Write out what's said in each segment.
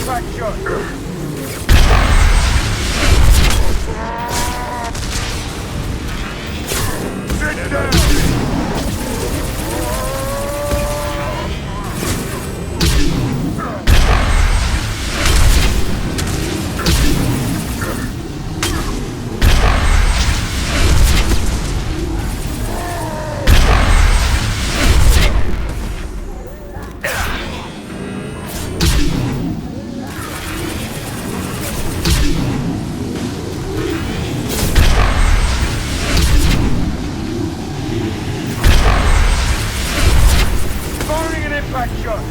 impact shot. Sit down. Impact shot!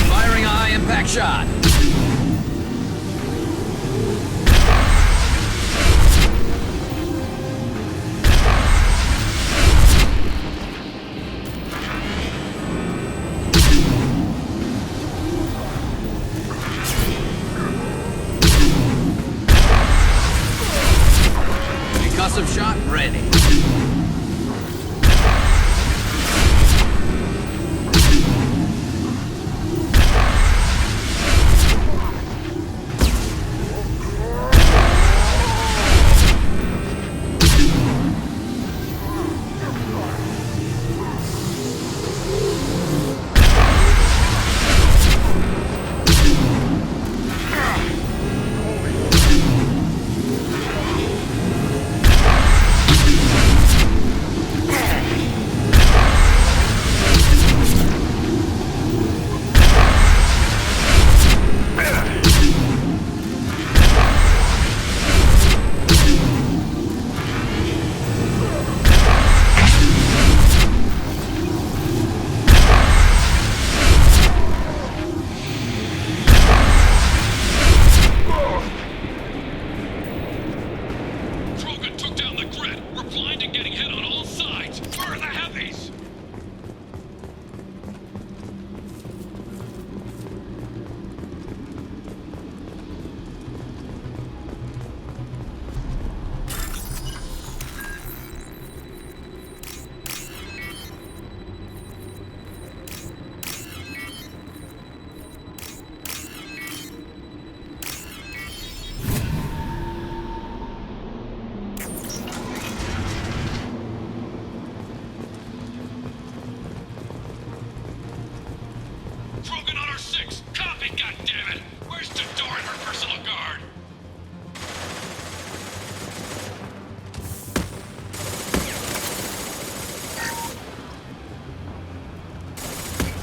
Firing a high impact shot. Concussive shot ready.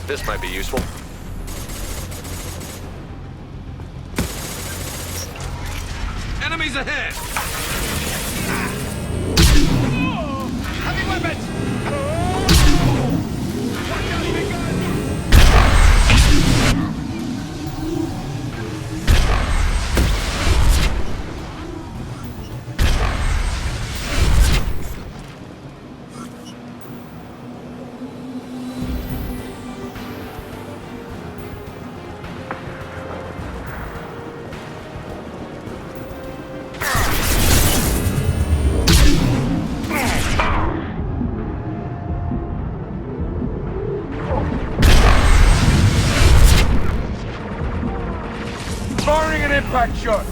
This might be useful. Enemies ahead! Heavy weapons! Watch out, big guy! Firing an impact shot!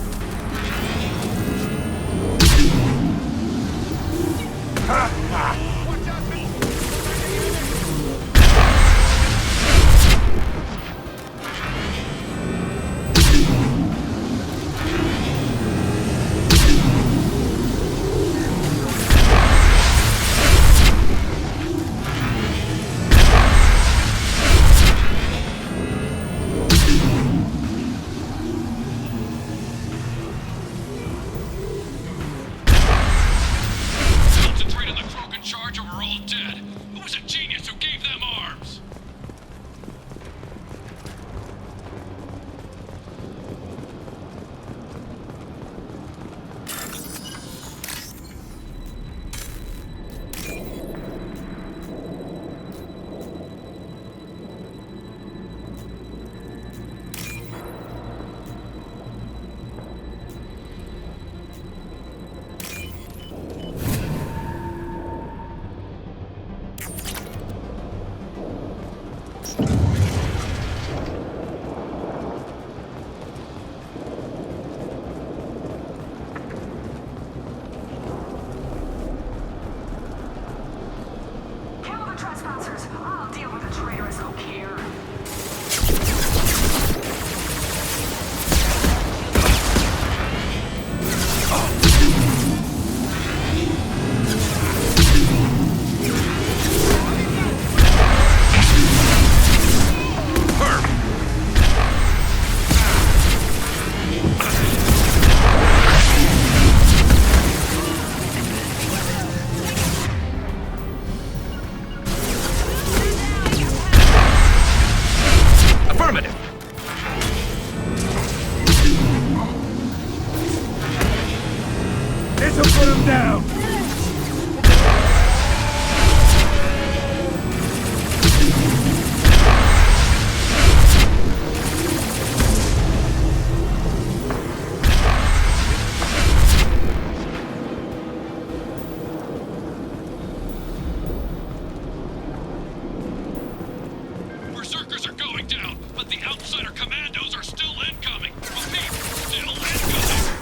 Ha ha! Watch out, Kill the trespassers. I'll deal with the traitors who care. Affirmative. This'll put him down. Berserkers are going down, but the outsider commandos are still incoming. Repeat, still incoming.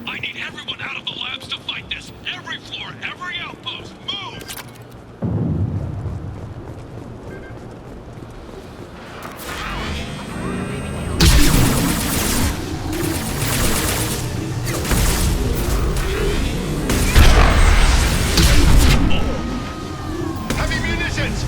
I need everyone out of the labs to fight this. Every floor, every outpost, move! Heavy munitions.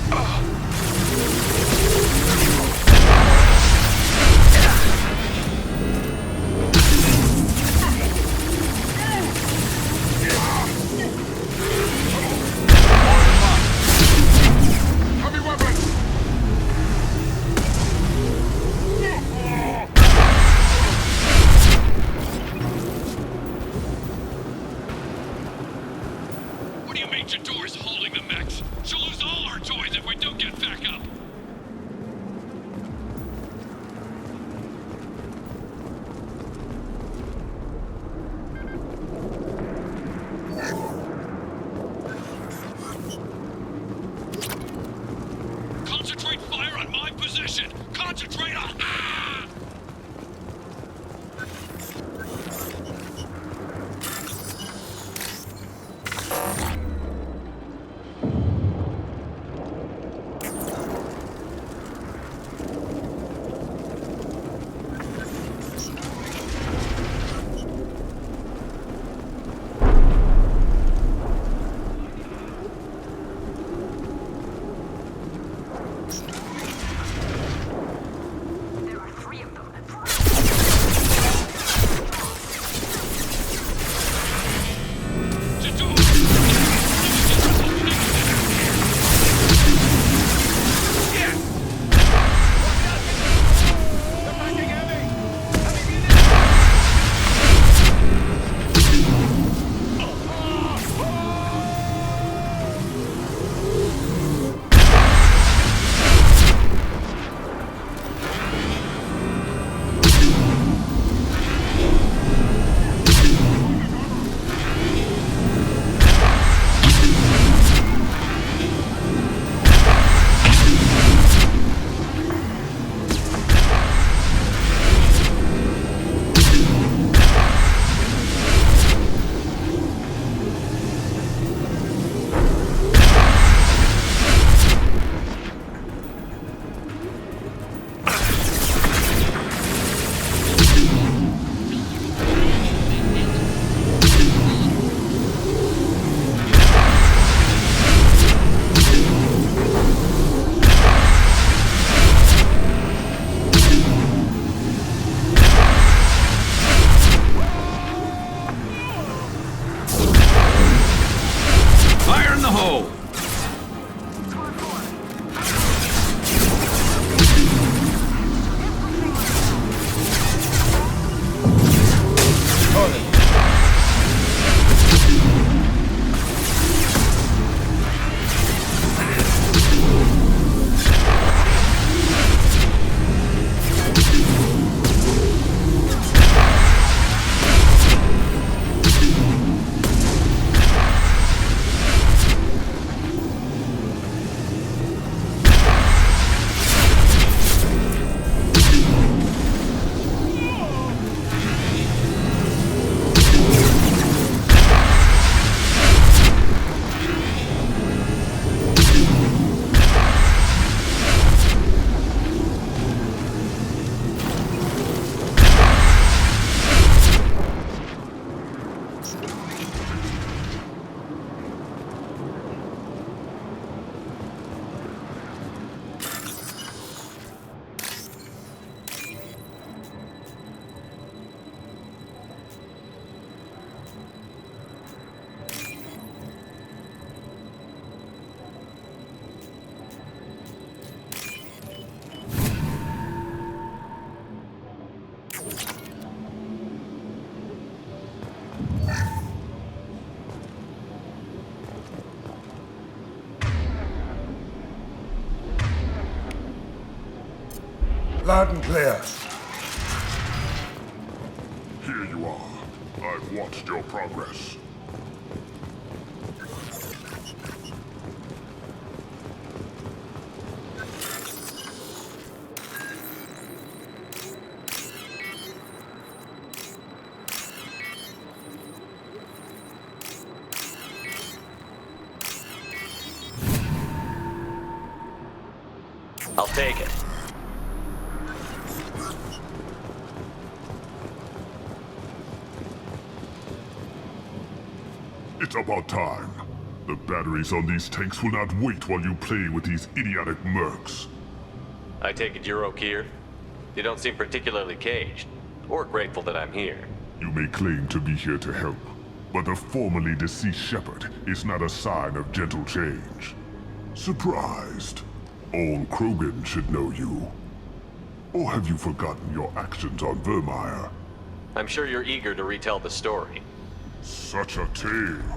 Loud and clear. Here you are. I've watched your progress. I'll take it. It's about time. The batteries on these tanks will not wait while you play with these idiotic mercs. I take it you're Okeer? You don't seem particularly caged, or grateful that I'm here. You may claim to be here to help, but the formerly deceased Shepard is not a sign of gentle change. Surprised? All Krogan should know you. Or have you forgotten your actions on Vermeer? I'm sure you're eager to retell the story. Such a tale.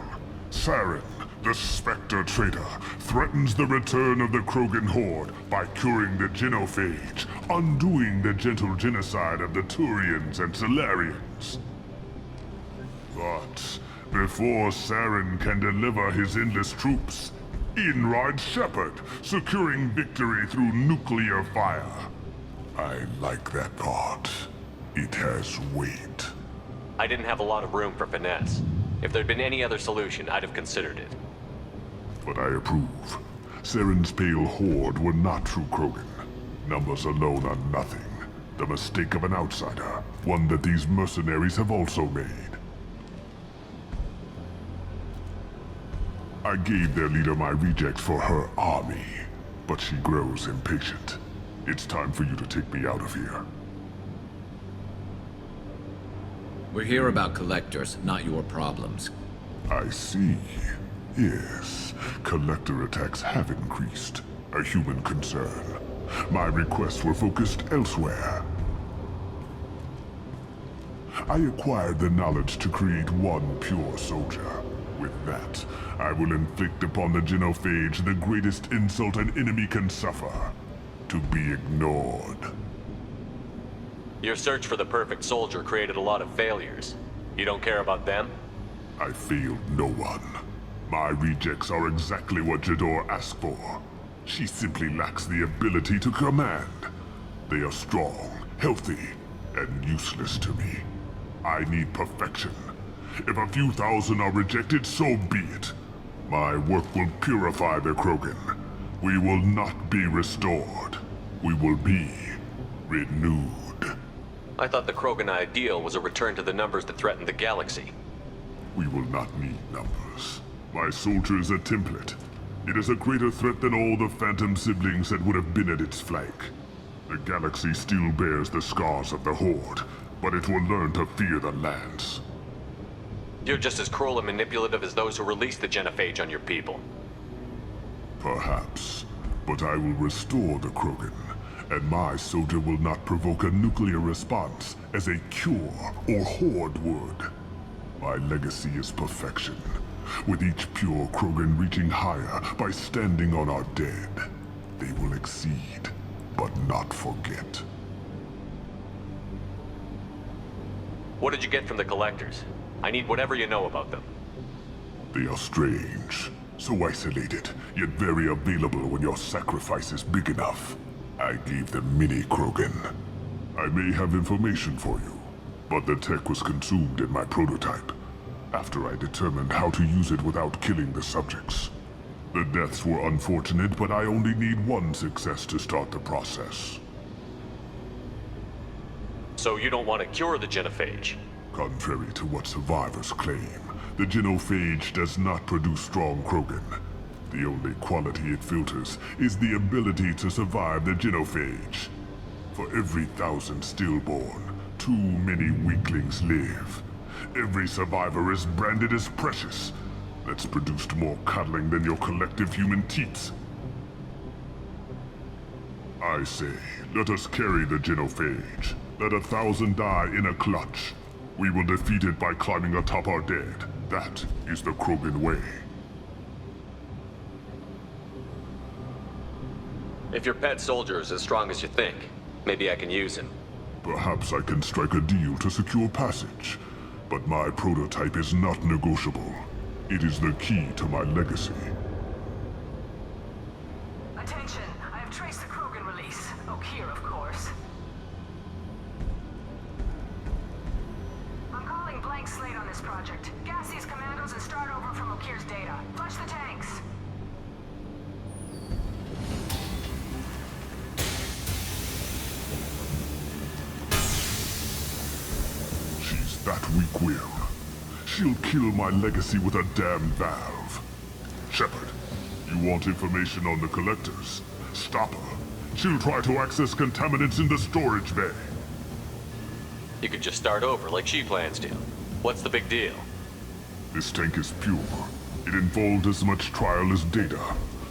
Saren, the Spectre traitor, threatens the return of the Krogan horde by curing the genophage, undoing the gentle genocide of the Turians and Solarians. But before Saren can deliver his endless troops, in rides Shepard, securing victory through nuclear fire. I like that part. It has weight. I didn't have a lot of room for finesse. If there'd been any other solution, I'd have considered it. But I approve. Saren's pale horde were not true Krogan. Numbers alone are nothing. The mistake of an outsider, one that these mercenaries have also made. I gave their leader my rejects for her army, but she grows impatient. It's time for you to take me out of here. We're here about collectors, not your problems. I see. Yes, collector attacks have increased. A human concern. My requests were focused elsewhere. I acquired the knowledge to create one pure soldier. With that, I will inflict upon the genophage the greatest insult an enemy can suffer. To be ignored. Your search for the perfect soldier created a lot of failures. You don't care about them? I failed no one. My rejects are exactly what Jedore asked for. She simply lacks the ability to command. They are strong, healthy, and useless to me. I need perfection. If a few thousand are rejected, so be it. My work will purify the Krogan. We will not be restored. We will be renewed. I thought the Krogan ideal was a return to the numbers that threatened the galaxy. We will not need numbers. My soldier is a template. It is a greater threat than all the Phantom siblings that would have been at its flank. The galaxy still bears the scars of the Horde, but it will learn to fear the Lance. You're just as cruel and manipulative as those who released the genophage on your people. Perhaps, but I will restore the Krogan, and my soldier will not provoke a nuclear response as a cure or Horde would. My legacy is perfection, with each pure Krogan reaching higher by standing on our dead. They will exceed, but not forget. What did you get from the Collectors? I need whatever you know about them. They are strange, so isolated, yet very available when your sacrifice is big enough. I gave them mini Krogan. I may have information for you, but the tech was consumed in my prototype, after I determined how to use it without killing the subjects. The deaths were unfortunate, but I only need one success to start the process. So you don't want to cure the genophage? Contrary to what survivors claim, the genophage does not produce strong Krogan. The only quality it filters is the ability to survive the genophage. For every 1,000 stillborn, too many weaklings live. Every survivor is branded as precious. That's produced more cuddling than your collective human teats. I say, let us carry the genophage. Let 1,000 die in a clutch. We will defeat it by climbing atop our dead. That is the Krogan way. If your pet soldier is as strong as you think, Maybe I can use him. Perhaps I can strike a deal to secure passage. But my prototype is not negotiable. It is the key to my legacy. Attention, I have traced the Krogan release. Okeer, of course. I'm calling blank slate on this project. Gas these commandos and start over from Okeer's data. Flush the tanks. She's that weak-willed. She'll kill my legacy with a damn valve. Shepard, you want information on the Collectors? Stop her. She'll try to access contaminants in the storage bay. You could just start over like she plans to. What's the big deal? This tank is pure. It involved as much trial as data.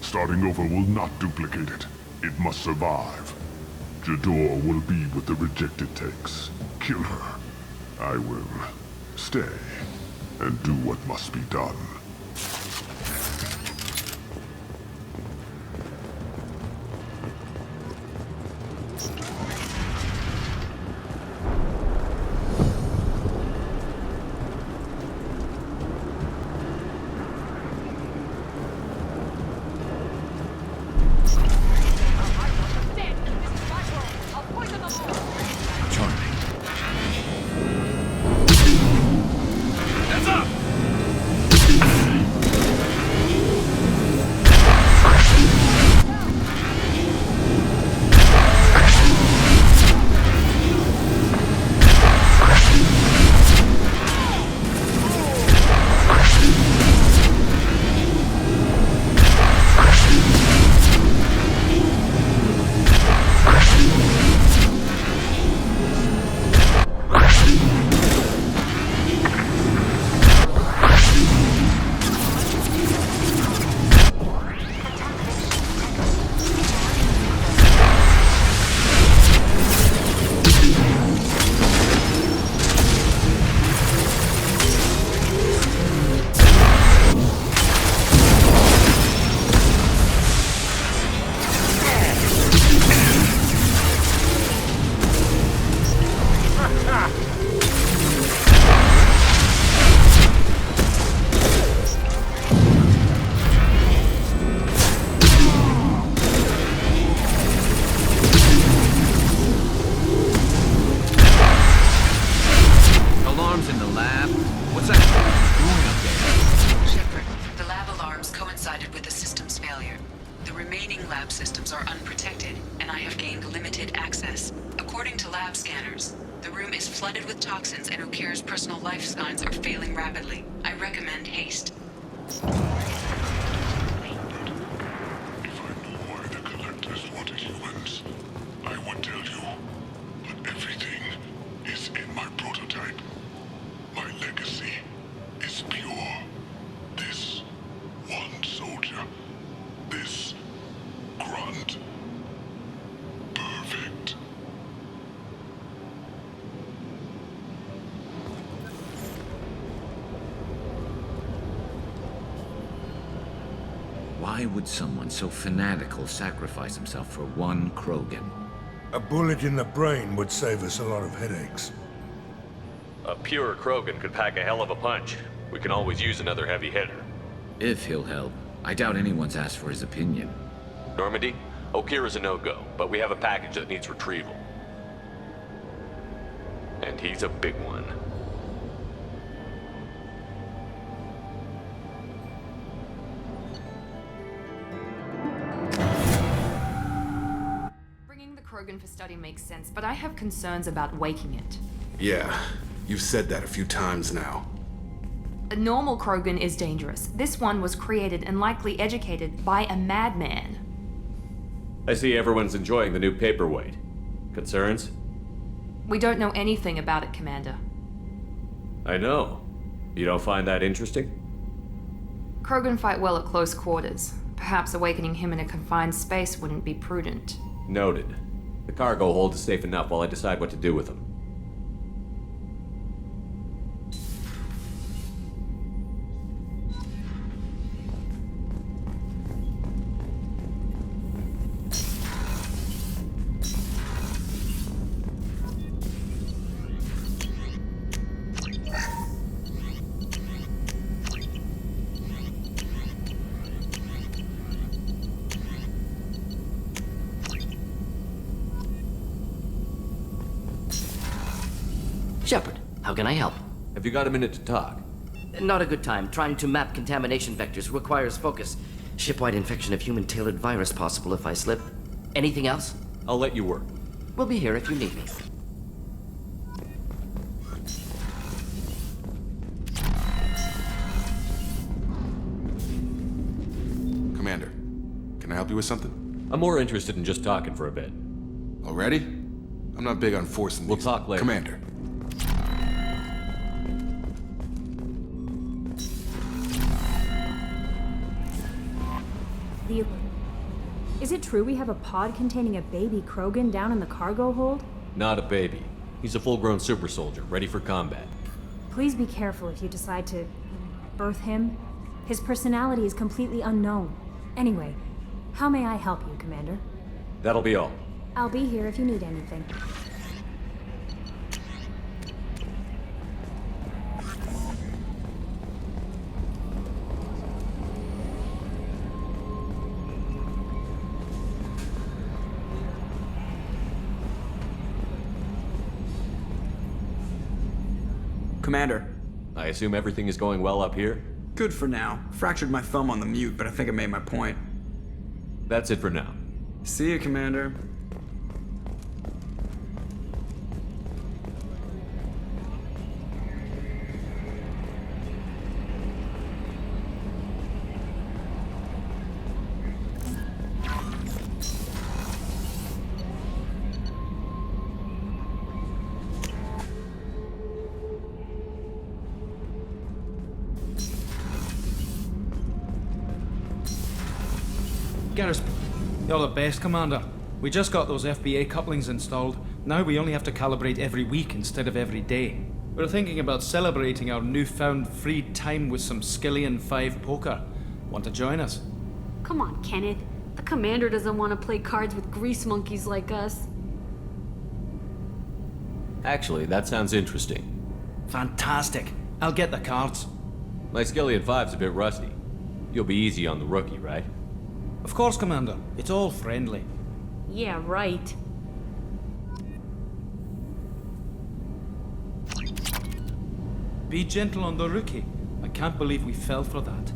Starting over will not duplicate it. It must survive. Jador will be with the rejected tanks. Kill her. I will stay and do what must be done. Why would someone so fanatical sacrifice himself for one Krogan? A bullet in the brain would save us a lot of headaches. A pure Krogan could pack a hell of a punch. We can always use another heavy hitter. If he'll help. I doubt anyone's asked for his opinion. Normandy, Okeer is a no-go, but we have a package that needs retrieval. And he's a big one. Bringing the Krogan for study makes sense, but I have concerns about waking it. Yeah, you've said that a few times now. A normal Krogan is dangerous. This one was created and likely educated by a madman. I see everyone's enjoying the new paperweight. Concerns? We don't know anything about it, Commander. I know. You don't find that interesting? Krogan fight well at close quarters. Perhaps awakening him in a confined space wouldn't be prudent. Noted. The cargo hold is safe enough while I decide what to do with him. Shepard, how can I help? Have you got a minute to talk? Not a good time. Trying to map contamination vectors requires focus. Shipwide infection of human-tailored virus possible if I slip. Anything else? I'll let you work. We'll be here if you need me. Commander, can I help you with something? I'm more interested in just talking for a bit. Already? I'm not big on forcing We'll these. talk later. Commander. Is it true we have a pod containing a baby Krogan down in the cargo hold? Not a baby. He's a full-grown super soldier, ready for combat. Please be careful if you decide to birth him. His personality is completely unknown. Anyway, how may I help you, Commander? That'll be all. I'll be here if you need anything. Commander. I assume everything is going well up here? Good for now. Fractured my thumb on the mute, but I think I made my point. That's it for now. See you, Commander. Garrus, you're the best, Commander. We just got those FBA couplings installed. Now we only have to calibrate every week instead of every day. We're thinking about celebrating our newfound free time with some Skillian 5 poker. Want to join us? Come on, Kenneth. The commander doesn't want to play cards with grease monkeys like us. Actually, that sounds interesting. Fantastic. I'll get the cards. My Skillian 5's a bit rusty. You'll be easy on the rookie, right? Of course, Commander. It's all friendly. Yeah, right. Be gentle on the rookie. I can't believe we fell for that.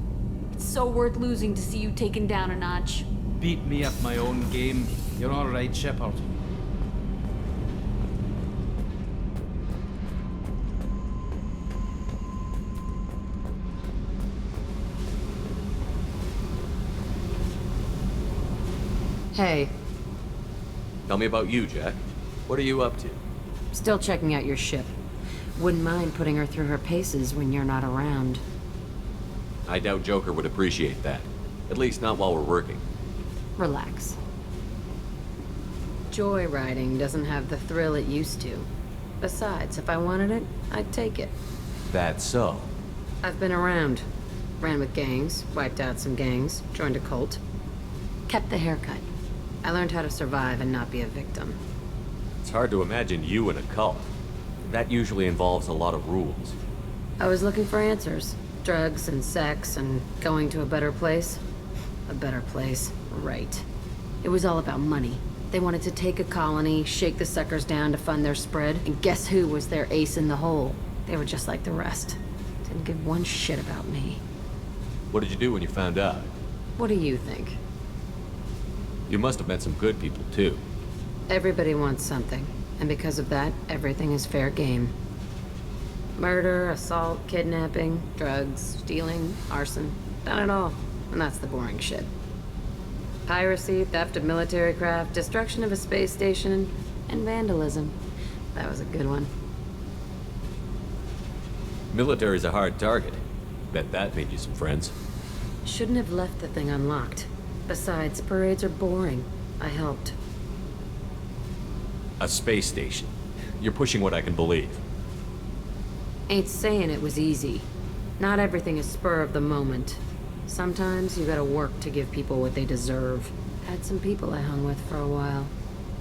It's so worth losing to see you taken down a notch. Beat me at my own game. You're all right, Shepard. Hey. Tell me about you, Jack. What are you up to? Still checking out your ship. Wouldn't mind putting her through her paces when you're not around. I doubt Joker would appreciate that. At least not while we're working. Relax. Joyriding doesn't have the thrill it used to. Besides, if I wanted it, I'd take it. That's so. I've been around. Ran with gangs, wiped out some gangs, joined a cult. Kept the haircut. I learned how to survive and not be a victim. It's hard to imagine you in a cult. That usually involves a lot of rules. I was looking for answers. Drugs and sex and going to a better place. A better place, right. It was all about money. They wanted to take a colony, shake the suckers down to fund their spread, and guess who was their ace in the hole? They were just like the rest. Didn't give one shit about me. What did you do when you found out? What do you think? You must have met some good people, too. Everybody wants something, and because of that, everything is fair game. Murder, assault, kidnapping, drugs, stealing, arson. Done it all. And that's the boring shit. Piracy, theft of military craft, destruction of a space station, and vandalism. That was a good one. Military's a hard target. Bet that made you some friends. Shouldn't have left the thing unlocked. Besides, parades are boring. I helped. A space station. You're pushing what I can believe. Ain't saying it was easy. Not everything is spur of the moment. Sometimes you gotta work to give people what they deserve. Had some people I hung with for a while.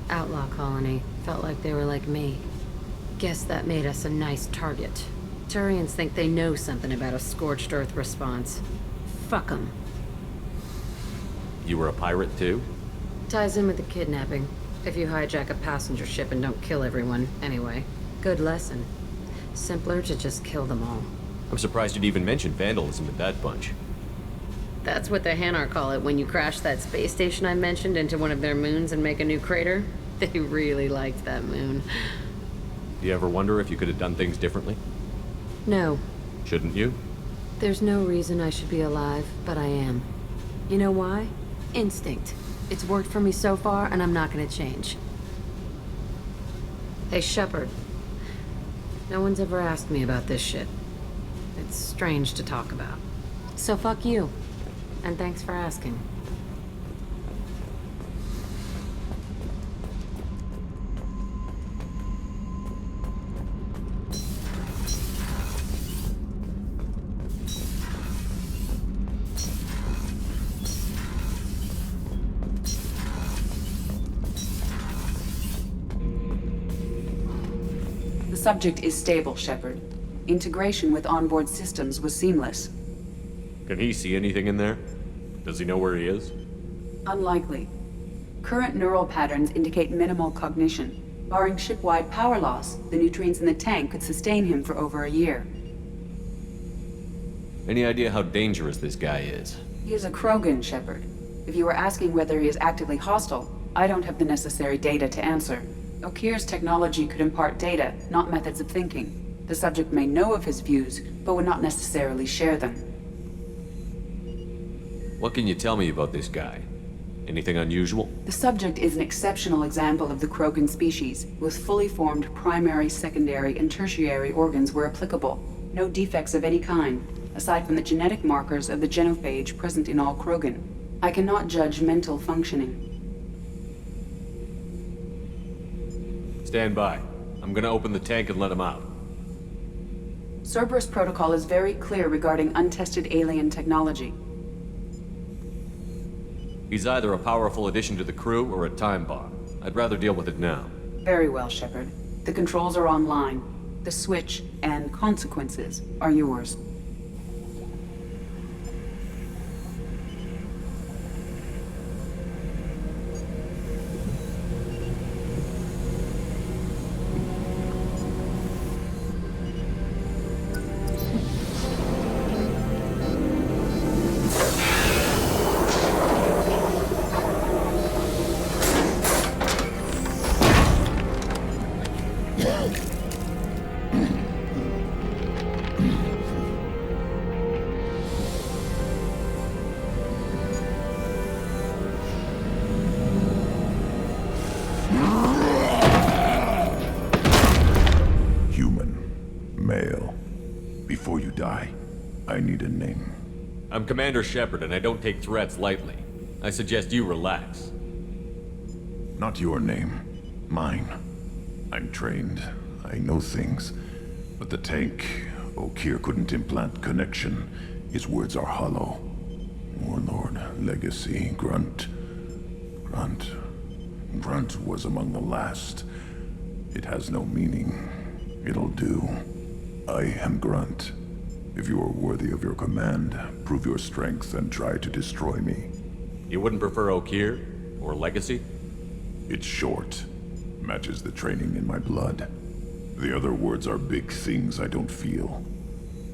Outlaw colony. Felt like they were like me. Guess that made us a nice target. Turians think they know something about a scorched earth response. Fuck 'em. You were a pirate, too? Ties in with the kidnapping. If you hijack a passenger ship and don't kill everyone, anyway. Good lesson. Simpler to just kill them all. I'm surprised you'd even mention vandalism in that bunch. That's what the Hanar call it when you crash that space station I mentioned into one of their moons and make a new crater. They really liked that moon. Do you ever wonder if you could have done things differently? No. Shouldn't you? There's no reason I should be alive, but I am. You know why? Instinct. It's worked for me so far, and I'm not gonna change. Hey, Shepard. No one's ever asked me about this shit. It's strange to talk about. So fuck you. And thanks for asking. The subject is stable, Shepard. Integration with onboard systems was seamless. Can he see anything in there? Does he know where he is? Unlikely. Current neural patterns indicate minimal cognition. Barring ship-wide power loss, the nutrients in the tank could sustain him for over a year. Any idea how dangerous this guy is? He is a Krogan, Shepard. If you were asking whether he is actively hostile, I don't have the necessary data to answer. Okeer's technology could impart data, not methods of thinking. The subject may know of his views, but would not necessarily share them. What can you tell me about this guy? Anything unusual? The subject is an exceptional example of the Krogan species, with fully formed primary, secondary, and tertiary organs where applicable. No defects of any kind, aside from the genetic markers of the genophage present in all Krogan. I cannot judge mental functioning. Stand by. I'm gonna open the tank and let him out. Cerberus protocol is very clear regarding untested alien technology. He's either a powerful addition to the crew or a time bomb. I'd rather deal with it now. Very well, Shepard. The controls are online. The switch and consequences are yours. Before you die, I need a name. I'm Commander Shepard, and I don't take threats lightly. I suggest you relax. Not your name. Mine. I'm trained. I know things. But the tank, Okeer couldn't implant connection. His words are hollow. Warlord, Legacy, Grunt. Grunt was among the last. It has no meaning. It'll do. I am Grunt. If you are worthy of your command, prove your strength and try to destroy me. You wouldn't prefer Okeer? Or Legacy? It's short. Matches the training in my blood. The other words are big things I don't feel.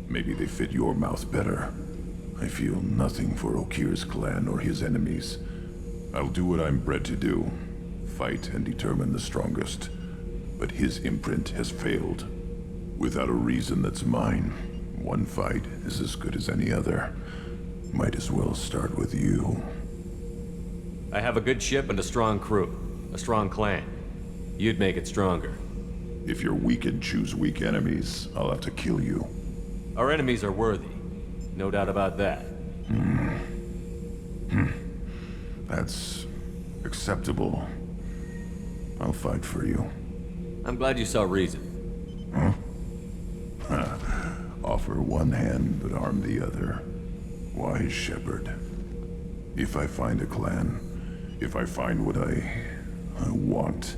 Maybe they fit your mouth better. I feel nothing for Okeer's clan or his enemies. I'll do what I'm bred to do. Fight and determine the strongest. But his imprint has failed. Without a reason that's mine, one fight is as good as any other. Might as well start with you. I have a good ship and a strong crew. A strong clan. You'd make it stronger. If you're weak and choose weak enemies, I'll have to kill you. Our enemies are worthy. No doubt about that. That's acceptable. I'll fight for you. I'm glad you saw reason. Huh? Offer one hand, but arm the other. Wise Shepard. If I find a clan, if I find what I want,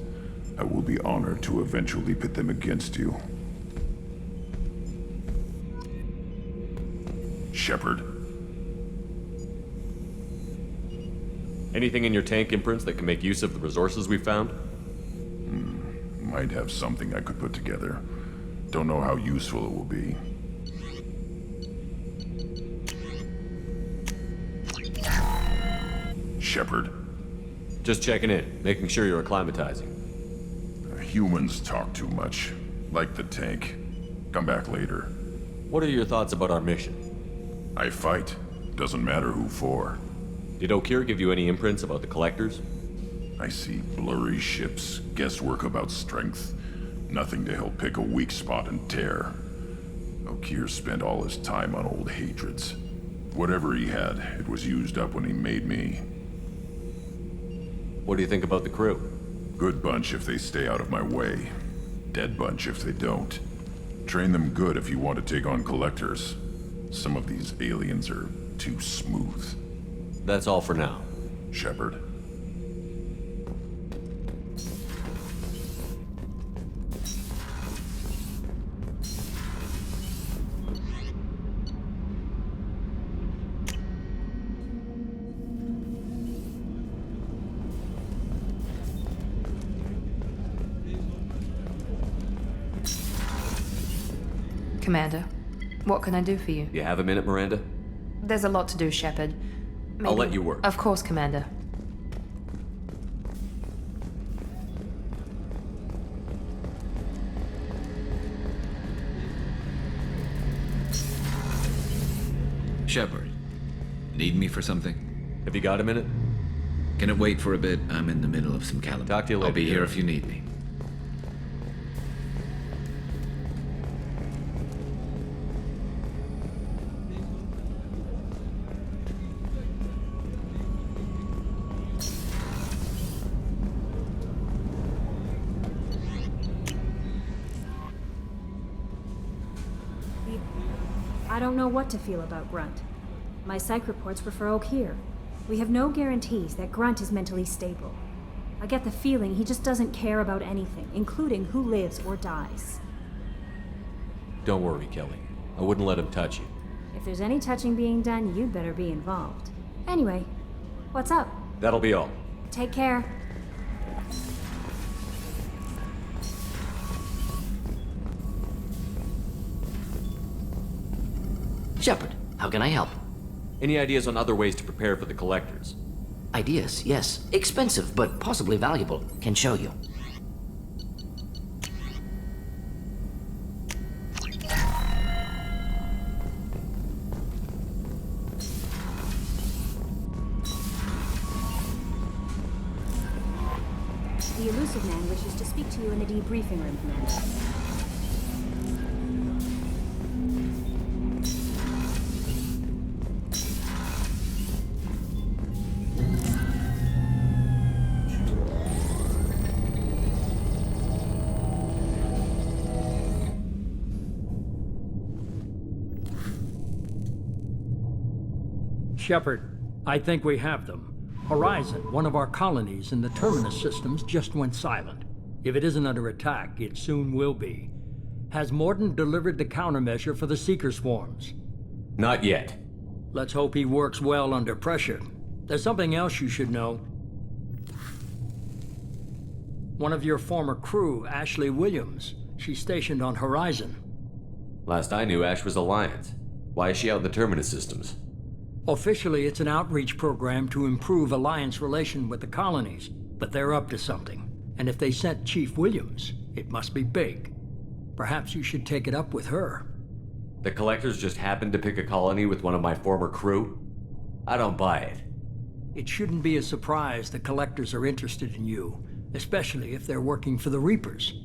I will be honored to eventually pit them against you. Shepard. Anything in your tank imprints that can make use of the resources we found? Might have something I could put together. Don't know how useful it will be. Shepard. Just checking in, making sure you're acclimatizing. Humans talk too much. Like the tank. Come back later. What are your thoughts about our mission? I fight. Doesn't matter who for. Did Okeer give you any imprints about the Collectors? I see blurry ships, guesswork about strength. Nothing to help pick a weak spot and tear. Okeer spent all his time on old hatreds. Whatever he had, it was used up when he made me. What do you think about the crew? Good bunch if they stay out of my way. Dead bunch if they don't. Train them good if you want to take on Collectors. Some of these aliens are too smooth. That's all for now. Shepard. Commander, what can I do for you? You have a minute, Miranda? There's a lot to do, Shepard. I'll let you work. Of course, Commander. Shepard, need me for something? Have you got a minute? Can it wait for a bit? I'm in the middle of some caliber. Talk to you later. I'll be here if you need me. I don't know what to feel about Grunt. My psych reports were for Okeer. We have no guarantees that Grunt is mentally stable. I get the feeling he just doesn't care about anything, including who lives or dies. Don't worry, Kelly. I wouldn't let him touch you. If there's any touching being done, you'd better be involved. Anyway, what's up? That'll be all. Take care. Shepard, how can I help? Any ideas on other ways to prepare for the Collectors? Ideas, yes. Expensive, but possibly valuable. Can show you. The Illusive Man wishes to speak to you in the debriefing room, Commander. Shepard, I think we have them. Horizon, one of our colonies in the Terminus systems, just went silent. If it isn't under attack, it soon will be. Has Mordin delivered the countermeasure for the Seeker swarms? Not yet. Let's hope he works well under pressure. There's something else you should know. One of your former crew, Ashley Williams, she's stationed on Horizon. Last I knew, Ash was Alliance. Why is she out in the Terminus systems? Officially, it's an outreach program to improve Alliance relation with the colonies, but they're up to something. And if they sent Chief Williams, it must be big. Perhaps you should take it up with her. The Collectors just happened to pick a colony with one of my former crew? I don't buy it. It shouldn't be a surprise the Collectors are interested in you, especially if they're working for the Reapers.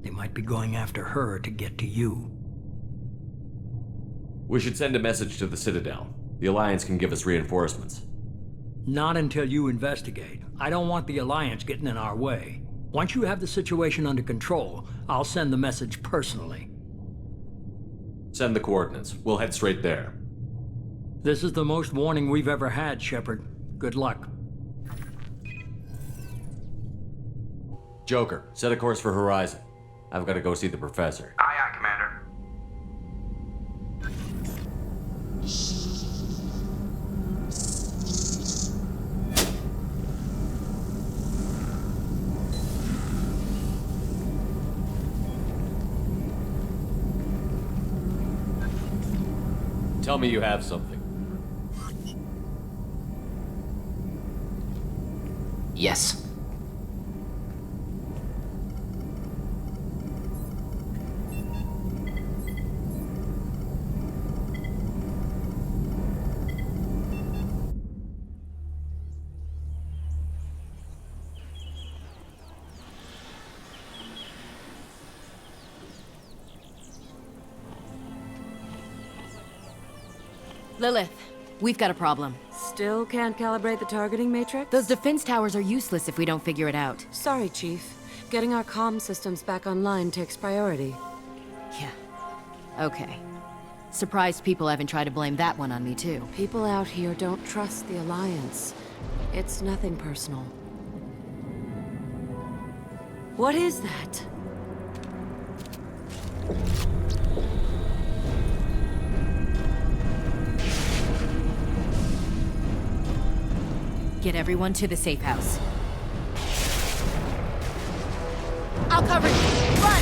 They might be going after her to get to you. We should send a message to the Citadel. The Alliance can give us reinforcements. Not until you investigate. I don't want the Alliance getting in our way. Once you have the situation under control, I'll send the message personally. Send the coordinates. We'll head straight there. This is the most warning we've ever had, Shepard. Good luck. Joker, set a course for Horizon. I've got to go see the Professor. Aye, aye, Commander. Tell me you have something. Yes. Lilith, we've got a problem. Still can't calibrate the targeting matrix? Those defense towers are useless if we don't figure it out. Sorry, Chief. Getting our comm systems back online takes priority. Yeah. Okay. Surprised people haven't tried to blame that one on me, too. People out here don't trust the Alliance. It's nothing personal. What is that? Get everyone to the safe house. I'll cover you! Run!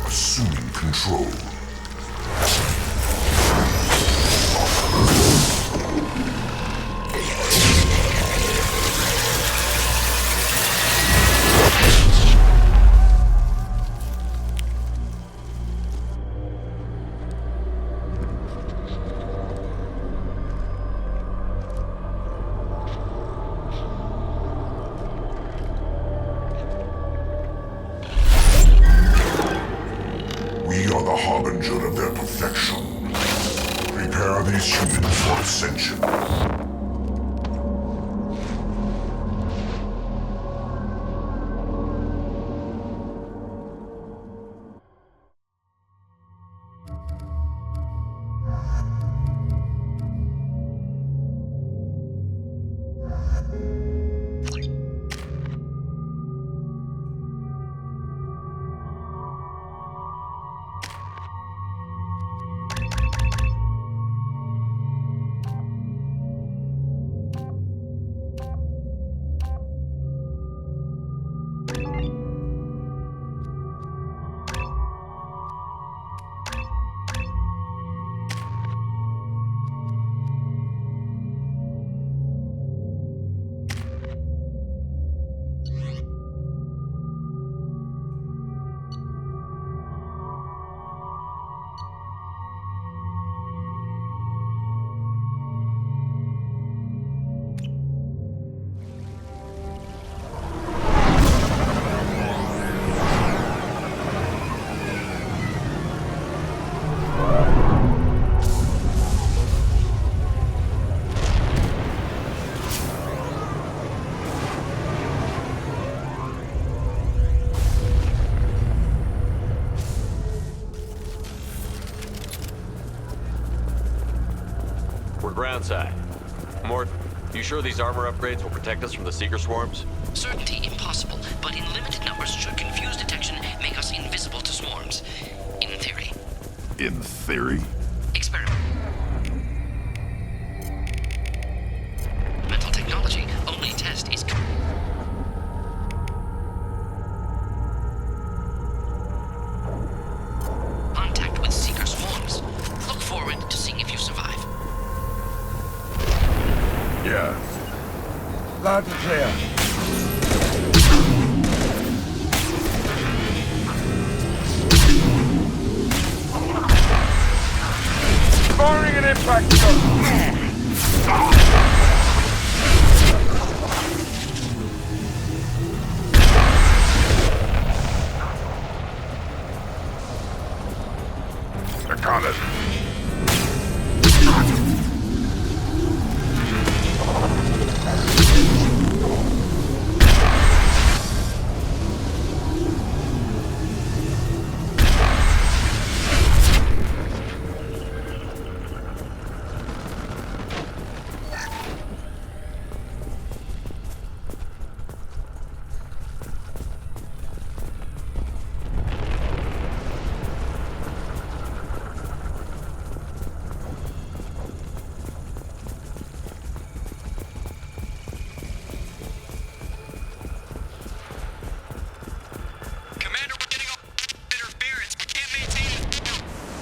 Assuming control. We are the harbinger of their perfection. Prepare these humans for ascension. We're groundside. Mort, you sure these armor upgrades will protect us from the Seeker swarms? Certainty impossible, but in limited numbers should confuse detection, make us invisible to swarms. In theory. In theory? Experiment. Mental technology. Only test is... Contact with Seeker swarms. Look forward to seeing if you survive. Yeah. Loud and clear. Firing an impact shot. I got it.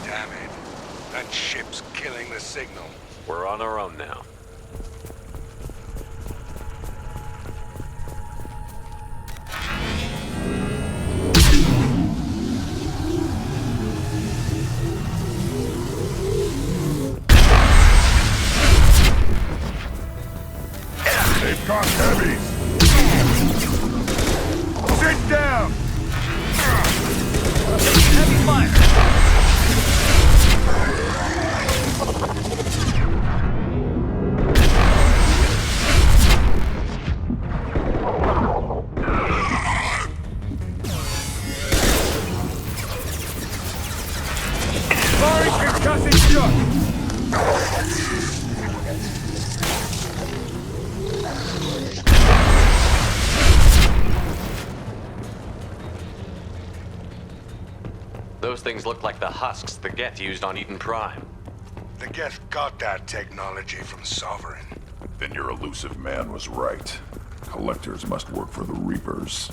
Damn it. That ship's killing the signal. We're on our own now. They've got heavies. Sit down! Heavy fire! Firing concussive shot! Those things look like the husks the Geth used on Eden Prime. The Geth got that technology from Sovereign. Then your elusive man was right. Collectors must work for the Reapers.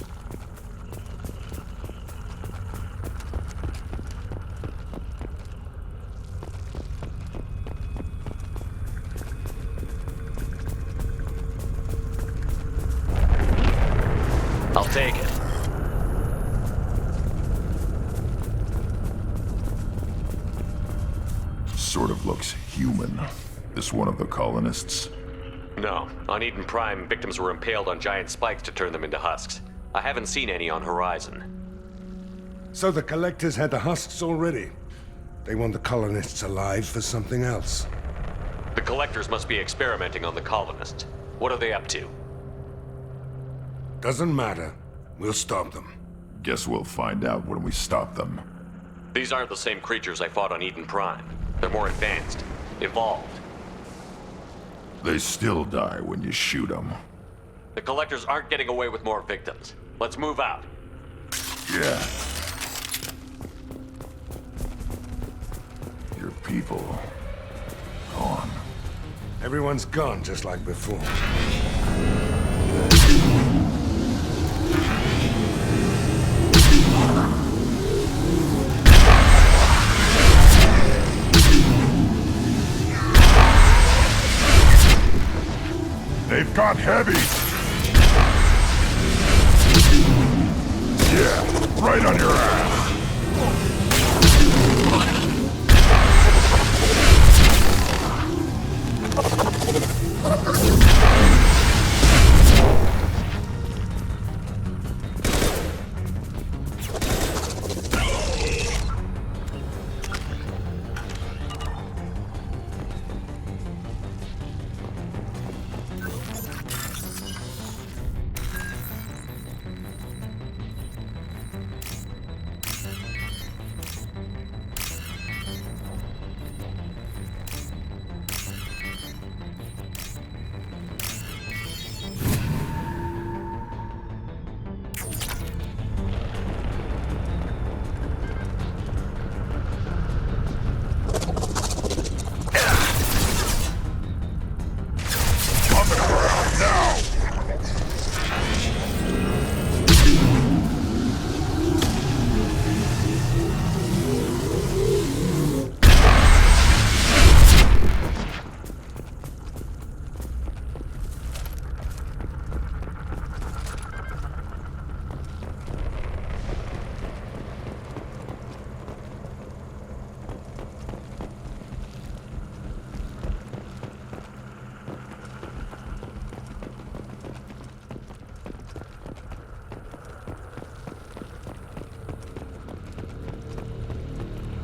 I'll take it. Sort of looks human. This one of the colonists? No. On Eden Prime, victims were impaled on giant spikes to turn them into husks. I haven't seen any on Horizon. So the Collectors had the husks already. They want the colonists alive for something else. The Collectors must be experimenting on the colonists. What are they up to? Doesn't matter. We'll stop them. Guess we'll find out when we stop them. These aren't the same creatures I fought on Eden Prime. They're more advanced. Evolved. They still die when you shoot them. The Collectors aren't getting away with more victims. Let's move out. Yeah. Your people... gone. Everyone's gone just like before. They've got heavies! Yeah, right on your ass!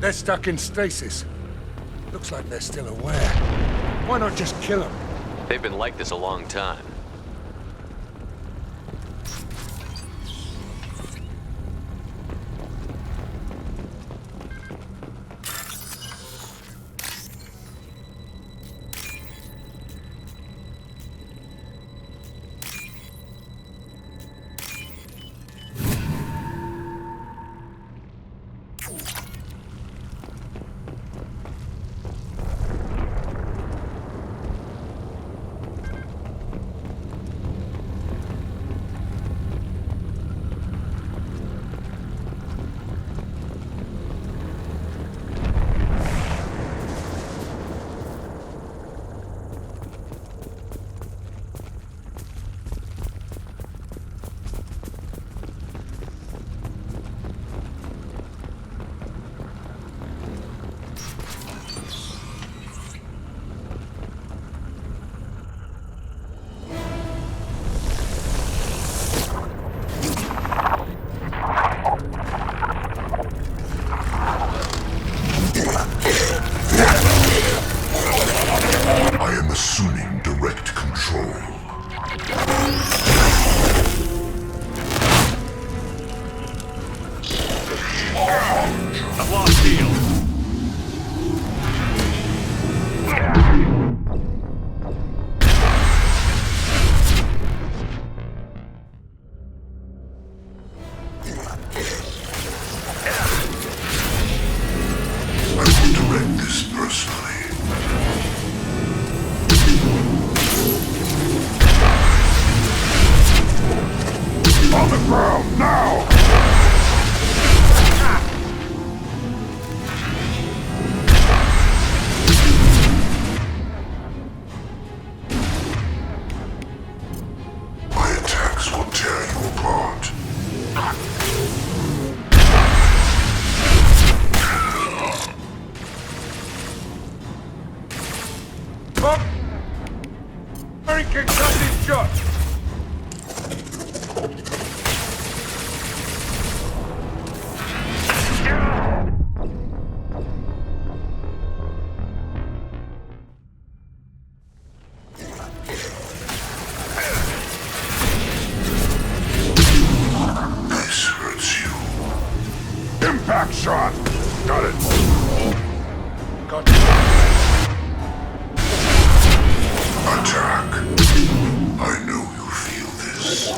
They're stuck in stasis. Looks like they're still aware. Why not just kill them? They've been like this a long time. I am assuming direct control. I've lost Neil. I will direct this personally. On the ground, now! My attacks will tear you apart. Up! American got his shot! This hurts you. Impact shot! Got it. Got you. Attack. I know you feel this.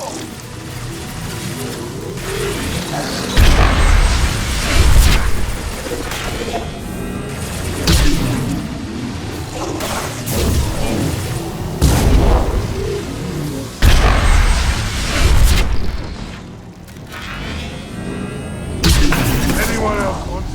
Anyone else want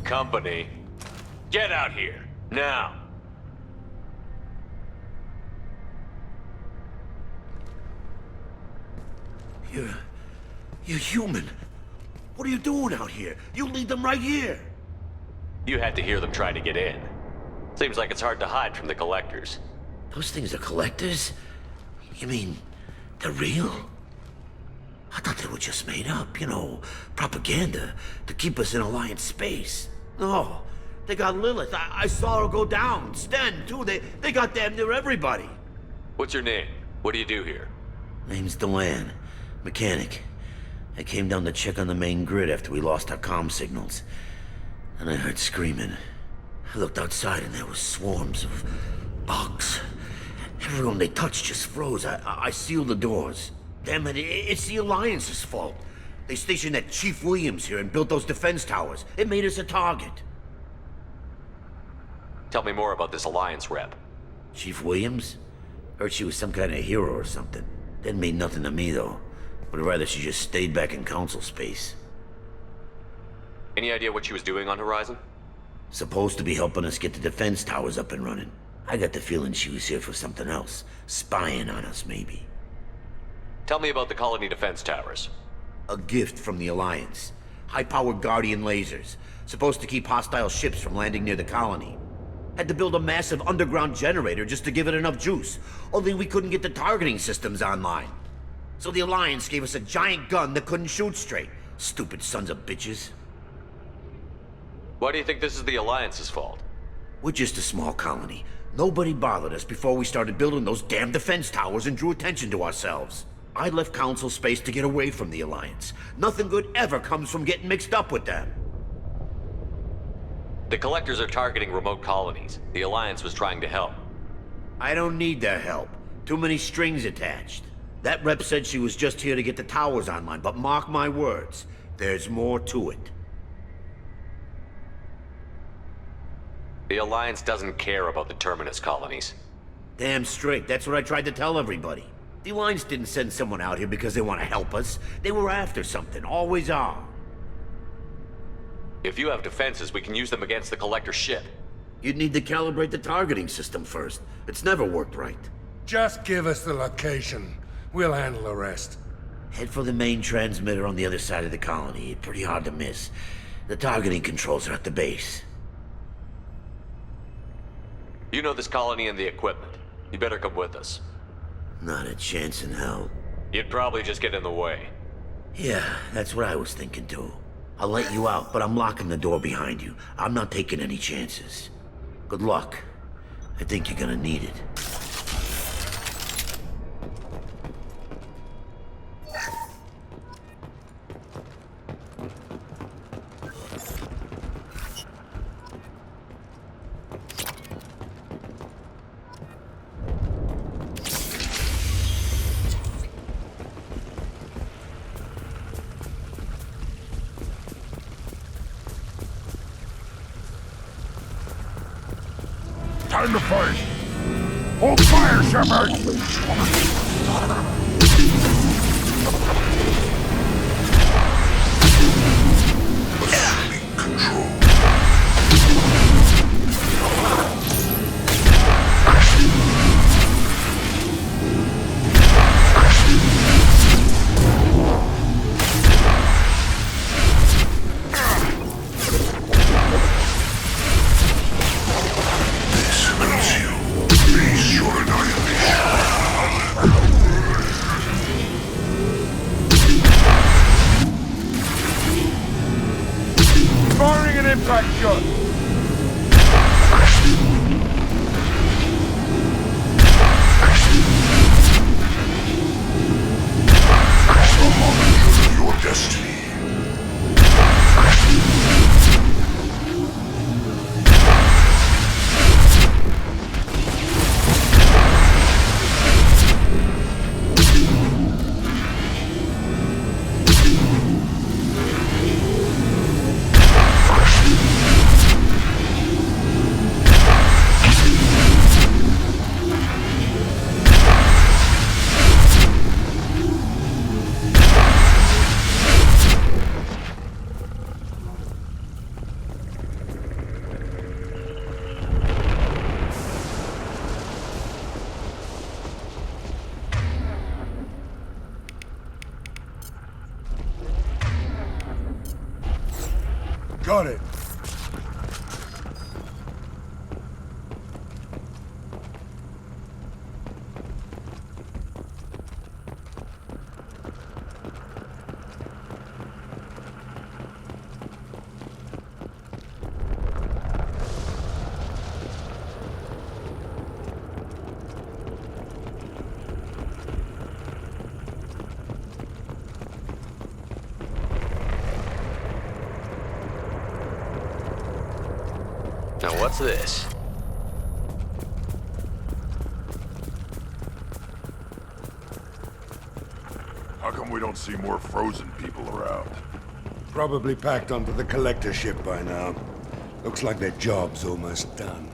Company. Get out here, now. You're human. What are you doing out here? You lead them right here. You had to hear them try to get in. Seems like it's hard to hide from the collectors. Those things are collectors? You mean, they're real? I thought they were just made up, you know, propaganda to keep us in Alliance space. No, they got Lilith. I saw her go down. Sten, too. They got damn near everybody. What's your name? What do you do here? Name's Delan. Mechanic. I came down to check on the main grid after we lost our comm signals. And I heard screaming. I looked outside and there was swarms of bugs. Everyone they touched just froze. I sealed the doors. Damn it, it's the Alliance's fault. They stationed that Chief Williams here and built those defense towers. It made us a target. Tell me more about this Alliance rep. Chief Williams? Heard she was some kind of hero or something. Didn't mean nothing to me, though. Would rather she just stayed back in Council space. Any idea what she was doing on Horizon? Supposed to be helping us get the defense towers up and running. I got the feeling she was here for something else. Spying on us, maybe. Tell me about the colony defense towers. A gift from the Alliance. High-powered Guardian lasers. Supposed to keep hostile ships from landing near the colony. Had to build a massive underground generator just to give it enough juice. Only we couldn't get the targeting systems online. So the Alliance gave us a giant gun that couldn't shoot straight. Stupid sons of bitches. Why do you think this is the Alliance's fault? We're just a small colony. Nobody bothered us before we started building those damn defense towers and drew attention to ourselves. I left Council space to get away from the Alliance. Nothing good ever comes from getting mixed up with them. The Collectors are targeting remote colonies. The Alliance was trying to help. I don't need their help. Too many strings attached. That rep said she was just here to get the towers online, but mark my words, there's more to it. The Alliance doesn't care about the Terminus colonies. Damn straight, that's what I tried to tell everybody. The Alliance didn't send someone out here because they want to help us. They were after something, always are. If you have defenses, we can use them against the Collector ship. You'd need to calibrate the targeting system first. It's never worked right. Just give us the location. We'll handle the rest. Head for the main transmitter on the other side of the colony. Pretty hard to miss. The targeting controls are at the base. You know this colony and the equipment. You better come with us. Not a chance in hell. You'd probably just get in the way. Yeah, that's what I was thinking too. I'll let you out, but I'm locking the door behind you. I'm not taking any chances. Good luck. I think you're gonna need it. Time to fight! Hold fire, Shepard! Assuming control. Firing an impact shot! The harbinger of your destiny. Got it. Now what's this? How come we don't see more frozen people around? Probably packed onto the collector ship by now. Looks like their job's almost done.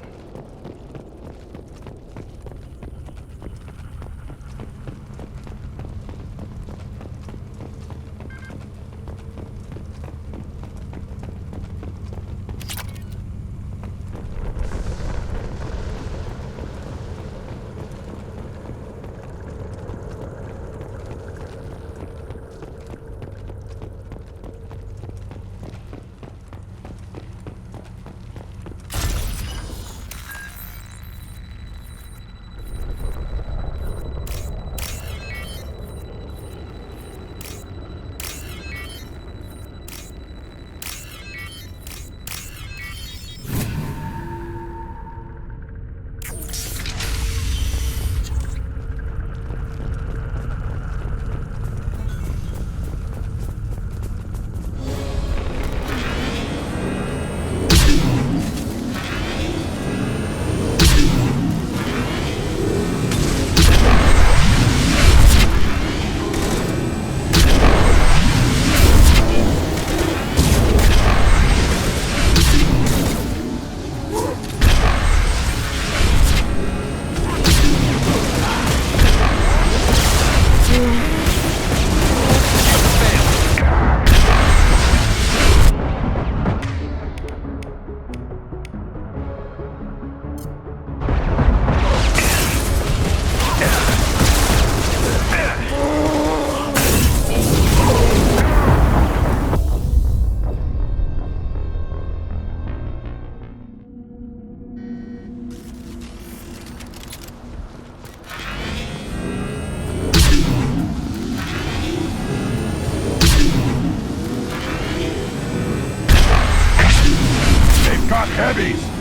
Heavies!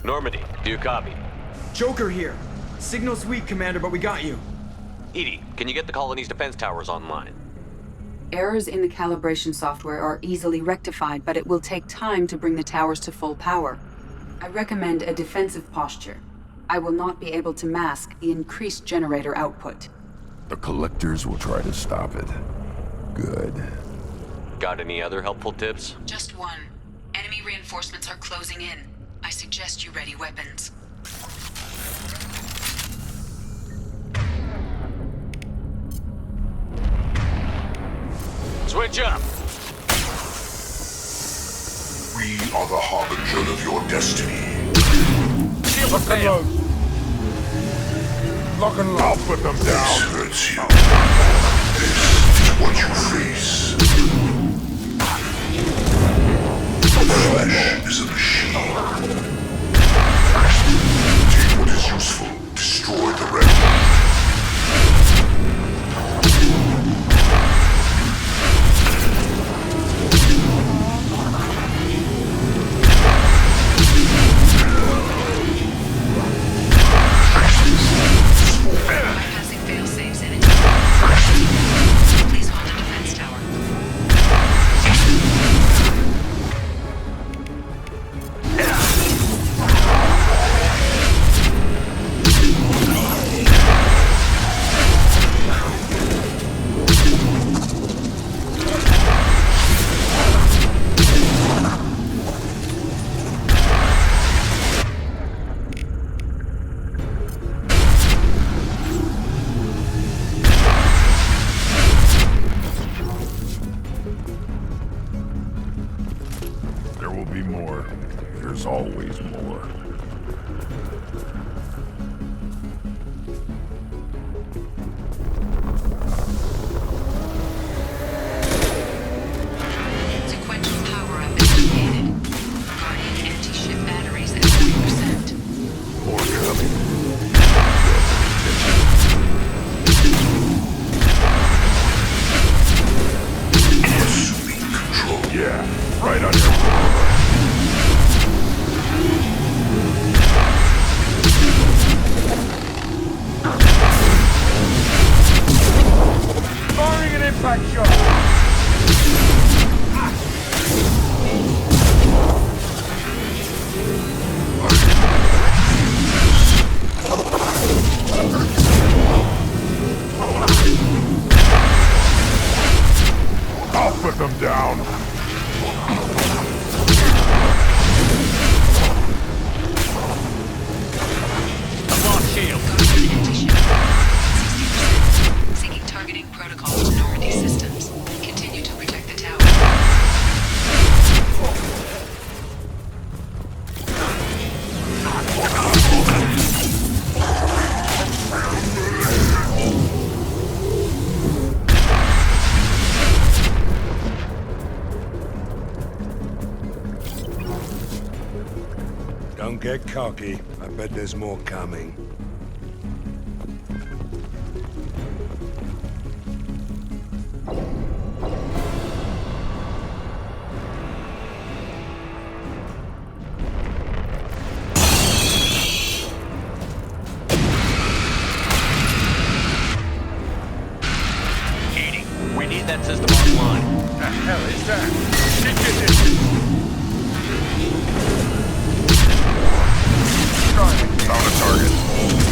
Normandy, do you copy? Joker here. Signal's weak, Commander, but we got you. EDI, can you get the colony's defense towers online? Errors in the calibration software are easily rectified, but it will take time to bring the towers to full power. I recommend a defensive posture. I will not be able to mask the increased generator output. The collectors will try to stop it. Good. Got any other helpful tips? Just one. Enemy reinforcements are closing in. I suggest you ready weapons. Switch up! We are the harbinger of your destiny. Shield and fail! Lock and load. I'll put them down. This hurts you. What you face. The flesh is a machine. Take what is useful, destroy the rest. Bypassing fail-safes and please hold the defense tower. There will be more. There's always more. Sequential power up initiated. Guardian anti-ship batteries at 40%. More coming. Assuming control. Yeah, right on your Firing an impact shot! I'll put them down. I've lost shield. Syncing targeting protocols to Normandy systems. Continue to protect the tower. Don't get cocky. I bet there's more coming. Katie, we need that system offline. The hell is that? Found a target.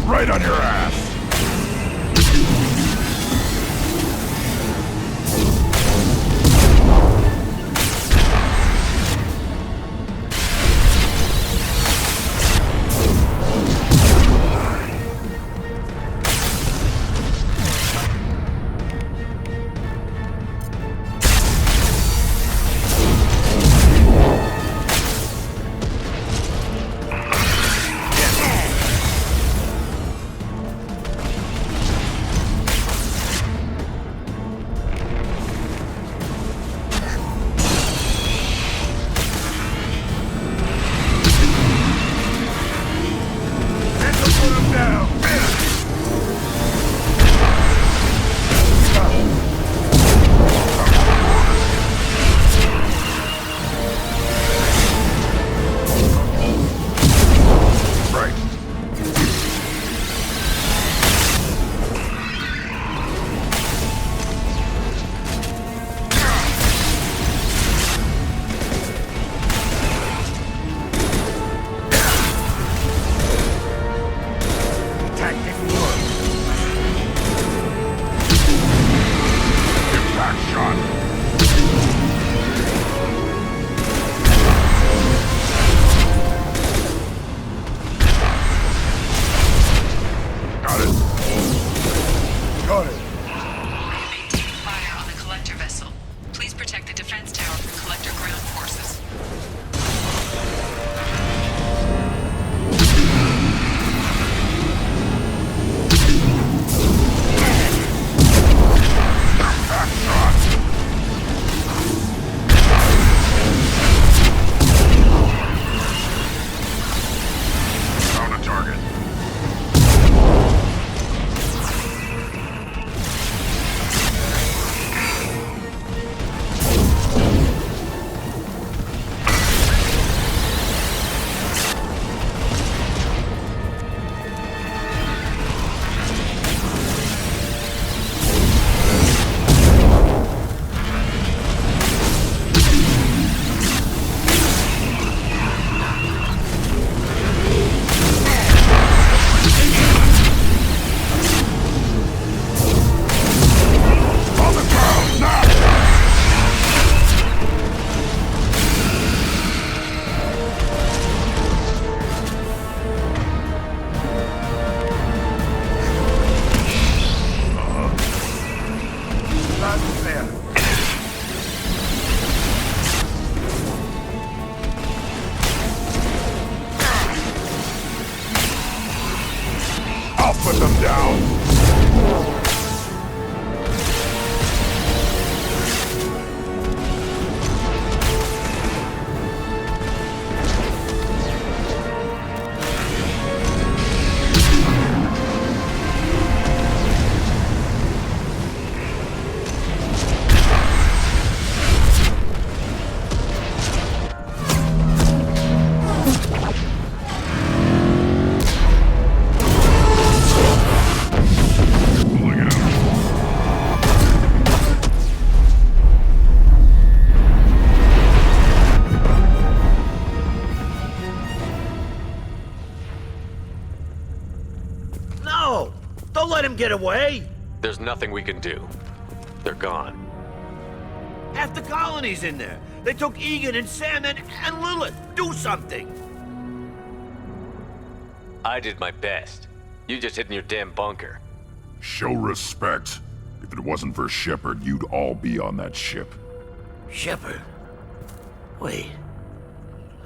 Right on your ass! Get away? There's nothing we can do. They're gone. Half the colony's in there. They took Egan and Sam and Lilith. Do something. I did my best. You just hid in your damn bunker. Show respect. If it wasn't for Shepard, you'd all be on that ship. Shepard? Wait.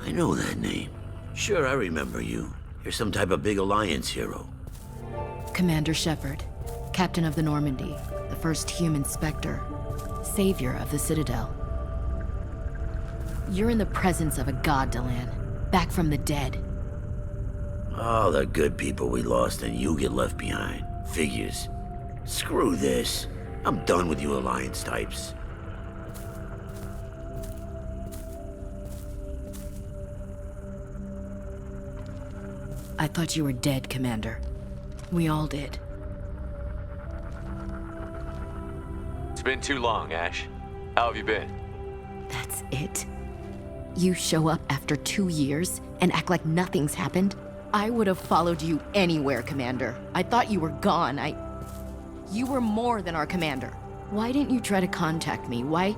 I know that name. Sure, I remember you. You're some type of big Alliance hero. Commander Shepard, Captain of the Normandy, the first human Spectre, savior of the Citadel. You're in the presence of a god, Delan, back from the dead. All the good people we lost and you get left behind. Figures. Screw this. I'm done with you Alliance types. I thought you were dead, Commander. We all did. It's been too long, Ash. How have you been? That's it? You show up after 2 years and act like nothing's happened? I would have followed you anywhere, Commander. I thought you were gone. You were more than our commander. Why didn't you try to contact me? Why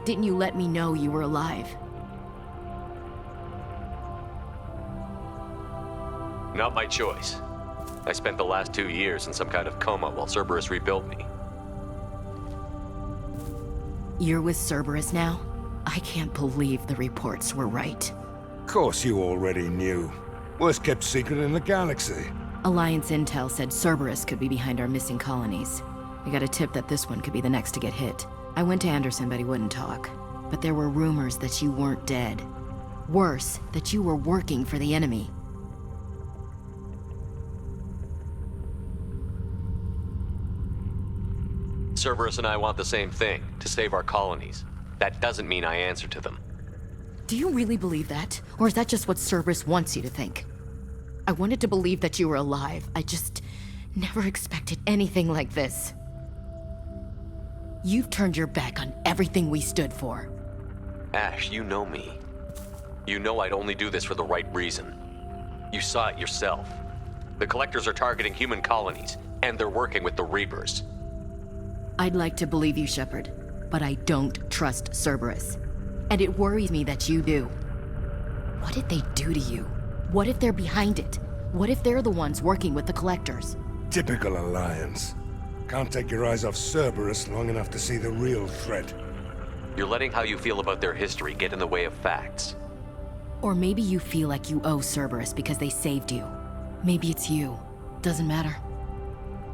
didn't you let me know you were alive? Not my choice. I spent the last 2 years in some kind of coma while Cerberus rebuilt me. You're with Cerberus now? I can't believe the reports were right. Of course you already knew. Worst kept secret in the galaxy. Alliance intel said Cerberus could be behind our missing colonies. We got a tip that this one could be the next to get hit. I went to Anderson, but he wouldn't talk. But there were rumors that you weren't dead. Worse, that you were working for the enemy. Cerberus and I want the same thing, to save our colonies. That doesn't mean I answer to them. Do you really believe that? Or is that just what Cerberus wants you to think? I wanted to believe that you were alive. I just never expected anything like this. You've turned your back on everything we stood for. Ash, you know me. You know I'd only do this for the right reason. You saw it yourself. The Collectors are targeting human colonies, and they're working with the Reapers. I'd like to believe you, Shepard, but I don't trust Cerberus. And it worries me that you do. What did they do to you? What if they're behind it? What if they're the ones working with the Collectors? Typical Alliance. Can't take your eyes off Cerberus long enough to see the real threat. You're letting how you feel about their history get in the way of facts. Or maybe you feel like you owe Cerberus because they saved you. Maybe it's you. Doesn't matter.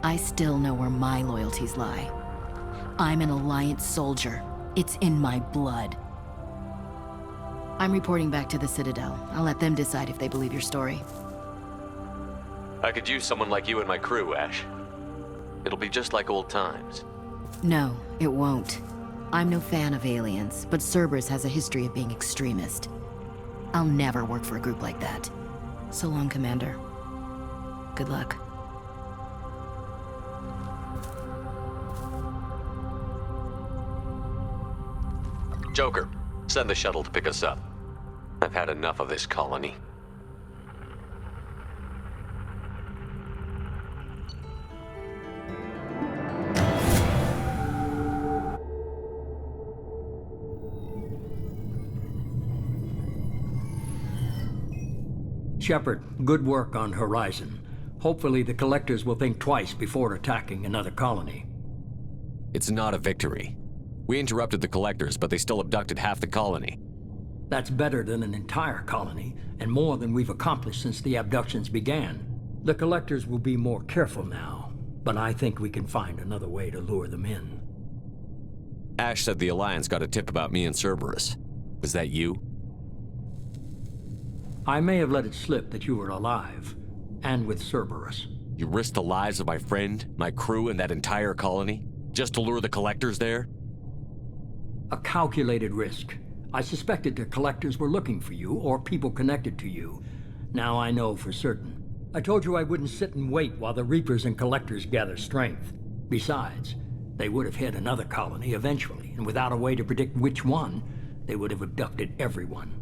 I still know where my loyalties lie. I'm an Alliance soldier. It's in my blood. I'm reporting back to the Citadel. I'll let them decide if they believe your story. I could use someone like you in my crew, Ash. It'll be just like old times. No, it won't. I'm no fan of aliens, but Cerberus has a history of being extremist. I'll never work for a group like that. So long, Commander. Good luck. Joker, send the shuttle to pick us up. I've had enough of this colony. Shepard, good work on Horizon. Hopefully the Collectors will think twice before attacking another colony. It's not a victory. We interrupted the Collectors, but they still abducted half the colony. That's better than an entire colony, and more than we've accomplished since the abductions began. The Collectors will be more careful now, but I think we can find another way to lure them in. Ash said the Alliance got a tip about me and Cerberus. Was that you? I may have let it slip that you were alive, and with Cerberus. You risked the lives of my friend, my crew, and that entire colony? Just to lure the Collectors there? A calculated risk. I suspected the Collectors were looking for you, or people connected to you. Now I know for certain. I told you I wouldn't sit and wait while the Reapers and Collectors gather strength. Besides, they would have hit another colony eventually, and without a way to predict which one, they would have abducted everyone.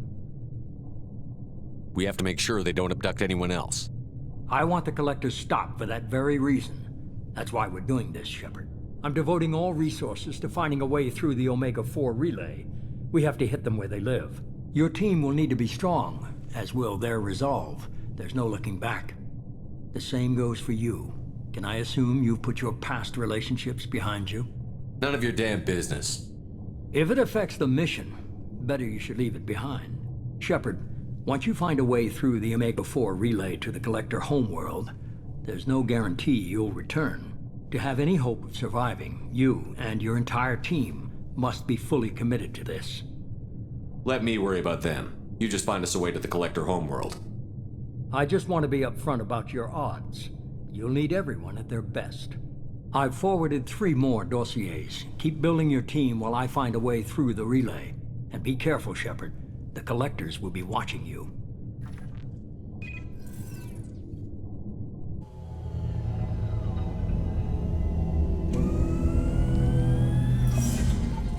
We have to make sure they don't abduct anyone else. I want the Collectors stopped for that very reason. That's why we're doing this, Shepard. I'm devoting all resources to finding a way through the Omega-4 relay. We have to hit them where they live. Your team will need to be strong, as will their resolve. There's no looking back. The same goes for you. Can I assume you've put your past relationships behind you? None of your damn business. If it affects the mission, better you should leave it behind. Shepard, once you find a way through the Omega-4 relay to the Collector homeworld, there's no guarantee you'll return. To have any hope of surviving, you and your entire team must be fully committed to this. Let me worry about them. You just find us a way to the Collector homeworld. I just want to be upfront about your odds. You'll need everyone at their best. I've forwarded 3 more dossiers. Keep building your team while I find a way through the relay. And be careful, Shepard. The Collectors will be watching you.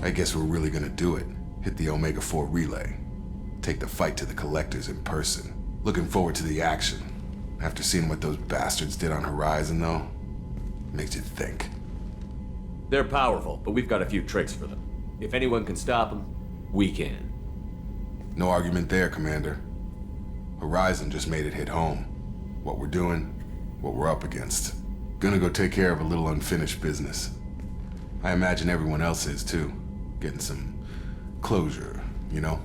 I guess we're really gonna do it. Hit the Omega-4 relay. Take the fight to the Collectors in person. Looking forward to the action. After seeing what those bastards did on Horizon, though, makes you think. They're powerful, but we've got a few tricks for them. If anyone can stop them, we can. No argument there, Commander. Horizon just made it hit home. What we're doing, what we're up against. Gonna go take care of a little unfinished business. I imagine everyone else is, too. Getting some closure, you know?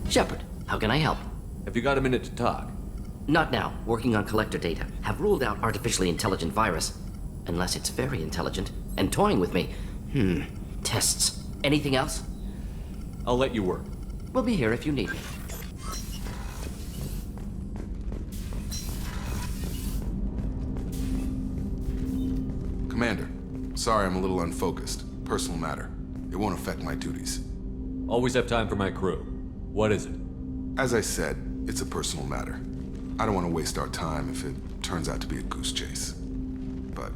Shepard, how can I help? Have you got a minute to talk? Not now. Working on collector data. Have ruled out artificially intelligent virus. Unless it's very intelligent. And toying with me. Tests. Anything else? I'll let you work. We'll be here if you need me. Commander, sorry I'm a little unfocused. Personal matter. It won't affect my duties. Always have time for my crew. What is it? As I said, it's a personal matter. I don't want to waste our time if it turns out to be a goose chase. But...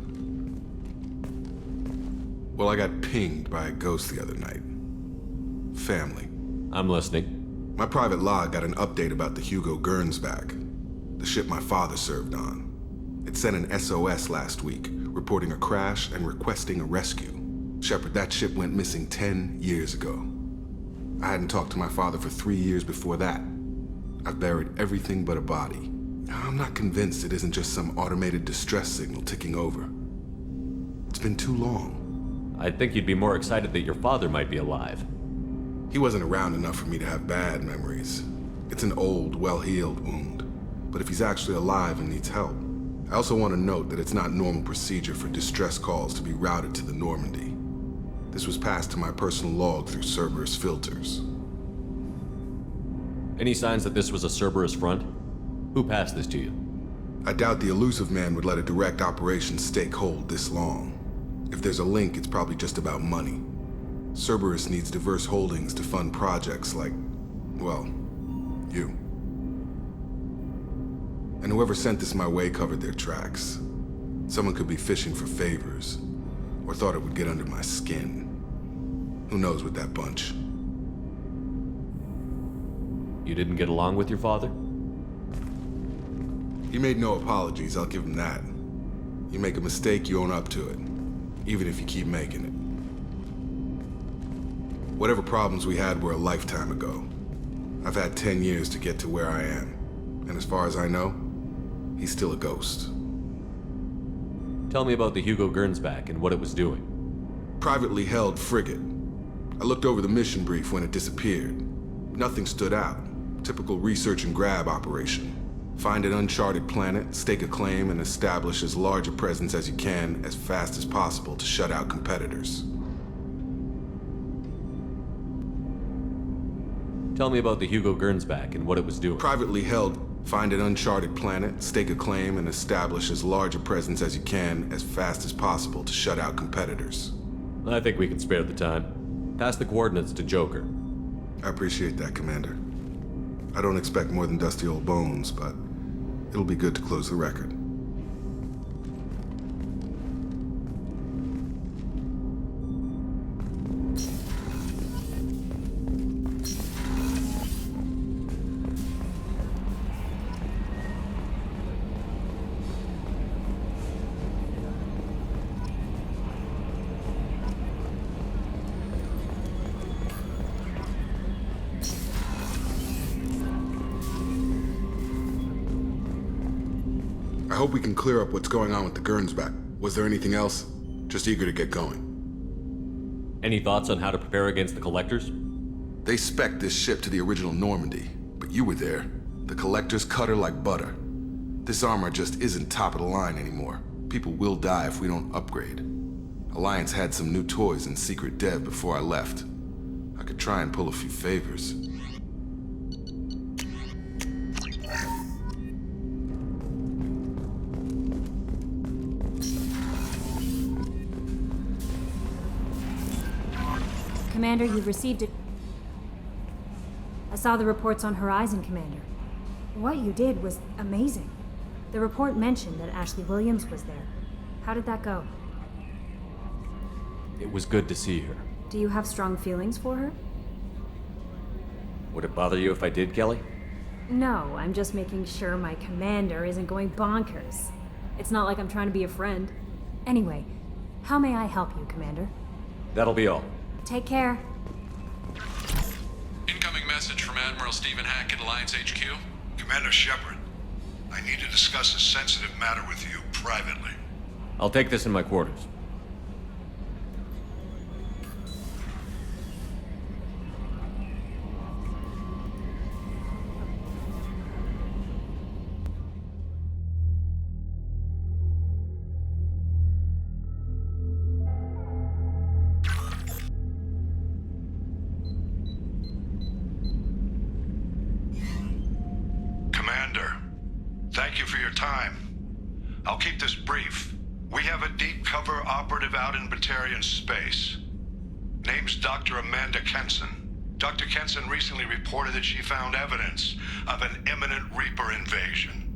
well, I got pinged by a ghost the other night. Family. I'm listening. My private log got an update about the Hugo Gernsback, the ship my father served on. It sent an SOS last week, reporting a crash and requesting a rescue. Shepard, that ship went missing 10 years ago. I hadn't talked to my father for 3 years before that. I've buried everything but a body. I'm not convinced it isn't just some automated distress signal ticking over. It's been too long. I'd think you'd be more excited that your father might be alive. He wasn't around enough for me to have bad memories. It's an old, well-healed wound. But if he's actually alive and needs help, I also want to note that it's not normal procedure for distress calls to be routed to the Normandy. This was passed to my personal log through Cerberus filters. Any signs that this was a Cerberus front? Who passed this to you? I doubt the Illusive Man would let a direct operations stake hold this long. If there's a link, it's probably just about money. Cerberus needs diverse holdings to fund projects like, well, you. And whoever sent this my way covered their tracks. Someone could be fishing for favors, or thought it would get under my skin. Who knows with that bunch? You didn't get along with your father? He made no apologies, I'll give him that. You make a mistake, you own up to it. Even if you keep making it. Whatever problems we had were a lifetime ago. I've had 10 years to get to where I am. And as far as I know, he's still a ghost. Tell me about the Hugo Gernsback and what it was doing. Privately held frigate. I looked over the mission brief when it disappeared. Nothing stood out. Typical research and grab operation. Find an uncharted planet, stake a claim, and establish as large a presence as you can as fast as possible to shut out competitors. Tell me about the Hugo Gernsback and what it was doing. Privately held. Find an uncharted planet, stake a claim, and establish as large a presence as you can as fast as possible to shut out competitors. I think we can spare the time. Pass the coordinates to Joker. I appreciate that, Commander. I don't expect more than dusty old bones, but it'll be good to close the record. I hope we can clear up what's going on with the Gernsback. Was there anything else? Just eager to get going. Any thoughts on how to prepare against the Collectors? They spec'd this ship to the original Normandy, but you were there. The Collectors cut her like butter. This armor just isn't top of the line anymore. People will die if we don't upgrade. Alliance had some new toys in secret dev before I left. I could try and pull a few favors. Commander, you've received it. I saw the reports on Horizon, Commander. What you did was amazing. The report mentioned that Ashley Williams was there. How did that go? It was good to see her. Do you have strong feelings for her? Would it bother you if I did, Kelly? No, I'm just making sure my commander isn't going bonkers. It's not like I'm trying to be a friend. Anyway, how may I help you, Commander? That'll be all. Take care. Incoming message from Admiral Stephen Hackett, Alliance HQ. Commander Shepard, I need to discuss a sensitive matter with you privately. I'll take this in my quarters. Commander, thank you for your time. I'll keep this brief. We have a deep cover operative out in Batarian space. Name's Dr. Amanda Kenson. Dr. Kenson recently reported that she found evidence of an imminent Reaper invasion.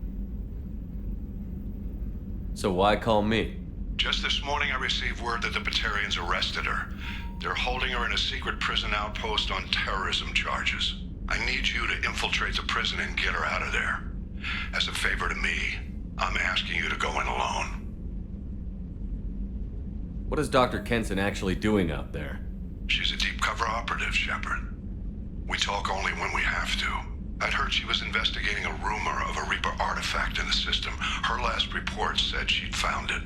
So why call me? Just this morning I received word that the Batarians arrested her. They're holding her in a secret prison outpost on terrorism charges. I need you to infiltrate the prison and get her out of there. As a favor to me, I'm asking you to go in alone. What is Dr. Kenson actually doing out there? She's a deep cover operative, Shepard. We talk only when we have to. I'd heard she was investigating a rumor of a Reaper artifact in the system. Her last report said she'd found it.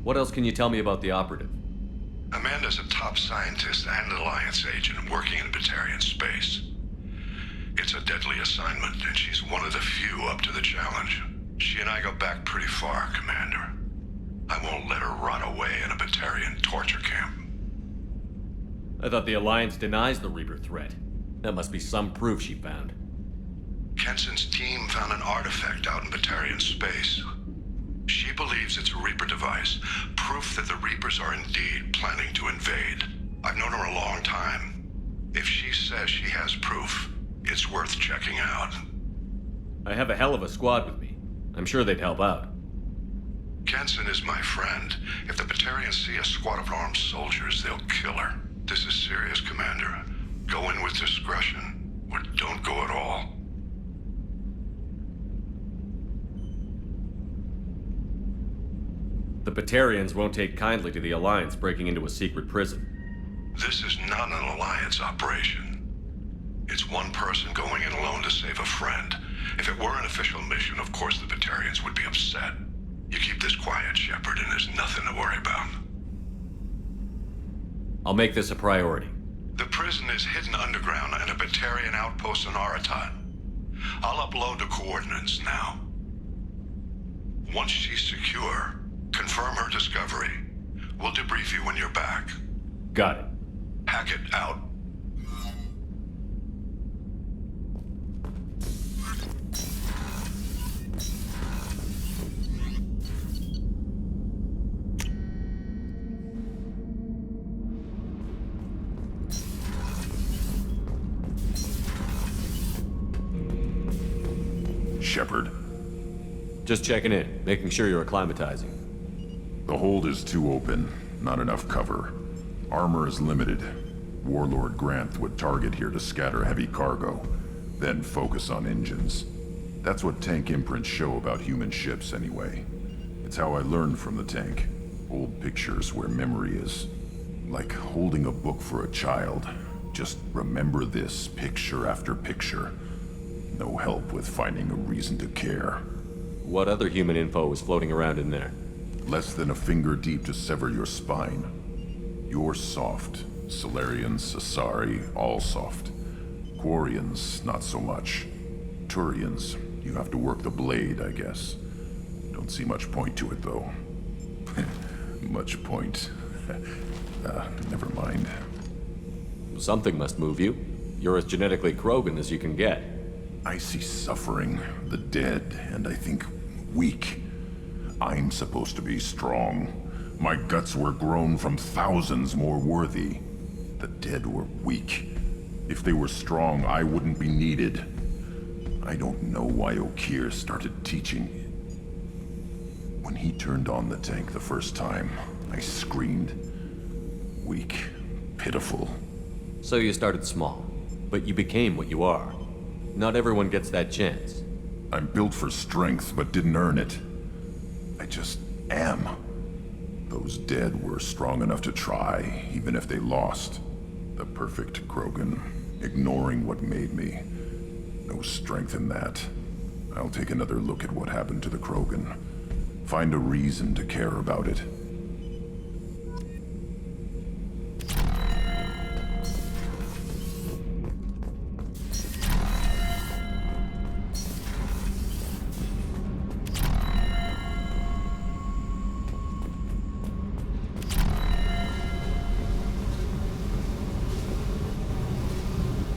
What else can you tell me about the operative? Amanda's a top scientist and Alliance agent working in Batarian space. It's a deadly assignment, and she's one of the few up to the challenge. She and I go back pretty far, Commander. I won't let her rot away in a Batarian torture camp. I thought the Alliance denies the Reaper threat. That must be some proof she found. Kenson's team found an artifact out in Batarian space. She believes it's a Reaper device, proof that the Reapers are indeed planning to invade. I've known her a long time. If she says she has proof, it's worth checking out. I have a hell of a squad with me. I'm sure they'd help out. Kenson is my friend. If the Batarians see a squad of armed soldiers, they'll kill her. This is serious, Commander. Go in with discretion, or don't go at all. The Batarians won't take kindly to the Alliance breaking into a secret prison. This is not an Alliance operation. It's one person going in alone to save a friend. If it were an official mission, of course the Batarians would be upset. You keep this quiet, Shepard, and there's nothing to worry about. I'll make this a priority. The prison is hidden underground in a Batarian outpost on Aratat. I'll upload the coordinates now. Once she's secure, confirm her discovery. We'll debrief you when you're back. Got it. Hackett out. Shepard. Just checking in, making sure you're acclimatizing. The hold is too open, not enough cover. Armor is limited. Warlord Granth would target here to scatter heavy cargo, then focus on engines. That's what tank imprints show about human ships anyway. It's how I learned from the tank. Old pictures where memory is like holding a book for a child. Just remember this picture after picture. No help with finding a reason to care. What other human info was floating around in there? Less than a finger deep to sever your spine. You're soft. Salarians, Asari, all soft. Quarians, not so much. Turians, you have to work the blade, I guess. Don't see much point to it, though. Much point. Never mind. Something must move you. You're as genetically Krogan as you can get. I see suffering, the dead, and I think weak. I'm supposed to be strong. My guts were grown from thousands more worthy. The dead were weak. If they were strong, I wouldn't be needed. I don't know why Okeer started teaching. When he turned on the tank the first time, I screamed. Weak, pitiful. So you started small, but you became what you are. Not everyone gets that chance. I'm built for strength, but didn't earn it. I just am. Those dead were strong enough to try, even if they lost. The perfect Krogan, ignoring what made me. No strength in that. I'll take another look at what happened to the Krogan. Find a reason to care about it.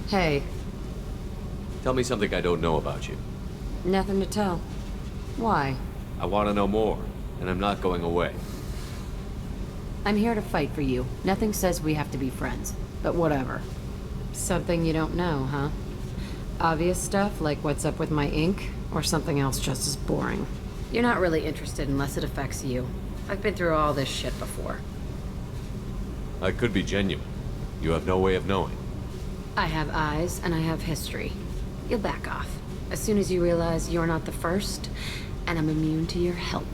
Hey, Tell me something I don't know about you. nothing to tell. Why? I want to know more, and I'm not going away. I'm here to fight for you. Nothing says we have to be friends, but whatever. Something you don't know, huh? Obvious stuff like what's up with my ink, or something else just as boring. You're not really interested unless it affects you. I've been through all this shit before. I could be genuine. You have no way of knowing. I have eyes, and I have history. You'll back off. As soon as you realize you're not the first, and I'm immune to your help.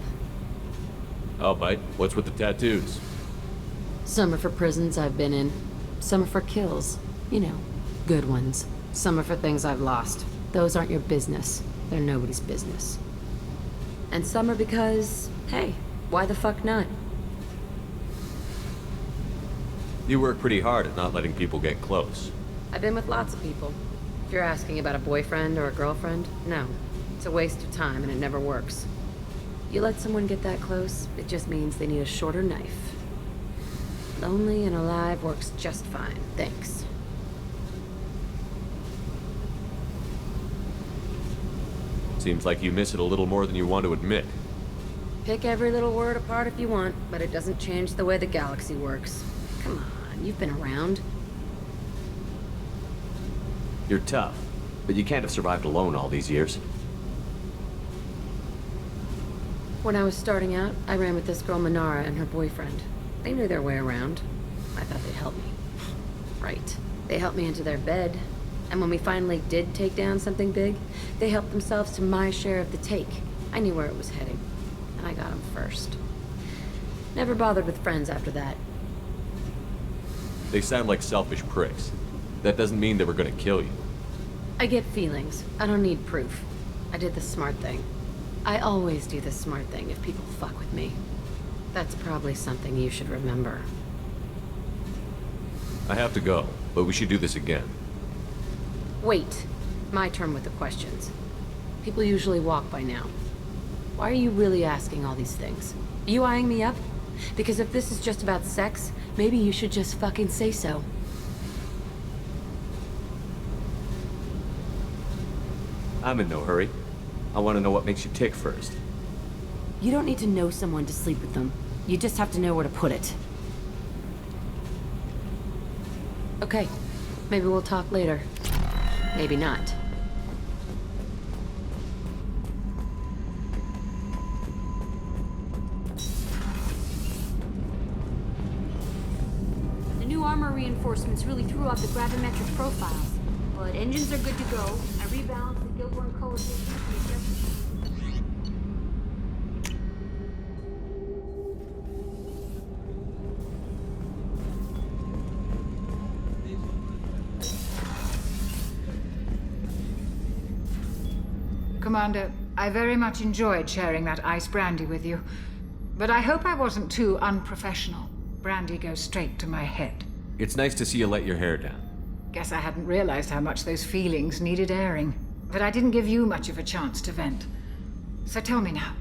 I'll bite. What's with the tattoos? Some are for prisons I've been in. Some are for kills. You know, good ones. Some are for things I've lost. Those aren't your business. They're nobody's business. And some are because, hey, why the fuck not? You work pretty hard at not letting people get close. I've been with lots of people. If you're asking about a boyfriend or a girlfriend, no. It's a waste of time and it never works. You let someone get that close, it just means they need a shorter knife. Lonely and alive works just fine, thanks. Seems like you miss it a little more than you want to admit. Pick every little word apart if you want, but it doesn't change the way the galaxy works. Come on, you've been around. You're tough, but you can't have survived alone all these years. When I was starting out, I ran with this girl Minara and her boyfriend. They knew their way around. I thought they'd help me. Right. They helped me into their bed. And when we finally did take down something big, they helped themselves to my share of the take. I knew where it was heading. And I got them first. Never bothered with friends after that. They sound like selfish pricks. That doesn't mean they were gonna kill you. I get feelings. I don't need proof. I did the smart thing. I always do the smart thing if people fuck with me. That's probably something you should remember. I have to go, but we should do this again. Wait. My turn with the questions. People usually walk by now. Why are you really asking all these things? Are you eyeing me up? Because if this is just about sex, maybe you should just fucking say so. I'm in no hurry. I want to know what makes you tick first. You don't need to know someone to sleep with them. You just have to know where to put it. Okay. Maybe we'll talk later. Maybe not. The new armor reinforcements really threw off the gravimetric profiles. But engines are good to go. I rebalanced the Guildborn coefficient to adjust. Commander, I very much enjoyed sharing that ice brandy with you. But I hope I wasn't too unprofessional. Brandy goes straight to my head. It's nice to see you let your hair down. Guess I hadn't realized how much those feelings needed airing. But I didn't give you much of a chance to vent. So tell me now.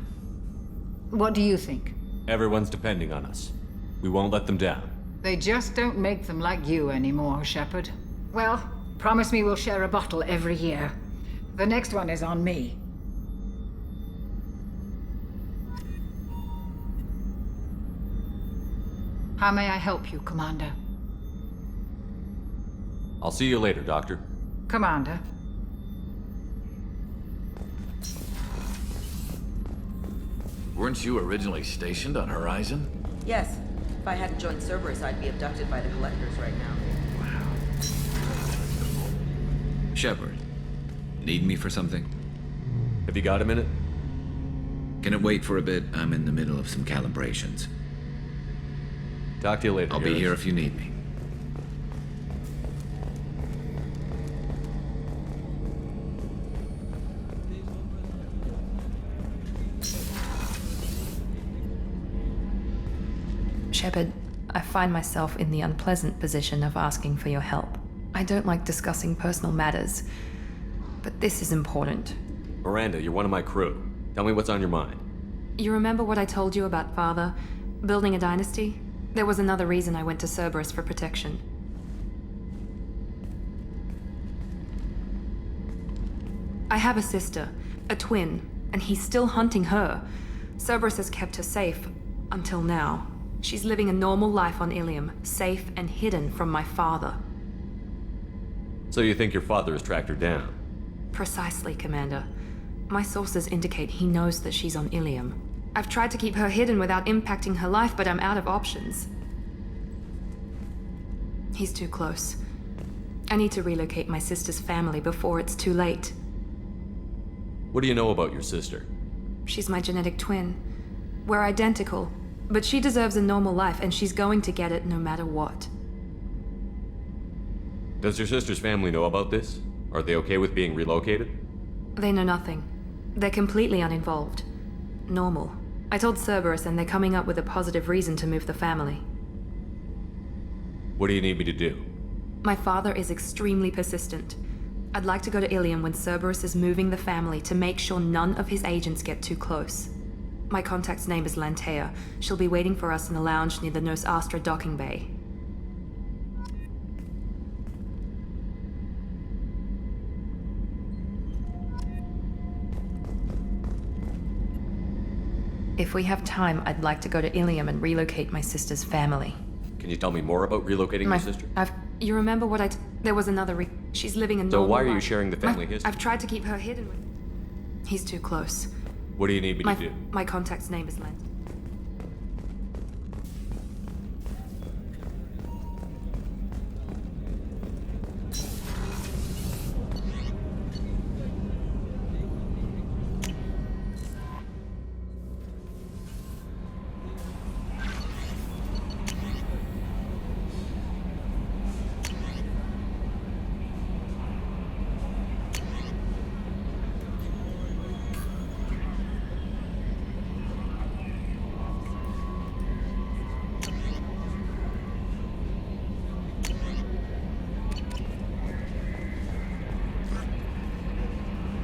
What do you think? Everyone's depending on us. We won't let them down. They just don't make them like you anymore, Shepard. Well, promise me we'll share a bottle every year. The next one is on me. How may I help you, Commander? I'll see you later, Doctor. Commander. Weren't you originally stationed on Horizon? Yes. If I hadn't joined Cerberus, I'd be abducted by the Collectors right now. Shepard, need me for something? Have you got a minute? Can it wait for a bit? I'm in the middle of some calibrations. Talk to you later. I'll be here if you need me. Shepard, I find myself in the unpleasant position of asking for your help. I don't like discussing personal matters, but this is important. Miranda, you're one of my crew. Tell me what's on your mind. You remember what I told you about Father? Building a dynasty? There was another reason I went to Cerberus for protection. I have a sister, a twin, and he's still hunting her. Cerberus has kept her safe, until now. She's living a normal life on Ilium, safe and hidden from my father. So you think your father has tracked her down? Precisely, Commander. My sources indicate he knows that she's on Ilium. I've tried to keep her hidden without impacting her life, but I'm out of options. He's too close. I need to relocate my sister's family before it's too late. What do you know about your sister? She's my genetic twin. We're identical, but she deserves a normal life, and she's going to get it no matter what. Does your sister's family know about this? Are they okay with being relocated? They know nothing. They're completely uninvolved. Normal. I told Cerberus, and they're coming up with a positive reason to move the family. What do you need me to do? My father is extremely persistent. I'd like to go to Ilium when Cerberus is moving the family to make sure none of his agents get too close. My contact's name is Lantea. She'll be waiting for us in the lounge near the Nos Astra docking bay. If we have time, I'd like to go to Ilium and relocate my sister's family. Can you tell me more about relocating your sister? You remember what there was another she's living a normal So why are you life. sharing the family history? I've tried to keep her hidden with... He's too close. What do you need me to do? My contact's name is Len.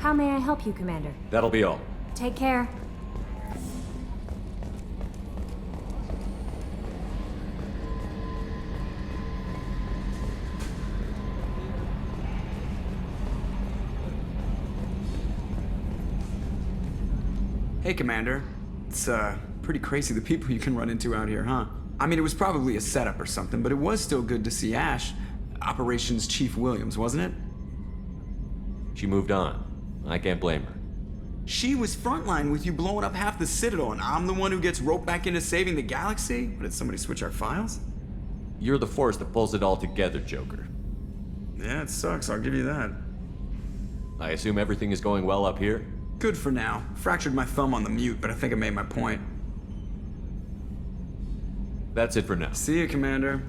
How may I help you, Commander? That'll be all. Take care. Hey, Commander. It's, pretty crazy the people you can run into out here, huh? I mean, it was probably a setup or something, but it was still good to see Ash. Operations Chief Williams, wasn't it? She moved on. I can't blame her. She was frontline with you blowing up half the Citadel, and I'm the one who gets roped back into saving the galaxy? But did somebody switch our files? You're the force that pulls it all together, Joker. Yeah, it sucks, I'll give you that. I assume everything is going well up here? Good for now. Fractured my thumb on the mute, but I think I made my point. That's it for now. See you, Commander.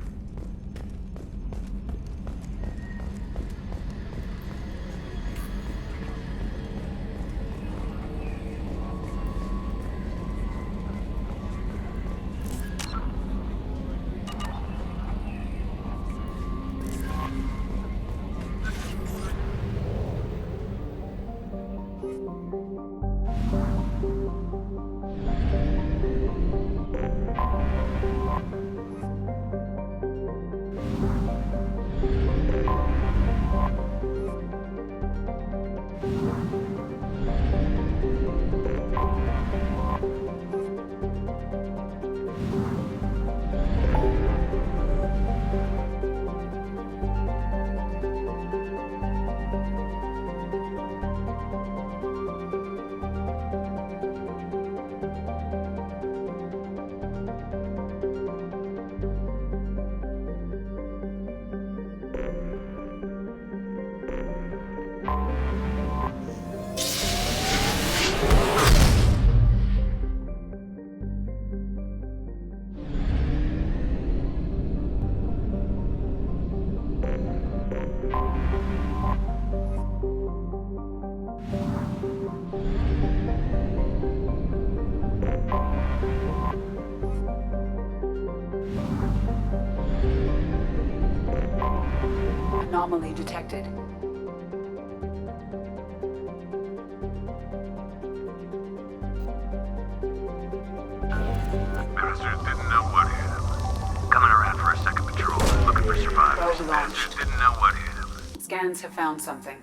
Anomaly detected. Bastards didn't know what hit him. Coming around for a second patrol, looking for survivors. Probe launched. Bastards didn't know what hit him. Scans have found something.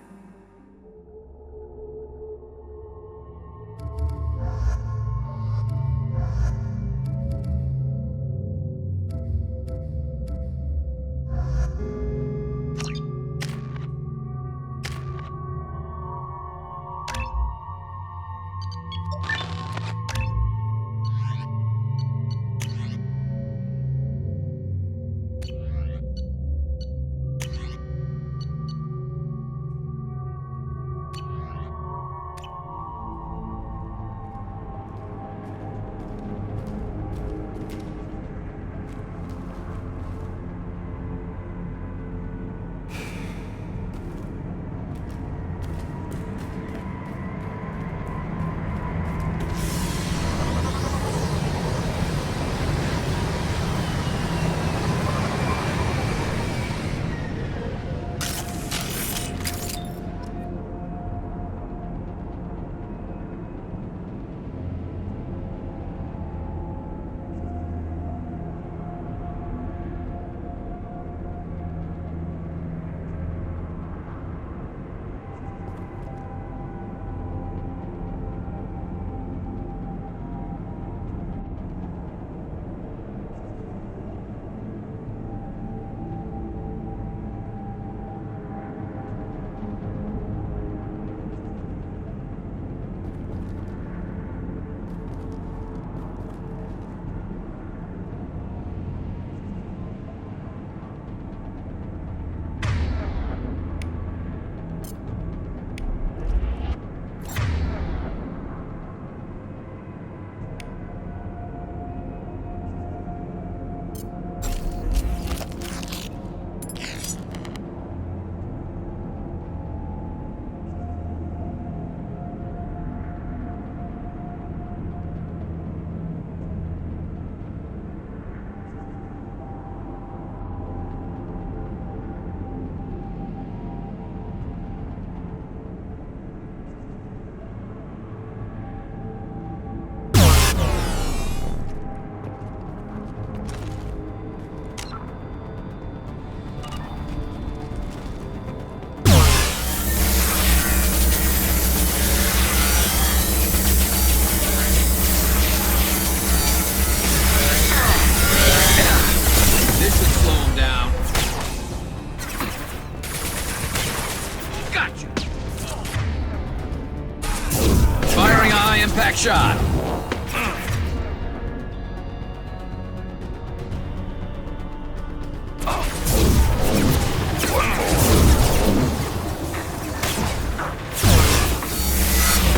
Impact shot.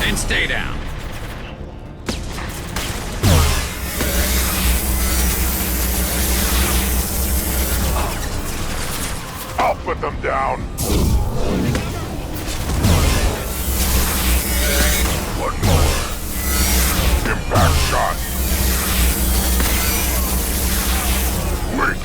And stay down. I'll put them down. One more. Impact shot. Weak.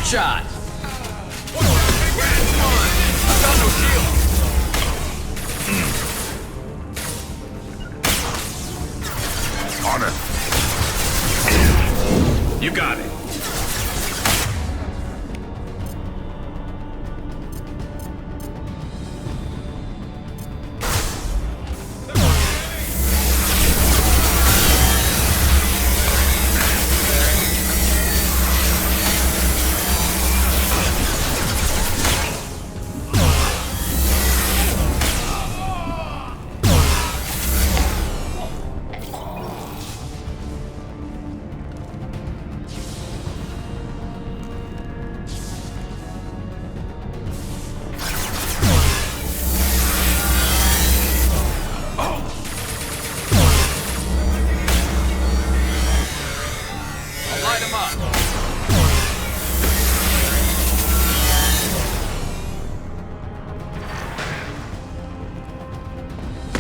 Back shot! I've got no shield! On it! You got it.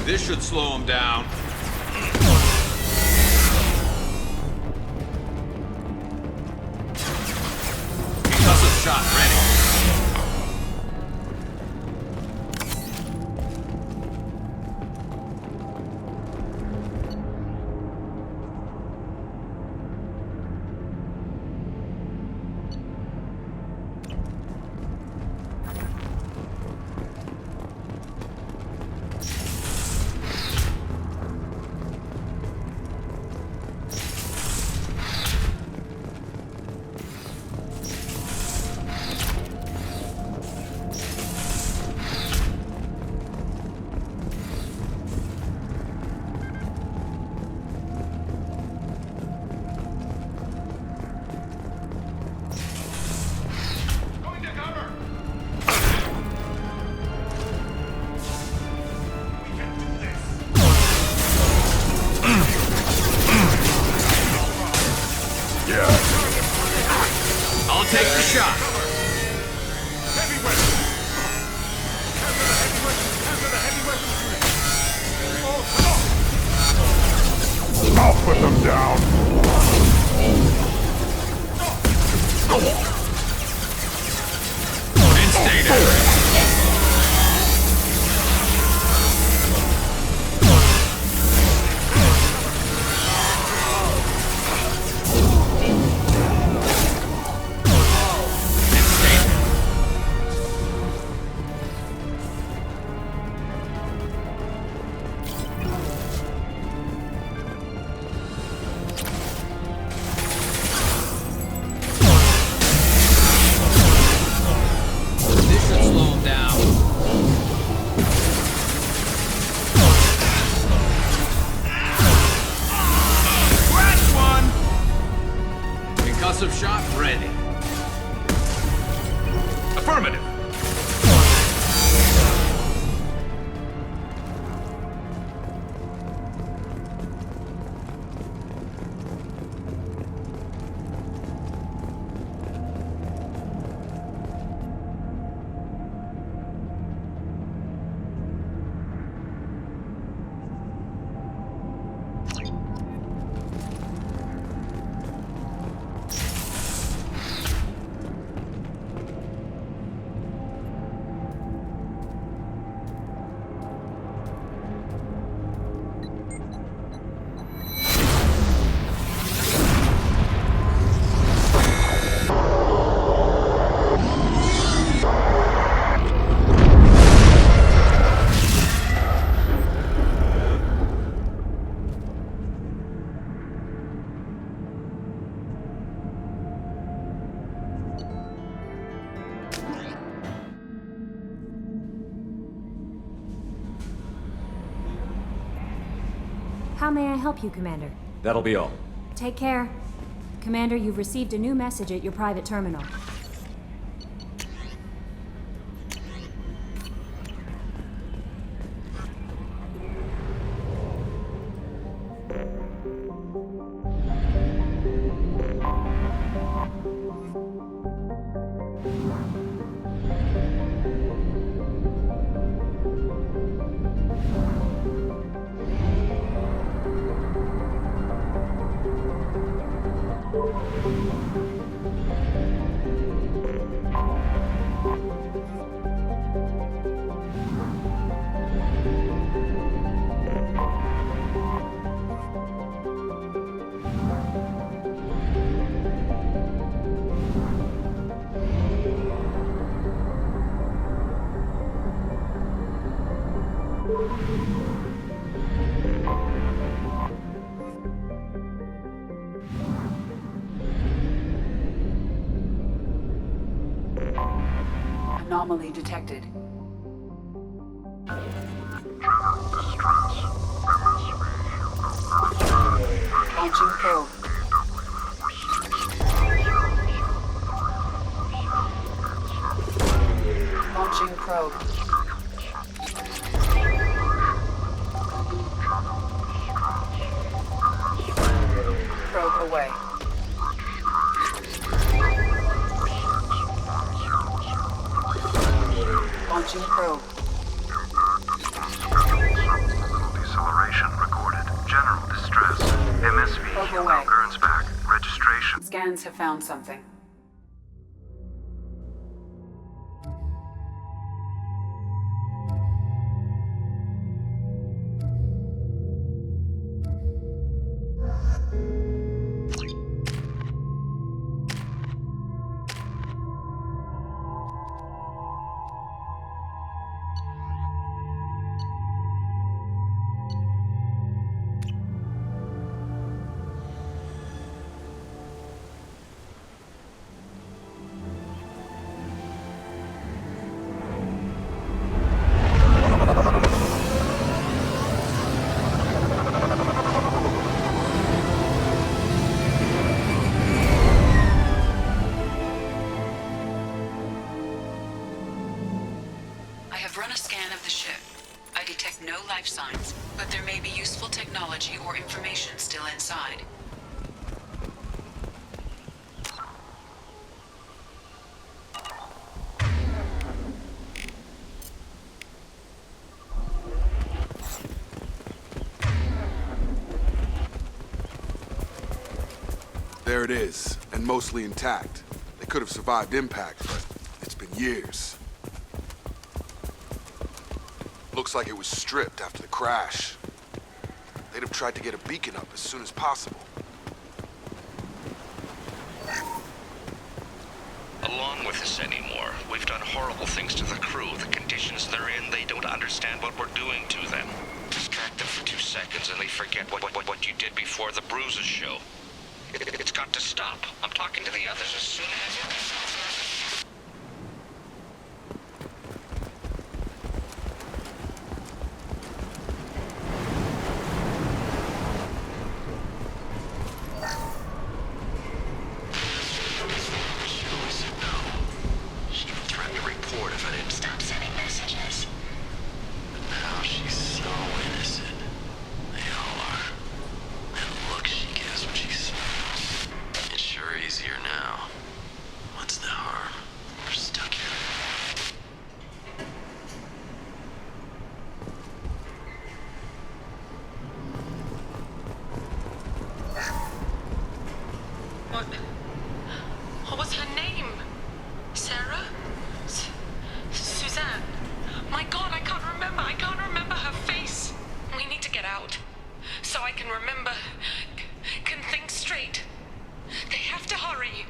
This should slow him down. Concussive shot ready. I'll take the shot. I'll put them down. And stay there. Concussive shot ready. Affirmative. How may I help you, Commander? That'll be all. Take care. Commander, you've received a new message at your private terminal. Anomaly detected. Launching probe. Launching probe. Probe away. Launching probe. Deceleration recorded. General distress. MSV Hugo Gernsback. Registration. Scans have found something. Life signs, but there may be useful technology or information still inside. There it is, and mostly intact. They could have survived impact, but it's been years. Looks like it was stripped after the crash. They'd have tried to get a beacon up as soon as possible. Along with us anymore. We've done horrible things to the crew. The conditions they're in, they don't understand what we're doing to them. Distract them for 2 seconds and they forget what you did before the bruises show. It's got to stop. I'm talking to the others as soon as... What was her name? Sarah? Suzanne? My God, I can't remember. I can't remember her face. We need to get out. So I can remember. Can think straight. They have to hurry.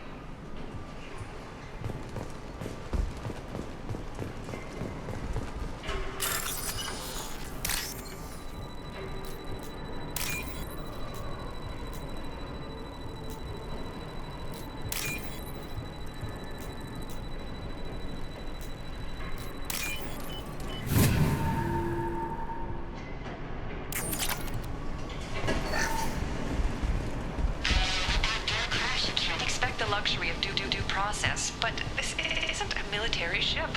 Luxury of due process, but this isn't a military ship.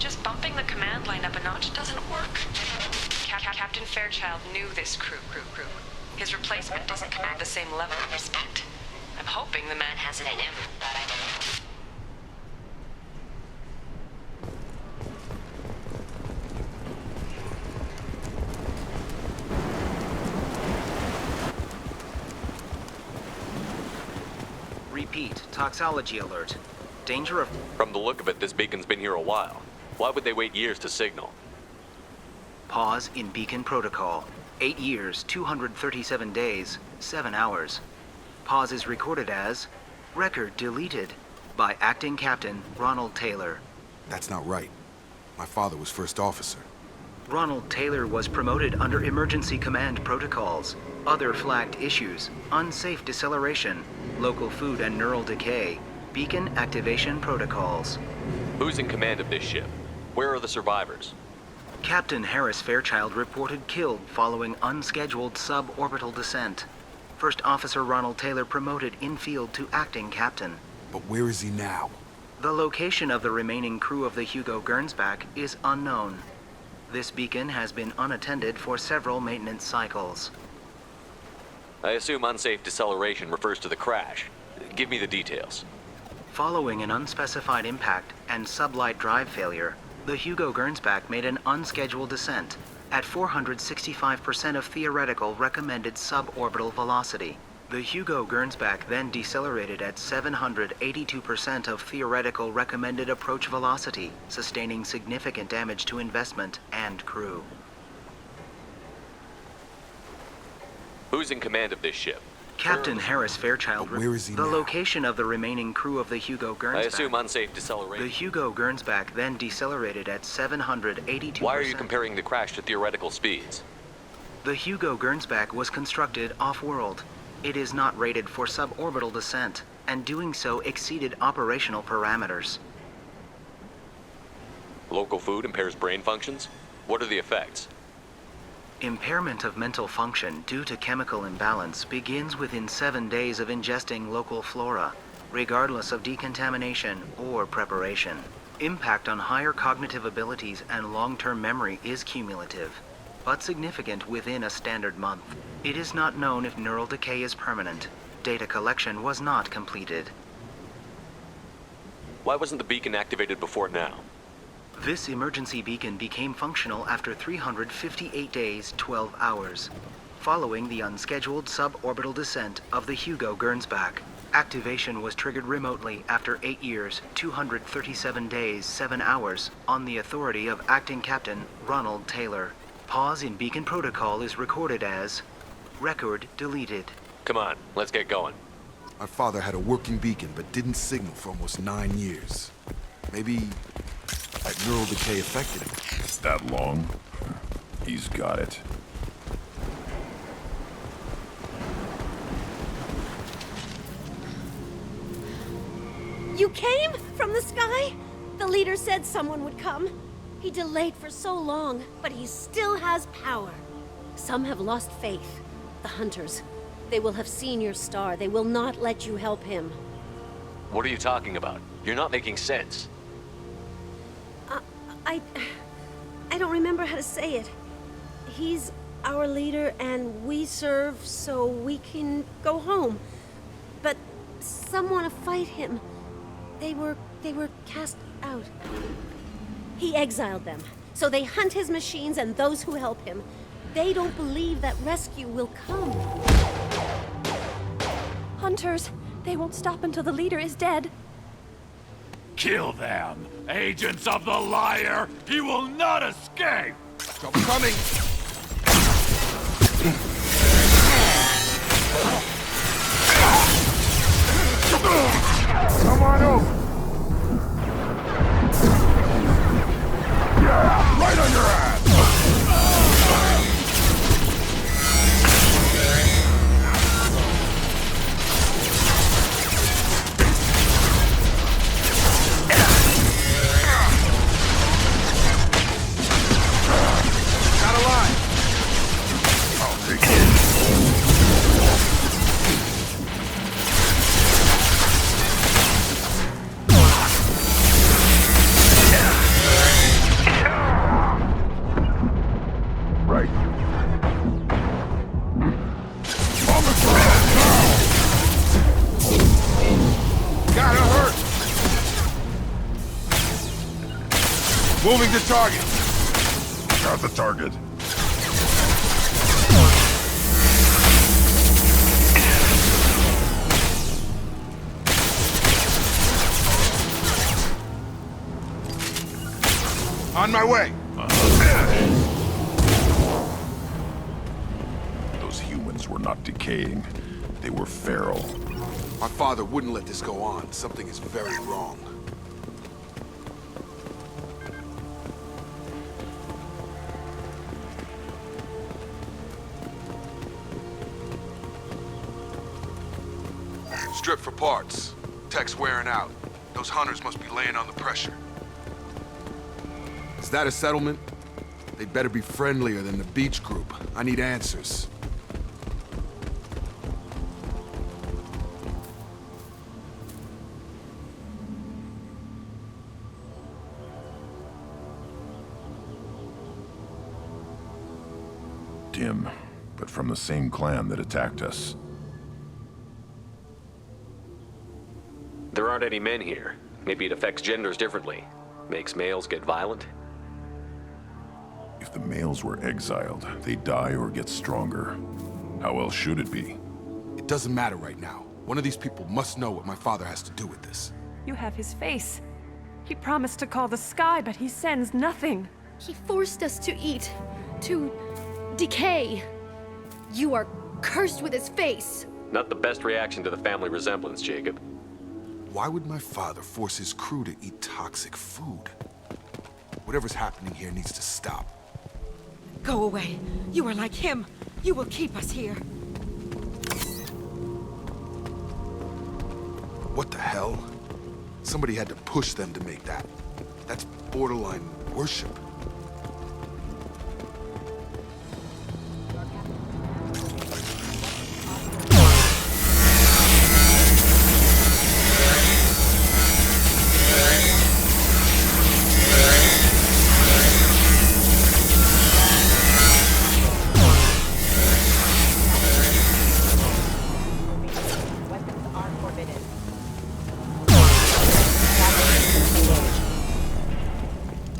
Just bumping the command line up a notch doesn't work. Captain Fairchild knew this crew. His replacement doesn't command the same level of respect. I'm hoping the man has it in him, but I don't know. Repeat, toxology alert. Danger of... From the look of it, this beacon's been here a while. Why would they wait years to signal? Pause in beacon protocol. 8 years, 237 days, 7 hours. Pause is recorded as... Record deleted by Acting Captain Ronald Taylor. That's not right. My father was first officer. Ronald Taylor was promoted under emergency command protocols. Other flagged issues: unsafe deceleration, local food and neural decay, beacon activation protocols. Who's in command of this ship? Where are the survivors? Captain Harris Fairchild reported killed following unscheduled suborbital descent. First Officer Ronald Taylor promoted in-field to acting captain. But where is he now? The location of the remaining crew of the Hugo Gernsback is unknown. This beacon has been unattended for several maintenance cycles. I assume unsafe deceleration refers to the crash. Give me the details. Following an unspecified impact and sublight drive failure, the Hugo Gernsback made an unscheduled descent at 465% of theoretical recommended suborbital velocity. The Hugo Gernsback then decelerated at 782% of theoretical recommended approach velocity, sustaining significant damage to investment and crew. Who's in command of this ship? Captain Harris Fairchild. Where is he The now? location of the remaining crew of the Hugo Gernsback. I assume unsafe deceleration. The Hugo Gernsback then decelerated at 782%. Why are you comparing the crash to theoretical speeds? The Hugo Gernsback was constructed off-world. It is not rated for suborbital descent, and doing so exceeded operational parameters. Local food impairs brain functions? What are the effects? Impairment of mental function due to chemical imbalance begins within 7 days of ingesting local flora, regardless of decontamination or preparation. Impact on higher cognitive abilities and long-term memory is cumulative, but significant within a standard month. It is not known if neural decay is permanent. Data collection was not completed. Why wasn't the beacon activated before now? This emergency beacon became functional after 358 days, 12 hours, following the unscheduled suborbital descent of the Hugo Gernsback. Activation was triggered remotely after 8 years, 237 days, 7 hours, on the authority of Acting Captain Ronald Taylor. Pause in beacon protocol is recorded as record deleted. Come on, let's get going. My father had a working beacon, but didn't signal for almost 9 years. Maybe that neural decay affected him. That long? He's got it. You came from the sky? The leader said someone would come. He delayed for so long, but he still has power. Some have lost faith. The Hunters. They will have seen your star. They will not let you help him. What are you talking about? You're not making sense. I don't remember how to say it. He's our leader and we serve so we can go home. But some want to fight him. They were cast out. He exiled them, so they hunt his machines and those who help him. They don't believe that rescue will come. Hunters, they won't stop until the leader is dead. Kill them! Agents of the liar! He will not escape! I'm coming! Come on over! Yeah, right on your ass! Moving to target. Got the target. On my way. Those humans were not decaying. They were feral. My father wouldn't let this go on. Something is very wrong. Strip for parts. Tech's wearing out. Those hunters must be laying on the pressure. Is that a settlement? They'd better be friendlier than the beach group. I need answers. Dim, but from the same clan that attacked us. There aren't any men here. Maybe it affects genders differently. Makes males get violent? If the males were exiled, they die or get stronger. How else should it be? It doesn't matter right now. One of these people must know what my father has to do with this. You have his face. He promised to call the sky, but he sends nothing. He forced us to eat, to decay. You are cursed with his face. Not the best reaction to the family resemblance, Jacob. Why would my father force his crew to eat toxic food? Whatever's happening here needs to stop. Go away. You are like him. You will keep us here. What the hell? Somebody had to push them to make that. That's borderline worship.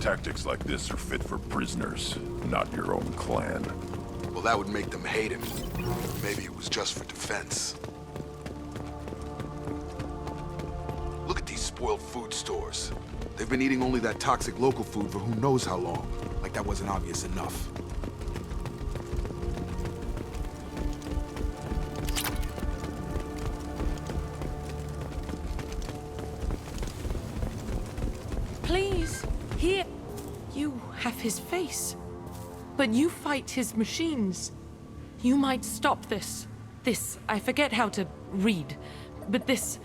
Tactics like this are fit for prisoners, not your own clan. Well, that would make them hate him. Maybe it was just for defense. Look at these spoiled food stores. They've been eating only that toxic local food for who knows how long. Like that wasn't obvious enough. Please, here. You have his face. But you fight his machines. You might stop this. This, I forget how to read. But this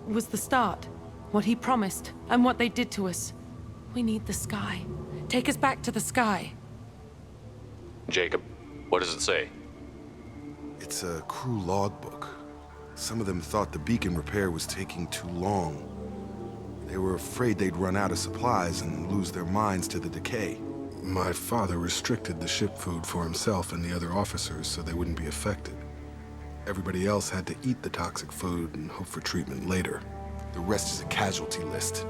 was the start. What he promised, and what they did to us. We need the sky. Take us back to the sky. Jacob, what does it say? It's a crew logbook. Some of them thought the beacon repair was taking too long. They were afraid they'd run out of supplies and lose their minds to the decay. My father restricted the ship food for himself and the other officers so they wouldn't be affected. Everybody else had to eat the toxic food and hope for treatment later. The rest is a casualty list.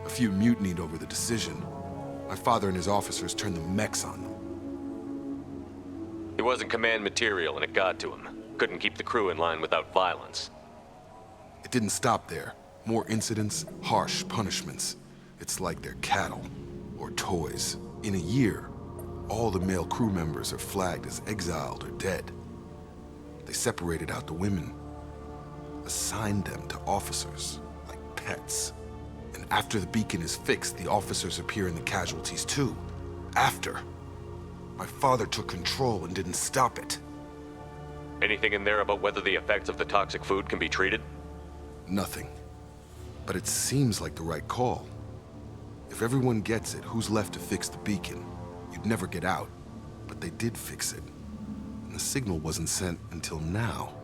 A few mutinied over the decision. My father and his officers turned the mechs on them. He wasn't command material and it got to him. Couldn't keep the crew in line without violence. It didn't stop there. More incidents, harsh punishments. It's like they're cattle or toys. In a year, all the male crew members are flagged as exiled or dead. They separated out the women, assigned them to officers, like pets. And after the beacon is fixed, the officers appear in the casualties too. After. My father took control and didn't stop it. Anything in there about whether the effects of the toxic food can be treated? Nothing. But it seems like the right call. If everyone gets it, who's left to fix the beacon? You'd never get out. But they did fix it. And the signal wasn't sent until now.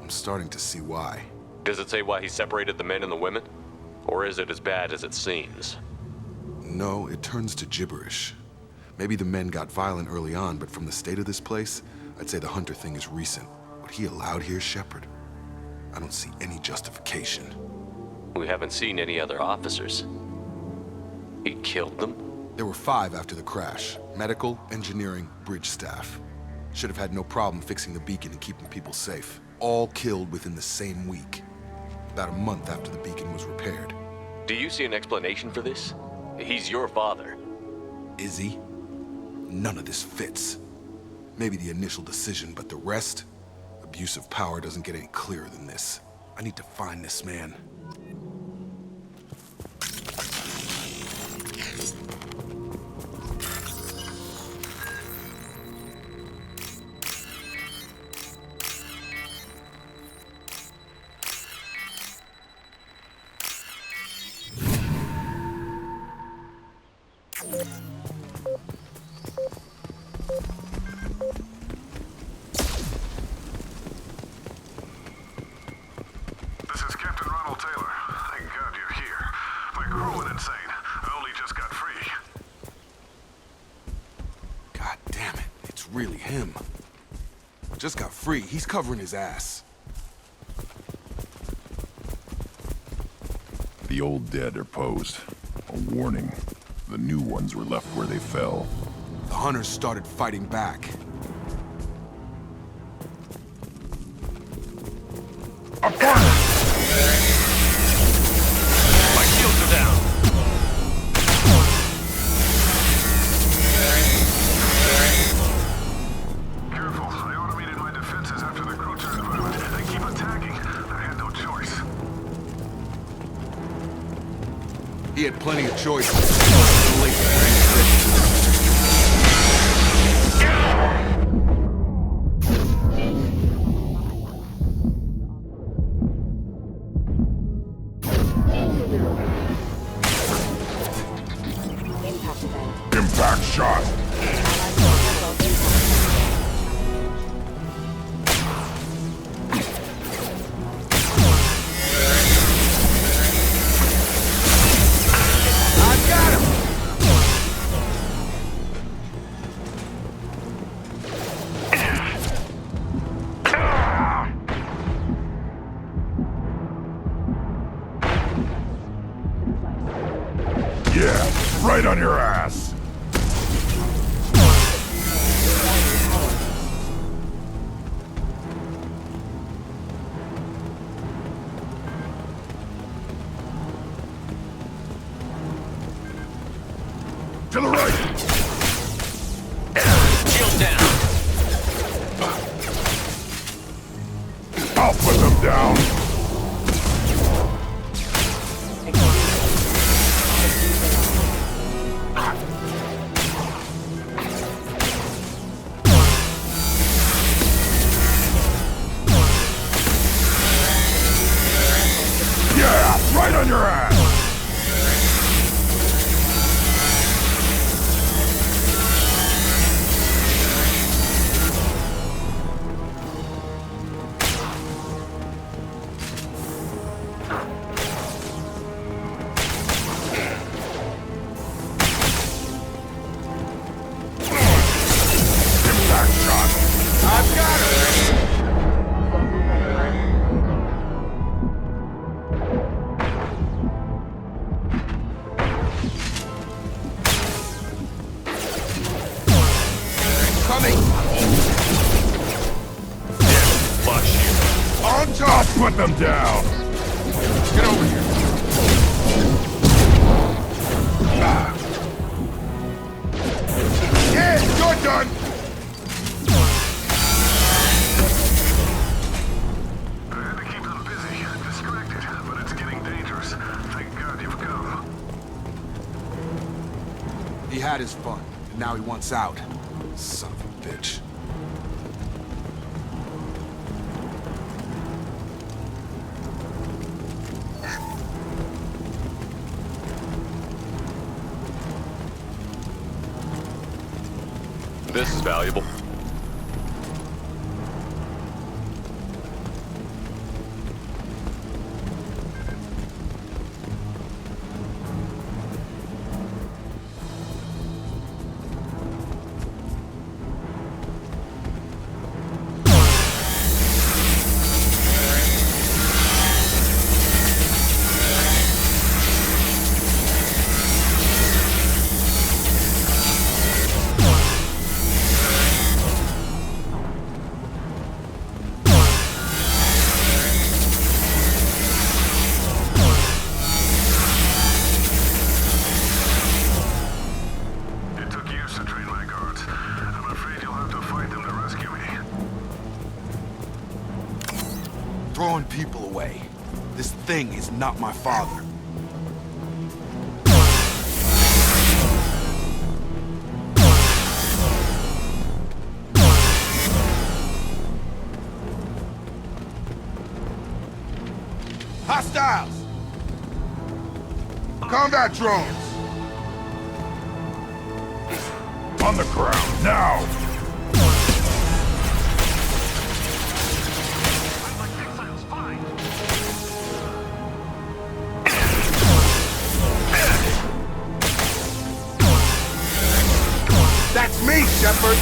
I'm starting to see why. Does it say why he separated the men and the women? Or is it as bad as it seems? No, it turns to gibberish. Maybe the men got violent early on, but from the state of this place, I'd say the Hunter thing is recent. What he allowed here, Shepard, I don't see any justification. We haven't seen any other officers. He killed them? There were 5 after the crash. Medical, engineering, bridge staff. Should have had no problem fixing the beacon and keeping people safe. All killed within the same week. About a month after the beacon was repaired. Do you see an explanation for this? He's your father. Is he? None of this fits. Maybe the initial decision, but the rest? Abuse of power doesn't get any clearer than this. I need to find this man. just got free. He's covering his ass. The old dead are posed. A warning. The new ones were left where they fell. The hunters started fighting back. My shields are down. Careful, I automated my defenses after the crew turned violent. They keep attacking. I had no choice. He had plenty of choices. Too late to bring it. Impact shot! I got him! Yeah, right on your ass! To the right! Shield down. I'll put them down! Yeah, right on your ass! Impact shot! I've got him! Coming! Flush you. On top! Put them down! Get over here! Yeah, you're done! I had to keep them busy, distracted, but it's getting dangerous. Thank God you've come. He had his fun, and now he wants out. Son of a bitch. This is valuable. throwing people away. This thing is not my father. Hostiles! Combat drones! On the ground, now! That's me, Shepard!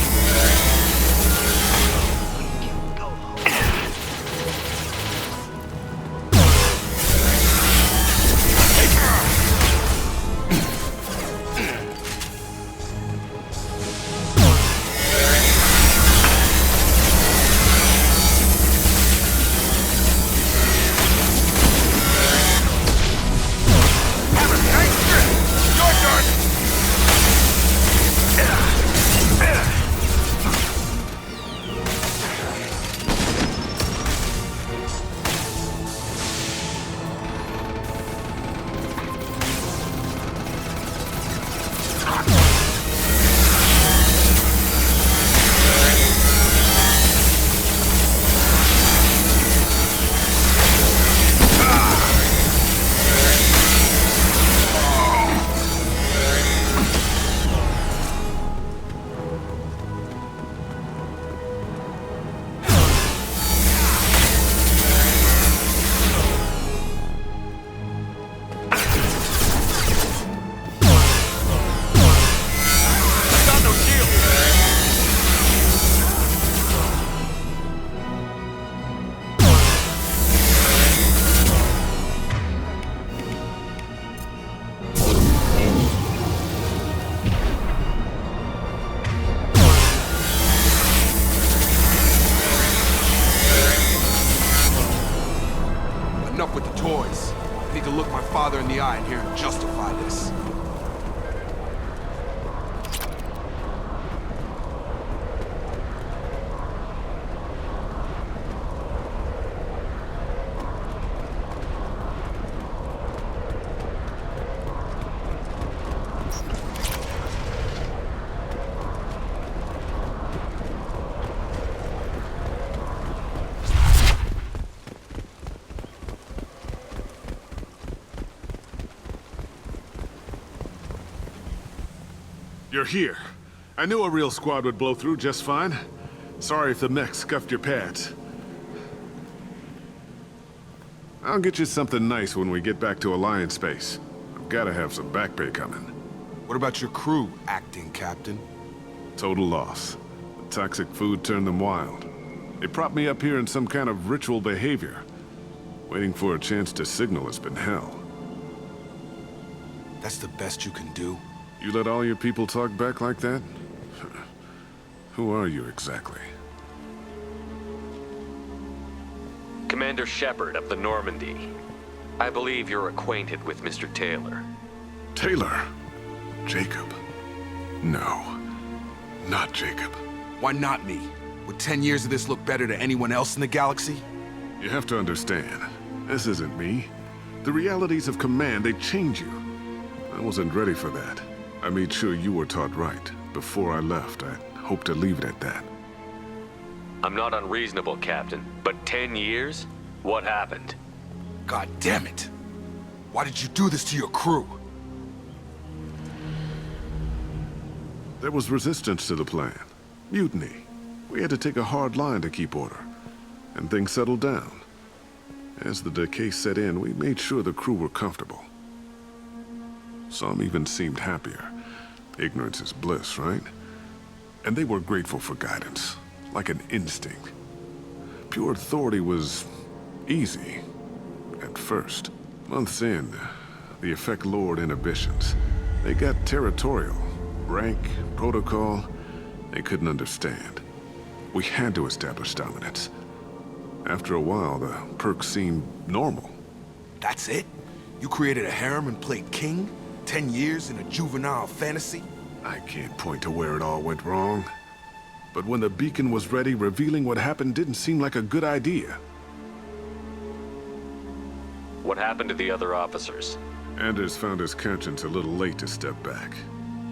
toys. I need to look my father in the eye in here and justify this. You're here. I knew a real squad would blow through just fine. Sorry if the mech scuffed your pads. I'll get you something nice when we get back to Alliance space. I've gotta have some back pay coming. What about your crew, acting captain? Total loss. The toxic food turned them wild. They propped me up here in some kind of ritual behavior. Waiting for a chance to signal has been hell. That's the best you can do? You let all your people talk back like that? Who are you exactly? Commander Shepard of the Normandy. I believe you're acquainted with Mr. Taylor. Taylor? Jacob? No. Not Jacob. Why not me? Would 10 years of this look better to anyone else in the galaxy? You have to understand, this isn't me. The realities of command, they change you. I wasn't ready for that. I made sure you were taught right. Before I left, I hoped to leave it at that. I'm not unreasonable, Captain, but 10 years? What happened? God damn it! Why did you do this to your crew? There was resistance to the plan. Mutiny. We had to take a hard line to keep order. And things settled down. As the decay set in, we made sure the crew were comfortable. Some even seemed happier. Ignorance is bliss, right? And they were grateful for guidance, like an instinct. Pure authority was easy, at first. Months in, the effect lowered inhibitions. They got territorial. Rank, protocol, they couldn't understand. We had to establish dominance. After a while, the perks seemed normal. That's it? You created a harem and played king? 10 years in a juvenile fantasy? I can't point to where it all went wrong. But when the beacon was ready, revealing what happened didn't seem like a good idea. What happened to the other officers? Anders found his conscience a little late to step back.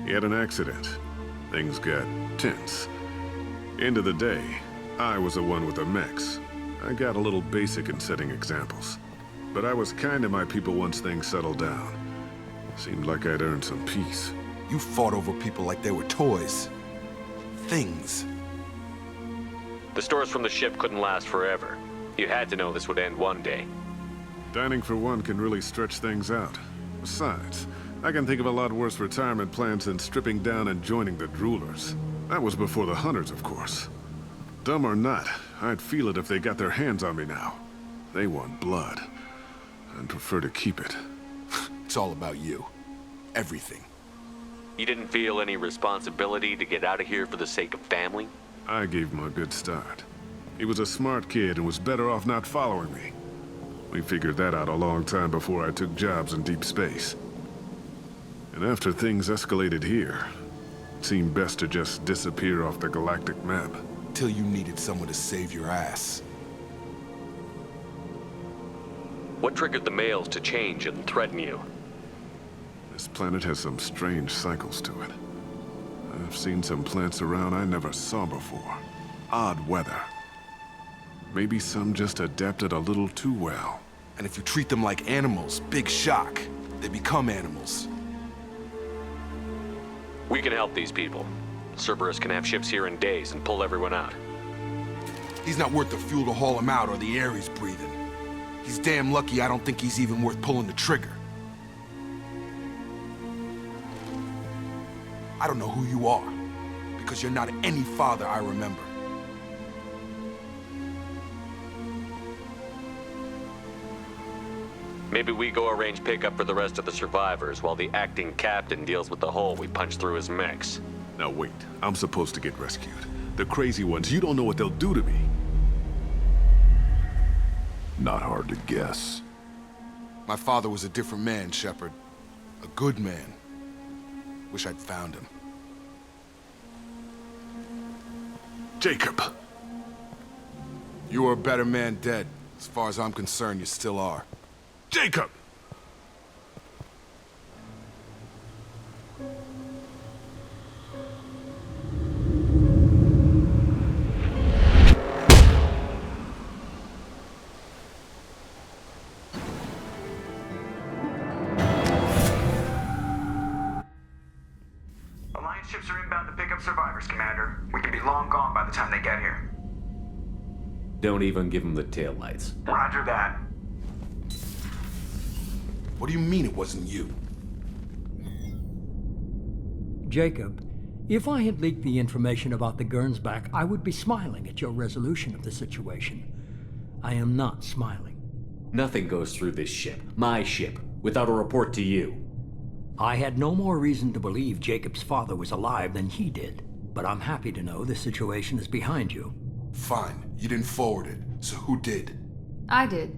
He had an accident. Things got tense. End of the day, I was the one with the mechs. I got a little basic in setting examples. But I was kind to my people once things settled down. Seemed like I'd earned some peace. You fought over people like they were toys. Things. The stores from the ship couldn't last forever. You had to know this would end one day. Dining for one can really stretch things out. Besides, I can think of a lot worse retirement plans than stripping down and joining the Droolers. That was before the Hunters, of course. Dumb or not, I'd feel it if they got their hands on me now. They want blood. I'd prefer to keep it. It's all about you. Everything. You didn't feel any responsibility to get out of here for the sake of family? I gave him a good start. He was a smart kid and was better off not following me. We figured that out a long time before I took jobs in deep space. And after things escalated here, it seemed best to just disappear off the galactic map. Till you needed someone to save your ass. What triggered the males to change and threaten you? This planet has some strange cycles to it. I've seen some plants around I never saw before. Odd weather. Maybe some just adapted a little too well. And if you treat them like animals, big shock. They become animals. We can help these people. Cerberus can have ships here in days and pull everyone out. He's not worth the fuel to haul him out or the air he's breathing. He's damn lucky I don't think he's even worth pulling the trigger. I don't know who you are, because you're not any father I remember. Maybe we go arrange pickup for the rest of the survivors while the acting captain deals with the hole we punched through his mechs. Now wait, I'm supposed to get rescued. The crazy ones, you don't know what they'll do to me. Not hard to guess. My father was a different man, Shepard. A good man. Wish I'd found him. Jacob! You were a better man dead. As far as I'm concerned, you still are. Jacob! Alliance ships are inbound to pick up survivors, Commander. We can be long gone by the time they get here. Don't even give him the taillights. Roger that. What do you mean it wasn't you? Jacob, if I had leaked the information about the Gernsback, I would be smiling at your resolution of the situation. I am not smiling. Nothing goes through this ship, my ship, without a report to you. I had no more reason to believe Jacob's father was alive than he did, but I'm happy to know the situation is behind you. Fine. You didn't forward it, so who did? I did.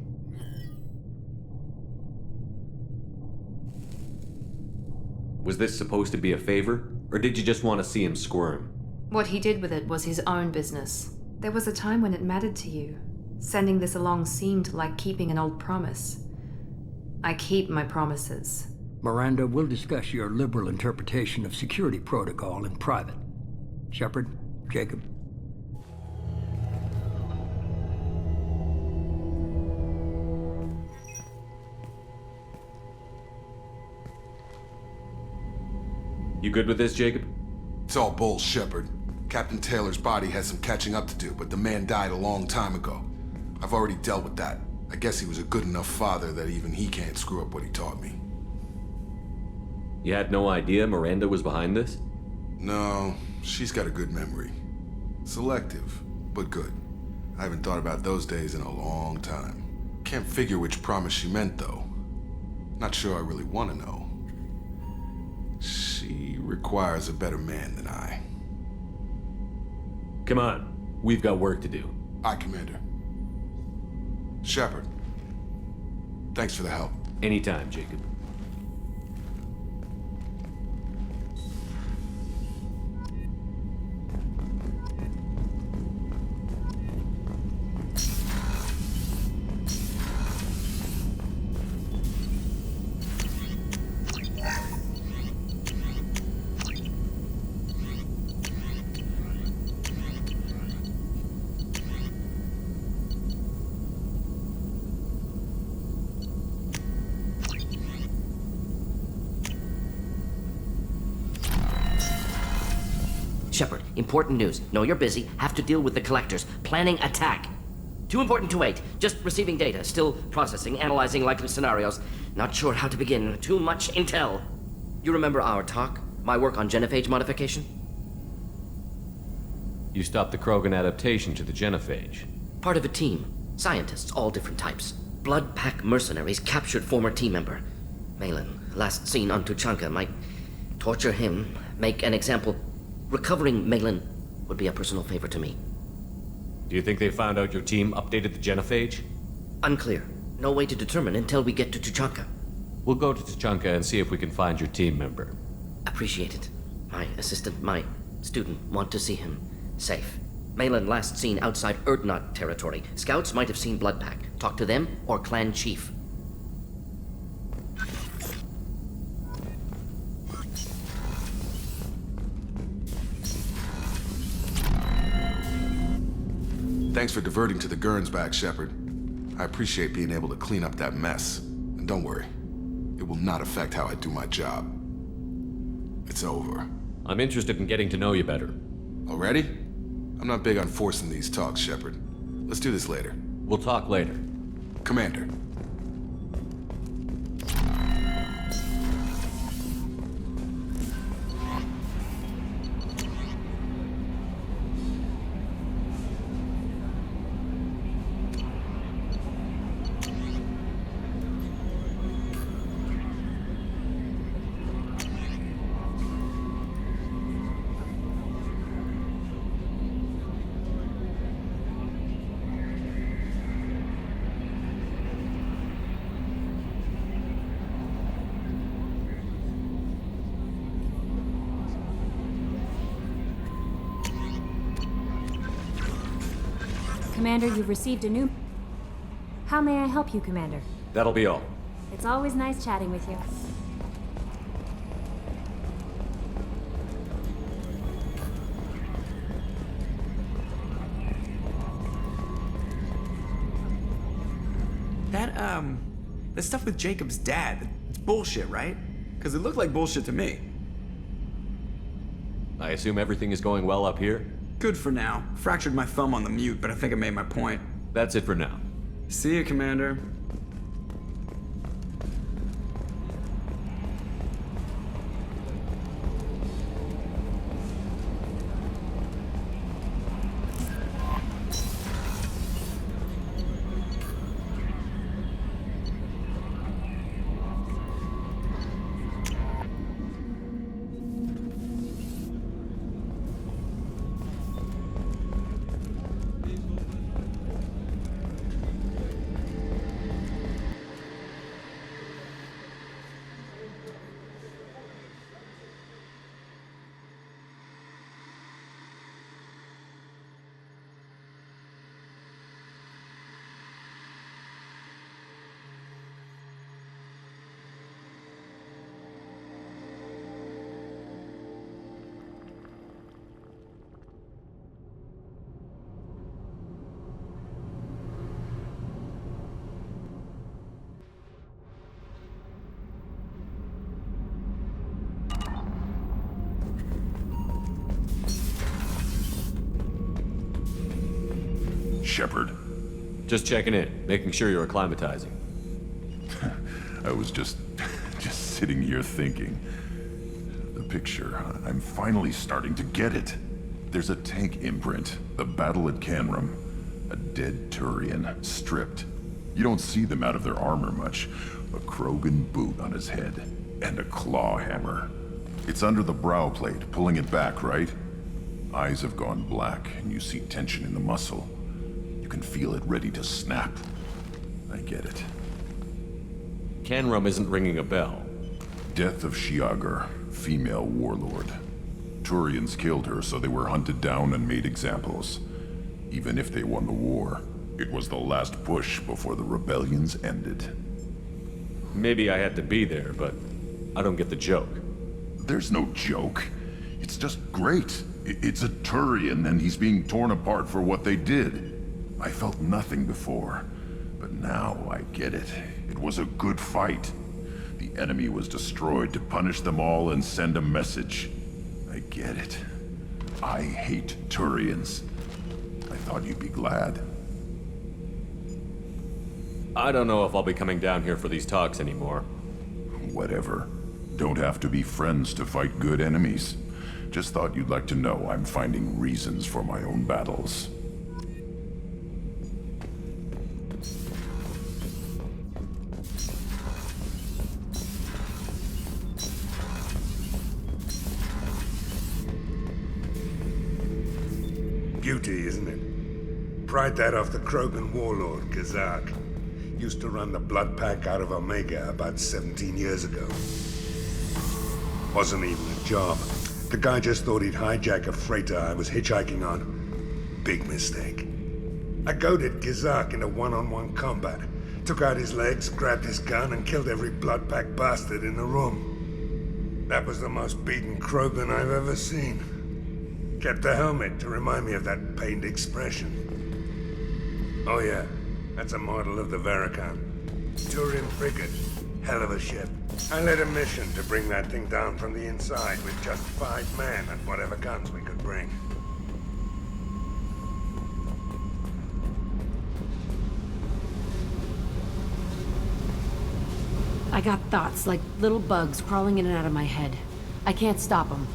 Was this supposed to be a favor, or did you just want to see him squirm? What he did with it was his own business. There was a time when it mattered to you. Sending this along seemed like keeping an old promise. I keep my promises. Miranda, we'll discuss your liberal interpretation of security protocol in private. Shepard, Jacob. You good with this, Jacob? It's all bull, Shepard. Captain Taylor's body has some catching up to do, but the man died a long time ago. I've already dealt with that. I guess he was a good enough father that even he can't screw up what he taught me. You had no idea Miranda was behind this? No, she's got a good memory. Selective, but good. I haven't thought about those days in a long time. Can't figure which promise she meant, though. Not sure I really want to know. She requires a better man than I. Come on, we've got work to do. Aye, Commander. Shepard, thanks for the help. Anytime, Jacob. Shepard, important news. Know you're busy. Have to deal with the collectors. Planning attack. Too important to wait. Just receiving data. Still processing, analyzing likely scenarios. Not sure how to begin. Too much intel. You remember our talk? My work on genophage modification? You stopped the Krogan adaptation to the genophage. Part of a team. Scientists, all different types. Blood Pack mercenaries captured former team member. Malin, last seen on Tuchanka, might torture him, make an example. Recovering Malin would be a personal favor to me. Do you think they found out your team updated the genophage? Unclear. No way to determine until we get to Tuchanka. We'll go to Tuchanka and see if we can find your team member. Appreciate it. My assistant, my student, want to see him safe. Malin last seen outside Urdnot territory. Scouts might have seen Blood Pack. Talk to them or clan chief. Thanks for diverting to the Gernsback, Shepard. I appreciate being able to clean up that mess. And don't worry, it will not affect how I do my job. It's over. I'm interested in getting to know you better. Already? I'm not big on forcing these talks, Shepard. Let's do this later. We'll talk later. Commander. Commander, you've received a new... How may I help you, Commander? That'll be all. It's always nice chatting with you. That stuff with Jacob's dad, it's bullshit, right? Because it looked like bullshit to me. I assume everything is going well up here? Good for now. Fractured my thumb on the mute, but I think I made my point. That's it for now. See you, Commander. Shepard. Just checking in, making sure you're acclimatizing. I was just sitting here thinking. The picture, I'm finally starting to get it. There's a tank imprint, the battle at Canrum. A dead Turian, stripped. You don't see them out of their armor much. A Krogan boot on his head, and a claw hammer. It's under the brow plate, pulling it back, right? Eyes have gone black, and you see tension in the muscle. You can feel it ready to snap. I get it. Canrum isn't ringing a bell. Death of Shiagar, female warlord. Turians killed her, so they were hunted down and made examples. Even if they won the war, it was the last push before the rebellions ended. Maybe I had to be there, but I don't get the joke. There's no joke. It's just great. It's a Turian, and he's being torn apart for what they did. I felt nothing before, but now I get it. It was a good fight. The enemy was destroyed to punish them all and send a message. I get it. I hate Turians. I thought you'd be glad. I don't know if I'll be coming down here for these talks anymore. Whatever. Don't have to be friends to fight good enemies. Just thought you'd like to know I'm finding reasons for my own battles. Beauty, isn't it? Pried that off the Krogan warlord, Kazak. Used to run the blood pack out of Omega about 17 years ago. Wasn't even a job. The guy just thought he'd hijack a freighter I was hitchhiking on. Big mistake. I goaded Kazak into one-on-one combat. Took out his legs, grabbed his gun, and killed every blood pack bastard in the room. That was the most beaten Krogan I've ever seen. Kept a helmet to remind me of that pained expression. Oh yeah, that's a model of the Verikan. Turian frigate. Hell of a ship. I led a mission to bring that thing down from the inside with just 5 men and whatever guns we could bring. I got thoughts like little bugs crawling in and out of my head. I can't stop them.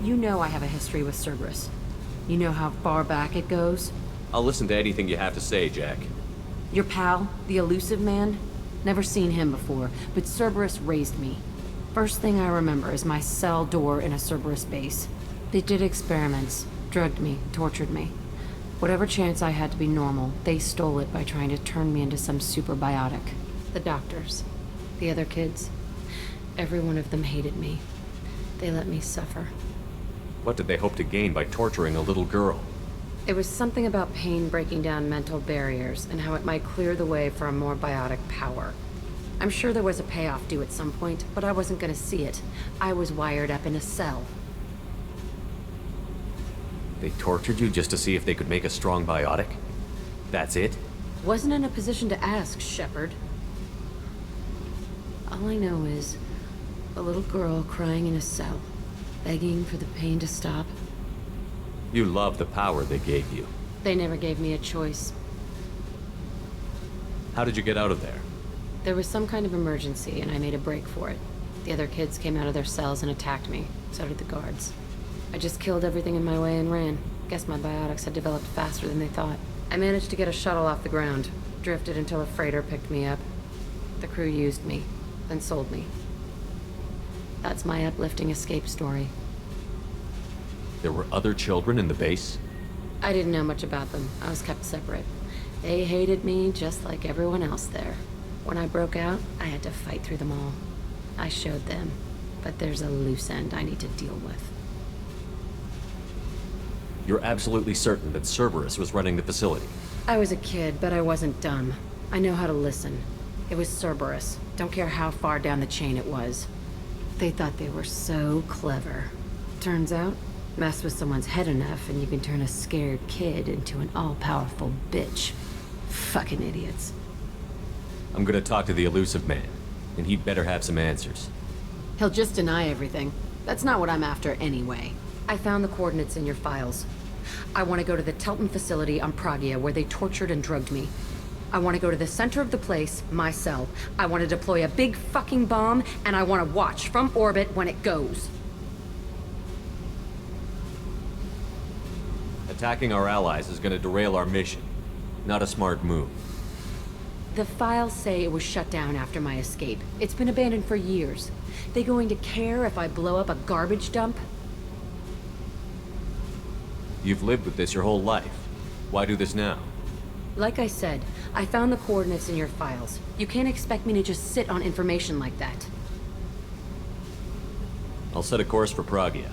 You know I have a history with Cerberus. You know how far back it goes? I'll listen to anything you have to say, Jack. Your pal, the elusive man? Never seen him before, but Cerberus raised me. First thing I remember is my cell door in a Cerberus base. They did experiments, drugged me, tortured me. Whatever chance I had to be normal, they stole it by trying to turn me into some superbiotic. The doctors, the other kids, every one of them hated me. They let me suffer. What did they hope to gain by torturing a little girl? It was something about pain breaking down mental barriers and how it might clear the way for a more biotic power. I'm sure there was a payoff due at some point, but I wasn't gonna see it. I was wired up in a cell. They tortured you just to see if they could make a strong biotic? That's it? Wasn't in a position to ask, Shepard. All I know is a little girl crying in a cell, begging for the pain to stop. You love the power they gave you. They never gave me a choice. How did you get out of there? There was some kind of emergency, and I made a break for it. The other kids came out of their cells and attacked me. So did the guards. I just killed everything in my way and ran. Guess my biotics had developed faster than they thought. I managed to get a shuttle off the ground. Drifted until a freighter picked me up. The crew used me, then sold me. That's my uplifting escape story. There were other children in the base? I didn't know much about them. I was kept separate. They hated me just like everyone else there. When I broke out, I had to fight through them all. I showed them, but there's a loose end I need to deal with. You're absolutely certain that Cerberus was running the facility? I was a kid, but I wasn't dumb. I know how to listen. It was Cerberus. Don't care how far down the chain it was. They thought they were so clever. Turns out, mess with someone's head enough and you can turn a scared kid into an all-powerful bitch. Fucking idiots. I'm gonna talk to the elusive man, and he'd better have some answers. He'll just deny everything. That's not what I'm after anyway. I found the coordinates in your files. I want to go to the Telton facility on Pragia where they tortured and drugged me. I want to go to the center of the place, my cell. I want to deploy a big fucking bomb, and I want to watch from orbit when it goes. Attacking our allies is gonna derail our mission. Not a smart move. The files say it was shut down after my escape. It's been abandoned for years. They going to care if I blow up a garbage dump? You've lived with this your whole life. Why do this now? Like I said, I found the coordinates in your files. You can't expect me to just sit on information like that. I'll set a course for Pragia.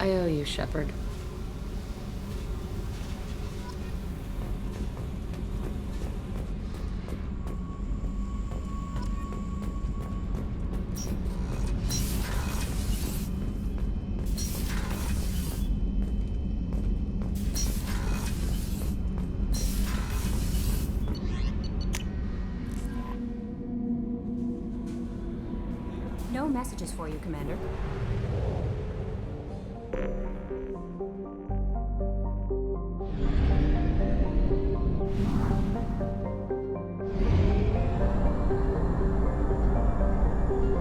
I owe you, Shepard. No messages for you, Commander.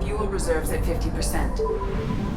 Fuel reserves at 50%.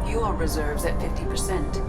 Fuel reserves at 50%.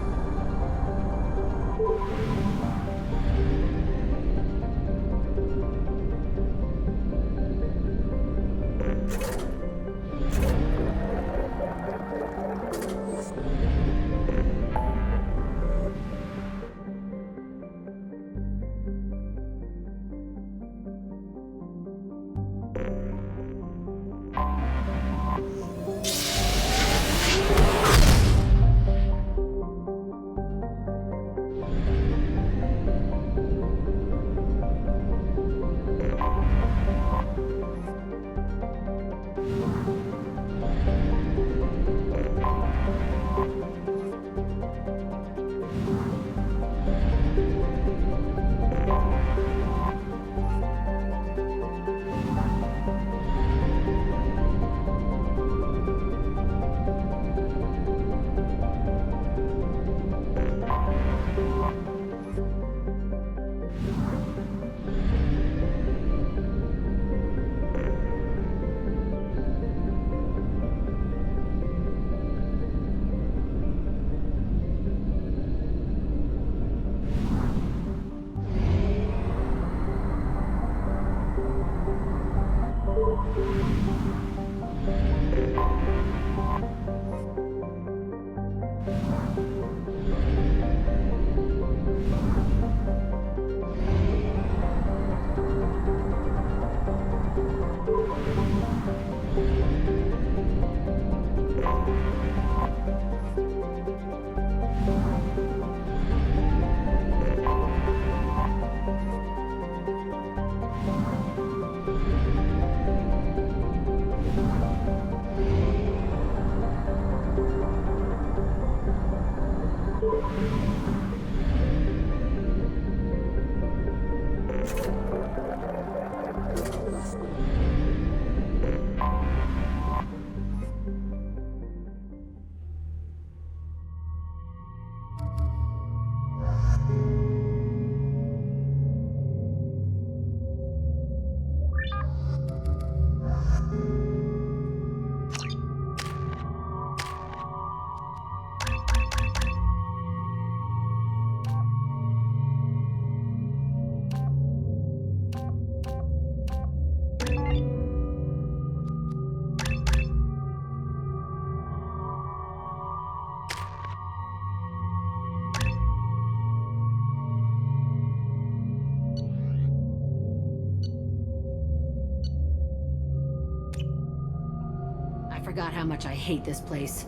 I forgot how much I hate this place.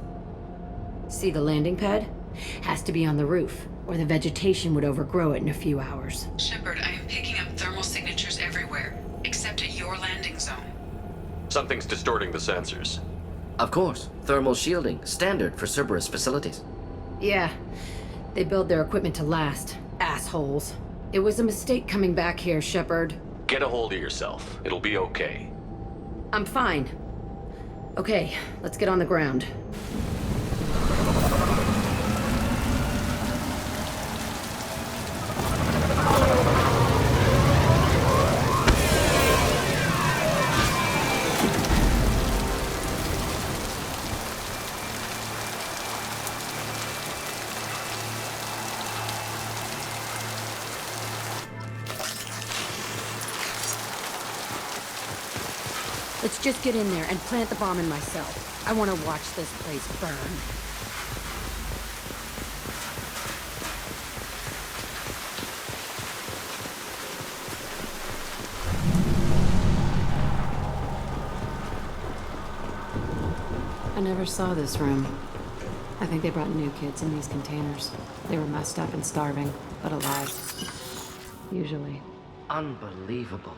See the landing pad? Has to be on the roof, or the vegetation would overgrow it in a few hours. Shepard, I am picking up thermal signatures everywhere, except at your landing zone. Something's distorting the sensors. Of course. Thermal shielding. Standard for Cerberus facilities. Yeah. They build their equipment to last. Assholes. It was a mistake coming back here, Shepard. Get a hold of yourself. It'll be okay. I'm fine. Okay, let's get on the ground. Let's just get in there and plant the bomb in myself. I want to watch this place burn. I never saw this room. I think they brought new kids in these containers. They were messed up and starving, but alive. Usually. Unbelievable.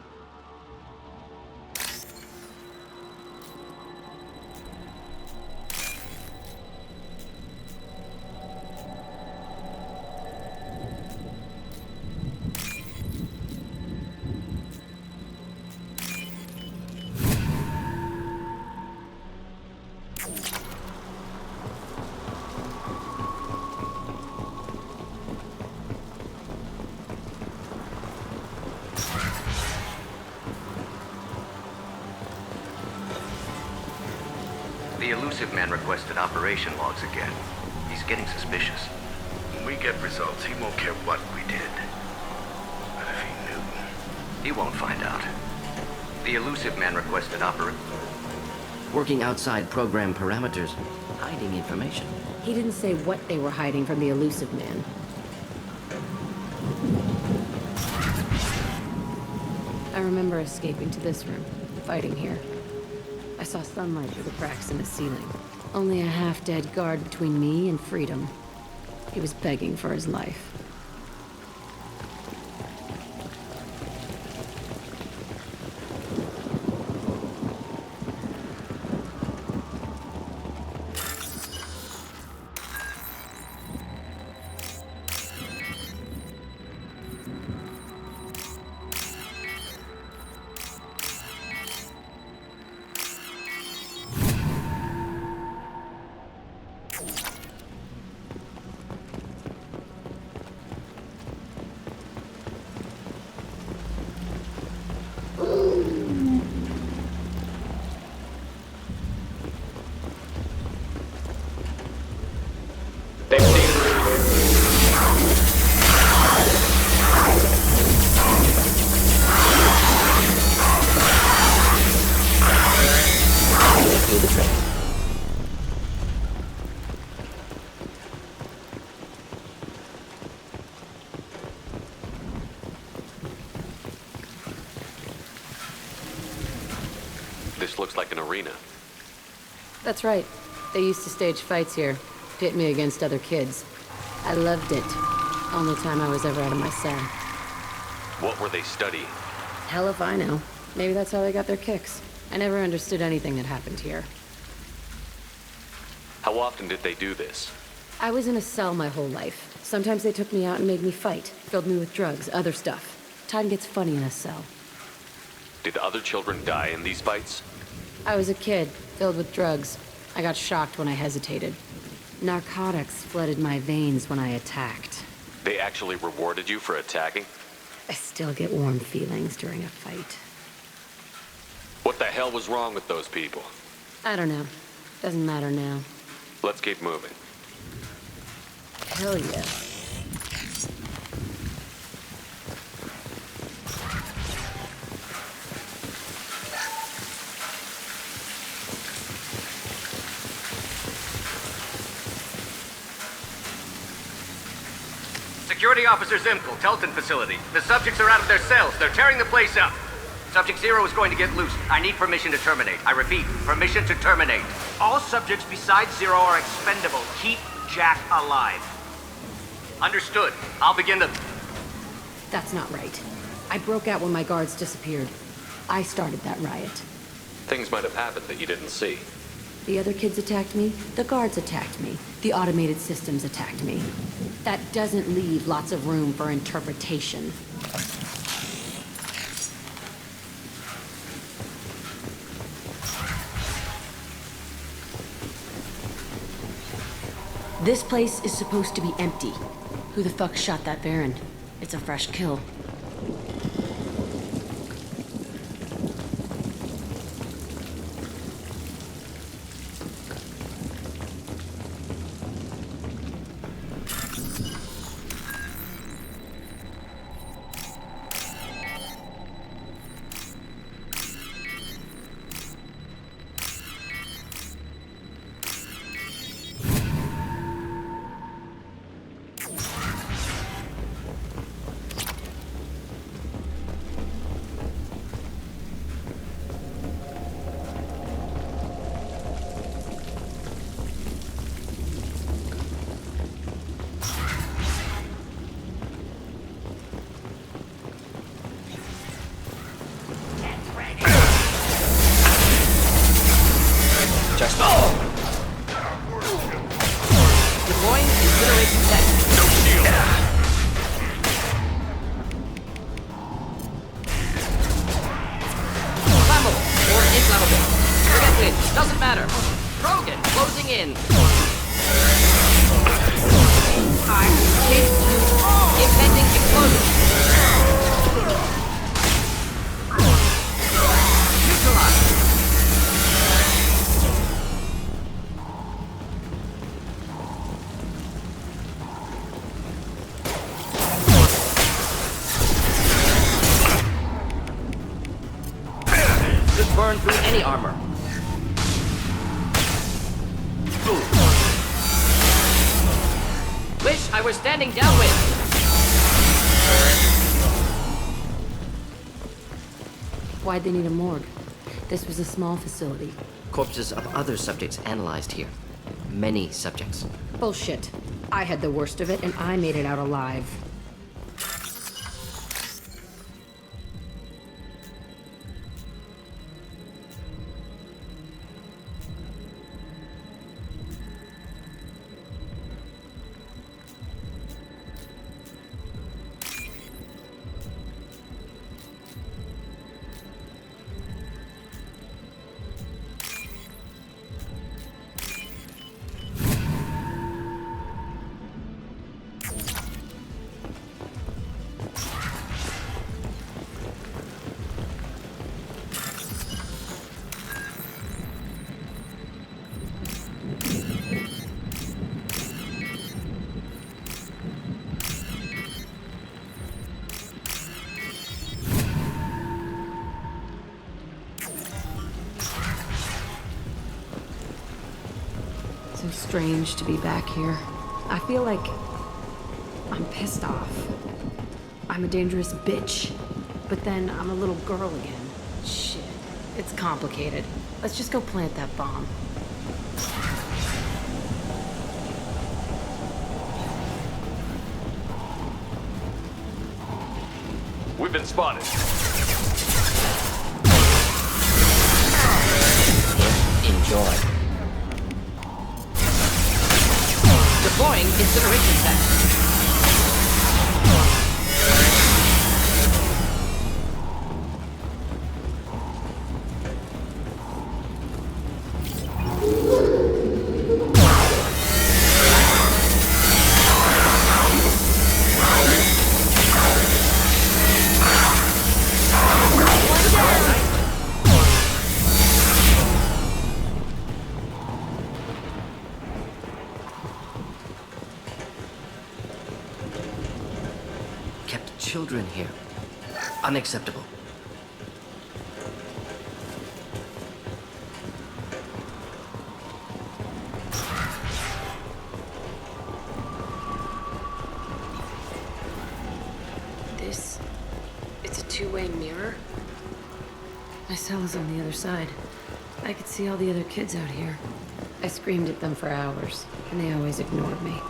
The elusive man requested operation logs again. He's getting suspicious. When we get results, he won't care what we did. But if he knew... He won't find out. The elusive man requested Working outside program parameters, hiding information. He didn't say what they were hiding from the elusive man. I remember escaping to this room, fighting here. I saw sunlight through the cracks in the ceiling. Only a half-dead guard between me and freedom. He was begging for his life. This looks like an arena. That's right. They used to stage fights here, pit me against other kids. I loved it. Only time I was ever out of my cell. What were they studying? Hell if I know. Maybe that's how they got their kicks. I never understood anything that happened here. How often did they do this? I was in a cell my whole life. Sometimes they took me out and made me fight, filled me with drugs, other stuff. Time gets funny in a cell. Did other children die in these fights? I was a kid, filled with drugs. I got shocked when I hesitated. Narcotics flooded my veins when I attacked. They actually rewarded you for attacking? I still get warm feelings during a fight. What the hell was wrong with those people? I don't know. Doesn't matter now. Let's keep moving. Hell yeah. Security Officer Zimkel, Telton facility. The subjects are out of their cells. They're tearing the place up. Subject Zero is going to get loose. I need permission to terminate. I repeat, permission to terminate. All subjects besides Zero are expendable. Keep Jack alive. Understood. I'll begin the... That's not right. I broke out when my guards disappeared. I started that riot. Things might have happened that you didn't see. The other kids attacked me, the guards attacked me, the automated systems attacked me. That doesn't leave lots of room for interpretation. This place is supposed to be empty. Who the fuck shot that Baron? It's a fresh kill. Deploying incineration tech. No shield. Flammable or inflammable. Forget which. Doesn't matter. Krogan, closing in. Impending explosion. Neutralized. Could burn through any armor. Wish I were standing downwind. Why'd they need a morgue? This was a small facility. Corpses of other subjects analyzed here. Many subjects. Bullshit. I had the worst of it, and I made it out alive. So strange to be back here. I feel like I'm pissed off. I'm a dangerous bitch, but then I'm a little girl again. Shit. It's complicated. Let's just go plant that bomb. We've been spotted. Enjoy. Deploying incineration set. Children here. Unacceptable. It's a two-way mirror? My cell is on the other side. I could see all the other kids out here. I screamed at them for hours, and they always ignored me.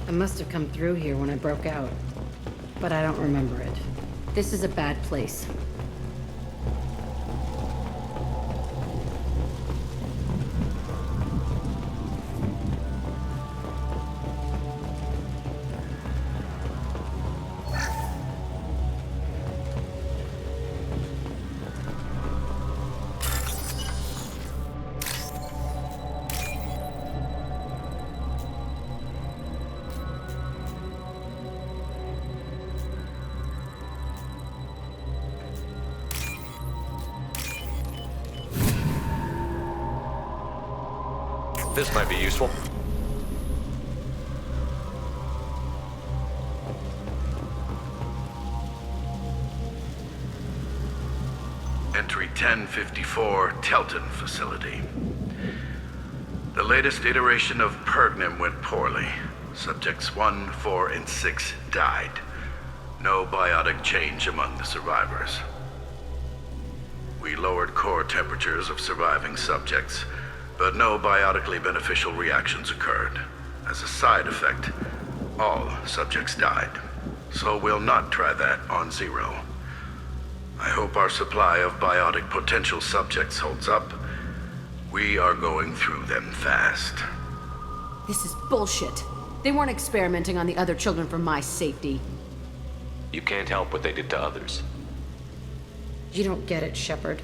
I must have come through here when I broke out, but I don't remember it. This is a bad place. This might be useful. Entry 1054, Telton facility. The latest iteration of Pergnim went poorly. Subjects 1, 4, and 6 died. No biotic change among the survivors. We lowered core temperatures of surviving subjects, but no biotically beneficial reactions occurred. As a side effect, all subjects died. So we'll not try that on Zero. I hope our supply of biotic potential subjects holds up, We are going through them fast. This is bullshit. They weren't experimenting on the other children for my safety. You can't help what they did to others. You don't get it, Shepard.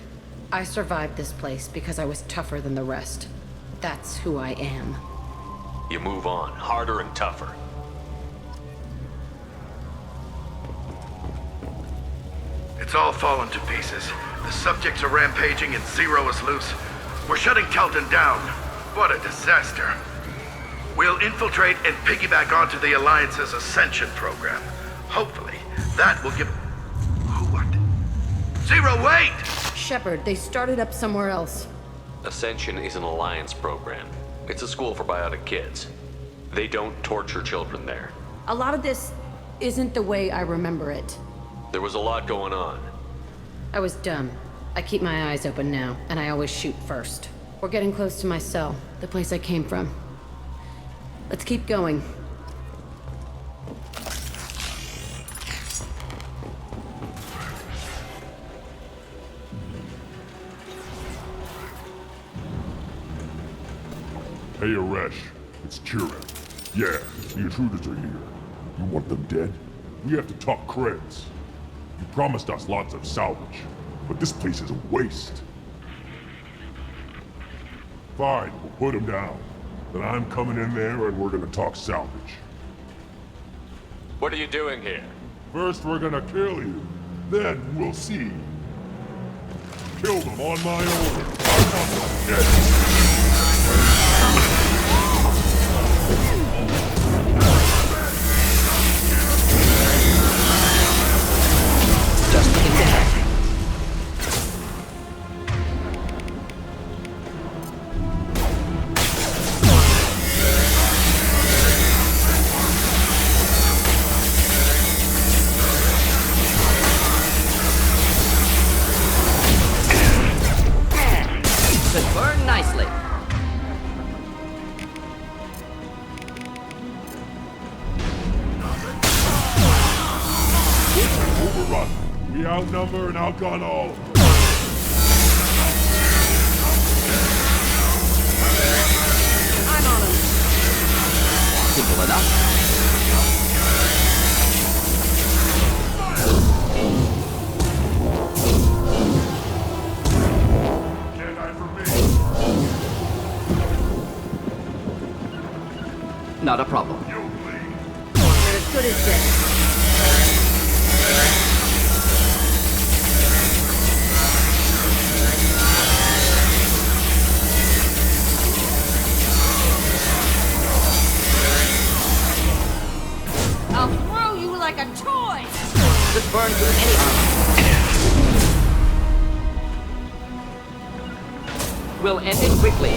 I survived this place because I was tougher than the rest. That's who I am. You move on, harder and tougher. It's all fallen to pieces. The subjects are rampaging and Zero is loose. We're shutting Telton down. What a disaster. We'll infiltrate and piggyback onto the Alliance's Ascension program. Hopefully, that will give... What? Zero, wait! Shepard, they started up somewhere else. Ascension is an Alliance program. It's a school for biotic kids. They don't torture children there. A lot of this isn't the way I remember it. There was a lot going on. I was dumb. I keep my eyes open now, and I always shoot first. We're getting close to my cell, the place I came from. Let's keep going. Hey, Aresh. It's Kira. Yeah, the intruders are here. You want them dead? We have to talk creds. You promised us lots of salvage, but this place is a waste. Fine, we'll put them down. Then I'm coming in there and we're gonna talk salvage. What are you doing here? First we're gonna kill you, then we'll see. Kill them on my order. I'm not gonna get it. Just looking dead. Should burn nicely. Overrun. We outnumber and outgun all. I'm on him. Simple enough. Not a problem. They're as good as dead. I'll throw you like a toy! Just burn through any We'll end it quickly.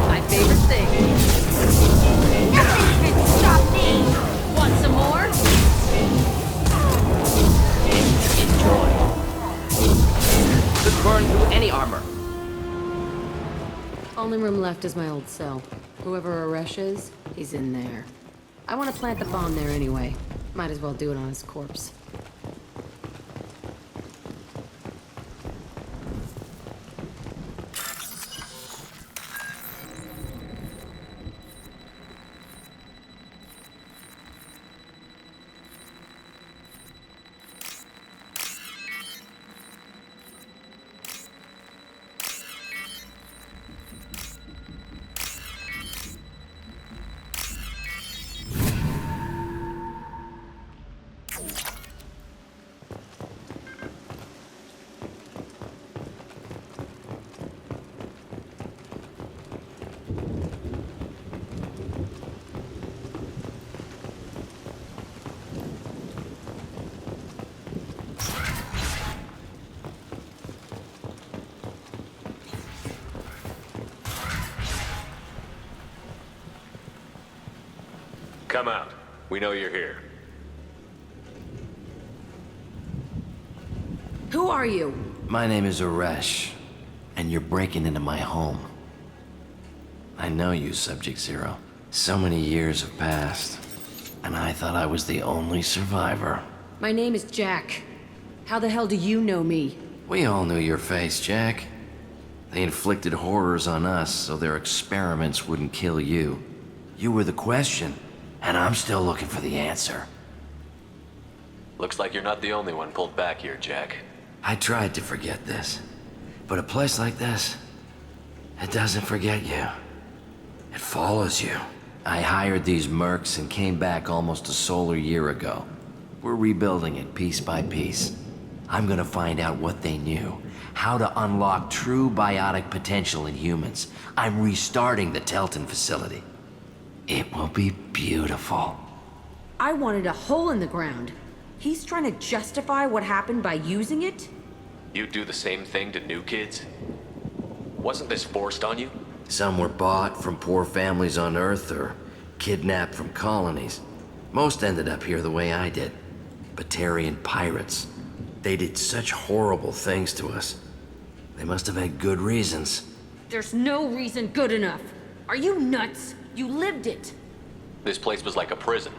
My favorite thing. Nothing can stop me! Want some more? Enjoy. Just burn through any armor. Only room left is my old cell. Whoever Aresh is, he's in there. I want to plant the bomb there anyway. Might as well do it on his corpse. Come out. We know you're here. Who are you? My name is Aresh, and you're breaking into my home. I know you, Subject Zero. So many years have passed, and I thought I was the only survivor. My name is Jack. How the hell do you know me? We all knew your face, Jack. They inflicted horrors on us so their experiments wouldn't kill you. You were the question, and I'm still looking for the answer. Looks like you're not the only one pulled back here, Jack. I tried to forget this, but a place like this, it doesn't forget you. It follows you. I hired these mercs and came back almost a solar year ago. We're rebuilding it piece by piece. I'm gonna find out what they knew, how to unlock true biotic potential in humans. I'm restarting the Telton facility. It will be beautiful. I wanted a hole in the ground. He's trying to justify what happened by using it? You'd do the same thing to new kids? Wasn't this forced on you? Some were bought from poor families on Earth or kidnapped from colonies. Most ended up here the way I did. Batarian pirates. They did such horrible things to us. They must have had good reasons. There's no reason good enough. Are you nuts? You lived it. This place was like a prison.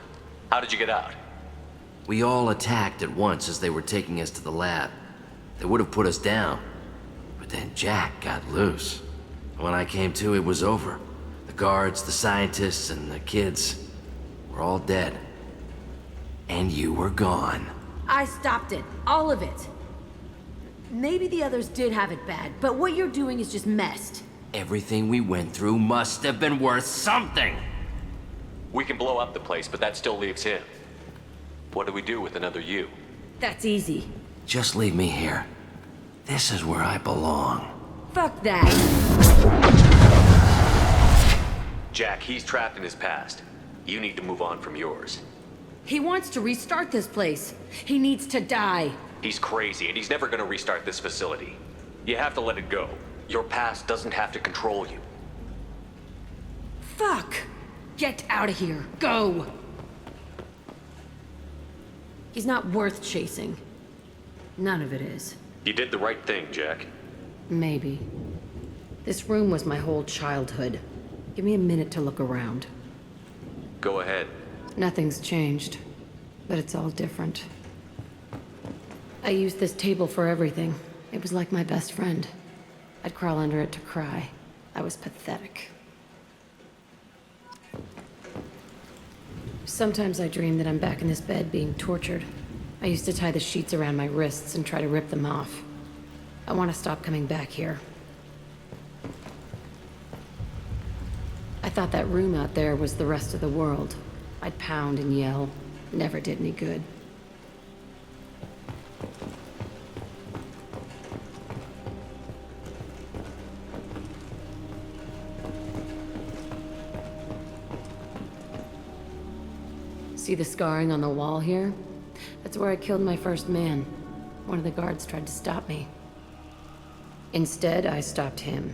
How did you get out? We all attacked at once as they were taking us to the lab. They would have put us down. But then Jack got loose. When I came to, it was over. The guards, the scientists, and the kids were all dead. And you were gone. I stopped it. All of it. Maybe the others did have it bad, but what you're doing is just messed. Everything we went through must have been worth something. We can blow up the place, but that still leaves him. What do we do with another you? That's easy. Just leave me here. This is where I belong. Fuck that. Jack, he's trapped in his past. You need to move on from yours. He wants to restart this place. He needs to die. He's crazy, and he's never gonna restart this facility. You have to let it go. Your past doesn't have to control you. Fuck! Get out of here. Go! He's not worth chasing. None of it is. You did the right thing, Jack. Maybe. This room was my whole childhood. Give me a minute to look around. Go ahead. Nothing's changed, but it's all different. I used this table for everything. It was like my best friend. I'd crawl under it to cry. I was pathetic. Sometimes I dream that I'm back in this bed being tortured. I used to tie the sheets around my wrists and try to rip them off. I want to stop coming back here. I thought that room out there was the rest of the world. I'd pound and yell. Never did any good. See the scarring on the wall here? That's where I killed my first man. One of the guards tried to stop me. Instead, I stopped him.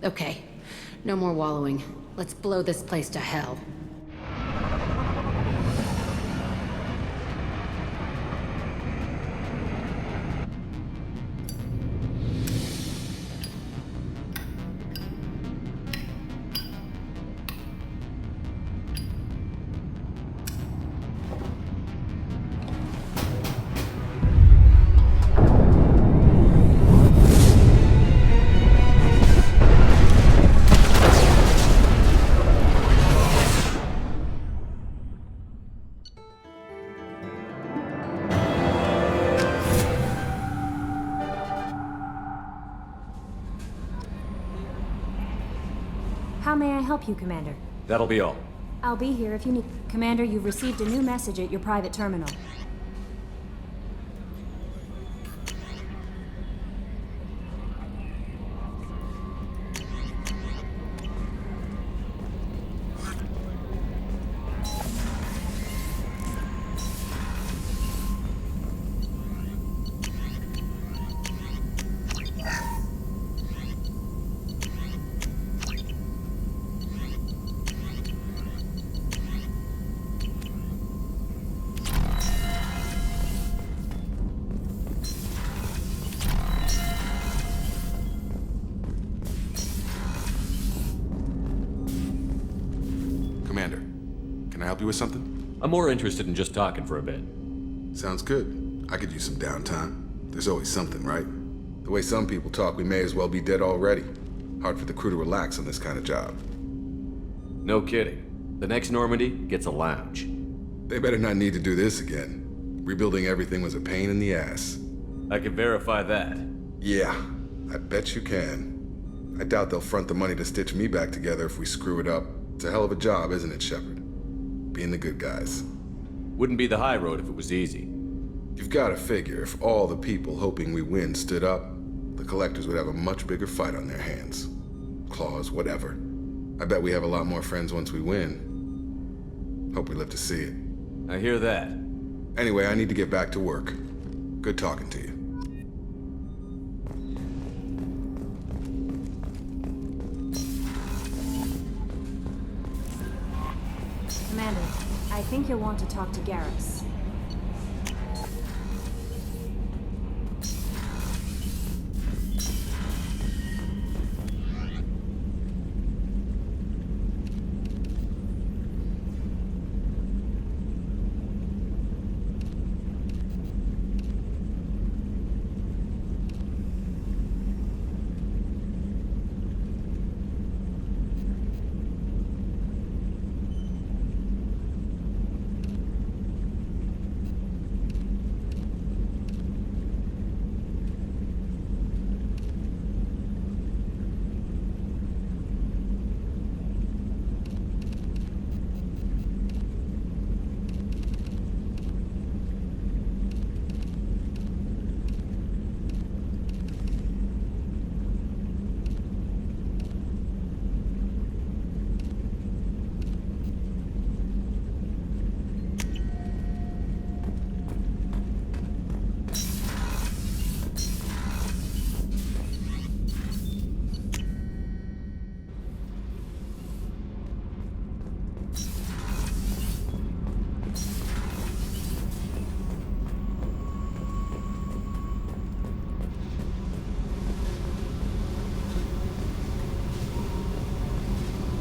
Okay, no more wallowing. Let's blow this place to hell. How may I help you, Commander? That'll be all. I'll be here if you need... Commander, you've received a new message at your private terminal. Commander, can I help you with something? I'm more interested in just talking for a bit. Sounds good. I could use some downtime. There's always something, right? The way some people talk, we may as well be dead already. Hard for the crew to relax on this kind of job. No kidding. The next Normandy gets a lounge. They better not need to do this again. Rebuilding everything was a pain in the ass. I can verify that. Yeah, I bet you can. I doubt they'll front the money to stitch me back together if we screw it up. It's a hell of a job, isn't it, Shepard? Being the good guys. Wouldn't be the high road if it was easy. You've got to figure if all the people hoping we win stood up, the Collectors would have a much bigger fight on their hands. Claws, whatever. I bet we have a lot more friends once we win. Hope we live to see it. I hear that. Anyway, I need to get back to work. Good talking to you. Commander, I think you'll want to talk to Garrus.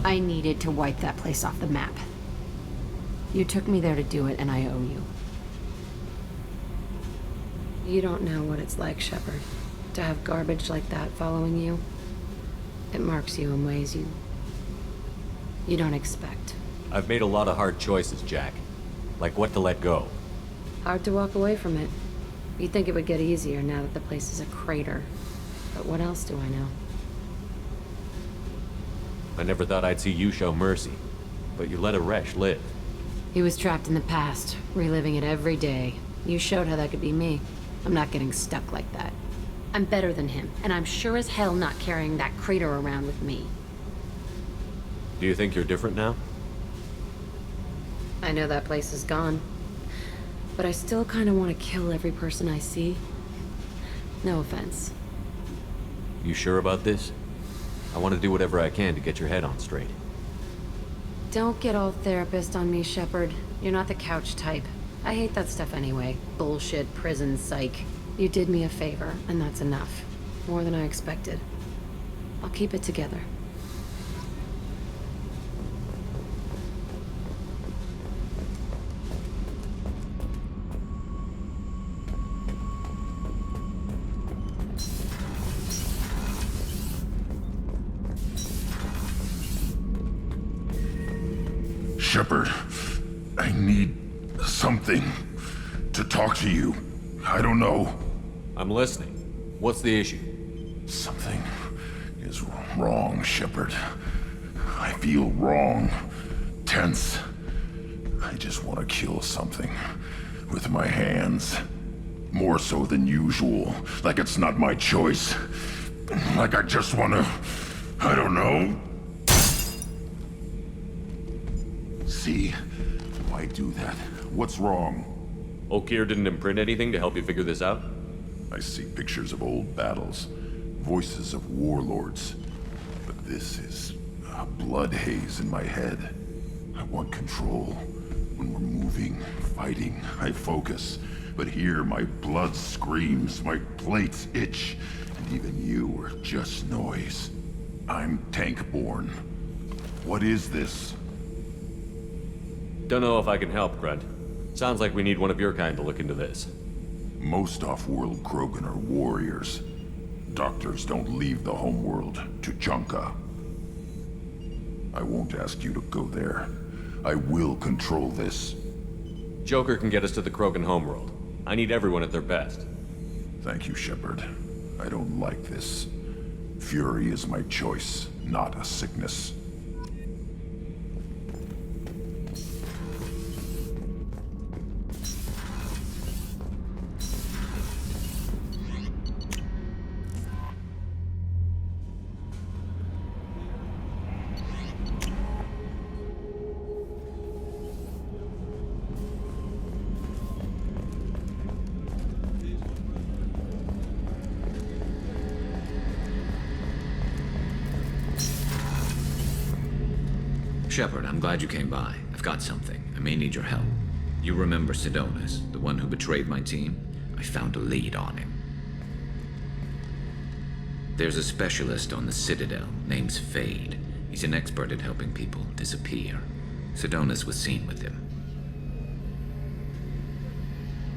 I needed to wipe that place off the map. You took me there to do it, and I owe you. You don't know what it's like, Shepard, to have garbage like that following you. It marks you in ways you don't expect. I've made a lot of hard choices, Jack. Like what to let go. Hard to walk away from it. You'd think it would get easier now that the place is a crater. But what else do I know? I never thought I'd see you show mercy, but you let Aresh live. He was trapped in the past, reliving it every day. You showed how that could be me. I'm not getting stuck like that. I'm better than him, and I'm sure as hell not carrying that crater around with me. Do you think you're different now? I know that place is gone, but I still kind of want to kill every person I see. No offense. You sure about this? I want to do whatever I can to get your head on straight. Don't get all therapist on me, Shepard. You're not the couch type. I hate that stuff anyway. Bullshit, prison, psych. You did me a favor, and that's enough. More than I expected. I'll keep it together. Shepard, I need something to talk to you. I don't know. I'm listening. What's the issue? Something is wrong, Shepard. I feel wrong. Tense. I just want to kill something with my hands. More so than usual. Like it's not my choice. Like I just want to... I don't know. See? Why do that? What's wrong? Okeer didn't imprint anything to help you figure this out? I see pictures of old battles, voices of warlords. But this is a blood haze in my head. I want control. When we're moving, fighting, I focus. But here my blood screams, my plates itch, and even you are just noise. I'm tank-born. What is this? Don't know if I can help, Grunt. Sounds like we need one of your kind to look into this. Most off-world Krogan are warriors. doctors don't leave the homeworld, Tuchanka. I won't ask you to go there. I will control this. Joker can get us to the Krogan homeworld. I need everyone at their best. Thank you, Shepard. I don't like this. Fury is my choice, not a sickness. Shepard, I'm glad you came by. I've got something. I may need your help. You remember Sidonis, the one who betrayed my team? I found a lead on him. There's a specialist on the Citadel, name's Fade. He's an expert at helping people disappear. Sidonis was seen with him.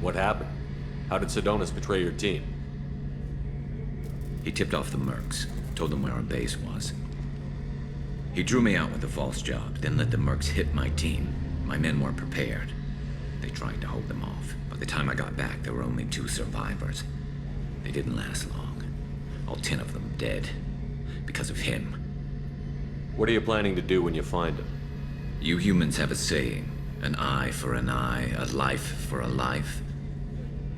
What happened? How did Sidonis betray your team? He tipped off the Mercs, told them where our base was. He drew me out with a false job, then let the Mercs hit my team. My men weren't prepared. They tried to hold them off. By the time I got back, there were only 2 survivors. They didn't last long. All 10 of them dead. Because of him. What are you planning to do when you find him? You humans have a saying. An eye for an eye, a life for a life.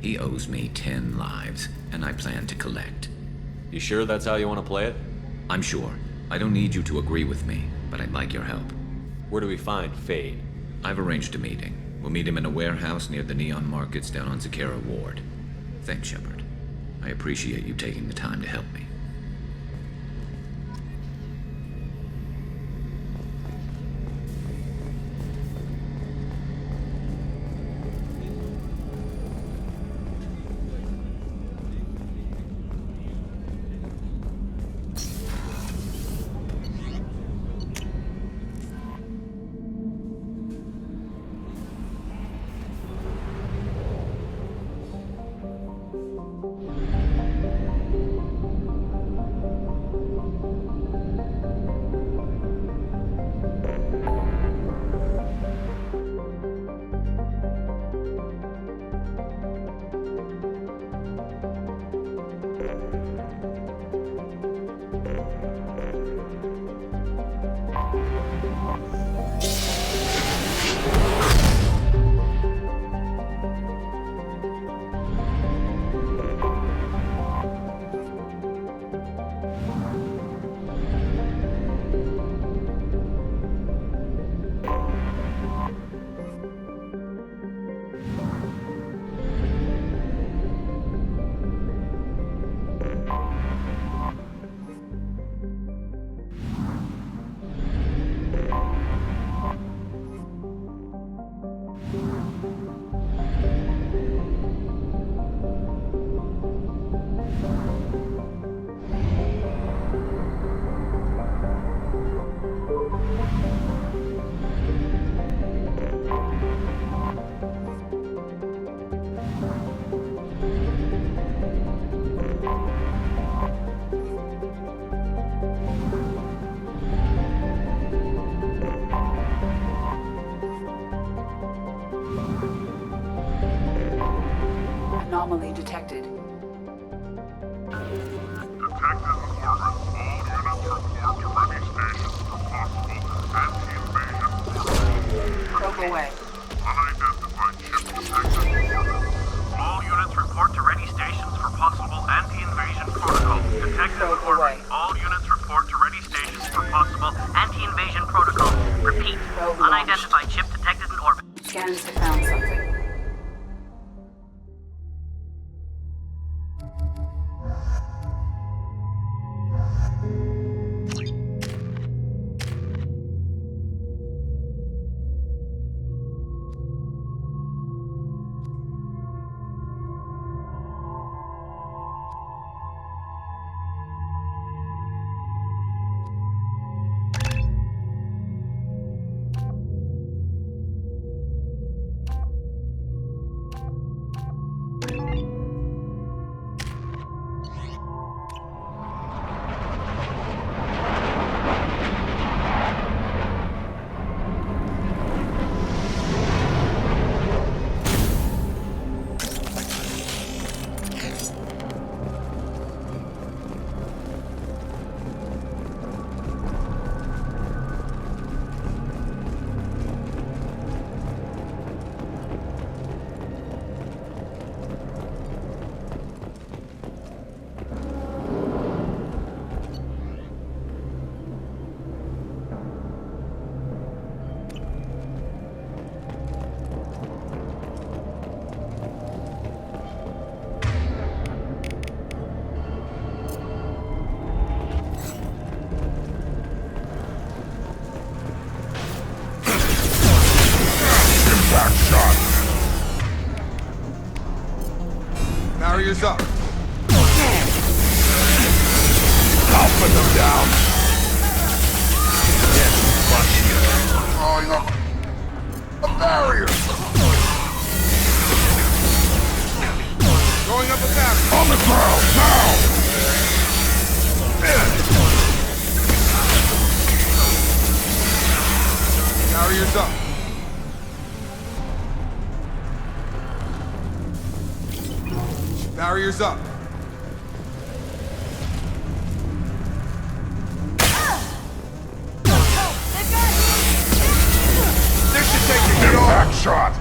He owes me 10 lives, and I plan to collect. You sure that's how you want to play it? I'm sure. I don't need you to agree with me, but I'd like your help. Where do we find Fade? I've arranged a meeting. We'll meet him in a warehouse near the Neon Markets down on Zakera Ward. Thanks, Shepard. I appreciate you taking the time to help me. Anomaly detected. Probe away. Unidentified ship detected. All units report to ready stations for possible anti-invasion protocol. Detected order. All units report to ready stations for possible anti-invasion protocol. Repeat. Unidentified ship detected in orbit. Scans have found something. Barriers up. I'll put them down. Yes, throwing up a barrier. Going up a barrier. On the ground, now! Barriers up. Barriers up. This should take the hit off. Back shot.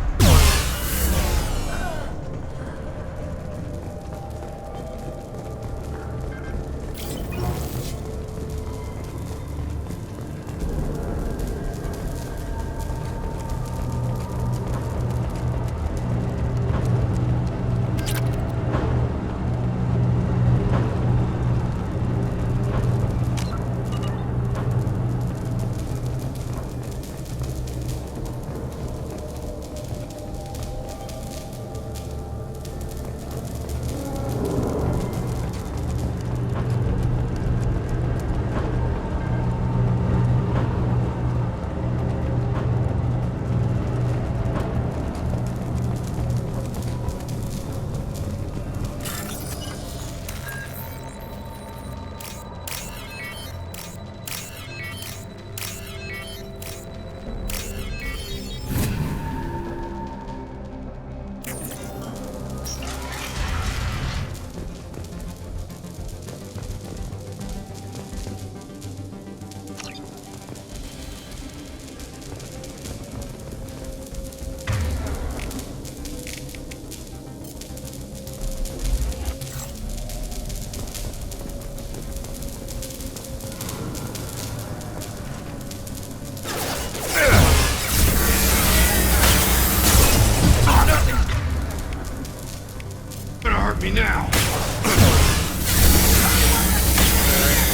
Me now.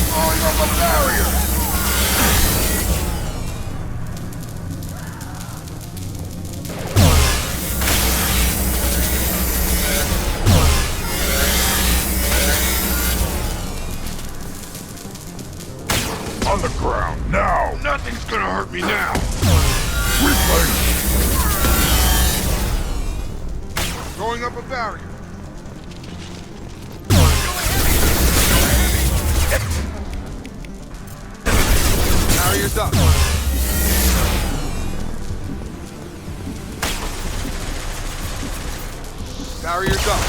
Throwing up a barrier. On the ground now. Nothing's gonna hurt me now. Replay. Throwing up a barrier. Barriers up. Barriers up.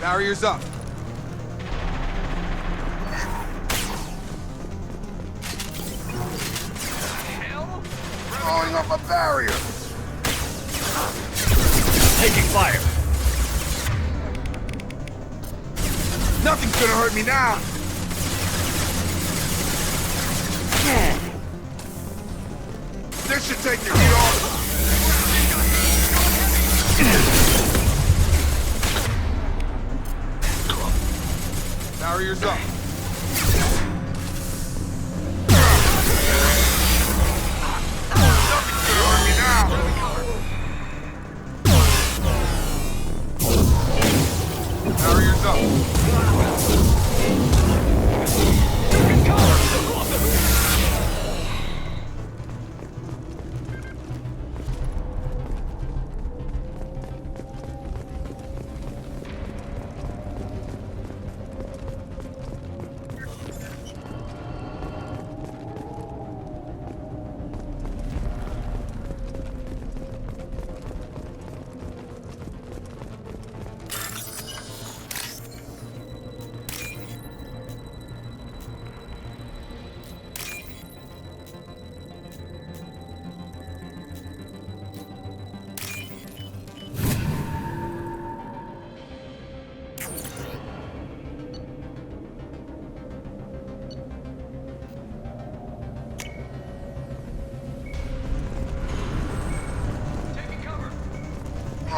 Barriers up. Throwing up a barrier. Taking fire. Nothing's gonna hurt me now. This should take the heat off. Barriers up. Nothing's gonna hurt me now. Barriers up.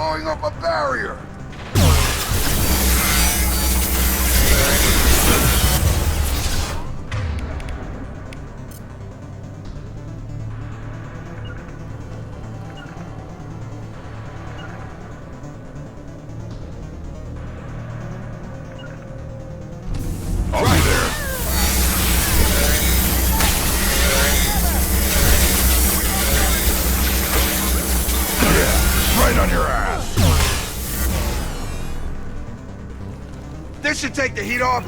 Blowing up a barrier! Right on your ass! This should take the heat off.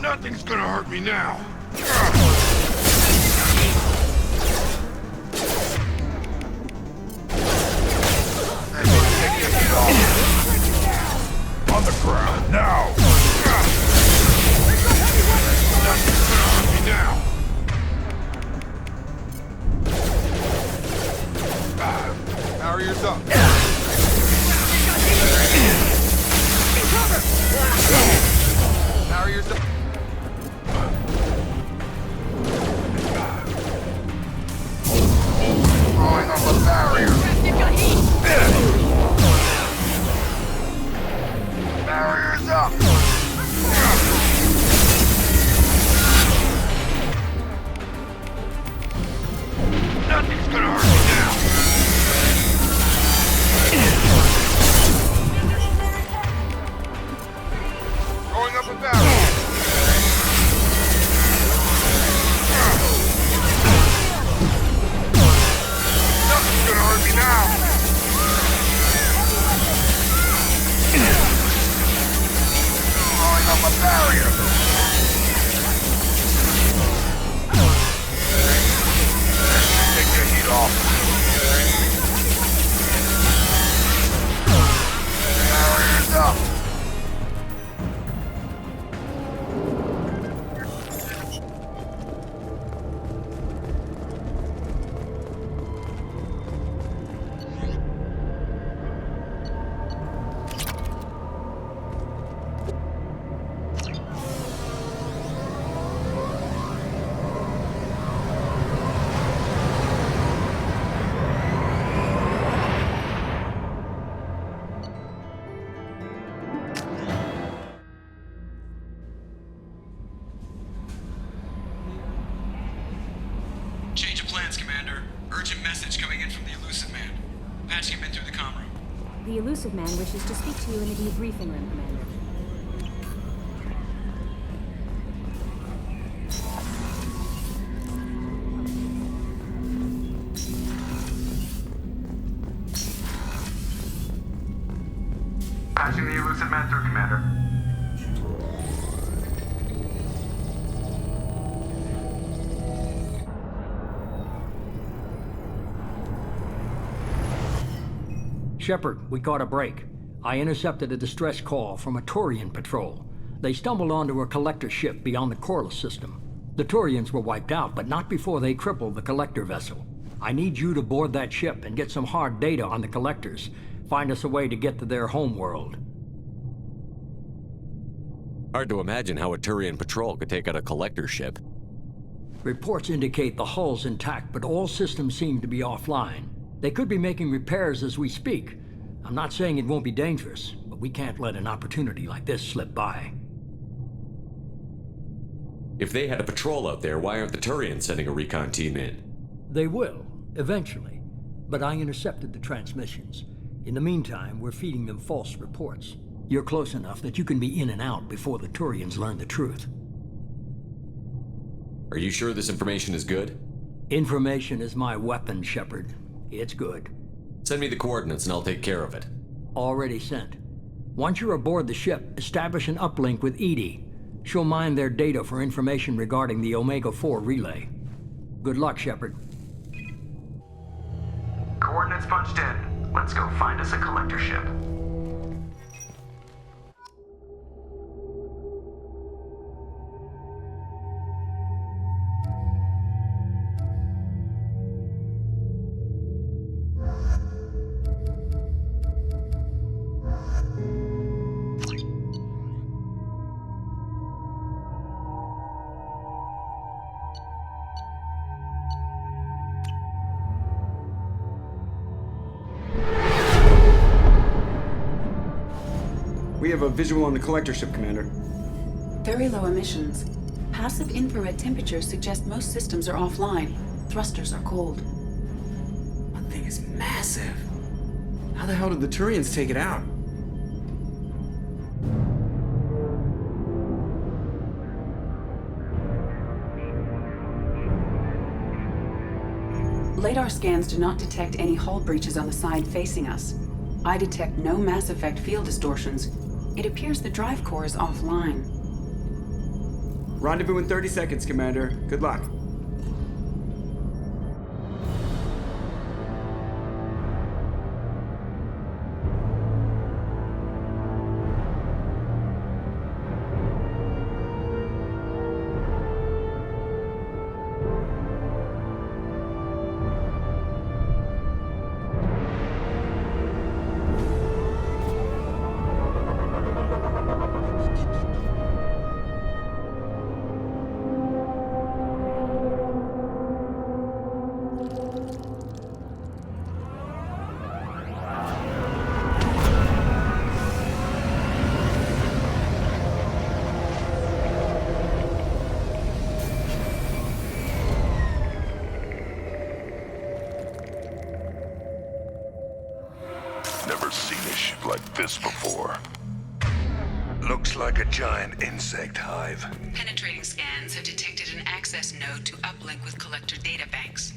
Nothing's gonna hurt me now. Take the heat off. On the ground, now! Nothing's gonna hurt me now. Barriers up. Barriers up. Throwing up a barrier. Barriers up. Nothing's gonna hurt me now. Going up a barrel. Nothing's gonna hurt me now. Going up a barrier. Take your heat off. Barriers up. Change of plans, Commander. Urgent message coming in from the Elusive Man. Patching him in through the comm room. The Elusive Man wishes to speak to you in the debriefing room, Commander. Patching the Elusive Man through, Commander. Shepard, we caught a break. I intercepted a distress call from a Turian patrol. They stumbled onto a collector ship beyond the Corliss system. The Turians were wiped out, but not before they crippled the collector vessel. I need you to board that ship and get some hard data on the collectors. Find us a way to get to their homeworld. Hard to imagine how a Turian patrol could take out a collector ship. Reports indicate the hull's intact, but all systems seem to be offline. They could be making repairs as we speak. I'm not saying it won't be dangerous, but we can't let an opportunity like this slip by. If they had a patrol out there, why aren't the Turians sending a recon team in? They will, eventually. But I intercepted the transmissions. In the meantime, we're feeding them false reports. You're close enough that you can be in and out before the Turians learn the truth. Are you sure this information is good? Information is my weapon, Shepard. It's good. Send me the coordinates and I'll take care of it. Already sent. Once you're aboard the ship, establish an uplink with EDI. She'll mine their data for information regarding the Omega-4 relay. Good luck, Shepard. Coordinates punched in. Let's go find us a collector ship. have a visual on the collector ship, Commander. Very low emissions. Passive infrared temperatures suggest most systems are offline. Thrusters are cold. That thing is massive. How the hell did the Turians take it out? Radar scans do not detect any hull breaches on the side facing us. I detect no Mass Effect field distortions. It appears the drive core is offline. Rendezvous in 30 seconds, Commander. Good luck. Never seen a ship like this before. Looks like a giant insect hive. Penetrating scans have detected an access node to uplink with collector databanks.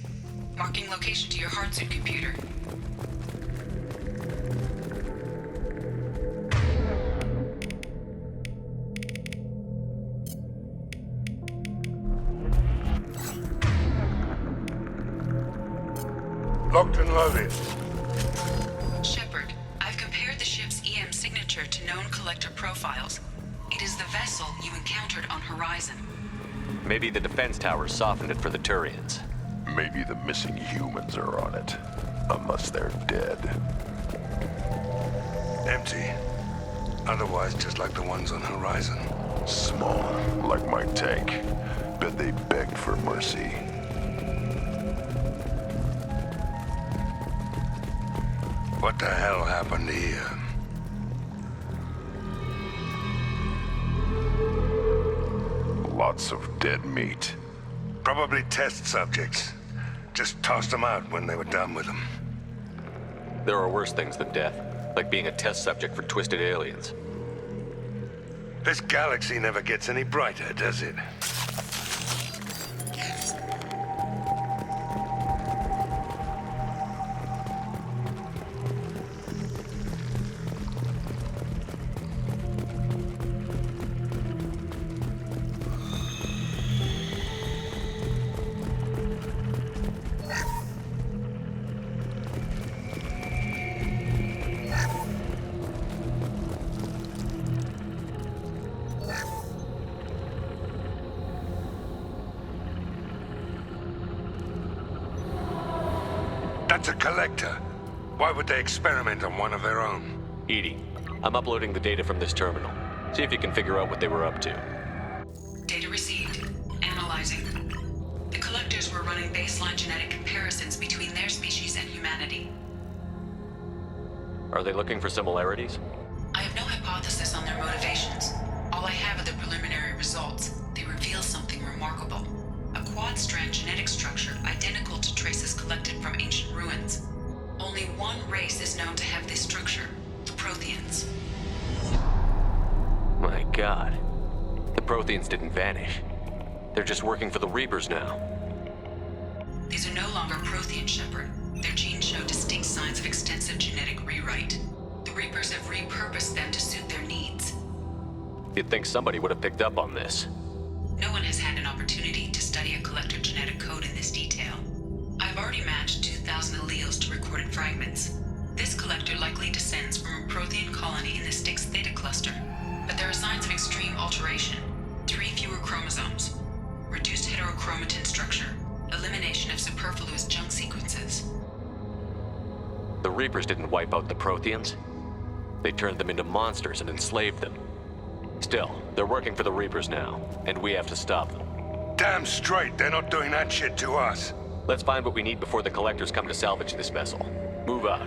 Marking location to your hardsuit computer. Locked and loaded. Shepard, I've compared the ship's EM signature to known collector profiles. It is the vessel you encountered on Horizon. Maybe the defense towers softened it for the Turians. Maybe the missing humans are on it. Unless they're dead. Empty. Otherwise, just like the ones on Horizon. Small, like my tank. Bet they begged for mercy. What the hell happened here? Lots of dead meat. Probably test subjects. Just tossed them out when they were done with them. There are worse things than death, like being a test subject for twisted aliens. This galaxy never gets any brighter, does it? That's a collector. Why would they experiment on one of their own? EDI, I'm uploading the data from this terminal. See if you can figure out what they were up to. Data received. Analyzing. The collectors were running baseline genetic comparisons between their species and humanity. Are they looking for similarities? I have no hypothesis on their motivations. All I have are the preliminary results. They reveal something remarkable. A quad-strand genetic structure identical to traces collected from ancient ruins. Only one race is known to have this structure, the Protheans. My God. The Protheans didn't vanish. They're just working for the Reapers now. These are no longer Prothean, Shepard. Their genes show distinct signs of extensive genetic rewrite. The Reapers have repurposed them to suit their needs. You'd think somebody would have picked up on this. No one has had an opportunity to study a collector genetic code in this detail. I've already matched 2,000 alleles to recorded fragments. This collector likely descends from a Prothean colony in the Styx Theta cluster, but there are signs of extreme alteration. 3 fewer chromosomes, reduced heterochromatin structure, elimination of superfluous junk sequences. The Reapers didn't wipe out the Protheans. They turned them into monsters and enslaved them. Still, they're working for the Reapers now, and we have to stop them. Damn straight, they're not doing that shit to us. Let's find what we need before the Collectors come to salvage this vessel. Move out.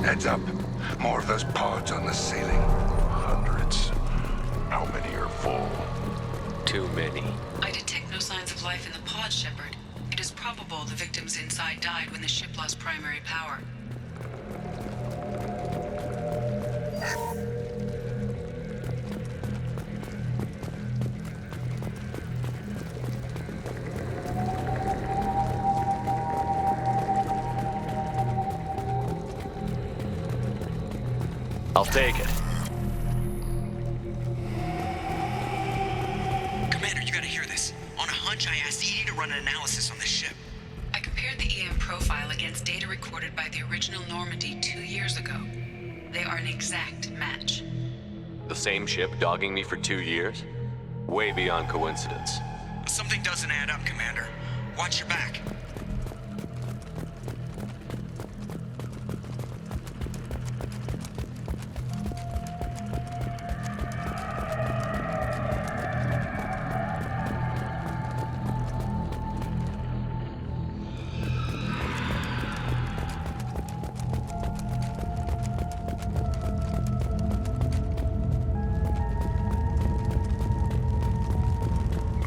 Heads up. More of those pods on the ceiling. Hundreds. How many are full? Too many. I detect no signs of life in the pod, Shepard. It is probable the victims inside died when the ship lost primary power. I'll take it. Commander, you gotta hear this. On a hunch, I asked Edie to run an analysis on this ship. I compared the EM profile against data recorded by the original Normandy 2 years ago. They are an exact match. The same ship dogging me for 2 years? Way beyond coincidence. Something doesn't add up, Commander. Watch your back.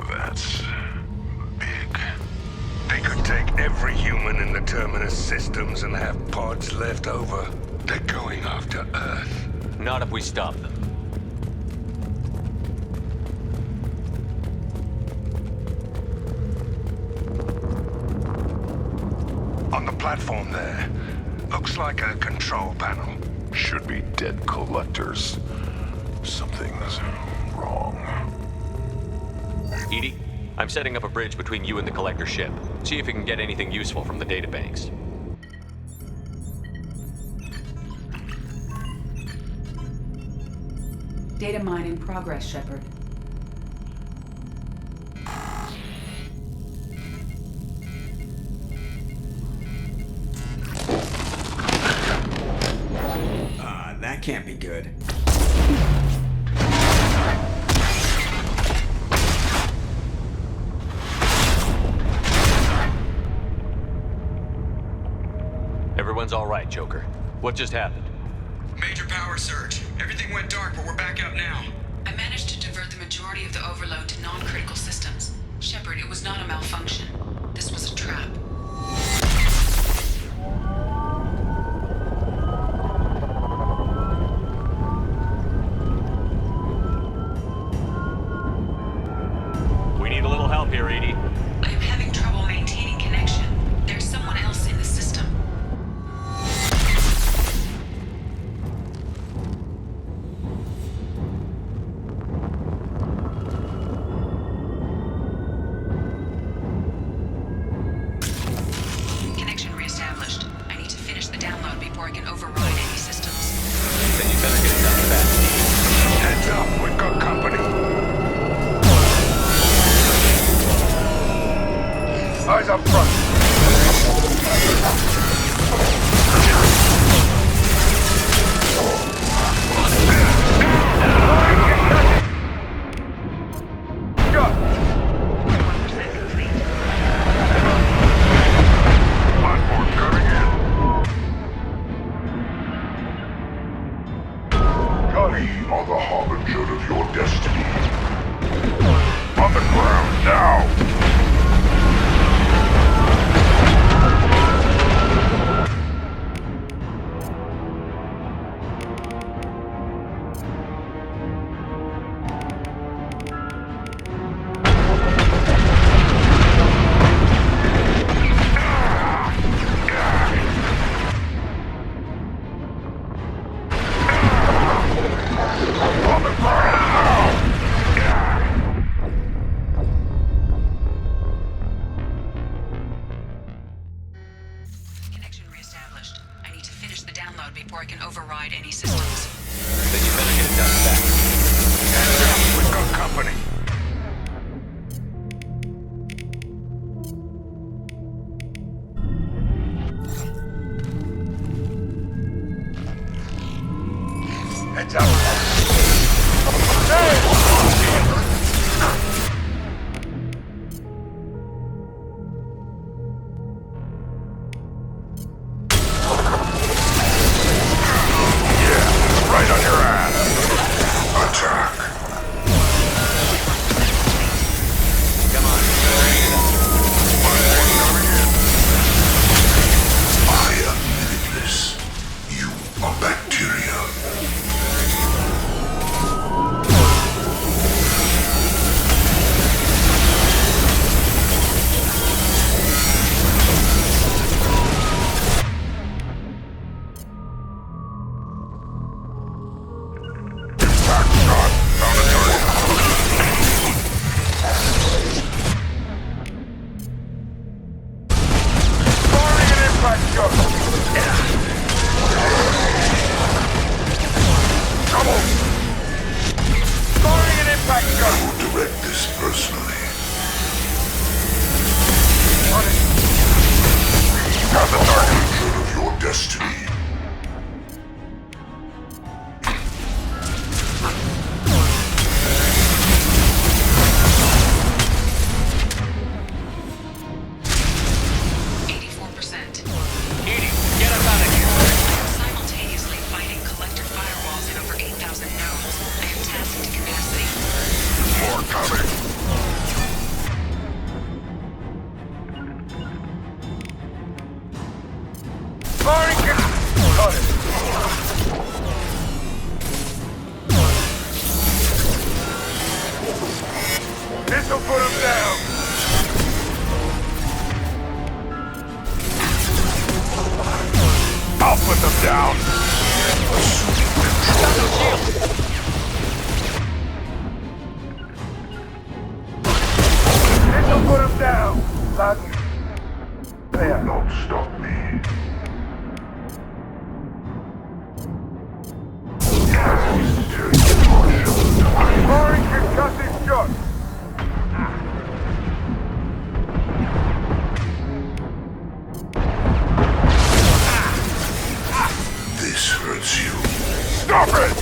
That's big. They could take every human in the Terminus systems and have pods left over. They're going after Earth. Not if we stop them. On the platform there. Looks like a control panel. Should be dead collectors. Something's wrong. Edie, I'm setting up a bridge between you and the Collector ship. See if you can get anything useful from the databanks. Data mine in progress, Shepard. That can't be good. Everyone's all right, Joker. What just happened? Major power surge. Everything went dark, but we're back up now. I managed to divert the majority of the overload to non-critical systems. Shepard, it was not a malfunction. This was a trap. We need a little help here, Edie. I am having trouble maintaining connection. There's someone else in the system. Connection reestablished. I need to finish the download before I can override any systems. Then you better get it done fast. Heads up, we've got company. Eyes up front. Platform coming in. We are the harbinger of your destiny. On the ground now! This'll put him down! I'll put them down! This'll put him down! Lad. There. Not stop me. Firing concussive shot! This hurts you. Stop it!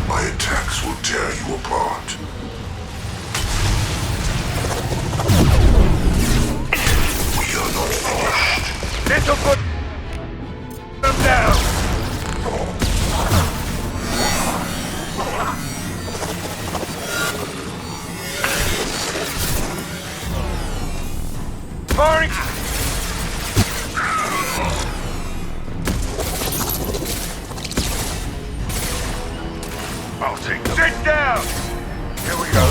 My attacks will tear you apart. We are not finished. This'll put them down! Firing! I'll take them. Sit down! Here we go.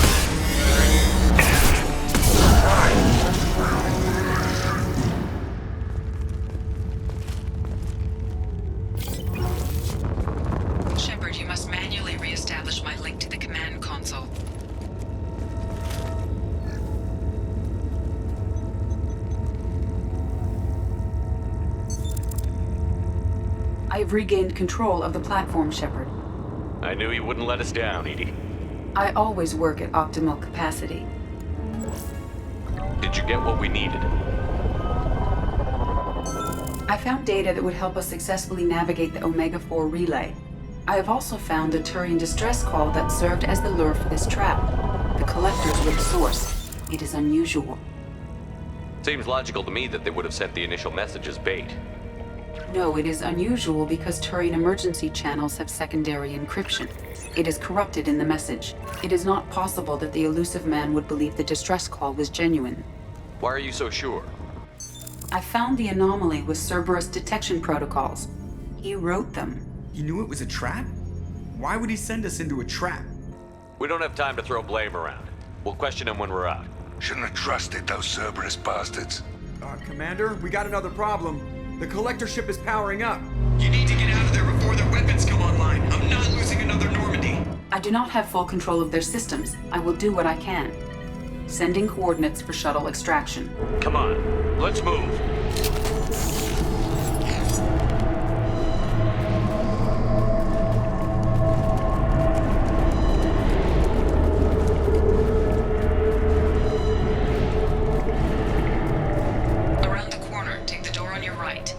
Shepard, you must manually re-establish my link to the command console. I've regained control of the platform, Shepard. I knew you wouldn't let us down, Edie. I always work at optimal capacity. Did you get what we needed? I found data that would help us successfully navigate the Omega-4 relay. I have also found a Turian distress call that served as the lure for this trap. The collectors were the source. It is unusual. Seems logical to me that they would have sent the initial message as bait. No, it is unusual because Turian emergency channels have secondary encryption. It is corrupted in the message. It is not possible that the elusive man would believe the distress call was genuine. Why are you so sure? I found the anomaly with Cerberus detection protocols. He wrote them. He knew it was a trap? Why would he send us into a trap? We don't have time to throw blame around. We'll question him when we're out. Shouldn't have trusted those Cerberus bastards. Commander, we got another problem. The collector ship is powering up. You need to get out of there before their weapons come online. I'm not losing another Normandy. I do not have full control of their systems. I will do what I can. Sending coordinates for shuttle extraction. Come on, let's move. Around the corner, take the door on your right.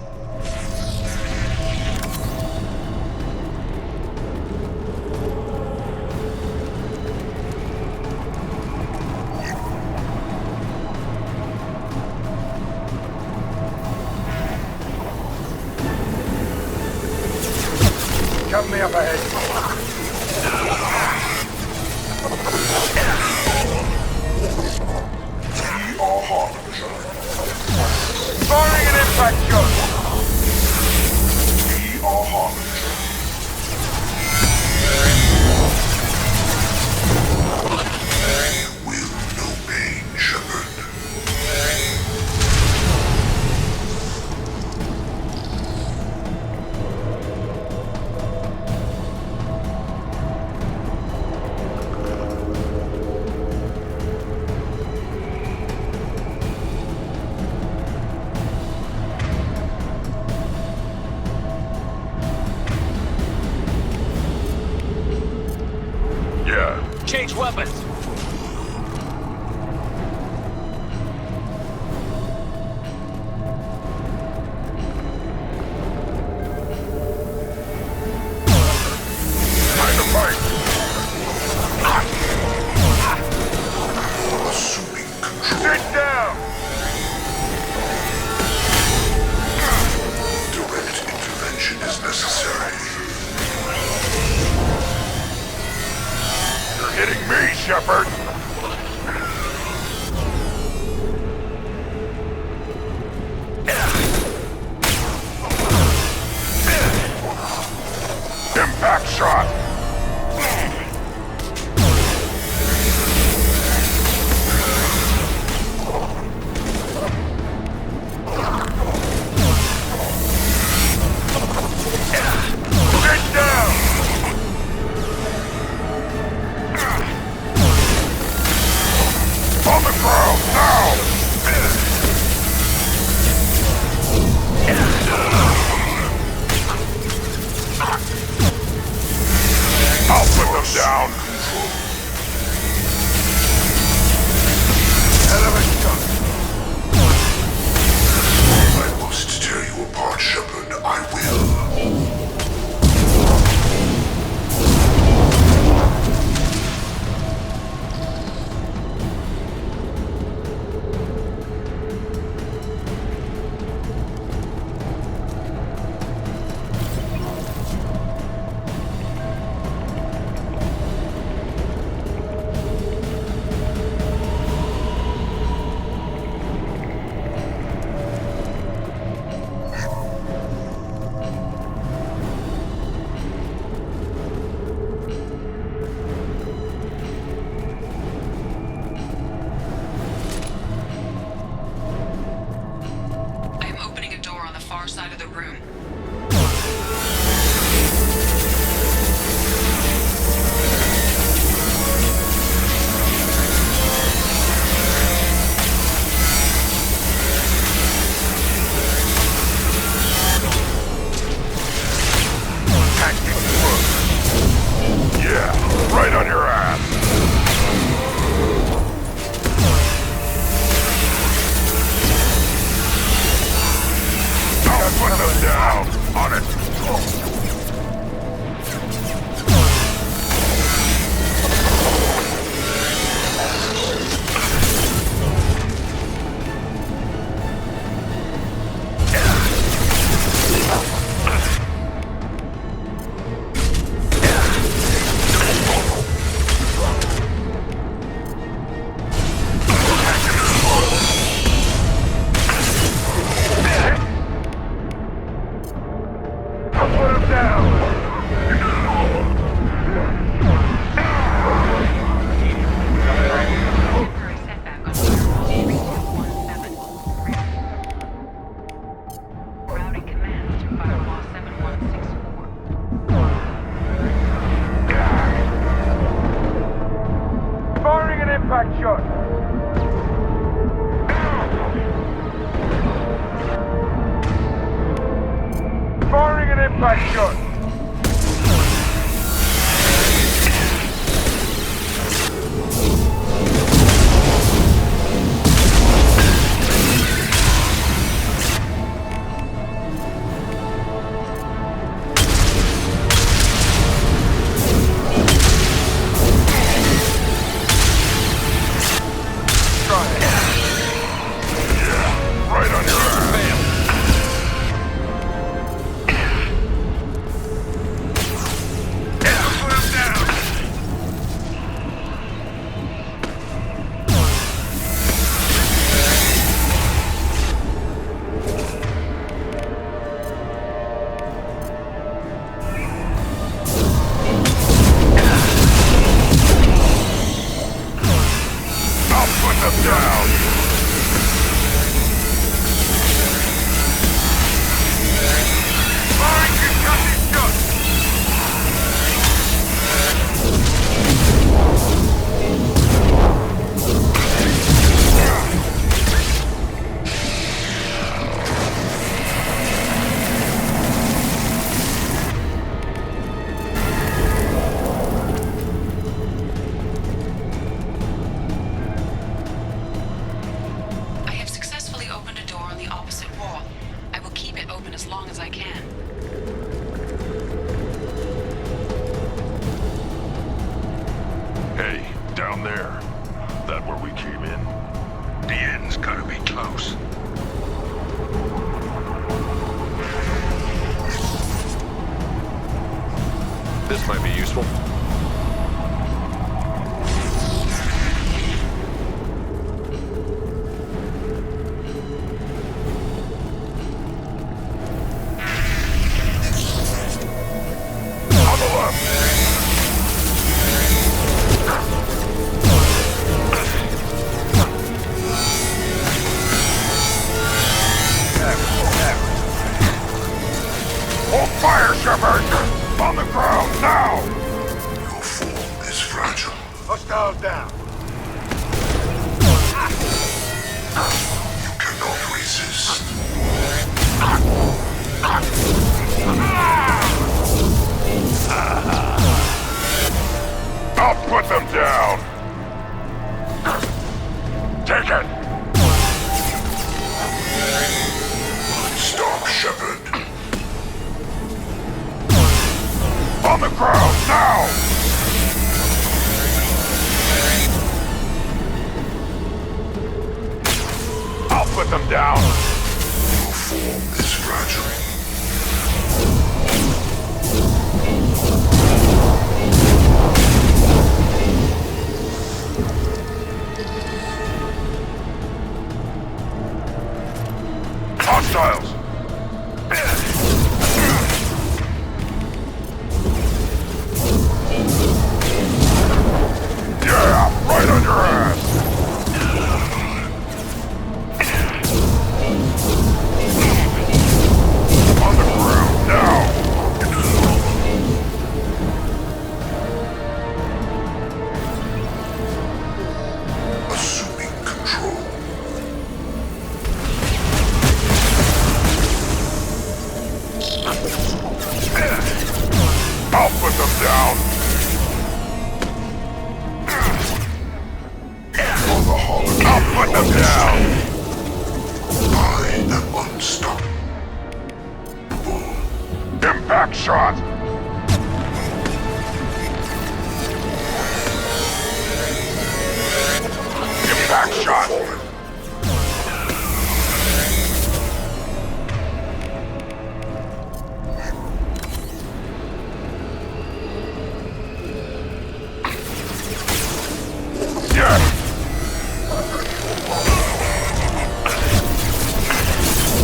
Cover me up ahead. We are Harbinger. Firing an impact shot! We are Harbinger. Will no pain, Shepard. Yeah. Change weapons! Time to fight! Assuming control. Sit down! Direct intervention is necessary. You're hitting me, Shepard! Impact shot! down. Hell of a shot. I must tear you apart, Shepard. I will. This might be useful. Hold fire, Shepard! On the ground, now! Your form is fragile. Hostiles down. You cannot resist. put them down! Take it! Stop, Shepard. On the ground, now! I'll put them down! Your form is fragile. Hostiles! Yeah, right on your ass! On the ground, now! Assuming control. I'll put them down! For the holiday, I'll put them down! I am unstoppable. Impact shot! Impact shot!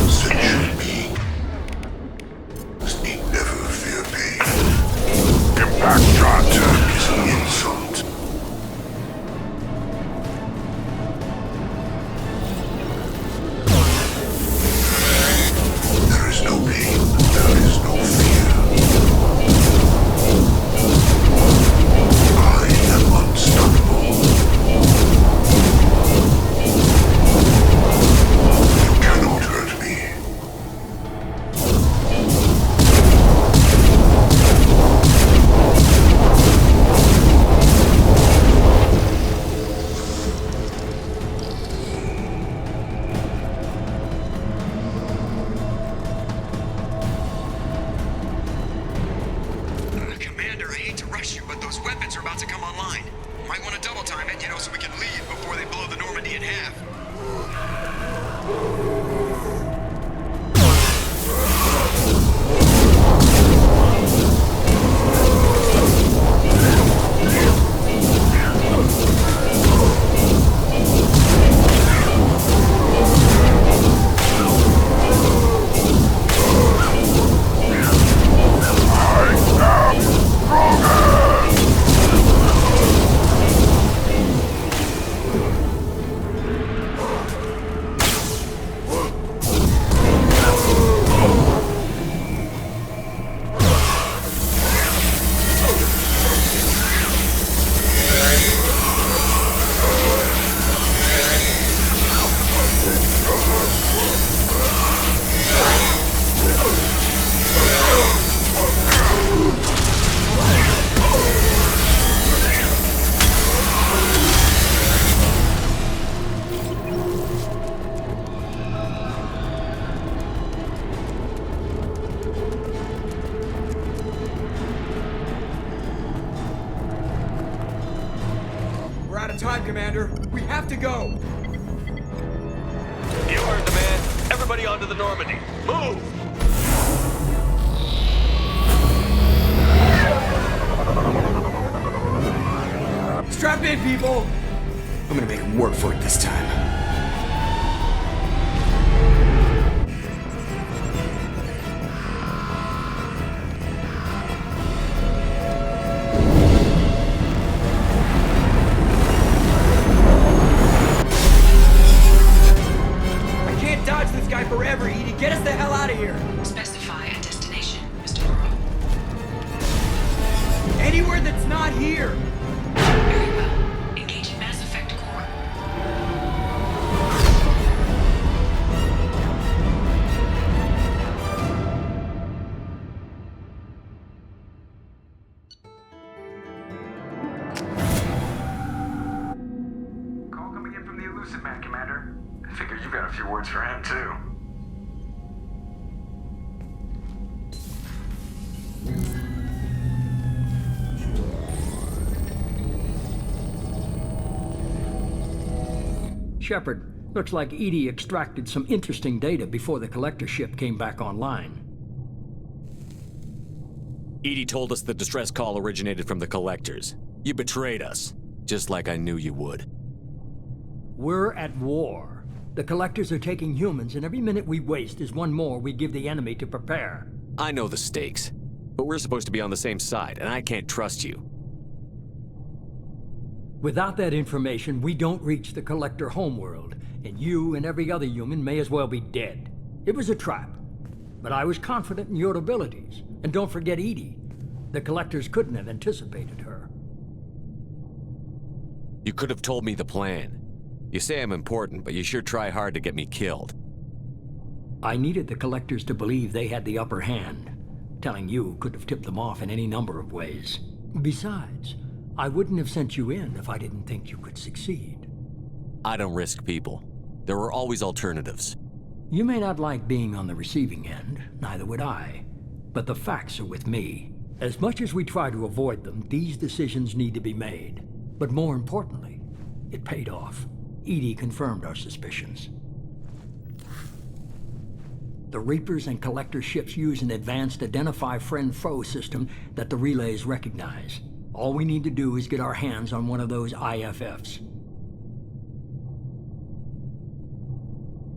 Sentient being need never fear pain. Impact shot is an insult. There is no pain, there is no fear. I am unstoppable. You cannot hurt me. Commander, I hate to rush you, but those weapons are about to come online. Might want to double time it, so we can leave before they blow the Normandy in half. We're out of time, Commander. We have to go. You heard the man. Everybody onto the Normandy. Move! Strap in, people. I'm gonna make him work for it this time. I can't dodge this guy forever, Edie. Get us the hell out of here. Specify a destination, Mr. Burrow. Anywhere that's not here. Very well. Engage in Mass Effect Core. Elusive Man, Commander. I figure you've got a few words for him, too. Shepard, looks like EDI extracted some interesting data before the collector ship came back online. EDI told us the distress call originated from the collectors. You betrayed us, just like I knew you would. We're at war. The collectors are taking humans, and every minute we waste is one more we give the enemy to prepare. I know the stakes, but we're supposed to be on the same side, and I can't trust you. Without that information, we don't reach the collector homeworld, and you and every other human may as well be dead. It was a trap, but I was confident in your abilities. And don't forget EDI. The collectors couldn't have anticipated her. You could have told me the plan. You say I'm important, but you sure try hard to get me killed. I needed the collectors to believe they had the upper hand. Telling you could have tipped them off in any number of ways. Besides, I wouldn't have sent you in if I didn't think you could succeed. I don't risk people. There are always alternatives. You may not like being on the receiving end, neither would I. But the facts are with me. As much as we try to avoid them, these decisions need to be made. But more importantly, it paid off. EDI confirmed our suspicions. The Reapers and Collector ships use an advanced identify friend-foe system that the relays recognize. All we need to do is get our hands on one of those IFFs.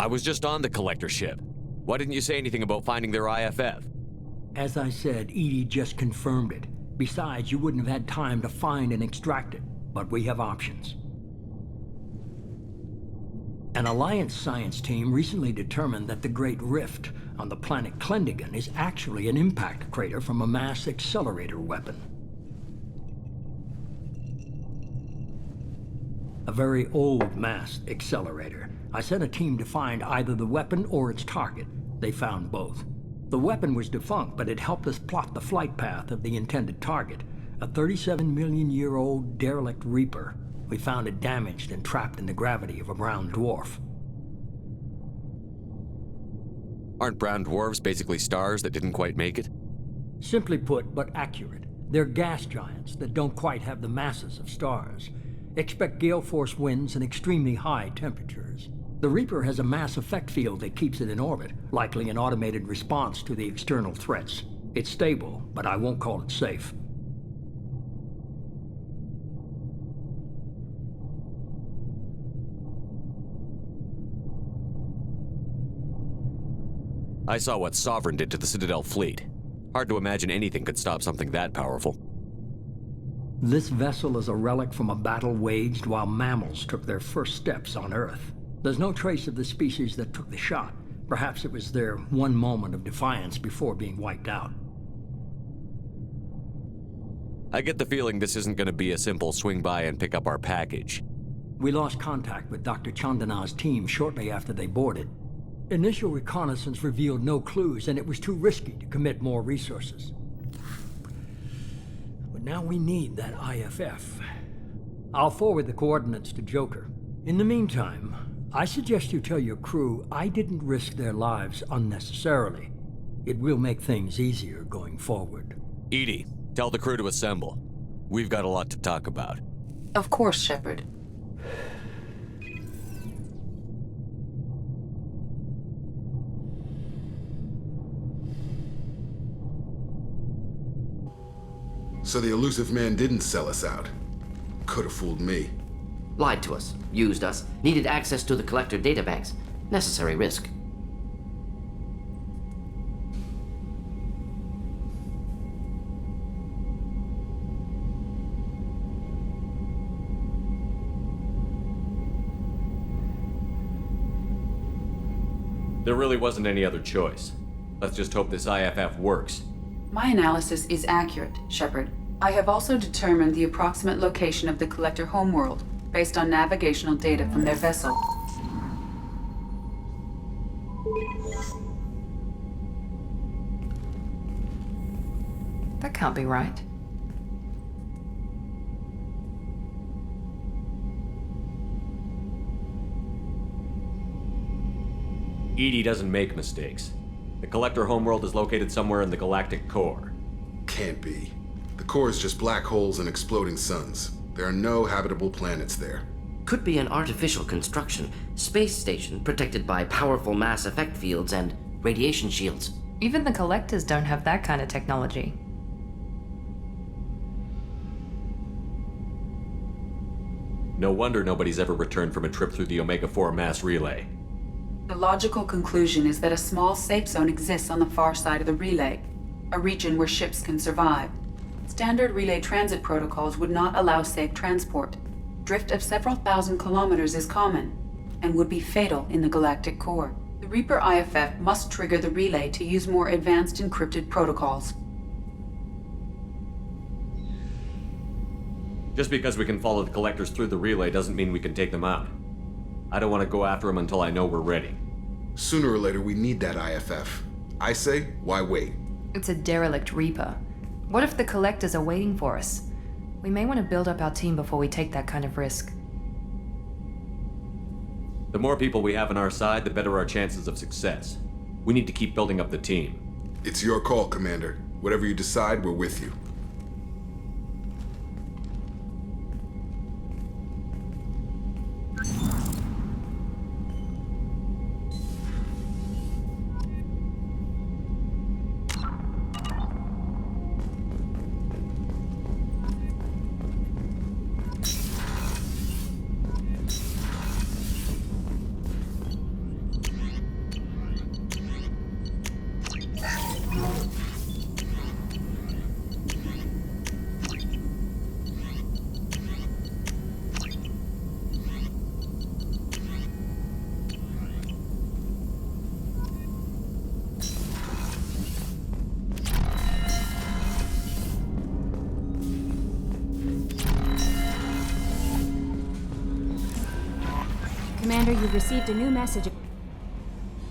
I was just on the Collector ship. Why didn't you say anything about finding their IFF? As I said, EDI just confirmed it. Besides, you wouldn't have had time to find and extract it. But we have options. An Alliance science team recently determined that the Great Rift on the planet Klendagon is actually an impact crater from a mass accelerator weapon. A very old mass accelerator. I sent a team to find either the weapon or its target. They found both. The weapon was defunct, but it helped us plot the flight path of the intended target, a 37-million-year-old derelict Reaper. We found it damaged and trapped in the gravity of a brown dwarf. Aren't brown dwarves basically stars that didn't quite make it? Simply put, but accurate. They're gas giants that don't quite have the masses of stars. Expect gale force winds and extremely high temperatures. The Reaper has a mass effect field that keeps it in orbit, likely an automated response to the external threats. It's stable, but I won't call it safe. I saw what Sovereign did to the Citadel fleet. Hard to imagine anything could stop something that powerful. This vessel is a relic from a battle waged while mammals took their first steps on Earth. There's no trace of the species that took the shot. Perhaps it was their one moment of defiance before being wiped out. I get the feeling this isn't going to be a simple swing by and pick up our package. We lost contact with Dr. Chandana's team shortly after they boarded. Initial reconnaissance revealed no clues, and it was too risky to commit more resources. But now we need that IFF. I'll forward the coordinates to Joker. In the meantime, I suggest you tell your crew I didn't risk their lives unnecessarily. It will make things easier going forward. EDI, tell the crew to assemble. We've got a lot to talk about. Of course, Shepard. So the Elusive Man didn't sell us out. Could have fooled me. Lied to us, used us, needed access to the Collector databanks. Necessary risk. There really wasn't any other choice. Let's just hope this IFF works. My analysis is accurate, Shepard. I have also determined the approximate location of the Collector homeworld, based on navigational data from their vessel. That can't be right. EDI doesn't make mistakes. The Collector homeworld is located somewhere in the galactic core. Can't be. The core is just black holes and exploding suns. There are no habitable planets there. Could be an artificial construction, space station protected by powerful mass effect fields and radiation shields. Even the Collectors don't have that kind of technology. No wonder nobody's ever returned from a trip through the Omega-4 mass relay. The logical conclusion is that a small safe zone exists on the far side of the relay, a region where ships can survive. Standard relay transit protocols would not allow safe transport. Drift of several thousand kilometers is common, and would be fatal in the galactic core. The Reaper IFF must trigger the relay to use more advanced encrypted protocols. Just because we can follow the Collectors through the relay doesn't mean we can take them out. I don't want to go after them until I know we're ready. Sooner or later, we need that IFF. I say, why wait? It's a derelict Reaper. What if the Collectors are waiting for us? We may want to build up our team before we take that kind of risk. The more people we have on our side, the better our chances of success. We need to keep building up the team. It's your call, Commander. Whatever you decide, we're with you. Commander, you've received a new message.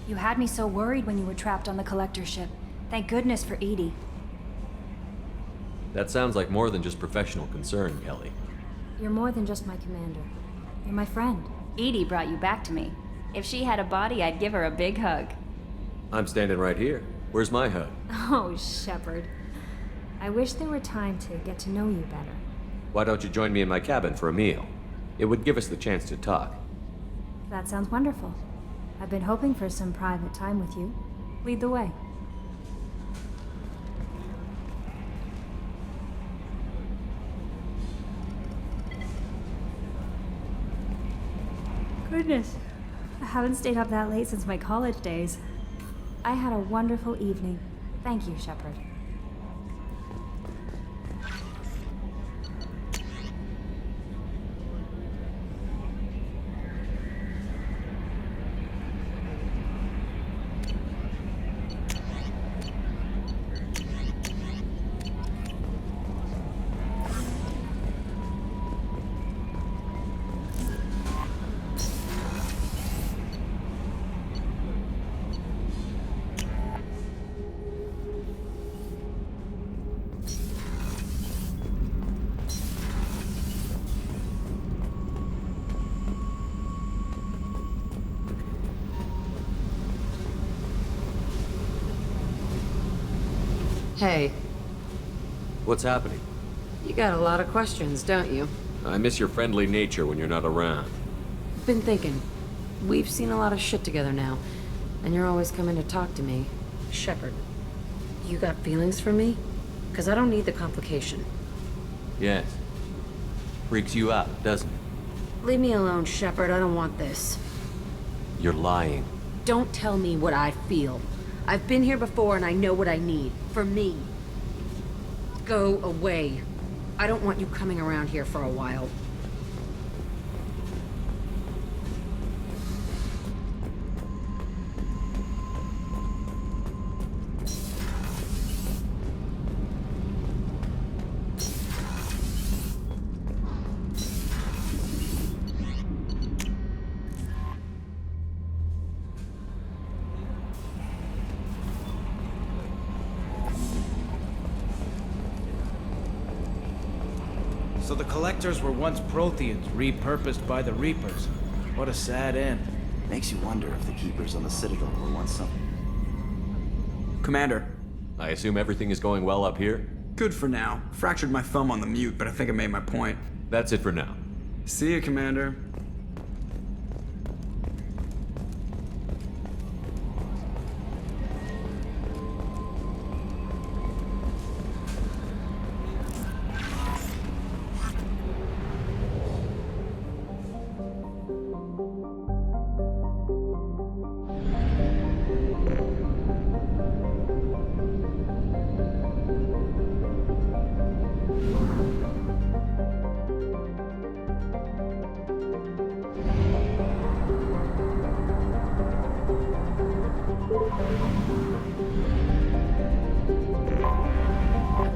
You had me so worried when you were trapped on the Collector ship. Thank goodness for EDI. That sounds like more than just professional concern, Kelly. You're more than just my commander. You're my friend. EDI brought you back to me. If she had a body, I'd give her a big hug. I'm standing right here. Where's my hug? Oh, Shepard. I wish there were time to get to know you better. Why don't you join me in my cabin for a meal? It would give us the chance to talk. That sounds wonderful. I've been hoping for some private time with you. Lead the way. Goodness. I haven't stayed up that late since my college days. I had a wonderful evening. Thank you, Shepard. Hey. What's happening? You got a lot of questions, don't you? I miss your friendly nature when you're not around. Been thinking. We've seen a lot of shit together now, and you're always coming to talk to me. Shepard, you got feelings for me? Because I don't need the complication. Yes. Freaks you out, doesn't it? Leave me alone, Shepard. I don't want this. You're lying. Don't tell me what I feel. I've been here before and I know what I need. For me. Go away. I don't want you coming around here for a while. So the Collectors were once Protheans, repurposed by the Reapers. What a sad end. Makes you wonder if the Keepers on the Citadel were once something. Commander. I assume everything is going well up here? Good for now. Fractured my thumb on the mute, but I think I made my point. That's it for now. See you, Commander.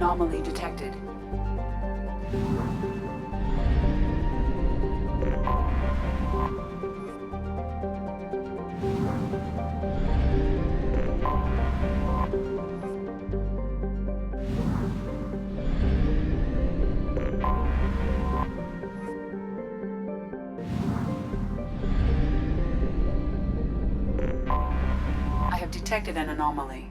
Anomaly detected. I have detected an anomaly.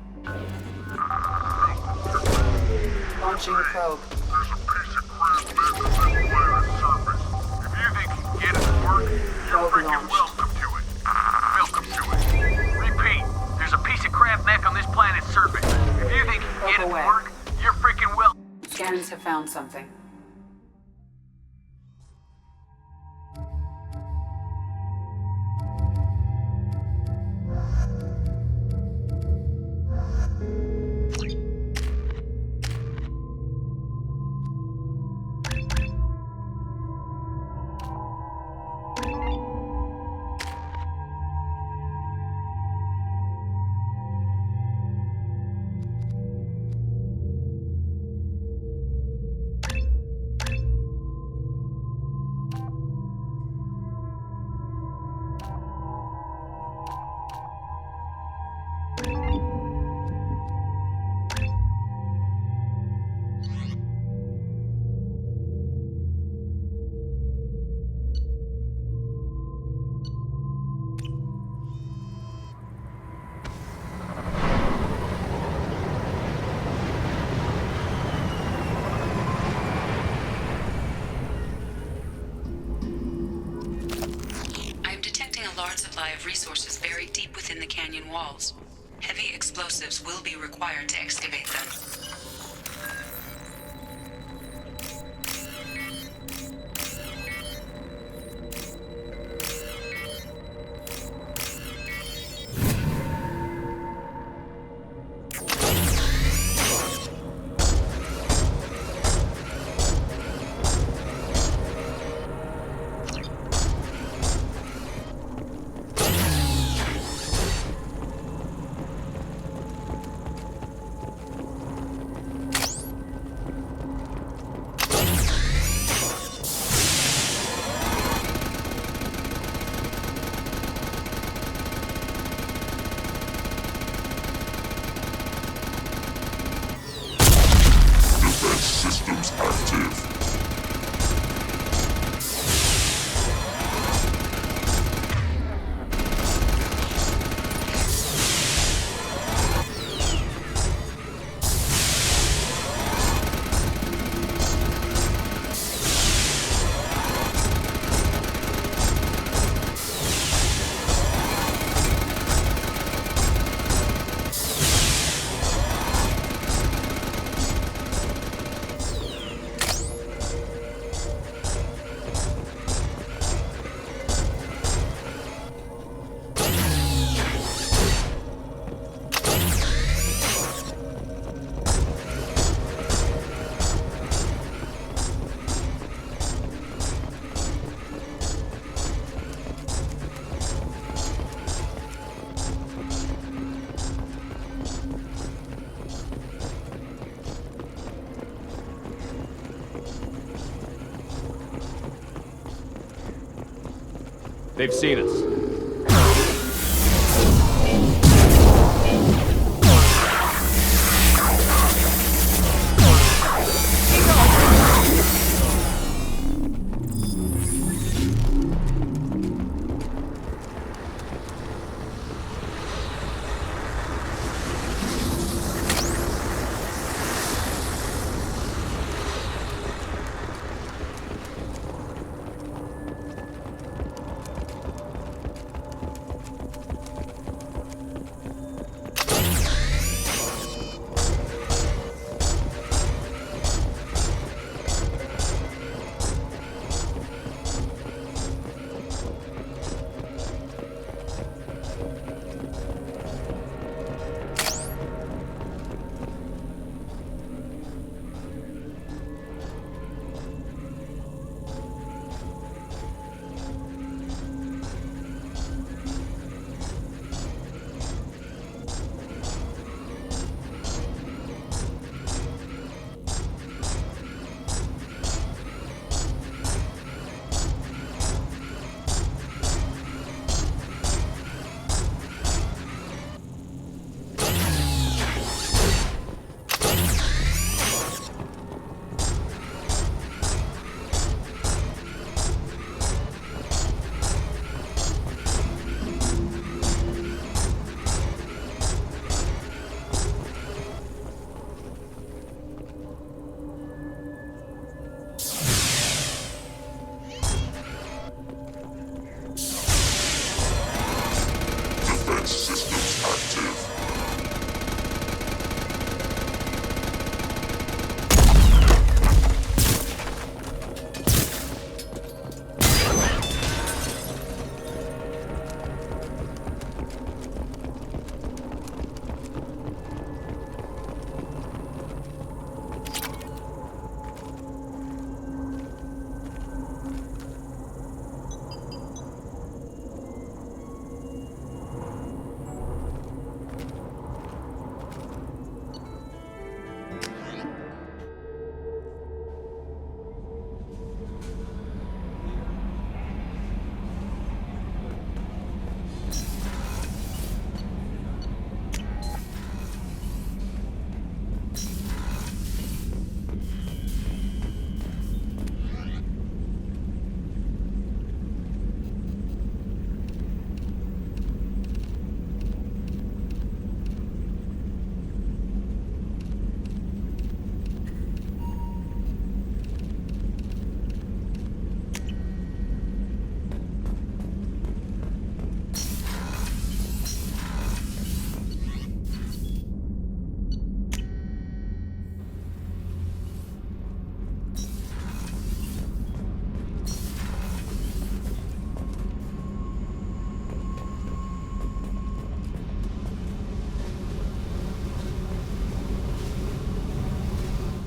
Launching probe. There's a piece of crap missing from the planet's surface. If you think you can get it to work, you're freaking welcome to it. Welcome to it. Repeat, there's a piece of crab neck on this planet's surface. If you think you can get it to work, you're freaking welcome. Scans have found something. Of resources buried deep within the canyon walls. Heavy explosives will be required to excavate them. Systems active. They've seen us.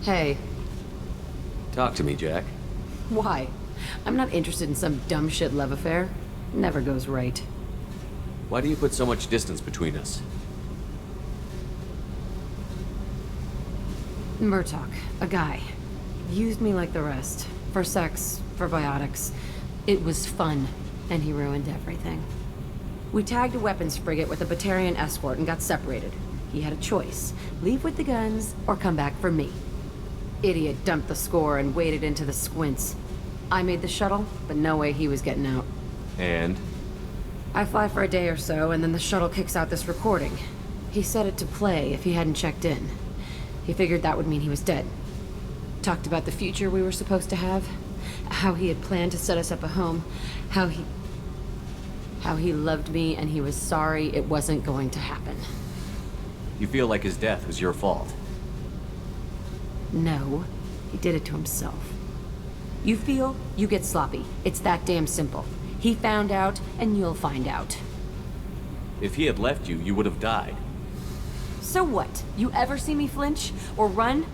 Hey. Talk to me, Jack. Why? I'm not interested in some dumb shit love affair. Never goes right. Why do you put so much distance between us? Murtaugh, a guy. Used me like the rest. For sex, for biotics. It was fun, and he ruined everything. We tagged a weapons frigate with a Batarian escort and got separated. He had a choice. Leave with the guns, or come back for me. Idiot dumped the score and waded into the squints. I made the shuttle, but no way he was getting out. And? I fly for a day or so, and then the shuttle kicks out this recording. He set it to play if he hadn't checked in. He figured that would mean he was dead. Talked about the future we were supposed to have. How he had planned to set us up a home. How he loved me and he was sorry it wasn't going to happen. You feel like his death was your fault? No, he did it to himself. You feel, you get sloppy. It's that damn simple. He found out, and you'll find out. If he had left you, you would have died. So what? You ever see me flinch? Or run?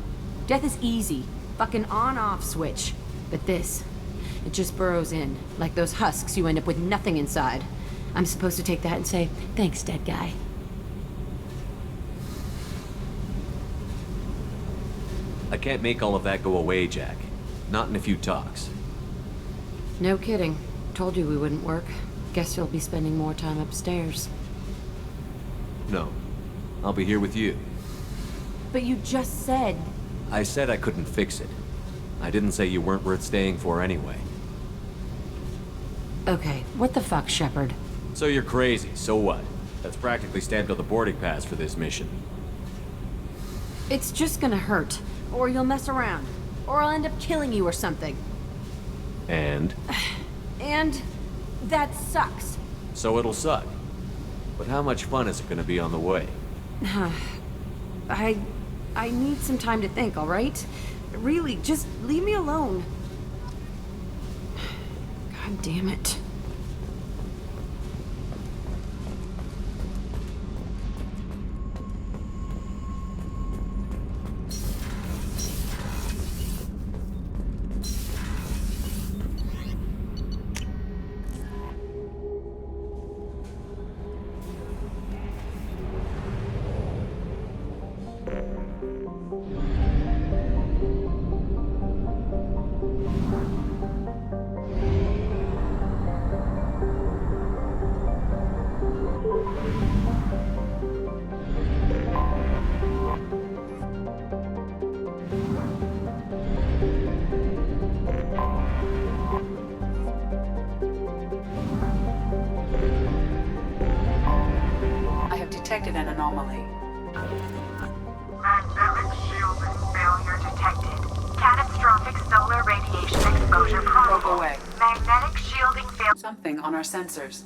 Death is easy. Fucking on-off switch. But this, it just burrows in. Like those husks, you end up with nothing inside. I'm supposed to take that and say, thanks, dead guy. I can't make all of that go away, Jack. Not in a few talks. No kidding. Told you we wouldn't work. Guess you'll be spending more time upstairs. No. I'll be here with you. But you just said... I said I couldn't fix it. I didn't say you weren't worth staying for anyway. Okay, what the fuck, Shepard? So you're crazy, so what? That's practically stamped on the boarding pass for this mission. It's just gonna hurt. Or you'll mess around. Or I'll end up killing you or something. And? And... that sucks. So it'll suck. But how much fun is it gonna be on the way? I need some time to think, alright? Really, just leave me alone. God damn it. Detected an anomaly. Magnetic shielding failure detected. Catastrophic solar radiation exposure probable. Broke away. Magnetic shielding failure. Something on our sensors.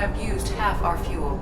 have used half our fuel.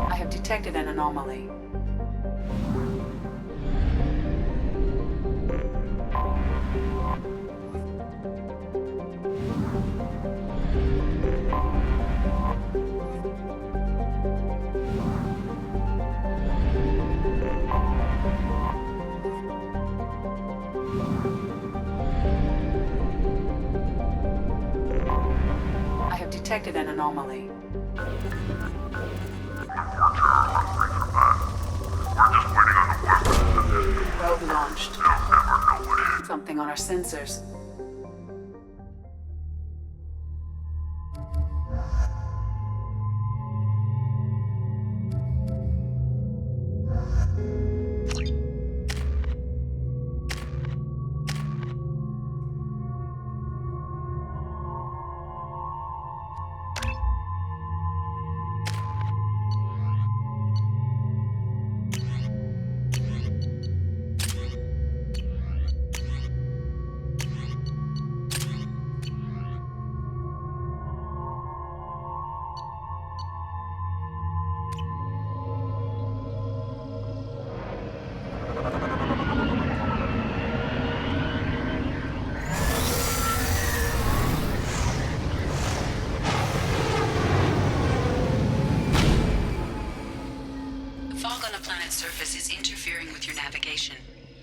I have detected an anomaly. I have detected an anomaly. Probe launched. Something on our sensors. Fog on a planet's surface is interfering with your navigation.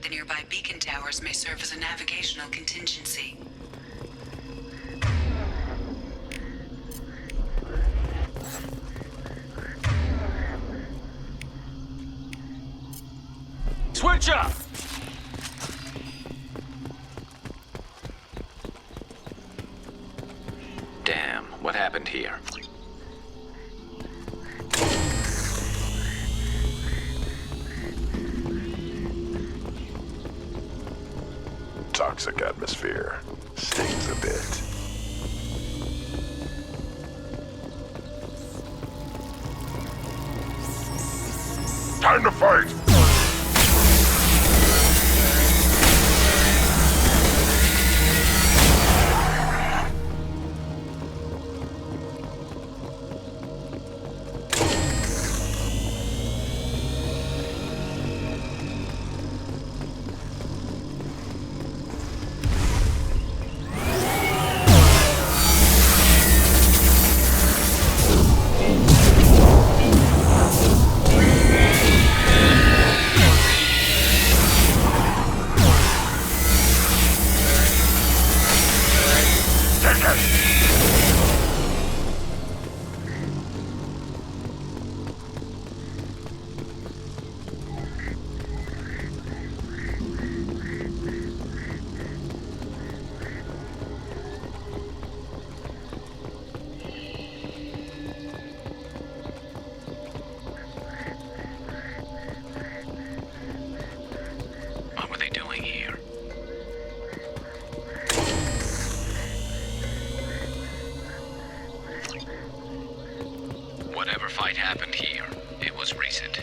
The nearby beacon towers may serve as a navigational contingency. Switch up! Damn, what happened here? Toxic atmosphere. Stings a bit. Time to fight! What were they doing here? Whatever fight happened here, it was recent.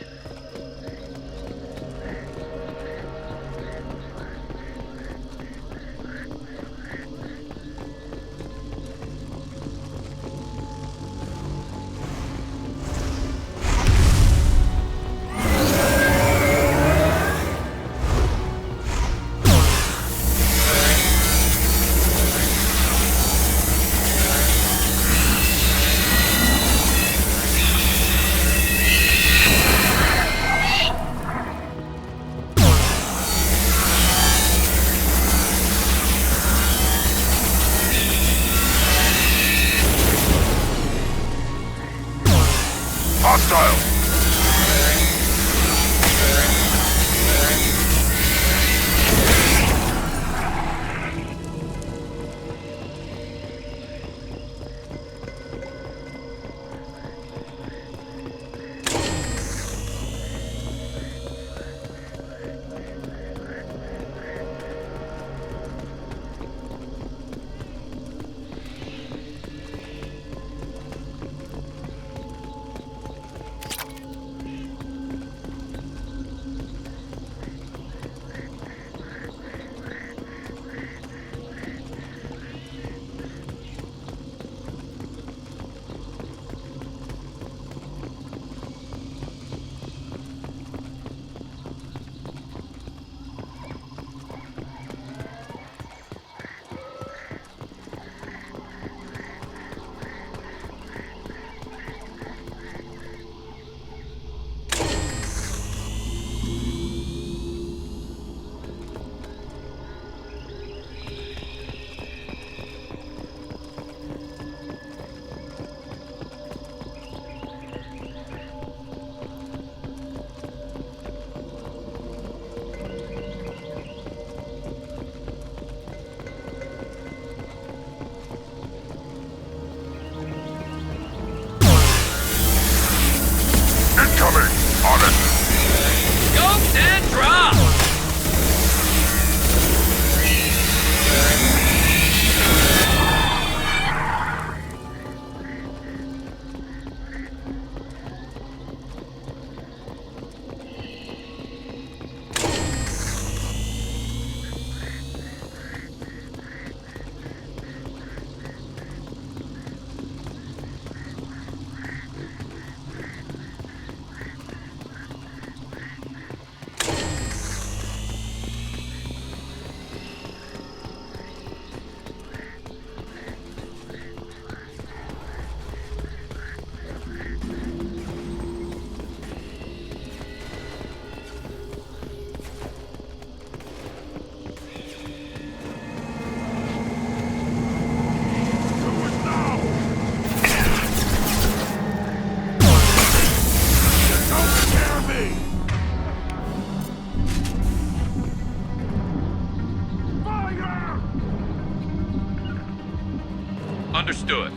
Understood.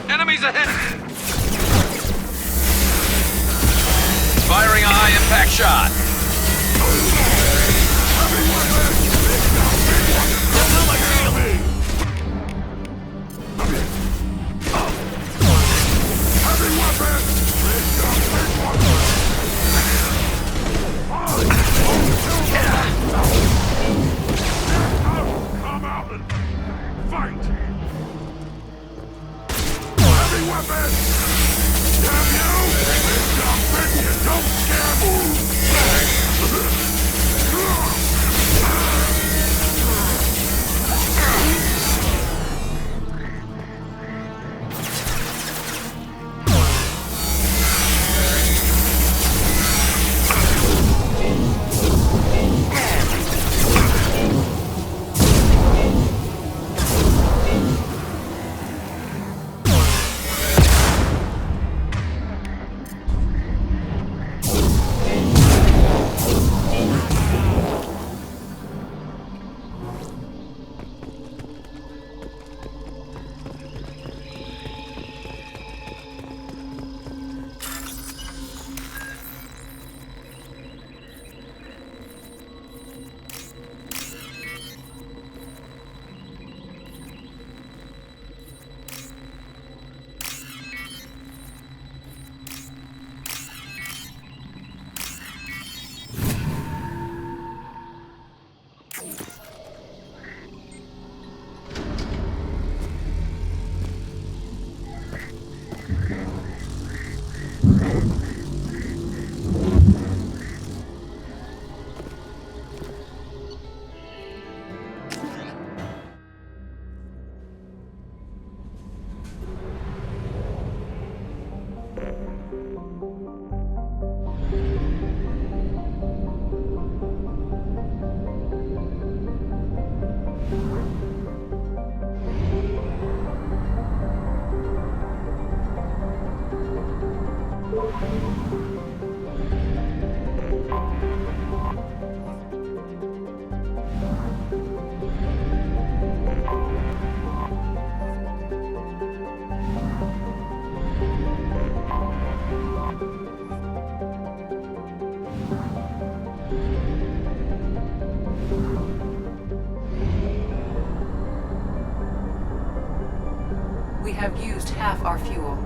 Enemies ahead! Firing a high-impact shot! Come out and fight! Heavy weapon! Damn you! Don't scare me! We have used half our fuel.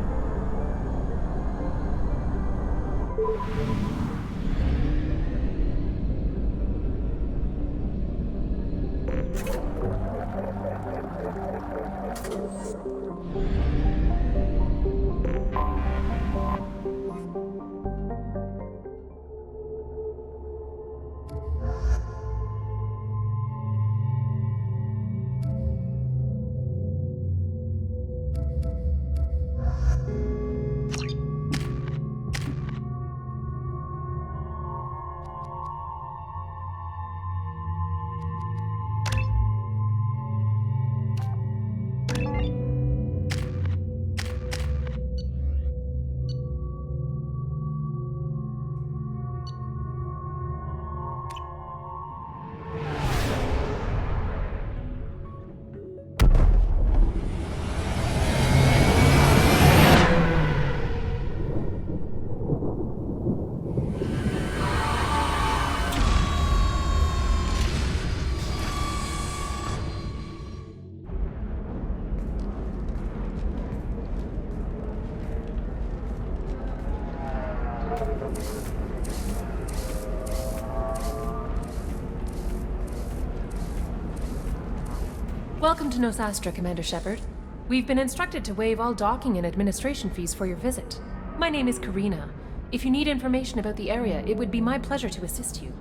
Welcome to Nosastra, Commander Shepard. We've been instructed to waive all docking and administration fees for your visit. My name is Karina. If you need information about the area, it would be my pleasure to assist you.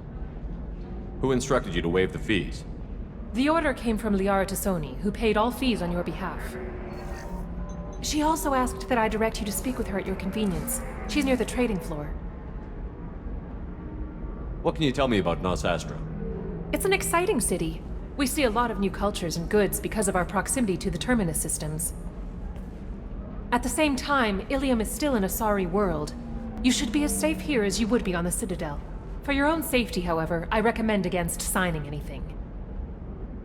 Who instructed you to waive the fees? The order came from Liara Tassoni, who paid all fees on your behalf. She also asked that I direct you to speak with her at your convenience. She's near the trading floor. What can you tell me about Nosastra? It's an exciting city. We see a lot of new cultures and goods because of our proximity to the Terminus systems. At the same time, Ilium is still an Asari world. You should be as safe here as you would be on the Citadel. For your own safety, however, I recommend against signing anything.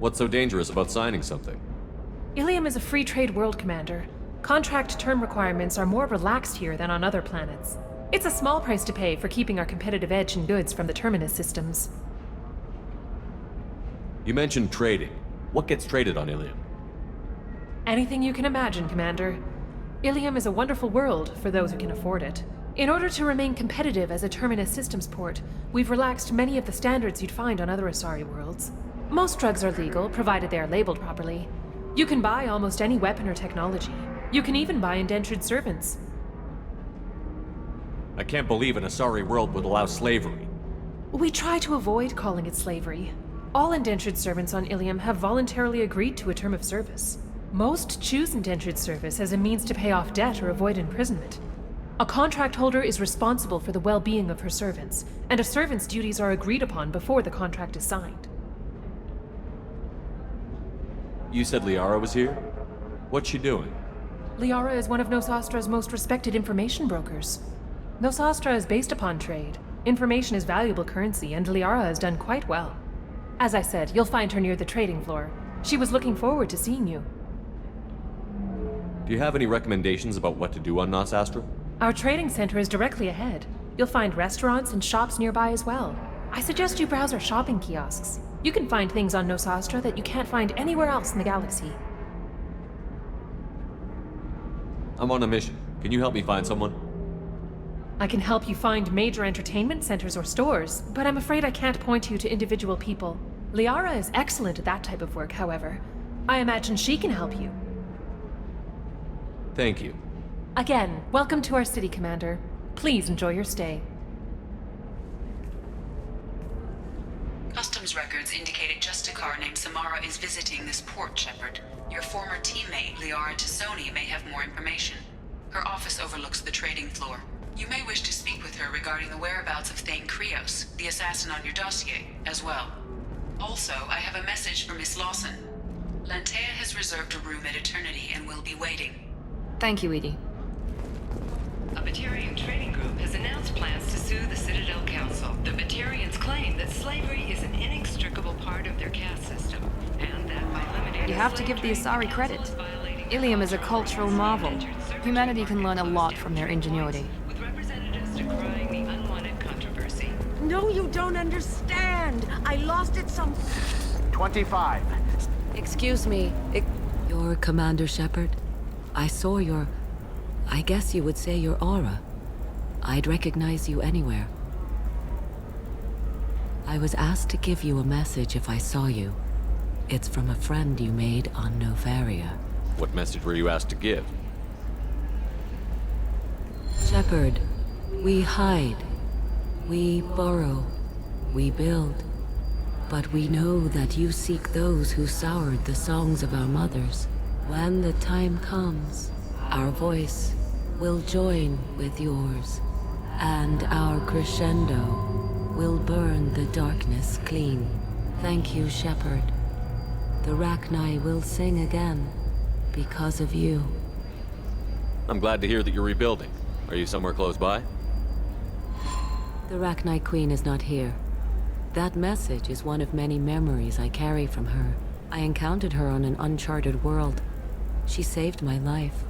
What's so dangerous about signing something? Ilium is a free trade world, Commander. Contract term requirements are more relaxed here than on other planets. It's a small price to pay for keeping our competitive edge in goods from the Terminus systems. You mentioned trading. What gets traded on Ilium? Anything you can imagine, Commander. Ilium is a wonderful world for those who can afford it. In order to remain competitive as a Terminus systems port, we've relaxed many of the standards you'd find on other Asari worlds. Most drugs are legal, provided they are labeled properly. You can buy almost any weapon or technology. You can even buy indentured servants. I can't believe an Asari world would allow slavery. We try to avoid calling it slavery. All indentured servants on Ilium have voluntarily agreed to a term of service. Most choose indentured service as a means to pay off debt or avoid imprisonment. A contract holder is responsible for the well-being of her servants, and a servant's duties are agreed upon before the contract is signed. You said Liara was here? What's she doing? Liara is one of Nosastra's most respected information brokers. Nosastra is based upon trade. Information is valuable currency, and Liara has done quite well. As I said, you'll find her near the trading floor. She was looking forward to seeing you. Do you have any recommendations about what to do on Nosastra? Our trading center is directly ahead. You'll find restaurants and shops nearby as well. I suggest you browse our shopping kiosks. You can find things on Nosastra that you can't find anywhere else in the galaxy. I'm on a mission. Can you help me find someone? I can help you find major entertainment centers or stores, but I'm afraid I can't point you to individual people. Liara is excellent at that type of work, however. I imagine she can help you. Thank you. Again, welcome to our city, Commander. Please enjoy your stay. Customs records indicated Justicar named Samara is visiting this port, Shepard. Your former teammate, Liara Tassoni, may have more information. Her office overlooks the trading floor. You may wish to speak with her regarding the whereabouts of Thane Krios, the assassin on your dossier, as well. Also, I have a message for Miss Lawson. Lantea has reserved a room at Eternity and will be waiting. Thank you, Edie. A Batarian trading group has announced plans to sue the Citadel Council. The Batarians claim that slavery is an inextricable part of their caste system, and that by limiting... You have to give the Asari credit. Ilium is a cultural marvel. Humanity can learn a lot from their ingenuity. With representatives decrying the unwanted controversy. No, you don't understand! I lost it some... 25. Excuse me. You're Commander Shepard? I saw your... I guess you would say your aura. I'd recognize you anywhere. I was asked to give you a message if I saw you. It's from a friend you made on Nofaria. What message were you asked to give? Shepard, we hide. We burrow. We build. But we know that you seek those who soured the songs of our mothers. When the time comes, our voice will join with yours, and our crescendo will burn the darkness clean. Thank you, Shepard. The Rachni will sing again because of you. I'm glad to hear that you're rebuilding. Are you somewhere close by? The Rachni Queen is not here. That message is one of many memories I carry from her. I encountered her on an uncharted world. She saved my life.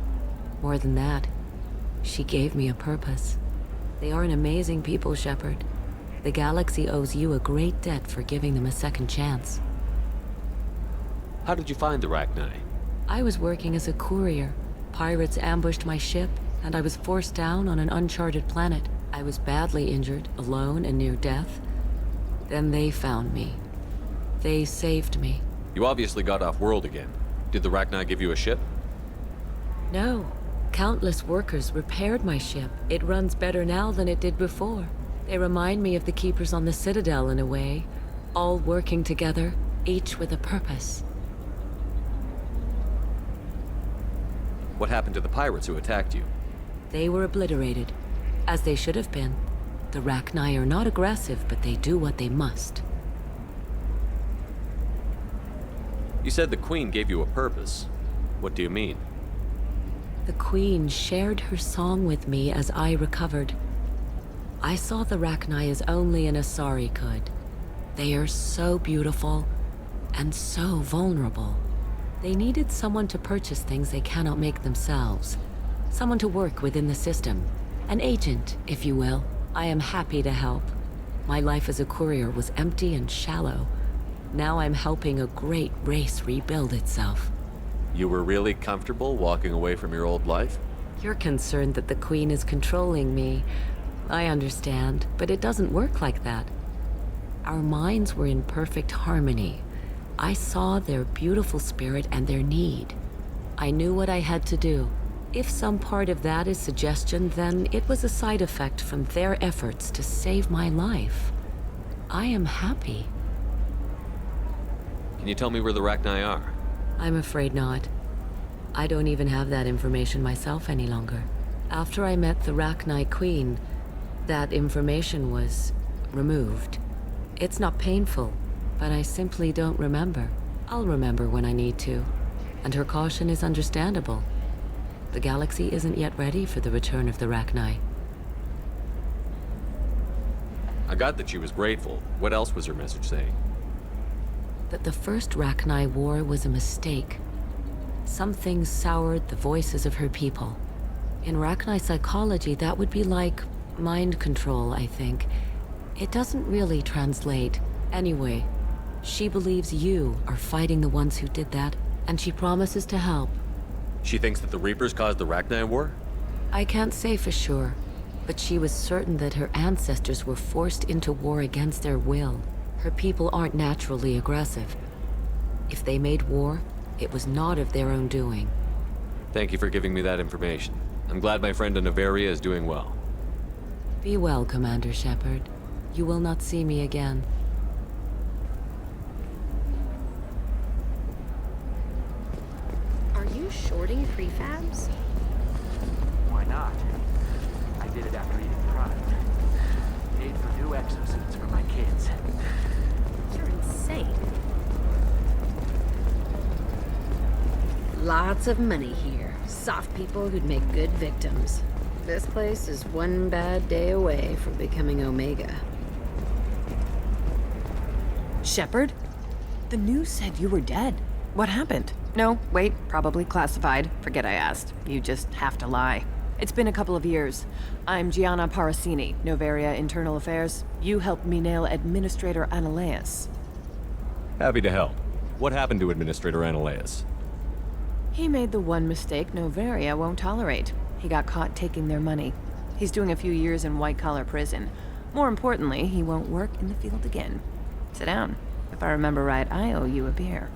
More than that, she gave me a purpose. They are an amazing people, Shepard. The galaxy owes you a great debt for giving them a second chance. How did you find the Rachni? I was working as a courier. Pirates ambushed my ship, and I was forced down on an uncharted planet. I was badly injured, alone and near death. Then they found me. They saved me. You obviously got off-world again. Did the Rachni give you a ship? No. Countless workers repaired my ship. It runs better now than it did before. They remind me of the Keepers on the Citadel in a way. All working together, each with a purpose. What happened to the pirates who attacked you? They were obliterated, as they should have been. The Rachni are not aggressive, but they do what they must. You said the Queen gave you a purpose. What do you mean? The Queen shared her song with me as I recovered. I saw the Rachni as only an Asari could. They are so beautiful and so vulnerable. They needed someone to purchase things they cannot make themselves. Someone to work within the system. An agent, if you will. I am happy to help. My life as a courier was empty and shallow. Now I'm helping a great race rebuild itself. You were really comfortable walking away from your old life? You're concerned that the Queen is controlling me. I understand, but it doesn't work like that. Our minds were in perfect harmony. I saw their beautiful spirit and their need. I knew what I had to do. If some part of that is suggestion, then it was a side effect from their efforts to save my life. I am happy. Can you tell me where the Rachni are? I'm afraid not. I don't even have that information myself any longer. After I met the Rachni Queen, that information was removed. It's not painful, but I simply don't remember. I'll remember when I need to, and her caution is understandable. The galaxy isn't yet ready for the return of the Rachni. I got that she was grateful. What else was her message saying? That the first Rachni war was a mistake. Some things soured the voices of her people. In Rachni psychology, that would be like mind control, I think. It doesn't really translate. Anyway, she believes you are fighting the ones who did that, and she promises to help. She thinks that the Reapers caused the Rachni war? I can't say for sure, but she was certain that her ancestors were forced into war against their will. Her people aren't naturally aggressive. If they made war, it was not of their own doing. Thank you for giving me that information. I'm glad my friend in Noveria is doing well. Be well, Commander Shepard. You will not see me again. Are you shorting prefabs? Why not? I did it after eating the product. Paid for new exosuits for my kids. You're insane. Lots of money here. Soft people who'd make good victims. This place is one bad day away from becoming Omega. Shepard? The news said you were dead. What happened? No, wait, probably classified. Forget I asked. You just have to lie. It's been a couple of years. I'm Gianna Parasini, Noveria Internal Affairs. You helped me nail Administrator Analeas. Happy to help. What happened to Administrator Analeas? He made the one mistake Noveria won't tolerate. He got caught taking their money. He's doing a few years in white-collar prison. More importantly, he won't work in the field again. Sit down. If I remember right, I owe you a beer.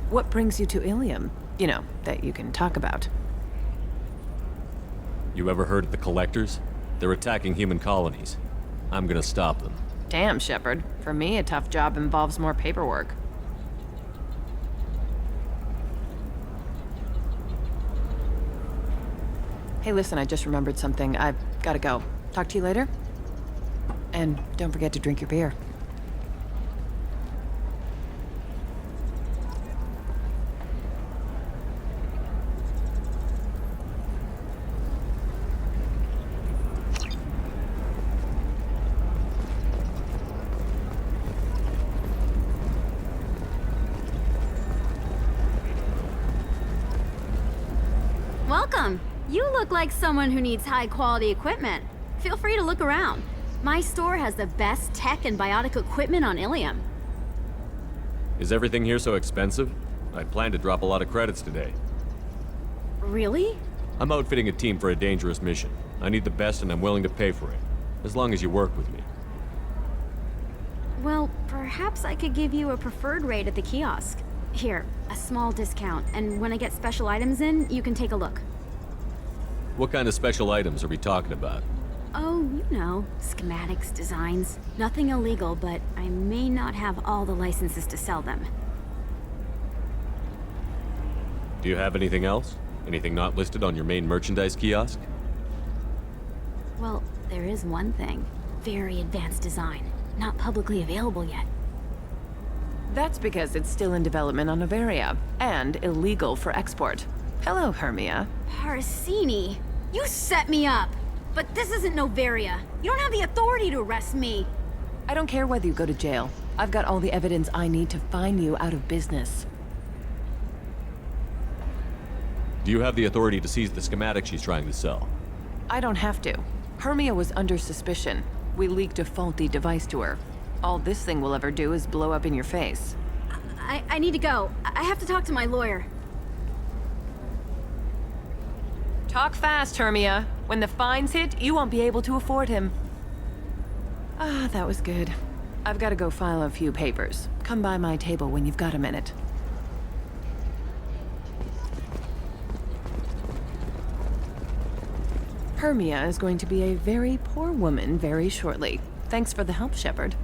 What brings you to Ilium? You know, that you can talk about. You ever heard of the Collectors? They're attacking human colonies. I'm gonna stop them. Damn, Shepard. For me, a tough job involves more paperwork. Hey, listen, I just remembered something. I've gotta go. Talk to you later? And don't forget to drink your beer. Welcome. You look like someone who needs high-quality equipment. Feel free to look around. My store has the best tech and biotic equipment on Ilium. Is everything here so expensive? I'd planned to drop a lot of credits today. Really? I'm outfitting a team for a dangerous mission. I need the best and I'm willing to pay for it. As long as you work with me. Well, perhaps I could give you a preferred rate at the kiosk. Here, a small discount, and when I get special items in, you can take a look. What kind of special items are we talking about? Oh, you know, schematics, designs. Nothing illegal, but I may not have all the licenses to sell them. Do you have anything else? Anything not listed on your main merchandise kiosk? Well, there is one thing. Very advanced design. Not publicly available yet. That's because it's still in development on Noveria, and illegal for export. Hello, Hermia. Parasini, you set me up! But this isn't Noveria. You don't have the authority to arrest me. I don't care whether you go to jail. I've got all the evidence I need to find you out of business. Do you have the authority to seize the schematic she's trying to sell? I don't have to. Hermia was under suspicion. We leaked a faulty device to her. All this thing will ever do is blow up in your face. I need to go. I have to talk to my lawyer. Talk fast, Hermia. When the fines hit, you won't be able to afford him. Ah, that was good. I've got to go file a few papers. Come by my table when you've got a minute. Hermia is going to be a very poor woman very shortly. Thanks for the help, Shepard.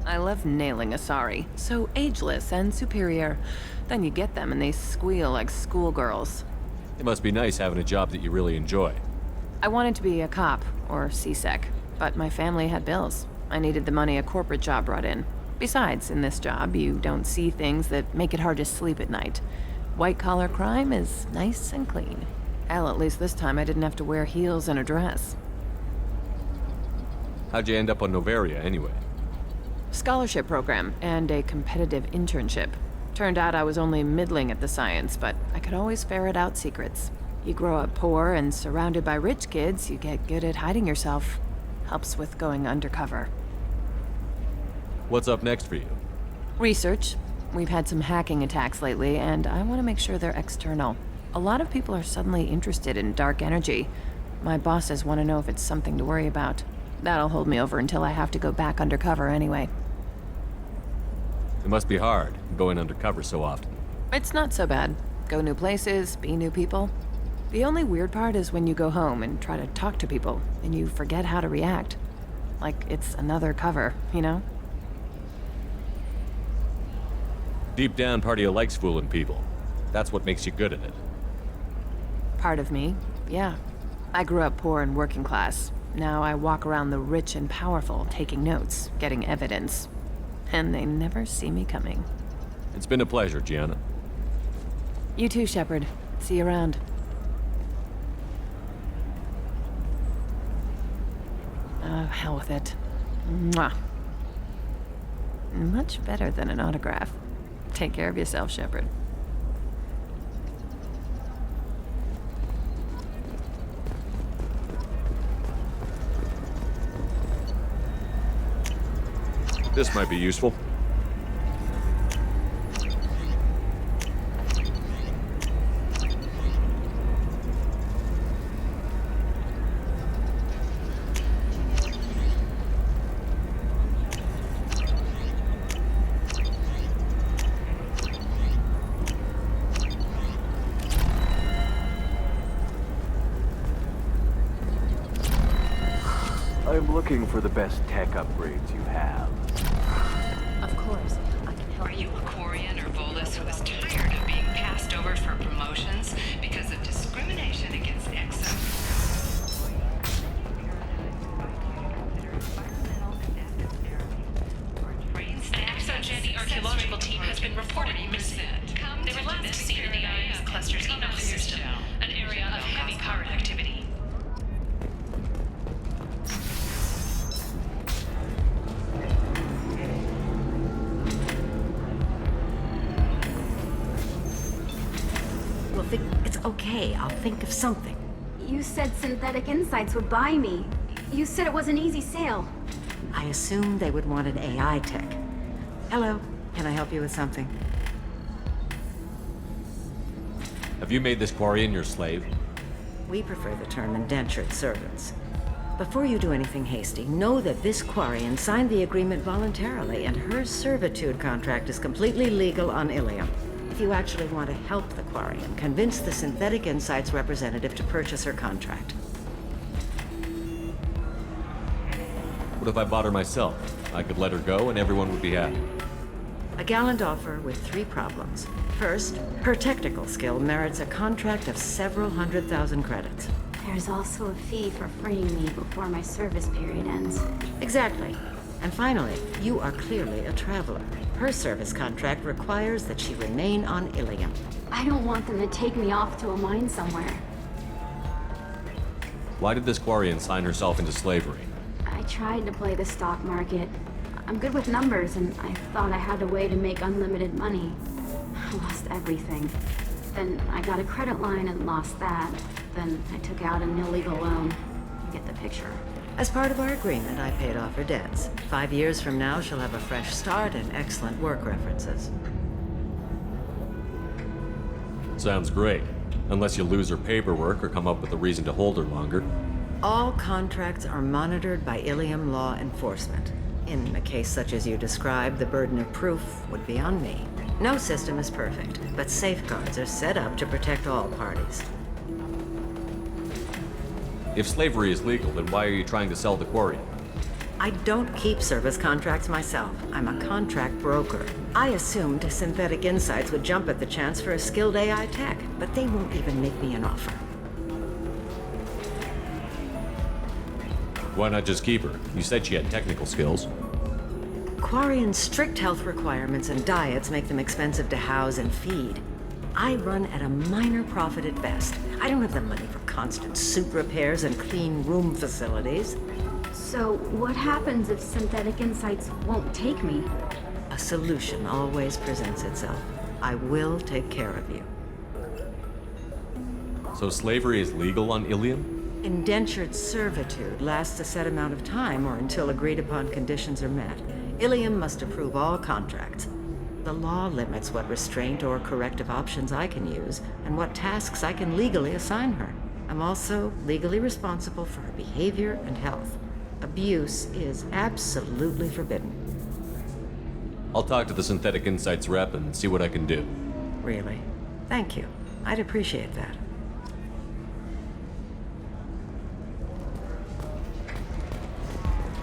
I love nailing Asari. So ageless and superior. Then you get them and they squeal like schoolgirls. It must be nice having a job that you really enjoy. I wanted to be a cop, or CSEC, but my family had bills. I needed the money a corporate job brought in. Besides, in this job, you don't see things that make it hard to sleep at night. White-collar crime is nice and clean. Hell, at least this time I didn't have to wear heels and a dress. How'd you end up on Noveria, anyway? Scholarship program and a competitive internship. Turned out I was only middling at the science, but I could always ferret out secrets. You grow up poor and surrounded by rich kids, you get good at hiding yourself. Helps with going undercover. What's up next for you? Research. We've had some hacking attacks lately, and I want to make sure they're external. A lot of people are suddenly interested in dark energy. My bosses want to know if it's something to worry about. That'll hold me over until I have to go back undercover anyway. It must be hard, going undercover so often. It's not so bad. Go new places, be new people. The only weird part is when you go home and try to talk to people, and you forget how to react. Like it's another cover, you know? Deep down, part of you likes fooling people. That's what makes you good at it. Part of me, yeah. I grew up poor and working class. Now I walk around the rich and powerful, taking notes, getting evidence. And they never see me coming. It's been a pleasure, Gianna. You too, Shepard. See you around. Oh, hell with it. Mwah. Much better than an autograph. Take care of yourself, Shepard. This might be useful. I'm looking for the best tech upgrades you have. Of course, I can help. Are you a Quarian or Volus who is tired of being passed over for promotions because of discrimination against Exo? An ExoGen archaeological team has been reported missing. They were last seen in the IS cluster's ecosystem, an area of heavy pirate activity. It's okay, I'll think of something. You said Synthetic Insights would buy me. You said it was an easy sale. I assumed they would want an AI tech. Hello, can I help you with something? Have you made this Quarian your slave? We prefer the term indentured servants. Before you do anything hasty, know that this Quarian signed the agreement voluntarily, and her servitude contract is completely legal on Ilium. If you actually want to help the Quarian, convince the Synthetic Insights representative to purchase her contract. What if I bought her myself? I could let her go and everyone would be happy. A gallant offer with 3 problems. First, her technical skill merits a contract of several 100,000 credits. There's also a fee for freeing me before my service period ends. Exactly. And finally, you are clearly a traveler. Her service contract requires that she remain on Ilium. I don't want them to take me off to a mine somewhere. Why did this Quarian sign herself into slavery? I tried to play the stock market. I'm good with numbers, and I thought I had a way to make unlimited money. I lost everything. Then I got a credit line and lost that. Then I took out an illegal loan. You get the picture. As part of our agreement, I paid off her debts. 5 years from now, she'll have a fresh start and excellent work references. Sounds great. Unless you lose her paperwork or come up with a reason to hold her longer. All contracts are monitored by Ilium law enforcement. In a case such as you described, the burden of proof would be on me. No system is perfect, but safeguards are set up to protect all parties. If slavery is legal, then why are you trying to sell the Quarian? I don't keep service contracts myself. I'm a contract broker. I assumed Synthetic Insights would jump at the chance for a skilled AI tech, but they won't even make me an offer. Why not just keep her? You said she had technical skills. Quarian's strict health requirements and diets make them expensive to house and feed. I run at a minor profit at best. I don't have the money for constant suit repairs and clean room facilities. So, what happens if Synthetic Insights won't take me? A solution always presents itself. I will take care of you. So slavery is legal on Ilium? Indentured servitude lasts a set amount of time or until agreed upon conditions are met. Ilium must approve all contracts. The law limits what restraint or corrective options I can use and what tasks I can legally assign her. I'm also legally responsible for her behavior and health. Abuse is absolutely forbidden. I'll talk to the Synthetic Insights rep and see what I can do. Really? Thank you. I'd appreciate that.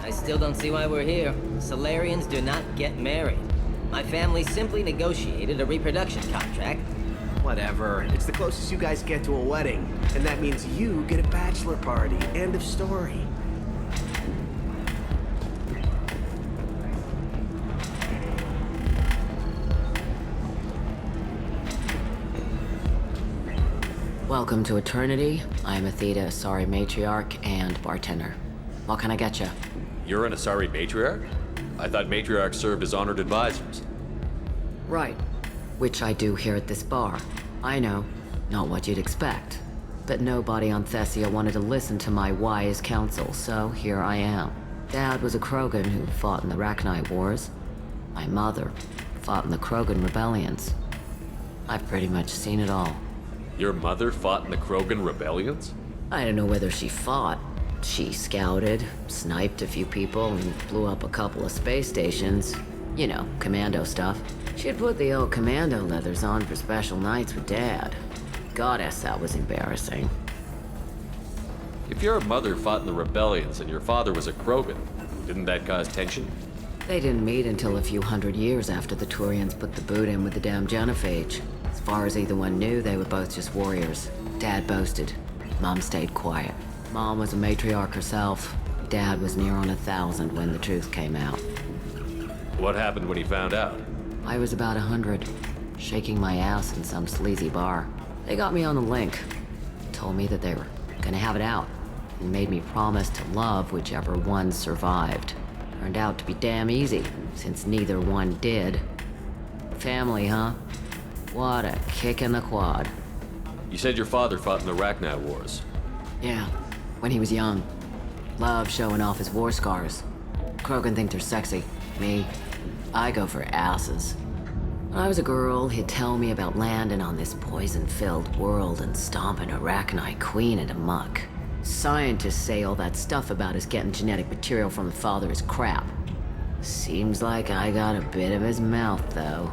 I still don't see why we're here. Solarians do not get married. My family simply negotiated a reproduction contract. Whatever. It's the closest you guys get to a wedding. And that means you get a bachelor party. End of story. Welcome to Eternity. I am Athena, Asari matriarch and bartender. What can I get you? You're an Asari matriarch? I thought matriarchs served as honored advisors. Right. Which I do here at this bar. I know, not what you'd expect. But nobody on Thessia wanted to listen to my wise counsel, so here I am. Dad was a Krogan who fought in the Rachni Wars. My mother fought in the Krogan rebellions. I've pretty much seen it all. Your mother fought in the Krogan rebellions? I don't know whether she fought. She scouted, sniped a few people, and blew up a couple of space stations. You know, commando stuff. She'd put the old commando leathers on for special nights with Dad. Goddess, that was embarrassing. If your mother fought in the rebellions and your father was a Krogan, didn't that cause tension? They didn't meet until a few hundred years after the Turians put the boot in with the damn Genophage. As far as either one knew, they were both just warriors. Dad boasted. Mom stayed quiet. Mom was a matriarch herself. Dad was near on 1,000 when the truth came out. What happened when he found out? I was about 100, shaking my ass in some sleazy bar. They got me on the link. Told me that they were gonna have it out, and made me promise to love whichever one survived. Turned out to be damn easy, since neither one did. Family, huh? What a kick in the quad. You said your father fought in the Rachni Wars. Yeah, when he was young. Loved showing off his war scars. Krogan think they're sexy. Me, I go for asses. When I was a girl, he'd tell me about landing on this poison-filled world and stomping a Rachni queen into muck. Scientists say all that stuff about us getting genetic material from the father is crap. Seems like I got a bit of his mouth, though.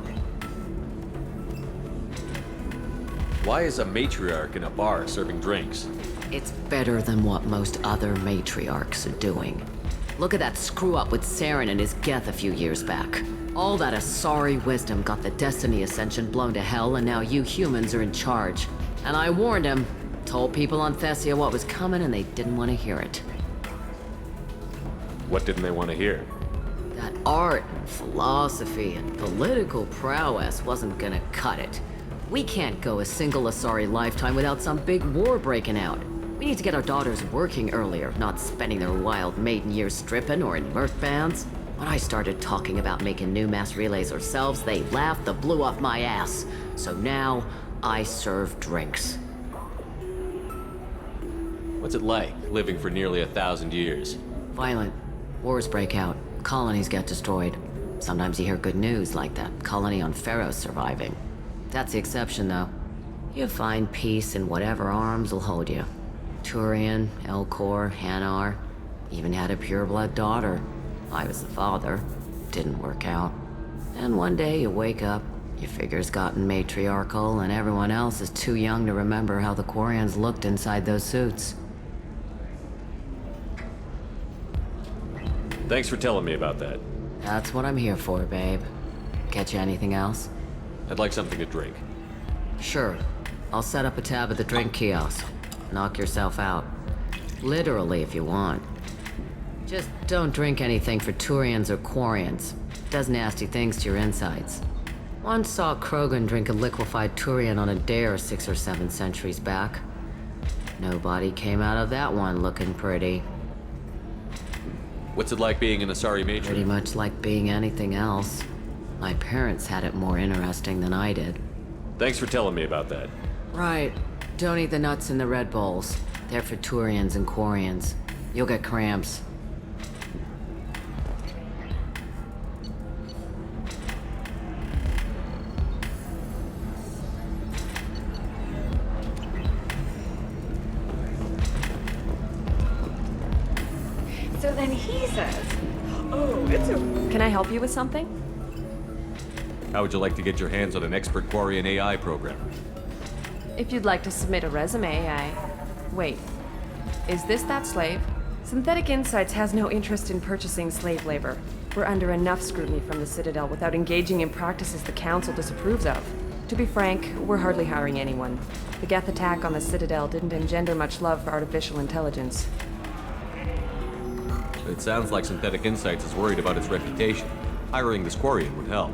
Why is a matriarch in a bar serving drinks? It's better than what most other matriarchs are doing. Look at that screw-up with Saren and his Geth a few years back. All that Asari wisdom got the Destiny Ascension blown to hell, and now you humans are in charge. And I warned him. Told people on Thessia what was coming, and they didn't want to hear it. What didn't they want to hear? That art, and philosophy, and political prowess wasn't gonna cut it. We can't go a single Asari lifetime without some big war breaking out. We need to get our daughters working earlier, not spending their wild maiden years stripping or in merc bands. When I started talking about making new mass relays ourselves, they laughed the blue off my ass. So now, I serve drinks. What's it like, living for nearly 1,000 years? Violent. Wars break out. Colonies get destroyed. Sometimes you hear good news, like that colony on Pharaoh surviving. That's the exception, though. You find peace in whatever arms will hold you. Turian, Elcor, Hanar, even had a pureblood daughter. I was the father. Didn't work out. And one day you wake up, your figure's gotten matriarchal, and everyone else is too young to remember how the Quarians looked inside those suits. Thanks for telling me about that. That's what I'm here for, babe. Catch you anything else? I'd like something to drink. Sure. I'll set up a tab at the drink kiosk. Knock yourself out. Literally, if you want. Just don't drink anything for Turians or Quarians. Does nasty things to your insides. Once saw Krogan drink a liquefied Turian on a dare 6 or 7 centuries back. Nobody came out of that one looking pretty. What's it like being an Asari matron? Pretty much like being anything else. My parents had it more interesting than I did. Thanks for telling me about that. Right. Don't eat the nuts in the Red Bowls. They're for Turians and Quarians. You'll get cramps. So then he says, oh, it's a... Can I help you with something? How would you like to get your hands on an expert Quarian AI programmer? If you'd like to submit a resume, Wait. Is this that slave? Synthetic Insights has no interest in purchasing slave labor. We're under enough scrutiny from the Citadel without engaging in practices the Council disapproves of. To be frank, we're hardly hiring anyone. The Geth attack on the Citadel didn't engender much love for artificial intelligence. It sounds like Synthetic Insights is worried about its reputation. Hiring this Quarian would help.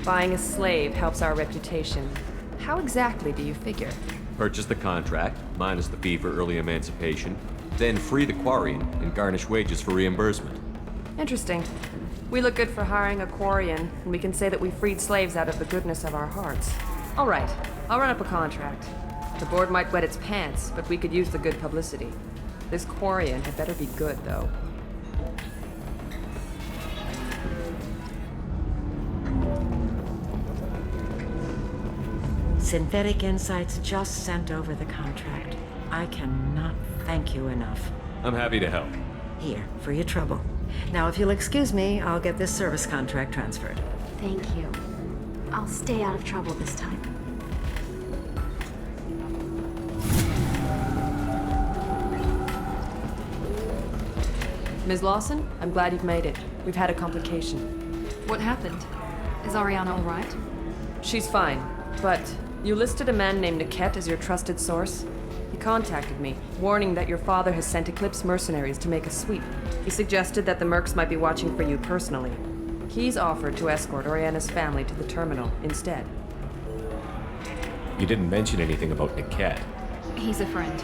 Buying a slave helps our reputation. How exactly do you figure? Purchase the contract, minus the fee for early emancipation, then free the Quarian and garnish wages for reimbursement. Interesting. We look good for hiring a Quarian, and we can say that we freed slaves out of the goodness of our hearts. All right, I'll run up a contract. The board might wet its pants, but we could use the good publicity. This Quarian had better be good, though. Synthetic Insights just sent over the contract. I cannot thank you enough. I'm happy to help. Here, for your trouble. Now, if you'll excuse me, I'll get this service contract transferred. Thank you. I'll stay out of trouble this time. Ms. Lawson, I'm glad you've made it. We've had a complication. What happened? Is Ariana all right? She's fine, but you listed a man named Niket as your trusted source. He contacted me, warning that your father has sent Eclipse mercenaries to make a sweep. He suggested that the Mercs might be watching for you personally. He's offered to escort Oriana's family to the terminal instead. You didn't mention anything about Niket. He's a friend.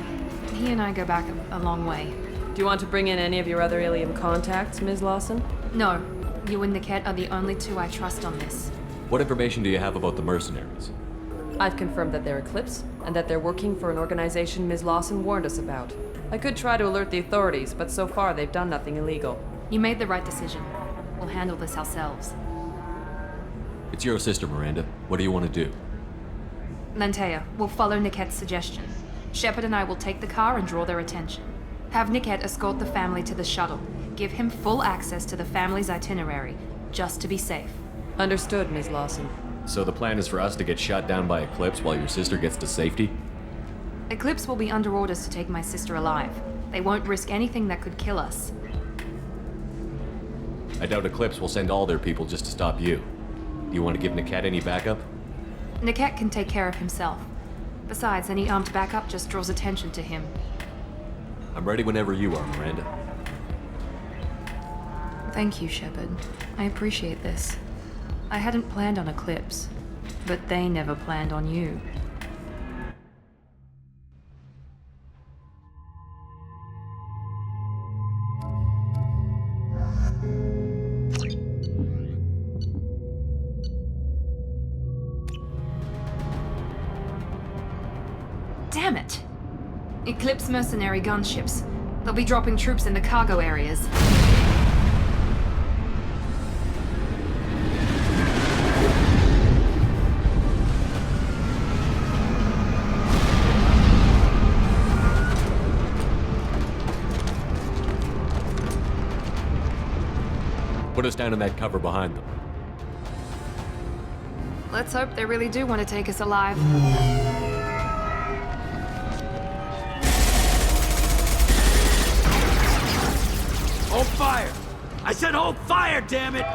He and I go back a long way. Do you want to bring in any of your other Ilium contacts, Ms. Lawson? No. You and Niket are the only two I trust on this. What information do you have about the mercenaries? I've confirmed that they're Eclipse, and that they're working for an organization Ms. Lawson warned us about. I could try to alert the authorities, but so far they've done nothing illegal. You made the right decision. We'll handle this ourselves. It's your sister, Miranda. What do you want to do? Lantea, we'll follow Niket's suggestion. Shepard and I will take the car and draw their attention. Have Niket escort the family to the shuttle. Give him full access to the family's itinerary, just to be safe. Understood, Ms. Lawson. So the plan is for us to get shot down by Eclipse while your sister gets to safety? Eclipse will be under orders to take my sister alive. They won't risk anything that could kill us. I doubt Eclipse will send all their people just to stop you. Do you want to give Niket any backup? Niket can take care of himself. Besides, any armed backup just draws attention to him. I'm ready whenever you are, Miranda. Thank you, Shepard. I appreciate this. I hadn't planned on Eclipse, but they never planned on you. Damn it! Eclipse mercenary gunships. They'll be dropping troops in the cargo areas. Put us down in that cover behind them. Let's hope they really do want to take us alive. Hold fire! I said hold fire, damn it!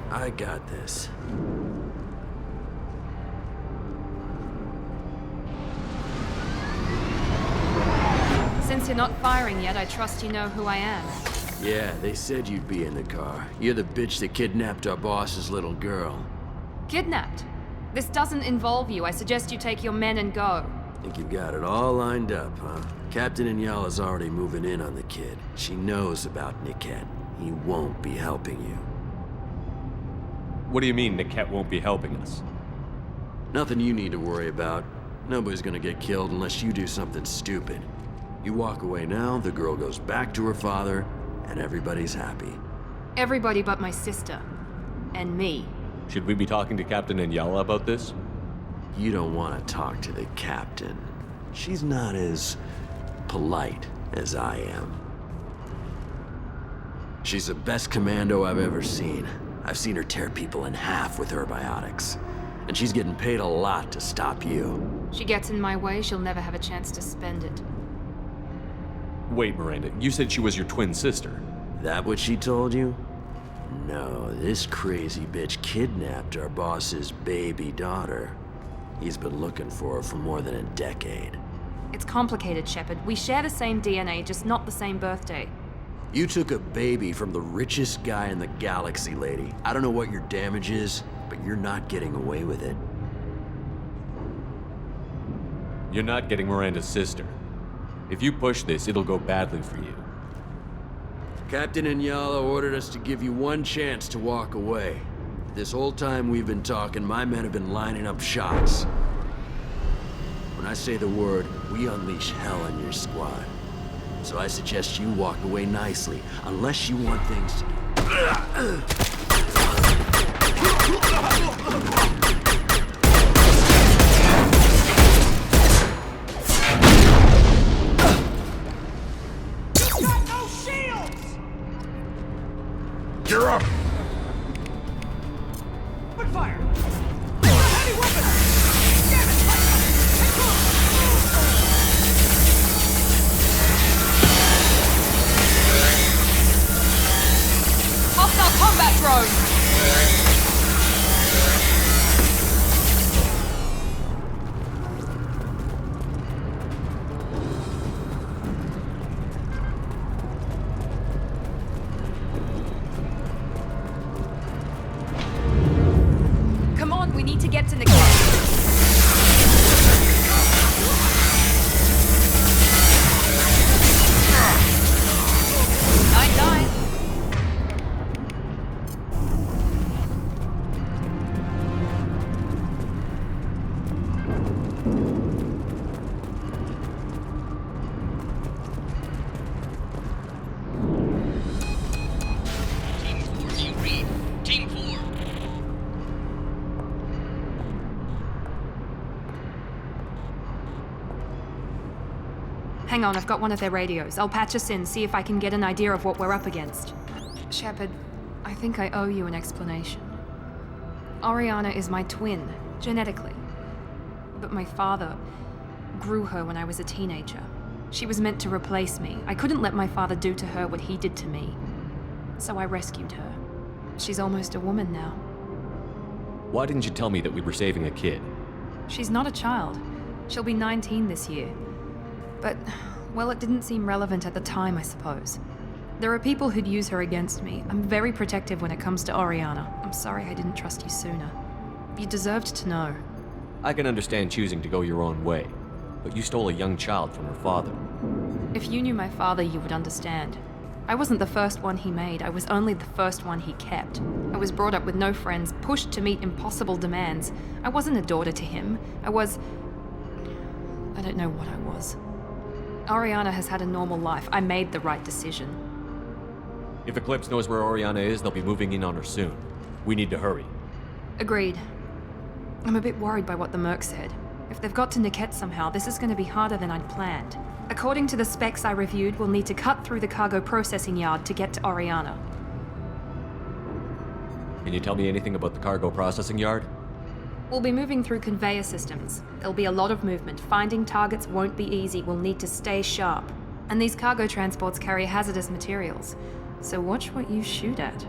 I got this. Since you're not firing yet, I trust you know who I am. Yeah, they said you'd be in the car. You're the bitch that kidnapped our boss's little girl. Kidnapped? This doesn't involve you. I suggest you take your men and go. Think you've got it all lined up, huh? Captain Inyala's already moving in on the kid. She knows about Niket. He won't be helping you. What do you mean Niket won't be helping us? Nothing you need to worry about. Nobody's gonna get killed unless you do something stupid. You walk away now, the girl goes back to her father, and everybody's happy. Everybody but my sister. And me. Should we be talking to Captain Inyala about this? You don't want to talk to the captain. She's not as polite as I am. She's the best commando I've ever seen. I've seen her tear people in half with her biotics. And she's getting paid a lot to stop you. She gets in my way, she'll never have a chance to spend it. Wait, Miranda, you said she was your twin sister. That what she told you? No, this crazy bitch kidnapped our boss's baby daughter. He's been looking for her for more than a decade. It's complicated, Shepard. We share the same DNA, just not the same birthday. You took a baby from the richest guy in the galaxy, lady. I don't know what your damage is, but you're not getting away with it. You're not getting Miranda's sister. If you push this, it'll go badly for you. Captain Inyala ordered us to give you one chance to walk away. This whole time we've been talking, my men have been lining up shots. When I say the word, we unleash hell on your squad. So I suggest you walk away nicely, unless you want things to... You're up! Open fire! Heavy weapon! Damn it! Head Hostile combat drone! Come on, we need to get to Niket. 9-9. Team 4, you read. Team 4. Hang on, I've got one of their radios. I'll patch us in, see if I can get an idea of what we're up against. Shepard, I think I owe you an explanation. Oriana is my twin, genetically. But my father grew her when I was a teenager. She was meant to replace me. I couldn't let my father do to her what he did to me. So I rescued her. She's almost a woman now. Why didn't you tell me that we were saving a kid? She's not a child. She'll be 19 this year. But, well, it didn't seem relevant at the time, I suppose. There are people who'd use her against me. I'm very protective when it comes to Oriana. I'm sorry I didn't trust you sooner. You deserved to know. I can understand choosing to go your own way, but you stole a young child from her father. If you knew my father, you would understand. I wasn't the first one he made, I was only the first one he kept. I was brought up with no friends, pushed to meet impossible demands. I wasn't a daughter to him. I don't know what I was. Oriana has had a normal life. I made the right decision. If Eclipse knows where Oriana is, they'll be moving in on her soon. We need to hurry. Agreed. I'm a bit worried by what the Merc said. If they've got to Niket somehow, this is going to be harder than I'd planned. According to the specs I reviewed, we'll need to cut through the cargo processing yard to get to Oriana. Can you tell me anything about the cargo processing yard? We'll be moving through conveyor systems. There'll be a lot of movement. Finding targets won't be easy. We'll need to stay sharp. And these cargo transports carry hazardous materials. So watch what you shoot at.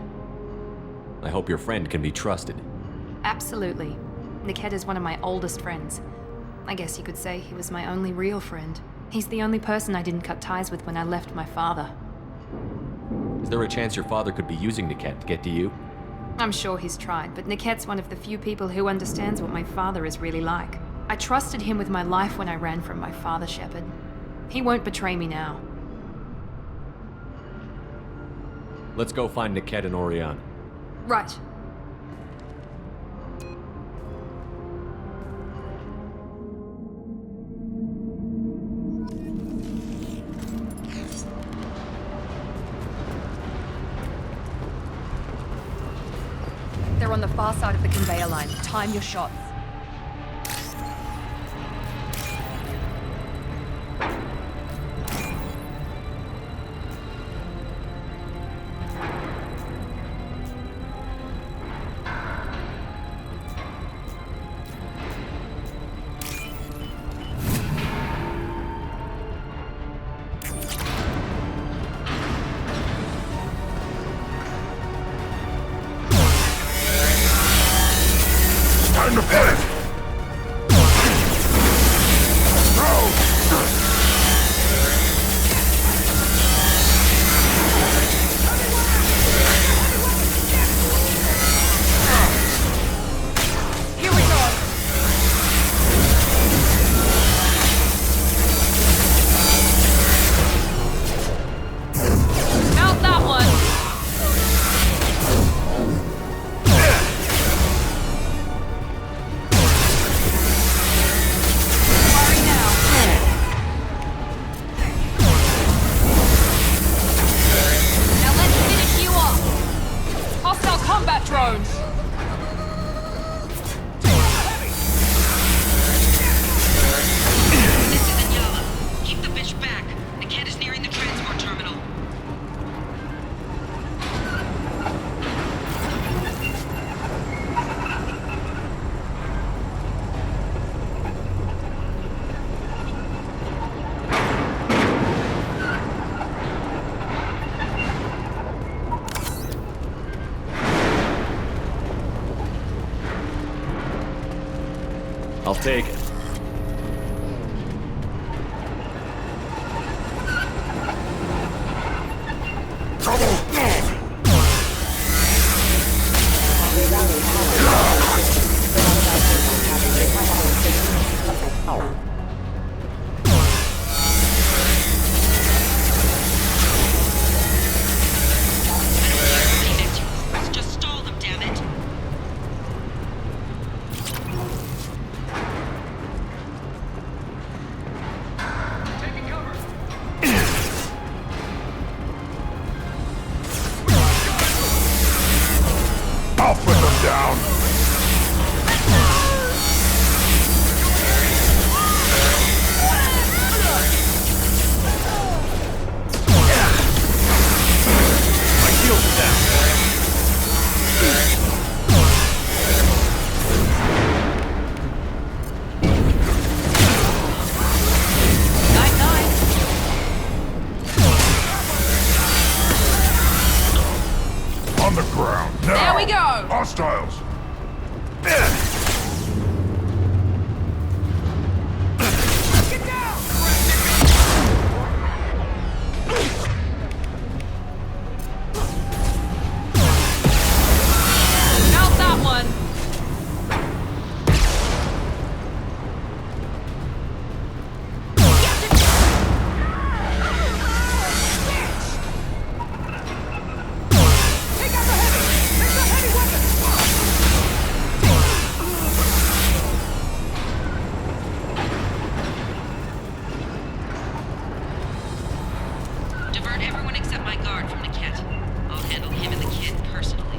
I hope your friend can be trusted. Absolutely. Niket is one of my oldest friends. I guess you could say he was my only real friend. He's the only person I didn't cut ties with when I left my father. Is there a chance your father could be using Niket to get to you? I'm sure he's tried, but Niket's one of the few people who understands what my father is really like. I trusted him with my life when I ran from my father, Shepard. He won't betray me now. Let's go find Niket and Oriana. Right. They're on the far side of the conveyor line. Time your shots. Time to panic! Here we go! Mount that one! Combat drones! This is Inyala. Keep the bitch back. Niket is nearing the transport terminal. I'll take it. Just stall them, damn it. I'll put them down! My shields are down. On the ground, now! There we go! Hostiles! Mount that one! Divert everyone except my guard from Niket. I'll handle him and the kid personally.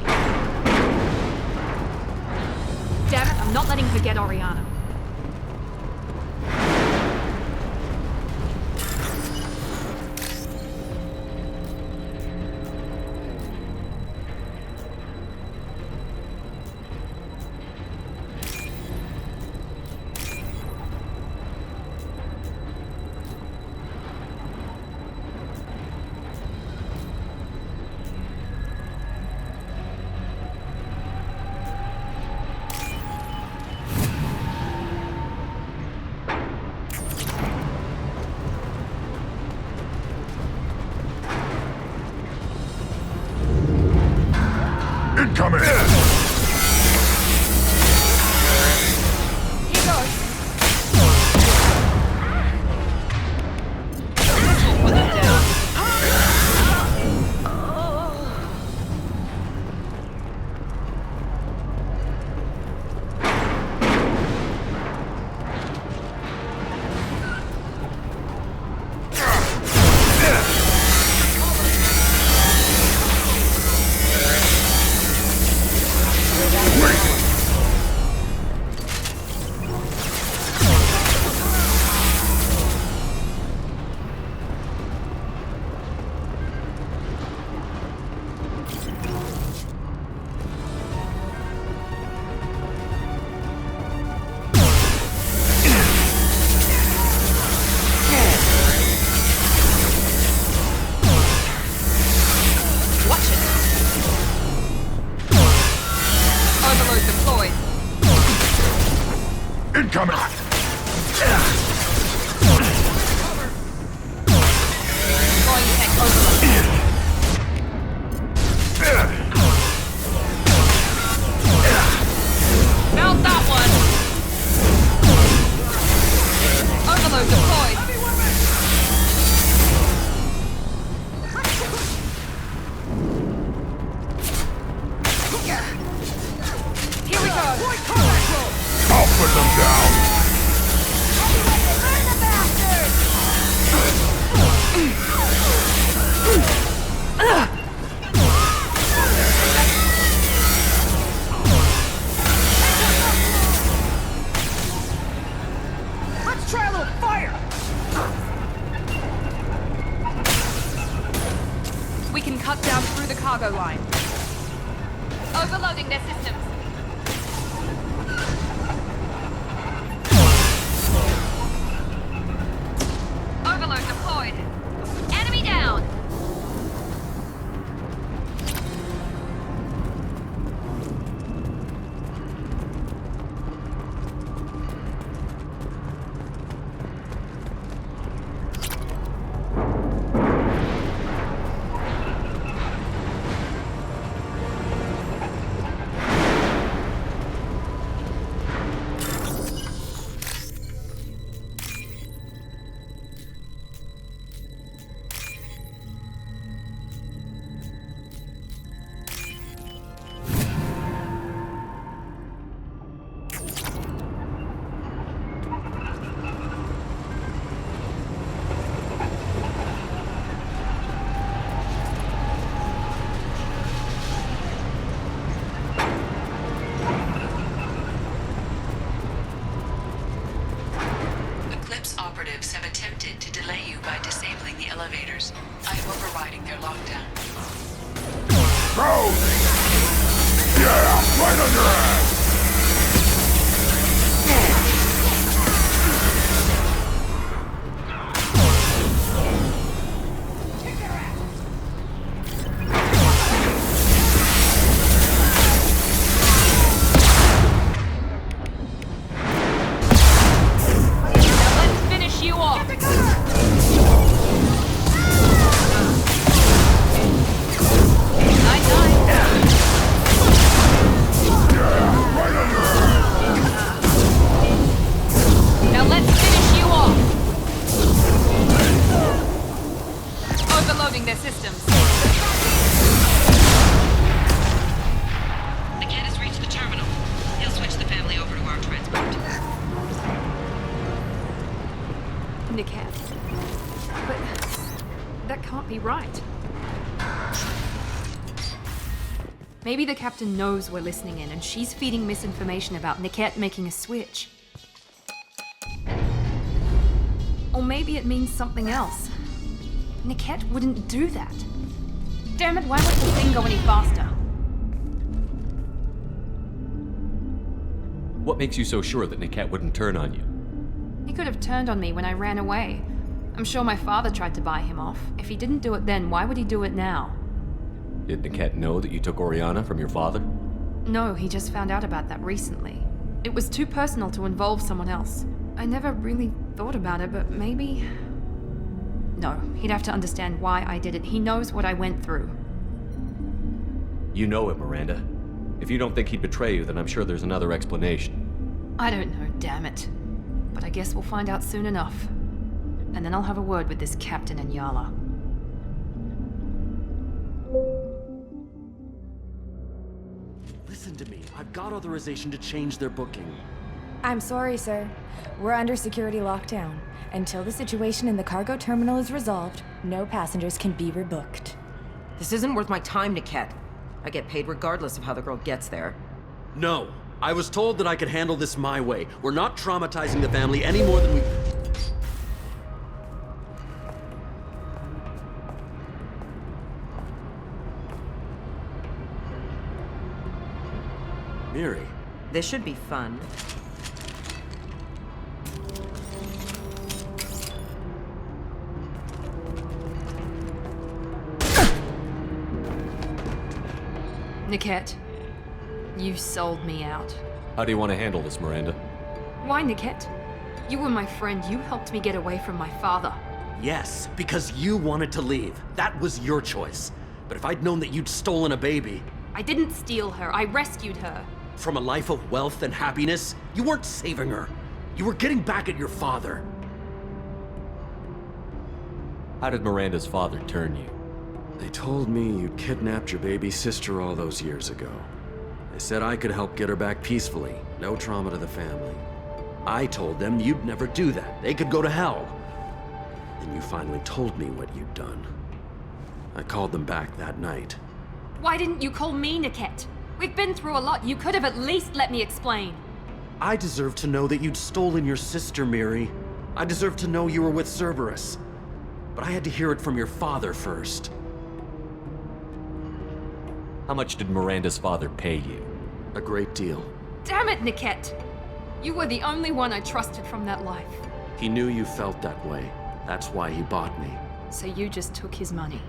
Damn it, I'm not letting her get Oriana. Incoming! Here goes. Put them down. Incoming! Found that one! Overload deployed! Here we go! I'll put them down! Let's try a little fire! We can cut down through the cargo line. Overloading their systems. Overload deployed. Enemy down! Eclipse operatives have attempted to delay you by disabling the elevators. I am overriding their lockdown. Go! Yeah, right on your ass! Their systems. The kid has reached the terminal. He'll switch the family over to our transport. Niket. But That can't be right. Maybe the captain knows we're listening in and she's feeding misinformation about Niket making a switch. Or maybe it means something else. Niket wouldn't do that. Damn it, why won't the thing go any faster? What makes you so sure that Niket wouldn't turn on you? He could have turned on me when I ran away. I'm sure my father tried to buy him off. If he didn't do it then, why would he do it now? Did Niket know that you took Oriana from your father? No, he just found out about that recently. It was too personal to involve someone else. I never really thought about it, but maybe... No, he'd have to understand why I did it. He knows what I went through. You know it, Miranda. If you don't think he'd betray you, then I'm sure there's another explanation. I don't know, damn it. But I guess we'll find out soon enough. And then I'll have a word with this Captain Inyala. Listen to me. I've got authorization to change their booking. I'm sorry, sir. We're under security lockdown. Until the situation in the cargo terminal is resolved, no passengers can be rebooked. This isn't worth my time, Niket. I get paid regardless of how the girl gets there. No. I was told that I could handle this my way. We're not traumatizing the family any more than we... Miri. This should be fun. Niket, you sold me out. How do you want to handle this, Miranda? Why, Niket? You were my friend. You helped me get away from my father. Yes, because you wanted to leave. That was your choice. But if I'd known that you'd stolen a baby... I didn't steal her. I rescued her. From a life of wealth and happiness, you weren't saving her. You were getting back at your father. How did Miranda's father turn you? They told me you'd kidnapped your baby sister all those years ago. They said I could help get her back peacefully. No trauma to the family. I told them you'd never do that. They could go to hell. Then you finally told me what you'd done. I called them back that night. Why didn't you call me, Niket? We've been through a lot. You could have at least let me explain. I deserve to know that you'd stolen your sister, Miri. I deserve to know you were with Cerberus. But I had to hear it from your father first. How much did Miranda's father pay you? A great deal. Damn it, Niket! You were the only one I trusted from that life. He knew you felt that way. That's why he bought me. So you just took his money?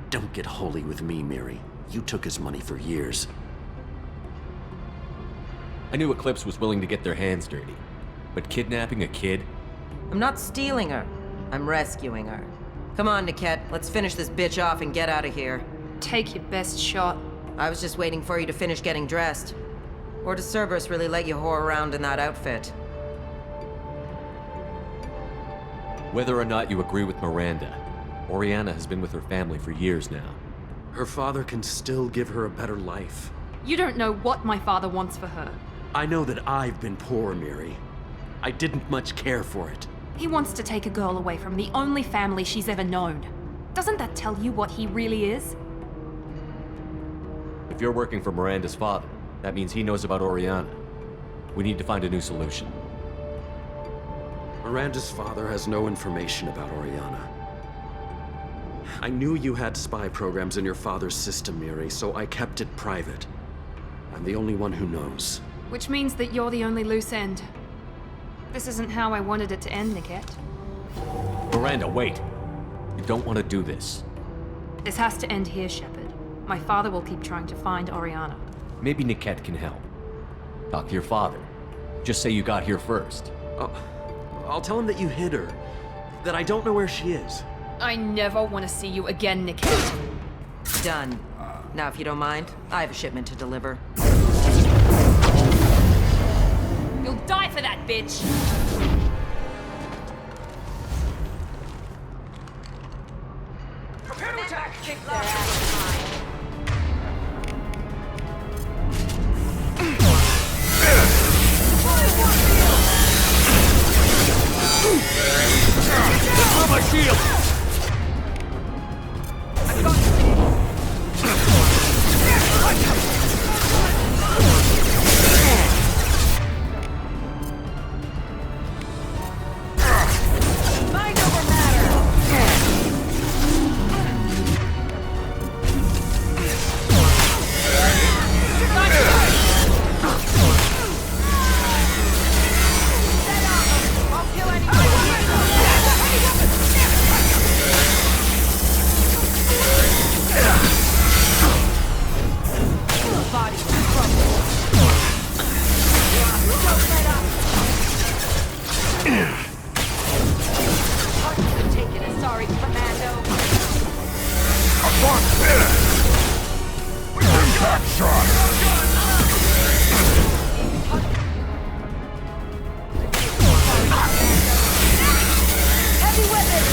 Don't get holy with me, Miri. You took his money for years. I knew Eclipse was willing to get their hands dirty. But kidnapping a kid? I'm not stealing her. I'm rescuing her. Come on, Niket. Let's finish this bitch off and get out of here. Take your best shot. I was just waiting for you to finish getting dressed. Or does Cerberus really let you whore around in that outfit? Whether or not you agree with Miranda, Oriana has been with her family for years now. Her father can still give her a better life. You don't know what my father wants for her. I know that I've been poor, Miri. I didn't much care for it. He wants to take a girl away from the only family she's ever known. Doesn't that tell you what he really is? If you're working for Miranda's father, that means he knows about Oriana. We need to find a new solution. Miranda's father has no information about Oriana. I knew you had spy programs in your father's system, Miri, so I kept it private. I'm the only one who knows. Which means that you're the only loose end. This isn't how I wanted it to end, Niket. Miranda, wait! You don't want to do this. This has to end here, Shepard. My father will keep trying to find Oriana. Maybe Niket can help. Talk to your father. Just say you got here first. I'll tell him that you hid her. That I don't know where she is. I never want to see you again, Niket. Done. Now, if you don't mind, I have a shipment to deliver. You'll die for that, bitch! Prepare to attack! Kick their ass. That's my shield! Impact shot! Heavy weapon!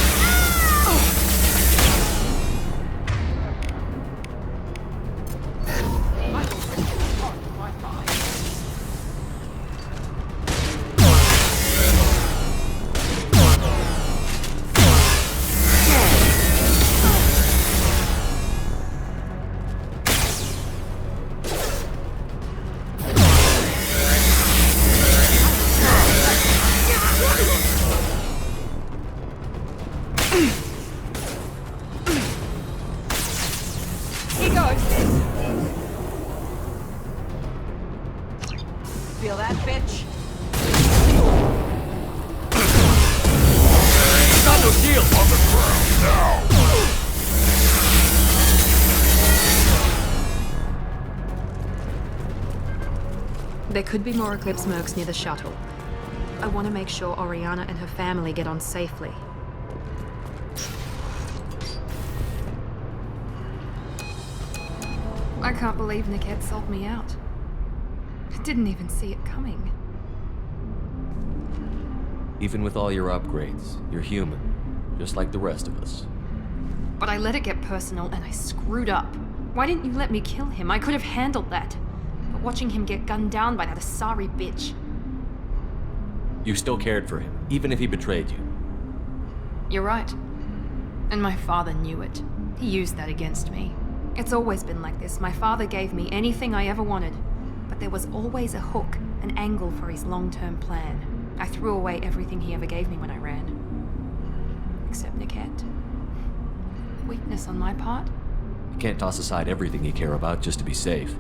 Feel that, bitch? Got no shield! On the ground now! There could be more Eclipse mercs near the shuttle. I want to make sure Oriana and her family get on safely. I can't believe Niket sold me out. I didn't even see it coming. Even with all your upgrades, you're human, just like the rest of us. But I let it get personal and I screwed up. Why didn't you let me kill him? I could have handled that. But watching him get gunned down by that Asari bitch. You still cared for him, even if he betrayed you. You're right. And my father knew it. He used that against me. It's always been like this. My father gave me anything I ever wanted. But there was always a hook, an angle for his long-term plan. I threw away everything he ever gave me when I ran. Except Niket. Weakness on my part? You can't toss aside everything you care about just to be safe.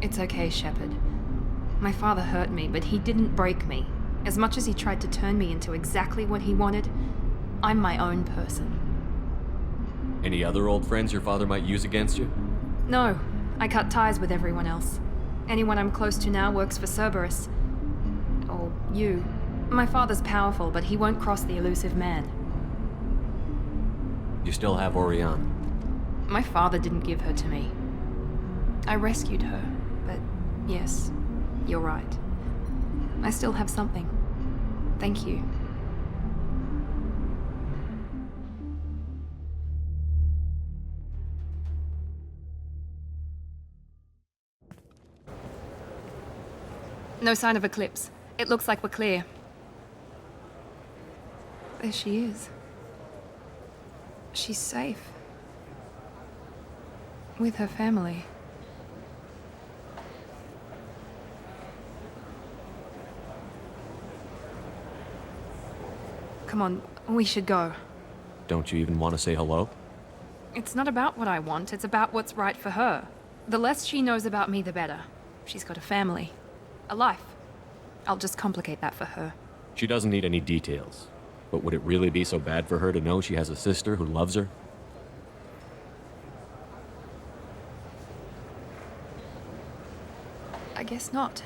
It's okay, Shepard. My father hurt me, but he didn't break me. As much as he tried to turn me into exactly what he wanted, I'm my own person. Any other old friends your father might use against you? No, I cut ties with everyone else. Anyone I'm close to now works for Cerberus. Or you. My father's powerful, but he won't cross the elusive man. You still have Oriana. My father didn't give her to me. I rescued her, but yes, you're right. I still have something. Thank you. No sign of Eclipse. It looks like we're clear. There she is. She's safe. With her family. Come on, we should go. Don't you even want to say hello? It's not about what I want, it's about what's right for her. The less she knows about me, the better. She's got a family. A life. I'll just complicate that for her. She doesn't need any details. But would it really be so bad for her to know she has a sister who loves her? I guess not.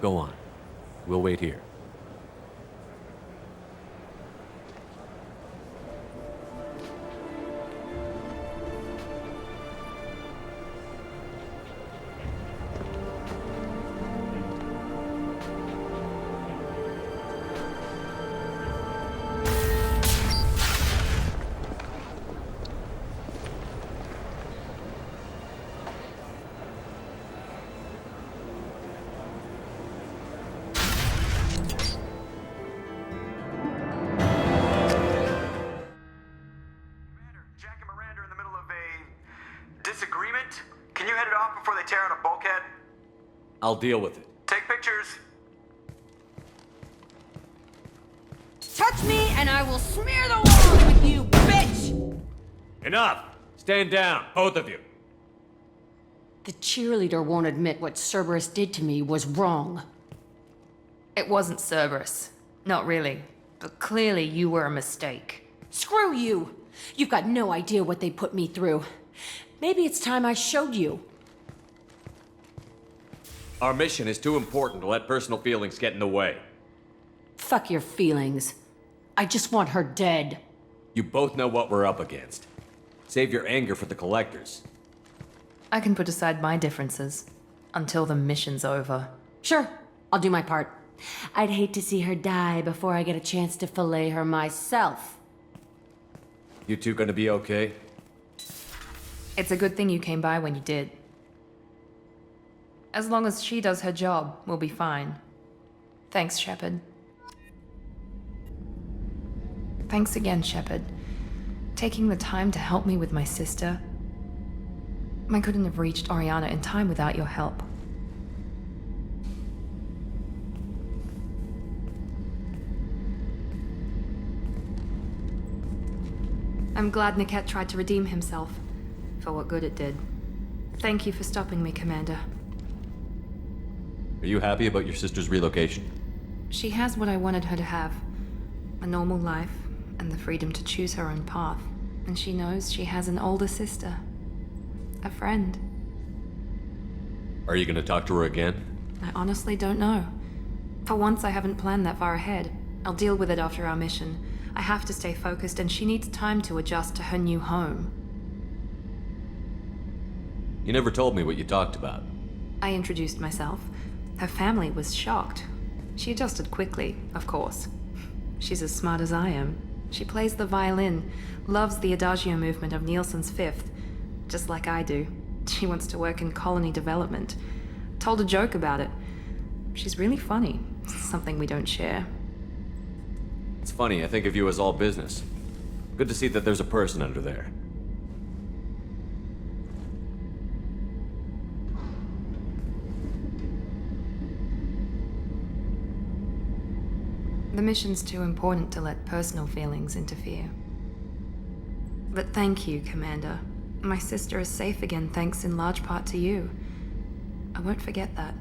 Go on. We'll wait here. Disagreement? Can you head it off before they tear out a bulkhead? I'll deal with it. Take pictures. Touch me and I will smear the walls with you, bitch! Enough! Stand down, both of you. The cheerleader won't admit what Cerberus did to me was wrong. It wasn't Cerberus. Not really. But clearly you were a mistake. Screw you! You've got no idea what they put me through. Maybe it's time I showed you. Our mission is too important to let personal feelings get in the way. Fuck your feelings. I just want her dead. You both know what we're up against. Save your anger for the collectors. I can put aside my differences until the mission's over. Sure, I'll do my part. I'd hate to see her die before I get a chance to fillet her myself. You two gonna be okay? It's a good thing you came by when you did. As long as she does her job, we'll be fine. Thanks, Shepard. Thanks again, Shepard. Taking the time to help me with my sister. I couldn't have reached Oriana in time without your help. I'm glad Niket tried to redeem himself, for what good it did. Thank you for stopping me, Commander. Are you happy about your sister's relocation? She has what I wanted her to have. A normal life, and the freedom to choose her own path. And she knows she has an older sister. A friend. Are you gonna talk to her again? I honestly don't know. For once, I haven't planned that far ahead. I'll deal with it after our mission. I have to stay focused, and she needs time to adjust to her new home. You never told me what you talked about. I introduced myself. Her family was shocked. She adjusted quickly, of course. She's as smart as I am. She plays the violin, loves the Adagio movement of Nielsen's Fifth, just like I do. She wants to work in colony development. Told a joke about it. She's really funny, something we don't share. It's funny, I think of you as all business. Good to see that there's a person under there. The mission's too important to let personal feelings interfere. But thank you, Commander. My sister is safe again thanks in large part to you. I won't forget that.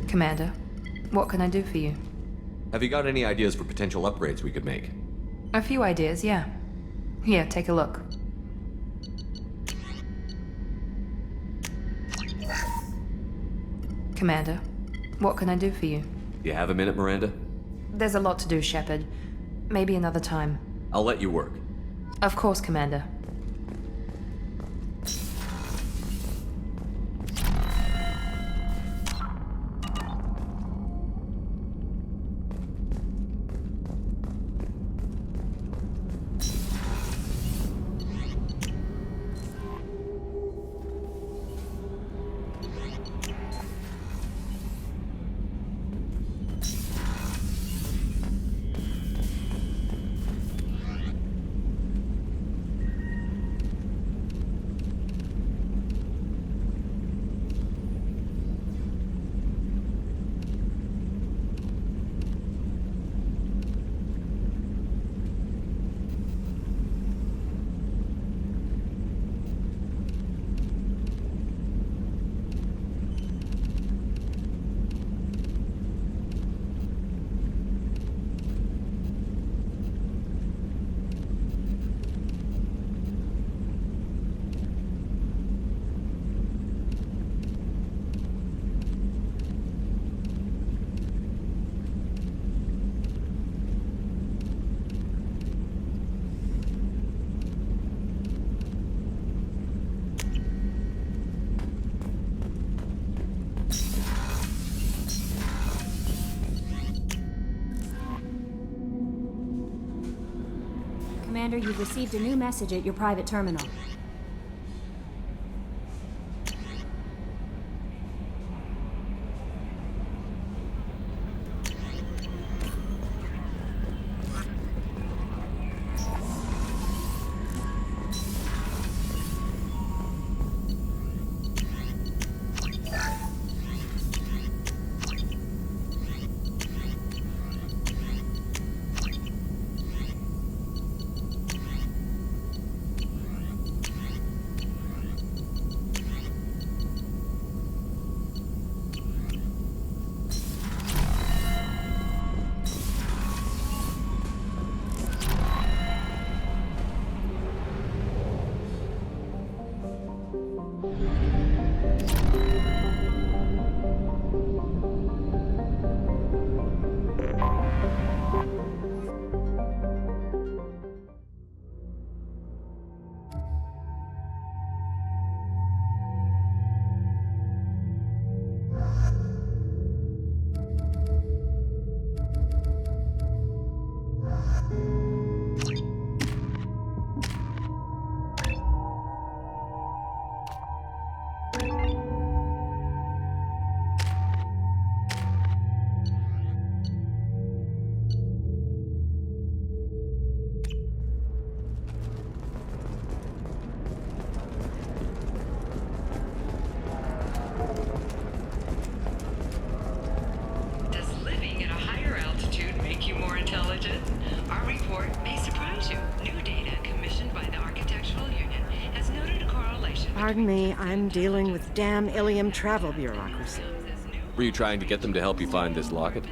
Commander, what can I do for you? Have you got any ideas for potential upgrades we could make? A few ideas, yeah. Here, take a look. Commander, what can I do for you? You have a minute, Miranda? There's a lot to do, Shepard. Maybe another time. I'll let you work. Of course, Commander. Commander, you've received a new message at your private terminal. Pardon me, I'm dealing with damn Ilium travel bureaucracy. Were you trying to get them to help you find this locket?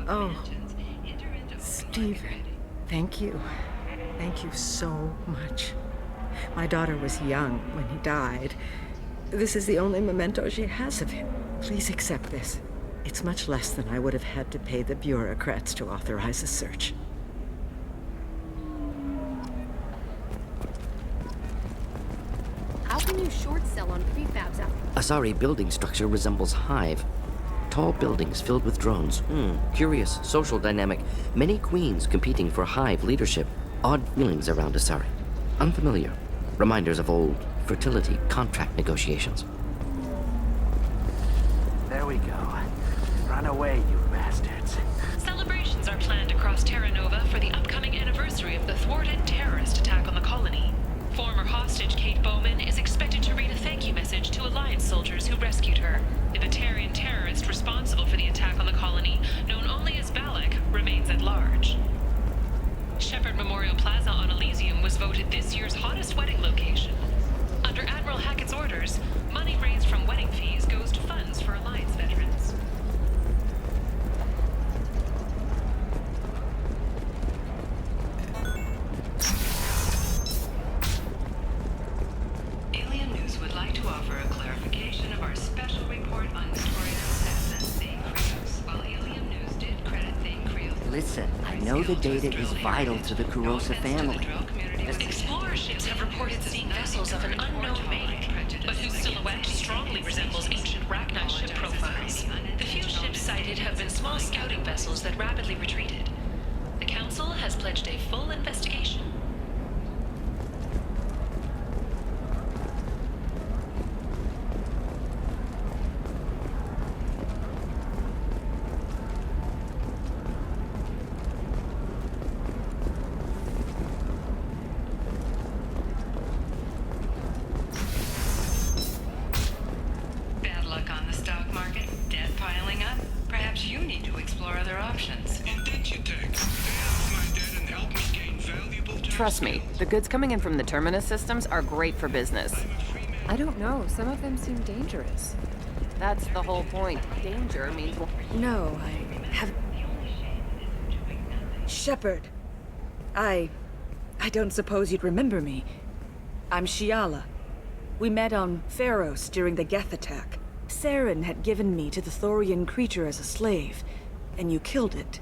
Oh, Stephen, thank you. Thank you so much. My daughter was young when he died. This is the only memento she has of him. Please accept this. It's much less than I would have had to pay the bureaucrats to authorize a search. How can you short sell on prefabs out? Asari building structure resembles Hive. Tall buildings filled with drones. Curious social dynamic. Many queens competing for Hive leadership. Odd feelings around Asari. Unfamiliar. Reminders of old fertility contract negotiations. There we go. Run away, you bastards. Celebrations are planned across Terra Nova for the upcoming anniversary of the thwarted terrorist attack on the colony. Former hostage Kate Bowman is expected to read a thank you message to Alliance soldiers who rescued her. The Batarian terrorist responsible for the attack on the colony, known only as Balak, remains at large. Shepard Memorial Plaza on Elysium was voted this year's hottest wedding location. Under Admiral Hackett's orders, money raised from wedding fees goes to funds for Alliance veterans. Alien News would like to offer a clarification of our special report on notorious assassin Thane Krios. While Alien News did credit Thane Krios... Listen, I know the data is vital to the Kurosa family. Explorer ships have reported seeing vessels of an unknown make, but whose silhouette strongly resembles ancient Rachni ship profiles. The few ships sighted have been small scouting vessels that rapidly retreated. The Council has pledged a full investigation. Trust me, the goods coming in from the Terminus systems are great for business. I don't know. Some of them seem dangerous. That's the whole point. Danger means... No, I haven't... Shepard. I don't suppose you'd remember me. I'm Shiala. We met on Pharos during the Geth attack. Saren had given me to the Thorian creature as a slave, and you killed it.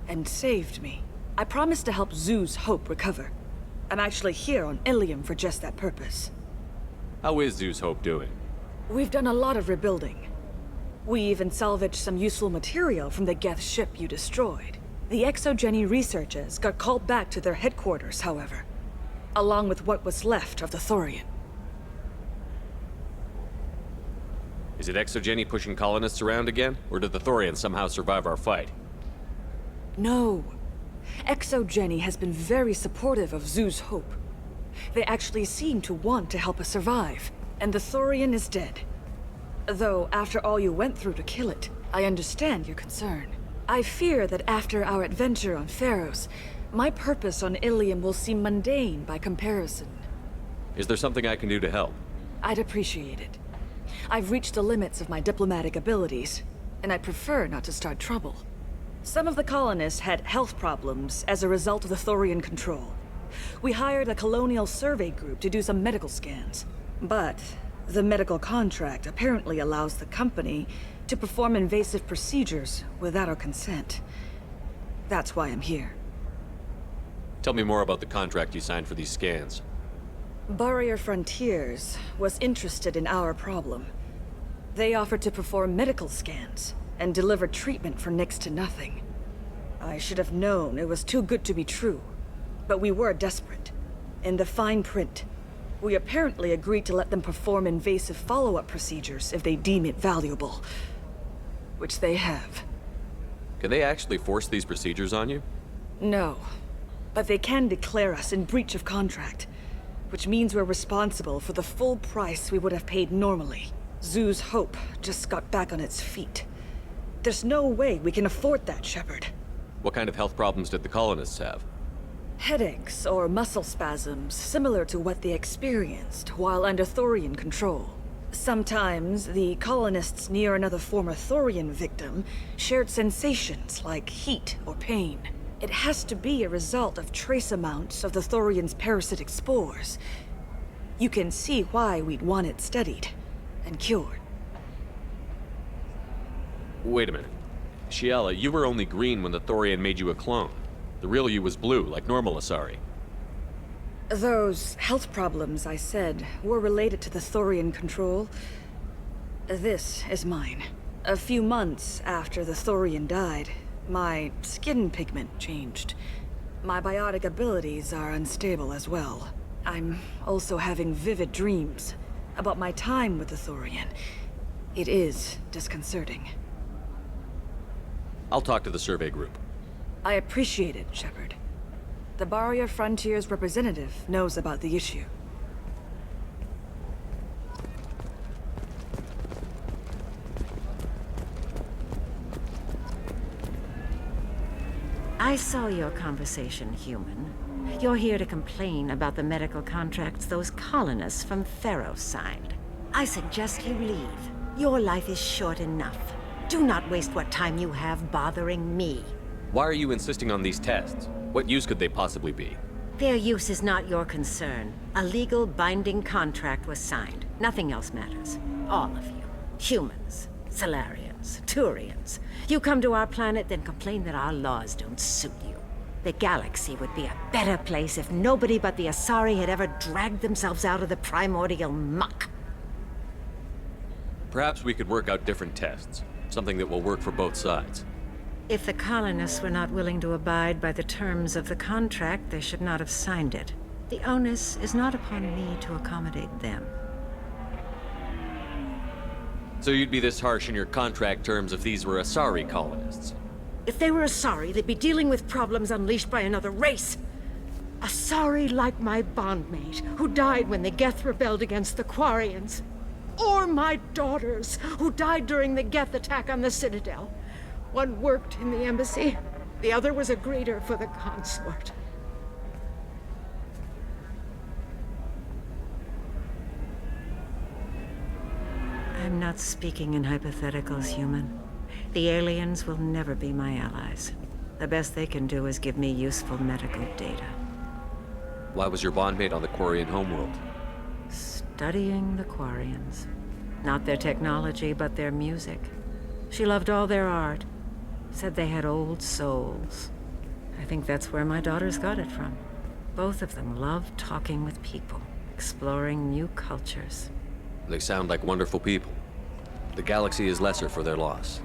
And saved me. I promised to help Zoo's Hope recover. I'm actually here on Ilium for just that purpose. How is Zeus Hope doing? We've done a lot of rebuilding. We even salvaged some useful material from the Geth ship you destroyed. The Exogeny researchers got called back to their headquarters, however, along with what was left of the Thorian. Is it Exogeny pushing colonists around again? Or did the Thorians somehow survive our fight? No. Exogeny has been very supportive of Zoo's Hope. They actually seem to want to help us survive, and the Thorian is dead. Though, after all you went through to kill it, I understand your concern. I fear that after our adventure on Pharos, my purpose on Ilium will seem mundane by comparison. Is there something I can do to help? I'd appreciate it. I've reached the limits of my diplomatic abilities, and I prefer not to start trouble. Some of the colonists had health problems as a result of the Thorian control. We hired a colonial survey group to do some medical scans. But the medical contract apparently allows the company to perform invasive procedures without our consent. That's why I'm here. Tell me more about the contract you signed for these scans. Barrier Frontiers was interested in our problem. They offered to perform medical scans and deliver treatment for next to nothing. I should have known it was too good to be true, but we were desperate. In the fine print, we apparently agreed to let them perform invasive follow-up procedures if they deem it valuable. Which they have. Can they actually force these procedures on you? No, but they can declare us in breach of contract, which means we're responsible for the full price we would have paid normally. Zoo's Hope just got back on its feet. There's no way we can afford that, Shepard. What kind of health problems did the colonists have? Headaches or muscle spasms similar to what they experienced while under Thorian control. Sometimes, the colonists near another former Thorian victim shared sensations like heat or pain. It has to be a result of trace amounts of the Thorian's parasitic spores. You can see why we'd want it studied and cured. Wait a minute. Shiala, you were only green when the Thorian made you a clone. The real you was blue, like normal Asari. Those health problems I said were related to the Thorian control. This is mine. A few months after the Thorian died, my skin pigment changed. My biotic abilities are unstable as well. I'm also having vivid dreams about my time with the Thorian. It is disconcerting. I'll talk to the survey group. I appreciate it, Shepard. The Barrier Frontiers representative knows about the issue. I saw your conversation, human. You're here to complain about the medical contracts those colonists from Theros signed. I suggest you leave. Your life is short enough. Do not waste what time you have bothering me. Why are you insisting on these tests? What use could they possibly be? Their use is not your concern. A legal binding contract was signed. Nothing else matters. All of you. Humans, Salarians, Turians. You come to our planet, then complain that our laws don't suit you. The galaxy would be a better place if nobody but the Asari had ever dragged themselves out of the primordial muck. Perhaps we could work out different tests. Something that will work for both sides. If the colonists were not willing to abide by the terms of the contract, they should not have signed it. The onus is not upon me to accommodate them. So you'd be this harsh in your contract terms if these were Asari colonists? If they were Asari, they'd be dealing with problems unleashed by another race. Asari like my bondmate, who died when the Geth rebelled against the Quarians. Or my daughters, who died during the Geth attack on the Citadel. One worked in the embassy, the other was a greeter for the consort. I'm not speaking in hypotheticals, human. The aliens will never be my allies. The best they can do is give me useful medical data. Why was your bondmate on the Quarian homeworld? Studying the Quarians. Not their technology, but their music. She loved all their art. Said they had old souls. I think that's where my daughters got it from. Both of them love talking with people, exploring new cultures. They sound like wonderful people. The galaxy is lesser for their loss.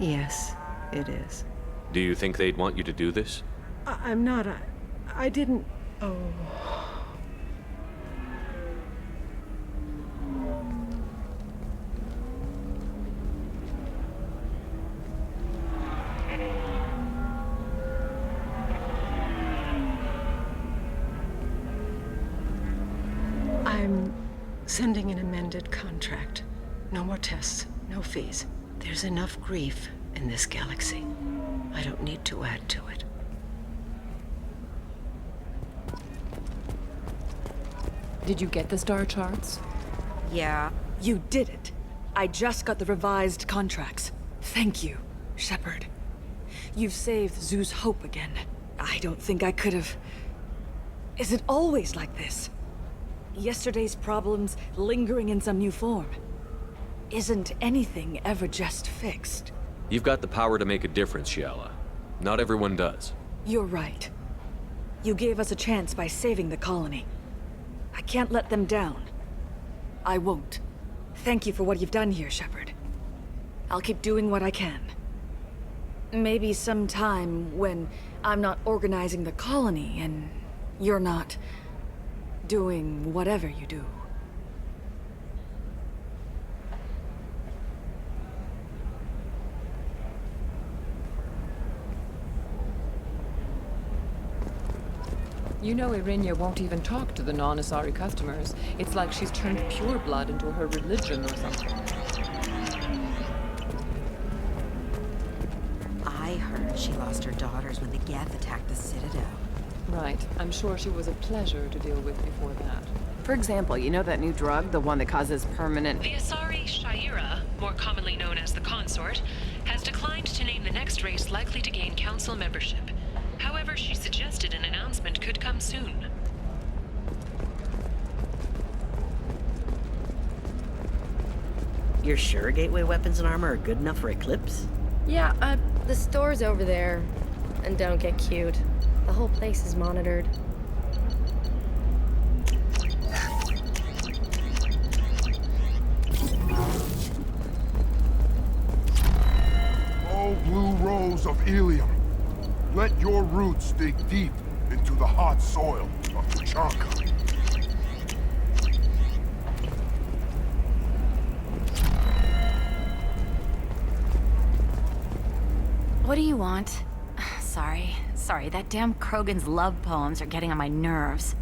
Yes, it is. Do you think they'd want you to do this? I'm not. I didn't. Oh. I'm sending an amended contract. No more tests, no fees. There's enough grief in this galaxy. I don't need to add to it. Did you get the star charts? Yeah. You did it. I just got the revised contracts. Thank you, Shepard. You've saved Zoo's hope again. I don't think I could have... Is it always like this? Yesterday's problems lingering in some new form. Isn't anything ever just fixed? You've got the power to make a difference, Shiala. Not everyone does. You're right. You gave us a chance by saving the colony. I can't let them down. I won't. Thank you for what you've done here, Shepard. I'll keep doing what I can. Maybe sometime when I'm not organizing the colony and you're not doing whatever you do. You know Irinia won't even talk to the non-Asari customers. It's like she's turned pure blood into her religion or something. I heard she lost her daughters when the Geth attacked the Citadel. Right. I'm sure she was a pleasure to deal with before that. For example, you know that new drug, the one that causes permanent... The Asari Shaira, more commonly known as the Consort, has declined to name the next race likely to gain council membership. However, she suggested an announcement could come soon. You're sure Gateway weapons and armor are good enough for Eclipse? Yeah, the store's over there. And don't get cute. The whole place is monitored. Oh, blue rose of Ilium, let your roots dig deep into the hot soil of Tuchanka. What do you want? Sorry, that damn Krogan's love poems are getting on my nerves.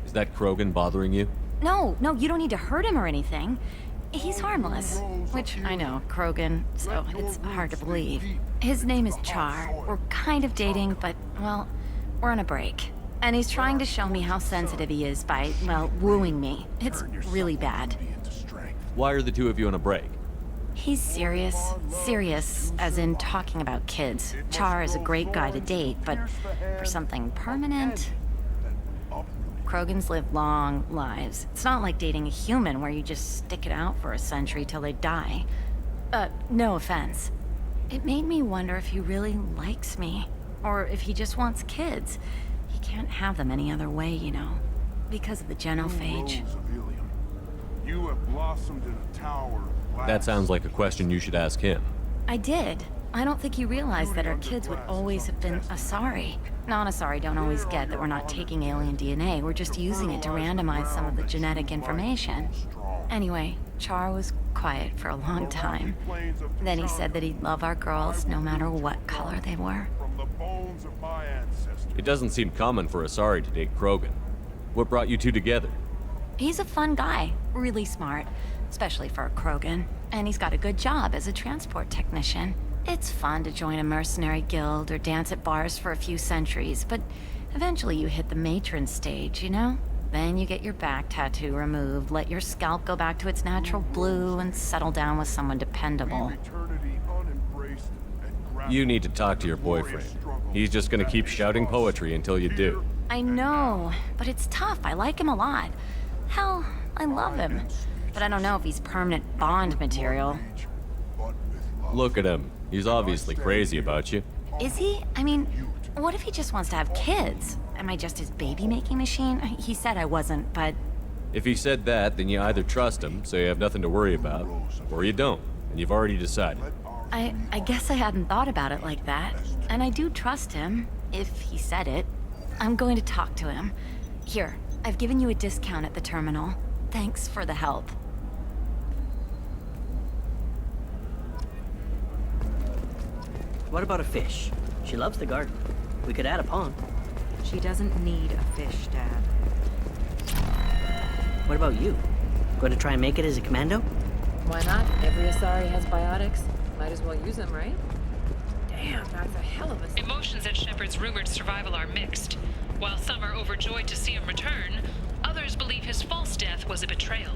Is that Krogan bothering you? No, you don't need to hurt him or anything. He's harmless. Which, I know, Krogan, so it's hard to believe. His name is Char. We're kind of dating, but, well, we're on a break. And he's trying to show me how sensitive he is by, well, wooing me. It's really bad. Why are the two of you on a break? He's serious. Serious, as in talking about kids. Char is a great guy to date, but for something permanent... Krogans live long lives. It's not like dating a human where you just stick it out for a century till they die. No offense. It made me wonder if he really likes me, or if he just wants kids. He can't have them any other way, you know, because of the genophage. You have blossomed in a tower. That sounds like a question you should ask him. I did. I don't think you realized that our kids would always have been Asari. Non-Asari don't always get that we're not taking alien DNA, we're just using it to randomize some of the genetic information. Anyway, Char was quiet for a long time. Then he said that he'd love our girls no matter what color they were. It doesn't seem common for Asari to date Krogan. What brought you two together? He's a fun guy, really smart, especially for a Krogan. And he's got a good job as a transport technician. It's fun to join a mercenary guild or dance at bars for a few centuries, but eventually you hit the matron stage, you know? Then you get your back tattoo removed, let your scalp go back to its natural blue, and settle down with someone dependable. You need to talk to your boyfriend. He's just gonna keep shouting poetry until you do. I know, but it's tough. I like him a lot. Hell, I love him. But I don't know if he's permanent Bond material. Look at him. He's obviously crazy about you. Is he? I mean, what if he just wants to have kids? Am I just his baby-making machine? He said I wasn't, but... If he said that, then you either trust him, so you have nothing to worry about, or you don't, and you've already decided. I guess I hadn't thought about it like that. And I do trust him, if he said it. I'm going to talk to him. Here, I've given you a discount at the terminal. Thanks for the help. What about a fish? She loves the garden. We could add a pond. She doesn't need a fish, Dad. What about you? Going to try and make it as a commando? Why not? Every Asari has biotics. Might as well use them, right? Damn, that's a hell of a... Emotions at Shepard's rumored survival are mixed. While some are overjoyed to see him return, others believe his false death was a betrayal.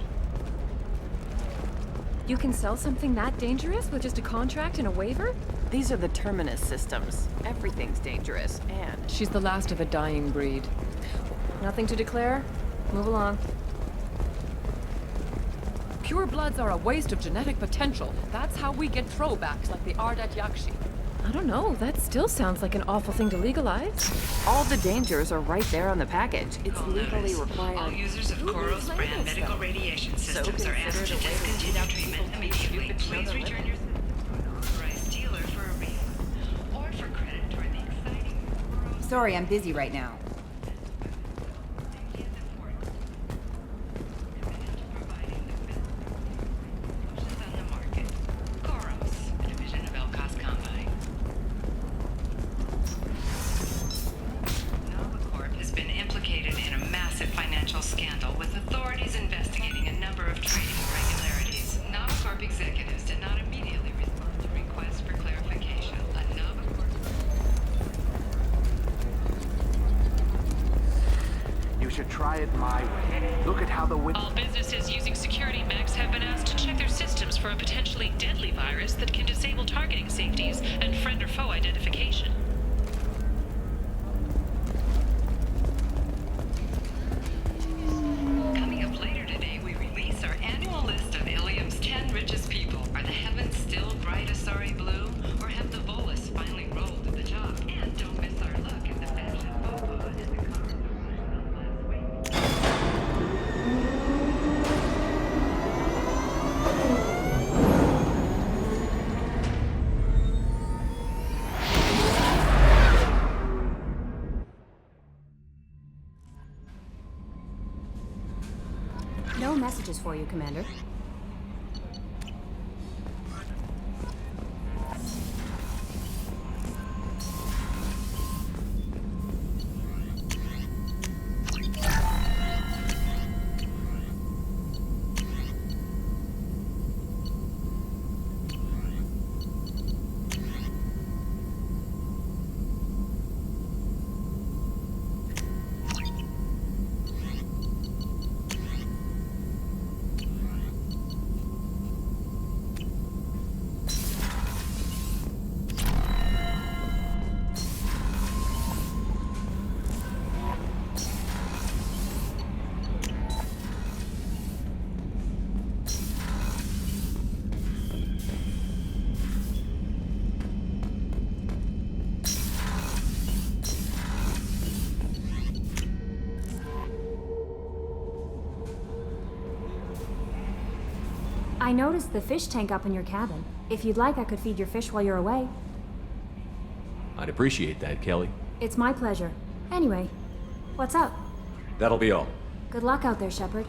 You can sell something that dangerous with just a contract and a waiver? These are the Terminus systems. Everything's dangerous, and... She's the last of a dying breed. Nothing to declare? Move along. Pure bloods are a waste of genetic potential. That's how we get throwbacks like the Ardat Yakshi. I don't know, that still sounds like an awful thing to legalize. All the dangers are right there on the package. It's legally required. All users of Koros brand medical radiation systems are asked to discontinue treatment immediately. Please return your authorized dealer for a refund or for credit toward the exciting... Sorry, I'm busy right now. try it my way. Look at how the wind... All businesses using security mechs have been asked to check their systems for a potentially deadly virus that can disable targeting safeties and friend or foe identification. Coming up later today, we release our annual list of Ilium's 10 richest people. Are the heavens still bright Asari blue, or have the Volus finally rolled to the top? And don't miss our look at the fashion boba in the car. No messages for you, Commander. I noticed the fish tank up in your cabin. If you'd like, I could feed your fish while you're away. I'd appreciate that, Kelly. It's my pleasure. Anyway, what's up? That'll be all. Good luck out there, Shepard.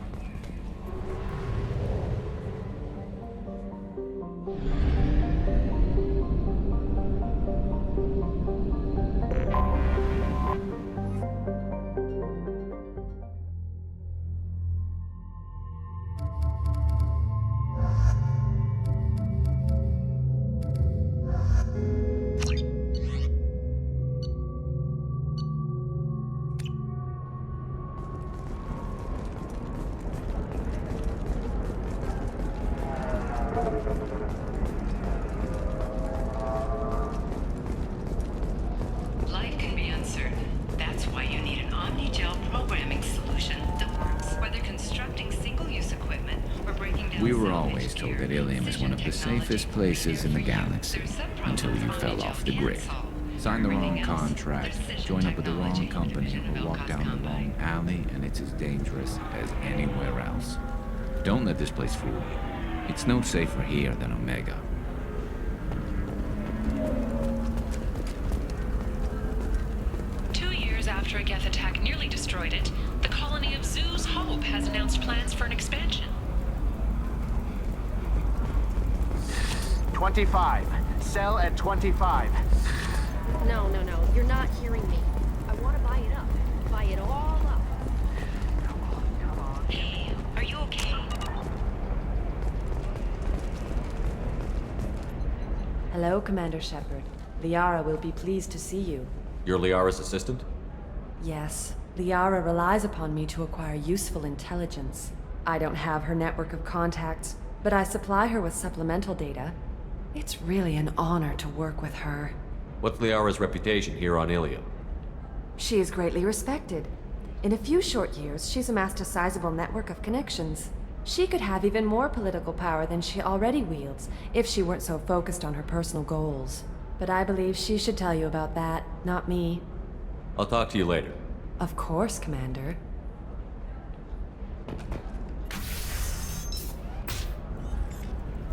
Life can be uncertain. That's why you need an Omni-Gel programming solution that works. Whether constructing single-use equipment or breaking down... We were always told that Ilium is one of the safest places in the galaxy, until you fell off the grid. Sign the wrong contract, join up with the wrong company, or walk down the wrong alley, and it's as dangerous as anywhere else. Don't let this place fool you. It's no safer here than Omega. After a Geth attack nearly destroyed it, the colony of Zoo's Hope has announced plans for an expansion. 25. Sell at 25. No, you're not hearing me. I want to buy it up. Buy it all up. Hey, are you okay? Hello, Commander Shepard. Liara will be pleased to see you. You're Liara's assistant? Yes, Liara relies upon me to acquire useful intelligence. I don't have her network of contacts, but I supply her with supplemental data. It's really an honor to work with her. What's Liara's reputation here on Ilium? She is greatly respected. In a few short years, she's amassed a sizable network of connections. She could have even more political power than she already wields, if she weren't so focused on her personal goals. But I believe she should tell you about that, not me. I'll talk to you later. Of course, Commander.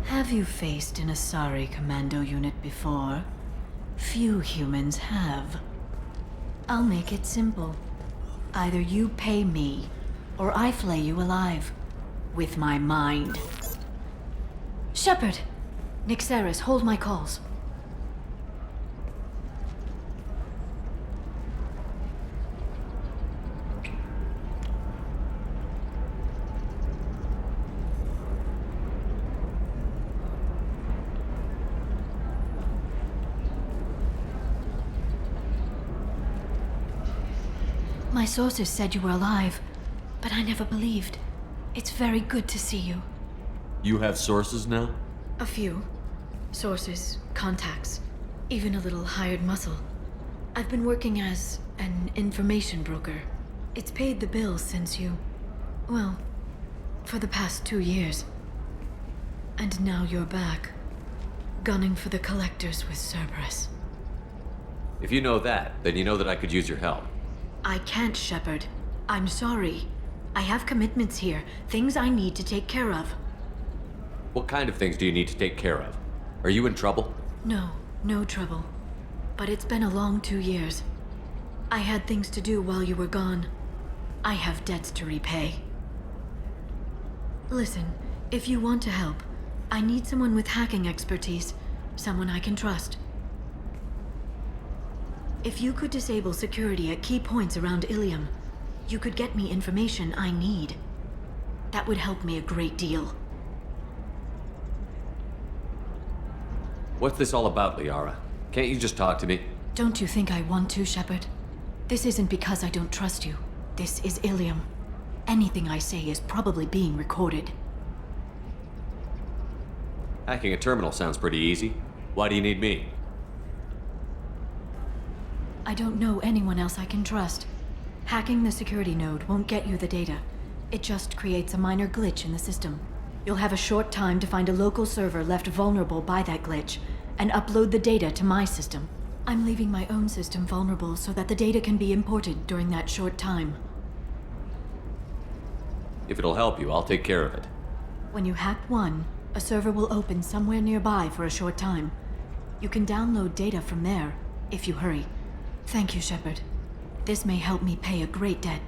Have you faced an Asari commando unit before? Few humans have. I'll make it simple. Either you pay me, or I flay you alive. With my mind. Shepard! Nixeris, hold my calls. My sources said you were alive. but I never believed. It's very good to see you. You have sources now? A few. Sources, contacts, even a little hired muscle. I've been working as an information broker. It's paid the bills since you... well, for the past 2 years. And now you're back, gunning for the Collectors with Cerberus. If you know that, then you know that I could use your help. I can't, Shepard. I'm sorry. I have commitments here, things I need to take care of. What kind of things do you need to take care of? Are you in trouble? No, no trouble. But it's been a long 2 years. I had things to do while you were gone. I have debts to repay. Listen, if you want to help, I need someone with hacking expertise. Someone I can trust. If you could disable security at key points around Ilium, you could get me information I need. That would help me a great deal. What's this all about, Liara? Can't you just talk to me? Don't you think I want to, Shepard? This isn't because I don't trust you. This is Ilium. Anything I say is probably being recorded. Hacking a terminal sounds pretty easy. Why do you need me? I don't know anyone else I can trust. Hacking the security node won't get you the data. It just creates a minor glitch in the system. You'll have a short time to find a local server left vulnerable by that glitch, and upload the data to my system. I'm leaving my own system vulnerable so that the data can be imported during that short time. If it'll help you, I'll take care of it. When you hack one, a server will open somewhere nearby for a short time. You can download data from there, if you hurry. Thank you, Shepard. This may help me pay a great debt.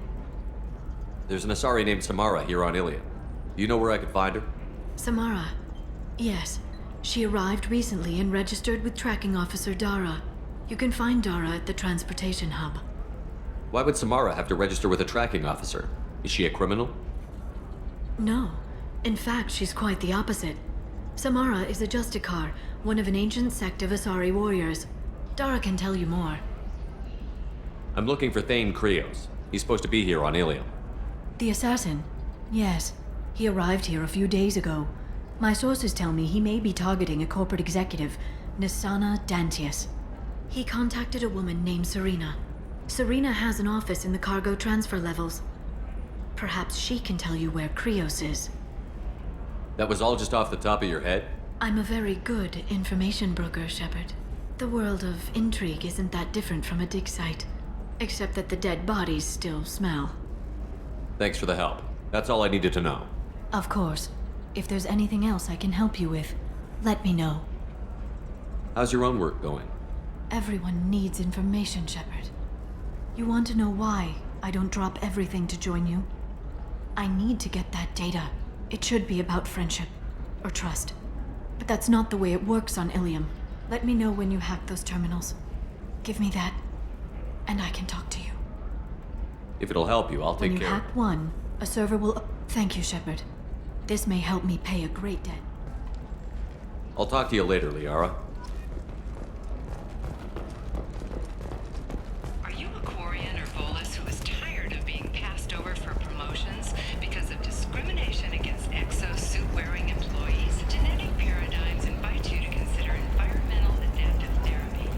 There's an Asari named Samara here on Ilium. Do you know where I could find her? Samara. Yes. She arrived recently and registered with Tracking Officer Dara. You can find Dara at the transportation hub. Why would Samara have to register with a tracking officer? Is she a criminal? No. In fact, she's quite the opposite. Samara is a Justicar, one of an ancient sect of Asari warriors. Dara can tell you more. I'm looking for Thane Krios. He's supposed to be here on Ilium. The assassin? Yes. He arrived here a few days ago. My sources tell me he may be targeting a corporate executive, Nisana Dantius. He contacted a woman named Serena. Serena has an office in the cargo transfer levels. Perhaps she can tell you where Krios is. That was all just off the top of your head? I'm a very good information broker, Shepard. The world of intrigue isn't that different from a dig site, except that the dead bodies still smell. Thanks for the help. That's all I needed to know. Of course. If there's anything else I can help you with, let me know. How's your own work going? Everyone needs information, Shepard. You want to know why I don't drop everything to join you? I need to get that data. It should be about friendship, or trust. But that's not the way it works on Ilium. Let me know when you hack those terminals. Give me that, and I can talk to you. If it'll help you, I'll take care of it. When you hack one, a server will... Thank you, Shepard. This may help me pay a great debt. I'll talk to you later, Liara. Are you a Quarian or Volus who is tired of being passed over for promotions because of discrimination against exosuit-wearing employees? Genetic paradigms invite you to consider environmental adaptive therapy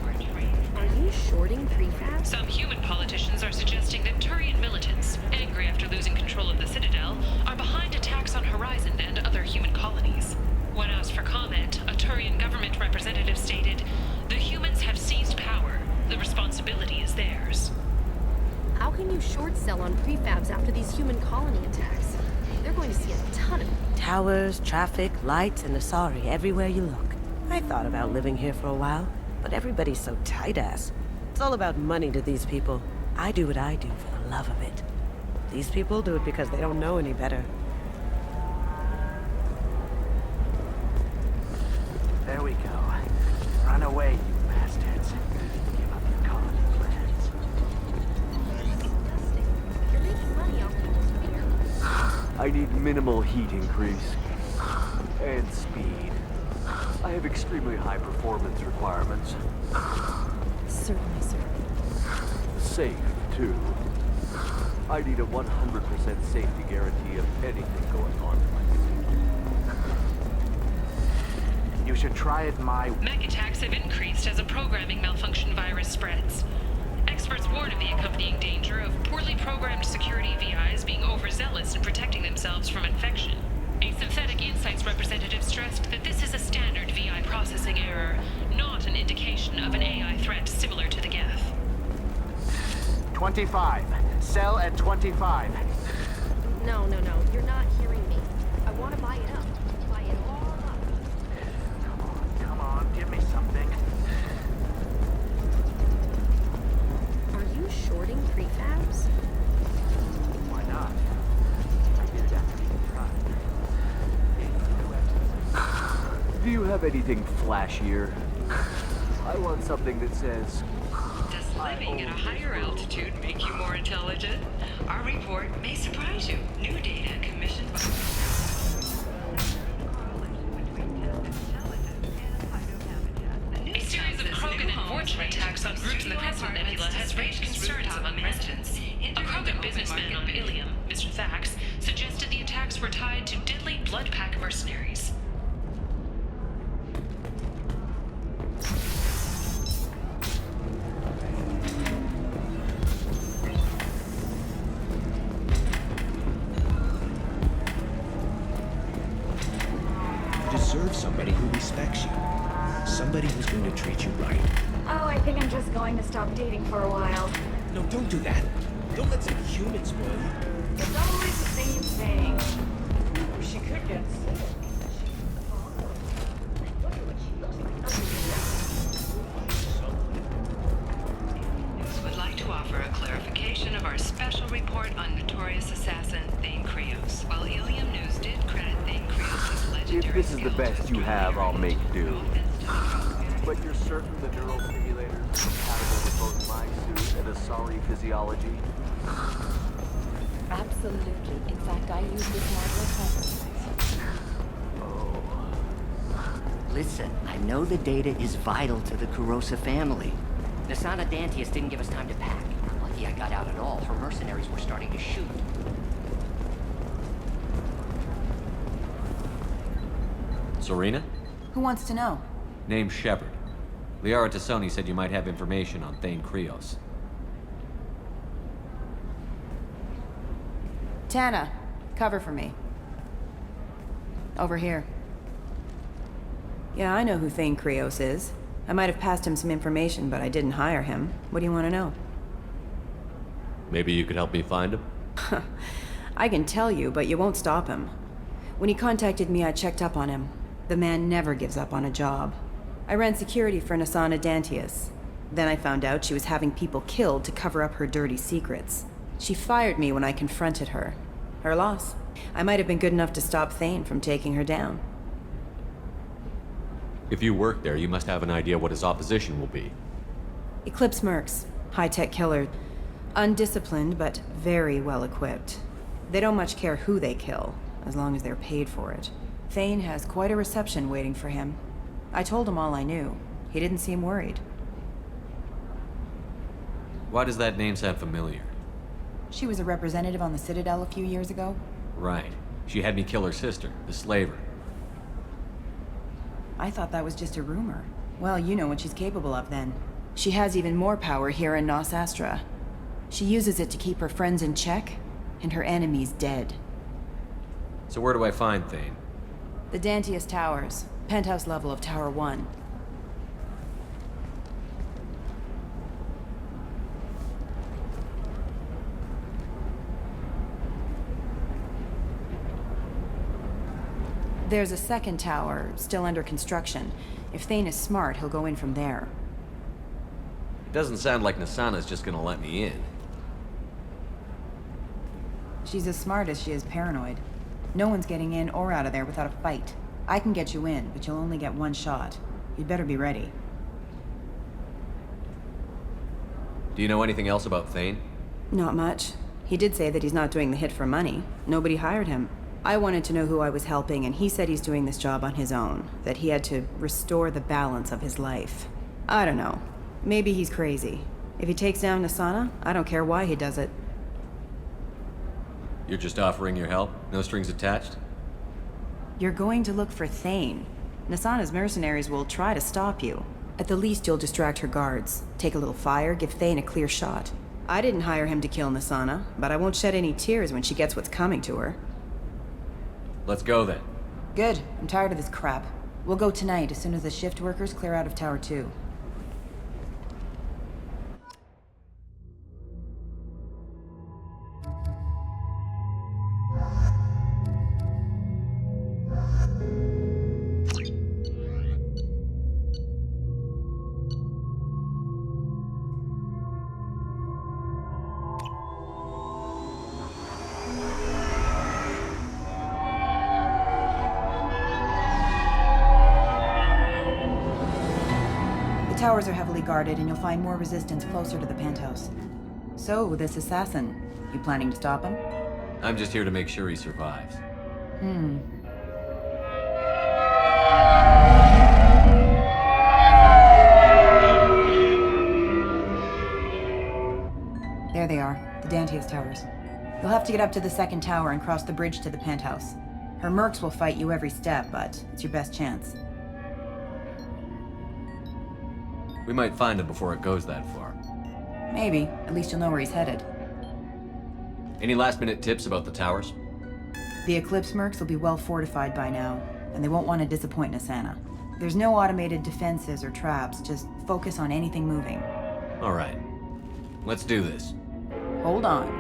or training. Are you shorting prefab? Some human politicians are suggesting that Turian militants, angry after losing control of the Citadel, are behind attacks on Horizon and other human colonies. When asked for comment, a Turian government representative stated, "The humans have seized power. The responsibility is theirs." How can you short sell on prefabs after these human colony attacks? They're going to see a ton of... Towers, traffic, lights, and Asari everywhere you look. I thought about living here for a while, but everybody's so tight-ass. It's all about money to these people. I do what I do for the love of it. These people do it because they don't know any better. There we go. Run away, you bastards. Give up your colony plans. You're making money off people's fear. I need minimal heat increase. And speed. I have extremely high performance requirements. Certainly, sir. Safe, too. I need a 100% safety guarantee of anything going on in my suit. You should try it my... Mech attacks have increased as a programming malfunction virus spreads. Experts warn of the accompanying danger of poorly programmed security VIs being overzealous in protecting themselves from infection. A Synthetic Insights representative stressed that this is a standard VI processing error, not an indication of an AI threat similar to the Geth. 25. Sell at 25. No, you're not hearing me. I want to buy it up. Buy it all up. Come on, give me something. Are you shorting prefabs? Why not? I did it after you tried. Do you have anything flashier? I want something that says... Does living at a higher altitude make you more intelligent? Our report may surprise you. New data commissioned by... A series of Krogan and Fortune attacks on groups in the Crescent Nebula has raised concerns among residents. A Krogan businessman on Ilium, Mr. Thax, suggested the attacks were tied to deadly blood pack mercenaries. Deserve somebody who respects you. Somebody who's going to treat you right. Oh, I think I'm just going to stop dating for a while. No, don't do that. Don't let some human spoil you. It's always the same thing. She could get sick. Would like to offer a clarification of our special report on notorious assassin Thane Krios. While Ilium News did credit Thane Krios as legendary... If this is the best you have, I'll make do. But you're certain the neural stimulators are compatible with both my suit and Asari physiology? Absolutely. In fact, I use this model of Listen, I know the data is vital to the Kurosa family. Nasana Dantius didn't give us time to pack. Lucky I got out at all. Her mercenaries were starting to shoot. Serena? Who wants to know? Name's Shepard. Liara Tassoni said you might have information on Thane Krios. Tana, cover for me. Over here. Yeah, I know who Thane Krios is. I might have passed him some information, but I didn't hire him. What do you want to know? Maybe you could help me find him? I can tell you, but you won't stop him. When he contacted me, I checked up on him. The man never gives up on a job. I ran security for Nasana Dantius. Then I found out she was having people killed to cover up her dirty secrets. She fired me when I confronted her. Her loss. I might have been good enough to stop Thane from taking her down. If you work there, you must have an idea what his opposition will be. Eclipse Mercs. High-tech killer. Undisciplined, but very well-equipped. They don't much care who they kill, as long as they're paid for it. Thane has quite a reception waiting for him. I told him all I knew. He didn't seem worried. Why does that name sound familiar? She was a representative on the Citadel a few years ago. Right. She had me kill her sister, the slaver. I thought that was just a rumor. Well, you know what she's capable of then. She has even more power here in Nos Astra. She uses it to keep her friends in check, and her enemies dead. So where do I find Thane? The Dantius Towers. Penthouse level of Tower 1. There's a second tower, still under construction. If Thane is smart, he'll go in from there. It doesn't sound like Nasana's just gonna let me in. She's as smart as she is paranoid. No one's getting in or out of there without a fight. I can get you in, but you'll only get one shot. You'd better be ready. Do you know anything else about Thane? Not much. He did say that he's not doing the hit for money. Nobody hired him. I wanted to know who I was helping, and he said he's doing this job on his own. That he had to restore the balance of his life. I don't know. Maybe he's crazy. If he takes down Nasana, I don't care why he does it. You're just offering your help? No strings attached? You're going to look for Thane. Nasana's mercenaries will try to stop you. At the least, you'll distract her guards. Take a little fire, give Thane a clear shot. I didn't hire him to kill Nasana, but I won't shed any tears when she gets what's coming to her. Let's go then. Good. I'm tired of this crap. We'll go tonight as soon as the shift workers clear out of Tower 2. The towers are heavily guarded, and you'll find more resistance closer to the penthouse. So, this assassin, you planning to stop him? I'm just here to make sure he survives. There they are, the Dantius towers. You'll have to get up to the second tower and cross the bridge to the penthouse. Her mercs will fight you every step, but it's your best chance. We might find him before it goes that far. Maybe. At least you'll know where he's headed. Any last-minute tips about the towers? The Eclipse mercs will be well fortified by now, and they won't want to disappoint Nasana. There's no automated defenses or traps, just focus on anything moving. All right. Let's do this. Hold on.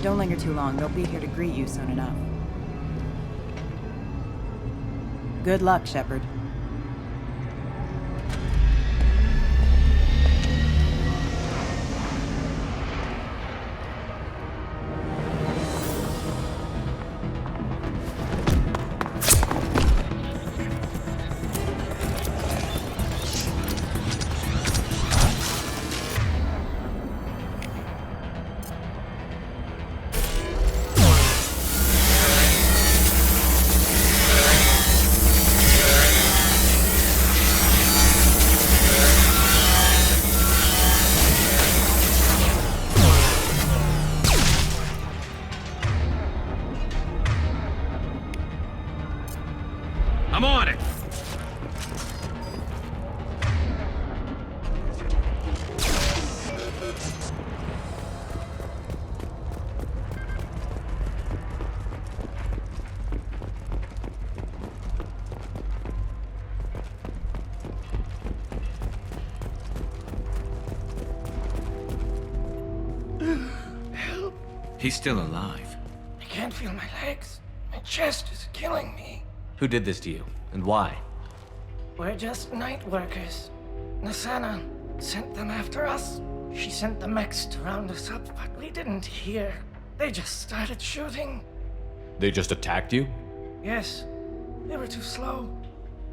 Don't linger too long. They'll be here to greet you soon enough. Good luck, Shepard. I'm on it! Help! He's still alive. I can't feel my legs. My chest is killing me. Who did this to you, and why? We're just night workers. Nasana sent them after us. She sent the mechs to round us up, but we didn't hear. They just started shooting. They just attacked you? Yes, they were too slow.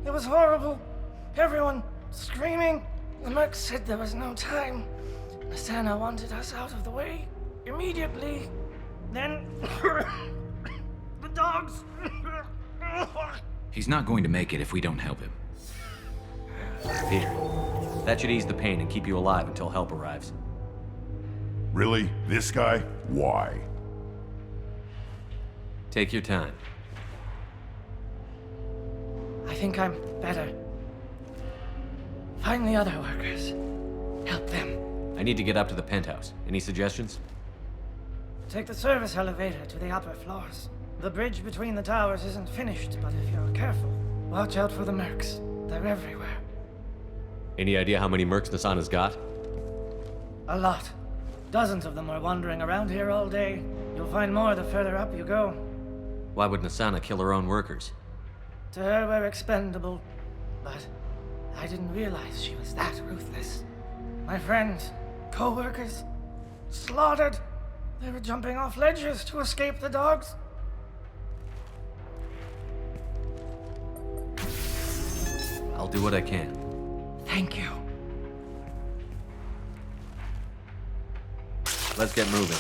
It was horrible. Everyone screaming. The mechs said there was no time. Nasana wanted us out of the way immediately. Then the dogs. He's not going to make it if we don't help him. Here. That should ease the pain and keep you alive until help arrives. Really? This guy? Why? Take your time. I think I'm better. Find the other workers. Help them. I need to get up to the penthouse. Any suggestions? Take the service elevator to the upper floors. The bridge between the towers isn't finished, but if you're careful, watch out for the mercs. They're everywhere. Any idea how many mercs Nasana's got? A lot. Dozens of them are wandering around here all day. You'll find more the further up you go. Why would Nasana kill her own workers? To her, we're expendable. But I didn't realize she was that ruthless. My friends, co-workers, slaughtered. They were jumping off ledges to escape the dogs. I'll do what I can. Thank you. Let's get moving.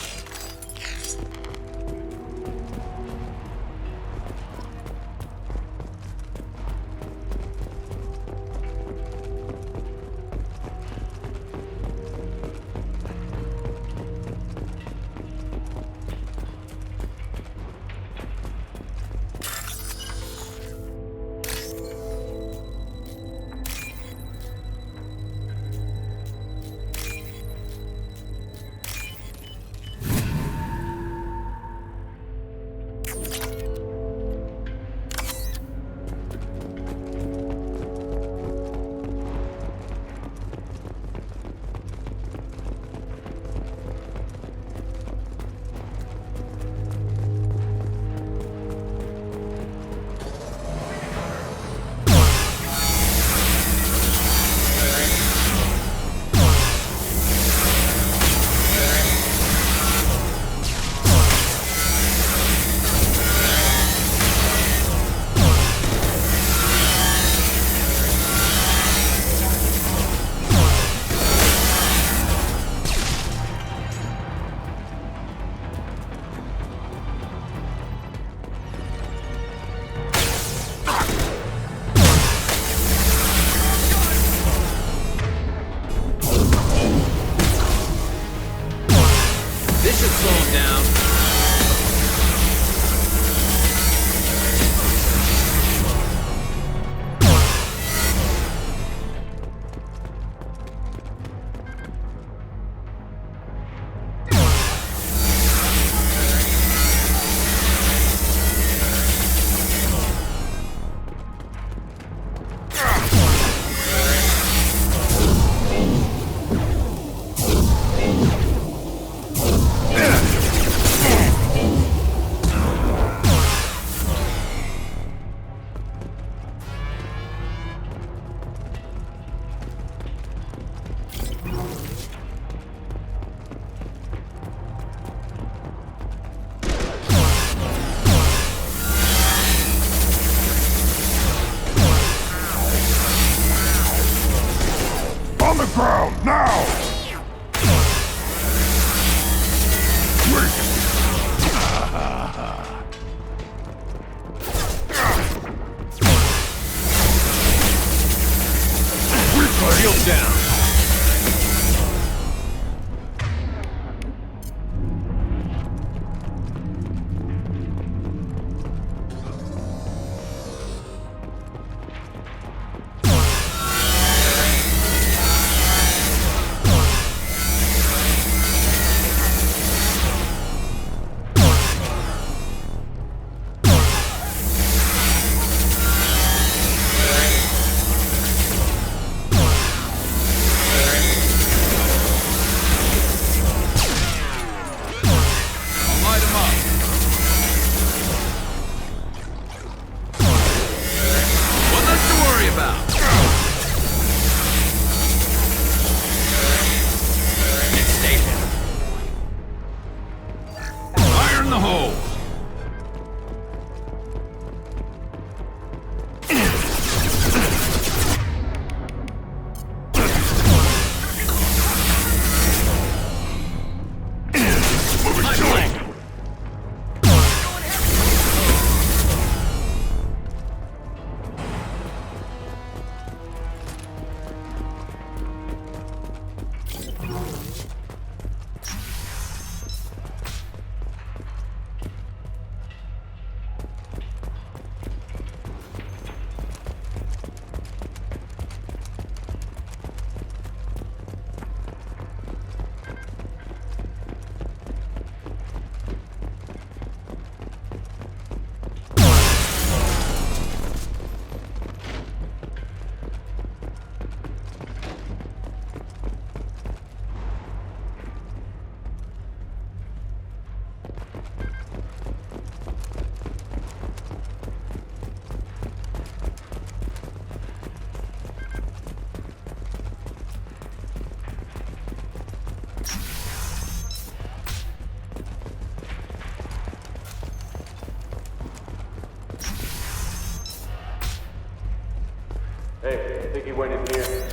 Hey, I think he went in here.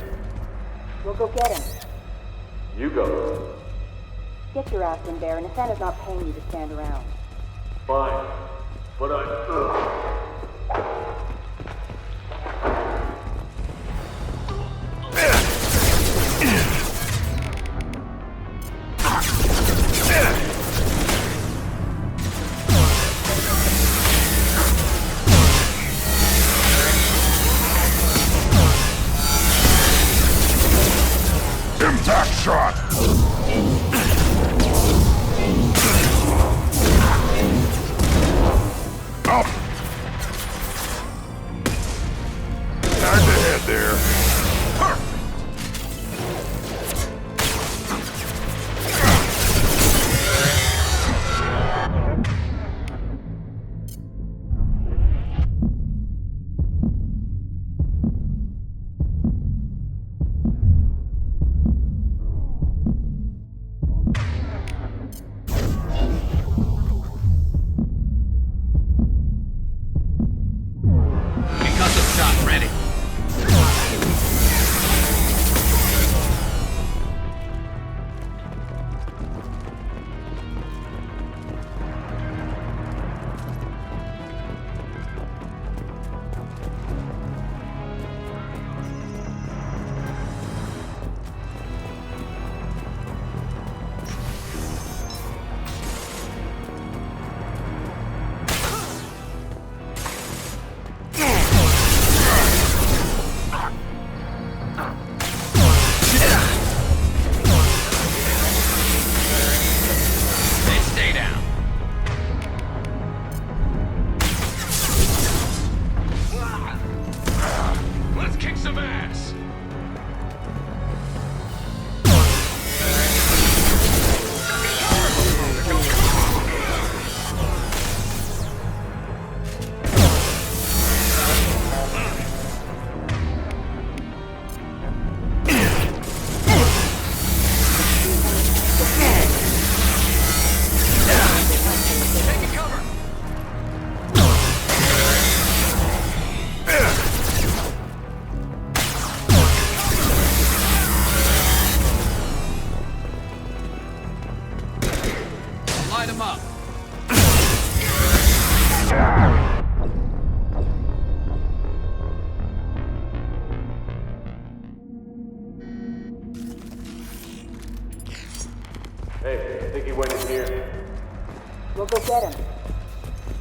We'll go get him. You go. Get your ass in there, and Nathana's not paying you to stand around. Fine. But Impact shot! Up! Time to head there. Concussive shot ready. Then stay down. Let's kick some ass. Taking cover. Light him up. hey, I think he went in here. We'll go get him.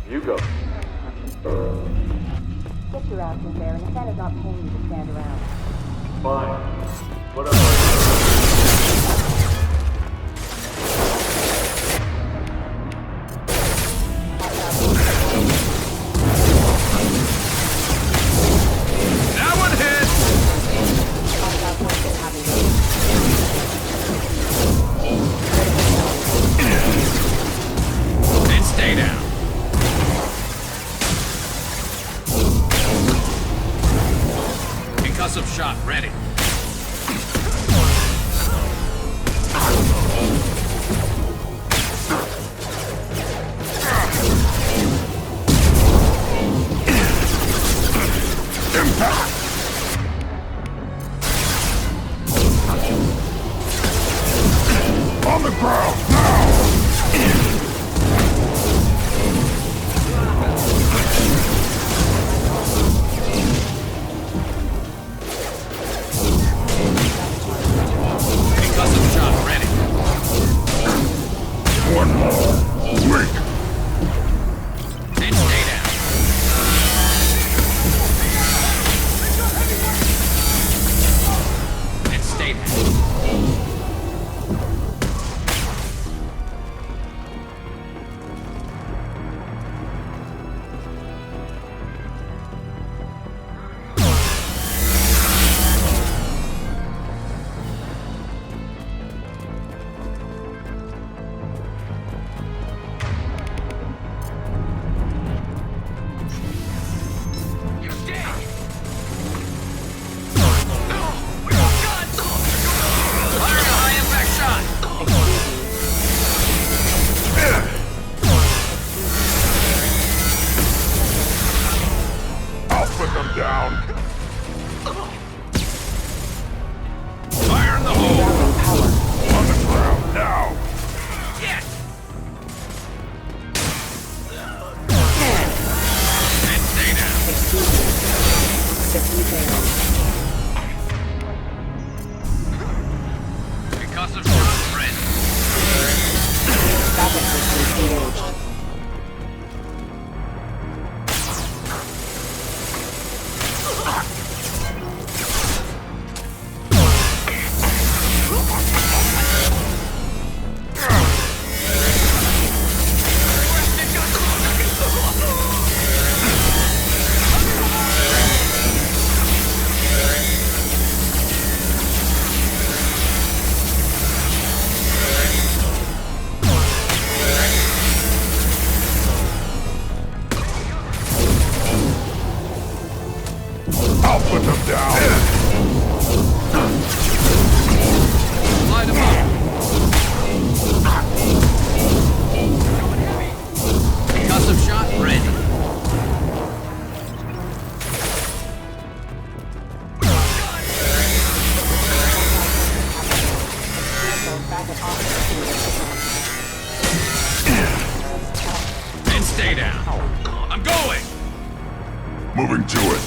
You go. Get your ass in there, and Nathana's not paying you to stand around. Fine. But That one hit. Then stay down. Concussive shot ready. Impact! On the ground, now! Concussive shot ready. One more. Quick! Then stay down. Then stay down. Fire in the hole! On the ground, now! the details. Concussive shot ready. Traffic systems engaged. I'll put them down. Light them up. Concussive shot ready. And stay down. I'm going. Moving to it.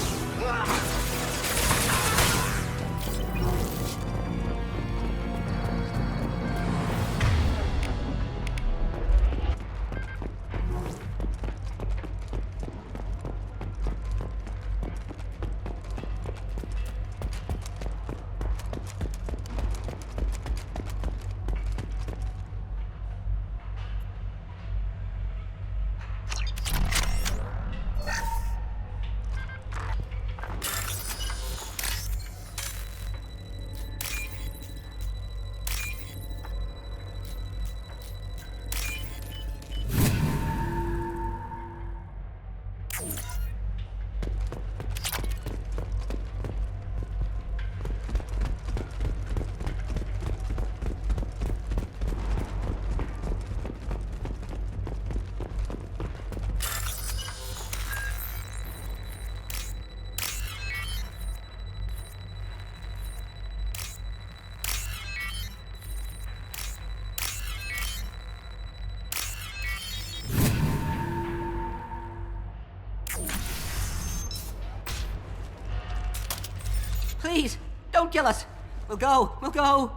Please, don't kill us. We'll go. We'll go.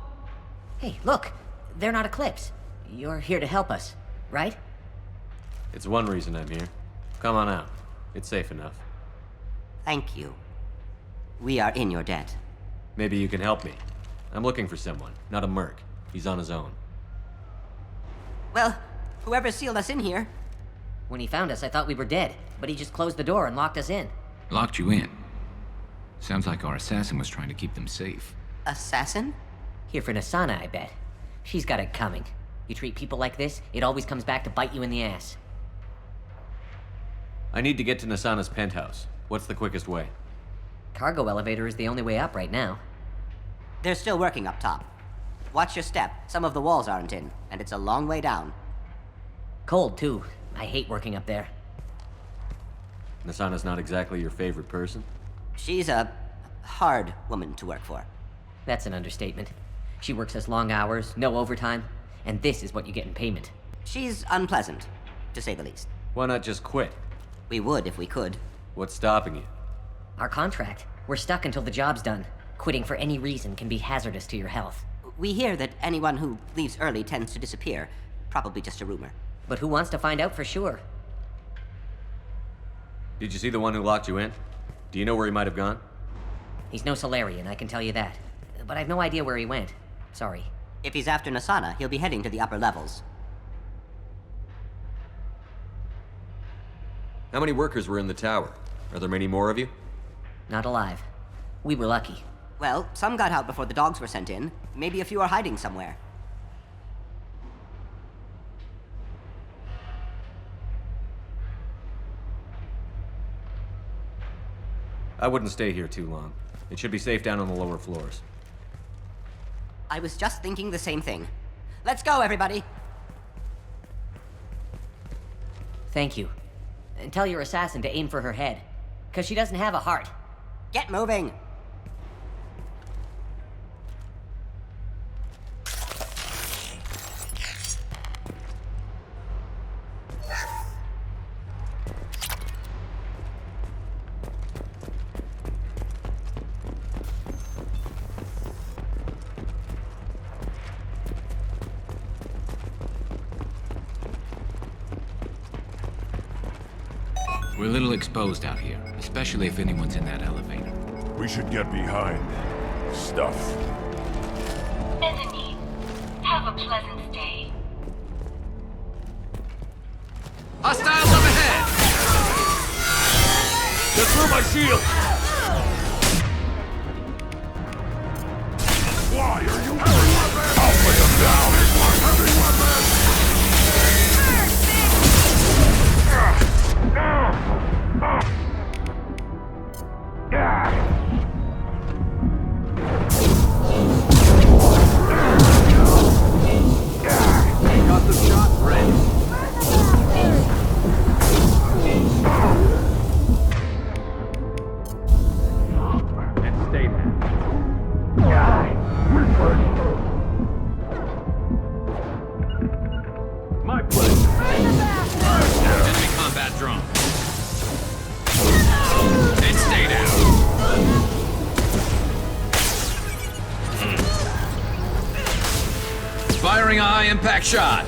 Hey, look. They're not Eclipse. You're here to help us, right? It's one reason I'm here. Come on out. It's safe enough. Thank you. We are in your debt. Maybe you can help me. I'm looking for someone, not a merc. He's on his own. Well, whoever sealed us in here. When he found us, I thought we were dead, but he just closed the door and locked us in. Locked you in? Sounds like our assassin was trying to keep them safe. Assassin? Here for Nasana, I bet. She's got it coming. You treat people like this, it always comes back to bite you in the ass. I need to get to Nasana's penthouse. What's the quickest way? Cargo elevator is the only way up right now. They're still working up top. Watch your step. Some of the walls aren't in, and it's a long way down. Cold, too. I hate working up there. Nasana's not exactly your favorite person? She's a hard woman to work for. That's an understatement. She works us long hours, no overtime, and this is what you get in payment. She's unpleasant, to say the least. Why not just quit? We would if we could. What's stopping you? Our contract. We're stuck until the job's done. Quitting for any reason can be hazardous to your health. We hear that anyone who leaves early tends to disappear. Probably just a rumor. But who wants to find out for sure? Did you see the one who locked you in? Do you know where he might have gone? He's no Solarian, I can tell you that. But I've no idea where he went. Sorry. If he's after Nasana, he'll be heading to the upper levels. How many workers were in the tower? Are there many more of you? Not alive. We were lucky. Well, some got out before the dogs were sent in. Maybe a few are hiding somewhere. I wouldn't stay here too long. It should be safe down on the lower floors. I was just thinking the same thing. Let's go, everybody! Thank you. And tell your assassin to aim for her head. 'Cause she doesn't have a heart. Get moving! We're a little exposed out here, especially if anyone's in that elevator. We should get behind stuff. Bethany, have a pleasant stay. Hostiles up ahead! Get through my shield! Why are you heavy weapons? I'll put them down! Heavy weapons! Got the shot ready. And stay there. My pleasure. Enemy combat drone. And stay down. Firing a high-impact shot.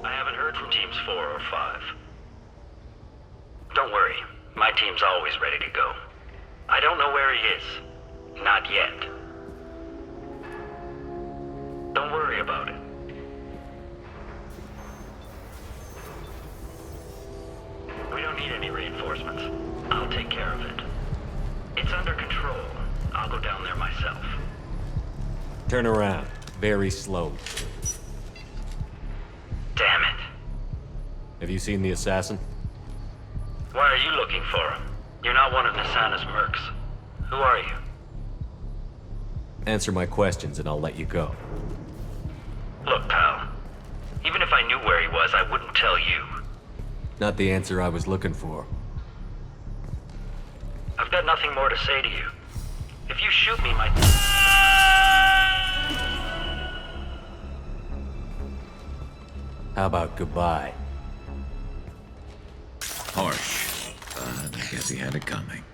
I haven't heard from teams 4 or 5. Don't worry, my team's always ready to go. I don't know where he is. Not yet. Don't worry about it. We don't need any reinforcements. I'll take care of it. It's under control. I'll go down there myself. Turn around. Very slowly. Damn it. Have you seen the assassin? Why are you looking for him? You're not one of Nasana's mercs. Who are you? Answer my questions and I'll let you go. Look, pal. Even if I knew where he was, I wouldn't tell you. Not the answer I was looking for. I've got nothing more to say to you. If you shoot me, my... How about goodbye? Harsh, but I guess he had it coming.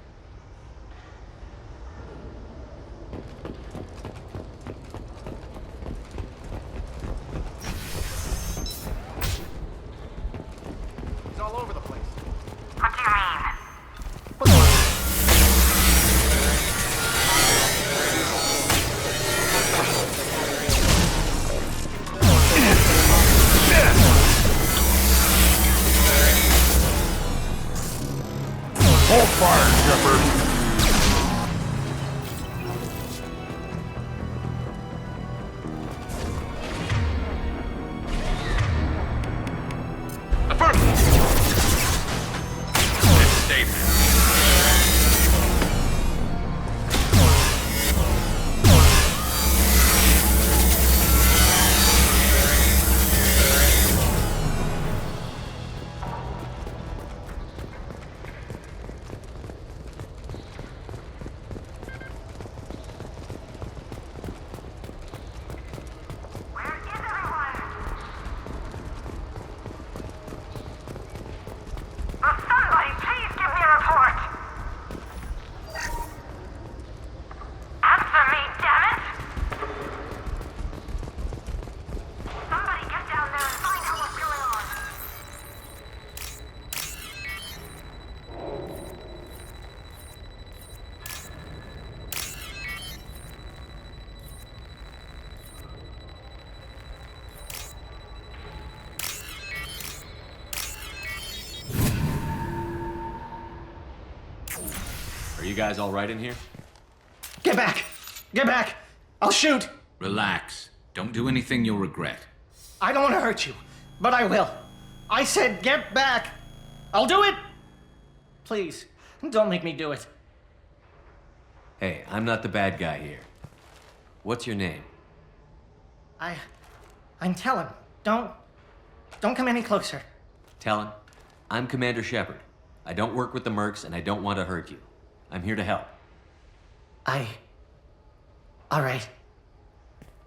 It's all over the place. What do you mean? Hold fire, Shepard! Affirmative. And stay there. Somebody please give me a report! Answer me, damn it! Somebody get down there and find out what's going on. Are you guys all right in here? Get back! Get back! I'll shoot! Relax. Don't do anything you'll regret. I don't want to hurt you, but I will. I said get back! I'll do it! Please, don't make me do it. Hey, I'm not the bad guy here. What's your name? I'm Talon. Don't come any closer. Talon, I'm Commander Shepard. I don't work with the mercs and I don't want to hurt you. I'm here to help. All right.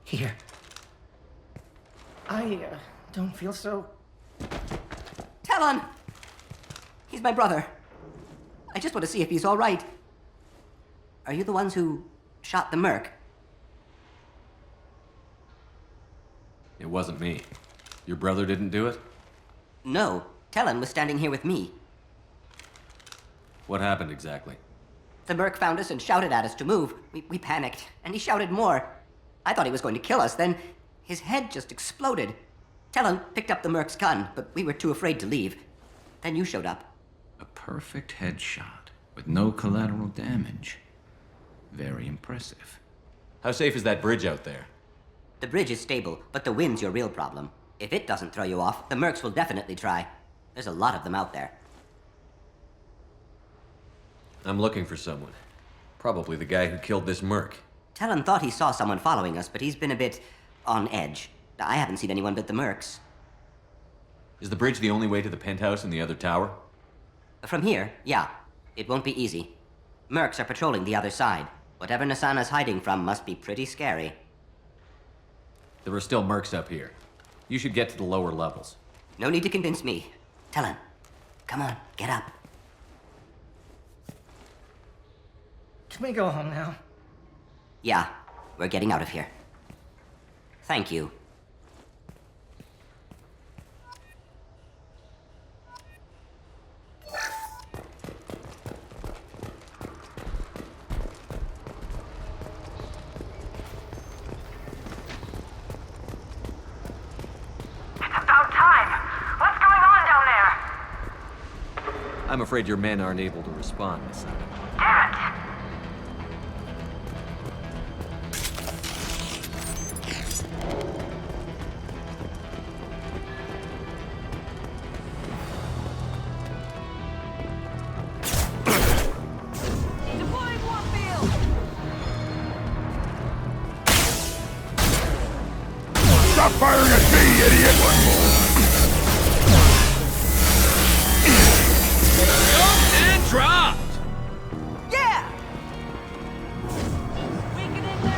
Here. I don't feel so Talon! He's my brother. I just want to see if he's all right. Are you the ones who shot the merc? It wasn't me. Your brother didn't do it? No. Talon was standing here with me. What happened exactly? The merc found us and shouted at us to move. We panicked, and he shouted more. I thought he was going to kill us, then his head just exploded. Talon picked up the merc's gun, but we were too afraid to leave. Then you showed up. A perfect headshot with no collateral damage. Very impressive. How safe is that bridge out there? The bridge is stable, but the wind's your real problem. If it doesn't throw you off, the mercs will definitely try. There's a lot of them out there. I'm looking for someone. Probably the guy who killed this merc. Talon thought he saw someone following us, but he's been a bit on edge. I haven't seen anyone but the mercs. Is the bridge the only way to the penthouse and the other tower? From here, yeah. It won't be easy. Mercs are patrolling the other side. Whatever Nasana's hiding from must be pretty scary. There are still mercs up here. You should get to the lower levels. No need to convince me. Talon, come on, get up. Can we go home now? Yeah, we're getting out of here. Thank you. I'm afraid your men aren't able to respond, Nasana. Damn it! Stop firing at me, idiot! One more. And dropped! Yeah!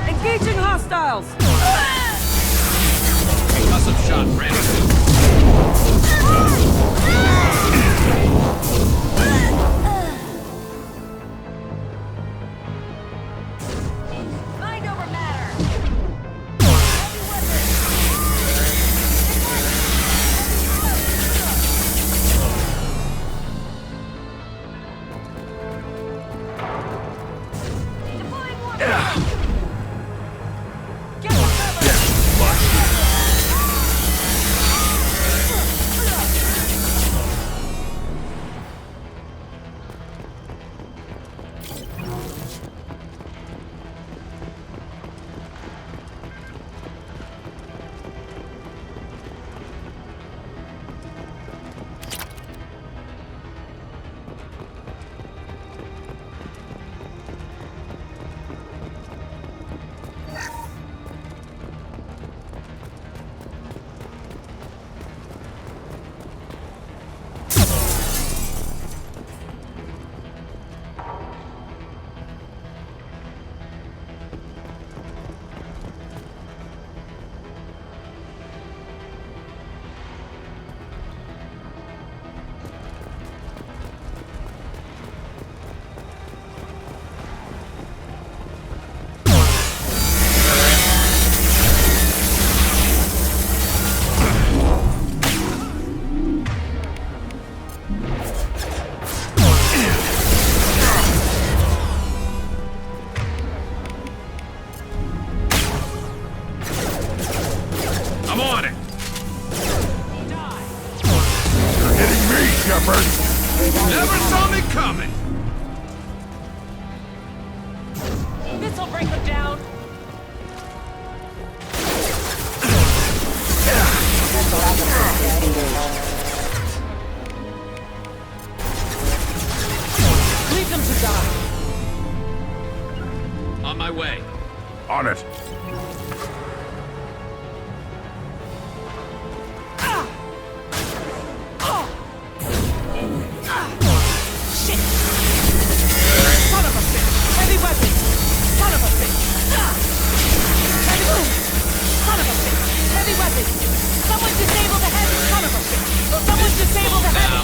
Engaging hostiles! Concussive shot ready. Mind over matter! I'm on it! You're hitting me, Shepard! Never saw me coming! This'll break them down! Leave them to die! On my way. On it! Shit! Son of a bitch! Heavy weapons! Son of a bitch! Son of a bitch! Heavy weapons! Someone disable the heavy! Son of a bitch! Someone disable the heavy!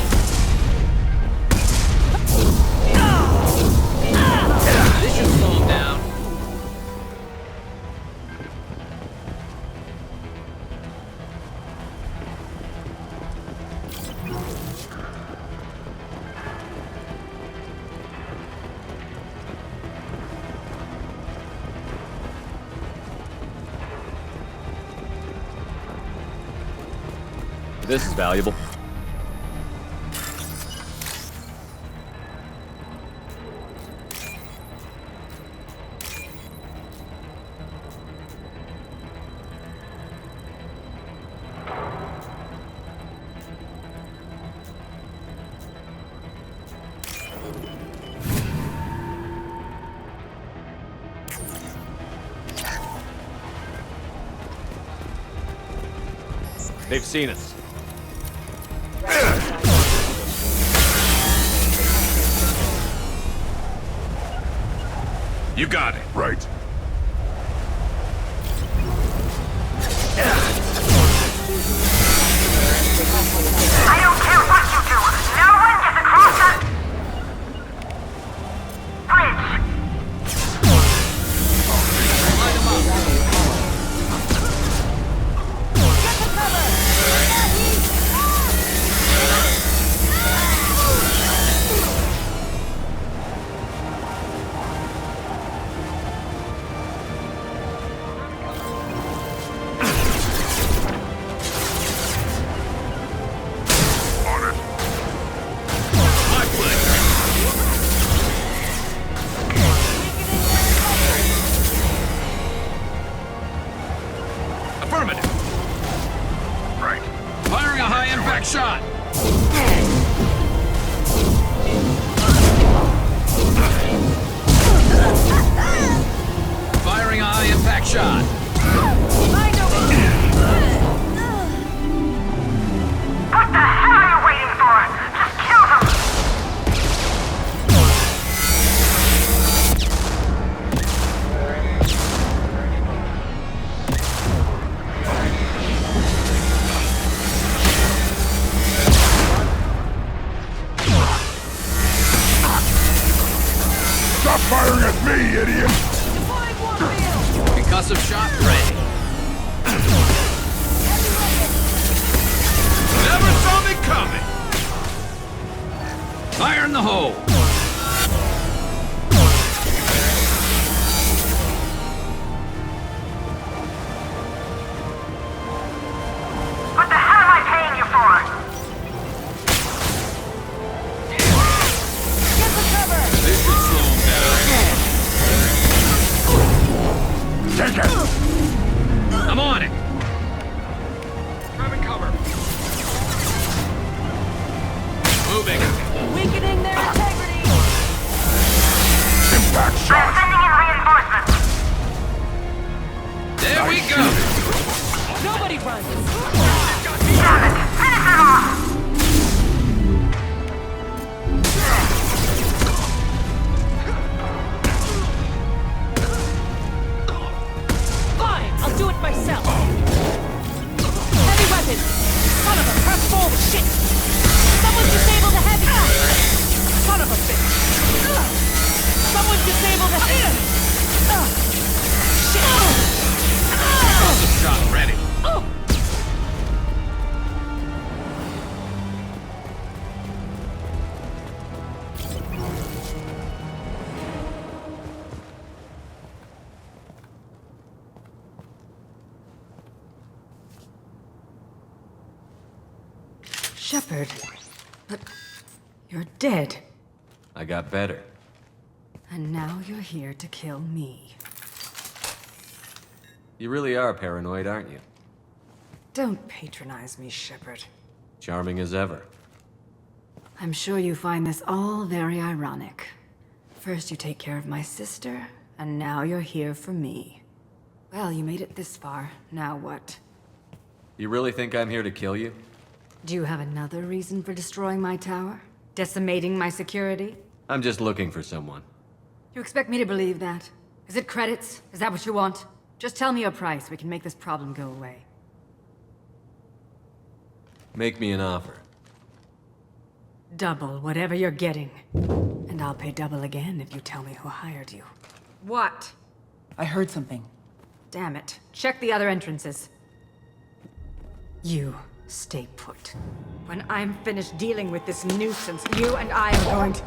This is valuable. They've seen us. You got it. Right. I don't care what you do. No one gets across that bridge. Shot! Firing a high-impact shot. What the hell are you waiting for? Just kill them! Stop firing at me, idiot! Concussive shot ready. Never saw me coming! Fire in the hole. What the hell am I paying you for? This should slow him down. Take it! I'm on it. Grabbing cover. Moving. Weakening their integrity! Impact I'm shot! sending in reinforcements! There we go. Nobody runs! Damn it! Finish it off! Fine, I'll do it myself. Heavy weapon! Son of a press forward! Shit! Someone disable the heavy! Son of a bitch! Someone disable the heavy! Shit! Concussive shot ready. Shepard. But you're dead. I got better. And now you're here to kill me. You really are paranoid, aren't you? Don't patronize me, Shepard. Charming as ever. I'm sure you find this all very ironic. First you take care of my sister, and now you're here for me. Well, you made it this far. Now what? You really think I'm here to kill you? Do you have another reason for destroying my tower? Decimating my security? I'm just looking for someone. You expect me to believe that? Is it credits? Is that what you want? Just tell me a price. We can make this problem go away. Make me an offer. Double whatever you're getting. And I'll pay double again if you tell me who hired you. What? I heard something. Damn it. Check the other entrances. You stay put. When I'm finished dealing with this nuisance, you and I are going to...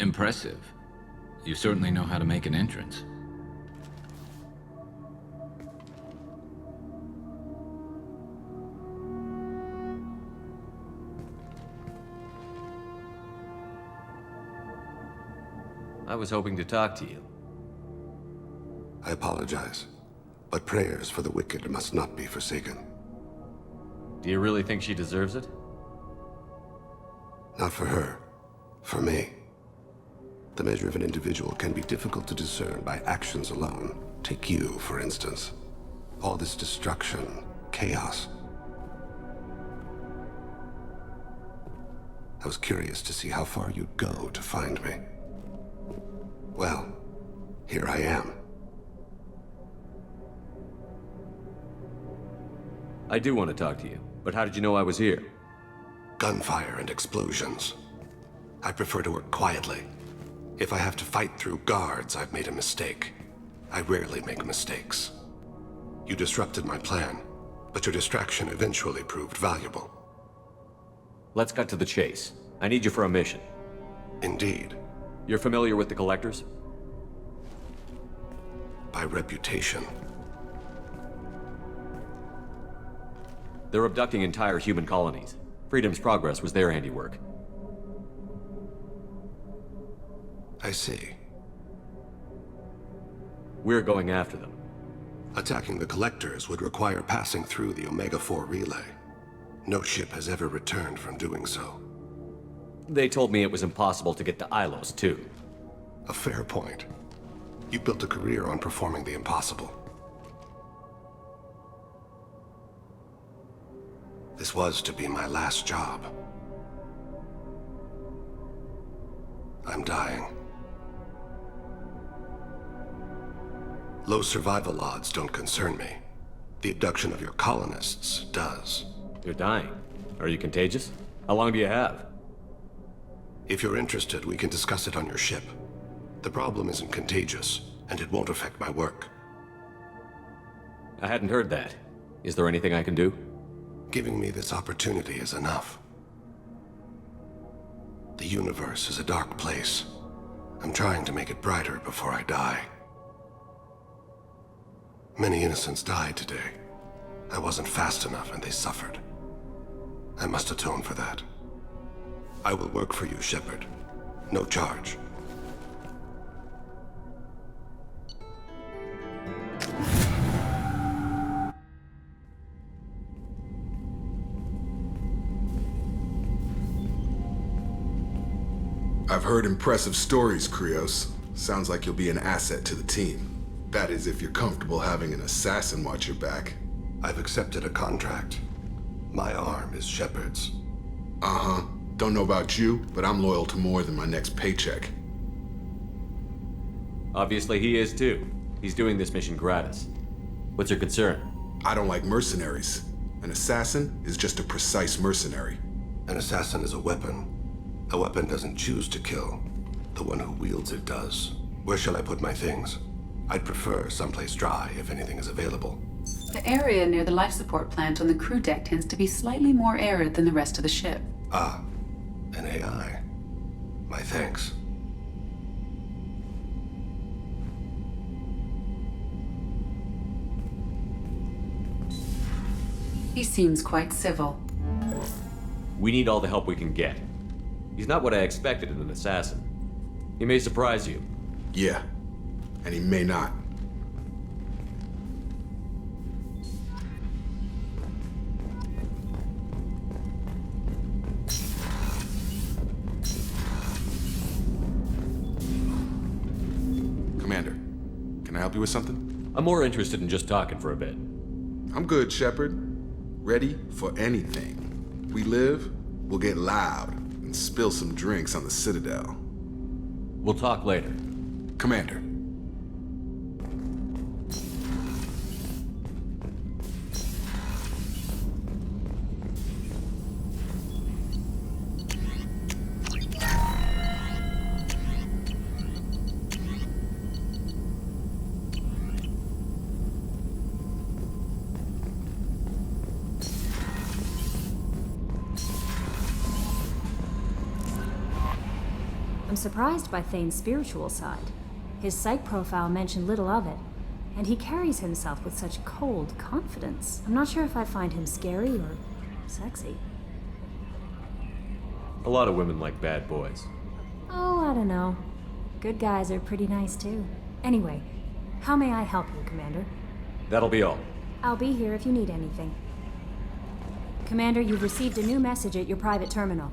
Impressive. You certainly know how to make an entrance. I was hoping to talk to you. I apologize, but prayers for the wicked must not be forsaken. Do you really think she deserves it? Not for her. For me. The measure of an individual can be difficult to discern by actions alone. Take you, for instance. All this destruction, chaos. I was curious to see how far you'd go to find me. Well, here I am. I do want to talk to you, but how did you know I was here? Gunfire and explosions. I prefer to work quietly. If I have to fight through guards, I've made a mistake. I rarely make mistakes. You disrupted my plan, but your distraction eventually proved valuable. Let's cut to the chase. I need you for a mission. Indeed. You're familiar with the Collectors? By reputation. They're abducting entire human colonies. Freedom's Progress was their handiwork. I see. We're going after them. Attacking the Collectors would require passing through the Omega-4 relay. No ship has ever returned from doing so. They told me it was impossible to get to Ilos, too. A fair point. You built a career on performing the impossible. This was to be my last job. I'm dying. Low survival odds don't concern me. The abduction of your colonists does. You're dying. Are you contagious? How long do you have? If you're interested, we can discuss it on your ship. The problem isn't contagious, and it won't affect my work. I hadn't heard that. Is there anything I can do? Giving me this opportunity is enough. The universe is a dark place. I'm trying to make it brighter before I die. Many innocents died today. I wasn't fast enough and they suffered. I must atone for that. I will work for you, Shepard. No charge. I've heard impressive stories, Krios. Sounds like you'll be an asset to the team. That is, if you're comfortable having an assassin watch your back. I've accepted a contract. My arm is Shepard's. Uh-huh. Don't know about you, but I'm loyal to more than my next paycheck. Obviously he is too. He's doing this mission gratis. What's your concern? I don't like mercenaries. An assassin is just a precise mercenary. An assassin is a weapon. A weapon doesn't choose to kill. The one who wields it does. Where shall I put my things? I'd prefer someplace dry if anything is available. The area near the life support plant on the crew deck tends to be slightly more arid than the rest of the ship. Ah, an AI. My thanks. He seems quite civil. We need all the help we can get. He's not what I expected in an assassin. He may surprise you. Yeah, and he may not. Commander, can I help you with something? I'm more interested in just talking for a bit. I'm good, Shepard. Ready for anything. We live, we'll get loud and spill some drinks on the Citadel. We'll talk later. Commander. surprised by Thane's spiritual side. His psych profile mentioned little of it, and he carries himself with such cold confidence. I'm not sure if I find him scary or sexy. A lot of women like bad boys. Oh, I don't know. Good guys are pretty nice too. Anyway, how may I help you, Commander? That'll be all. I'll be here if you need anything. Commander, you've received a new message at your private terminal.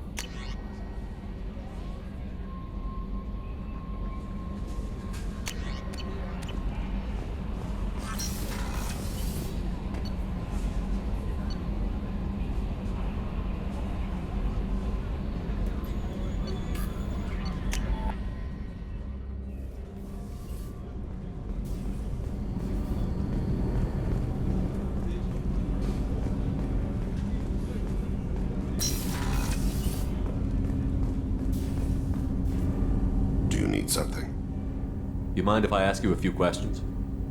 Something. You mind if I ask you a few questions?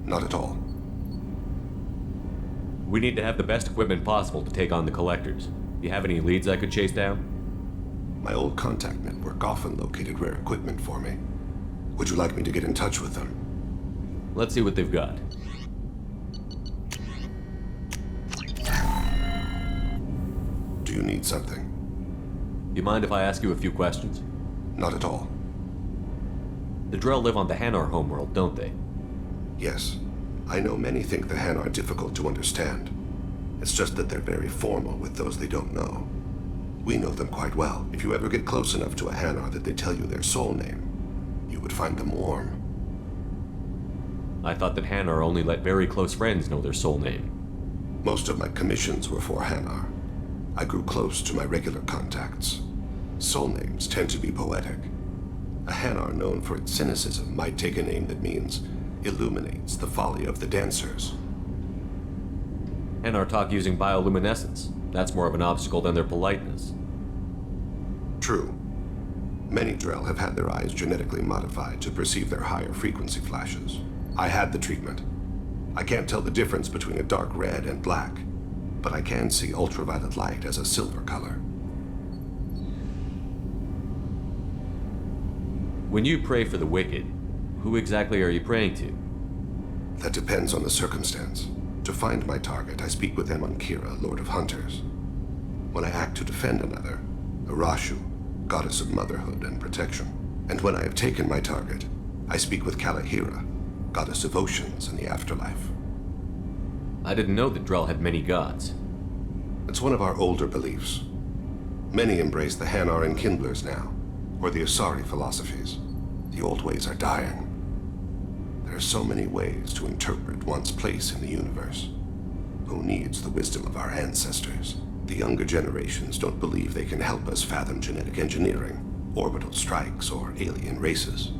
Not at all. We need to have the best equipment possible to take on the Collectors. You have any leads I could chase down? My old contact network often located rare equipment for me. Would you like me to get in touch with them? Let's see what they've got. Do you need something? You mind if I ask you a few questions? Not at all. The Drell live on the Hanar homeworld, don't they? Yes. I know many think the Hanar difficult to understand. It's just that they're very formal with those they don't know. We know them quite well. If you ever get close enough to a Hanar that they tell you their soul name, you would find them warm. I thought that Hanar only let very close friends know their soul name. Most of my commissions were for Hanar. I grew close to my regular contacts. Soul names tend to be poetic. A Hanar known for its cynicism might take a name that means illuminates the folly of the dancers. Hanar talk using bioluminescence. That's more of an obstacle than their politeness. True. Many Drell have had their eyes genetically modified to perceive their higher frequency flashes. I had the treatment. I can't tell the difference between a dark red and black, but I can see ultraviolet light as a silver color. When you pray for the wicked, who exactly are you praying to? That depends on the circumstance. To find my target, I speak with Amonkira, Lord of Hunters. When I act to defend another, Arashu, Goddess of Motherhood and Protection. And when I have taken my target, I speak with Kalahira, Goddess of Oceans and the Afterlife. I didn't know that Drell had many gods. It's one of our older beliefs. Many embrace the Hanar and Kindlers now, or the Asari philosophies. The old ways are dying. There are so many ways to interpret one's place in the universe. Who needs the wisdom of our ancestors? The younger generations don't believe they can help us fathom genetic engineering, orbital strikes, or alien races.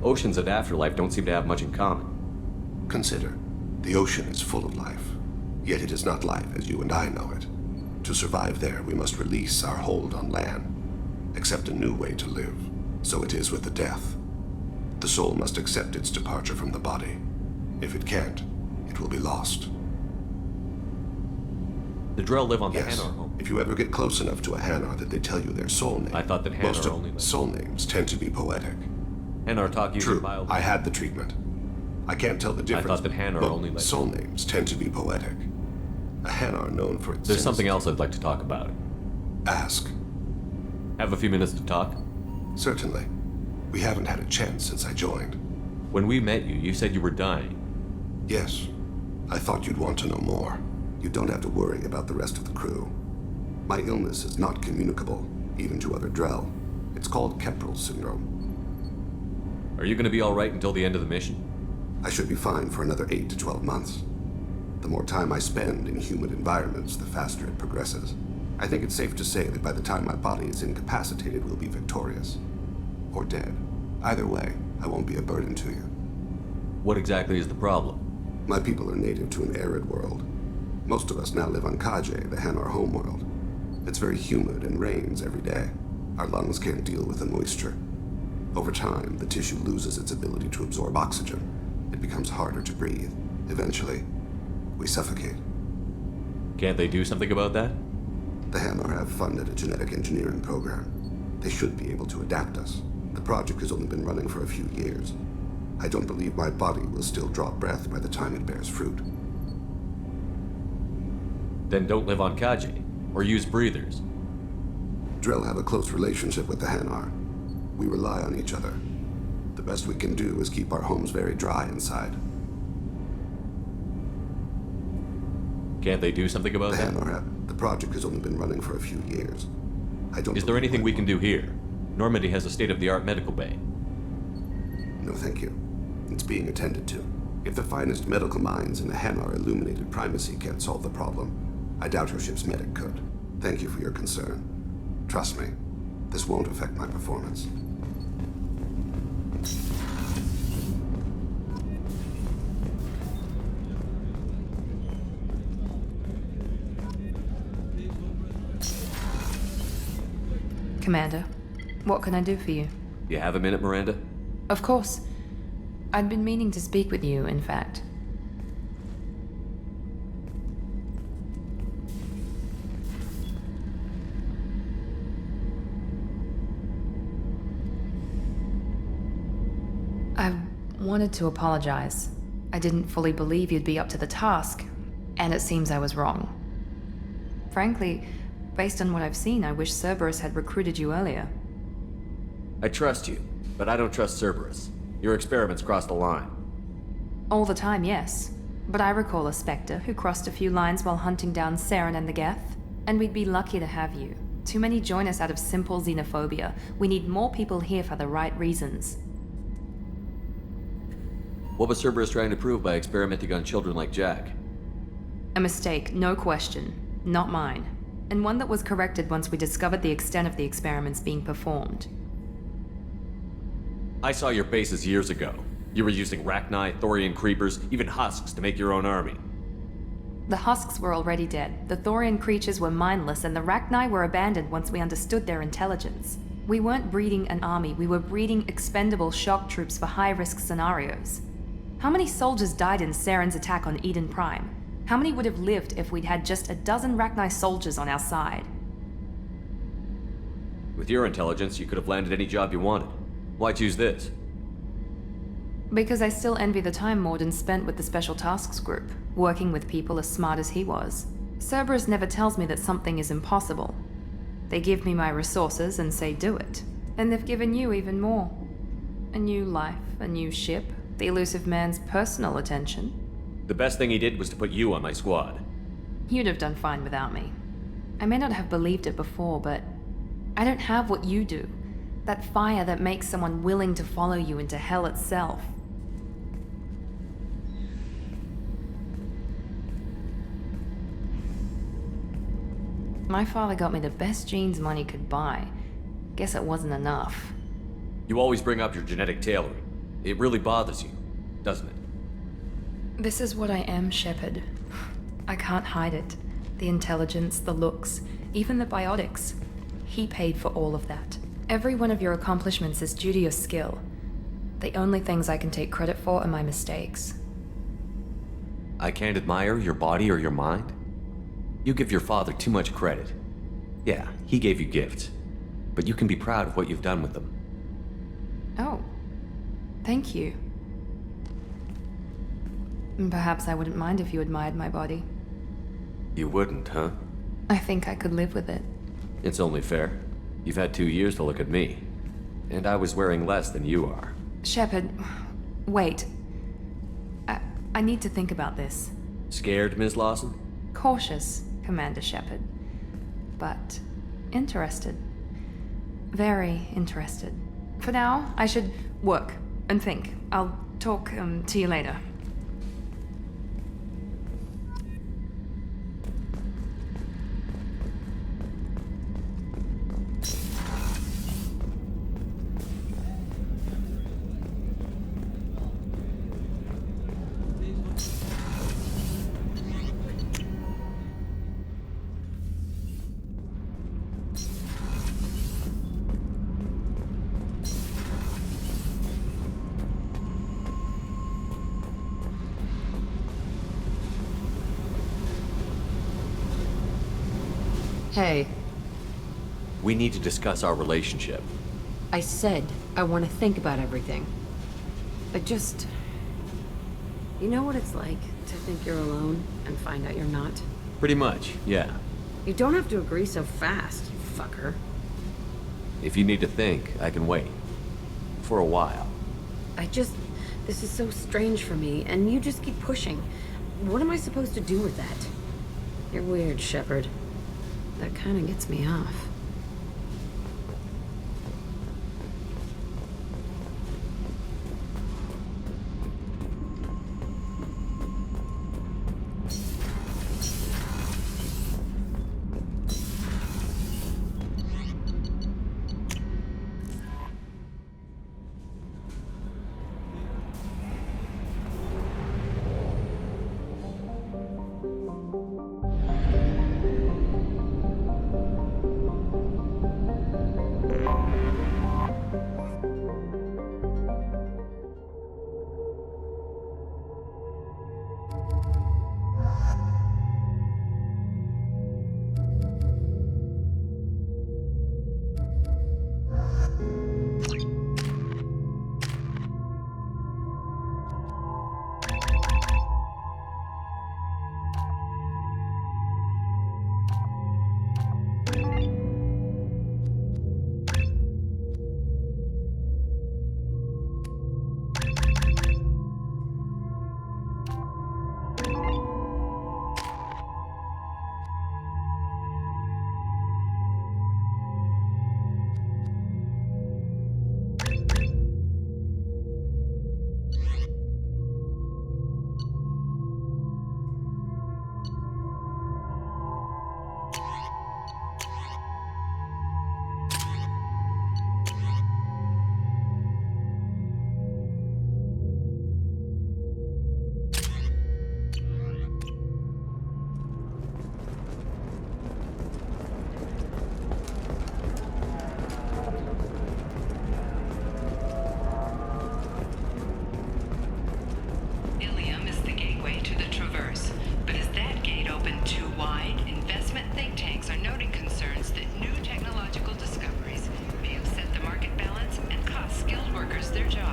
Oceans and Afterlife don't seem to have much in common. Consider, the ocean is full of life, yet it is not life as you and I know it. To survive there, we must release our hold on land, accept a new way to live. So it is with the death. The soul must accept its departure from the body. If it can't, it will be lost. The Drell live on the Yes. Hanar home. If you ever get close enough to a Hanar that they tell you their soul name. I thought that Hanar most of only lived. soul names tend to be poetic. Hanar talk using True, I had the treatment. I can't tell the difference. I thought that Hanar but only lived. soul names tend to be poetic. A Hanar known for its There's something cynicism. else I'd like to talk about. Ask. Have a few minutes to talk? Certainly. We haven't had a chance since I joined. When we met you, you said you were dying. Yes. I thought you'd want to know more. You don't have to worry about the rest of the crew. My illness is not communicable, even to other Drell. It's called Keprel syndrome. Are you going to be all right until the end of the mission? I should be fine for another 8 to 12 months. The more time I spend in humid environments, the faster it progresses. I think it's safe to say that by the time my body is incapacitated, we'll be victorious. Or dead. Either way, I won't be a burden to you. What exactly is the problem? My people are native to an arid world. Most of us now live on Kaje, the Hanar homeworld. It's very humid and rains every day. Our lungs can't deal with the moisture. Over time, the tissue loses its ability to absorb oxygen. It becomes harder to breathe. Eventually, we suffocate. Can't they do something about that? The Hanar have funded a genetic engineering program. They should be able to adapt us. The project has only been running for a few years. I don't believe my body will still draw breath by the time it bears fruit. Then don't live on Kaji, or use breathers. Drell have a close relationship with the Hanar. We rely on each other. The best we can do is keep our homes very dry inside. Can't they do something about that? The project has only been running for a few years. Is there anything we can do here? Normandy has a state-of-the-art medical bay. No, thank you. It's being attended to. If the finest medical minds in the Hanar illuminated primacy can't solve the problem, I doubt your ship's medic could. Thank you for your concern. Trust me, this won't affect my performance. Commander, what can I do for you? You have a minute, Miranda? Of course. I'd been meaning to speak with you, in fact. I wanted to apologize. I didn't fully believe you'd be up to the task, and it seems I was wrong. Frankly, based on what I've seen, I wish Cerberus had recruited you earlier. I trust you, but I don't trust Cerberus. Your experiments crossed the line. All the time, yes. But I recall a Spectre who crossed a few lines while hunting down Saren and the Geth. And we'd be lucky to have you. Too many join us out of simple xenophobia. We need more people here for the right reasons. What was Cerberus trying to prove by experimenting on children like Jack? A mistake, no question. Not mine. And one that was corrected once we discovered the extent of the experiments being performed. I saw your bases years ago. You were using Rachni, Thorian creepers, even husks to make your own army. The husks were already dead, the Thorian creatures were mindless, and the Rachni were abandoned once we understood their intelligence. We weren't breeding an army, we were breeding expendable shock troops for high-risk scenarios. How many soldiers died in Saren's attack on Eden Prime? How many would have lived if we'd had just a dozen Rachni soldiers on our side? With your intelligence, you could have landed any job you wanted. Why choose this? Because I still envy the time Morden spent with the Special Tasks Group, working with people as smart as he was. Cerberus never tells me that something is impossible. They give me my resources and say do it. And they've given you even more. A new life, a new ship, the elusive man's personal attention. The best thing he did was to put you on my squad. You'd have done fine without me. I may not have believed it before, but I don't have what you do. That fire that makes someone willing to follow you into hell itself. My father got me the best genes money could buy. Guess it wasn't enough. You always bring up your genetic tailoring. It really bothers you, doesn't it? This is what I am, Shepard. I can't hide it. The intelligence, the looks, even the biotics. He paid for all of that. Every one of your accomplishments is due to your skill. The only things I can take credit for are my mistakes. I can't admire your body or your mind? You give your father too much credit. Yeah, he gave you gifts. But you can be proud of what you've done with them. Oh. Thank you. Perhaps I wouldn't mind if you admired my body. You wouldn't, huh? I think I could live with it. It's only fair. You've had 2 years to look at me. And I was wearing less than you are. Shepard, wait. I need to think about this. Scared, Ms. Lawson? Cautious, Commander Shepard. But interested. Very interested. For now, I should work and think. I'll talk to you later. Hey. We need to discuss our relationship. I said I want to think about everything. You know what it's like to think you're alone and find out you're not? Pretty much, yeah. You don't have to agree so fast, you fucker. If you need to think, I can wait. For a while. This is so strange for me, and you just keep pushing. What am I supposed to do with that? You're weird, Shepard. That kind of gets me off.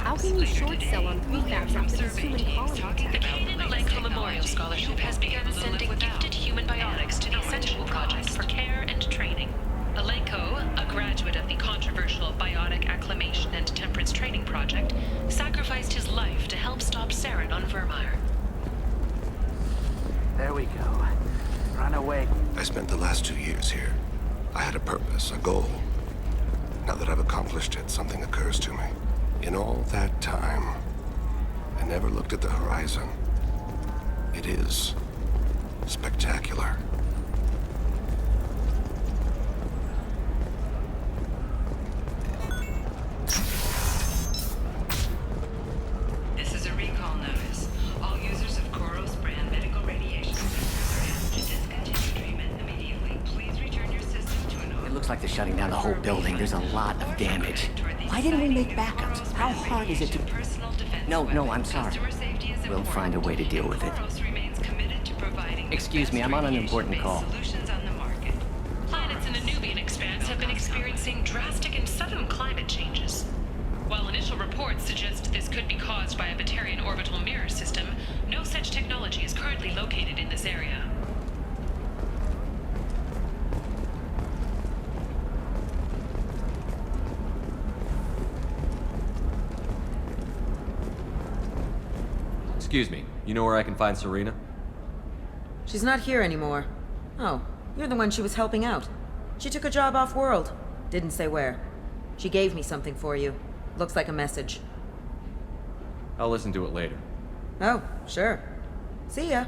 How can you short sell on prefabs after this human colony? The Kane and Alenko Memorial Scholarship has begun sending gifted human biotics to the Essential Project for care and training. Alenko, a graduate of the controversial Biotic Acclimation and Temperance Training Project, sacrificed his life to help stop Saren on Vermeer. There we go. Run away. I spent the last 2 years here. I had a purpose, a goal. Now that I've accomplished it, something occurs to me. In all that time, I never looked at the horizon. It is spectacular. This is a recall notice. All users of Koros brand medical radiation sensors are asked to discontinue treatment immediately. Please return your system to an It looks like they're shutting down the whole building. There's a lot of damage. Why didn't we make backups? How hard is it to... No, I'm sorry. We'll find a way to deal with it. Excuse me, I'm on an important call. Planets in the Nubian expanse have been experiencing drastic and sudden climate changes. While initial reports suggest this could be caused by a Batarian orbital mirror system, no such technology is currently located in this area. Excuse me, you know where I can find Serena? She's not here anymore. Oh, you're the one she was helping out. She took a job off-world. Didn't say where. She gave me something for you. Looks like a message. I'll listen to it later. Oh, sure. See ya.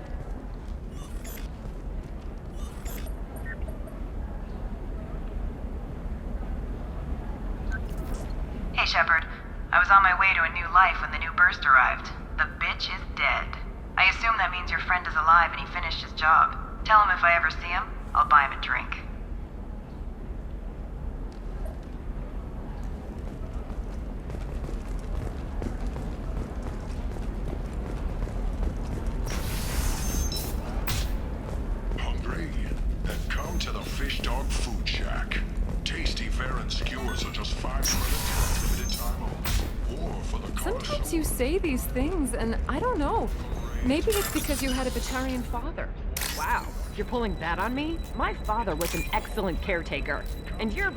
Hey, Shepard. I was on my way to a new life when the new burst arrived. The bitch is dead. I assume that means your friend is alive and he finished his job. Tell him if I ever see him, I'll buy him a drink. Hungry? Then come to the Fish Dog Food Shack. Tasty Sometimes you say these things, and I don't know. Maybe it's because you had a Batarian father. Wow, you're pulling that on me? My father was an excellent caretaker. And you're...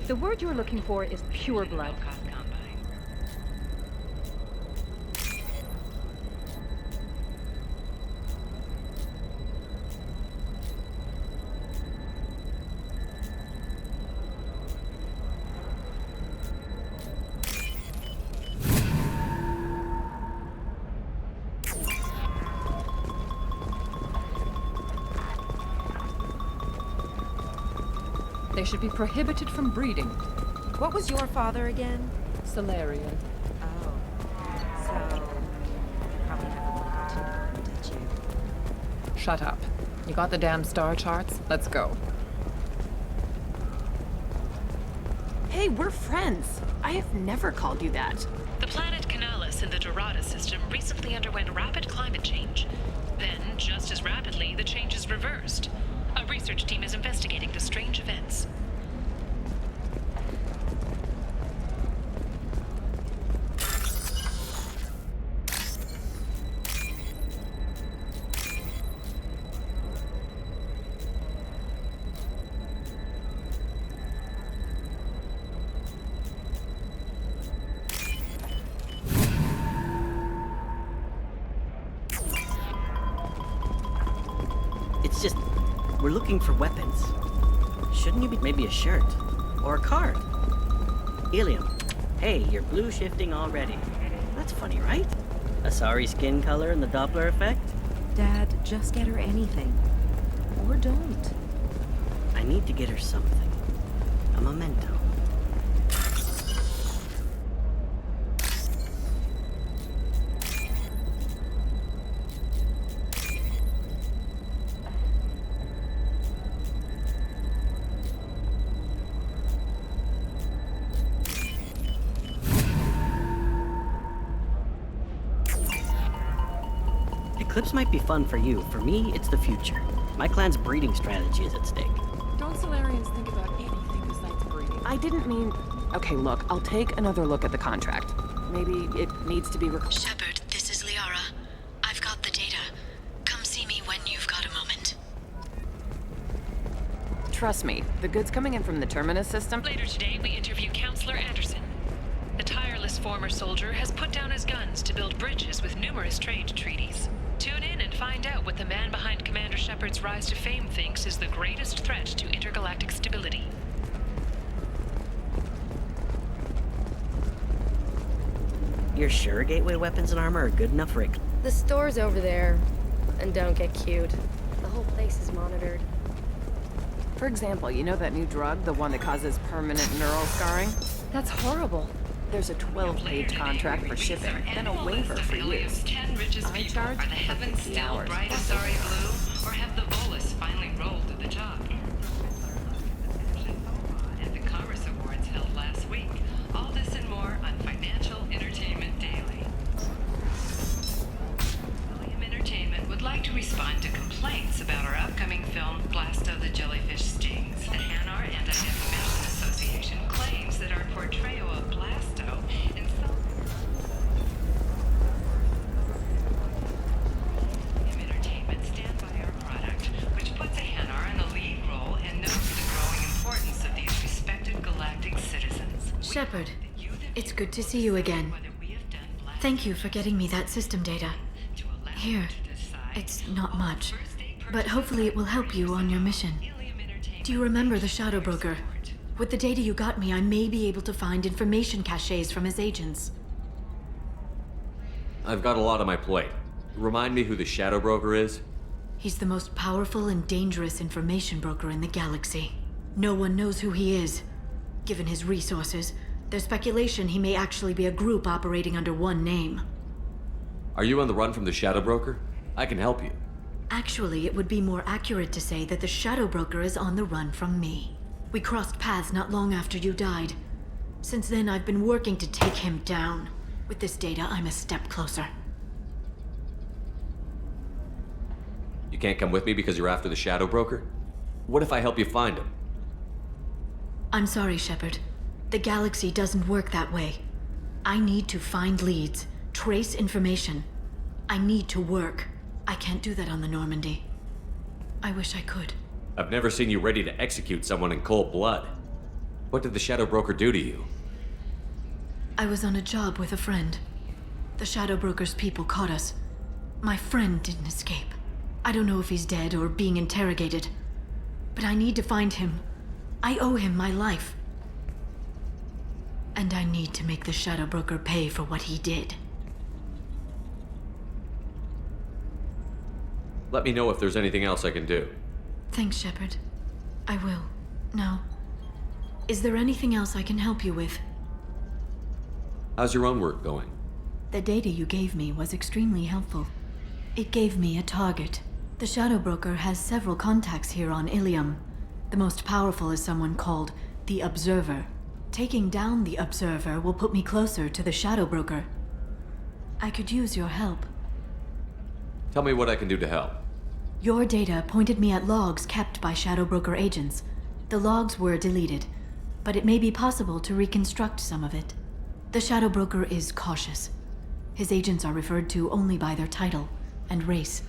The word you're looking for is pure blood. They should be prohibited from breeding. What was your father again? Salarian. Oh. So... you probably never would have got to know him, did you? Shut up. You got the damn star charts? Let's go. Hey, we're friends. I have never called you that. The planet Canalis in the Dorada system recently underwent rapid climate change. Then, just as rapidly, the changes reversed. A research team is investigating the strange events. It's just, we're looking for weapons. Shouldn't you be maybe a shirt? Or a card? Helium. Hey, you're blue shifting already. That's funny, right? Asari skin color and the Doppler effect? Dad, just get her anything. Or don't. I need to get her something. A memento. Eclipse might be fun for you. For me, it's the future. My clan's breeding strategy is at stake. Don't Solarians think about anything besides breeding? I didn't mean... Okay, look, I'll take another look at the contract. Maybe it needs to be Shepard, this is Liara. I've got the data. Come see me when you've got a moment. Trust me, the goods coming in from the Terminus system... Later today, we interview Counselor Anderson. The tireless former soldier has put down his guns to build bridges with numerous trade treaties. Tune in and find out what the man behind Commander Shepard's rise to fame thinks is the greatest threat to intergalactic stability. You're sure gateway weapons and armor are good enough for The store's over there. And don't get cute. The whole place is monitored. For example, you know that new drug, the one that causes permanent neural scarring? That's horrible. There's a 12-page contract for shipping, then a waiver for use. 10 richest I people. charge Are the heavens still hours. bright Asari blue, or have the bolus finally rolled to the top? At the Commerce Awards held last week. All this and more on Financial Entertainment Daily. William Entertainment would like to respond to complaints about our upcoming film Blasto the Jellyfish Stings. The Hanar Anti-Defamation Association claims that our portrayal of Blasto Entertainment stand by our product, which puts a Hanar in the lead role and notes the growing importance of these respected galactic citizens. Shepard, it's good to see you again. Thank you for getting me that system data. Here, it's not much, but hopefully it will help you on your mission. Do you remember the Shadow Broker? With the data you got me, I may be able to find information caches from his agents. I've got a lot on my plate. Remind me who the Shadow Broker is? He's the most powerful and dangerous information broker in the galaxy. No one knows who he is. Given his resources, there's speculation he may actually be a group operating under one name. Are you on the run from the Shadow Broker? I can help you. Actually, it would be more accurate to say that the Shadow Broker is on the run from me. We crossed paths not long after you died. Since then, I've been working to take him down. With this data, I'm a step closer. You can't come with me because you're after the Shadow Broker? What if I help you find him? I'm sorry, Shepard. The galaxy doesn't work that way. I need to find leads, trace information. I need to work. I can't do that on the Normandy. I wish I could. I've never seen you ready to execute someone in cold blood. What did the Shadow Broker do to you? I was on a job with a friend. The Shadow Broker's people caught us. My friend didn't escape. I don't know if he's dead or being interrogated. But I need to find him. I owe him my life. And I need to make the Shadow Broker pay for what he did. Let me know if there's anything else I can do. Thanks, Shepard. I will. Now, is there anything else I can help you with? How's your own work going? The data you gave me was extremely helpful. It gave me a target. The Shadow Broker has several contacts here on Ilium. The most powerful is someone called the Observer. Taking down the Observer will put me closer to the Shadow Broker. I could use your help. Tell me what I can do to help. Your data pointed me at logs kept by Shadow Broker agents. The logs were deleted, but it may be possible to reconstruct some of it. The Shadow Broker is cautious. His agents are referred to only by their title and race.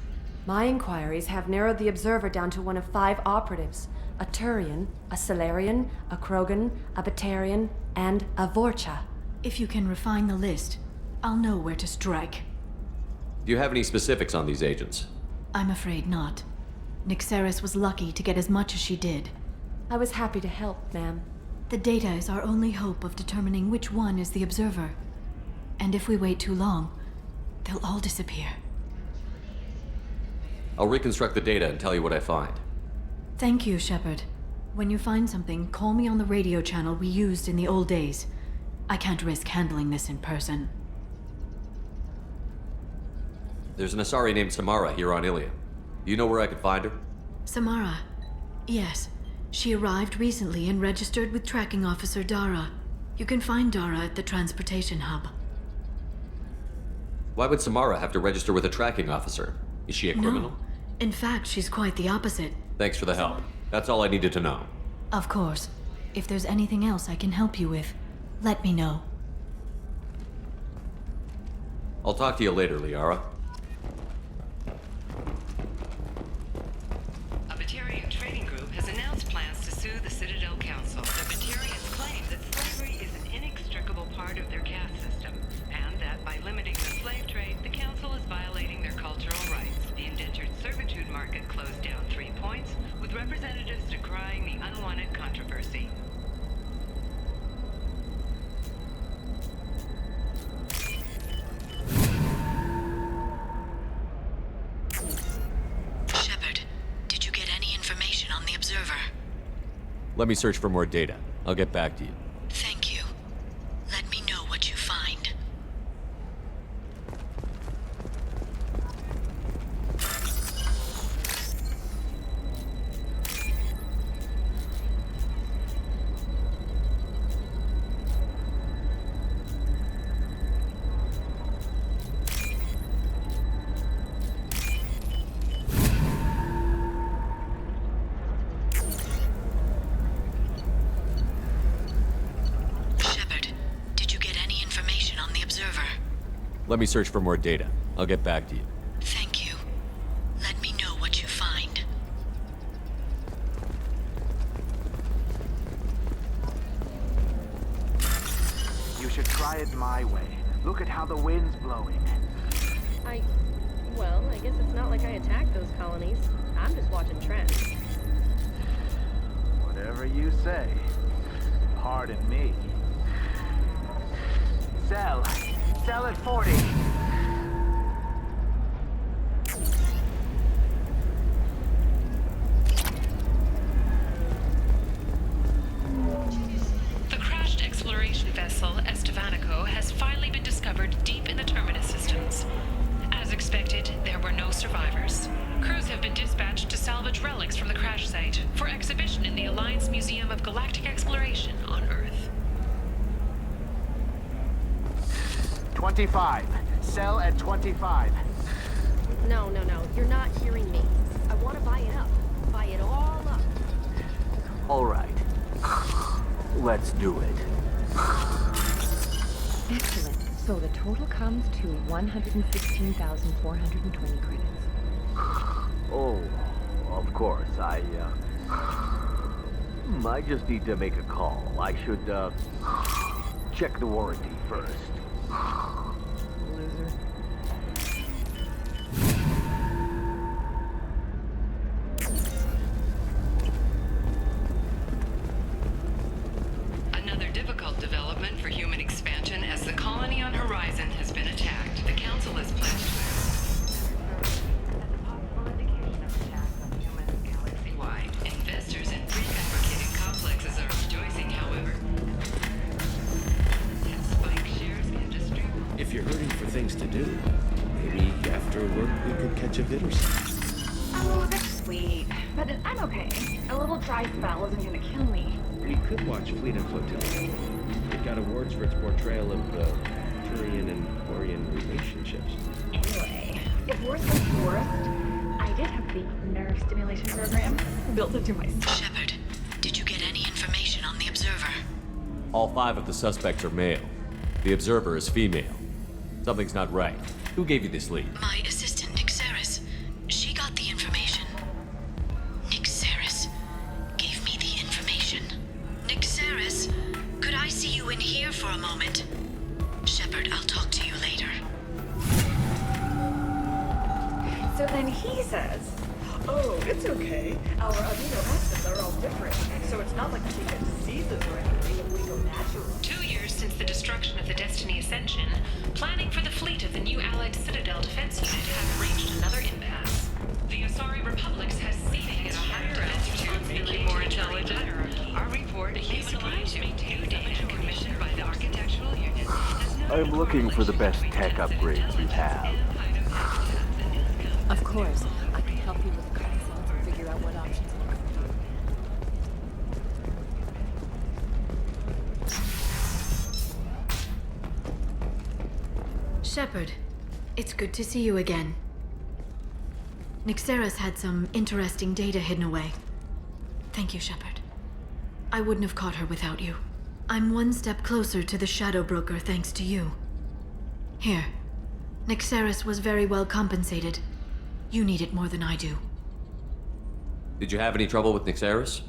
My inquiries have narrowed the Observer down to one of 5 operatives. A Turian, a Salarian, a Krogan, a Batarian, and a Vorcha. If you can refine the list, I'll know where to strike. Do you have any specifics on these agents? I'm afraid not. Nyxeris was lucky to get as much as she did. I was happy to help, ma'am. The data is our only hope of determining which one is the Observer. And if we wait too long, they'll all disappear. I'll reconstruct the data and tell you what I find. Thank you, Shepard. When you find something, call me on the radio channel we used in the old days. I can't risk handling this in person. There's an Asari named Samara here on Ilium. Do you know where I could find her? Samara. Yes. She arrived recently and registered with Tracking Officer Dara. You can find Dara at the transportation hub. Why would Samara have to register with a tracking officer? Is she a criminal? No. In fact, she's quite the opposite. Thanks for the help. That's all I needed to know. Of course. If there's anything else I can help you with, let me know. I'll talk to you later, Liara. A Batarian trading group has announced plans to sue the Citadel Council. The Batarians claim that slavery is an inextricable part of their caste system, and that by limiting the slave trade, the Council is violating their cultural rights. The indentured servitude market closed down 3 points, with representatives decrying the unwanted controversy. Shepard, did you get any information on the Observer? Let me search for more data. I'll get back to you. Thank you. Let me know what you find. Let me search for more data. I'll get back to you. Thank you. Let me know what you find. You should try it my way. Look at how the wind's blowing. Well, I guess it's not like I attacked those colonies. I'm just watching trends. Whatever you say. Pardon me. Sell at 40. The crashed exploration vessel Estevanico has finally been discovered deep in the Terminus systems. As expected, there were no survivors. Crews have been dispatched to salvage relics from the crash site for exhibition in the Alliance Museum of Galactic Exploration on Earth. 25. Sell at 25. No. You're not hearing me. I want to buy it up. Buy it all up. All right. Let's do it. Excellent. So the total comes to 116,420 credits. Oh, of course. I just need to make a call. I should, check the warranty first. Loser. Another difficult development for human expansion as the colony on Horizon has been attacked. The Council has pledged galaxy-wide. Investors in prefabricated complexes are rejoicing, however. If you're hurting for things to do, maybe after work we could catch a vid or something. Oh, that's sweet. But I'm okay. A little dry spell isn't gonna kill me. We could watch Fleet and Flotilla. It got awards for its portrayal of the Turian and Quarian relationships. Anyway, if worse comes to worst, I did have the nerve stimulation program built into my skull. Shepard, did you get any information on the Observer? All 5 of the suspects are male. The Observer is female. Something's not right. Who gave you this lead? My assistant, Nixeris. She got the information. Nixeris gave me the information. Nixeris, could I see you in here for a moment? Shepard, I'll talk to you later. So then he says, oh, it's okay. Our amino acids are all different, so it's not like we get diseases or anything if we go natural. 2 years since the destruction of the Destiny Ascension, planning for the fleet of the new Allied Citadel Defense Unit have reached another impasse. The Asari Republics has seeding at a higher altitude, making more intelligent. Our report basically to new data commissioned by the Architectural Union. I'm looking for the best tech upgrades you have. Of course, I can help you with concepts and figure out what options look for you. Shepard, it's good to see you again. Nixeris had some interesting data hidden away. Thank you, Shepard. I wouldn't have caught her without you. I'm one step closer to the Shadow Broker thanks to you. Here. Nixeris was very well compensated. You need it more than I do. Did you have any trouble with Nixeris?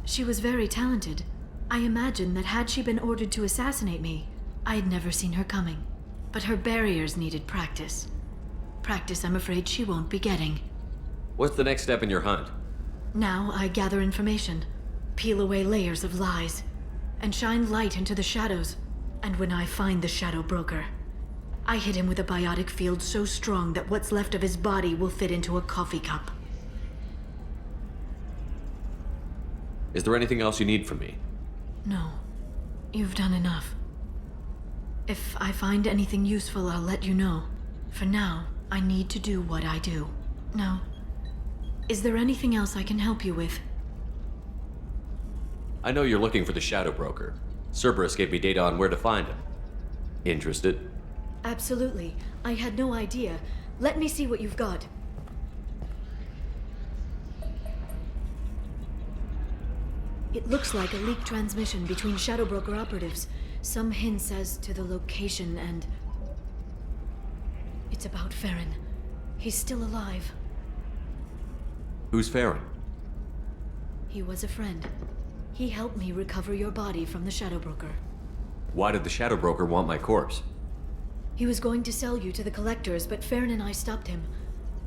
She was very talented. I imagine that had she been ordered to assassinate me, I'd never seen her coming. But her barriers needed practice. Practice I'm afraid she won't be getting. What's the next step in your hunt? Now I gather information, peel away layers of lies, and shine light into the shadows. And when I find the Shadow Broker, I hit him with a biotic field so strong that what's left of his body will fit into a coffee cup. Is there anything else you need from me? No. You've done enough. If I find anything useful, I'll let you know. For now, I need to do what I do. Now, is there anything else I can help you with? I know you're looking for the Shadow Broker. Cerberus gave me data on where to find him. Interested? Absolutely. I had no idea. Let me see what you've got. It looks like a leaked transmission between Shadow Broker operatives. Some hints as to the location and... It's about Farron. He's still alive. Who's Farron? He was a friend. He helped me recover your body from the Shadow Broker. Why did the Shadow Broker want my corpse? He was going to sell you to the Collectors, but Farron and I stopped him.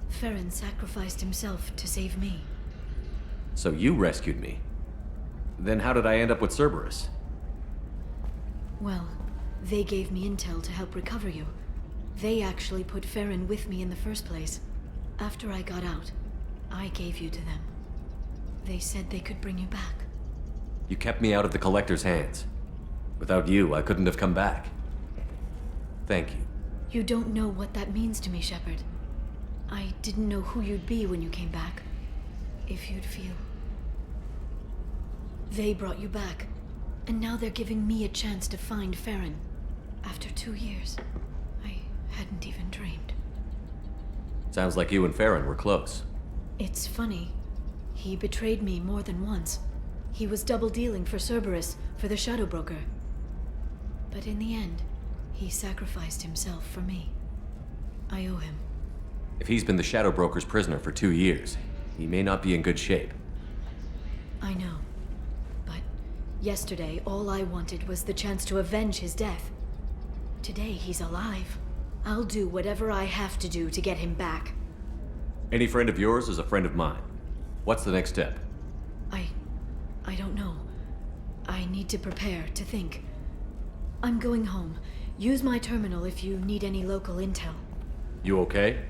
Farron sacrificed himself to save me. So you rescued me. Then how did I end up with Cerberus? Well, they gave me intel to help recover you. They actually put Farron with me in the first place. After I got out, I gave you to them. They said they could bring you back. You kept me out of the Collector's hands. Without you, I couldn't have come back. Thank you. You don't know what that means to me, Shepard. I didn't know who you'd be when you came back. If you'd feel. They brought you back, and now they're giving me a chance to find Farron. After 2 years, I hadn't even dreamed. Sounds like you and Farron were close. It's funny. He betrayed me more than once. He was double-dealing for Cerberus, for the Shadow Broker. But in the end, He sacrificed himself for me. I owe him. If he's been the Shadow Broker's prisoner for 2 years, he may not be in good shape. I know. But yesterday, all I wanted was the chance to avenge his death. Today, he's alive. I'll do whatever I have to do to get him back. Any friend of yours is a friend of mine. What's the next step? I don't know. I need to prepare, to think. I'm going home. Use my terminal if you need any local intel. You okay?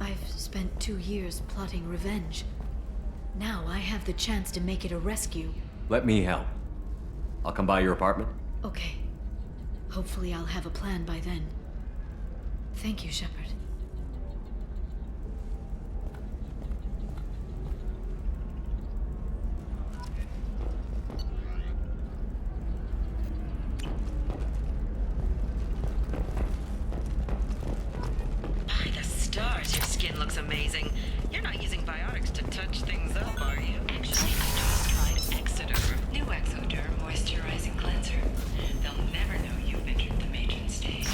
I've spent 2 years plotting revenge. Now I have the chance to make it a rescue. Let me help. I'll come by your apartment. Okay. Hopefully I'll have a plan by then. Thank you, Shepard. By the stars, your skin looks amazing. You're not using biotics to touch things up, are you? Actually, I just tried Exoderm. New Exoderm moisturizing cleanser. They'll never know you've entered the matron stage.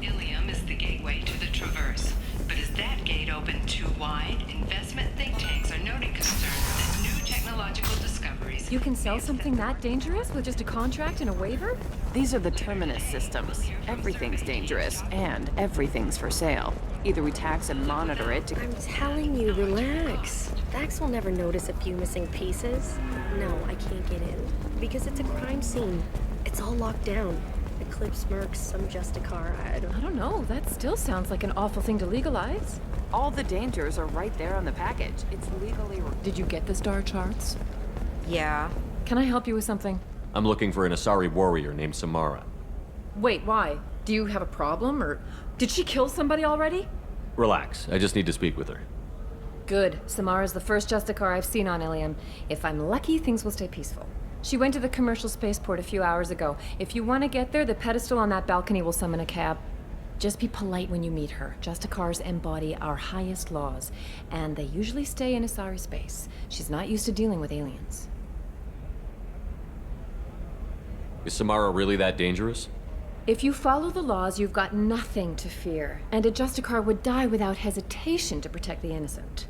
Ilium is the gateway to the Traverse. But is that gate open too wide? Investment think tanks are noting concerns that new technological discoveries... You can sell something that dangerous with just a contract and a waiver? These are the Terminus systems. Everything's dangerous, and everything's for sale. Either we tax and monitor it to... I'm telling you, relax. Vax will never notice a few missing pieces. No, I can't get in. Because it's a crime scene. It's all locked down. Eclipse Mercs, some Justicar, I don't know. That still sounds like an awful thing to legalize. All the dangers are right there on the package. It's legally... Did you get the star charts? Yeah. Can I help you with something? I'm looking for an Asari warrior named Samara. Wait, why? Do you have a problem, or did she kill somebody already? Relax, I just need to speak with her. Good. Samara's the first Justicar I've seen on Ilium. If I'm lucky, things will stay peaceful. She went to the commercial spaceport a few hours ago. If you want to get there, the pedestal on that balcony will summon a cab. Just be polite when you meet her. Justicars embody our highest laws, and they usually stay in Asari space. She's not used to dealing with aliens. Is Samara really that dangerous? If you follow the laws, you've got nothing to fear, and a Justicar would die without hesitation to protect the innocent.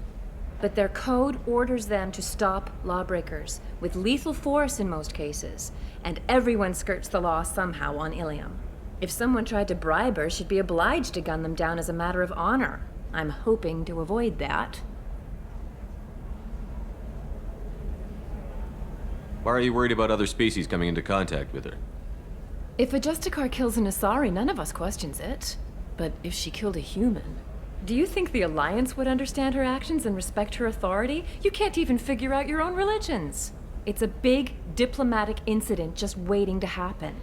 But their code orders them to stop lawbreakers, with lethal force in most cases, and everyone skirts the law somehow on Ilium. If someone tried to bribe her, she'd be obliged to gun them down as a matter of honor. I'm hoping to avoid that. Why are you worried about other species coming into contact with her? If a Justicar kills an Asari, none of us questions it. But if she killed a human... Do you think the Alliance would understand her actions and respect her authority? You can't even figure out your own religions. It's a big diplomatic incident just waiting to happen.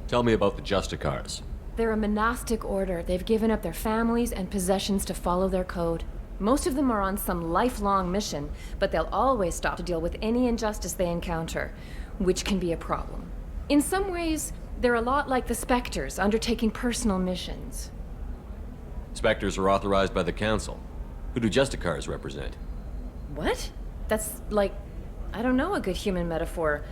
Tell me about the Justicars. They're a monastic order. They've given up their families and possessions to follow their code. Most of them are on some lifelong mission, but they'll always stop to deal with any injustice they encounter, which can be a problem. In some ways, they're a lot like the Spectres, undertaking personal missions. Spectres are authorized by the Council. Who do Justicars represent? What? That's like, I don't know, a good human metaphor.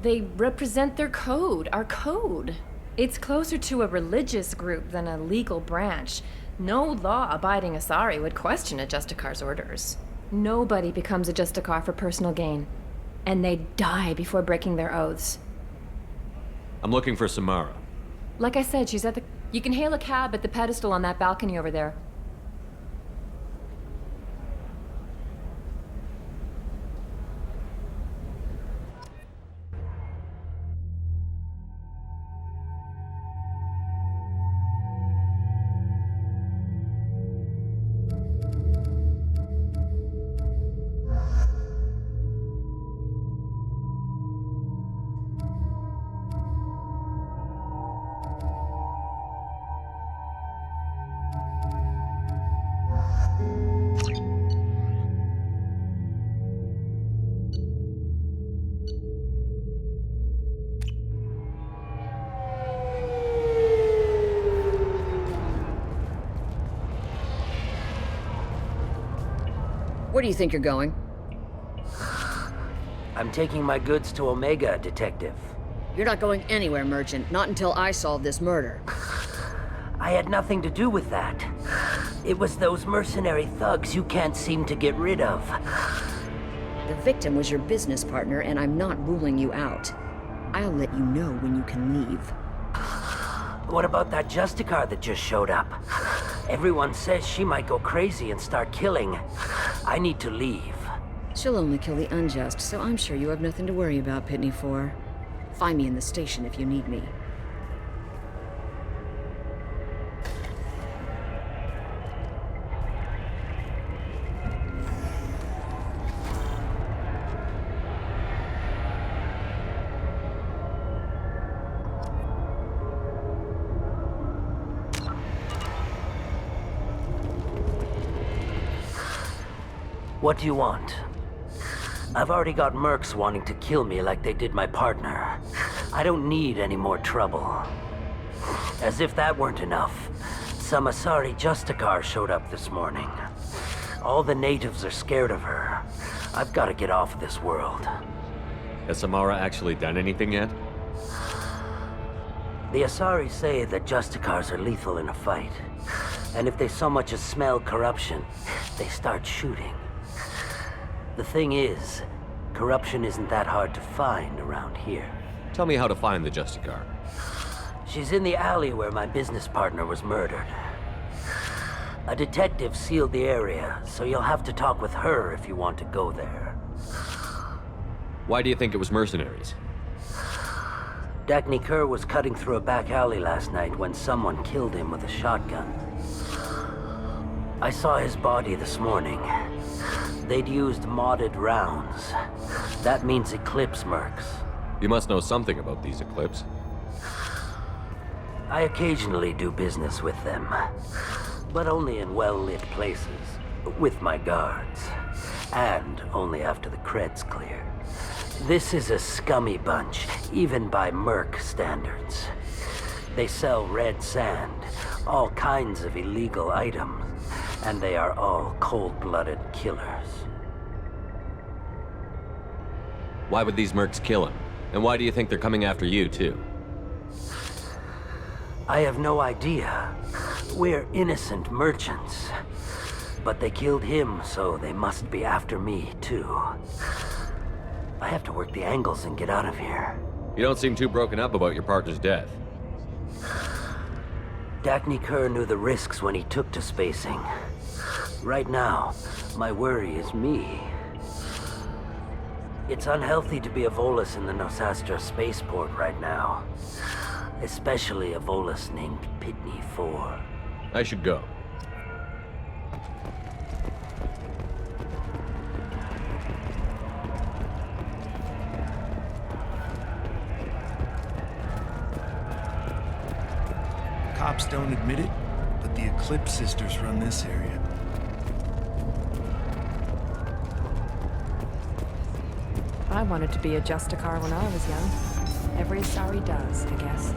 They represent their code, our code. It's closer to a religious group than a legal branch. No law-abiding Asari would question a Justicar's orders. Nobody becomes a Justicar for personal gain. And they die before breaking their oaths. I'm looking for Samara. Like I said, she's at the... You can hail a cab at the pedestal on that balcony over there. Where do you think you're going? I'm taking my goods to Omega, Detective. You're not going anywhere, Merchant. Not until I solve this murder. I had nothing to do with that. It was those mercenary thugs you can't seem to get rid of. The victim was your business partner, and I'm not ruling you out. I'll let you know when you can leave. What about that Justicar that just showed up? Everyone says she might go crazy and start killing. I need to leave. She'll only kill the unjust, so I'm sure you have nothing to worry about, Pitney 4. Find me in the station if you need me. What do you want? I've already got mercs wanting to kill me like they did my partner. I don't need any more trouble. As if that weren't enough, some Asari Justicar showed up this morning. All the natives are scared of her. I've got to get off of this world. Has Samara actually done anything yet? The Asari say that Justicars are lethal in a fight. And if they so much as smell corruption, they start shooting. The thing is, corruption isn't that hard to find around here. Tell me how to find the Justicar. She's in the alley where my business partner was murdered. A detective sealed the area, so you'll have to talk with her if you want to go there. Why do you think it was mercenaries? Dagny Kerr was cutting through a back alley last night when someone killed him with a shotgun. I saw his body this morning. They'd used modded rounds. That means Eclipse mercs. You must know something about these Eclipse. I occasionally do business with them, but only in well-lit places, with my guards, and only after the cred's clear. This is a scummy bunch, even by merc standards. They sell red sand, all kinds of illegal items, and they are all cold-blooded killers. Why would these mercs kill him? And why do you think they're coming after you, too? I have no idea. We're innocent merchants. But they killed him, so they must be after me, too. I have to work the angles and get out of here. You don't seem too broken up about your partner's death. Dagny Kerr knew the risks when he took to spacing. Right now, my worry is me. It's unhealthy to be a Volus in the Nosastra spaceport right now. Especially a Volus named Pitney 4. I should go. Cops don't admit it, but the Eclipse sisters run this area. I wanted to be a Justicar when I was young. Every Asari does, I guess.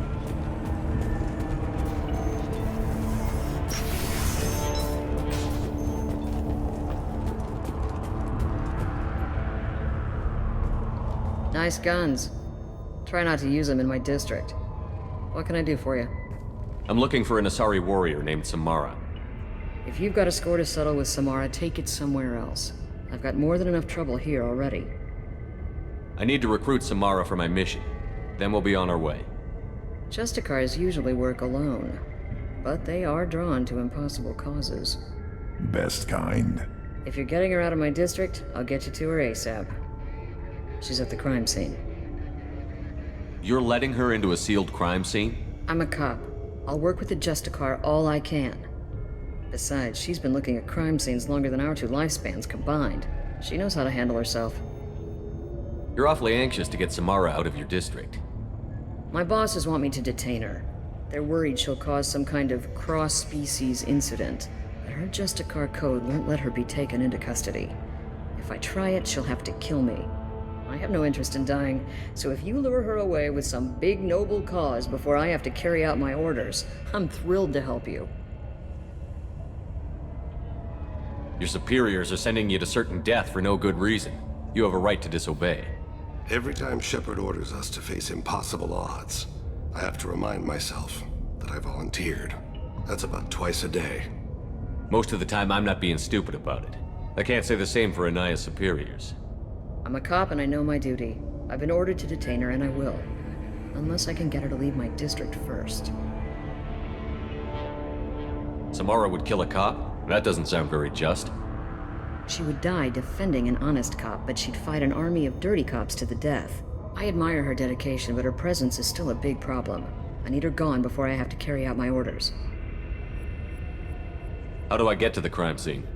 Nice guns. Try not to use them in my district. What can I do for you? I'm looking for an Asari warrior named Samara. If you've got a score to settle with Samara, take it somewhere else. I've got more than enough trouble here already. I need to recruit Samara for my mission. Then we'll be on our way. Justicars usually work alone, but they are drawn to impossible causes. Best kind. If you're getting her out of my district, I'll get you to her ASAP. She's at the crime scene. You're letting her into a sealed crime scene? I'm a cop. I'll work with the Justicar all I can. Besides, she's been looking at crime scenes longer than our two lifespans combined. She knows how to handle herself. You're awfully anxious to get Samara out of your district. My bosses want me to detain her. They're worried she'll cause some kind of cross-species incident, but her Justicar code won't let her be taken into custody. If I try it, she'll have to kill me. I have no interest in dying, so if you lure her away with some big noble cause before I have to carry out my orders, I'm thrilled to help you. Your superiors are sending you to certain death for no good reason. You have a right to disobey. Every time Shepard orders us to face impossible odds, I have to remind myself that I volunteered. That's about twice a day. Most of the time, I'm not being stupid about it. I can't say the same for Anaya's superiors. I'm a cop and I know my duty. I've been ordered to detain her and I will. Unless I can get her to leave my district first. Samara would kill a cop? That doesn't sound very just. She would die defending an honest cop, but she'd fight an army of dirty cops to the death. I admire her dedication, but her presence is still a big problem. I need her gone before I have to carry out my orders. How do I get to the crime scene?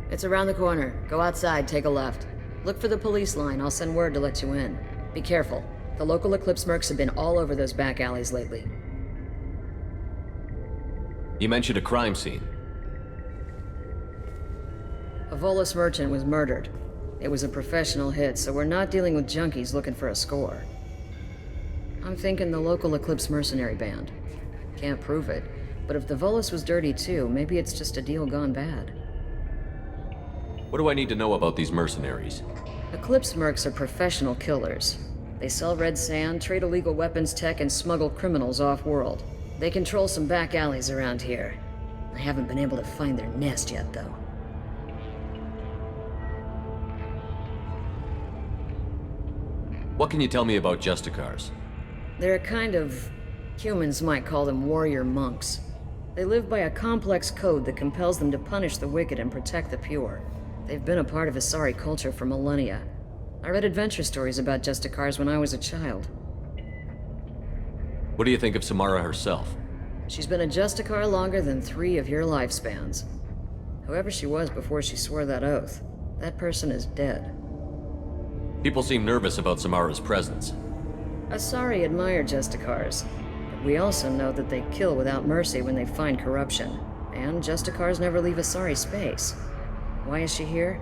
It's around the corner. Go outside, take a left. Look for the police line. I'll send word to let you in. Be careful. The local Eclipse mercs have been all over those back alleys lately. You mentioned a crime scene. A Volus merchant was murdered. It was a professional hit, so we're not dealing with junkies looking for a score. I'm thinking the local Eclipse mercenary band. Can't prove it, but if the Volus was dirty too, maybe it's just a deal gone bad. What do I need to know about these mercenaries? Eclipse mercs are professional killers. They sell red sand, trade illegal weapons tech, and smuggle criminals off-world. They control some back alleys around here. I haven't been able to find their nest yet, though. What can you tell me about Justicars? They're a kind of... humans might call them warrior monks. They live by a complex code that compels them to punish the wicked and protect the pure. They've been a part of Asari culture for millennia. I read adventure stories about Justicars when I was a child. What do you think of Samara herself? She's been a Justicar longer than 3 of your lifespans. Whoever she was before she swore that oath, that person is dead. People seem nervous about Samara's presence. Asari admire Justicars, but we also know that they kill without mercy when they find corruption. And Justicars never leave Asari space. Why is she here?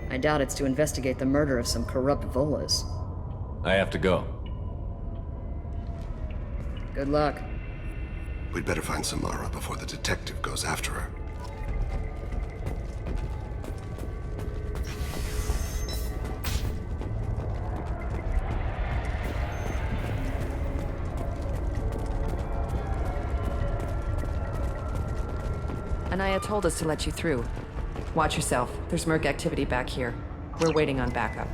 I doubt it's to investigate the murder of some corrupt Volas. I have to go. Good luck. We'd better find Samara before the detective goes after her. Anaya told us to let you through. Watch yourself. There's merc activity back here. We're waiting on backup.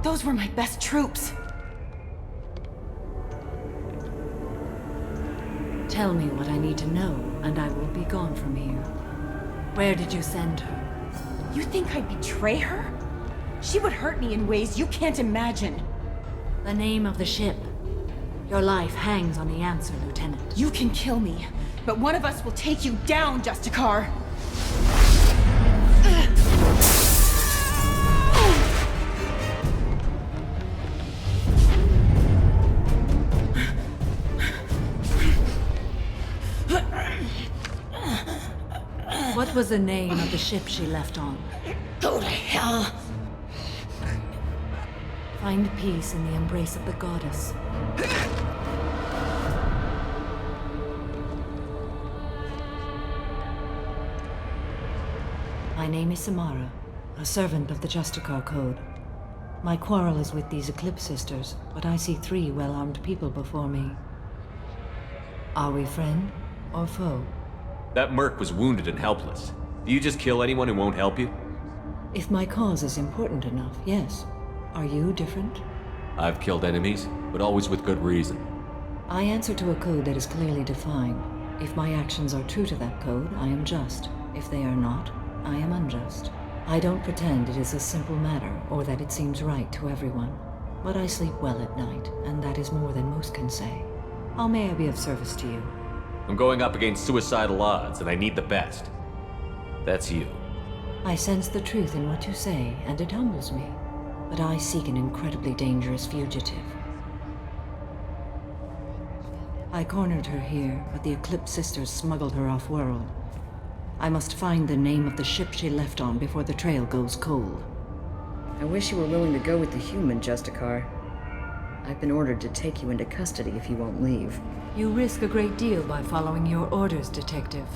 Those were my best troops. Tell me what I need to know, and I will be gone from here. Where did you send her? You think I'd betray her? She would hurt me in ways you can't imagine. The name of the ship. Your life hangs on the answer, Lieutenant. You can kill me, but one of us will take you down, Justicar. What was the name of the ship she left on? Go to hell! Find peace in the embrace of the goddess. My name is Samara, a servant of the Justicar Code. My quarrel is with these Eclipse Sisters, but I see 3 well-armed people before me. Are we friend or foe? That merc was wounded and helpless. Do you just kill anyone who won't help you? If my cause is important enough, yes. Are you different? I've killed enemies, but always with good reason. I answer to a code that is clearly defined. If my actions are true to that code, I am just. If they are not, I am unjust. I don't pretend it is a simple matter, or that it seems right to everyone. But I sleep well at night, and that is more than most can say. How may I be of service to you? I'm going up against suicidal odds, and I need the best. That's you. I sense the truth in what you say, and it humbles me. But I seek an incredibly dangerous fugitive. I cornered her here, but the Eclipse Sisters smuggled her off-world. I must find the name of the ship she left on before the trail goes cold. I wish you were willing to go with the human, Justicar. I've been ordered to take you into custody if you won't leave. You risk a great deal by following your orders, Detective.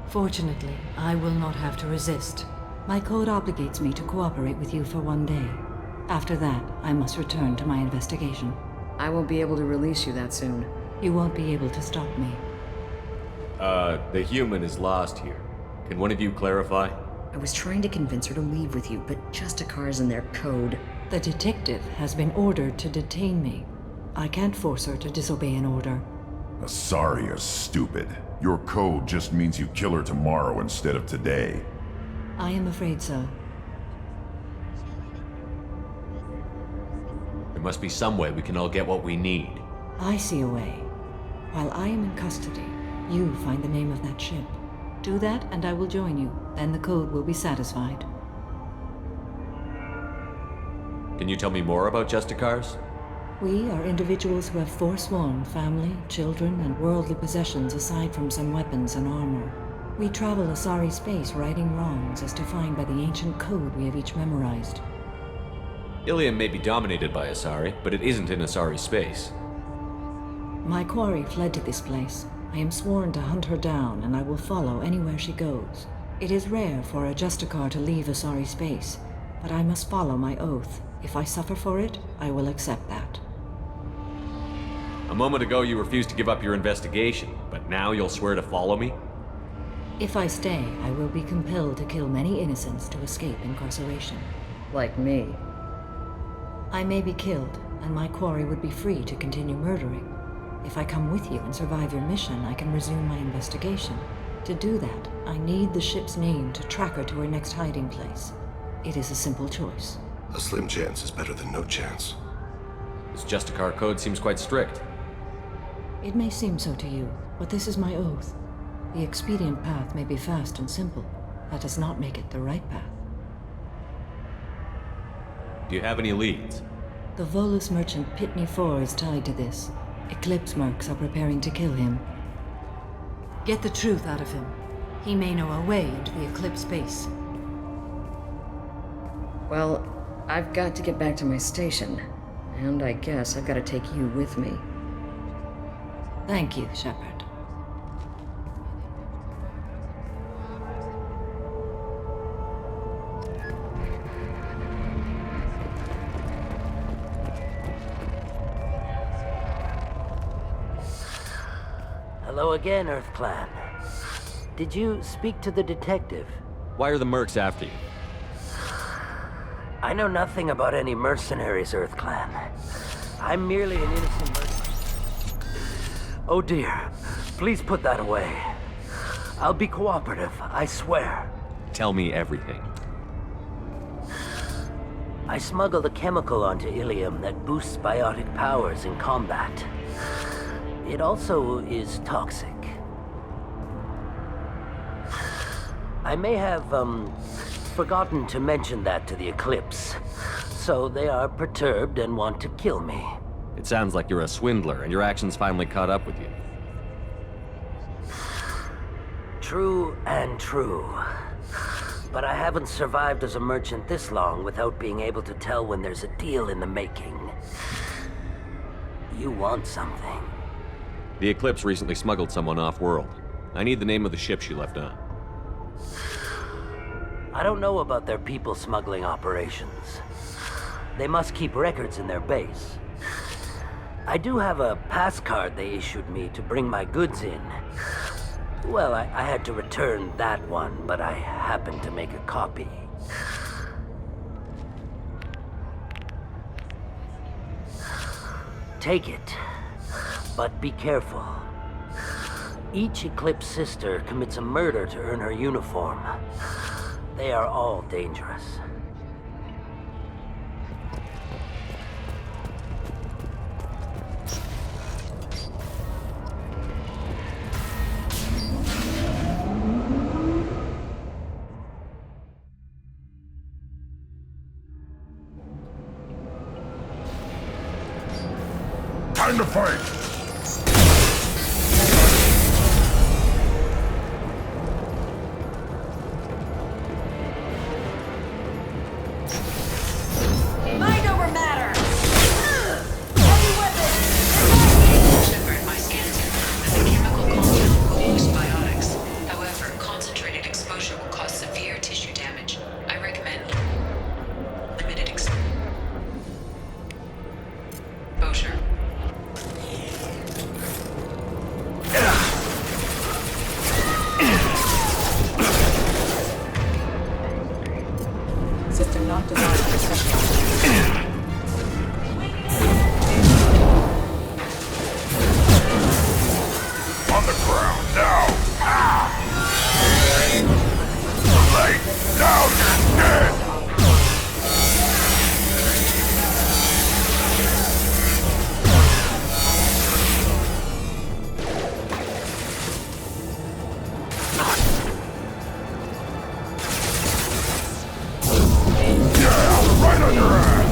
Fortunately, I will not have to resist. My code obligates me to cooperate with you for 1 day. After that, I must return to my investigation. I won't be able to release you that soon. You won't be able to stop me. The human is lost here. Can one of you clarify? I was trying to convince her to leave with you, but Justicar's in their code. The detective has been ordered to detain me. I can't force her to disobey an order. Asari is stupid. Your code just means you kill her tomorrow instead of today. I am afraid so. There must be some way we can all get what we need. I see a way. While I am in custody, you find the name of that ship. Do that and I will join you. Then the code will be satisfied. Can you tell me more about Justicars? We are individuals who have forsworn family, children, and worldly possessions aside from some weapons and armor. We travel Asari space righting wrongs as defined by the ancient code we have each memorized. Ilium may be dominated by Asari, but it isn't in Asari space. My quarry fled to this place. I am sworn to hunt her down, and I will follow anywhere she goes. It is rare for a Justicar to leave Asari space, but I must follow my oath. If I suffer for it, I will accept that. A moment ago you refused to give up your investigation, but now you'll swear to follow me? If I stay, I will be compelled to kill many innocents to escape incarceration. Like me. I may be killed, and my quarry would be free to continue murdering. If I come with you and survive your mission, I can resume my investigation. To do that, I need the ship's name to track her to her next hiding place. It is a simple choice. A slim chance is better than no chance. This Justicar code seems quite strict. It may seem so to you, but this is my oath. The expedient path may be fast and simple. That does not make it the right path. Do you have any leads? The Volus merchant Pitney 4 is tied to this. Eclipse mercs are preparing to kill him. Get the truth out of him. He may know a way into the Eclipse base. Well, I've got to get back to my station. And I guess I've got to take you with me. Thank you, Shepard. Hello again, Earth Clan. Did you speak to the detective? Why are the mercs after you? I know nothing about any mercenaries, Earth Clan. I'm merely an innocent mercenary. Oh dear, please put that away. I'll be cooperative, I swear. Tell me everything. I smuggled a chemical onto Ilium that boosts biotic powers in combat. It also is toxic. I may have, forgotten to mention that to the Eclipse. So they are perturbed and want to kill me. It sounds like you're a swindler, and your actions finally caught up with you. True and true. But I haven't survived as a merchant this long without being able to tell when there's a deal in the making. You want something. The Eclipse recently smuggled someone off-world. I need the name of the ship she left on. I don't know about their people smuggling operations. They must keep records in their base. I do have a pass card they issued me to bring my goods in. Well, I had to return that one, but I happened to make a copy. Take it, but be careful. Each Eclipse sister commits a murder to earn her uniform. They are all dangerous. Time to fight! Mind over matter! Shepard, my scans confirm that the chemical compound will boost biotics. However, concentrated exposure will cause severe tissue damage. I recommend limited exposure. System not designed for special. On the ground, now! Ah! Late! Now you're dead! Yeah! Right on your ass!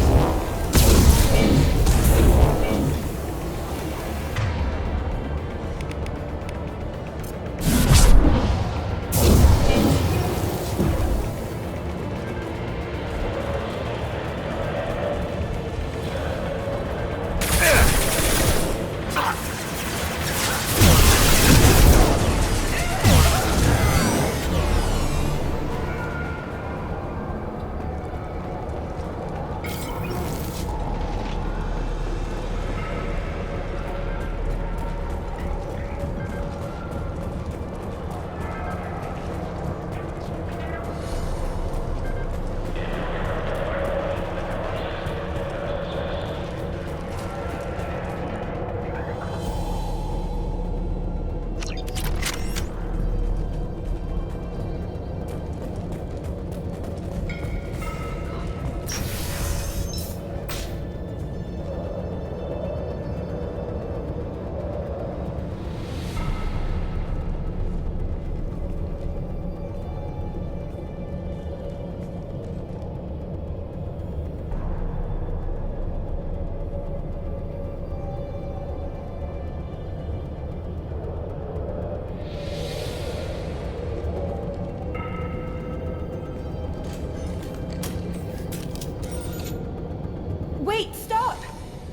Wait, stop!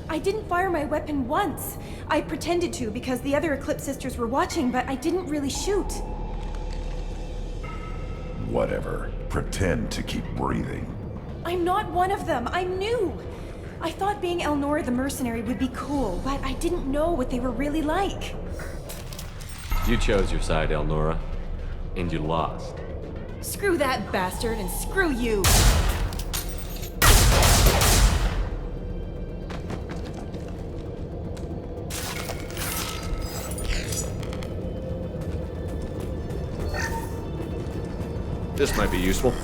I didn't fire my weapon once. I pretended to because the other Eclipse sisters were watching, but I didn't really shoot. Whatever. Pretend to keep breathing. I'm not one of them. I'm new. I thought being Elnora the mercenary would be cool, but I didn't know what they were really like. You chose your side, Elnora, and you lost. Screw that bastard and screw you. This might be useful.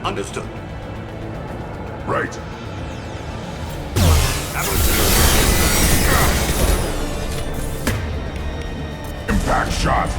Understood. Right. Impact shot.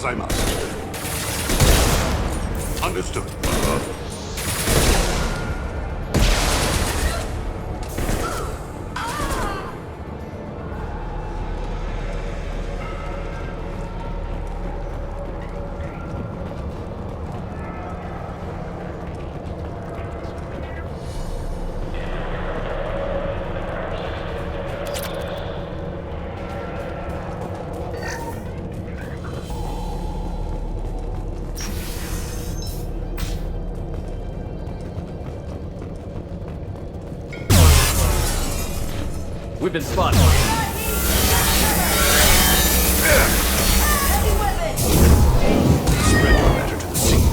as I must. Understood. We've been spotted. Spread your matter to the scene.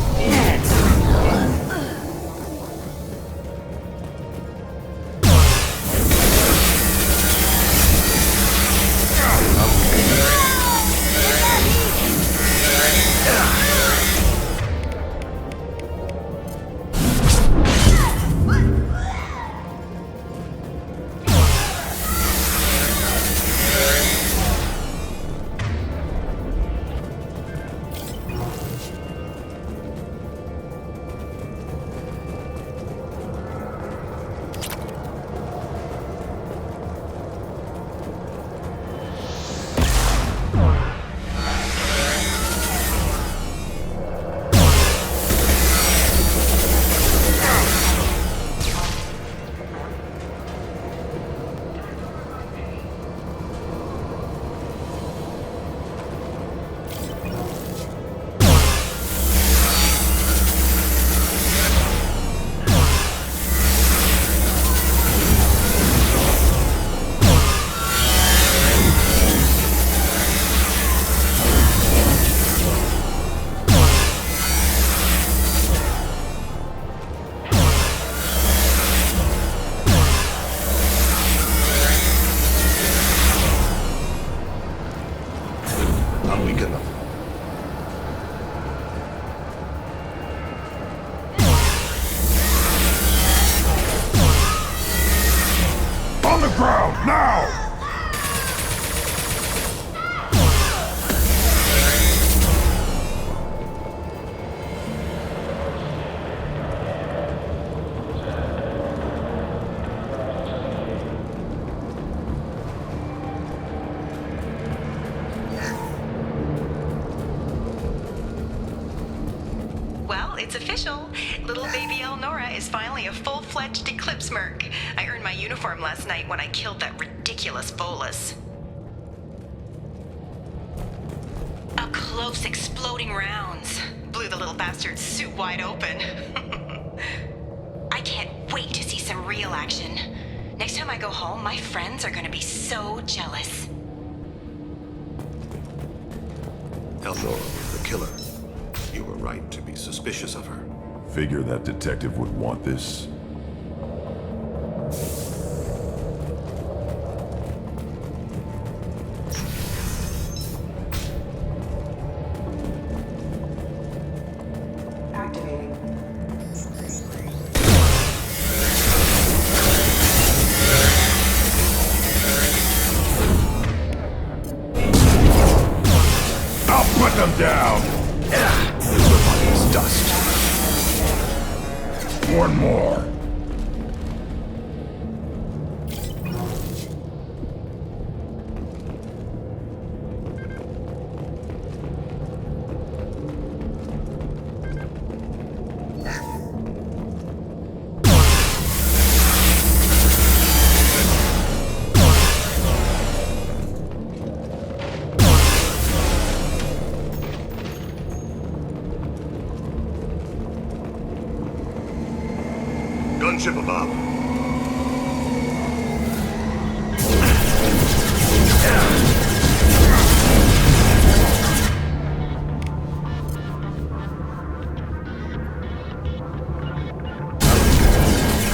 On the ground, now! Well, it's official. Little baby Elnora is finally a full-fledged Eclipse Merc. I earned my uniform last night when I killed that ridiculous Volus. Up close, exploding rounds. Blew the little bastard's suit wide open. I can't wait to see some real action. Next time I go home, my friends are gonna be so jealous. Elnora was the killer. You were right to be suspicious of her. Figure that detective would want this. Activating. I'll put them down! Everybody's dust. One more. Gunship above.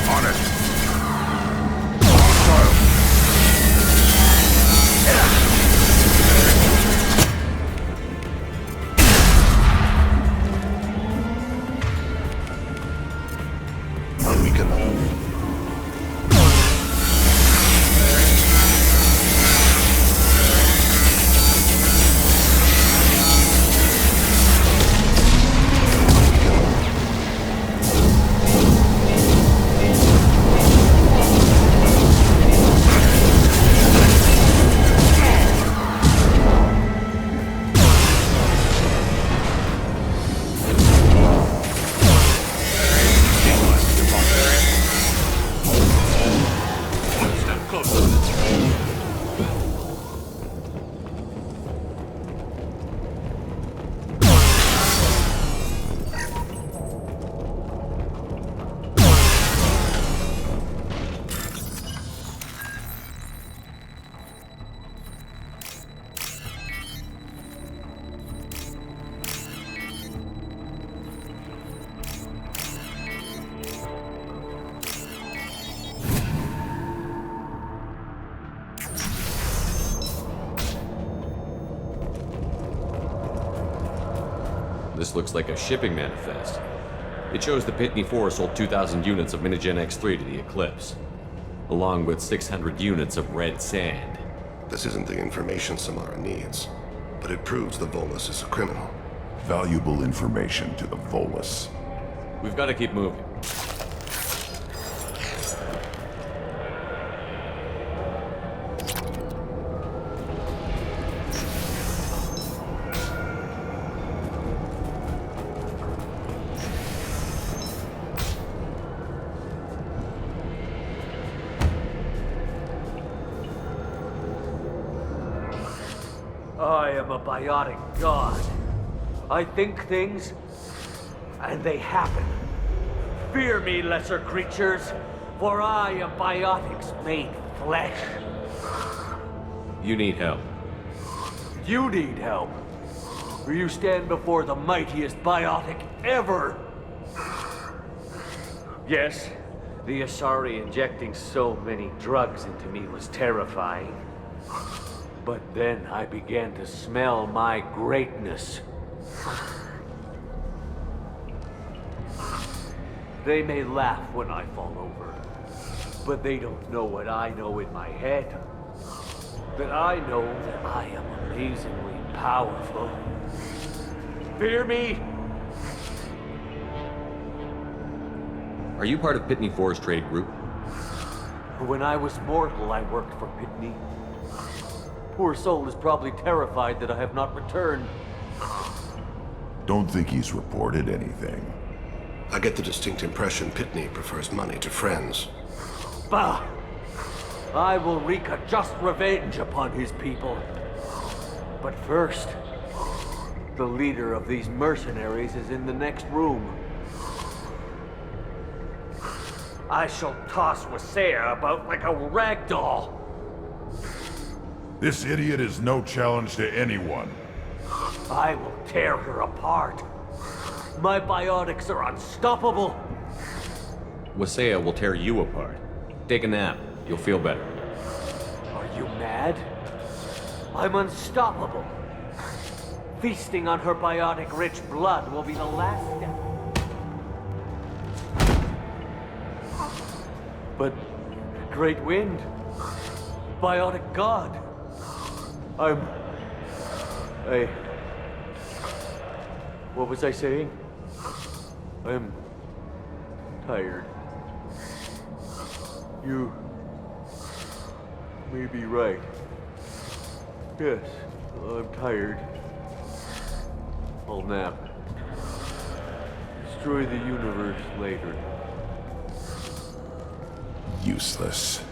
On it. Unweaken them. this looks like a shipping manifest. It shows the Pitney 4 sold 2,000 units of Minigen X3 to the Eclipse, along with 600 units of red sand. This isn't the information Samara needs, but it proves the Volus is a criminal. Valuable information to the Volus. We've got to keep moving. I am a biotic god. I think things, and they happen. Fear me, lesser creatures, for I am biotics made flesh. You need help. You need help, or you stand before the mightiest biotic ever. Yes, the Asari injecting so many drugs into me was terrifying. But then I began to smell my greatness. They may laugh when I fall over, but they don't know what I know in my head. That I know that I am amazingly powerful. Fear me? Are you part of Pitney 4's trade group? When I was mortal, I worked for Pitney. Poor soul is probably terrified that I have not returned. Don't think he's reported anything. I get the distinct impression Pitney prefers money to friends. Bah! I will wreak a just revenge upon his people. But first, the leader of these mercenaries is in the next room. I shall toss Wasea about like a rag doll. This idiot is no challenge to anyone. I will tear her apart. My biotics are unstoppable. Wasea will tear you apart. Take a nap. You'll feel better. Are you mad? I'm unstoppable. Feasting on her biotic-rich blood will be the last step. But Great Wind, biotic god. What was I saying? I'm tired. You may be right. Yes, I'm tired. I'll nap. Destroy the universe later. Useless.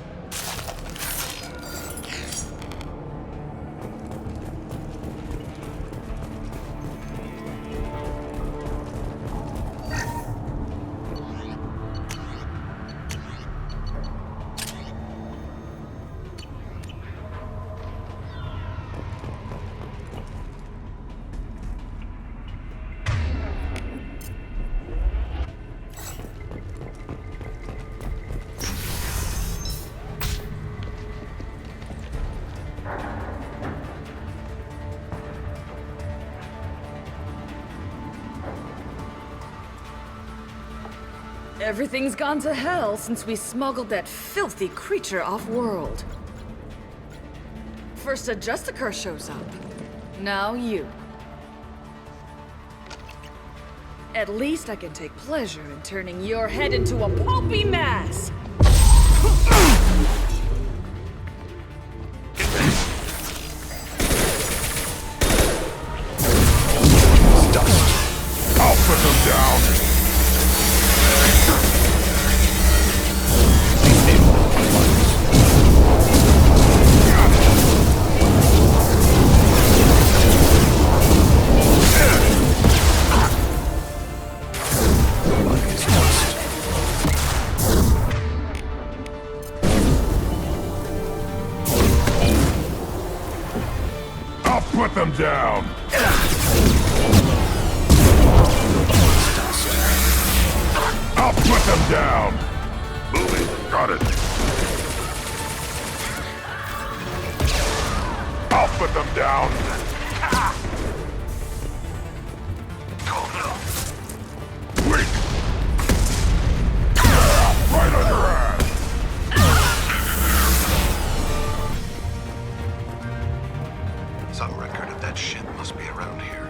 Everything's gone to hell since we smuggled that filthy creature off-world. First a Justicar shows up. Now you. At least I can take pleasure in turning your head into a pulpy mass! I'll put them down! Put them down! I'll put them down! Moving. Got it. I'll put them down! Some record of that ship must be around here.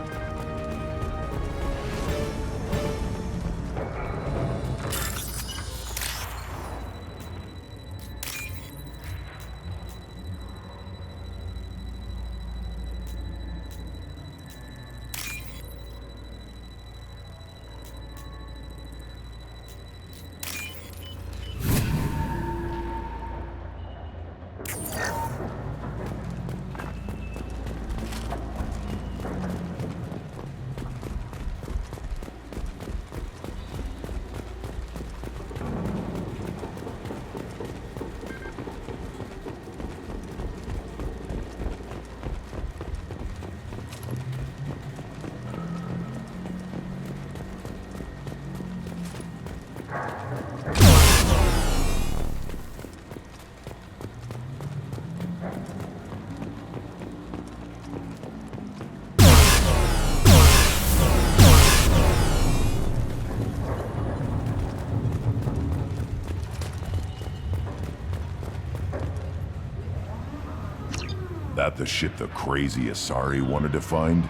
That the ship the crazy Asari wanted to find?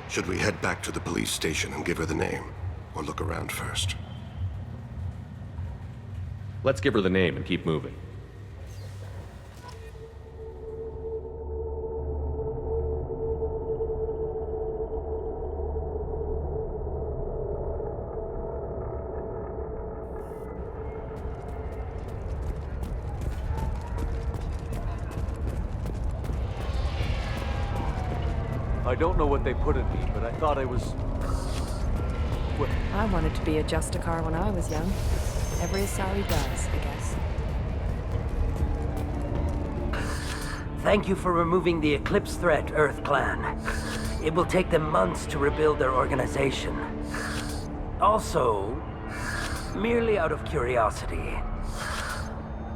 Should we head back to the police station and give her the name? Or look around first? Let's give her the name and keep moving. I don't know what they put in me, but I thought I was... What? I wanted to be a Justicar when I was young. Every Asari does, I guess. Thank you for removing the Eclipse threat, Earth Clan. It will take them months to rebuild their organization. Also, merely out of curiosity,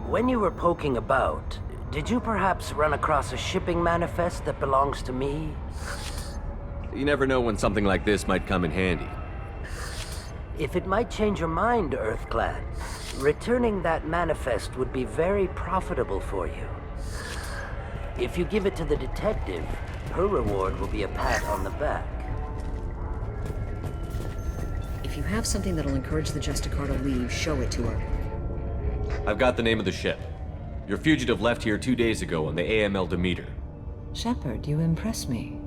when you were poking about, did you perhaps run across a shipping manifest that belongs to me? You never know when something like this might come in handy. If it might change your mind, Earth Clan, returning that manifest would be very profitable for you. If you give it to the detective, her reward will be a pat on the back. If you have something that'll encourage the Justicar to leave, show it to her. I've got the name of the ship. Your fugitive left here 2 days ago on the AML Demeter. Shepard, you impress me.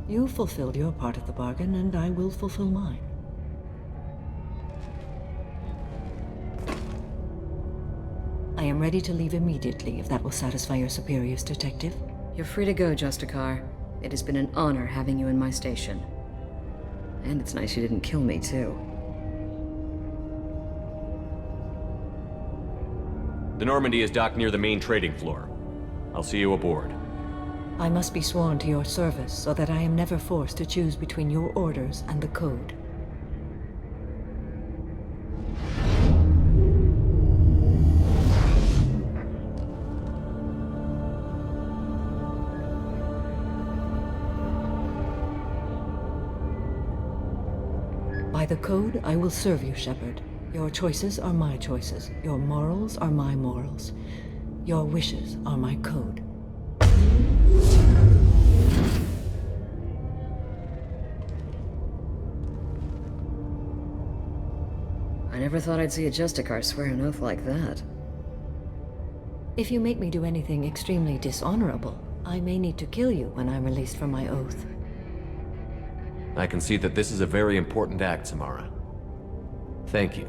You fulfilled your part of the bargain, and I will fulfill mine. I am ready to leave immediately, if that will satisfy your superiors, Detective. You're free to go, Justicar. It has been an honor having you in my station. And it's nice you didn't kill me, too. The Normandy is docked near the main trading floor. I'll see you aboard. I must be sworn to your service so that I am never forced to choose between your orders and the Code. By the Code, I will serve you, Shepard. Your choices are my choices. Your morals are my morals. Your wishes are my code. I never thought I'd see a Justicar swear an oath like that. If you make me do anything extremely dishonorable, I may need to kill you when I'm released from my oath. I can see that this is a very important act, Samara. Thank you.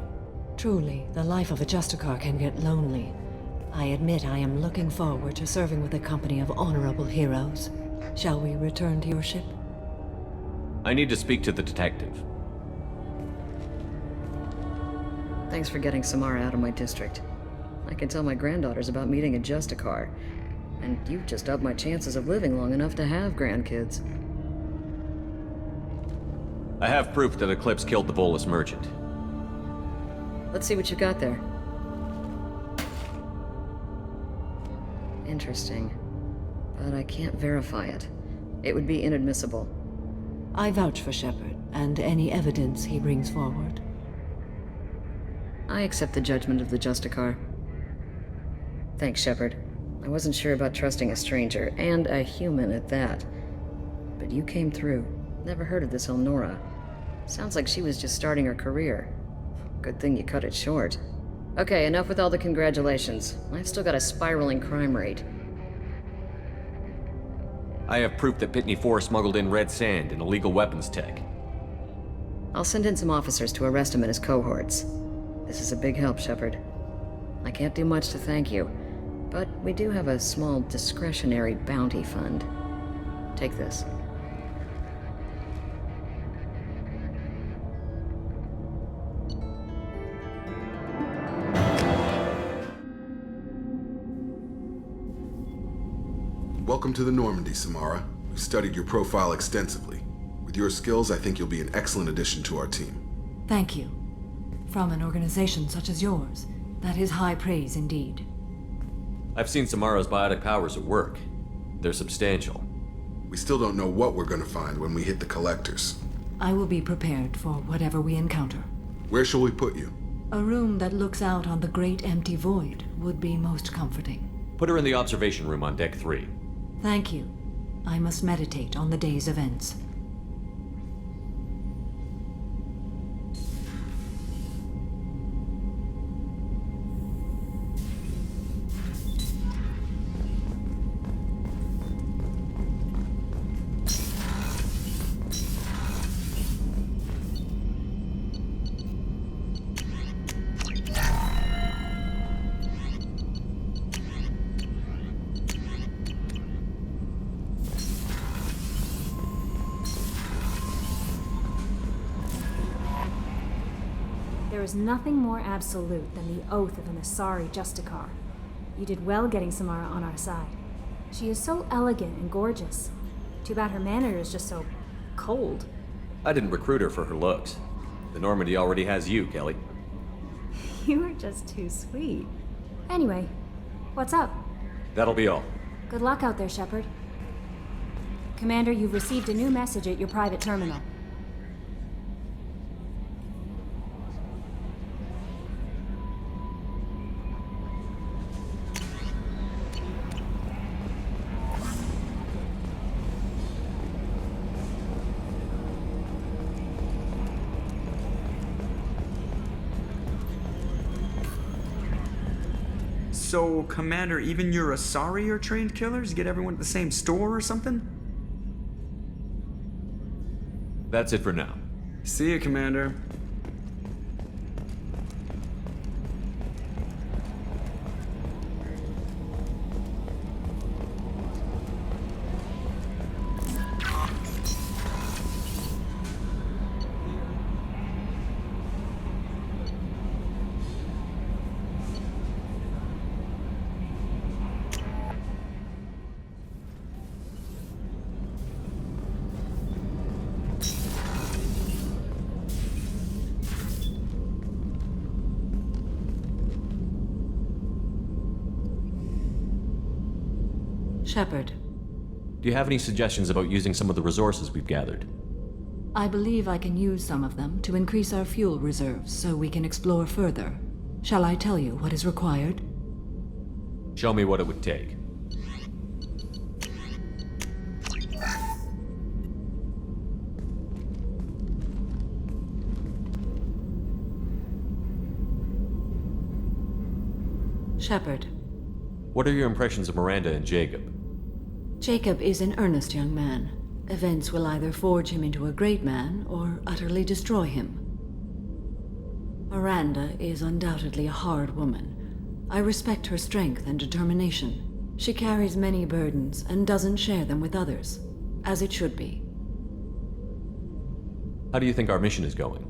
Truly, the life of a Justicar can get lonely. I admit I am looking forward to serving with a company of honorable heroes. Shall we return to your ship? I need to speak to the detective. Thanks for getting Samara out of my district. I can tell my granddaughters about meeting a Justicar. And you've just upped my chances of living long enough to have grandkids. I have proof that Eclipse killed the Volus merchant. Let's see what you got there. Interesting. But I can't verify it. It would be inadmissible. I vouch for Shepard, and any evidence he brings forward. I accept the judgment of the Justicar. Thanks, Shepard. I wasn't sure about trusting a stranger, and a human at that. but you came through. Never heard of this Elnora. Sounds like she was just starting her career. Good thing you cut it short. Okay, enough with all the congratulations. I've still got a spiraling crime rate. I have proof that Pitney 4 smuggled in red sand and illegal weapons tech. I'll send in some officers to arrest him and his cohorts. This is a big help, Shepard. I can't do much to thank you, but we do have a small discretionary bounty fund. Take this. Welcome to the Normandy, Samara. We've studied your profile extensively. With your skills, I think you'll be an excellent addition to our team. Thank you. From an organization such as yours, that is high praise indeed. I've seen Samara's biotic powers at work. They're substantial. We still don't know what we're going to find when we hit the collectors. I will be prepared for whatever we encounter. Where shall we put you? A room that looks out on the great empty void would be most comforting. Put her in the observation room on Deck 3. Thank you. I must meditate on the day's events. There is nothing more absolute than the oath of an Asari Justicar. You did well getting Samara on our side. She is so elegant and gorgeous. Too bad her manner is just so cold. I didn't recruit her for her looks. The Normandy already has you, Kelly. You are just too sweet. Anyway, what's up? That'll be all. Good luck out there, Shepard. Commander, you've received a new message at your private terminal. So, Commander, even your Asari are trained killers? Get everyone at the same store or something? That's it for now. See ya, Commander. Shepard. Do you have any suggestions about using some of the resources we've gathered? I believe I can use some of them to increase our fuel reserves so we can explore further. Shall I tell you what is required? Show me what it would take. Shepard. What are your impressions of Miranda and Jacob? Jacob is an earnest young man. Events will either forge him into a great man or utterly destroy him. Miranda is undoubtedly a hard woman. I respect her strength and determination. She carries many burdens and doesn't share them with others, as it should be. How do you think our mission is going?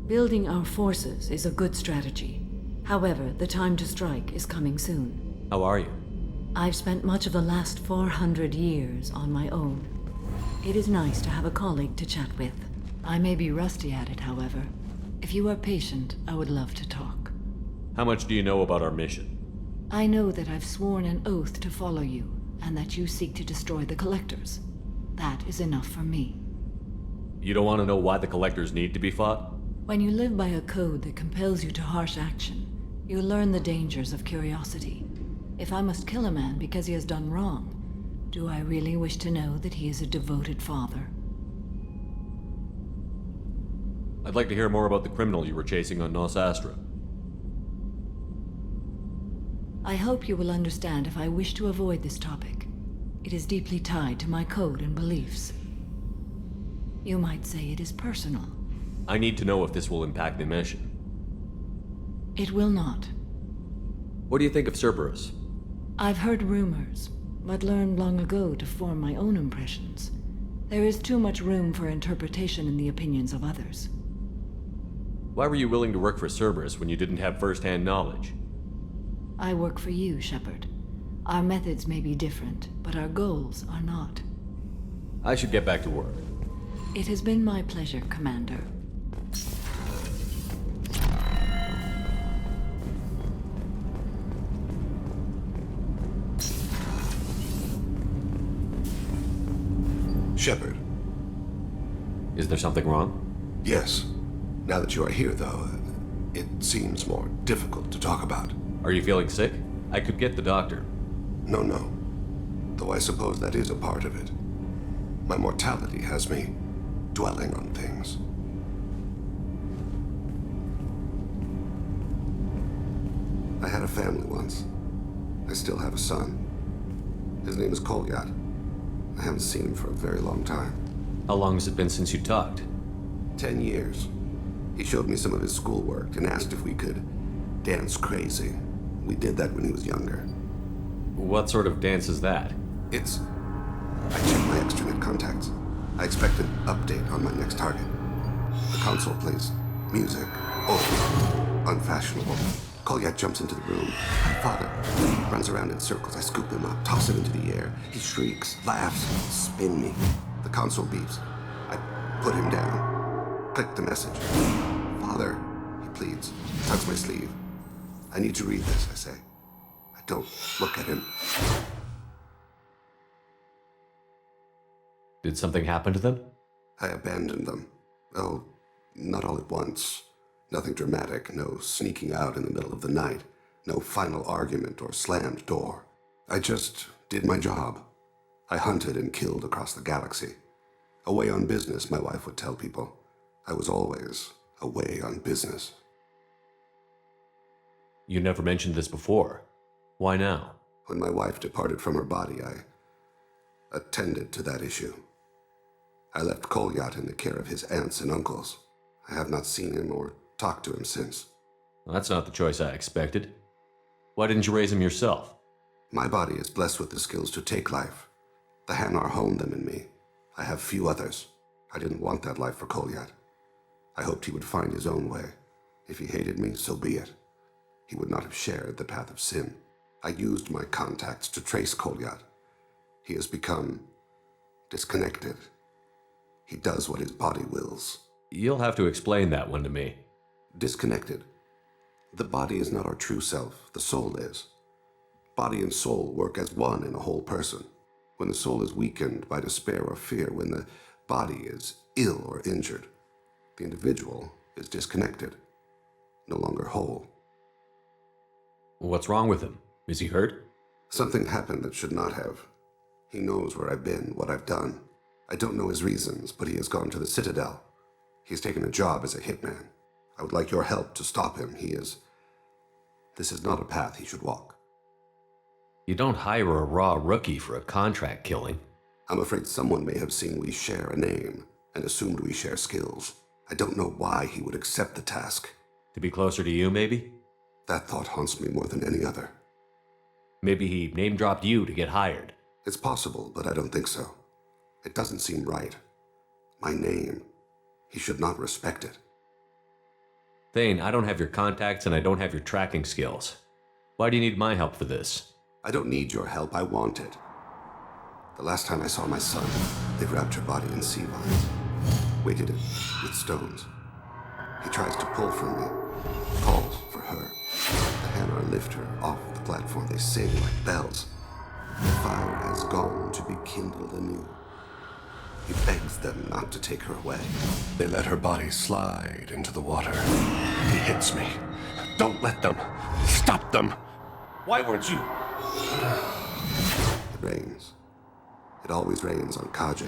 Building our forces is a good strategy. However, the time to strike is coming soon. How are you? I've spent much of the last 400 years on my own. It is nice to have a colleague to chat with. I may be rusty at it, however. If you are patient, I would love to talk. How much do you know about our mission? I know that I've sworn an oath to follow you, and that you seek to destroy the Collectors. That is enough for me. You don't want to know why the Collectors need to be fought? When you live by a code that compels you to harsh action, you learn the dangers of curiosity. If I must kill a man because he has done wrong, Do I really wish to know that he is a devoted father? I'd like to hear more about the criminal you were chasing on Nos Astra. I hope you will understand if I wish to avoid this topic. It is deeply tied to my code and beliefs. You might say it is personal. I need to know if this will impact the mission. It will not. What do you think of Cerberus? I've heard rumors, but learned long ago to form my own impressions. There is too much room for interpretation in the opinions of others. Why were you willing to work for Cerberus when you didn't have first-hand knowledge? I work for you, Shepard. Our methods may be different, but our goals are not. I should get back to work. It has been my pleasure, Commander. Shepard. Is there something wrong? Yes. Now that you are here, though, it seems more difficult to talk about. Are you feeling sick? I could get the doctor. No. Though I suppose that is a part of it. My mortality has me dwelling on things. I had a family once. I still have a son. His name is Kolyat. I haven't seen him for a very long time. How long has it been since you talked? 10 years. He showed me some of his schoolwork and asked if we could dance crazy. We did that when he was younger. What sort of dance is that? I checked my extranet contacts. I expect an update on my next target. The console plays music. Oh, unfashionable. Kolyat jumps into the room. My father runs around in circles. I scoop him up, toss him into the air. He shrieks, laughs, spin me. The console beeps. I put him down. Click the message. Father, he pleads, tugs my sleeve. I need to read this, I say. I don't look at him. Did something happen to them? I abandoned them. Oh, not all at once. Nothing dramatic, no sneaking out in the middle of the night, no final argument or slammed door. I just did my job. I hunted and killed across the galaxy. Away on business, my wife would tell people. I was always away on business. You never mentioned this before. Why now? When my wife departed from her body, I attended to that issue. I left Kolyat in the care of his aunts and uncles. I have not seen him or talked to him since. Well, that's not the choice I expected. Why didn't you raise him yourself? My body is blessed with the skills to take life. The Hanar honed them in me. I have few others. I didn't want that life for Kolyat. I hoped he would find his own way. If he hated me, so be it. He would not have shared the path of sin. I used my contacts to trace Kolyat. He has become disconnected. He does what his body wills. You'll have to explain that one to me. Disconnected. The body is not our true self, the soul is. Body and soul work as one in a whole person. When the soul is weakened by despair or fear, when the body is ill or injured, the individual is disconnected, no longer whole. What's wrong with him? Is he hurt? Something happened that should not have. He knows where I've been, what I've done. I don't know his reasons, but he has gone to the Citadel. He has taken a job as a hitman. I would like your help to stop him. This is not a path he should walk. You don't hire a raw rookie for a contract killing. I'm afraid someone may have seen we share a name and assumed we share skills. I don't know why he would accept the task. To be closer to you, maybe? That thought haunts me more than any other. Maybe he name-dropped you to get hired. It's possible, but I don't think so. It doesn't seem right. My name. He should not respect it. Thane, I don't have your contacts and I don't have your tracking skills. Why do you need my help for this? I don't need your help. I want it. The last time I saw my son, they wrapped her body in sea vines, weighted it with stones. He tries to pull from me, calls for her. The Hanar lift her off the platform. They sing like bells. The fire has gone to be kindled anew. He begs them not to take her away. They let her body slide into the water. He hits me. Don't let them. Stop them. Why weren't you? It rains. It always rains on Kaje.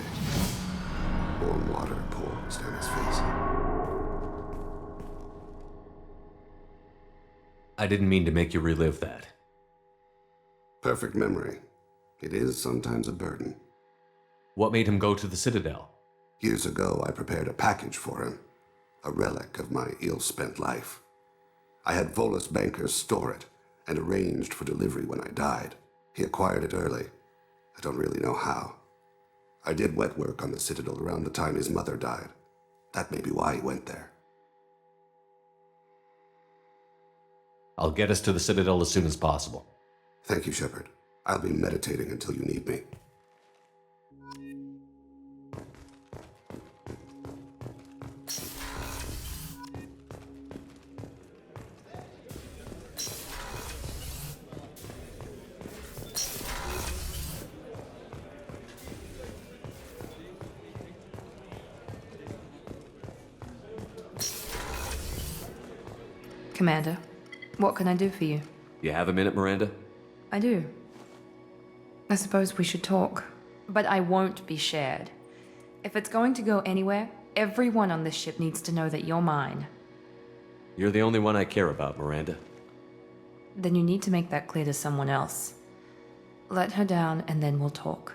Warm water pours down his face. I didn't mean to make you relive that. Perfect memory. It is sometimes a burden. What made him go to the Citadel? Years ago, I prepared a package for him. A relic of my ill-spent life. I had Volus bankers store it and arranged for delivery when I died. He acquired it early. I don't really know how. I did wet work on the Citadel around the time his mother died. That may be why he went there. I'll get us to the Citadel as soon as possible. Thank you, Shepard. I'll be meditating until you need me. Commander, what can I do for you? You have a minute, Miranda? I do. I suppose we should talk, but I won't be shared. If it's going to go anywhere, everyone on this ship needs to know that you're mine. You're the only one I care about, Miranda. Then you need to make that clear to someone else. Let her down and then we'll talk.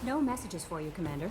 No messages for you, Commander.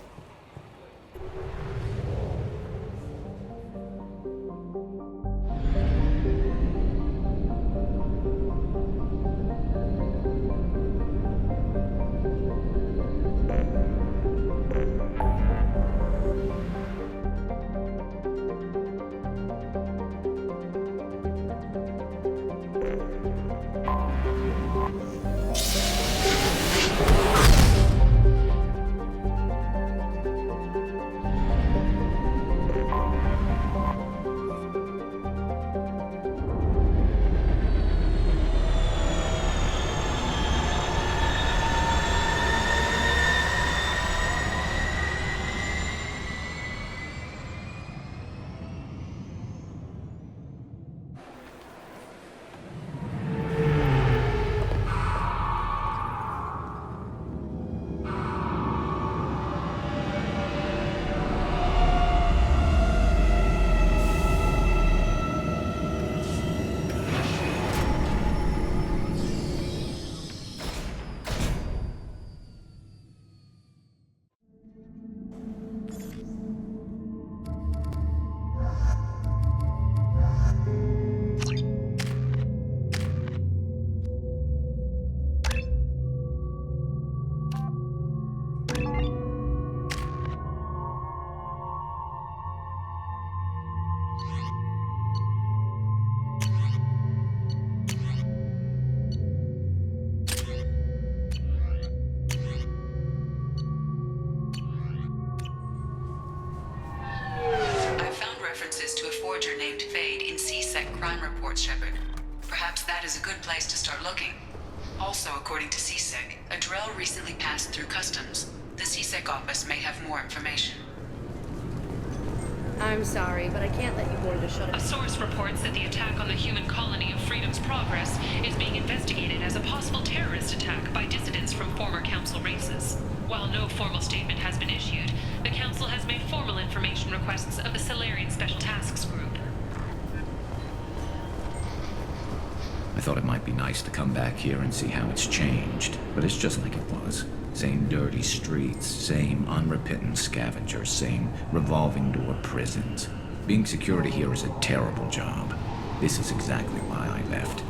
Shepard. Perhaps that is a good place to start looking. Also, according to CSEC, a Drell recently passed through customs. The CSEC office may have more information. I'm sorry, but I can't let you board the shuttle. A source reports that the attack on the human colony of Freedom's Progress is being investigated as a possible terrorist attack by dissidents from former Council races. While no formal statement has been issued, the Council has made formal information requests of the Salarian Special Tasks Group. I thought it might be nice to come back here and see how it's changed, but it's just like it was. Same dirty streets, same unrepentant scavengers, same revolving door prisons. Being security here is a terrible job. This is exactly why I left.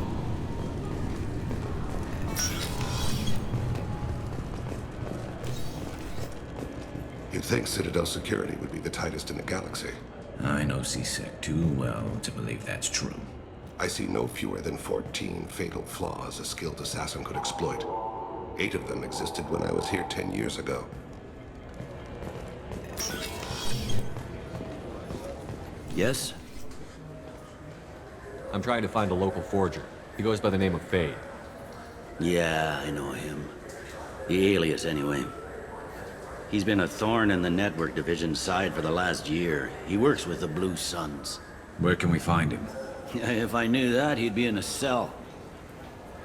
You'd think Citadel security would be the tightest in the galaxy. I know CSEC too well to believe that's true. I see no fewer than 14 fatal flaws a skilled assassin could exploit. 8 of them existed when I was here 10 years ago. Yes? I'm trying to find a local forger. He goes by the name of Fade. Yeah, I know him. The alias, anyway. He's been a thorn in the network division's side for the last year. He works with the Blue Suns. Where can we find him? If I knew that, he'd be in a cell.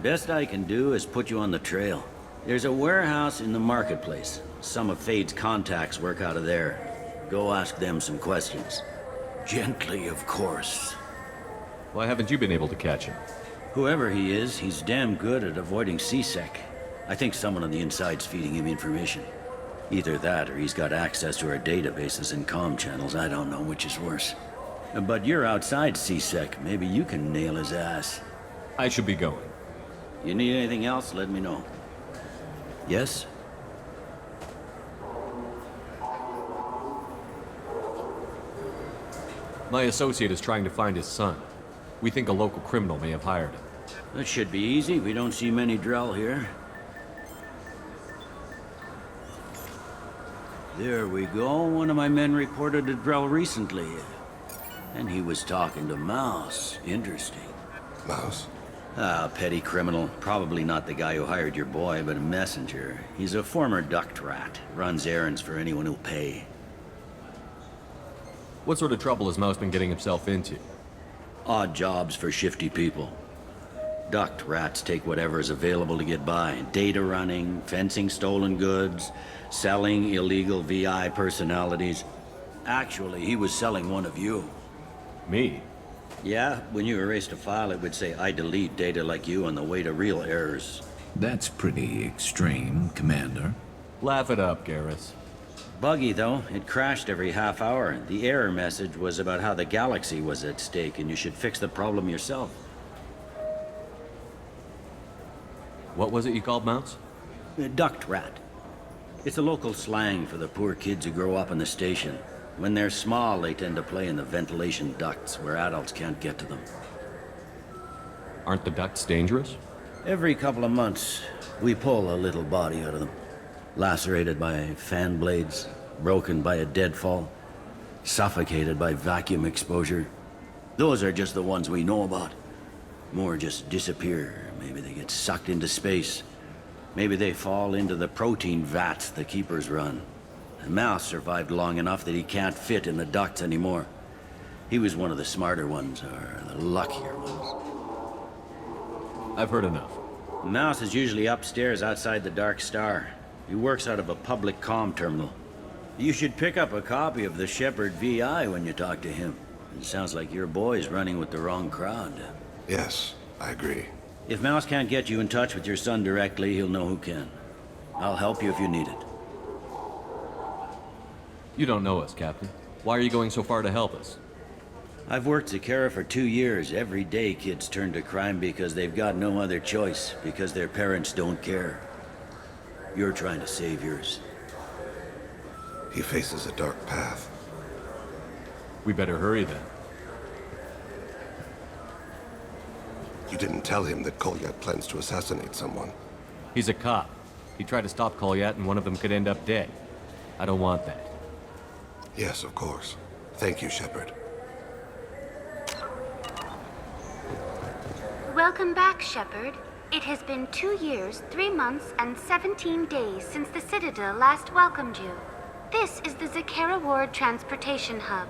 Best I can do is put you on the trail. There's a warehouse in the marketplace. Some of Fade's contacts work out of there. Go ask them some questions. Gently, of course. Why haven't you been able to catch him? Whoever he is, he's damn good at avoiding CSEC. I think someone on the inside's feeding him information. Either that, or he's got access to our databases and comm channels. I don't know which is worse. But you're outside CSEC. Maybe you can nail his ass. I should be going. You need anything else, let me know. Yes? My associate is trying to find his son. We think a local criminal may have hired him. That should be easy. We don't see many Drell here. There we go. One of my men reported to Drell recently. And he was talking to Mouse. Interesting. Mouse? Ah, petty criminal. Probably not the guy who hired your boy, but a messenger. He's a former duct rat. Runs errands for anyone who'll pay. What sort of trouble has Mouse been getting himself into? Odd jobs for shifty people. Duct rats take whatever is available to get by. Data running, fencing stolen goods, selling illegal VI personalities. Actually, he was selling one of you. Me? Yeah, when you erased a file, it would say, I delete data like you on the way to real errors. That's pretty extreme, Commander. Laugh it up, Garrus. Buggy, though. It crashed every half hour. The error message was about how the galaxy was at stake, and you should fix the problem yourself. What was it you called Mouse? A duct rat. It's a local slang for the poor kids who grow up in the station. When they're small, they tend to play in the ventilation ducts where adults can't get to them. Aren't the ducts dangerous? Every couple of months, we pull a little body out of them. Lacerated by fan blades, broken by a deadfall, suffocated by vacuum exposure. Those are just the ones we know about. More just disappear. Maybe they get sucked into space. Maybe they fall into the protein vats the Keepers run. And Mouse survived long enough that he can't fit in the ducts anymore. He was one of the smarter ones, or the luckier ones. I've heard enough. Mouse is usually upstairs outside the Dark Star. He works out of a public comm terminal. You should pick up a copy of the Shepard VI when you talk to him. It sounds like your boy's running with the wrong crowd. Yes, I agree. If Mouse can't get you in touch with your son directly, he'll know who can. I'll help you if you need it. You don't know us, Captain. Why are you going so far to help us? I've worked Zakera for 2 years. Every day kids turn to crime because they've got no other choice, because their parents don't care. You're trying to save yours. He faces a dark path. We better hurry then. You didn't tell him that Kolyat plans to assassinate someone. He's a cop. He tried to stop Kolyat and one of them could end up dead. I don't want that. Yes, of course. Thank you, Shepard. Welcome back, Shepard. It has been 2 years, 3 months, and 17 days since the Citadel last welcomed you. This is the Zakera Ward Transportation Hub.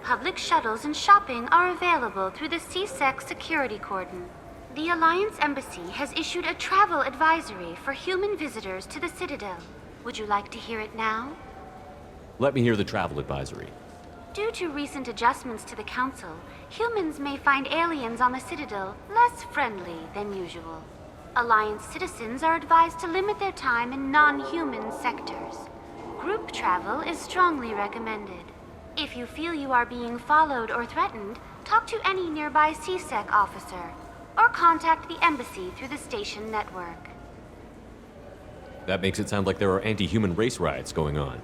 Public shuttles and shopping are available through the CSEC security cordon. The Alliance Embassy has issued a travel advisory for human visitors to the Citadel. Would you like to hear it now? Let me hear the travel advisory. Due to recent adjustments to the Council, humans may find aliens on the Citadel less friendly than usual. Alliance citizens are advised to limit their time in non-human sectors. Group travel is strongly recommended. If you feel you are being followed or threatened, talk to any nearby CSEC officer, or contact the Embassy through the station network. That makes it sound like there are anti-human race riots going on.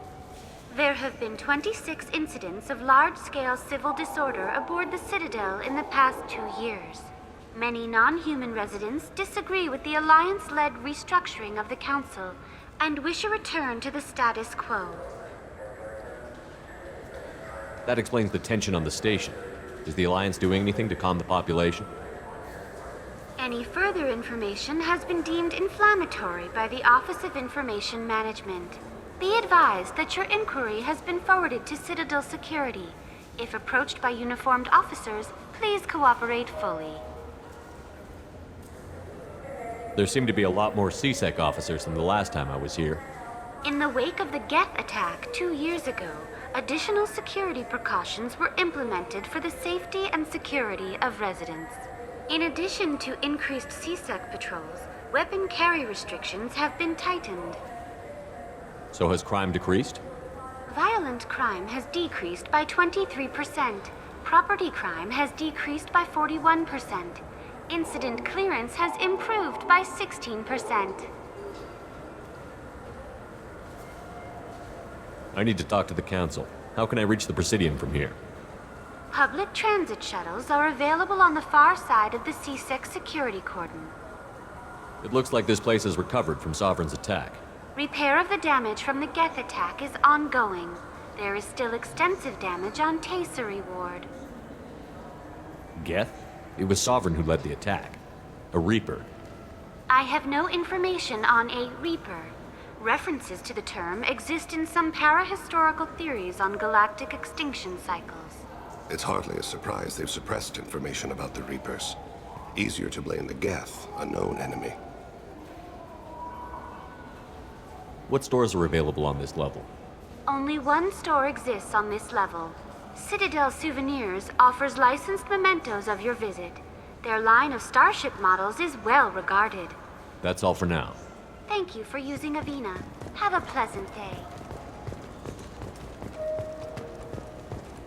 There have been 26 incidents of large-scale civil disorder aboard the Citadel in the past 2 years. Many non-human residents disagree with the Alliance-led restructuring of the Council and wish a return to the status quo. That explains the tension on the station. Is the Alliance doing anything to calm the population? Any further information has been deemed inflammatory by the Office of Information Management. Be advised that your inquiry has been forwarded to Citadel Security. If approached by uniformed officers, please cooperate fully. There seem to be a lot more CSEC officers than the last time I was here. In the wake of the Geth attack 2 years ago, additional security precautions were implemented for the safety and security of residents. In addition to increased CSEC patrols, weapon carry restrictions have been tightened. So has crime decreased? Violent crime has decreased by 23%. Property crime has decreased by 41%. Incident clearance has improved by 16%. I need to talk to the Council. How can I reach the Presidium from here? Public transit shuttles are available on the far side of the CSEC security cordon. It looks like this place has recovered from Sovereign's attack. Repair of the damage from the Geth attack is ongoing. There is still extensive damage on Tasery Ward. Geth? It was Sovereign who led the attack. A Reaper. I have no information on a Reaper. References to the term exist in some parahistorical theories on galactic extinction cycles. It's hardly a surprise they've suppressed information about the Reapers. Easier to blame the Geth, a known enemy. What stores are available on this level? Only one store exists on this level. Citadel Souvenirs offers licensed mementos of your visit. Their line of starship models is well regarded. That's all for now. Thank you for using Avina. Have a pleasant day.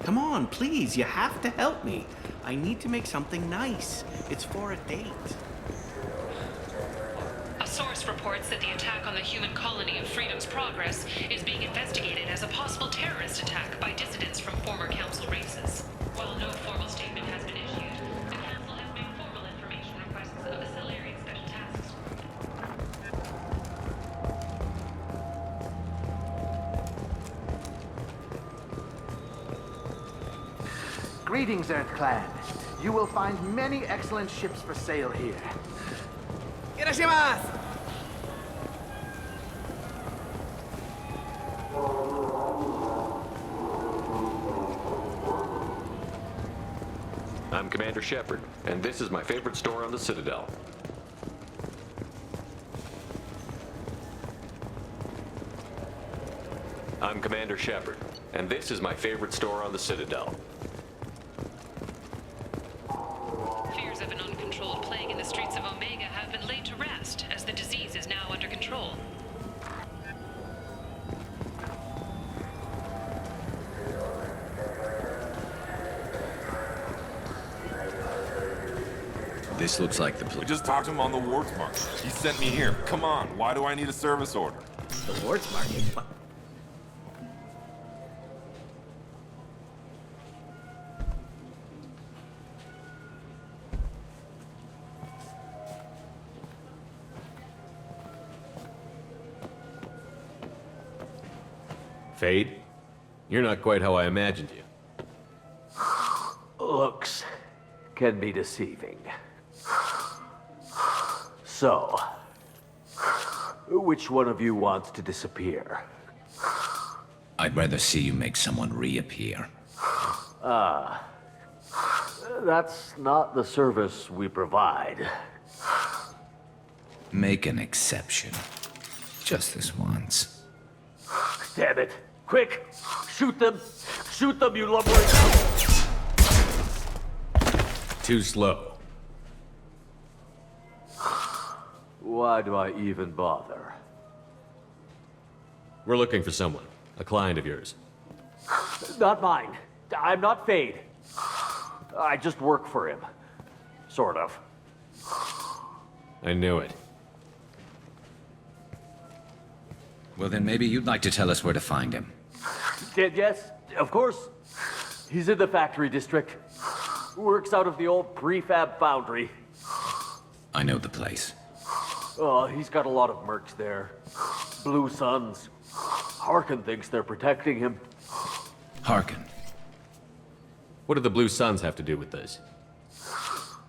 Come on, please, you have to help me. I need to make something nice. It's for a date. A source reports that the attack on the human colony of Freedom's Progress is being investigated as a possible terrorist attack by dissidents from former Council races. While no formal statement has been issued, the Council has made formal information requests of a Salarian Special Tasks Greetings, Earth Clan. You will find many excellent ships for sale here. Irashimasu! I'm Commander Shepard, and this is my favorite store on the Citadel. I'm Commander Shepard, and this is my favorite store on the Citadel. Fears of an uncontrolled plague in the streets of Omega have been laid to rest, as the disease is now under control. This looks like the We place. just talked to him on the Warts Market. He sent me here. Come on, why do I need a service order? The Warts Market? Fade? You're not quite how I imagined you. Looks can be deceiving. So, which one of you wants to disappear? I'd rather see you make someone reappear. That's not the service we provide. Make an exception. Just this once. Damn it. Quick! Shoot them! Shoot them, you lumbering... Too slow. Why do I even bother? We're looking for someone. A client of yours. Not mine. I'm not Fade. I just work for him. Sort of. I knew it. Well, then maybe you'd like to tell us where to find him. Yes, of course. He's in the factory district. Works out of the old prefab foundry. I know the place. Oh, he's got a lot of mercs there. Blue Suns. Harkin thinks they're protecting him. Harkin. What do the Blue Suns have to do with this?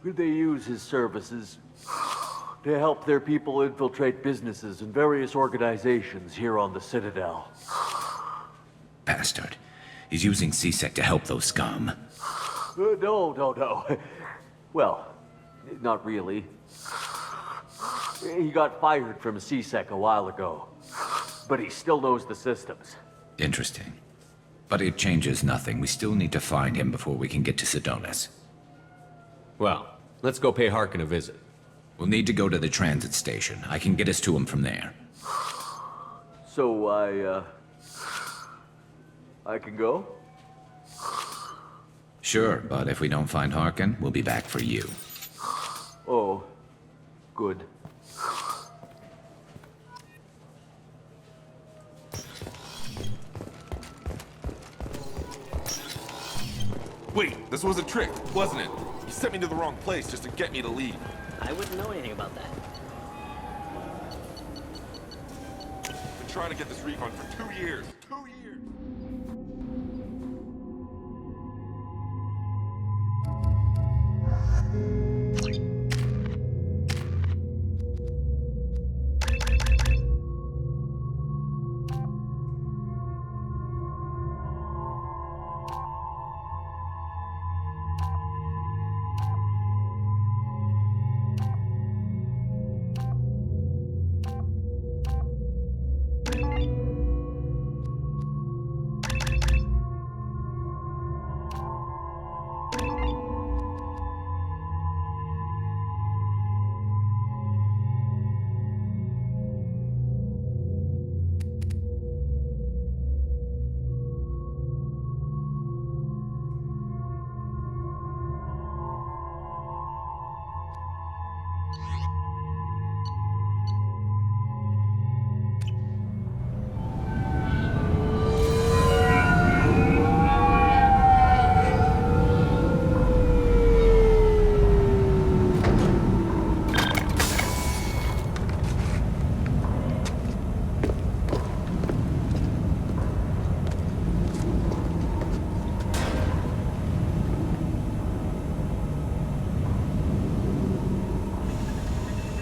They use his services to help their people infiltrate businesses and various organizations here on the Citadel. Bastard. He's using CSEC to help those scum. No. Well, not really. He got fired from CSEC a while ago, but he still knows the systems. Interesting. But it changes nothing. We still need to find him before we can get to Sidonis. Well, let's go pay Harkin a visit. We'll need to go to the transit station. I can get us to him from there. So I can go? Sure, but if we don't find Harkin, we'll be back for you. Oh, good. Wait, this was a trick, wasn't it? You sent me to the wrong place just to get me to leave. I wouldn't know anything about that. I've been trying to get this refund for 2 years. 2 years!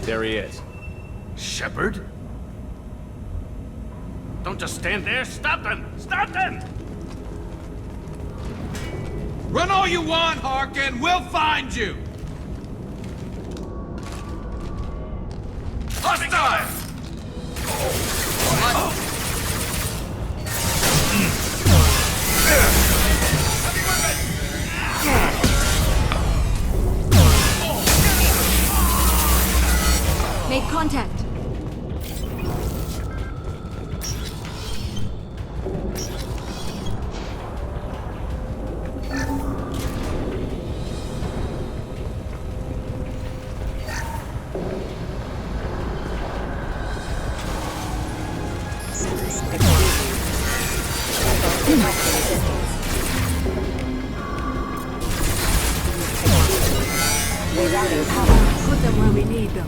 There he is. Shepard? Don't just stand there. Stop them! Stop them! Run all you want, Harkin. We'll find you. Hostile! Make contact. Put them where we need them.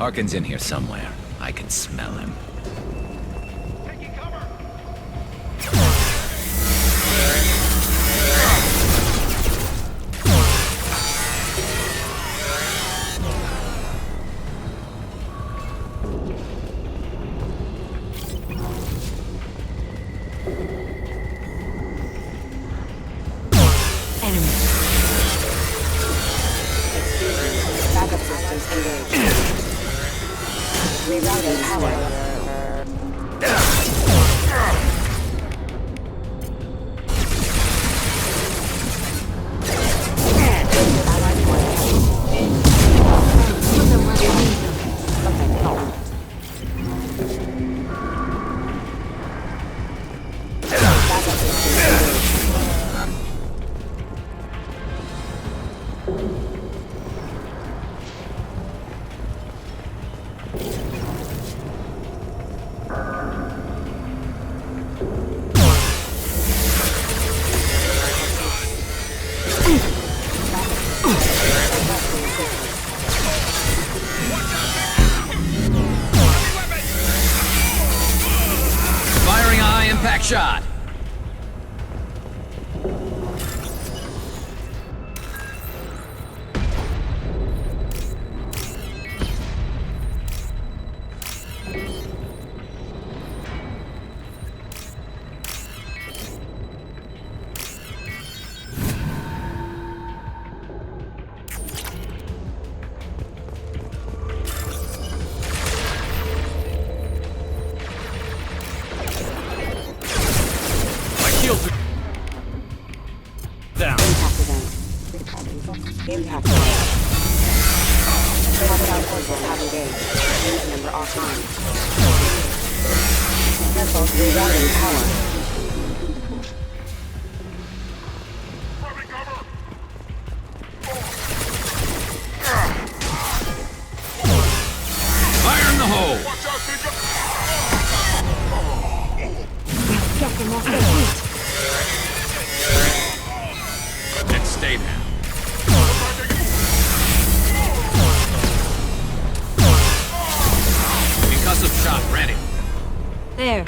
Harkin's in here somewhere. I can smell him. Firing a high-impact shot. Down. Impact. Hostile forces have engaged. Unit member offline. Careful, rerouting power. Fire in the hole! Get them off their feet. Let's stay down. Concussive shot ready. There.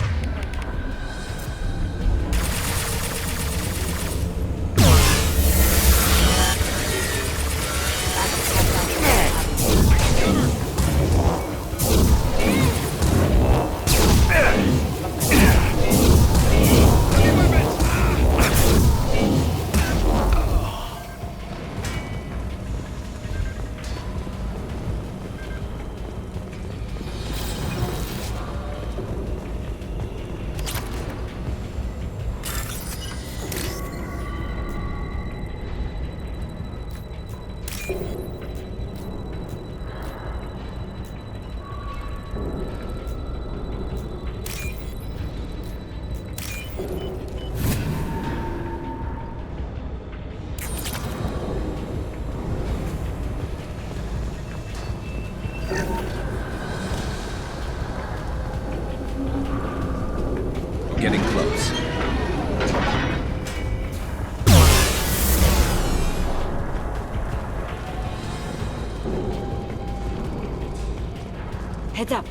Getting close. Heads up.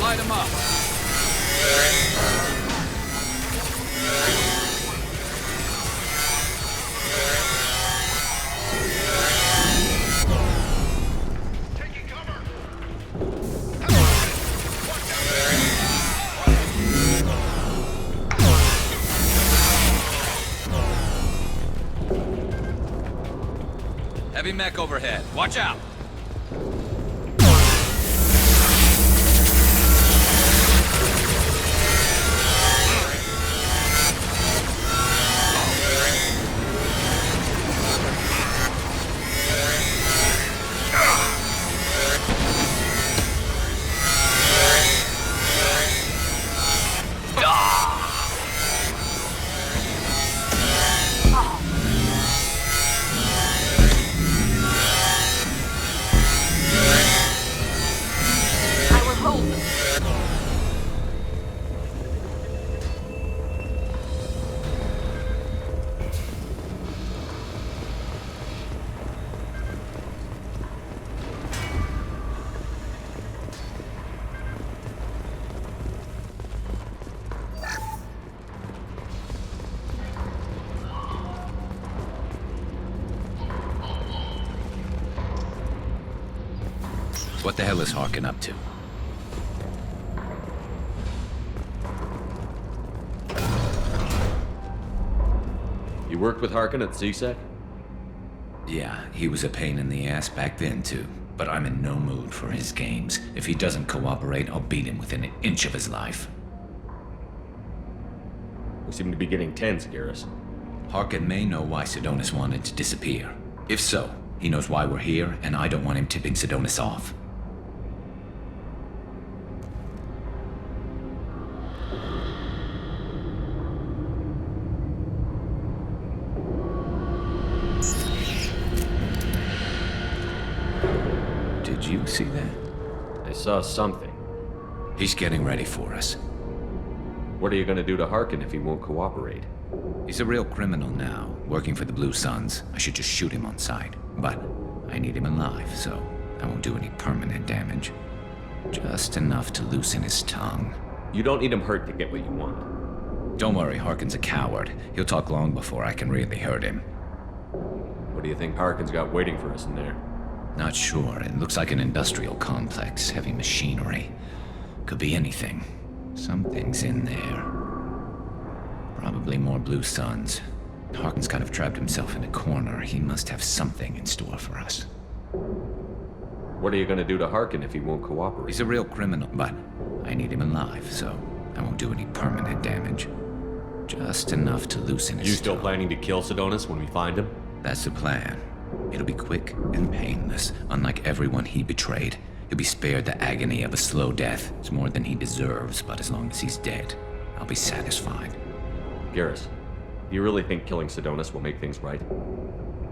Light them up. Heavy mech overhead. Watch out! What the hell is Harkin up to? You worked with Harkin at CSEC? Yeah, he was a pain in the ass back then, too. But I'm in no mood for his games. If he doesn't cooperate, I'll beat him within an inch of his life. We seem to be getting tense, Garrus. Harkin may know why Sidonis wanted to disappear. If so, he knows why we're here, and I don't want him tipping Sidonis off. Did you see that? I saw something. He's getting ready for us. What are you gonna do to Harkin if he won't cooperate? He's a real criminal now, working for the Blue Suns. I should just shoot him on sight. But I need him alive, so I won't do any permanent damage. Just enough to loosen his tongue. You don't need him hurt to get what you want. Don't worry, Harkin's a coward. He'll talk long before I can really hurt him. What do you think Harkin's got waiting for us in there? Not sure. It looks like an industrial complex, heavy machinery. Could be anything. Something's in there. Probably more Blue Suns. Harkin's kind of trapped himself in a corner. He must have something in store for us. What are you gonna do to Harkin if he won't cooperate? He's a real criminal, but I need him alive, so I won't do any permanent damage. Just enough to loosen his You still tongue. planning to kill Sidonis when we find him? That's the plan. It'll be quick and painless, unlike everyone he betrayed. He'll be spared the agony of a slow death. It's more than he deserves, but as long as he's dead, I'll be satisfied. Garrus, do you really think killing Sidonis will make things right?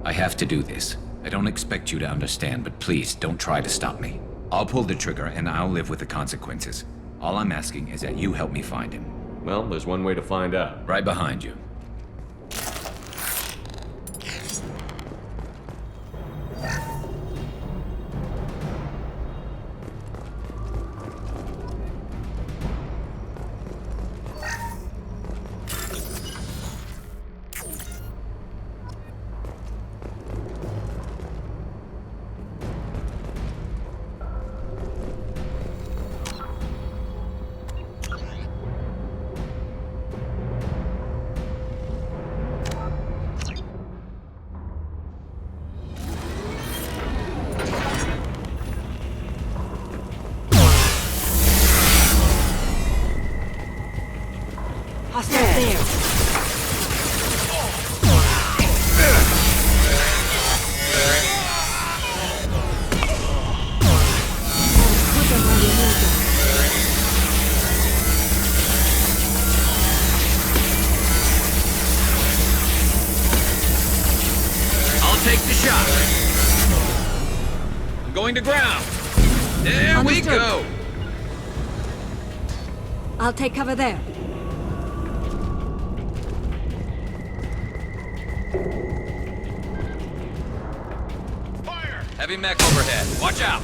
I have to do this. I don't expect you to understand, but please don't try to stop me. I'll pull the trigger and I'll live with the consequences. All I'm asking is that you help me find him. Well, there's one way to find out. Right behind you. Take the shot. I'm going to ground. There we go. I'll take cover there. Fire! Heavy mech overhead. Watch out.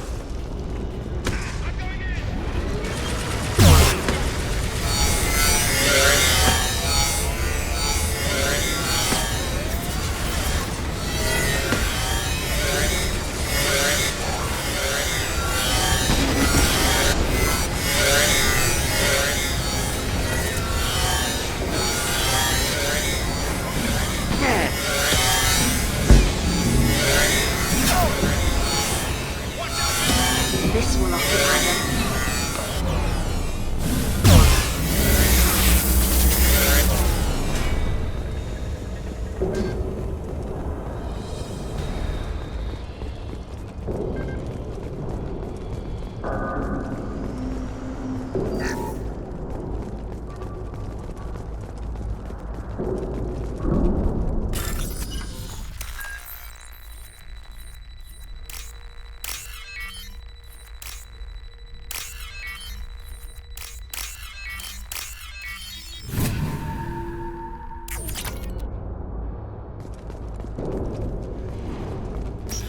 This will occupy them.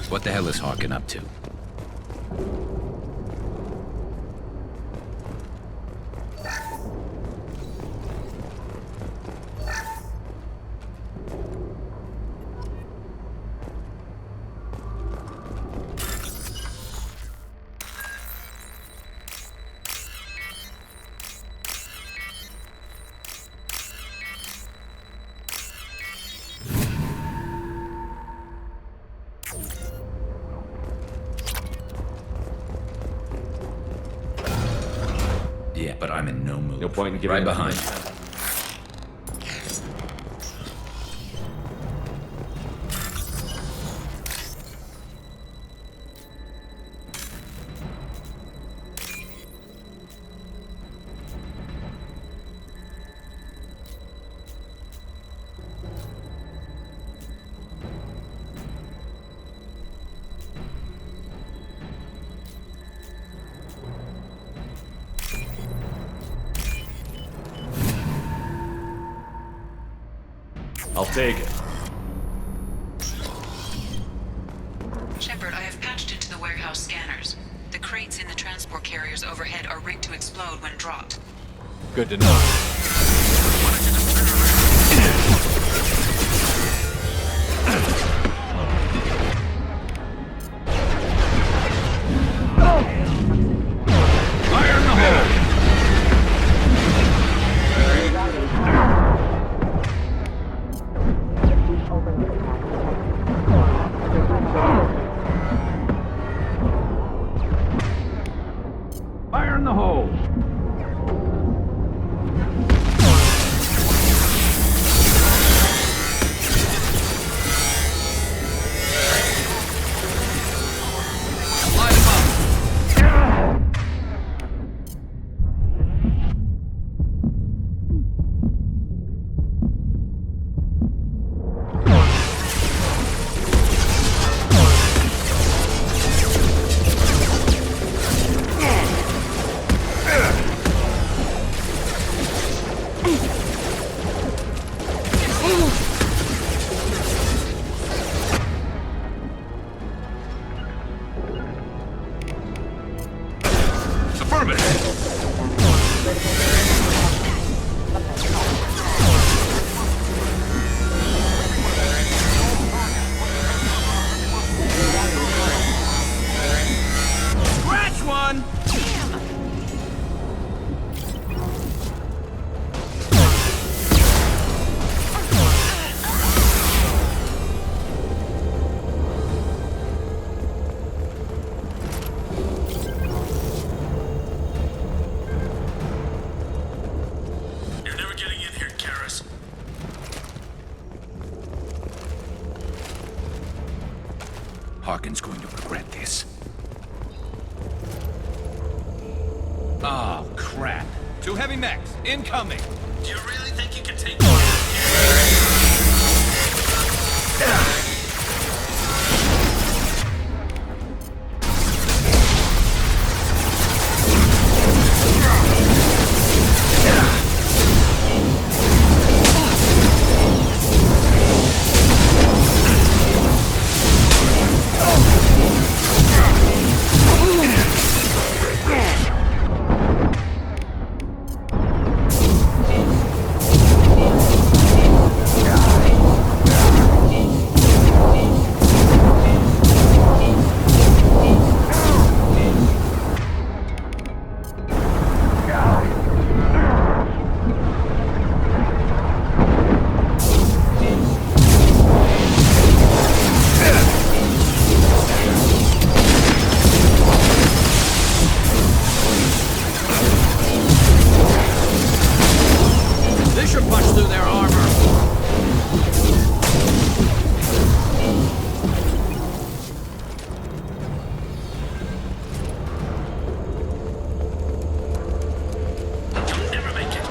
What the hell is Harkin up to? Yeah, but I'm in no mood. No point in giving right up behind much. you. I'll take it. Shepard, I have patched into the warehouse scanners. The crates in the transport carriers overhead are rigged to explode when dropped. Good to know. Fire in the hole! Fire in the hole! Scratch one! You're never getting in here, Karis. Harkin's going to regret this. Oh, crap. 2 heavy mechs, incoming! Do you really think you can take me down? This should punch through their armor! You'll never make it.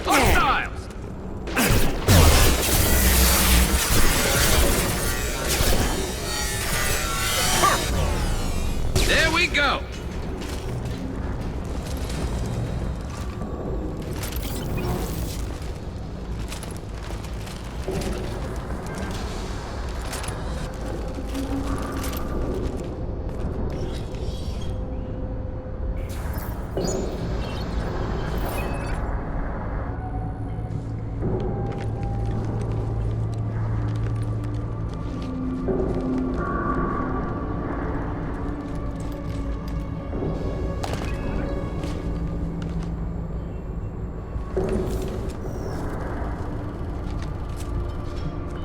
Hostiles! There we go!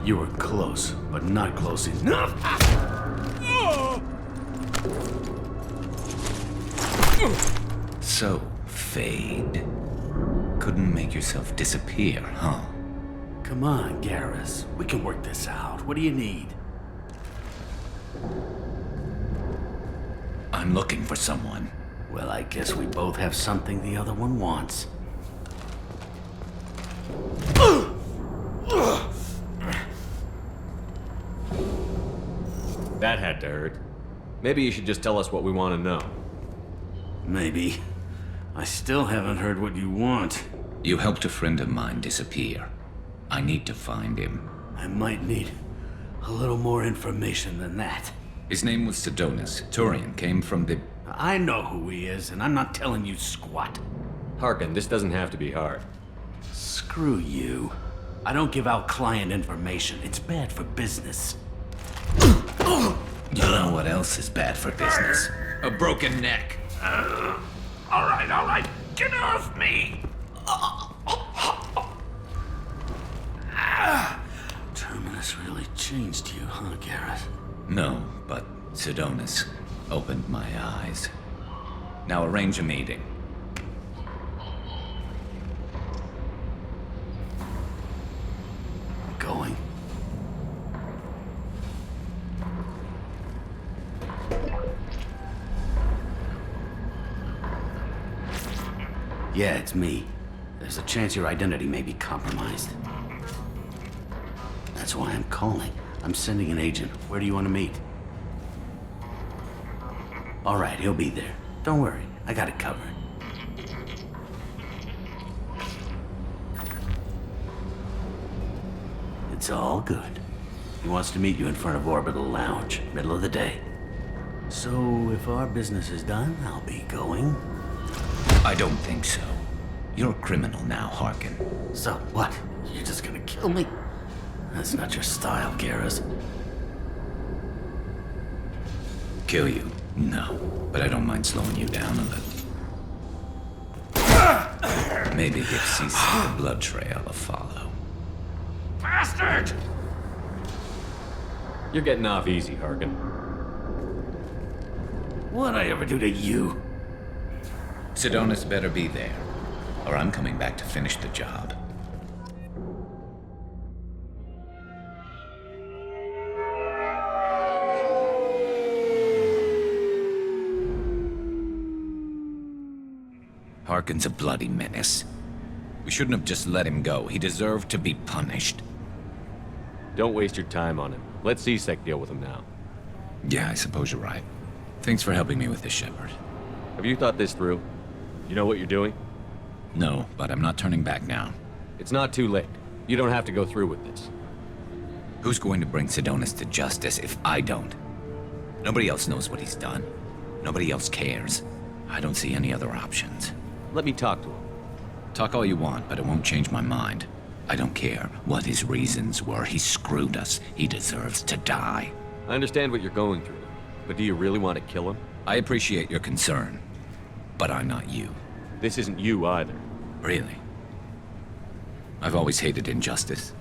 You were close, but not close enough. So, Fade. Couldn't make yourself disappear, huh? Come on, Garrus. We can work this out. What do you need? I'm looking for someone. Well, I guess we both have something the other one wants. That had to hurt. Maybe you should just tell us what we want to know. Maybe. I still haven't heard what you want. You helped a friend of mine disappear. I need to find him. I might need a little more information than that. His name was Sidonis. Turian came from the... I know who he is, and I'm not telling you squat. Harkin, this doesn't have to be hard. Screw you. I don't give out client information. It's bad for business. You know what else is bad for business? A broken neck. All right. Get off me! Terminus really changed you, huh, Garrett? No, but Sidonis opened my eyes. Now arrange a meeting. Going. Yeah, it's me. There's a chance your identity may be compromised. That's why I'm calling. I'm sending an agent. Where do you want to meet? All right, he'll be there. Don't worry, I got it covered. It's all good. He wants to meet you in front of Orbital Lounge, middle of the day. So, if our business is done, I'll be going. I don't think so. You're a criminal now, Harkin. So, what? You're just gonna kill me? That's not your style, Garrus. Kill you? No. But I don't mind slowing you down a little. Maybe give CC the blood trail a follow. Bastard! You're getting off easy, Harkin. What'd I ever do to you? Sidonis better be there, or I'm coming back to finish the job. Harkin's a bloody menace. We shouldn't have just let him go. He deserved to be punished. Don't waste your time on him. Let C-Sec deal with him now. Yeah, I suppose you're right. Thanks for helping me with this, Shepard. Have you thought this through? You know what you're doing? No, but I'm not turning back now. It's not too late. You don't have to go through with this. Who's going to bring Sidonis to justice if I don't? Nobody else knows what he's done. Nobody else cares. I don't see any other options. Let me talk to him. Talk all you want, but it won't change my mind. I don't care what his reasons were. He screwed us. He deserves to die. I understand what you're going through, but do you really want to kill him? I appreciate your concern, but I'm not you. This isn't you either. Really? I've always hated injustice.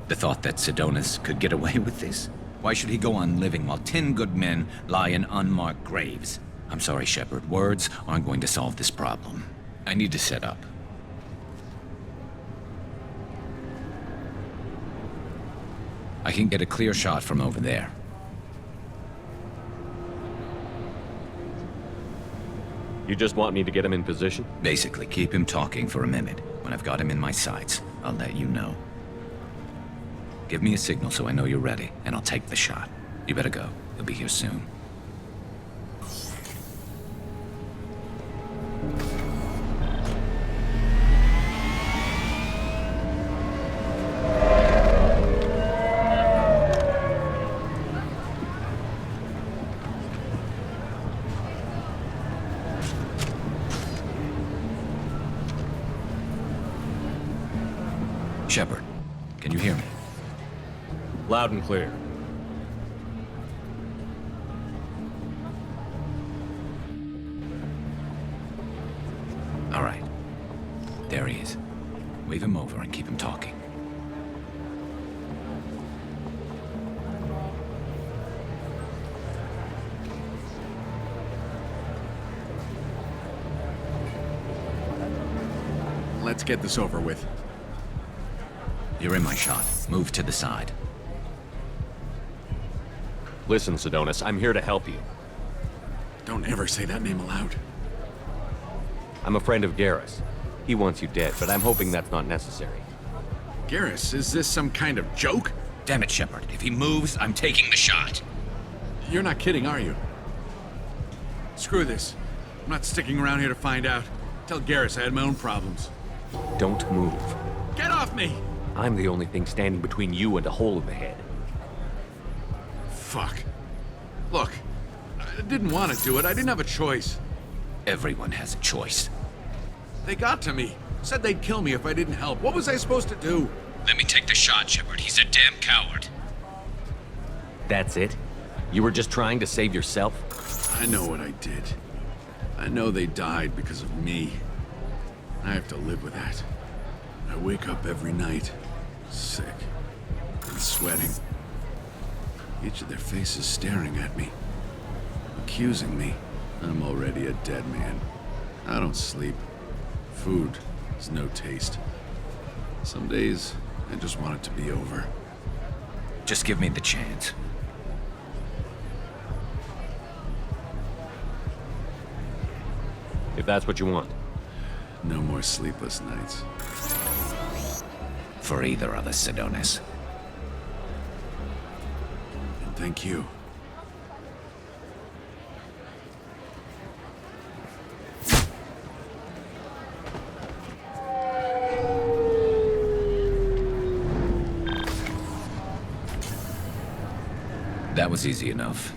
The thought that Sidonis could get away with this? Why should he go on living while 10 good men lie in unmarked graves? I'm sorry, Shepard. Words aren't going to solve this problem. I need to set up. I can get a clear shot from over there. You just want me to get him in position? Basically, keep him talking for a minute. When I've got him in my sights, I'll let you know. Give me a signal so I know you're ready, and I'll take the shot. You better go. He'll be here soon. Shepard, can you hear me? Loud and clear. All right. There he is. Wave him over and keep him talking. Let's get this over with. You're in my shot. Move to the side. Listen, Sidonis, I'm here to help you. Don't ever say that name aloud. I'm a friend of Garrus. He wants you dead, but I'm hoping that's not necessary. Garrus, is this some kind of joke? Damn it, Shepard. If he moves, I'm taking the shot. You're not kidding, are you? Screw this. I'm not sticking around here to find out. Tell Garrus I had my own problems. Don't move. Get off me! I'm the only thing standing between you and a hole in the head. Fuck. Look, I didn't want to do it. I didn't have a choice. Everyone has a choice. They got to me. Said they'd kill me if I didn't help. What was I supposed to do? Let me take the shot, Shepard. He's a damn coward. That's it? You were just trying to save yourself? I know what I did. I know they died because of me. I have to live with that. I wake up every night, sick and sweating. Each of their faces staring at me, accusing me. I'm already a dead man. I don't sleep. Food has no taste. Some days, I just want it to be over. Just give me the chance. If that's what you want. No more sleepless nights. For either of us, Sidonis. And thank you. That was easy enough.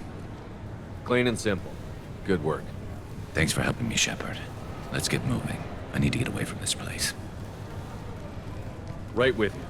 Clean and simple. Good work. Thanks for helping me, Shepard. Let's get moving. I need to get away from this place. Right with you.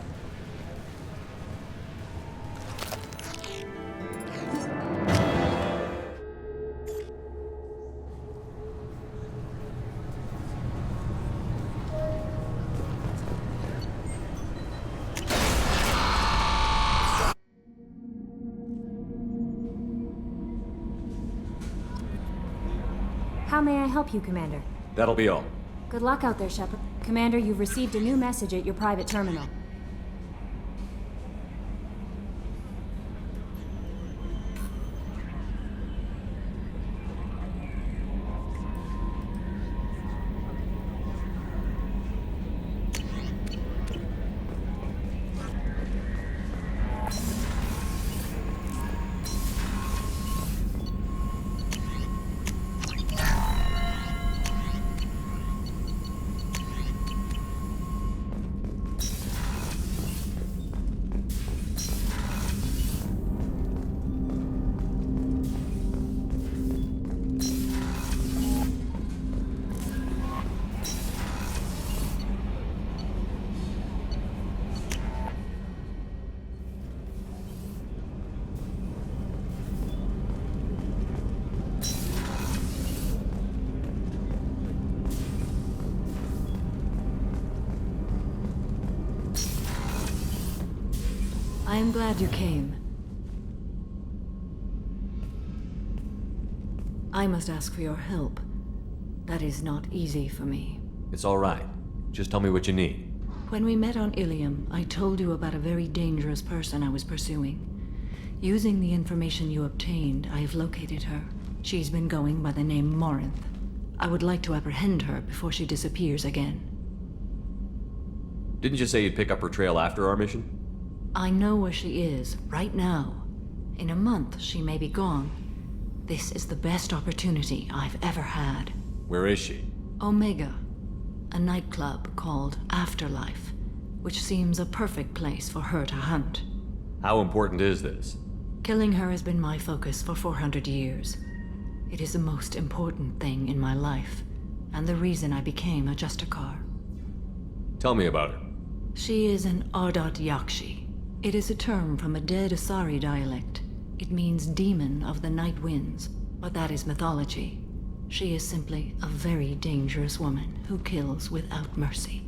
How may I help you, Commander? That'll be all. Good luck out there, Shepard. Commander, you've received a new message at your private terminal. I am glad you came. I must ask for your help. That is not easy for me. It's all right. Just tell me what you need. When we met on Ilium, I told you about a very dangerous person I was pursuing. Using the information you obtained, I have located her. She's been going by the name Morinth. I would like to apprehend her before she disappears again. Didn't you say you'd pick up her trail after our mission? I know where she is, right now. In a month, she may be gone. This is the best opportunity I've ever had. Where is she? Omega, a nightclub called Afterlife, which seems a perfect place for her to hunt. How important is this? Killing her has been my focus for 400 years. It is the most important thing in my life, and the reason I became a Justicar. Tell me about her. She is an Ardat Yakshi. It is a term from a dead Asari dialect. It means demon of the night winds, but that is mythology. She is simply a very dangerous woman who kills without mercy.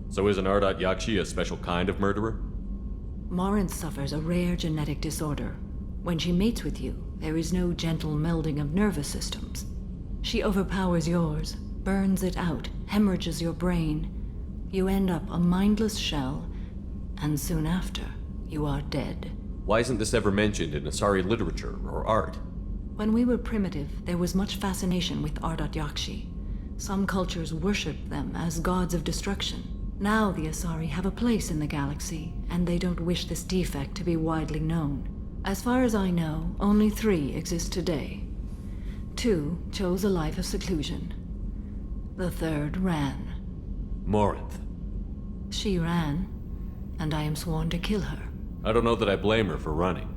So is an Ardat Yakshi a special kind of murderer? Morinth suffers a rare genetic disorder. When she mates with you, there is no gentle melding of nervous systems. She overpowers yours, burns it out, hemorrhages your brain, You end up a mindless shell, and soon after, you are dead. Why isn't this ever mentioned in Asari literature or art? When we were primitive, there was much fascination with Ardat Yakshi. Some cultures worshipped them as gods of destruction. Now the Asari have a place in the galaxy, and they don't wish this defect to be widely known. As far as I know, only 3 exist today. 2 chose a life of seclusion. The 3rd ran. Morinth. She ran, and I am sworn to kill her. I don't know that I blame her for running.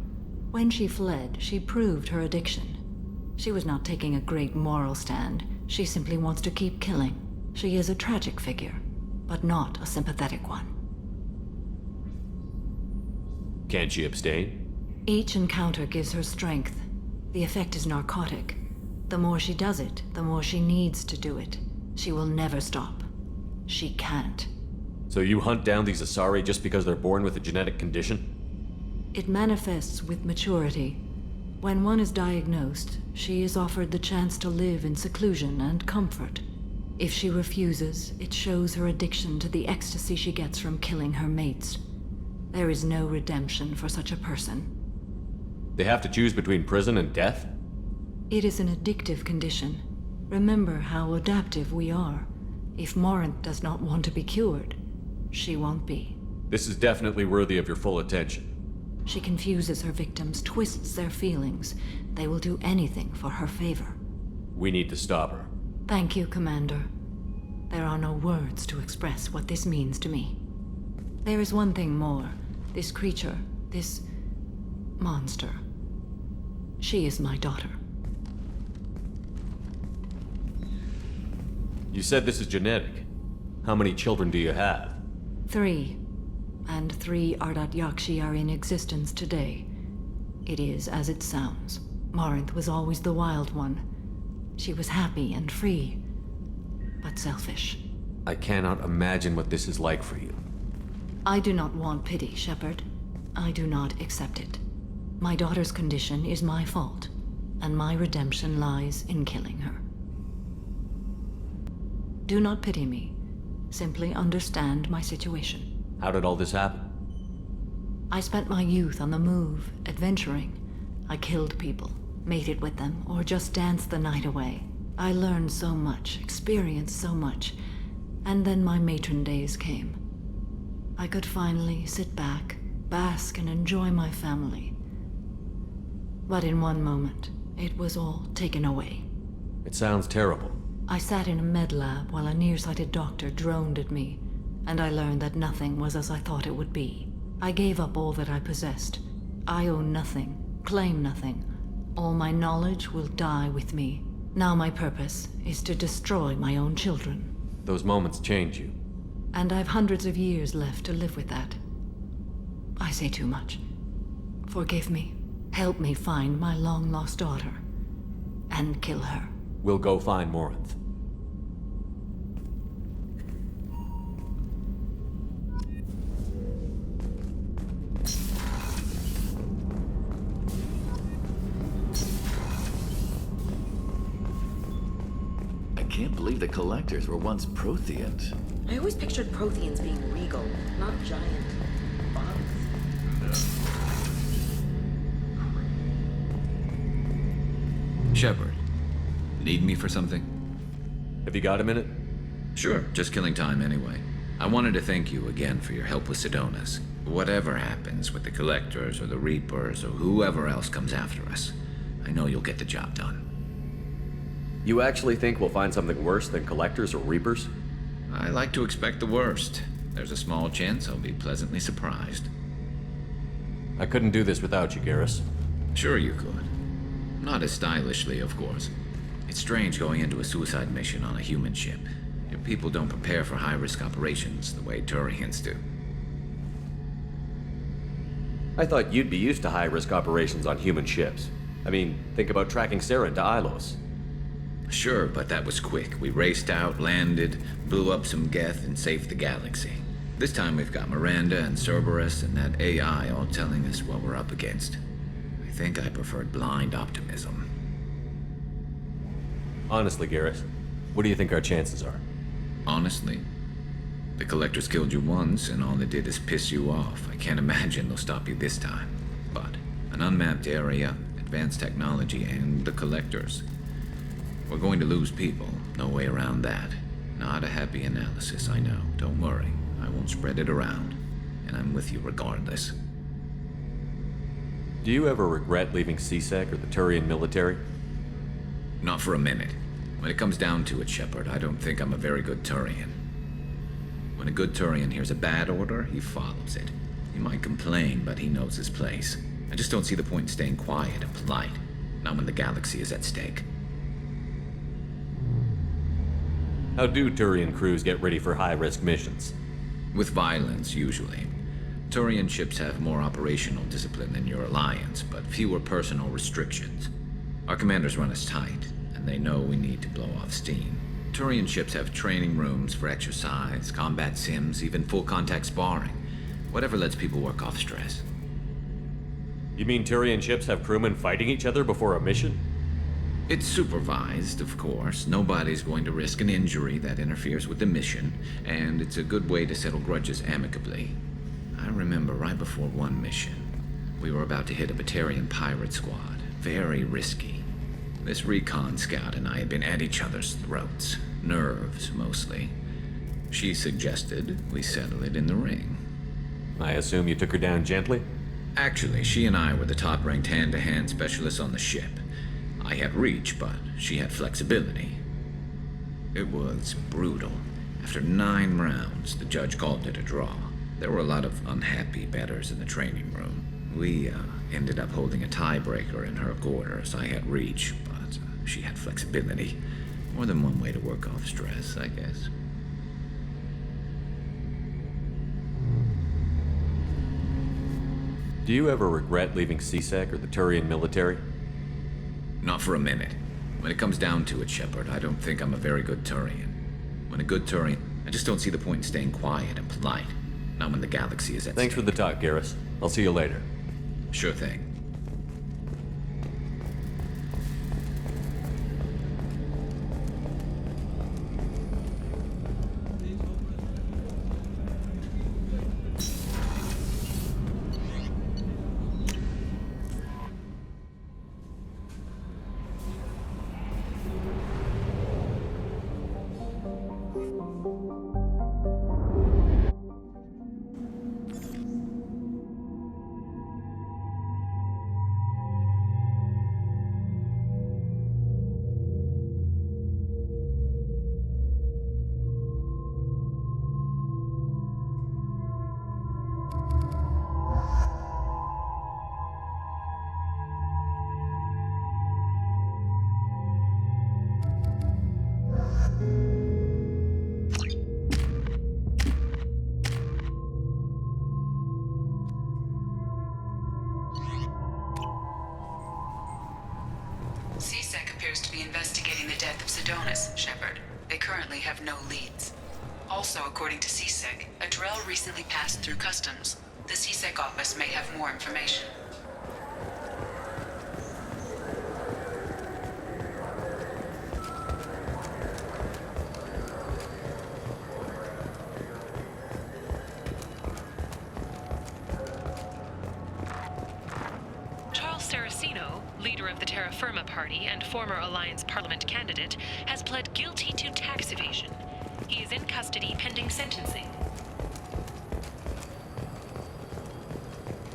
When she fled, she proved her addiction. She was not taking a great moral stand. She simply wants to keep killing. She is a tragic figure, but not a sympathetic one. Can't she abstain? Each encounter gives her strength. The effect is narcotic. The more she does it, the more she needs to do it. She will never stop. She can't. So you hunt down these Asari just because they're born with a genetic condition? It manifests with maturity. When one is diagnosed, she is offered the chance to live in seclusion and comfort. If she refuses, it shows her addiction to the ecstasy she gets from killing her mates. There is no redemption for such a person. They have to choose between prison and death? It is an addictive condition. Remember how adaptive we are. If Morinth does not want to be cured, she won't be. This is definitely worthy of your full attention. She confuses her victims, twists their feelings. They will do anything for her favor. We need to stop her. Thank you, Commander. There are no words to express what this means to me. There is one thing more. This creature, this monster. She is my daughter. You said this is genetic. How many children do you have? 3. And 3 Ardat Yakshi are in existence today. It is as it sounds. Morinth was always the wild one. She was happy and free, but selfish. I cannot imagine what this is like for you. I do not want pity, Shepard. I do not accept it. My daughter's condition is my fault, and my redemption lies in killing her. Do not pity me. Simply understand my situation. How did all this happen? I spent my youth on the move, adventuring. I killed people, mated with them, or just danced the night away. I learned so much, experienced so much, and then my matron days came. I could finally sit back, bask, and enjoy my family. But in one moment, it was all taken away. It sounds terrible. I sat in a med lab while a nearsighted doctor droned at me, and I learned that nothing was as I thought it would be. I gave up all that I possessed. I own nothing, claim nothing. All my knowledge will die with me. Now my purpose is to destroy my own children. Those moments change you. And I've hundreds of years left to live with that. I say too much. Forgive me. Help me find my long-lost daughter. And kill her. We'll go find Morinth. I can't believe the Collectors were once Protheans. I always pictured Protheans being regal, not giant bugs. Shepard, need me for something? Have you got a minute? Sure, just killing time anyway. I wanted to thank you again for your help with Sidonis. Whatever happens with the Collectors or the Reapers or whoever else comes after us, I know you'll get the job done. You actually think we'll find something worse than Collectors or Reapers? I like to expect the worst. There's a small chance I'll be pleasantly surprised. I couldn't do this without you, Garrus. Sure you could. Not as stylishly, of course. It's strange going into a suicide mission on a human ship. Your people don't prepare for high-risk operations the way Turians do. I thought you'd be used to high-risk operations on human ships. I mean, think about tracking Saren to Ilos. Sure, but that was quick. We raced out, landed, blew up some Geth, and saved the galaxy. This time we've got Miranda and Cerberus and that AI all telling us what we're up against. I think I preferred blind optimism. Honestly, Garrus, what do you think our chances are? Honestly? The Collectors killed you once, and all they did is piss you off. I can't imagine they'll stop you this time. But an unmapped area, advanced technology, and the Collectors. We're going to lose people. No way around that. Not a happy analysis, I know. Don't worry. I won't spread it around. And I'm with you regardless. Do you ever regret leaving CSEC or the Turian military? Not for a minute. When it comes down to it, Shepard, I don't think I'm a very good Turian. When a good Turian hears a bad order, he follows it. He might complain, but he knows his place. I just don't see the point in staying quiet and polite. Not when the galaxy is at stake. How do Turian crews get ready for high-risk missions? With violence, usually. Turian ships have more operational discipline than your alliance, but fewer personal restrictions. Our commanders run us tight, and they know we need to blow off steam. Turian ships have training rooms for exercise, combat sims, even full-contact sparring. Whatever lets people work off stress. You mean Turian ships have crewmen fighting each other before a mission? It's supervised, of course. Nobody's going to risk an injury that interferes with the mission, and it's a good way to settle grudges amicably. I remember right before one mission, we were about to hit a Batarian pirate squad. Very risky. This recon scout and I had been at each other's throats. Nerves, mostly. She suggested we settle it in the ring. I assume you took her down gently? Actually, she and I were the top-ranked hand-to-hand specialists on the ship. I had reach, but she had flexibility. It was brutal. After 9 rounds, the judge called it a draw. There were a lot of unhappy bettors in the training room. We ended up holding a tiebreaker in her quarters. I had reach, but she had flexibility. More than one way to work off stress, I guess. Do you ever regret leaving CSEC or the Turian military? Not for a minute. When it comes down to it, Shepard, I don't think I'm a very good Turian. When a good Turian, I just don't see the point in staying quiet and polite. Not when the galaxy is at Thanks stake. for the talk, Garrus. I'll see you later. Sure thing. CSEC appears to be investigating the death of Sidonis, Shepard. They currently have no leads. Also, according to CSEC, a Drell recently passed through customs. The CSEC office may have more information. Leader of the Terra Firma Party and former Alliance Parliament candidate, has pled guilty to tax evasion. He is in custody pending sentencing.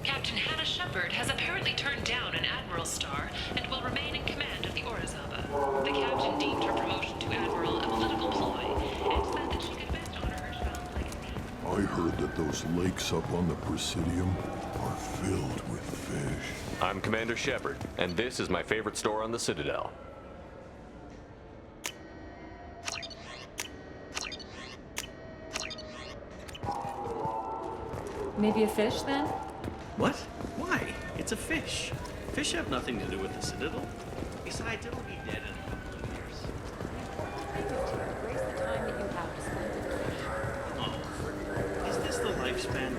Captain Hannah Shepard has apparently turned down an Admiral's star and will remain in command of the Orizaba. The captain deemed her promotion to Admiral a political ploy and said that she could best honor her child's legacy. I heard that those lakes up on the Presidium are filled with fish. I'm Commander Shepard, and this is my favorite store on the Citadel. Maybe a fish, then? What? Why? It's a fish. Fish have nothing to do with the Citadel. Besides, it'll be dead in a couple of years. Embrace the time that you have to spend in the fish. Oh, is this the lifespan?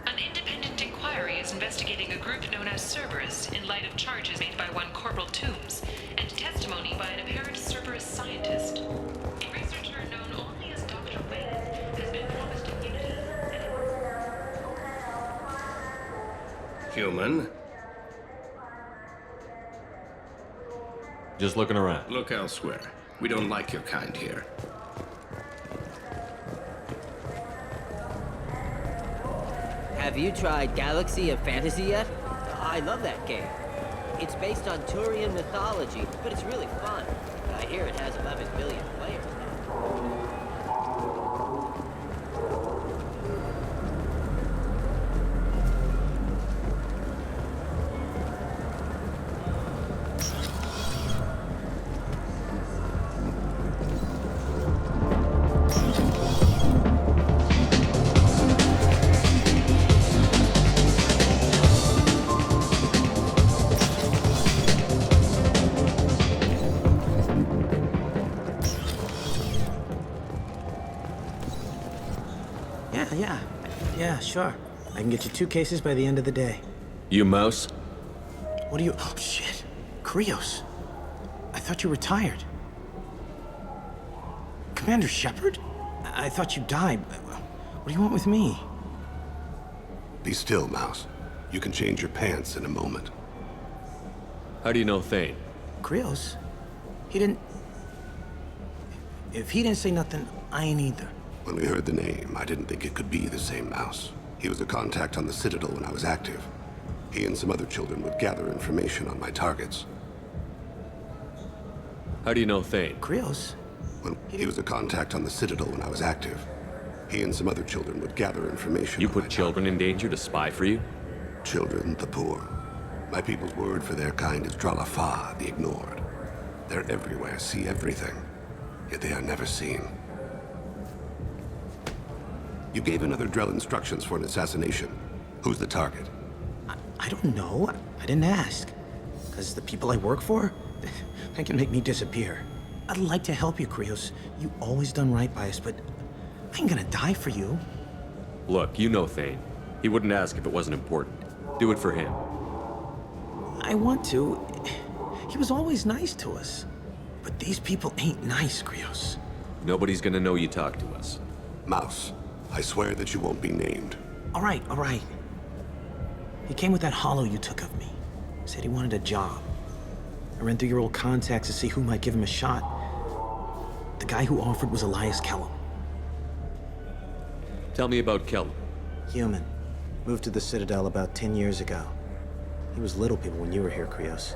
An independent inquiry is investigating investigating a group known as Cerberus in light of charges made by one Corporal Toombs and testimony by an apparent Cerberus scientist. A researcher known only as Dr. Wayne has been promised immunity and Human? Just looking around. Look elsewhere. We don't like your kind here. Have you tried Galaxy of Fantasy yet? I love that game. It's based on Turian mythology, but it's really fun. I hear it has 11 billion players now. Yeah, sure. I can get you 2 cases by the end of the day. You Mouse? What do you... Oh, shit. Krios. I thought you retired. Commander Shepard? I thought you died. What do you want with me? Be still, Mouse. You can change your pants in a moment. How do you know Thane? Krios? He didn't... If he didn't say nothing, I ain't either. When we heard the name, I didn't think it could be the same Mouse. He was a contact on the Citadel when I was active. He and some other children would gather information on my targets. How do you know Thane? Krios? He was a contact on the Citadel when I was active. He and some other children would gather information. You put children in danger to spy for you? Children, the poor. My people's word for their kind is Dralafa, the ignored. They're everywhere, see everything. Yet they are never seen. You gave another Drell instructions for an assassination. Who's the target? I don't know. I didn't ask. Because the people I work for, they can make me disappear. I'd like to help you, Krios. You always done right by us, but I ain't gonna die for you. Look, you know Thane. He wouldn't ask if it wasn't important. Do it for him. I want to. He was always nice to us. But these people ain't nice, Krios. Nobody's gonna know you talked to us. Mouse. I swear that you won't be named. All right. He came with that hollow you took of me. Said he wanted a job. I ran through your old contacts to see who might give him a shot. The guy who offered was Elias Kellum. Tell me about Kellum. Human. Moved to the Citadel about 10 years ago. He was Little People when you were here, Krios.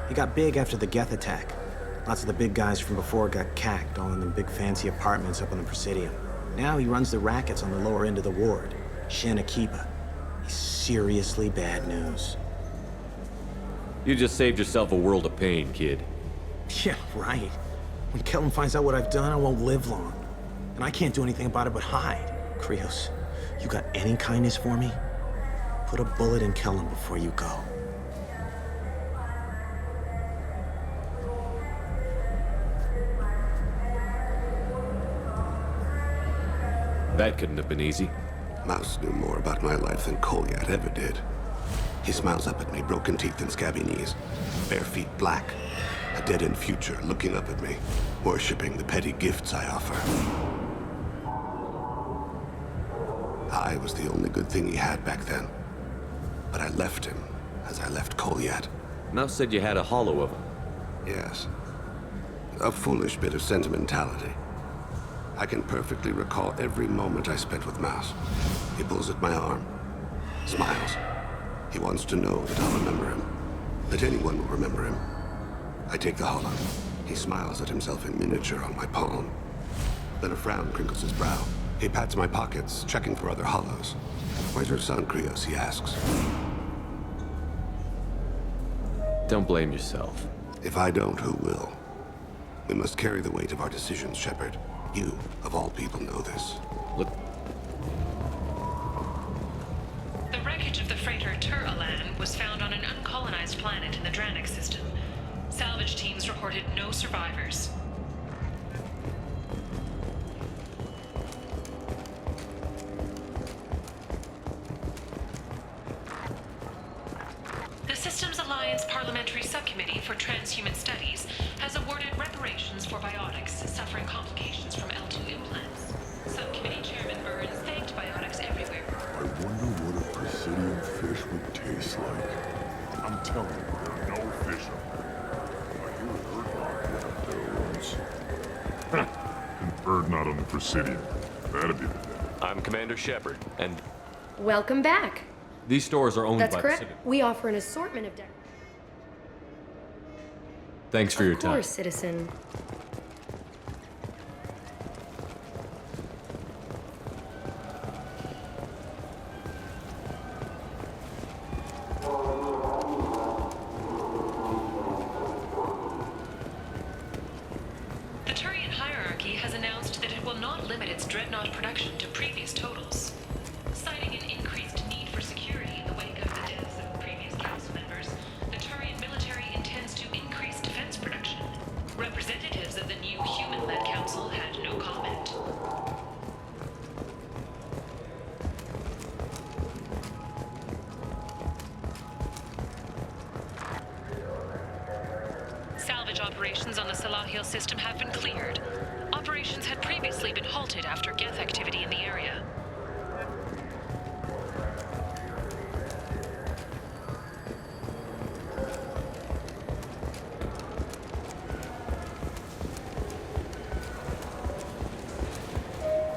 He got big after the Geth attack. Lots of the big guys from before got cacked, all in them big fancy apartments up on the Presidium. Now he runs the rackets on the lower end of the ward, Shin Akiba. He's seriously bad news. You just saved yourself a world of pain, kid. Yeah, right. When Kellum finds out what I've done, I won't live long. And I can't do anything about it but hide. Krios, you got any kindness for me? Put a bullet in Kellum before you go. That couldn't have been easy. Mouse knew more about my life than Kolyat ever did. He smiles up at me, broken teeth and scabby knees, bare feet black, a dead-end future looking up at me, worshipping the petty gifts I offer. I was the only good thing he had back then, but I left him as I left Kolyat. Mouse said you had a hollow of him. Yes. A foolish bit of sentimentality. I can perfectly recall every moment I spent with Mouse. He pulls at my arm, smiles. He wants to know that I'll remember him, that anyone will remember him. I take the hollow. He smiles at himself in miniature on my palm. Then a frown crinkles his brow. He pats my pockets, checking for other hollows. Where's your son, Krios? He asks. Don't blame yourself. If I don't, who will? We must carry the weight of our decisions, Shepard. You, of all people, know this. Look. The wreckage of the freighter Tur-Alan was found on an uncolonized planet in the Dranik system. Salvage teams reported no survivors. Systems Alliance Parliamentary Subcommittee for Transhuman Studies has awarded reparations for biotics suffering complications from L2 implants. Subcommittee Chairman Burns thanked biotics everywhere. I wonder what a Presidium fish would taste like. I'm telling you, there are no fish up there. I hear an Erdnot went up there once. An Erdnot on the Presidium. That'd be the day. I'm Commander Shepard, and Welcome back. these stores are owned That's by correct. the city. We offer an assortment of Thanks for your Of time. course, citizen. The Turian hierarchy has announced that it will not limit its dreadnought production to previous totals. Citing an increased need for security in the wake of the deaths of previous council members, the Turian military intends to increase defense production. Representatives of the new human-led council had no comment. Salvage operations on the Salahil system have been cleared. Operations had previously been halted after Geth activity in the area.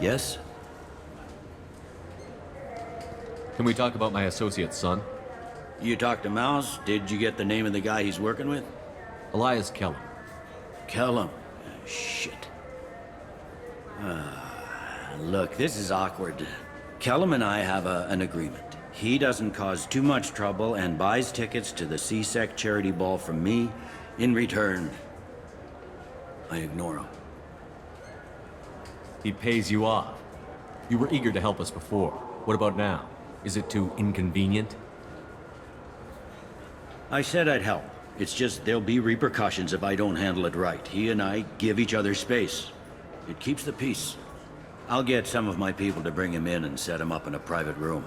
Yes? Can we talk about my associate's son? You talked to Mouse? Did you get the name of the guy he's working with? Elias Kellum. Kellum? Shit. Look, this is awkward. Kellum and I have an agreement. He doesn't cause too much trouble and buys tickets to the C-Sec charity ball from me. In return, I ignore him. He pays you off. You were eager to help us before. What about now? Is it too inconvenient? I said I'd help. It's just there'll be repercussions if I don't handle it right. He and I give each other space. It keeps the peace. I'll get some of my people to bring him in and set him up in a private room.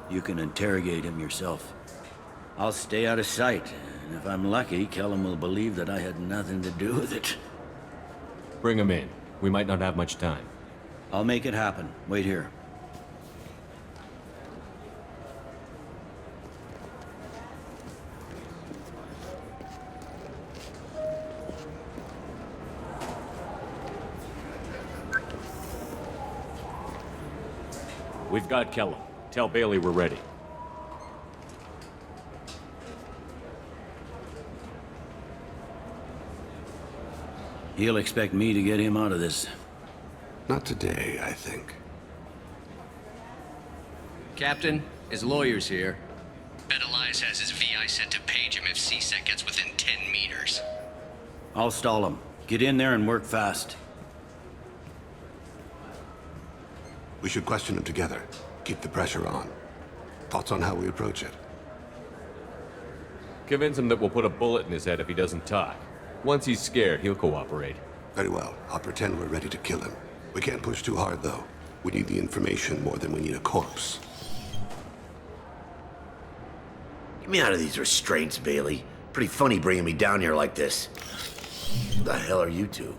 You can interrogate him yourself. I'll stay out of sight, and if I'm lucky, Kellum will believe that I had nothing to do with it. Bring him in. We might not have much time. I'll make it happen. Wait here. We've got Kellum. Tell Bailey we're ready. He'll expect me to get him out of this. Not today, I think. Captain, his lawyer's here. Bet Elias has his VI set to page him if C-Sec gets within 10 meters. I'll stall him. Get in there and work fast. We should question him together. Keep the pressure on. Thoughts on how we approach it? Convince him that we'll put a bullet in his head if he doesn't talk. Once he's scared, he'll cooperate. Very well. I'll pretend we're ready to kill him. We can't push too hard, though. We need the information more than we need a corpse. Get me out of these restraints, Bailey. Pretty funny bringing me down here like this. Who the hell are you two?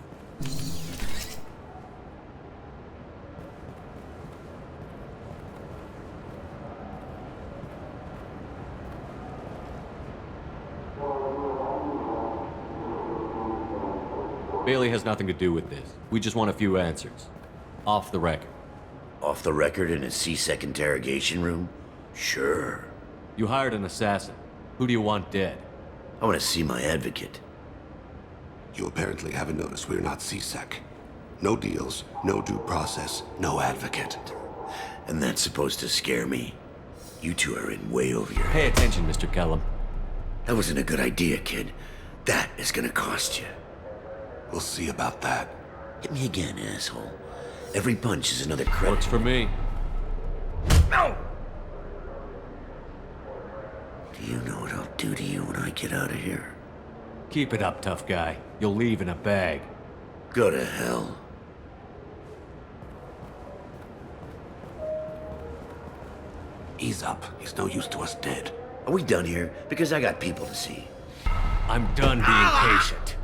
Bailey has nothing to do with this. We just want a few answers. Off the record. Off the record in a C-Sec interrogation room? Sure. You hired an assassin. Who do you want dead? I want to see my advocate. You apparently haven't noticed we're not C-Sec. No deals, no due process, no advocate. And that's supposed to scare me. You two are in way over your Pay attention, Mr. Kellum. That wasn't a good idea, kid. That is gonna cost you. We'll see about that. Hit me again, asshole. Every punch is another credit. Works for me. No! Do you know what I'll do to you when I get out of here? Keep it up, tough guy. You'll leave in a bag. Go to hell. Ease up. He's no use to us dead. Are we done here? Because I got people to see. I'm done being patient.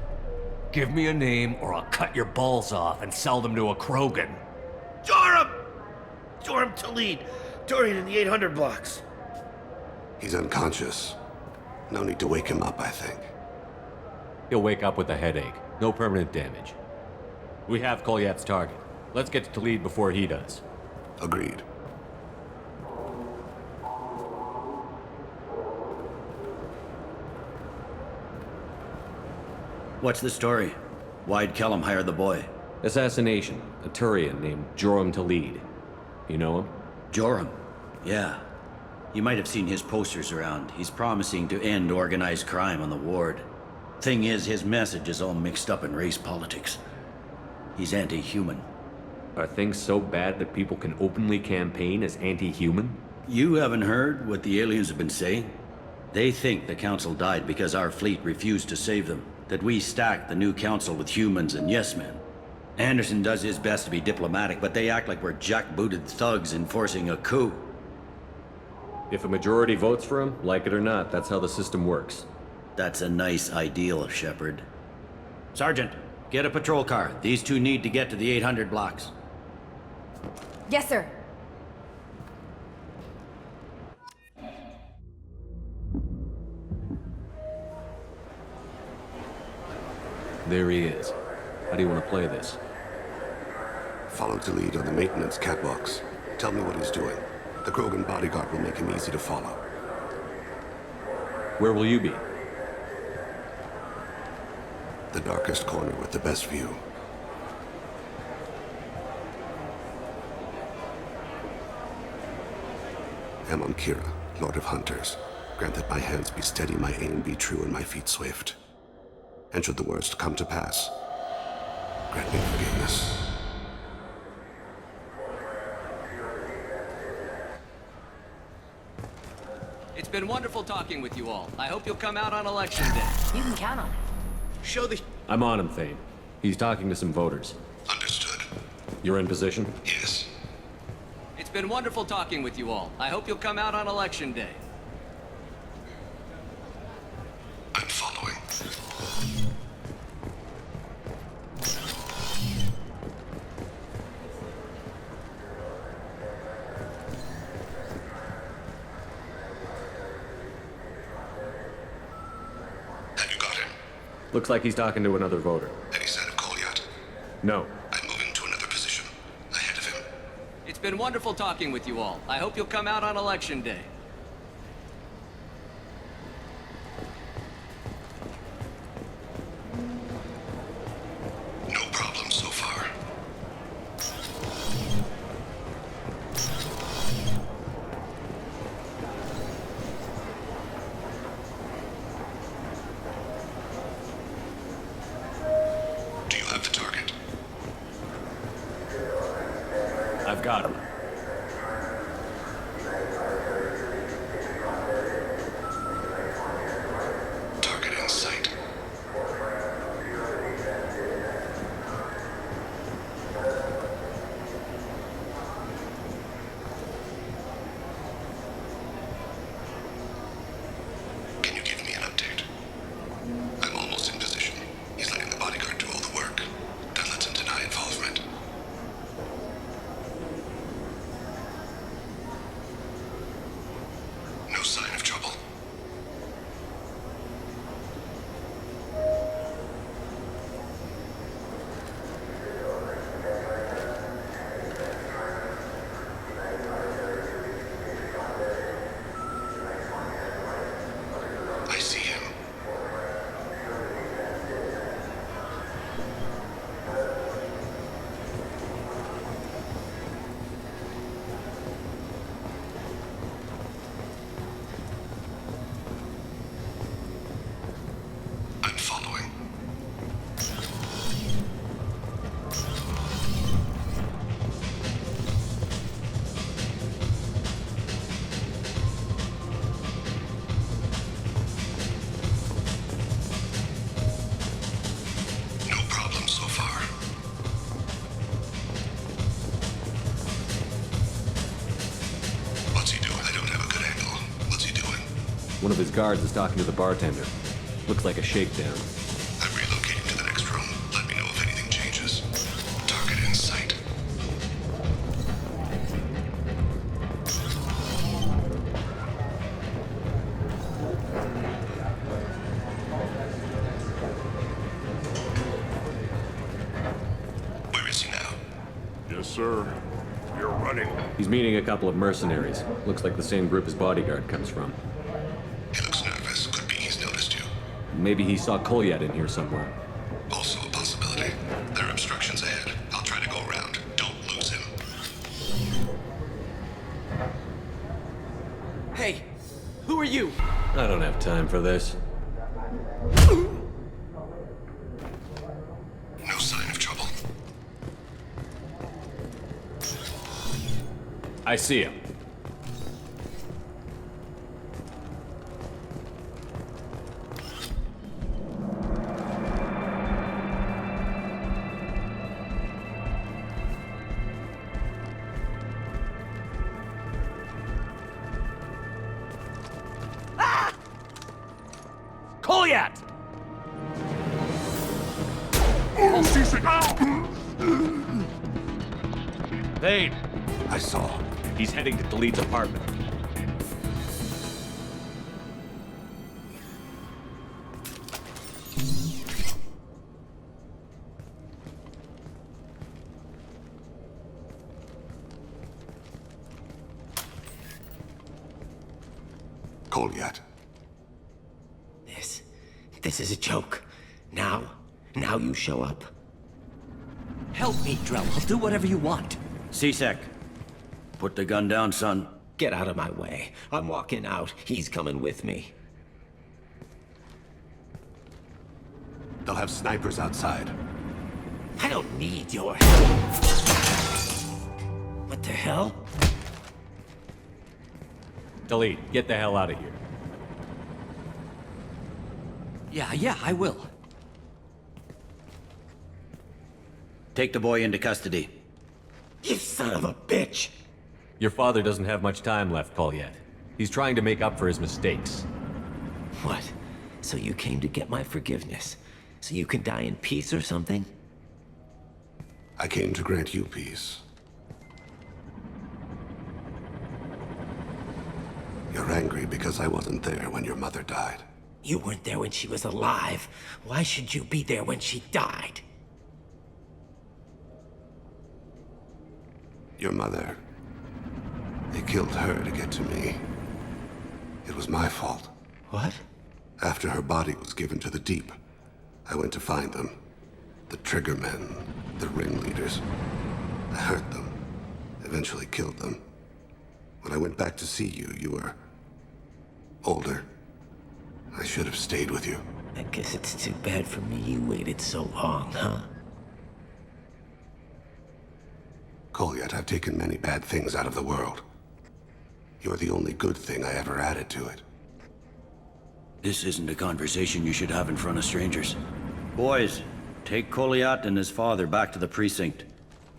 Give me a name or I'll cut your balls off and sell them to a Krogan. Joram! Joram Talid. Turian in the 800 blocks. He's unconscious. No need to wake him up, I think. He'll wake up with a headache. No permanent damage. We have Kolyat's target. Let's get to Talid before he does. Agreed. What's the story? Why'd Kellum hire the boy? Assassination. A Turian named Joram Talid. You know him? Joram? Yeah. You might have seen his posters around. He's promising to end organized crime on the ward. Thing is, his message is all mixed up in race politics. He's anti-human. Are things so bad that people can openly campaign as anti-human? You haven't heard what the aliens have been saying? They think the Council died because our fleet refused to save them. That we stacked the new Council with humans and yes-men. Anderson does his best to be diplomatic, but they act like we're jackbooted thugs enforcing a coup. If a majority votes for him, like it or not, that's how the system works. That's a nice ideal, Shepard. Sergeant, get a patrol car. These two need to get to the 800 blocks. Yes, sir. There he is. How do you want to play this? Follow Talid on the maintenance catwalks. Tell me what he's doing. The Krogan bodyguard will make him easy to follow. Where will you be? The darkest corner with the best view. Amon Kira, Lord of Hunters. Grant that my hands be steady, my aim be true, and my feet swift. And should the worst come to pass, grant me forgiveness. It's been wonderful talking with you all. I hope you'll come out on election day. You can count on it. Show the... I'm on him, Thane. He's talking to some voters. Understood. You're in position? Yes. It's been wonderful talking with you all. I hope you'll come out on election day. I'm following. Have you got him? Looks like he's talking to another voter. Any sign of Kolyat? No. I'm moving to another position. Ahead of him. It's been wonderful talking with you all. I hope you'll come out on election day. No problem so far. Do you have the target? I've got him. Target in sight. Can you give me an update? I'm almost in position. He's letting the bodyguard do all the work. That lets him deny involvement. One of his guards is talking to the bartender. Looks like a shakedown. I'm relocating to the next room. Let me know if anything changes. Target in sight. Where is he now? Yes, sir. You're running. He's meeting a couple of mercenaries. Looks like the same group his bodyguard comes from. He looks nervous. Could be he's noticed you. Maybe he saw Kolyat in here somewhere. Also a possibility. There are obstructions ahead. I'll try to go around. Don't lose him. Hey, who are you? I don't have time for this. No sign of trouble. I see him. Kolyat! Oh, C-Sec! Vane, I saw. he's heading to Khalid's apartment. Kolyat. This is a joke. Now you show up. Help me, Drell. I'll do whatever you want. C-Sec, put the gun down, son. Get out of my way. I'm walking out. He's coming with me. They'll have snipers outside. I don't need your help. What the hell? Khalid, get the hell out of here. Yeah, I will. Take the boy into custody. You son of a bitch! Your father doesn't have much time left, Kolyat. He's trying to make up for his mistakes. What? So you came to get my forgiveness? So you can die in peace or something? I came to grant you peace. You're angry because I wasn't there when your mother died. You weren't there when she was alive. Why should you be there when she died? Your mother. They killed her to get to me. It was my fault. What? After her body was given to the Deep, I went to find them. The Triggermen, the ringleaders. I hurt them. Eventually killed them. When I went back to see you, you were older. I should have stayed with you. I guess it's too bad for me you waited so long, huh? Kolyat, I've taken many bad things out of the world. You're the only good thing I ever added to it. This isn't a conversation you should have in front of strangers. Boys, take Kolyat and his father back to the precinct.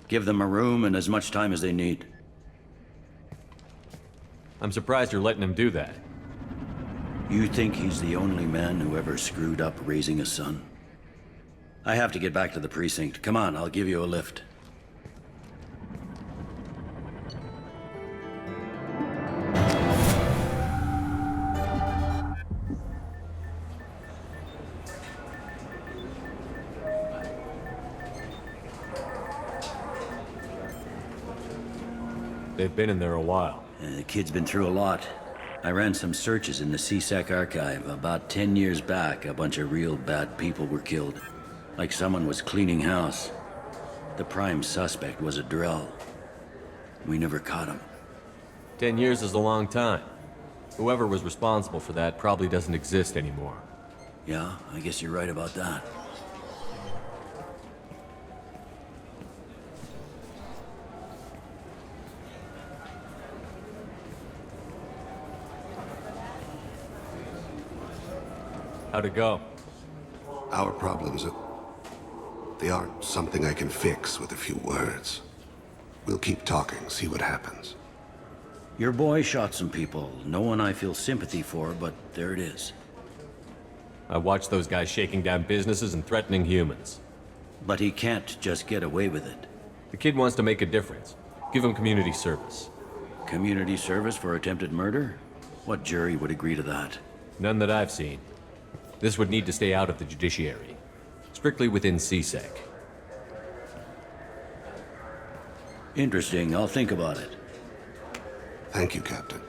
Give them a room and as much time as they need. I'm surprised you're letting him do that. You think he's the only man who ever screwed up raising a son? I have to get back to the precinct. Come on, I'll give you a lift. They've been in there a while. The kid's been through a lot. I ran some searches in the C-Sec archive. About 10 years back, a bunch of real bad people were killed. Like someone was cleaning house. The prime suspect was a Drell. We never caught him. 10 years is a long time. Whoever was responsible for that probably doesn't exist anymore. Yeah, I guess you're right about that. How'd it go? Our problems, they aren't something I can fix with a few words. We'll keep talking, see what happens. Your boy shot some people. No one I feel sympathy for, but there it is. I watched those guys shaking down businesses and threatening humans. But he can't just get away with it. The kid wants to make a difference. Give him community service. Community service for attempted murder? What jury would agree to that? None that I've seen. This would need to stay out of the judiciary. Strictly within CSEC. Interesting. I'll think about it. Thank you, Captain.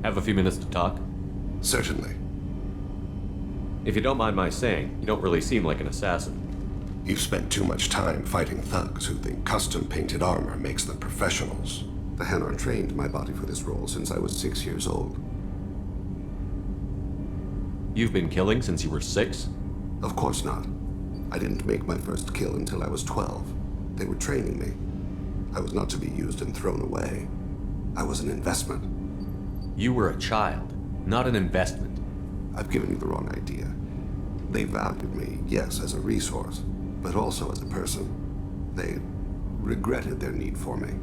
Have a few minutes to talk? Certainly. If you don't mind my saying, you don't really seem like an assassin. You've spent too much time fighting thugs who think custom-painted armor makes them professionals. The Hanar trained my body for this role since I was 6 years old. You've been killing since you were 6? Of course not. I didn't make my first kill until I was 12. They were training me. I was not to be used and thrown away. I was an investment. You were a child, not an investment. I've given you the wrong idea. They valued me, yes, as a resource, but also as a person. They regretted their need for me.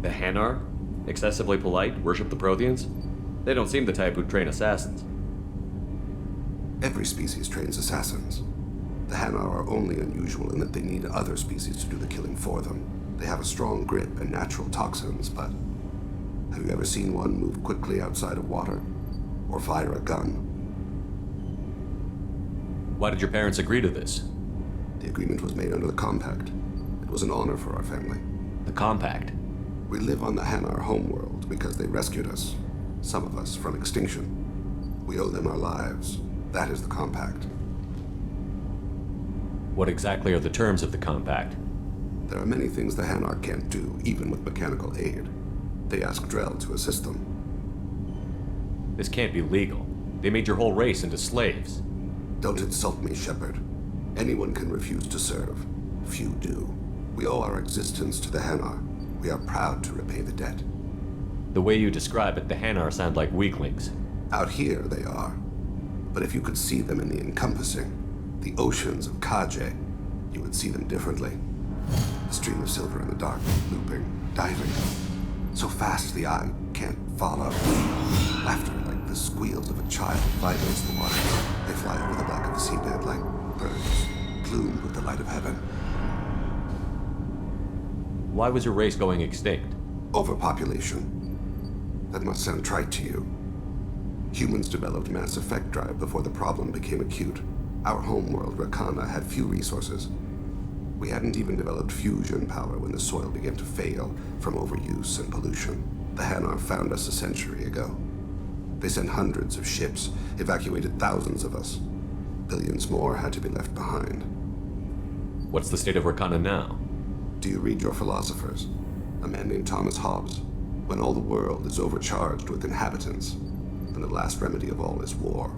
The Hanar? Excessively polite, worship the Protheans? They don't seem the type who'd train assassins. Every species trains assassins. The Hanar are only unusual in that they need other species to do the killing for them. They have a strong grip and natural toxins, but have you ever seen one move quickly outside of water? Or fire a gun? Why did your parents agree to this? The agreement was made under the Compact. It was an honor for our family. The Compact? We live on the Hanar homeworld because they rescued us. Some of us from extinction. We owe them our lives. That is the Compact. What exactly are the terms of the Compact? There are many things the Hanar can't do, even with mechanical aid. They ask Drell to assist them. This can't be legal. They made your whole race into slaves. Don't insult me, Shepard. Anyone can refuse to serve. Few do. We owe our existence to the Hanar. We are proud to repay the debt. The way you describe it, the Hanar sound like weaklings. Out here, they are. But if you could see them in the encompassing, the oceans of Kaje, you would see them differently. A stream of silver in the dark, looping, diving. So fast the eye can't follow. Laughter like the squeals of a child vibrates the water. They fly over the back of the seabed like birds, plumed with the light of heaven. Why was your race going extinct? Overpopulation. That must sound trite to you. Humans developed mass effect drive before the problem became acute. Our homeworld, Rakana, had few resources. We hadn't even developed fusion power when the soil began to fail from overuse and pollution. The Hanar found us a century ago. They sent hundreds of ships, evacuated thousands of us. Billions more had to be left behind. What's the state of Rakana now? Do you read your philosophers? A man named Thomas Hobbes. When all the world is overcharged with inhabitants, then the last remedy of all is war,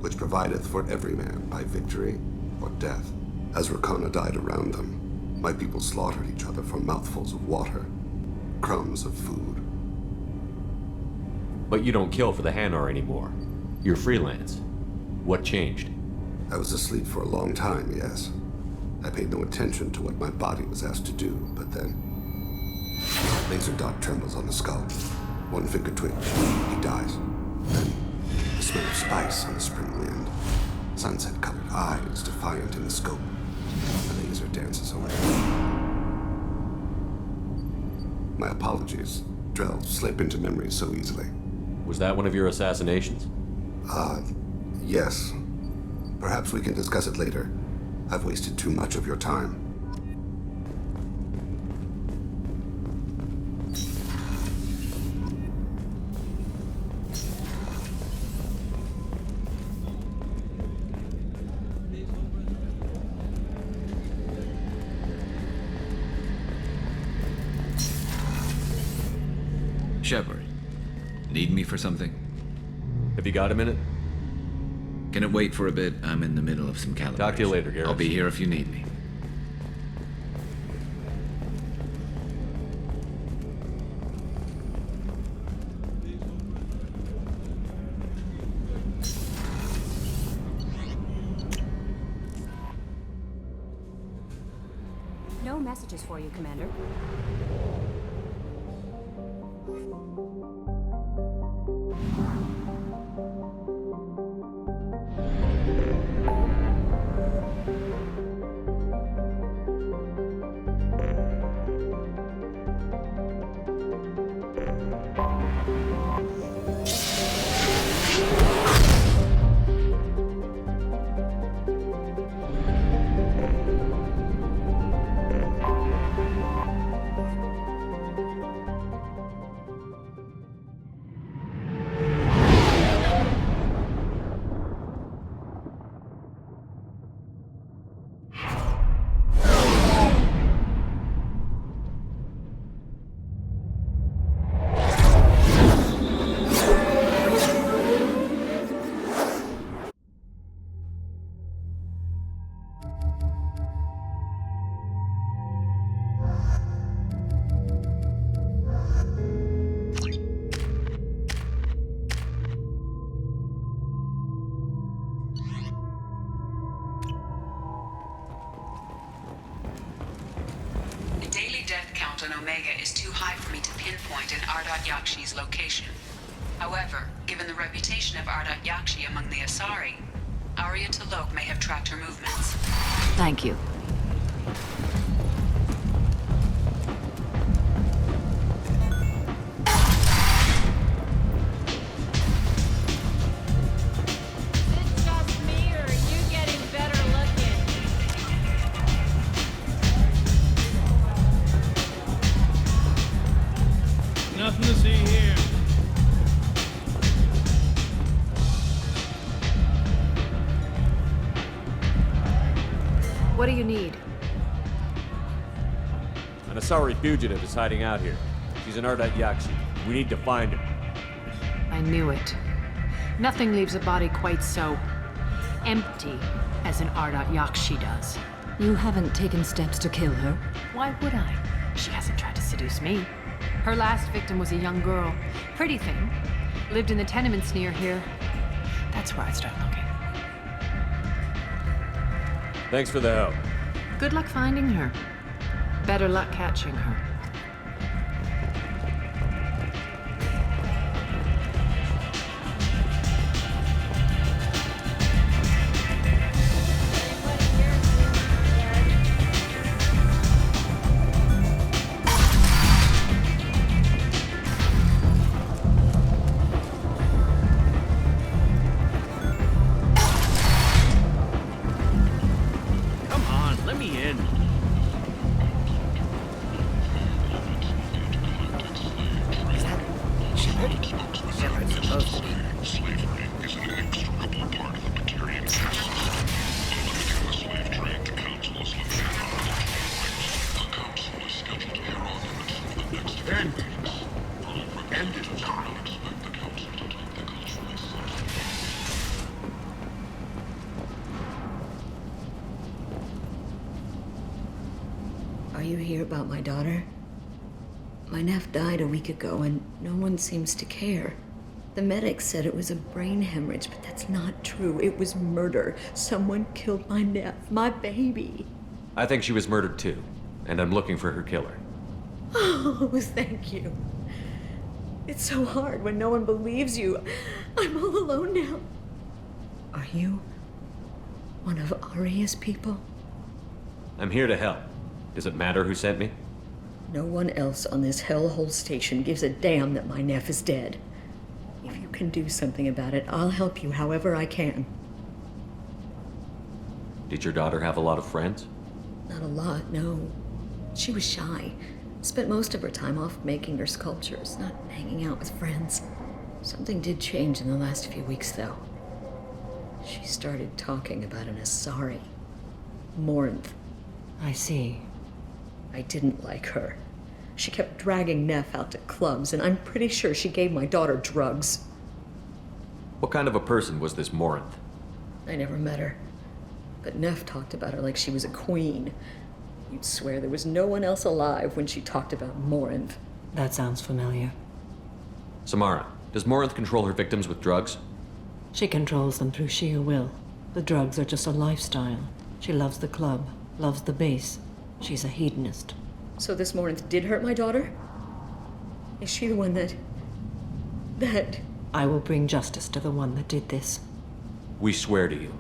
which provideth for every man by victory or death. As Rakana died around them, my people slaughtered each other for mouthfuls of water. crumbs of food. But you don't kill for the Hanar anymore. You're freelance. What changed? I was asleep for a long time, yes. I paid no attention to what my body was asked to do, but then... Laser dot trembles on the skull. One finger twitch. He dies. Then the smell of spice on the spring wind. Sunset-colored eyes defiant in the scope. The laser dances away. My apologies. Drell slip into memory so easily. Was that one of your assassinations? Yes. Perhaps we can discuss it later. I've wasted too much of your time. Shepard, need me for something? Have you got a minute? Can it wait for a bit? I'm in the middle of some calibration. Talk to you later, Garrus. I'll be here if you need me. No messages for you, Commander. On Omega is too high for me to pinpoint an Ardat Yakshi's location. However, given the reputation of Ardat Yakshi among the Asari, Arya T'Loak may have tracked her movements. Thank you. Nothing to see here. What do you need? An Asari fugitive is hiding out here. She's an Ardat Yakshi. We need to find her. I knew it. Nothing leaves a body quite so empty as an Ardat Yakshi does. You haven't taken steps to kill her? Why would I? She hasn't tried to seduce me. Her last victim was a young girl. Pretty thing. Lived in the tenements near here. That's where I'd start looking. Thanks for the help. Good luck finding her. Better luck catching her. Are you here about my daughter? My nephew died a week ago, and no one seems to care. The medics said it was a brain hemorrhage, but that's not true. It was murder. Someone killed my nephew, my baby. I think she was murdered too, and I'm looking for her killer. Oh, thank you. It's so hard when no one believes you. I'm all alone now. Are you one of Aria's people? I'm here to help. Does it matter who sent me? No one else on this hellhole station gives a damn that my nephew is dead. If you can do something about it, I'll help you however I can. Did your daughter have a lot of friends? Not a lot, no. She was shy. Spent most of her time off making her sculptures, not hanging out with friends. Something did change in the last few weeks, though. She started talking about an Asari. Morinth. I see. I didn't like her. She kept dragging Neff out to clubs, and I'm pretty sure she gave my daughter drugs. What kind of a person was this Morinth? I never met her. But Neff talked about her like she was a queen. You'd swear there was no one else alive when she talked about Morinth. That sounds familiar. Samara, does Morinth control her victims with drugs? She controls them through sheer will. The drugs are just a lifestyle. She loves the club, loves the base. She's a hedonist. So this Morinth did hurt my daughter? Is she the one that... I will bring justice to the one that did this. We swear to you.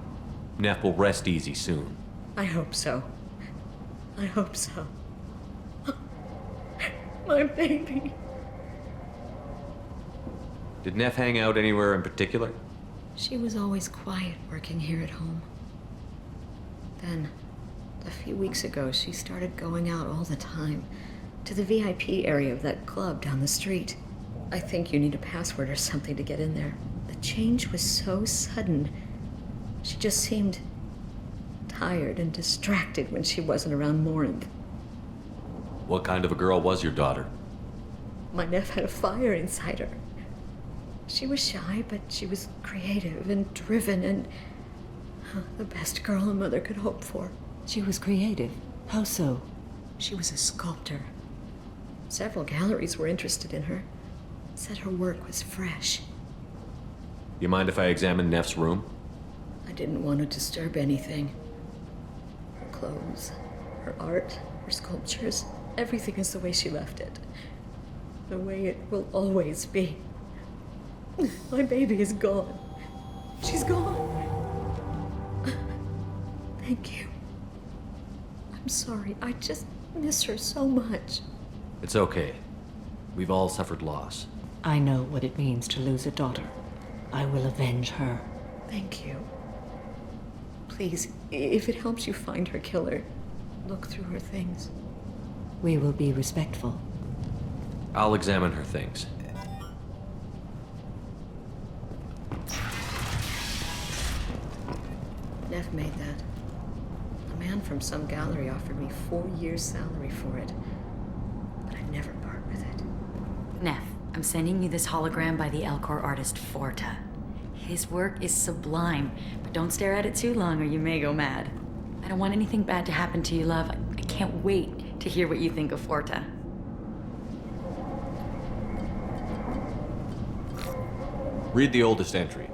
Neff will rest easy soon. I hope so. I hope so. My baby. Did Neff hang out anywhere in particular? She was always quiet working here at home. Then, a few weeks ago, she started going out all the time to the VIP area of that club down the street. I think you need a password or something to get in there. The change was so sudden. She just seemed tired and distracted when she wasn't around Morinth. What kind of a girl was your daughter? My nephew had a fire inside her. She was shy, but she was creative and driven and the best girl a mother could hope for. She was creative? How so? She was a sculptor. Several galleries were interested in her. Said her work was fresh. You mind if I examine Neff's room? I didn't want to disturb anything. Her clothes, her art, her sculptures, everything is the way she left it. The way it will always be. My baby is gone. She's gone. Thank you. I'm sorry. I just miss her so much. It's okay. We've all suffered loss. I know what it means to lose a daughter. I will avenge her. Thank you. Please, if it helps you find her killer, look through her things. We will be respectful. I'll examine her things. Neff made that. A man from some gallery offered me 4 years' salary for it. But I'd never part with it. Neff, I'm sending you this hologram by the Elcor artist Forta. His work is sublime, but don't stare at it too long or you may go mad. I don't want anything bad to happen to you, love. I can't wait to hear what you think of Forta. Read the oldest entry.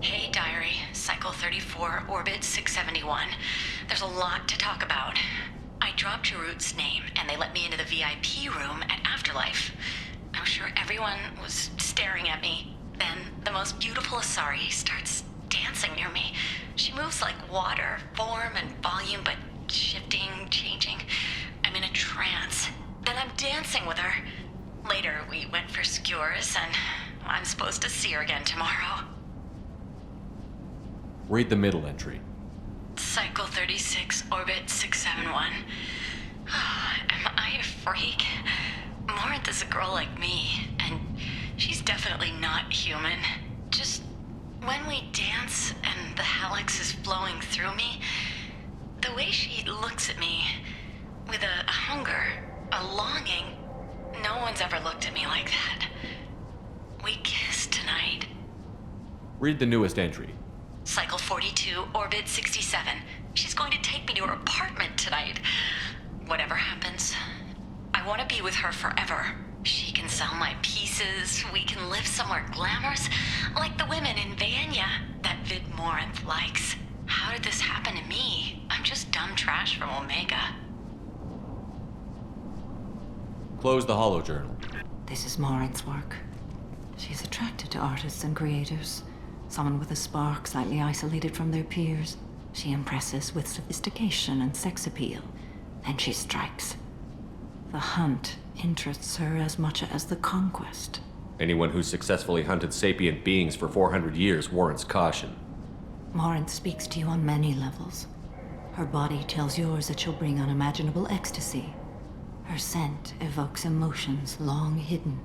Hey, Diary. Cycle 34, Orbit 671. There's a lot to talk about. I dropped Jarut's name, and they let me into the VIP room at Afterlife. I'm sure everyone was staring at me. Then, the most beautiful Asari starts dancing near me. She moves like water, form and volume, but shifting, changing. I'm in a trance. Then I'm dancing with her. Later, we went for skewers, and I'm supposed to see her again tomorrow. Read the middle entry. Cycle 36, Orbit 671. Am I a freak? Morinth is a girl like me, and she's definitely not human. Just when we dance and the Hallex is flowing through me, the way she looks at me with a hunger, a longing, no one's ever looked at me like that. We kissed tonight. Read the newest entry. Cycle 42, Orbit 67. She's going to take me to her apartment tonight. Whatever happens, I want to be with her forever. She can sell my pieces. We can live somewhere glamorous, like the women in Vanya that Vid Morinth likes. How did this happen to me? I'm just dumb trash from Omega. Close the holojournal. This is Morinth's work. She's attracted to artists and creators. Someone with a spark, slightly isolated from their peers. She impresses with sophistication and sex appeal. Then she strikes. The hunt interests her as much as the conquest. Anyone who's successfully hunted sapient beings for 400 years warrants caution. Morinth speaks to you on many levels. Her body tells yours that she'll bring unimaginable ecstasy. Her scent evokes emotions long hidden.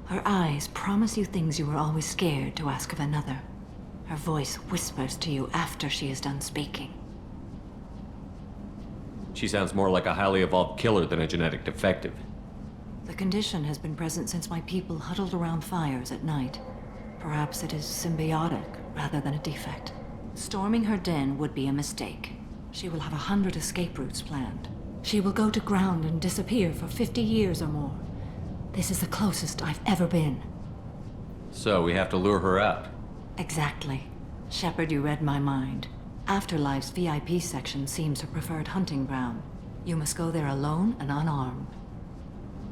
Her eyes promise you things you were always scared to ask of another. Her voice whispers to you after she is done speaking. She sounds more like a highly evolved killer than a genetic defective. The condition has been present since my people huddled around fires at night. Perhaps it is symbiotic rather than a defect. Storming her den would be a mistake. She will have 100 escape routes planned. She will go to ground and disappear for 50 years or more. This is the closest I've ever been. So we have to lure her out. Exactly. Shepard, you read my mind. Afterlife's VIP section seems her preferred hunting ground. You must go there alone and unarmed.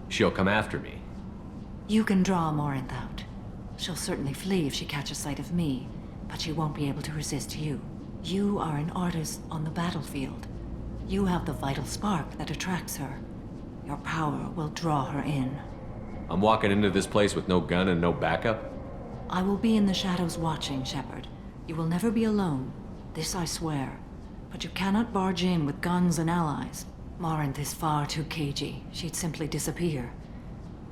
She'll come after me. You can draw Morinth out. She'll certainly flee if she catches sight of me, but she won't be able to resist you. You are an artist on the battlefield. You have the vital spark that attracts her. Your power will draw her in. I'm walking into this place with no gun and no backup? I will be in the shadows watching, Shepard. You will never be alone. This I swear. But you cannot barge in with guns and allies. Morinth is far too cagey. She'd simply disappear.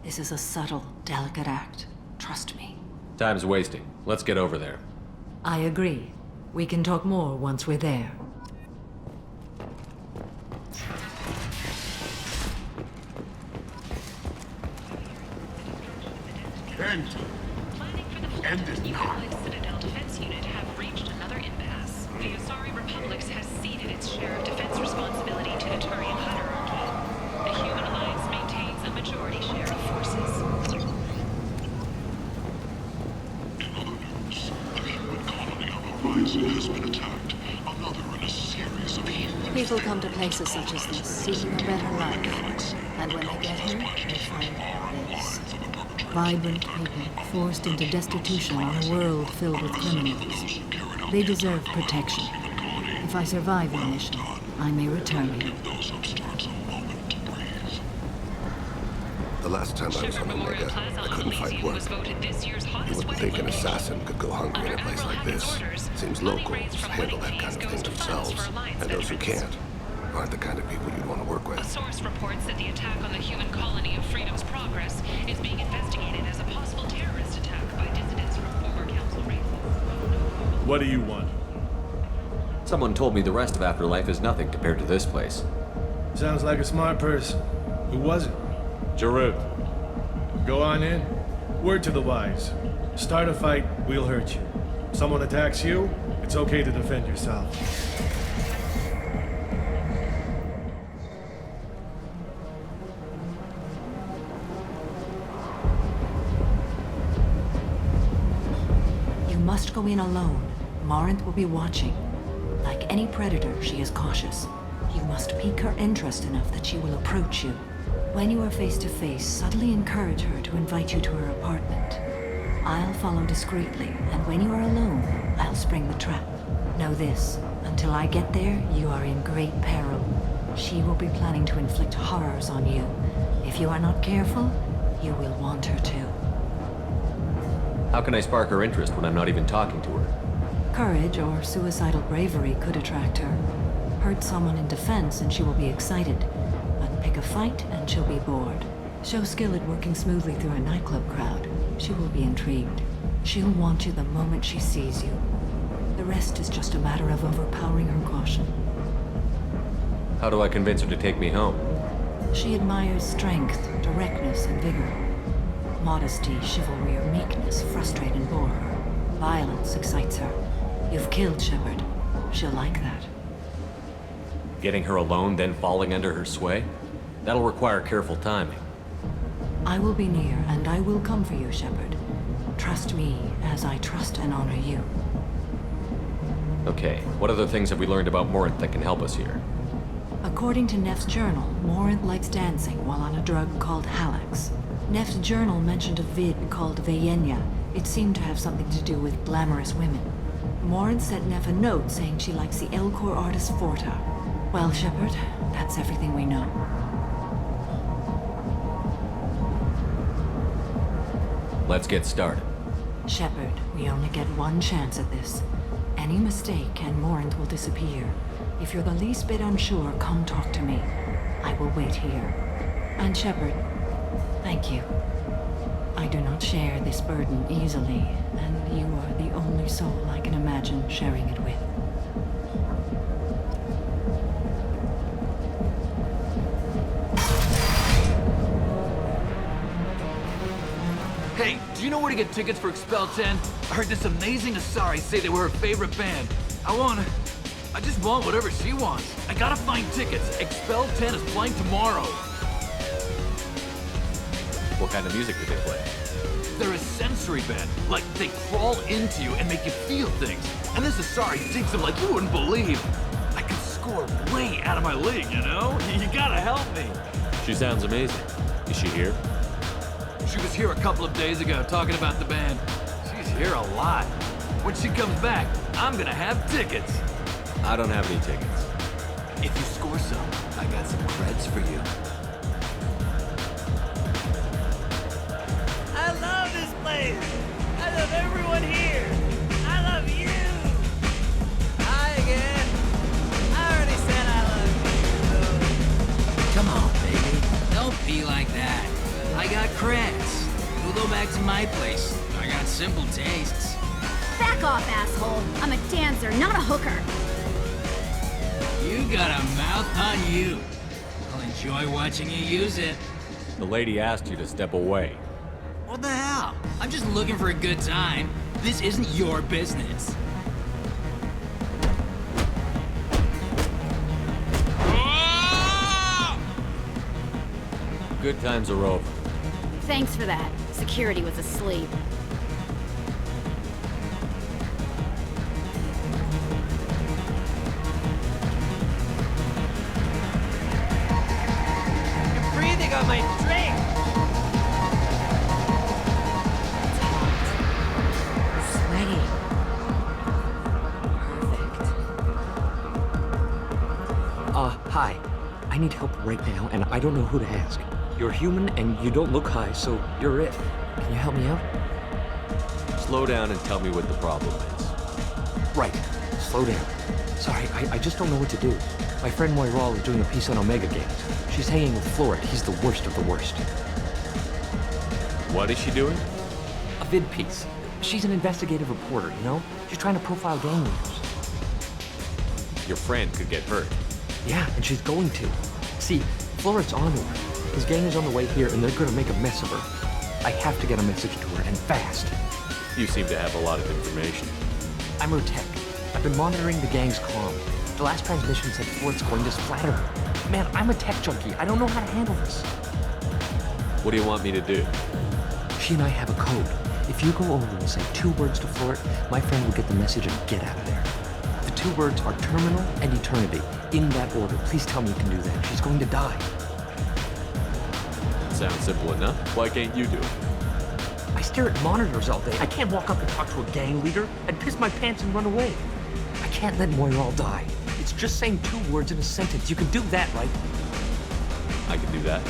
This is a subtle, delicate act. Trust me. Time's wasting. Let's get over there. I agree. We can talk more once we're there. End it now. Citadel Defense Unit have reached another impasse. The Asari Republics has ceded its share of defense responsibility to the Turian hierarchy. The Human Alliance maintains a majority share of forces. In other news, the human colony on the horizon has been attacked. Another in a series of humans. People come to places such as this, seeking a better life. And when they get here, they find this. Vibrant people forced into destitution on a world filled with criminals. They deserve protection. If I survive the mission, I may return here. The last time I was on Omega, I couldn't find work. You wouldn't think an assassin could go hungry in a place like this. Seems locals handle that kind of thing themselves, and those who can't aren't the kind of people you'd want to work with. A source reports that the attack on the human colony of Freedom's Progress is being investigated as a possible terrorist attack by dissidents from former council races. What do you want? Someone told me the rest of Afterlife is nothing compared to this place. Sounds like a smart person. Who was it? Jarut. Go on in. Word to the wise. Start a fight, we'll hurt you. Someone attacks you, it's okay to defend yourself. Must go in alone. Morinth will be watching. Like any predator, she is cautious. You must pique her interest enough that she will approach you. When you are face to face, subtly encourage her to invite you to her apartment. I'll follow discreetly, and when you are alone, I'll spring the trap. Know this, until I get there, you are in great peril. She will be planning to inflict horrors on you. If you are not careful, you will want her to. How can I spark her interest when I'm not even talking to her? Courage or suicidal bravery could attract her. Hurt someone in defense and she will be excited. But pick a fight and she'll be bored. Show skill at working smoothly through a nightclub crowd. She will be intrigued. She'll want you the moment she sees you. The rest is just a matter of overpowering her caution. How do I convince her to take me home? She admires strength, directness, and vigor. Modesty, chivalry, or meekness frustrate and bore her. Violence excites her. You've killed Shepard. She'll like that. Getting her alone, then falling under her sway? That'll require careful timing. I will be near, and I will come for you, Shepard. Trust me as I trust and honor you. Okay, what other things have we learned about Morinth that can help us here? According to Neff's journal, Morinth likes dancing while on a drug called Halax. Neff's journal mentioned a vid called Vayenya. It seemed to have something to do with glamorous women. Morinth sent Neff a note saying she likes the Elcor artist Forta. Well, Shepard, that's everything we know. Let's get started. Shepard, we only get one chance at this. Any mistake and Morinth will disappear. If you're the least bit unsure, come talk to me. I will wait here. And Shepard, thank you. I do not share this burden easily, and you are the only soul I can imagine sharing it with. Hey, do you know where to get tickets for Expel 10? I heard this amazing Asari say they were her favorite band. I just want whatever she wants. I gotta find tickets. Expel 10 is playing tomorrow. What kind of music do they play? They're a sensory band. Like, they crawl into you and make you feel things. And this Asari digs them like you wouldn't believe. I could score way out of my league, you know? You gotta help me. She sounds amazing. Is she here? She was here a couple of days ago talking about the band. She's here a lot. When she comes back, I'm gonna have tickets. I don't have any tickets. If you score some, I got some creds for you. I love this place. I love everyone here. I love you. Hi again. I already said I love you. Come on, baby. Don't be like that. I got creds. We'll go back to my place. I got simple tastes. Back off, asshole. I'm a dancer, not a hooker. You got a mouth on you. I'll enjoy watching you use it. The lady asked you to step away. What the hell? I'm just looking for a good time. This isn't your business. Good times are over. Thanks for that. Security was asleep. You're breathing on my drink. Sweaty. Hi. I need help right now, and I don't know who to ask. You're human, and you don't look high, so you're it. Can you help me out? Slow down and tell me what the problem is. Right. Slow down. Sorry, I just don't know what to do. My friend Moiral is doing a piece on Omega Games. She's hanging with Floret. He's the worst of the worst. What is she doing? A vid piece. She's an investigative reporter, you know? She's trying to profile gang leaders. Your friend could get hurt. Yeah, and she's going to. See, Floret's on to her. His gang is on the way here, and they're gonna make a mess of her. I have to get a message to her, and fast. You seem to have a lot of information. I'm her tech. I've been monitoring the gang's comm. The last transmission said Floret's going to splatter her. Man, I'm a tech junkie. I don't know how to handle this. What do you want me to do? She and I have a code. If you go over and say 2 words to Floret, my friend will get the message and get out of there. The 2 words are terminal and eternity. In that order. Please tell me you can do that. She's going to die. Sounds simple enough. Why can't you do it? I stare at monitors all day. I can't walk up and talk to a gang leader. I'd piss my pants and run away. I can't let Moiral die. It's just saying 2 words in a sentence. You can do that, right? I can do that.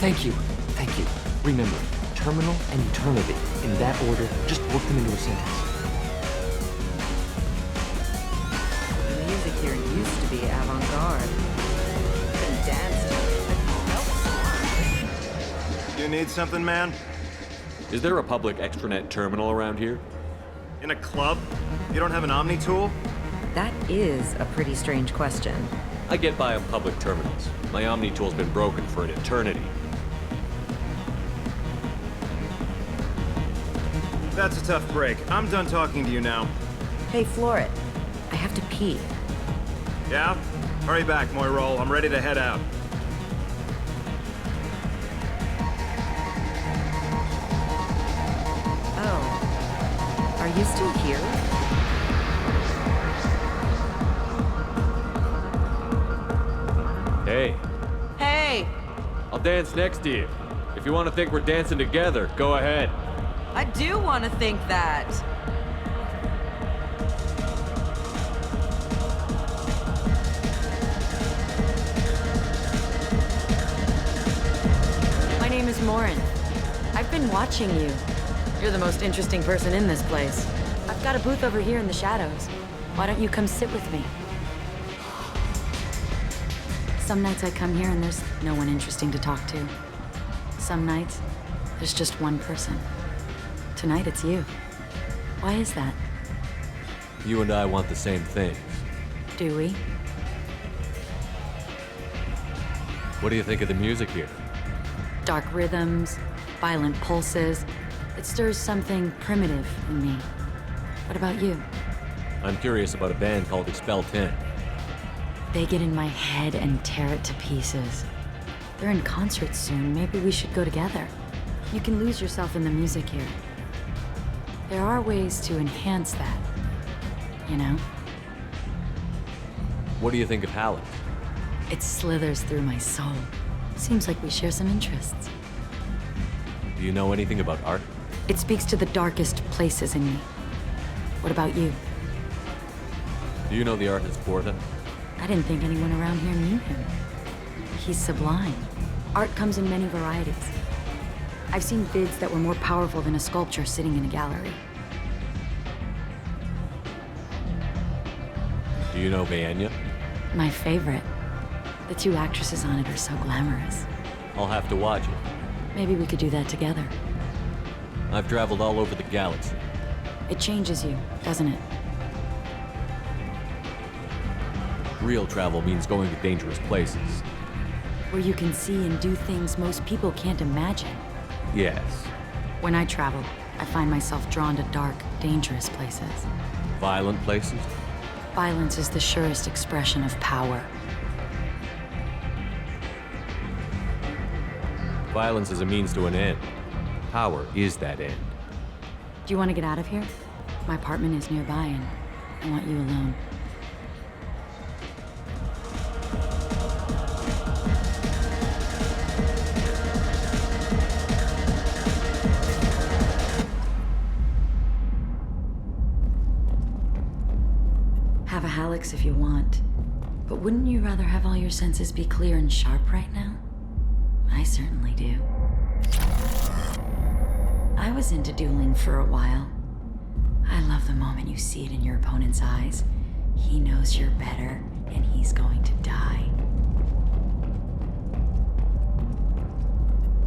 Thank you. Thank you. Remember, terminal and eternity. In that order, just work them into a sentence. The music here used to be avant-garde. And dance to it. You need something, man? Is there a public extranet terminal around here? In a club? You don't have an Omni tool? That is a pretty strange question. I get by on public terminals. My Omni tool's been broken for an eternity. That's a tough break. I'm done talking to you now. Hey, Floret. I have to pee. Yeah? Hurry back, Moiral. I'm ready to head out. you still here? Hey, Hey! I'll dance next to you. If you want to think we're dancing together, go ahead. I do want to think that. My name is Morin. I've been watching you. You're the most interesting person in this place. I've got a booth over here in the shadows. Why don't you come sit with me? Some nights I come here and there's no one interesting to talk to. Some nights, there's just one person. Tonight it's you. Why is that? You and I want the same things. Do we? What do you think of the music here? Dark rhythms, violent pulses. It stirs something primitive in me. What about you? I'm curious about a band called Expel 10. They get in my head and tear it to pieces. They're in concert soon. Maybe we should go together. You can lose yourself in the music here. There are ways to enhance that, you know? What do you think of Halleck? It slithers through my soul. Seems like we share some interests. Do you know anything about art? It speaks to the darkest places in me. What about you? Do you know the artist Borta? I didn't think anyone around here knew him. He's sublime. Art comes in many varieties. I've seen vids that were more powerful than a sculpture sitting in a gallery. Do you know Vaenya? My favorite. The two actresses on it are so glamorous. I'll have to watch it. Maybe we could do that together. I've traveled all over the galaxy. It changes you, doesn't it? Real travel means going to dangerous places. Where you can see and do things most people can't imagine. Yes. When I travel, I find myself drawn to dark, dangerous places. Violent places? Violence is the surest expression of power. Violence is a means to an end. Power is that end. Do you want to get out of here? My apartment is nearby and I want you alone. Have a Hallex if you want, but wouldn't you rather have all your senses be clear and sharp right now? I certainly do. I was into dueling for a while. I love the moment you see it in your opponent's eyes. He knows you're better, and he's going to die.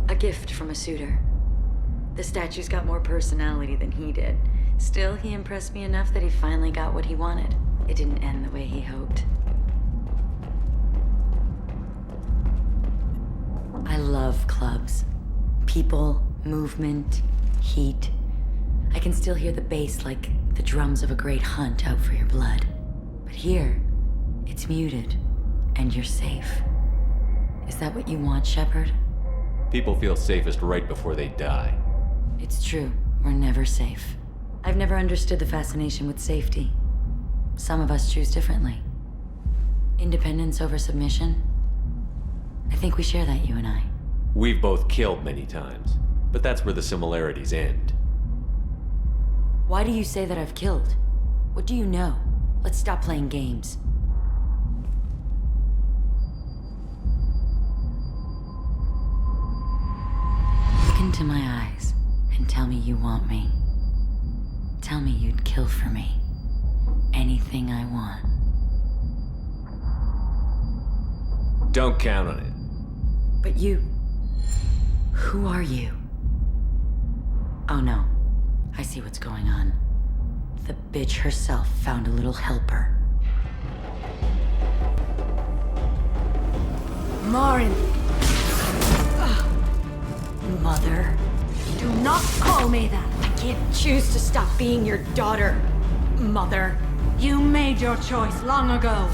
A gift from a suitor. The statue's got more personality than he did. Still, he impressed me enough that he finally got what he wanted. It didn't end the way he hoped. I love clubs. People, movement, heat. I can still hear the bass like the drums of a great hunt out for your blood. But here, it's muted, and you're safe. Is that what you want, Shepard? People feel safest right before they die. It's true. We're never safe. I've never understood the fascination with safety. Some of us choose differently. Independence over submission? I think we share that, you and I. We've both killed many times, but that's where the similarities end. Why do you say that I've killed? What do you know? Let's stop playing games. Look into my eyes and tell me you want me. Tell me you'd kill for me. Anything I want. Don't count on it. But you... Who are you? Oh no. I see what's going on. The bitch herself found a little helper. Morin! Mother. Do not call me that! I can't choose to stop being your daughter, Mother. You made your choice long ago.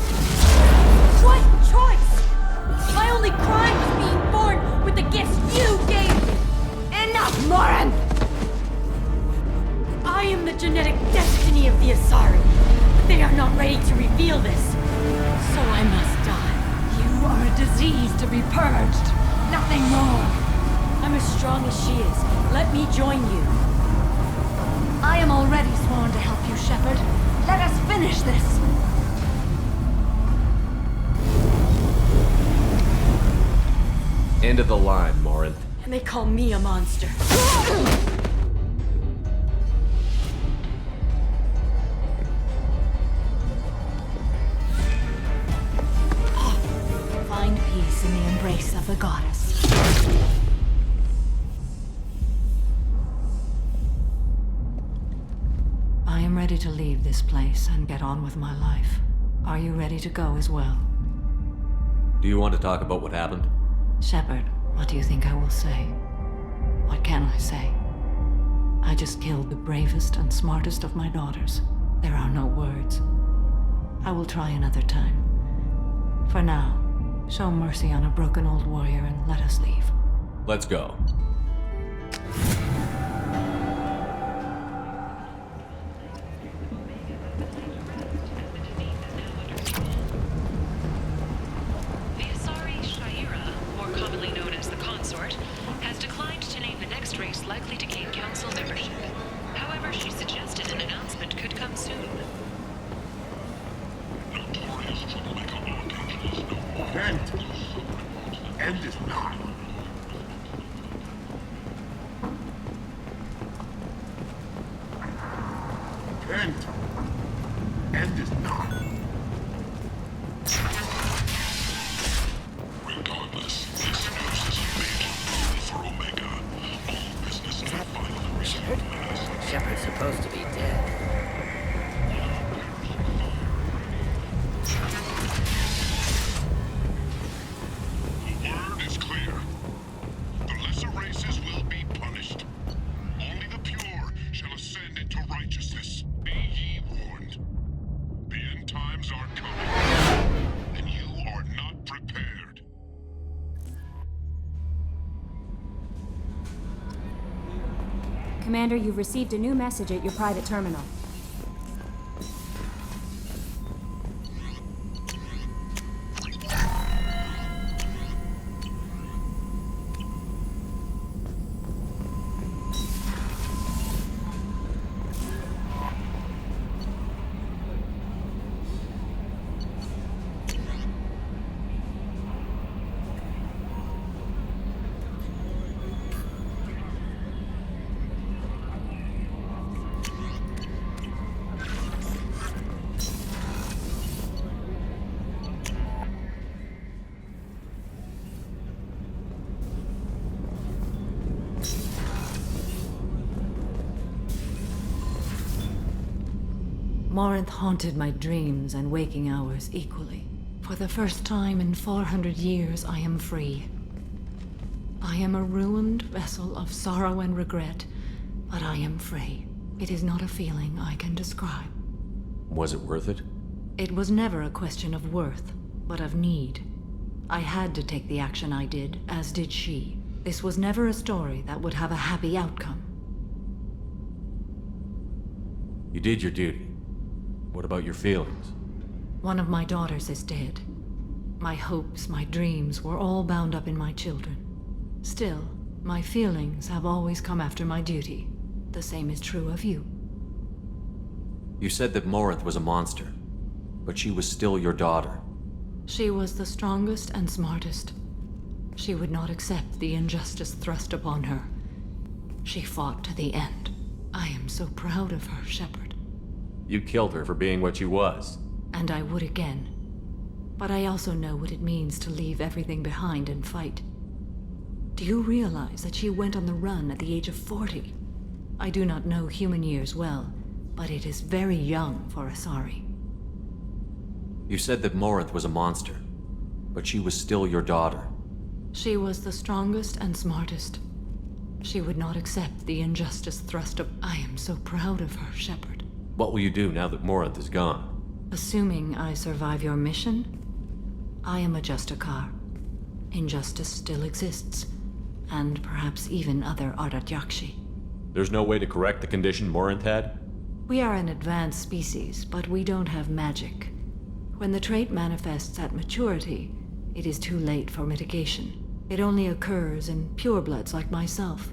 What choice? My only crime was being born with the gifts you gave me! Enough, Morin! I am the genetic way to reveal this. So I must die. You are a disease to be purged. Nothing more. I'm as strong as she is. Let me join you. I am already sworn to help you, Shepard. Let us finish this. End of the line, Morinth. And they call me a monster. Find peace in the embrace of the goddess. I am ready to leave this place and get on with my life. Are you ready to go as well? Do you want to talk about what happened? Shepard, what do you think I will say? What can I say? I just killed the bravest and smartest of my daughters. There are no words. I will try another time. For now, show mercy on a broken old warrior and let us leave. Let's go. The Asari Shaira, more commonly known as the Consort, has declined to name the next race likely to gain council membership. However, she suggested an announcement could come soon. Kent! End is not. Kent! End is not. Regardless, this news is a major blow for Omega. All business is finally resolved. Shepard's supposed to be dead. The word is clear. The lesser races will be punished. Only the pure shall ascend into righteousness. Be ye warned. The end times are coming, and you are not prepared. Commander, you've received a new message at your private terminal. Morinth haunted my dreams and waking hours equally. For the first time in 400 years, I am free. I am a ruined vessel of sorrow and regret, but I am free. It is not a feeling I can describe. Was it worth it? It was never a question of worth, but of need. I had to take the action I did, as did she. This was never a story that would have a happy outcome. You did your duty. What about your feelings? One of my daughters is dead. My hopes, my dreams were all bound up in my children. Still, my feelings have always come after my duty. The same is true of you. You said that Morinth was a monster, but she was still your daughter. She was the strongest and smartest. She would not accept the injustice thrust upon her. She fought to the end. I am so proud of her, Shepard. You killed her for being what she was. And I would again. But I also know what it means to leave everything behind and fight. Do you realize that she went on the run at the age of 40? I do not know human years well, but it is very young for Asari. You said that Morinth was a monster, but she was still your daughter. She was the strongest and smartest. She would not accept the injustice thrust upon. I am so proud of her, Shepard. What will you do now that Morinth is gone? Assuming I survive your mission, I am a Justicar. Injustice still exists, and perhaps even other Ardat Yakshi. There's no way to correct the condition Morinth had? We are an advanced species, but we don't have magic. When the trait manifests at maturity, it is too late for mitigation. It only occurs in purebloods like myself.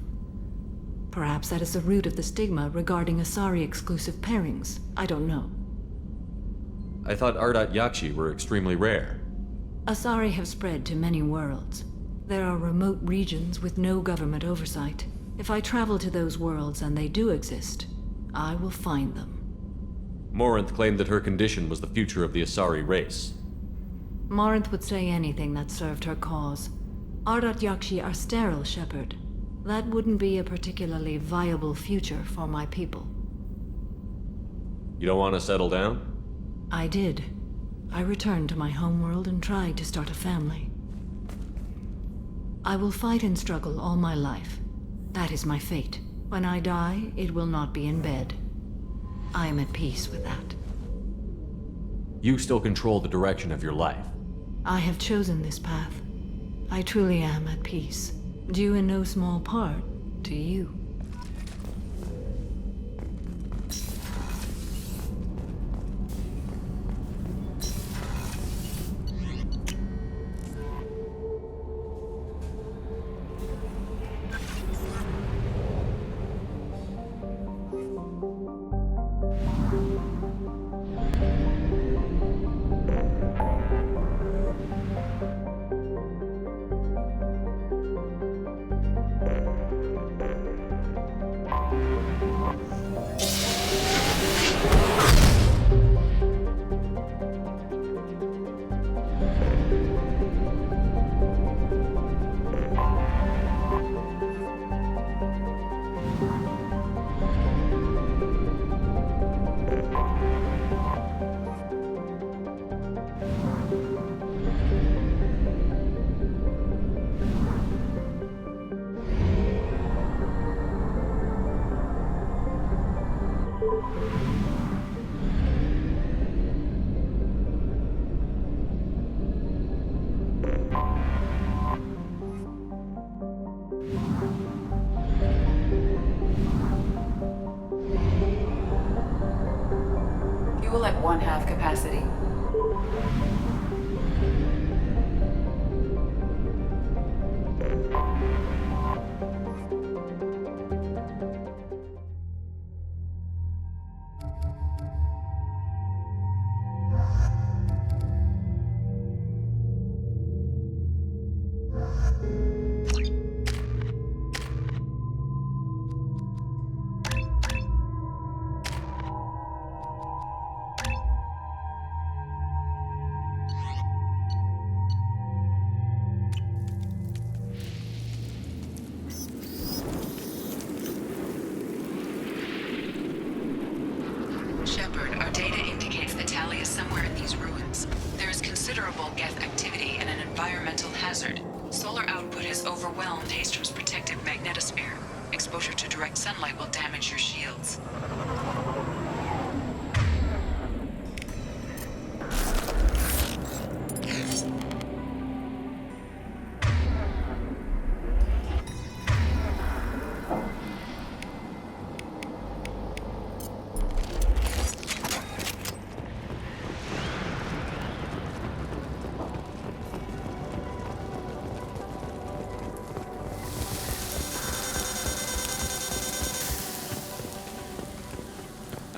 Perhaps that is the root of the stigma regarding Asari-exclusive pairings. I don't know. I thought Ardat Yakshi were extremely rare. Asari have spread to many worlds. There are remote regions with no government oversight. If I travel to those worlds and they do exist, I will find them. Morinth claimed that her condition was the future of the Asari race. Morinth would say anything that served her cause. Ardat Yakshi are sterile, Shepard. That wouldn't be a particularly viable future for my people. You don't want to settle down? I did. I returned to my homeworld and tried to start a family. I will fight and struggle all my life. That is my fate. When I die, it will not be in bed. I am at peace with that. You still control the direction of your life. I have chosen this path. I truly am at peace, due in no small part to you. Fuel at 1/2 capacity. Shepard, our data indicates that Tali is somewhere in these ruins. There is considerable Geth activity and an environmental hazard. Solar output has overwhelmed Hastrom's protective magnetosphere. Exposure to direct sunlight will damage your shields.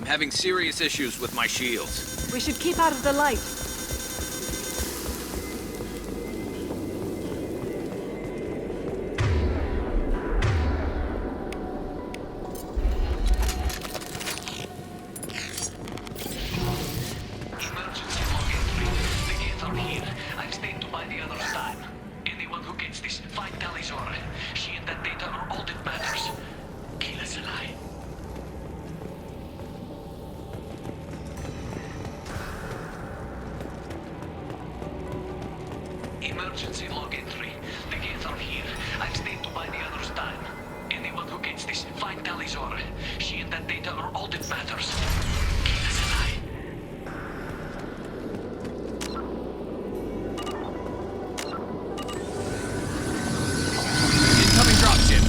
Having serious issues with my shields. We should keep out of the light. Emergency login 3. The gates are here. I've stayed to buy the other's time. Anyone who gets this, find Talizora. She and that data are all that matters. Kill us alive. Emergency login 3. The gates are here. I've stayed to buy the other's time. Anyone who gets this, find Talizora. She and that data are all that matters. Kill us alive. Incoming dropship.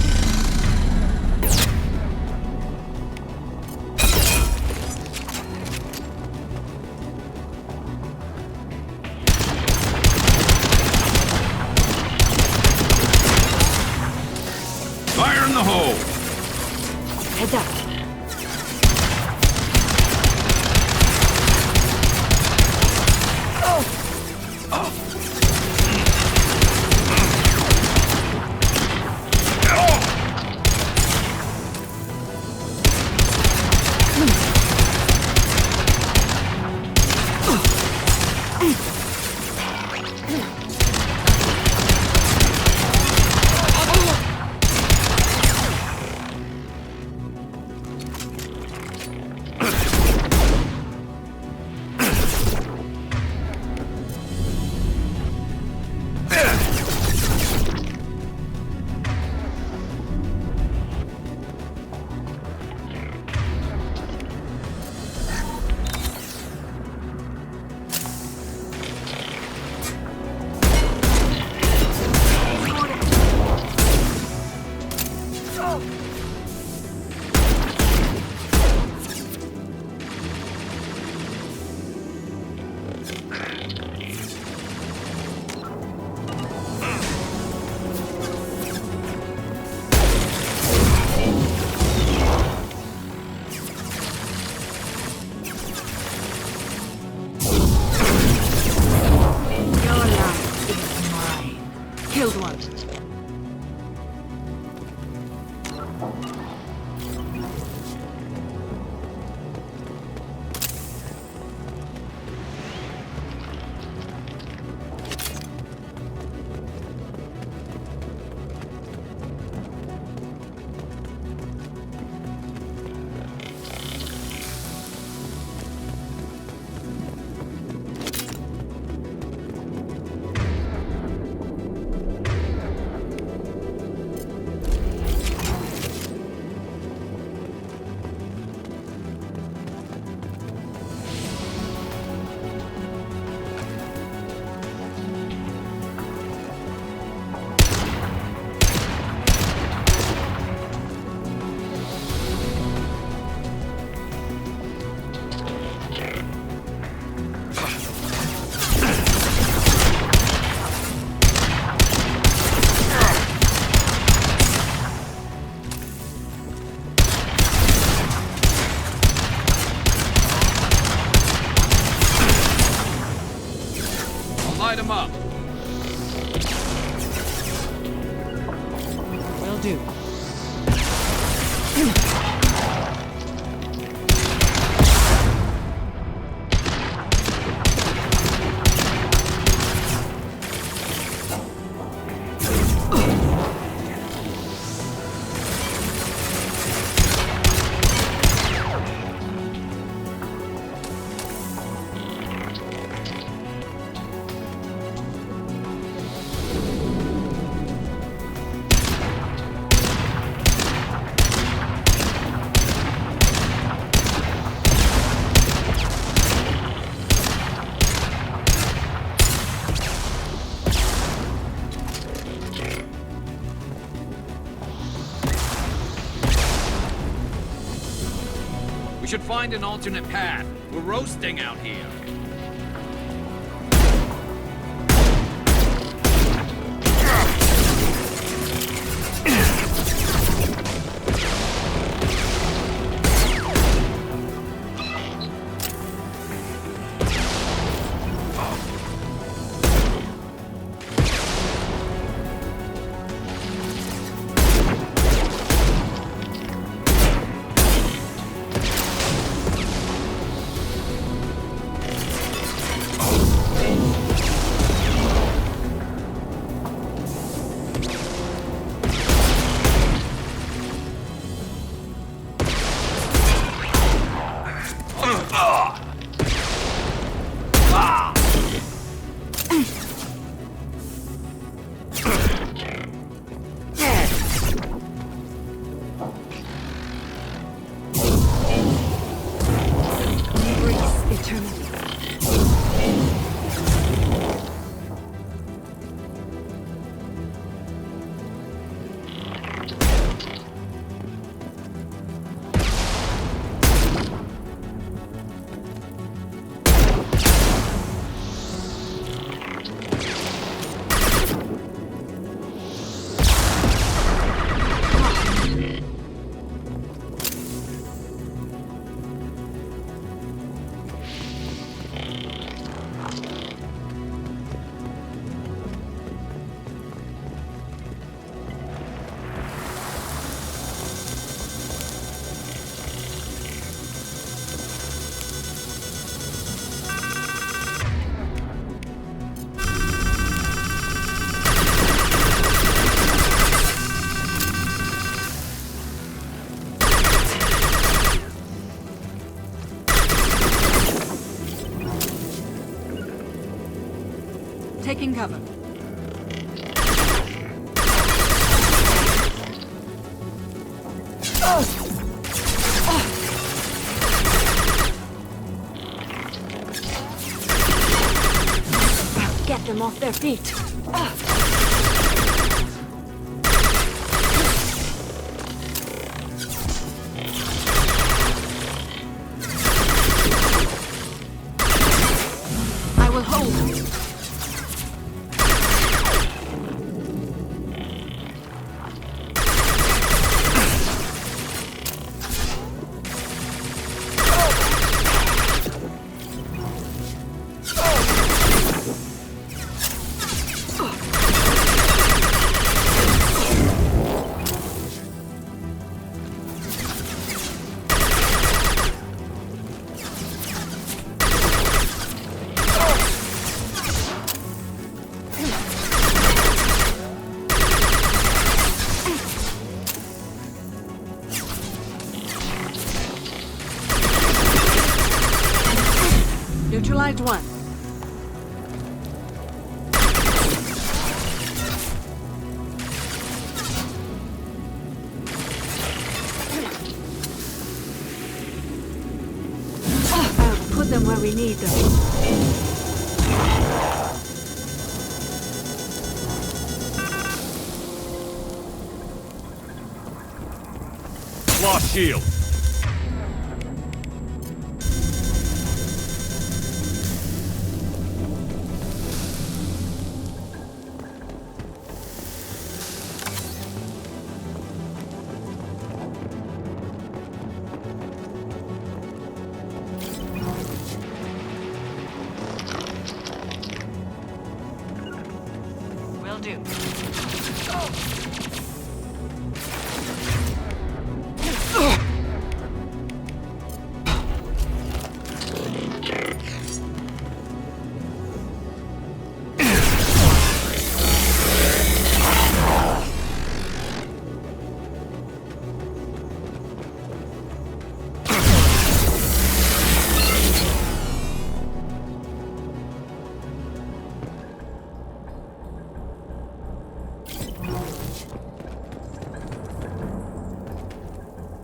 Fire in the hole! Head up. Killed one. Light him up. Will do. We should find an alternate path. We're roasting out here. Taking cover. Get them off their feet. I will hold. Neutralized one. I'll put them where we need them. Lost shield. Will do.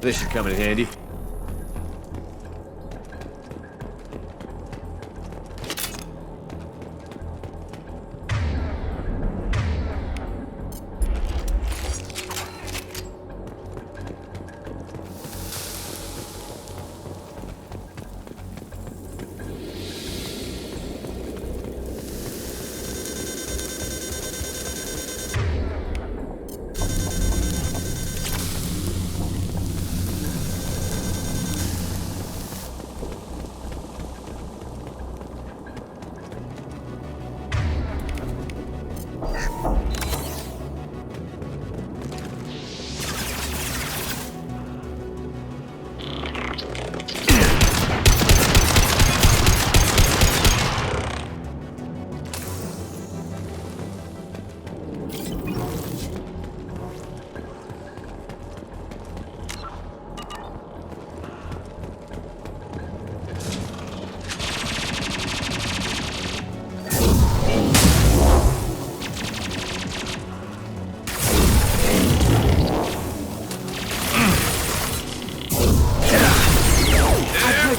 This should come in handy.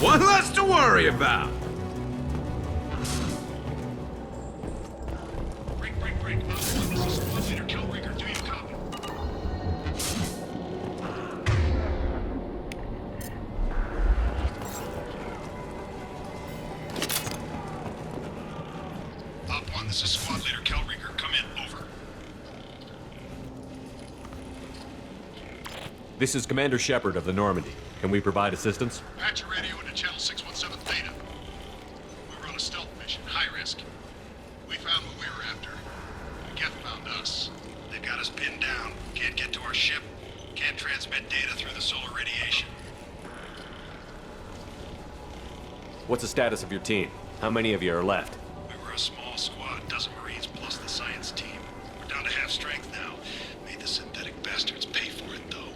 One less to worry about. Break. This is Squad Leader Killbreaker. Do you copy? Op 1, this is Squad Leader Killbreaker. Come in. Over. This is Commander Shepard of the Normandy. Can we provide assistance? Patch your radio into channel 617 Theta. We were on a stealth mission, high risk. We found what we were after. Geth found us. They've got us pinned down. Can't get to our ship. Can't transmit data through the solar radiation. What's the status of your team? How many of you are left? We were a small squad, dozen Marines plus the science team. We're down to half strength now. Made the synthetic bastards pay for it, though.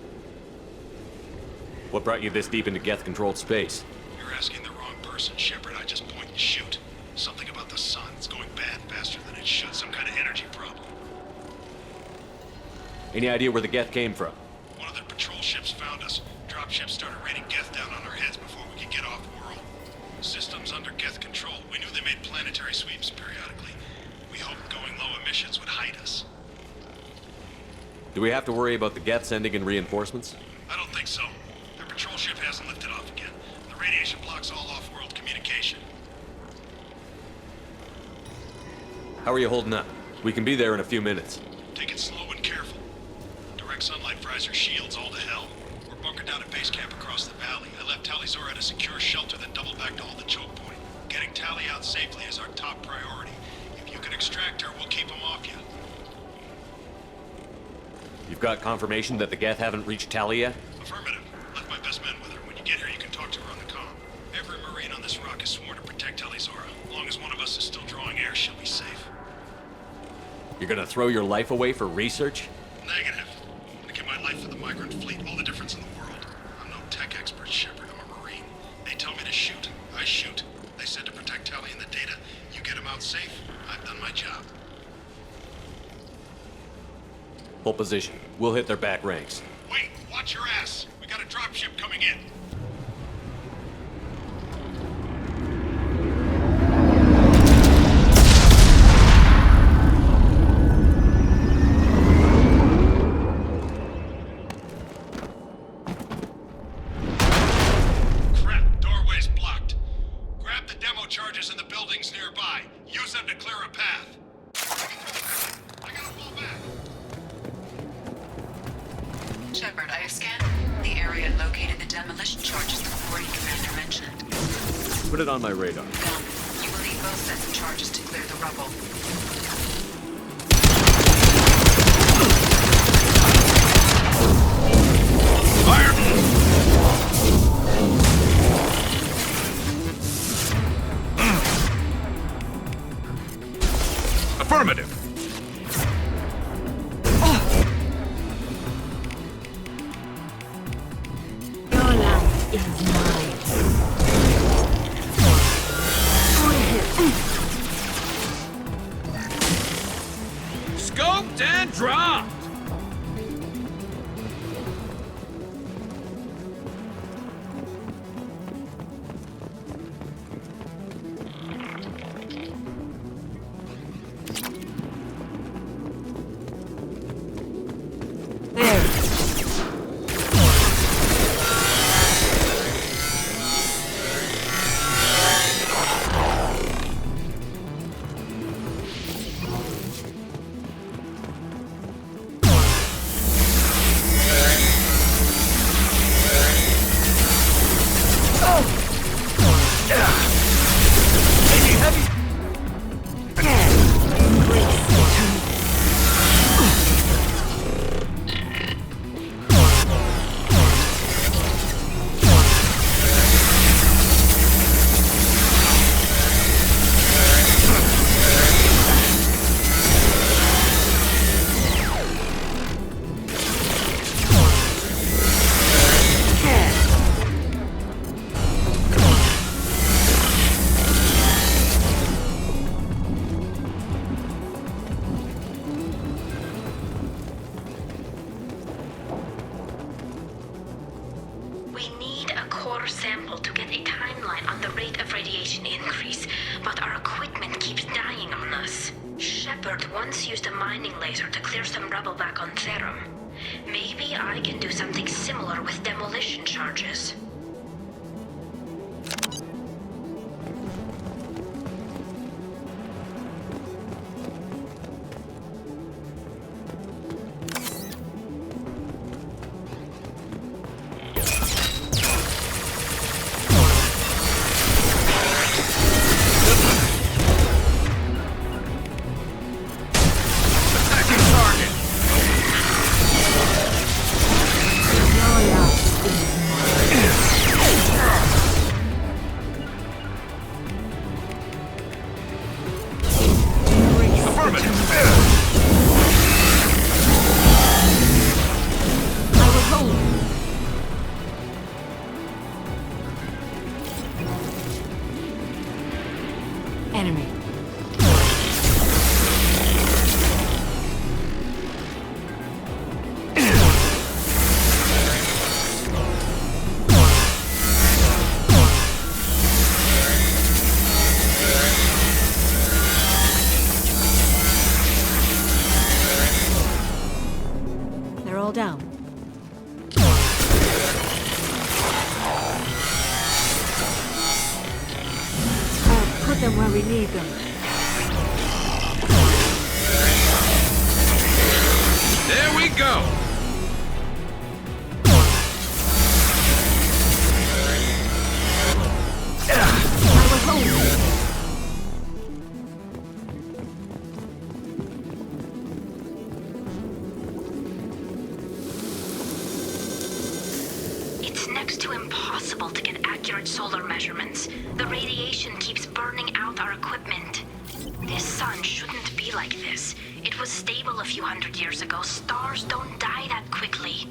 What brought you this deep into Geth-controlled space? You're asking the wrong person, Shepard. I just point and shoot. Something about the sun. It's going bad faster than it should. Any idea where the Geth came from? One of their patrol ships found us. Dropships started raining Geth down on our heads before we could get off-world. Systems under Geth control. We knew they made planetary sweeps periodically. We hoped going low emissions would hide us. Do we have to worry about the Geth sending in reinforcements? I don't think so. Their patrol ship hasn't lifted off again. The radiation blocks all off-world communication. How are you holding up? We can be there in a few minutes. Take it slow and careful. Direct sunlight fries our shields all to hell. We're bunkered down at base camp across the valley. I left Tali Zora at a secure shelter, then doubled back to hold the choke point. Getting Tali out safely is our top priority. If you can extract her, we'll keep them off you. You've got confirmation that the Geth haven't reached Tali yet? Affirmative. Left my best men with her. When you get here, you can talk to her on the comm. Every Marine on this rock is sworn to protect Tali Zora. As long as one of us is still drawing air, she'll be safe. You're gonna throw your life away for research? Negative. I'm gonna give my life for the migrant fleet. All the difference in the world. I'm no tech expert, Shepard, or Marine. They tell me to shoot. I shoot. They said to protect Tali and the data. You get them out safe. I've done my job. Hold position. We'll hit their back ranks. Wait! Watch your ass! We got a dropship coming in. Crap! Doorway's blocked. Grab the demo charges in the buildings nearby. Use them to clear a path. I gotta fall back. Shepard, I have scanned the area and located the demolition charges the Corey commander mentioned. Put it on my radar. Done. You will need both sets of charges to clear the rubble. Affirmative. Scoped and dropped! Sample to get a timeline on the rate of radiation increase, but our equipment keeps dying on us. Shepard once used a mining laser to clear some rubble back on Therum. Maybe I can do something similar with demolition charges. Target! them where we need them. There we go! I will hold you. It's next to impossible to get accurate solar measurements. The radiation keeps burning out our equipment. This sun shouldn't be like this. It was stable a few hundred years ago. Stars don't die that quickly.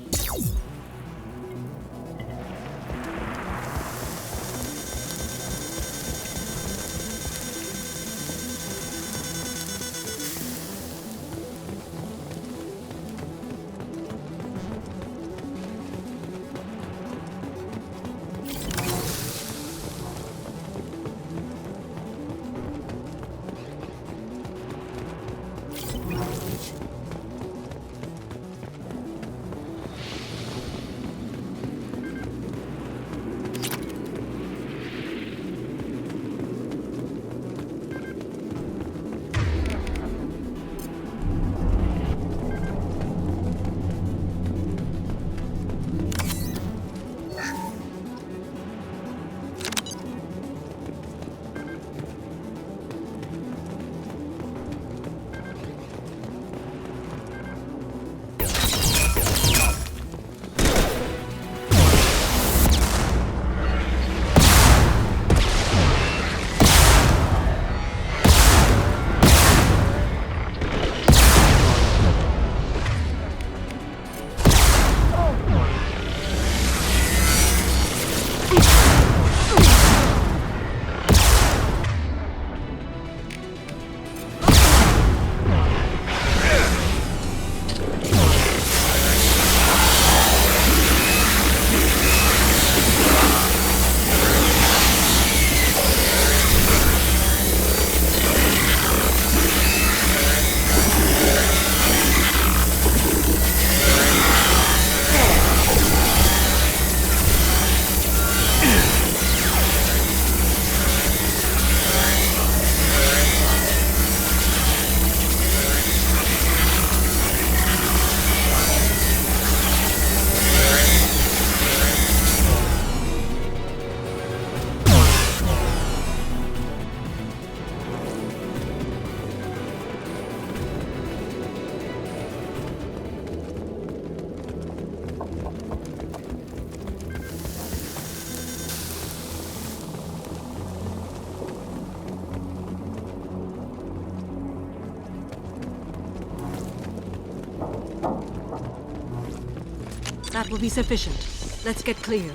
That will be sufficient. Let's get clear.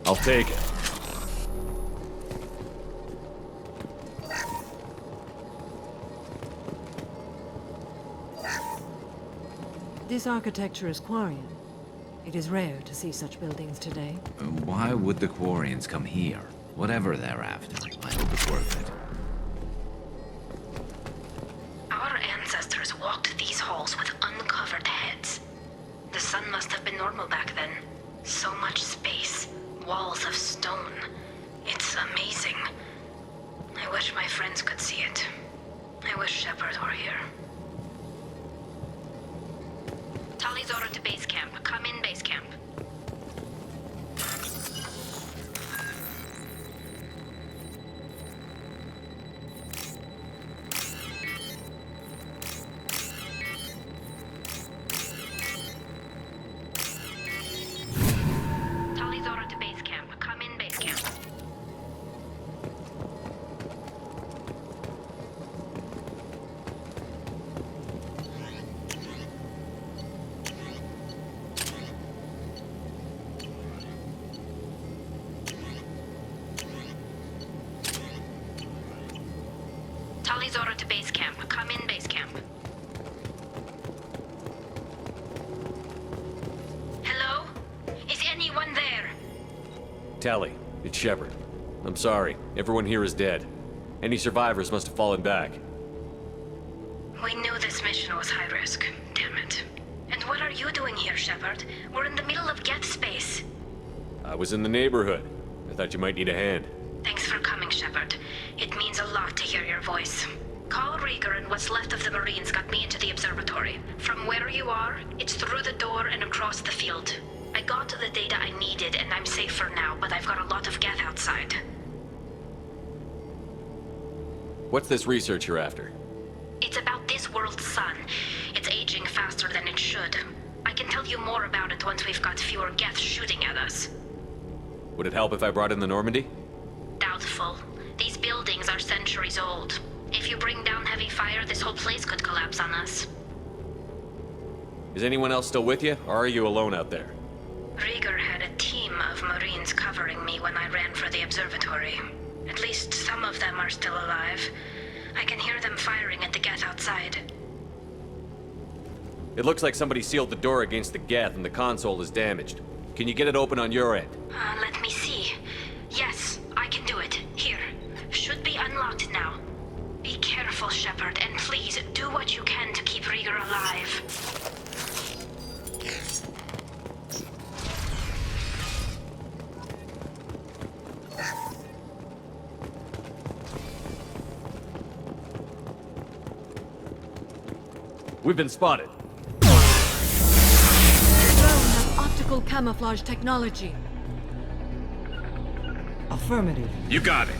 I'll take it. This architecture is Quarian. It is rare to see such buildings today. Why would the Quarians come here? Whatever they're after, I hope it's worth it. Our ancestors walked these halls with uncovered heads. The sun must have been normal back then. So much space. Walls of stone. It's amazing. I wish my friends could see it. I wish Shepard were here. Tali's order to base camp. Come in, base camp. Tali's order to base camp. Come in, base camp. to base camp. Come in, base camp. Hello? Is anyone there? Tally, it's Shepard. I'm sorry. Everyone here is dead. Any survivors must have fallen back. We knew this mission was high risk. Damn it. And what are you doing here, Shepard? We're in the middle of Geth space. I was in the neighborhood. I thought you might need a hand. Thanks for coming, Shepard. It means a lot to hear your voice. Carl Rieger and what's left of the Marines got me into the observatory. From where you are, it's through the door and across the field. I got to the data I needed and I'm safe for now, but I've got a lot of Geth outside. What's this research you're after? It's about this world's sun. It's aging faster than it should. I can tell you more about it once we've got fewer Geth shooting at us. Would it help if I brought in the Normandy? Doubtful. These buildings are centuries old. If you bring down heavy fire, this whole place could collapse on us. Is anyone else still with you, or are you alone out there? Rieger had a team of Marines covering me when I ran for the observatory. At least some of them are still alive. I can hear them firing at the Geth outside. It looks like somebody sealed the door against the Geth and the console is damaged. Can you get it open on your end? Let me see. Yes, I can do it. Here. Should be unlocked now. Be careful, Shepard, and please do what you can to keep Rieger alive. We've been spotted. Drone has optical camouflage technology. Affirmative. You got it.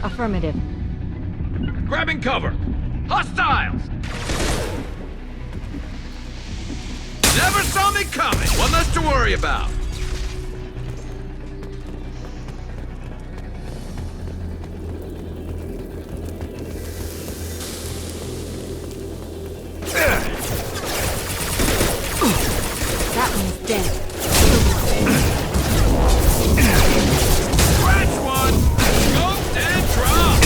Affirmative. Grabbing cover! Hostiles! Never saw me coming! One less to worry about! That one's dead. Scratch one! Go dead drop!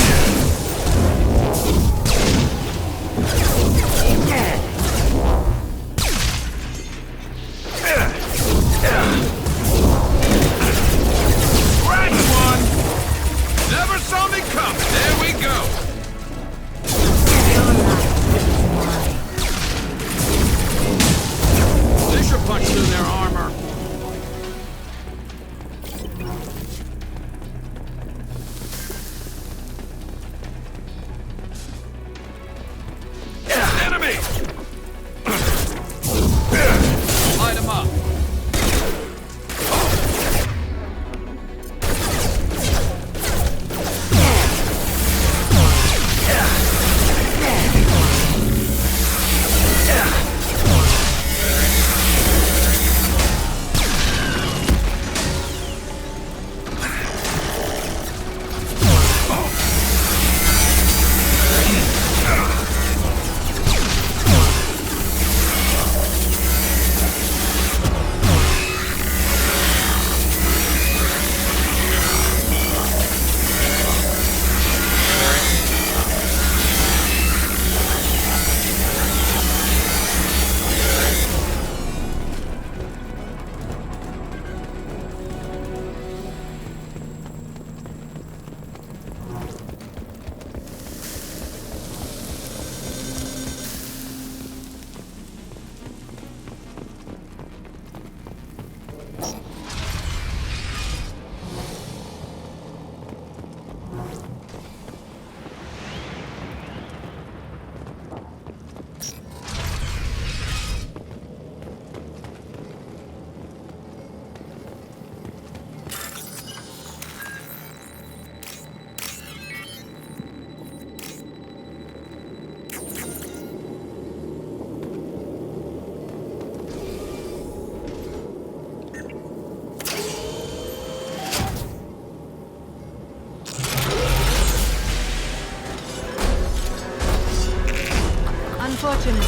Unfortunate.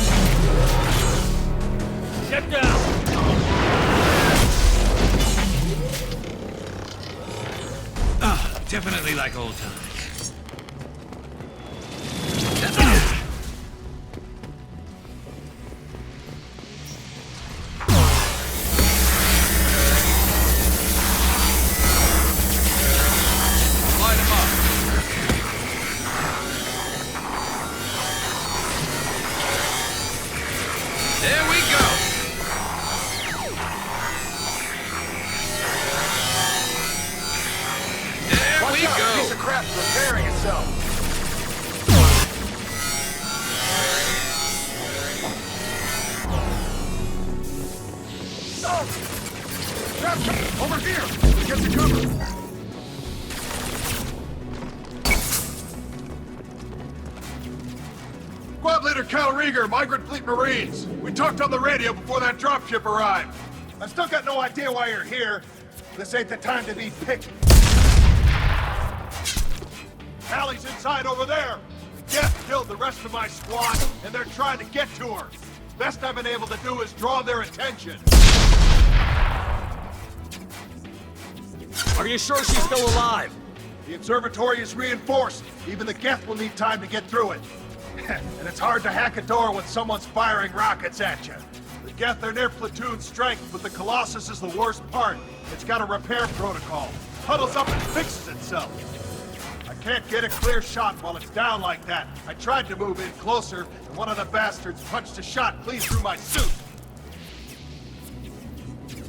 Get down! Definitely like old times. Light him up. There we go. Watch out, a piece of crap's repairing itself. Crap, over here! Get the cover! Squad Leader Cal Rieger, Migrant Fleet Marines. We talked on the radio before that dropship arrived. I've still got no idea why you're here. This ain't the time to be picky. Allie's inside over there. Geth killed the rest of my squad, and they're trying to get to her. Best I've been able to do is draw their attention. Are you sure she's still alive? The observatory is reinforced. Even the Geth will need time to get through it. And it's hard to hack a door when someone's firing rockets at you. The Geth are near platoon strength, but the Colossus is the worst part. It's got a repair protocol. Huddles up and fixes itself. I can't get a clear shot while it's down like that. I tried to move in closer, and one of the bastards punched a shot clean through my suit.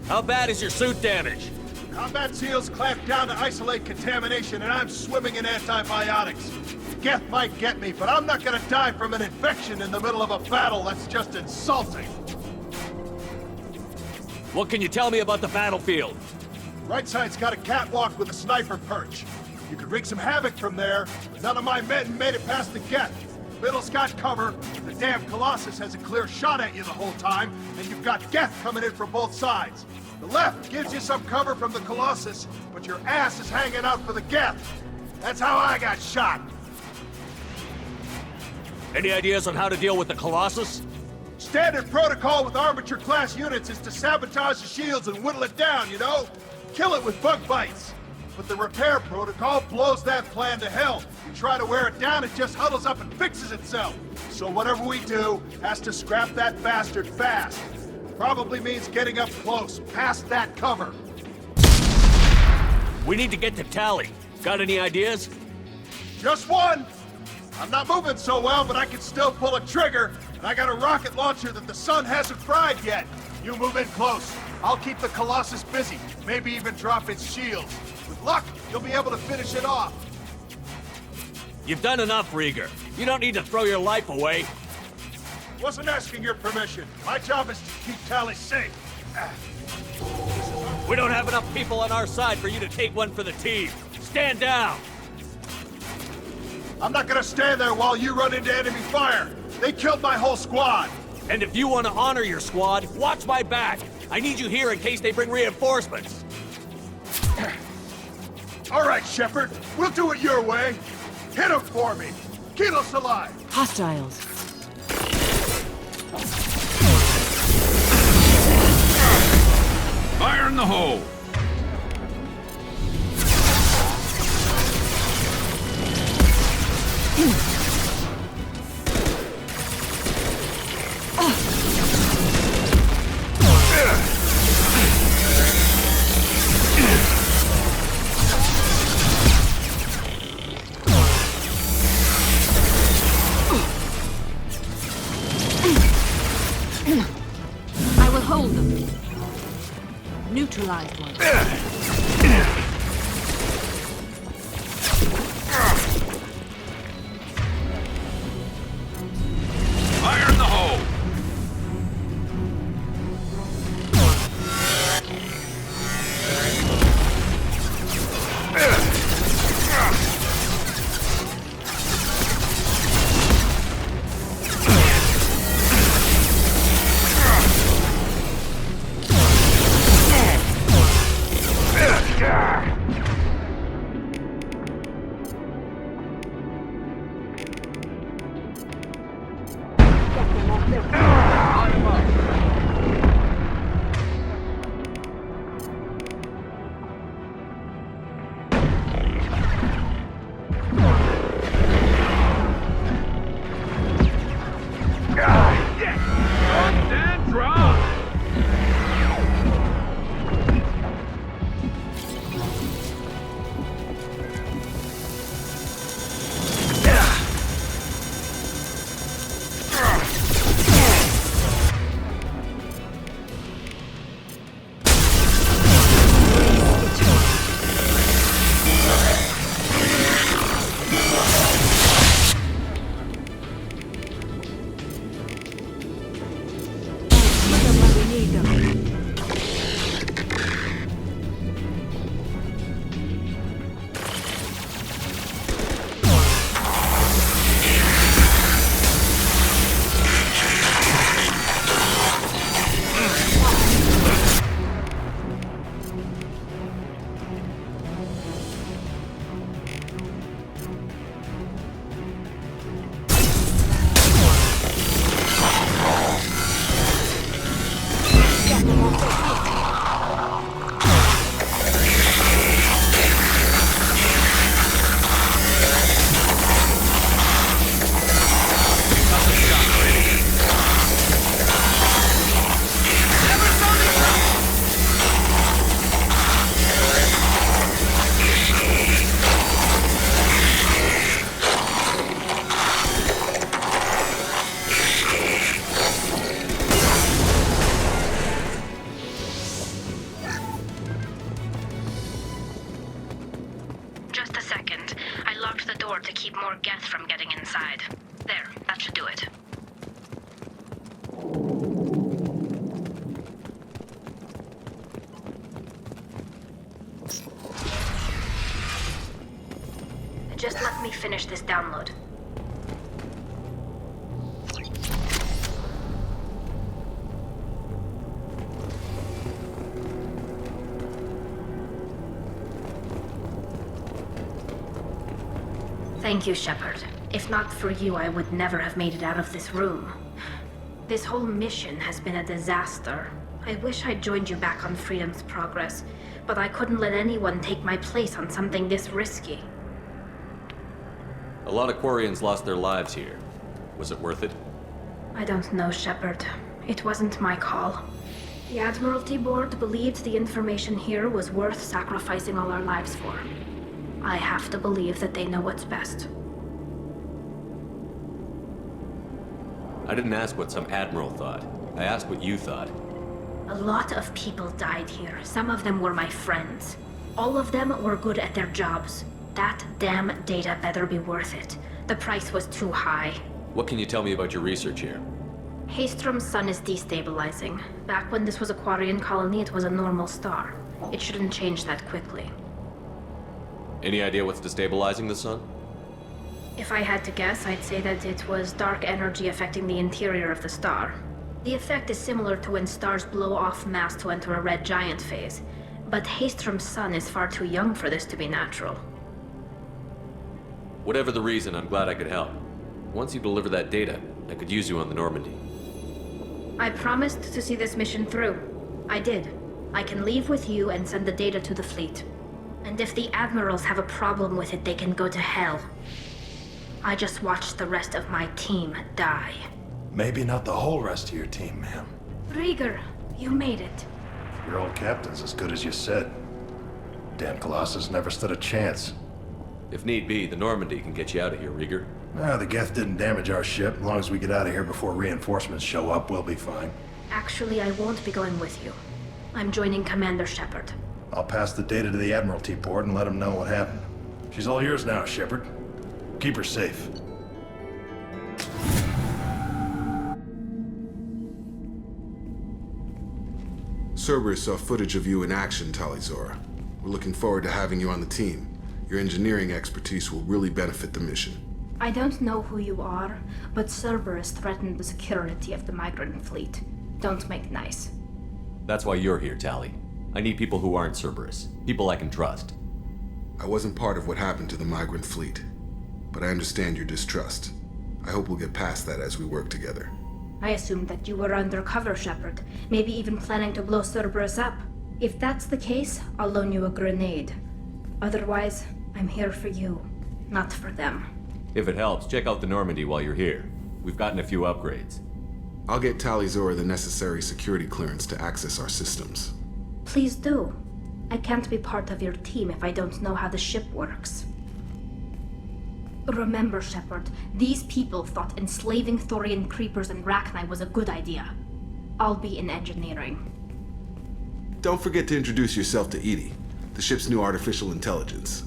How bad is your suit damaged? Combat SEALs clamped down to isolate contamination, and I'm swimming in antibiotics. Geth might get me, but I'm not gonna die from an infection in the middle of a battle. That's just insulting. What can you tell me about the battlefield? Right side's got a catwalk with a sniper perch. You could wreak some havoc from there, but none of my men made it past the Geth. Middle's got cover. The damn Colossus has a clear shot at you the whole time, and you've got Geth coming in from both sides. The left gives you some cover from the Colossus, but your ass is hanging out for the Geth. That's how I got shot. Any ideas on how to deal with the Colossus? Standard protocol with armature-class units is to sabotage the shields and whittle it down, you know? Kill it with bug bites. But the repair protocol blows that plan to hell. You try to wear it down, it just huddles up and fixes itself. So whatever we do has to scrap that bastard fast. Probably means getting up close, past that cover. We need to get to Tali. Got any ideas? Just one! I'm not moving so well, but I can still pull a trigger, and I got a rocket launcher that the sun hasn't fried yet. You move in close. I'll keep the Colossus busy, maybe even drop its shields. With luck, you'll be able to finish it off. You've done enough, Rieger. You don't need to throw your life away. Wasn't asking your permission. My job is to keep Tali safe. We don't have enough people on our side for you to take one for the team. Stand down! I'm not gonna stand there while you run into enemy fire. They killed my whole squad. And if you want to honor your squad, watch my back. I need you here in case they bring reinforcements. All right, Shepard. We'll do it your way. Hit him for me. Keyless alive. Hostiles. Fire in the hole! I will hold them. Neutralized one. Fire in the hole! second. I locked the door to keep more Geth from getting inside. There, that should do it. Just let me finish this download. Thank you, Shepard. If not for you, I would never have made it out of this room. This whole mission has been a disaster. I wish I'd joined you back on Freedom's Progress, but I couldn't let anyone take my place on something this risky. A lot of Quarians lost their lives here. Was it worth it? I don't know, Shepard. It wasn't my call. The Admiralty Board believed the information here was worth sacrificing all our lives for. I have to believe that they know what's best. I didn't ask what some admiral thought. I asked what you thought. A lot of people died here. Some of them were my friends. All of them were good at their jobs. That damn data better be worth it. The price was too high. What can you tell me about your research here? Haystrom's sun is destabilizing. Back when this was a Quarian colony, it was a normal star. It shouldn't change that quickly. Any idea what's destabilizing the sun? If I had to guess, I'd say that it was dark energy affecting the interior of the star. The effect is similar to when stars blow off mass to enter a red giant phase, but Haystrom's sun is far too young for this to be natural. Whatever the reason, I'm glad I could help. Once you deliver that data, I could use you on the Normandy. I promised to see this mission through. I did. I can leave with you and send the data to the fleet. And if the admirals have a problem with it, they can go to hell. I just watched the rest of my team die. Maybe not the whole rest of your team, ma'am. Rieger, you made it. Your old captain's as good as you said. Damn Colossus never stood a chance. If need be, the Normandy can get you out of here, Rieger. The Geth didn't damage our ship. As long as we get out of here before reinforcements show up, we'll be fine. Actually, I won't be going with you. I'm joining Commander Shepard. I'll pass the data to the Admiralty Board and let them know what happened. She's all yours now, Shepard. Keep her safe. Cerberus saw footage of you in action, Tali'Zorah. We're looking forward to having you on the team. Your engineering expertise will really benefit the mission. I don't know who you are, but Cerberus threatened the security of the migrant fleet. Don't make nice. That's why you're here, Tali. I need people who aren't Cerberus. People I can trust. I wasn't part of what happened to the migrant fleet, but I understand your distrust. I hope we'll get past that as we work together. I assumed that you were undercover, Shepard. Maybe even planning to blow Cerberus up. If that's the case, I'll loan you a grenade. Otherwise, I'm here for you, not for them. If it helps, check out the Normandy while you're here. We've gotten a few upgrades. I'll get Tali'Zorah the necessary security clearance to access our systems. Please do. I can't be part of your team if I don't know how the ship works. Remember, Shepard, these people thought enslaving Thorian creepers and Rachni was a good idea. I'll be in engineering. Don't forget to introduce yourself to EDI, the ship's new artificial intelligence.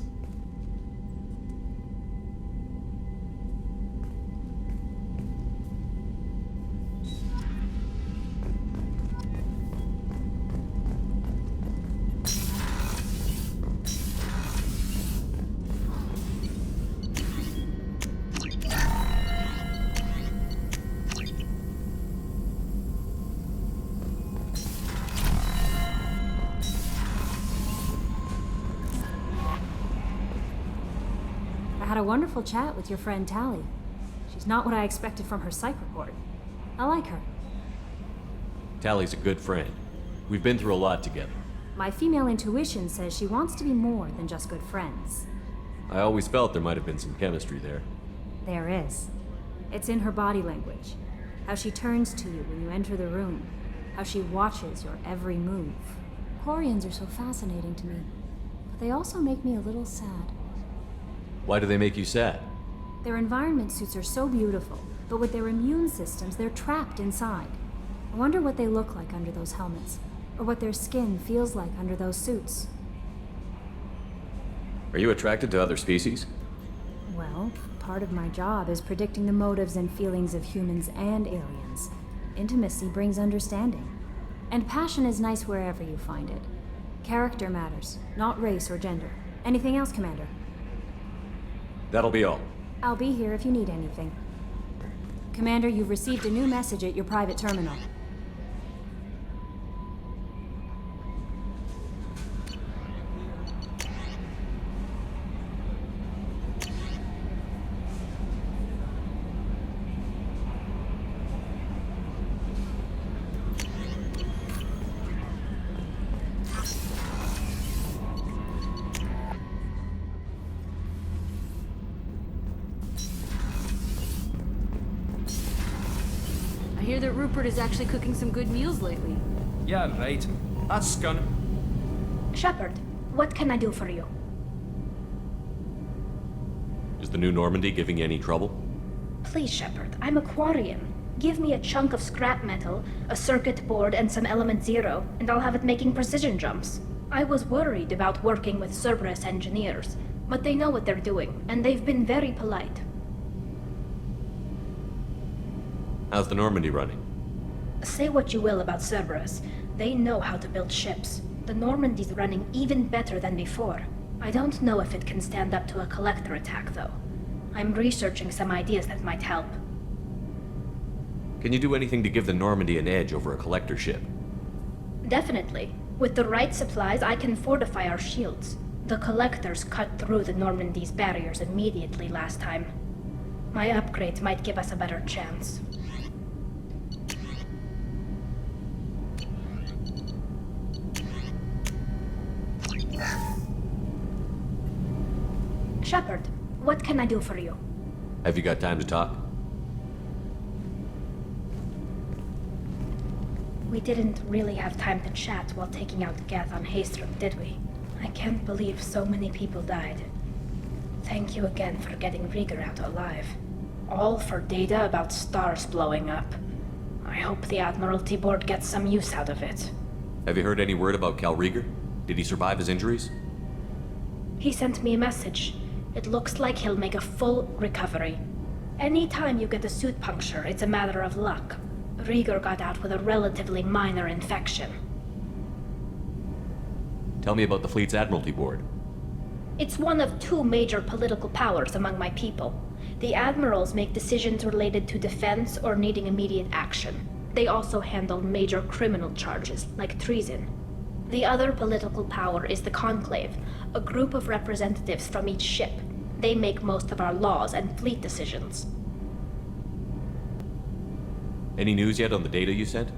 I had a wonderful chat with your friend Tali. She's not what I expected from her psych report. I like her. Tali's a good friend. We've been through a lot together. My female intuition says she wants to be more than just good friends. I always felt there might have been some chemistry there. There is. It's in her body language. How she turns to you when you enter the room. How she watches your every move. Quarians are so fascinating to me, but they also make me a little sad. Why do they make you sad? Their environment suits are so beautiful, but with their immune systems, they're trapped inside. I wonder what they look like under those helmets, or what their skin feels like under those suits. Are you attracted to other species? Well, part of my job is predicting the motives and feelings of humans and aliens. Intimacy brings understanding. And passion is nice wherever you find it. Character matters, not race or gender. Anything else, Commander? That'll be all. I'll be here if you need anything. Commander, you've received a new message at your private terminal. I hear that Rupert is actually cooking some good meals lately. Yeah, right. That's Scunn. Shepard, what can I do for you? Is the new Normandy giving you any trouble? Please, Shepard, I'm a Quarian. Give me a chunk of scrap metal, a circuit board, and some Element Zero, and I'll have it making precision jumps. I was worried about working with Cerberus engineers, but they know what they're doing, and they've been very polite. How's the Normandy running? Say what you will about Cerberus, they know how to build ships. The Normandy's running even better than before. I don't know if it can stand up to a Collector attack, though. I'm researching some ideas that might help. Can you do anything to give the Normandy an edge over a Collector ship? Definitely. With the right supplies, I can fortify our shields. The Collectors cut through the Normandy's barriers immediately last time. My upgrade might give us a better chance. Shepard, what can I do for you? Have you got time to talk? We didn't really have time to chat while taking out Gath on Haestrom, did we? I can't believe so many people died. Thank you again for getting Rieger out alive. All for data about stars blowing up. I hope the Admiralty Board gets some use out of it. Have you heard any word about Cal Rieger? Did he survive his injuries? He sent me a message. It looks like he'll make a full recovery. Anytime you get a suit puncture, it's a matter of luck. Rieger got out with a relatively minor infection. Tell me about the fleet's Admiralty Board. It's one of two major political powers among my people. The admirals make decisions related to defense or needing immediate action. They also handle major criminal charges, like treason. The other political power is the Conclave, a group of representatives from each ship. They make most of our laws and fleet decisions. Any news yet on the data you sent?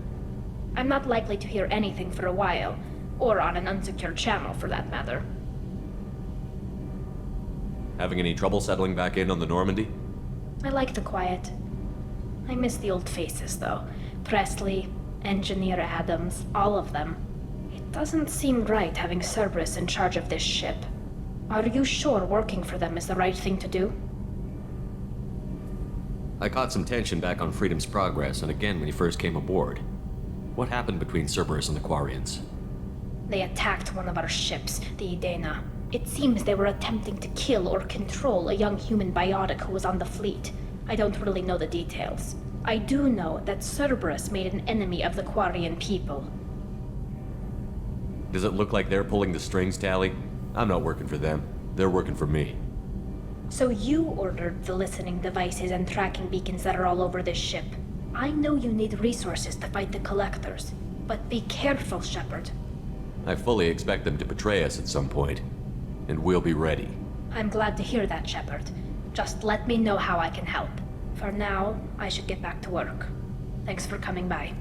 I'm not likely to hear anything for a while, or on an unsecured channel for that matter. Having any trouble settling back in on the Normandy? I like the quiet. I miss the old faces, though. Presley, Engineer Adams, all of them. It doesn't seem right having Cerberus in charge of this ship. Are you sure working for them is the right thing to do? I caught some tension back on Freedom's Progress, and again when he first came aboard. What happened between Cerberus and the Quarians? They attacked one of our ships, the Idena. It seems they were attempting to kill or control a young human biotic who was on the fleet. I don't really know the details. I do know that Cerberus made an enemy of the Quarian people. Does it look like they're pulling the strings, Tali? I'm not working for them. They're working for me. So you ordered the listening devices and tracking beacons that are all over this ship. I know you need resources to fight the Collectors, but be careful, Shepard. I fully expect them to betray us at some point, and we'll be ready. I'm glad to hear that, Shepard. Just let me know how I can help. For now, I should get back to work. Thanks for coming by.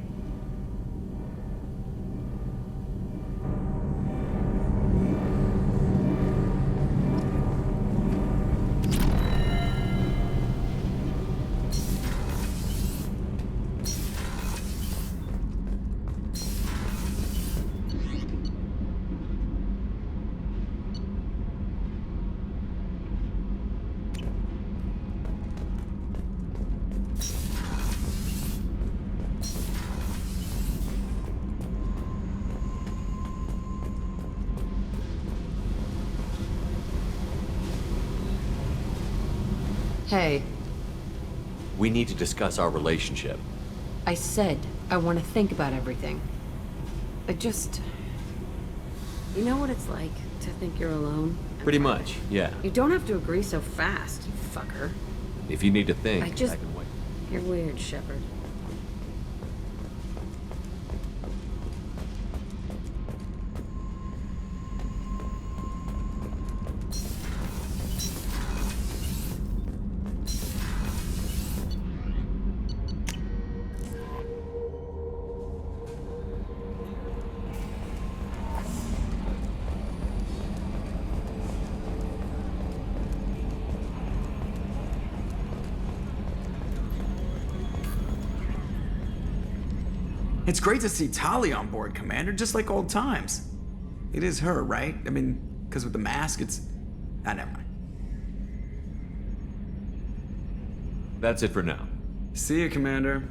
Hey, We need to discuss our relationship. I said I want to think about everything. I just... You know what it's like to think you're alone? Pretty much, yeah. You don't have to agree so fast, you fucker. If you need to think, I just... can wait. You're weird, Shepard. It's great to see Tali on board, Commander, just like old times. It is her, right? I mean, because with the mask, it's... Ah, never mind. That's it for now. See you, Commander.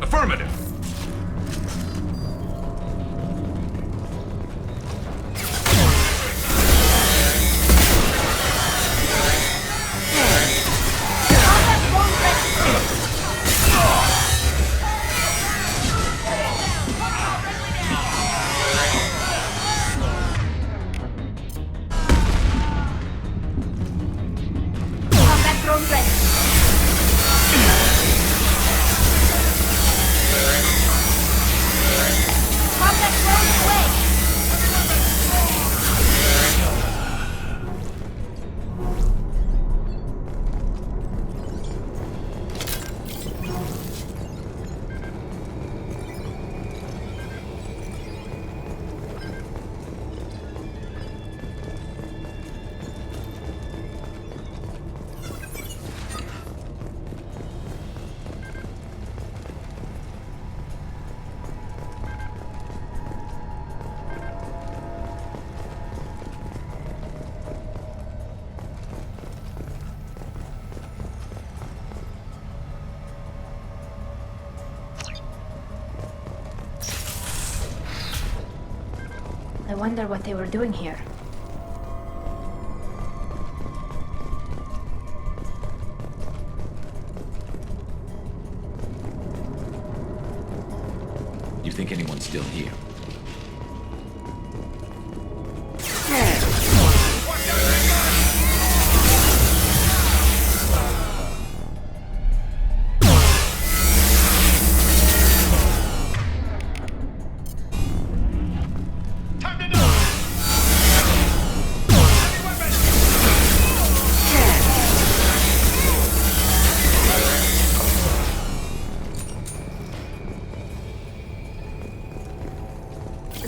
Affirmative. Combat drone ready. wonder what they were doing here. You think anyone's still here?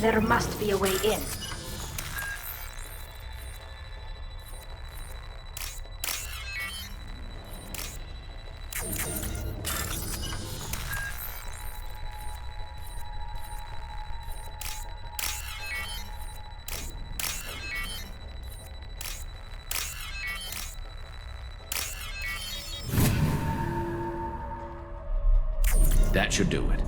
There must be a way in. That should do it.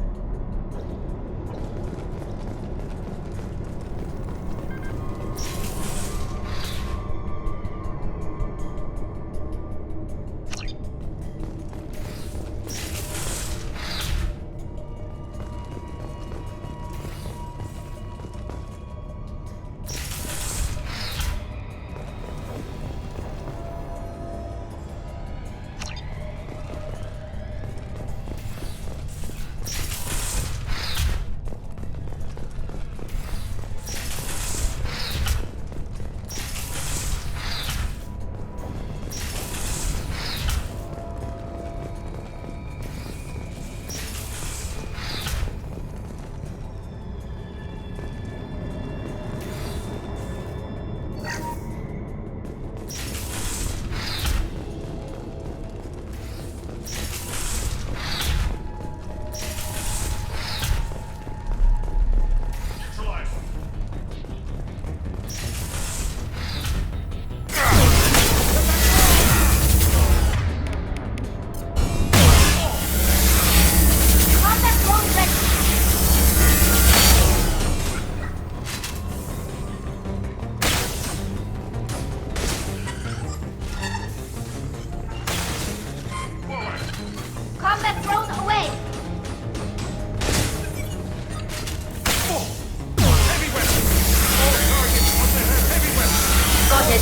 Combat drone away! Got it.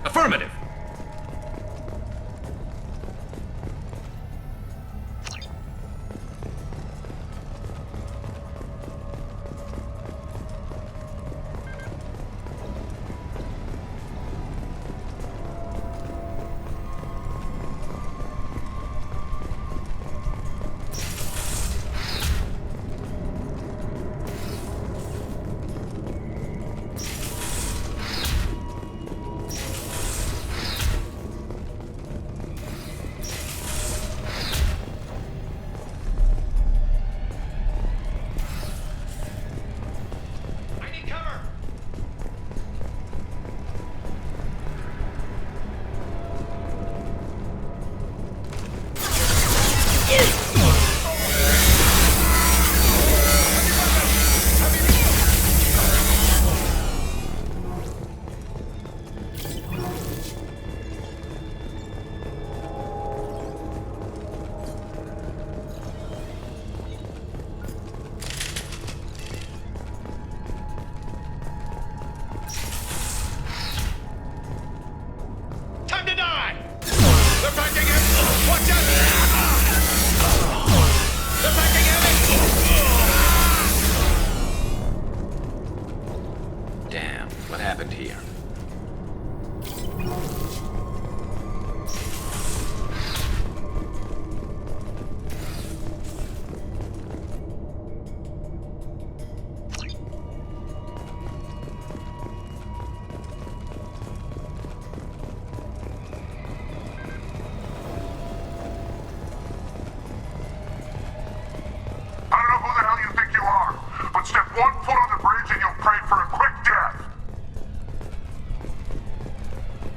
Affirmative.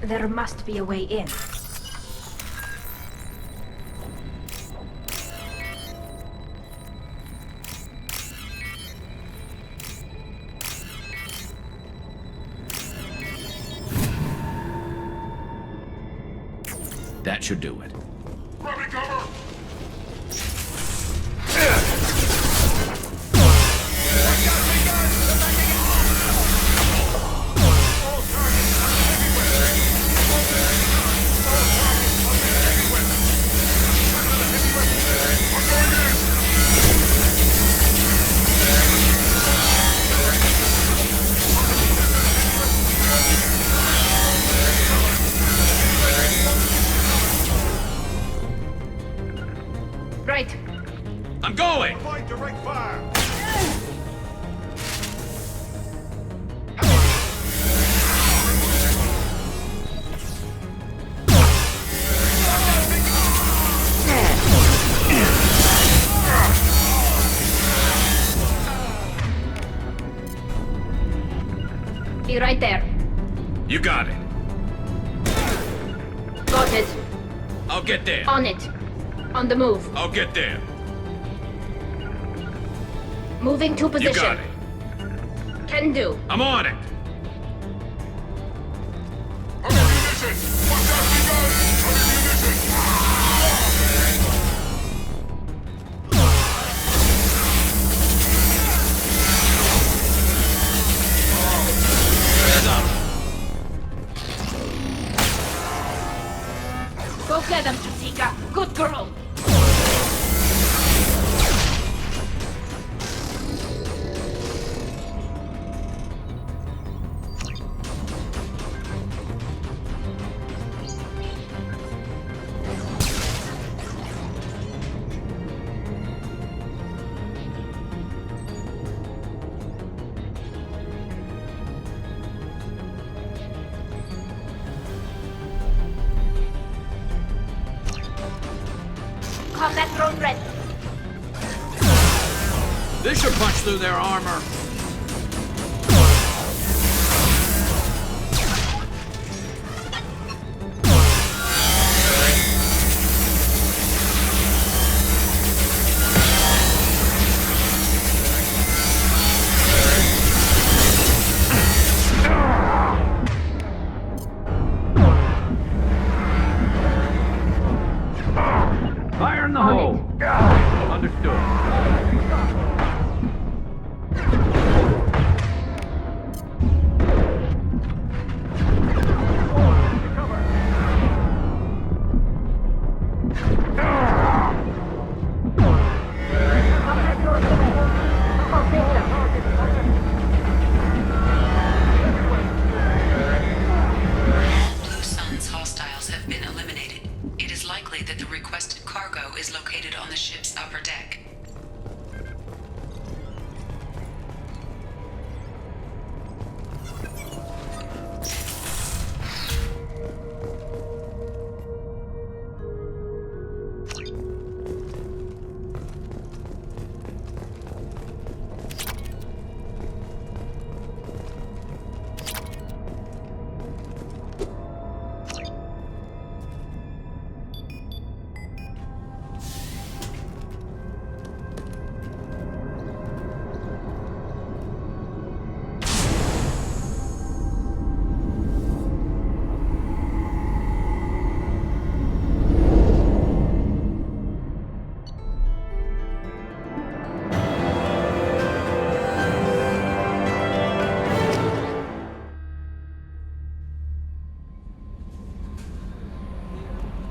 There must be a way in. That should do it. Right. I'm going! Avoid direct fire! Be right there. You got it. Got it. I'll get there. On it. On the move. I'll get there. Moving to position. You got it. Can do. I'm on it. Go get him, Topeka. Good girl. Combat drone ready. This should punch through their armor. Fire in the hole. Understood. Blue Sun's hostiles have been eliminated. It is likely that the requested cargo is located on the ship's upper deck.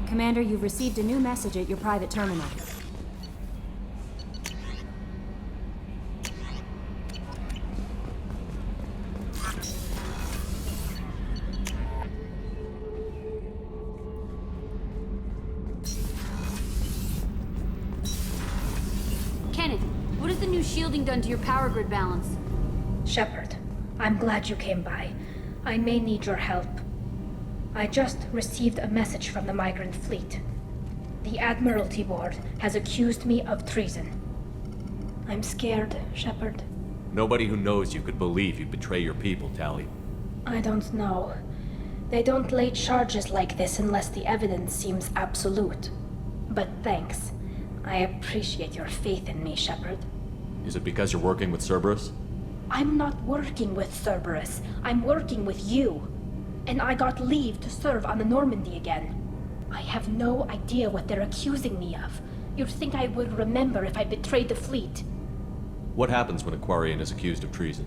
Commander, you've received a new message at your private terminal. Kenneth, what has the new shielding done to your power grid balance? Shepard, I'm glad you came by. I may need your help. I just received a message from the migrant fleet. The Admiralty Board has accused me of treason. I'm scared, Shepard. Nobody who knows you could believe you'd betray your people, Tali. I don't know. They don't lay charges like this unless the evidence seems absolute. But thanks. I appreciate your faith in me, Shepard. Is it because you're working with Cerberus? I'm not working with Cerberus. I'm working with you. And I got leave to serve on the Normandy again. I have no idea what they're accusing me of. You'd think I would remember if I betrayed the fleet. What happens when a Quarian is accused of treason?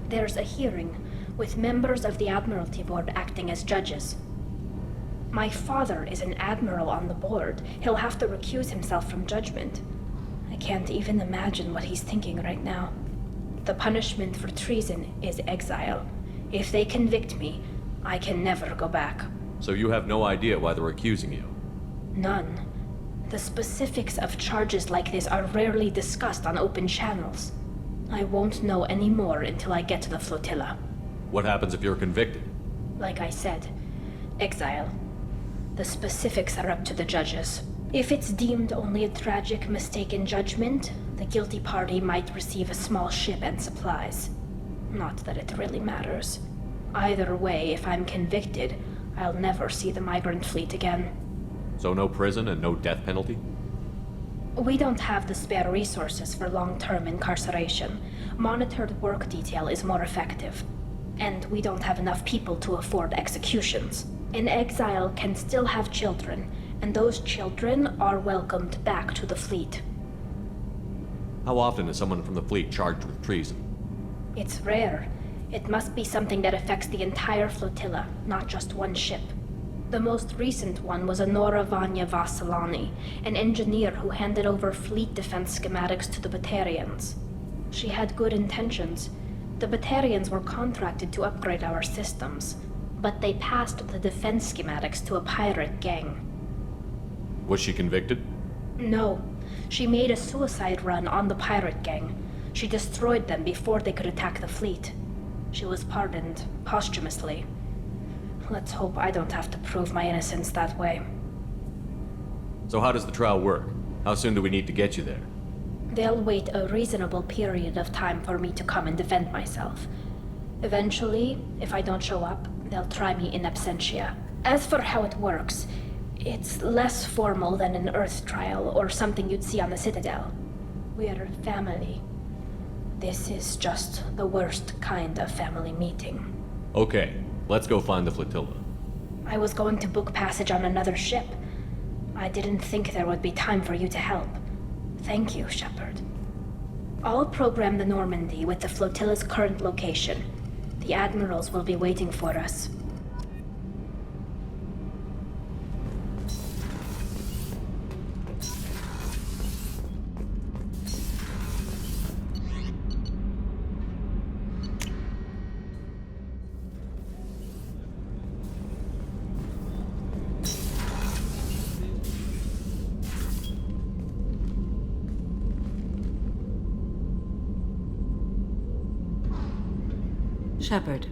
There's a hearing, with members of the Admiralty Board acting as judges. My father is an admiral on the board. He'll have to recuse himself from judgment. I can't even imagine what he's thinking right now. The punishment for treason is exile. If they convict me, I can never go back. So you have no idea why they're accusing you? None. The specifics of charges like this are rarely discussed on open channels. I won't know any more until I get to the flotilla. What happens if you're convicted? Like I said, exile. The specifics are up to the judges. If it's deemed only a tragic mistake in judgment, the guilty party might receive a small ship and supplies. Not that it really matters. Either way, if I'm convicted, I'll never see the migrant fleet again. So no prison and no death penalty? We don't have the spare resources for long-term incarceration. Monitored work detail is more effective. And we don't have enough people to afford executions. An exile can still have children, and those children are welcomed back to the fleet. How often is someone from the fleet charged with treason? It's rare. It must be something that affects the entire flotilla, not just one ship. The most recent one was Anora Vanya Vassilani, an engineer who handed over fleet defense schematics to the Batarians. She had good intentions. The Batarians were contracted to upgrade our systems, but they passed the defense schematics to a pirate gang. Was she convicted? No. She made a suicide run on the pirate gang. She destroyed them before they could attack the fleet. She was pardoned, posthumously. Let's hope I don't have to prove my innocence that way. So how does the trial work? How soon do we need to get you there? They'll wait a reasonable period of time for me to come and defend myself. Eventually, if I don't show up, they'll try me in absentia. As for how it works, it's less formal than an Earth trial or something you'd see on the Citadel. We're family. This is just the worst kind of family meeting. Okay, let's go find the flotilla. I was going to book passage on another ship. I didn't think there would be time for you to help. Thank you, Shepard. I'll program the Normandy with the flotilla's current location. The admirals will be waiting for us. Shepard,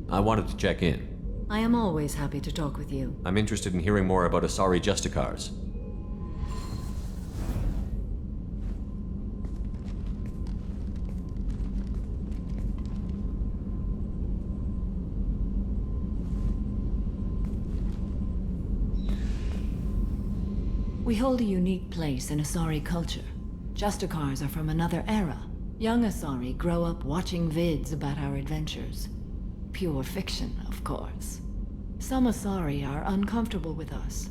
I wanted to check in. I am always happy to talk with you. I'm interested in hearing more about Asari Justicars. We hold a unique place in Asari culture. Justicars are from another era. Young Asari grow up watching vids about our adventures. Pure fiction, of course. Some Asari are uncomfortable with us,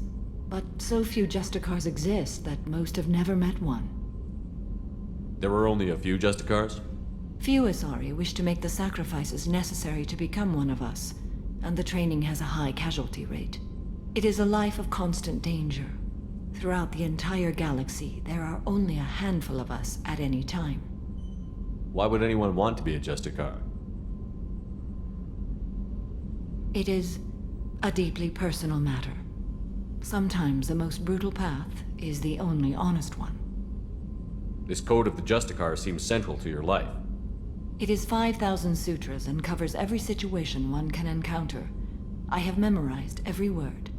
but so few Justicars exist that most have never met one. There were only a few Justicars? Few Asari wish to make the sacrifices necessary to become one of us, and the training has a high casualty rate. It is a life of constant danger. Throughout the entire galaxy, there are only a handful of us at any time. Why would anyone want to be a Justicar? It is a deeply personal matter. Sometimes the most brutal path is the only honest one. This code of the Justicar seems central to your life. It is 5,000 sutras and covers every situation one can encounter. I have memorized every word.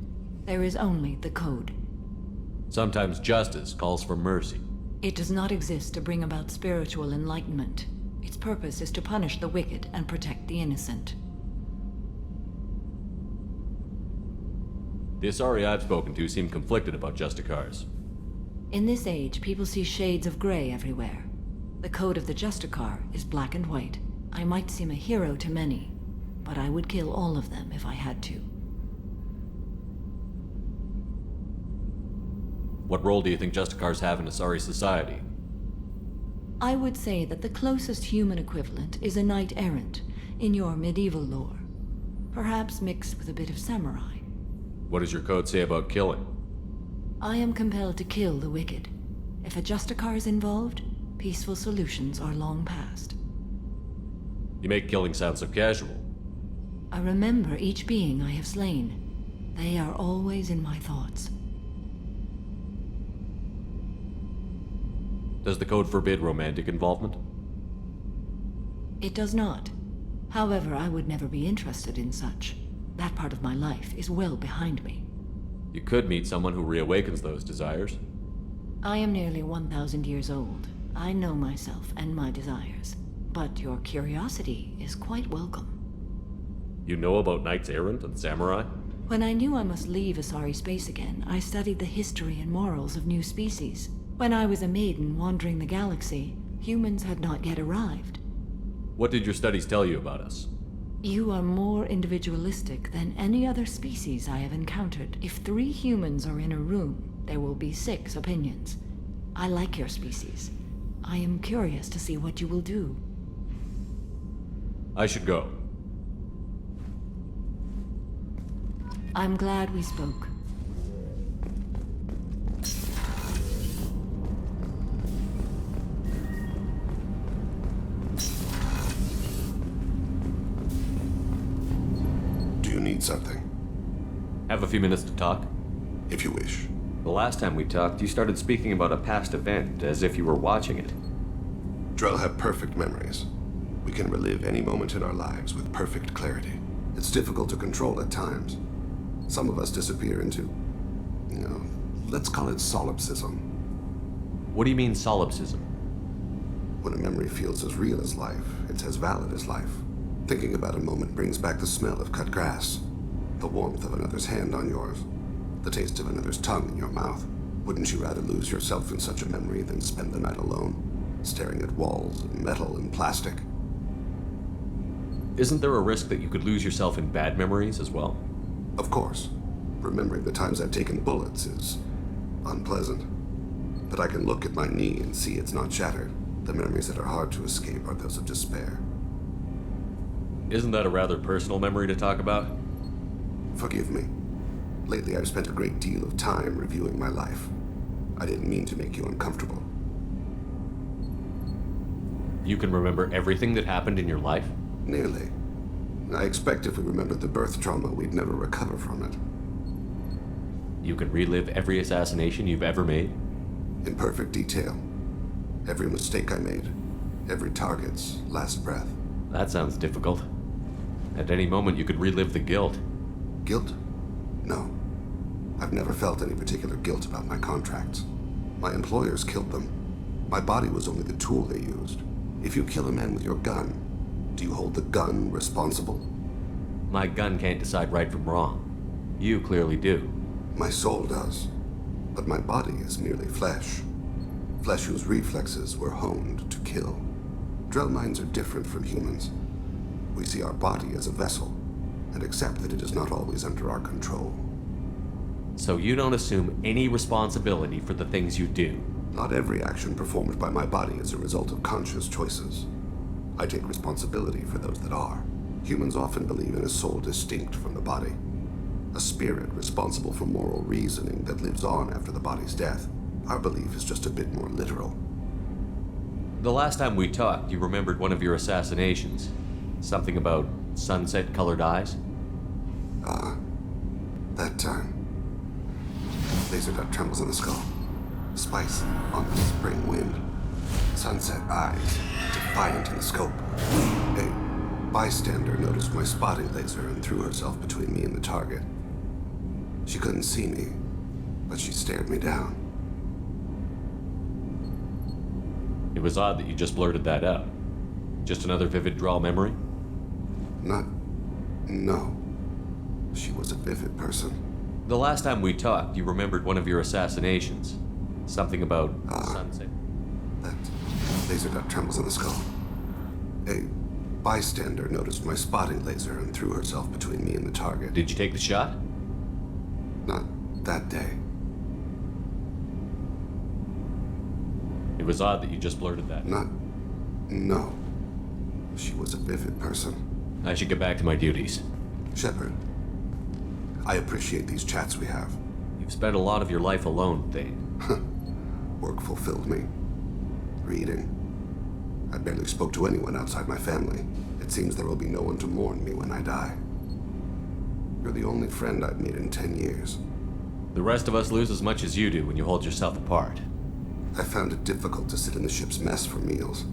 There is only the code. Sometimes justice calls for mercy. It does not exist to bring about spiritual enlightenment. Its purpose is to punish the wicked and protect the innocent. The Asari I've spoken to seem conflicted about Justicars. In this age, people see shades of gray everywhere. The code of the Justicar is black and white. I might seem a hero to many, but I would kill all of them if I had to. What role do you think Justicars have in Asari society? I would say that the closest human equivalent is a knight-errant in your medieval lore. Perhaps mixed with a bit of samurai. What does your code say about killing? I am compelled to kill the wicked. If a Justicar is involved, peaceful solutions are long past. You make killing sound so casual. I remember each being I have slain. They are always in my thoughts. Does the code forbid romantic involvement? It does not. However, I would never be interested in such. That part of my life is well behind me. You could meet someone who reawakens those desires. I am nearly 1,000 years old. I know myself and my desires. But your curiosity is quite welcome. You know about knights errant and samurai? When I knew I must leave Asari space again, I studied the history and morals of new species. When I was a maiden wandering the galaxy, humans had not yet arrived. What did your studies tell you about us? You are more individualistic than any other species I have encountered. If 3 humans are in a room, there will be 6 opinions. I like your species. I am curious to see what you will do. I should go. I'm glad we spoke. Do you need something? Have a few minutes to talk? If you wish. The last time we talked, you started speaking about a past event, as if you were watching it. Drell have perfect memories. We can relive any moment in our lives with perfect clarity. It's difficult to control at times. Some of us disappear into, let's call it solipsism. What do you mean, solipsism? When a memory feels as real as life, it's as valid as life. Thinking about a moment brings back the smell of cut grass, the warmth of another's hand on yours, the taste of another's tongue in your mouth. Wouldn't you rather lose yourself in such a memory than spend the night alone, staring at walls of metal and plastic? Isn't there a risk that you could lose yourself in bad memories as well? Of course. Remembering the times I've taken bullets is unpleasant. But I can look at my knee and see it's not shattered. The memories that are hard to escape are those of despair. Isn't that a rather personal memory to talk about? Forgive me. Lately, I've spent a great deal of time reviewing my life. I didn't mean to make you uncomfortable. You can remember everything that happened in your life? Nearly. I expect if we remembered the birth trauma, we'd never recover from it. You can relive every assassination you've ever made? In perfect detail. Every mistake I made. Every target's last breath. That sounds difficult. At any moment, you could relive the guilt. Guilt? No. I've never felt any particular guilt about my contracts. My employers killed them. My body was only the tool they used. If you kill a man with your gun, do you hold the gun responsible? My gun can't decide right from wrong. You clearly do. My soul does. But my body is merely flesh. Flesh whose reflexes were honed to kill. Drell minds are different from humans. We see our body as a vessel, and accept that it is not always under our control. So you don't assume any responsibility for the things you do? Not every action performed by my body is a result of conscious choices. I take responsibility for those that are. Humans often believe in a soul distinct from the body. A spirit responsible for moral reasoning that lives on after the body's death. Our belief is just a bit more literal. The last time we talked, you remembered one of your assassinations. Something about sunset-colored eyes? That time. Laser dot trembles in the skull. Spice on the spring wind. Sunset eyes, defiant in the scope. A bystander noticed my spotting laser and threw herself between me and the target. She couldn't see me, but she stared me down. It was odd that you just blurted that out. Just another vivid Drell memory? No. She was a vivid person. The last time we talked, you remembered one of your assassinations. Something about sunset. That laser dot trembles in the skull. A bystander noticed my spotting laser and threw herself between me and the target. Did you take the shot? Not that day. It was odd that you just blurted that. No. She was a vivid person. I should get back to my duties. Shepard, I appreciate these chats we have. You've spent a lot of your life alone, Thane. Work fulfilled me. Reading. I barely spoke to anyone outside my family. It seems there will be no one to mourn me when I die. You're the only friend I've made in 10 years. The rest of us lose as much as you do when you hold yourself apart. I found it difficult to sit in the ship's mess for meals.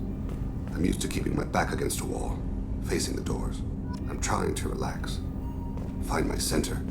I'm used to keeping my back against a wall, facing the doors. I'm trying to relax. Find my center.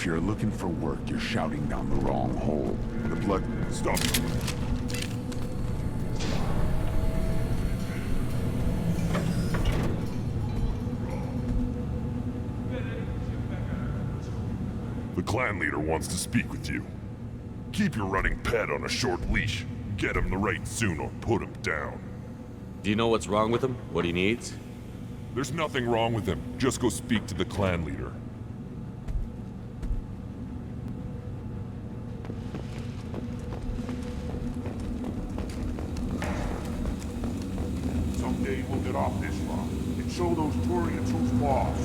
If you're looking for work, you're shouting down the wrong hole. The blood... Stop. The clan leader wants to speak with you. Keep your running pet on a short leash. Get him the right soon or put him down. Do you know what's wrong with him? What he needs? There's nothing wrong with him. Just go speak to the clan leader. Someday we'll get off this rock and show those Turians who's boss.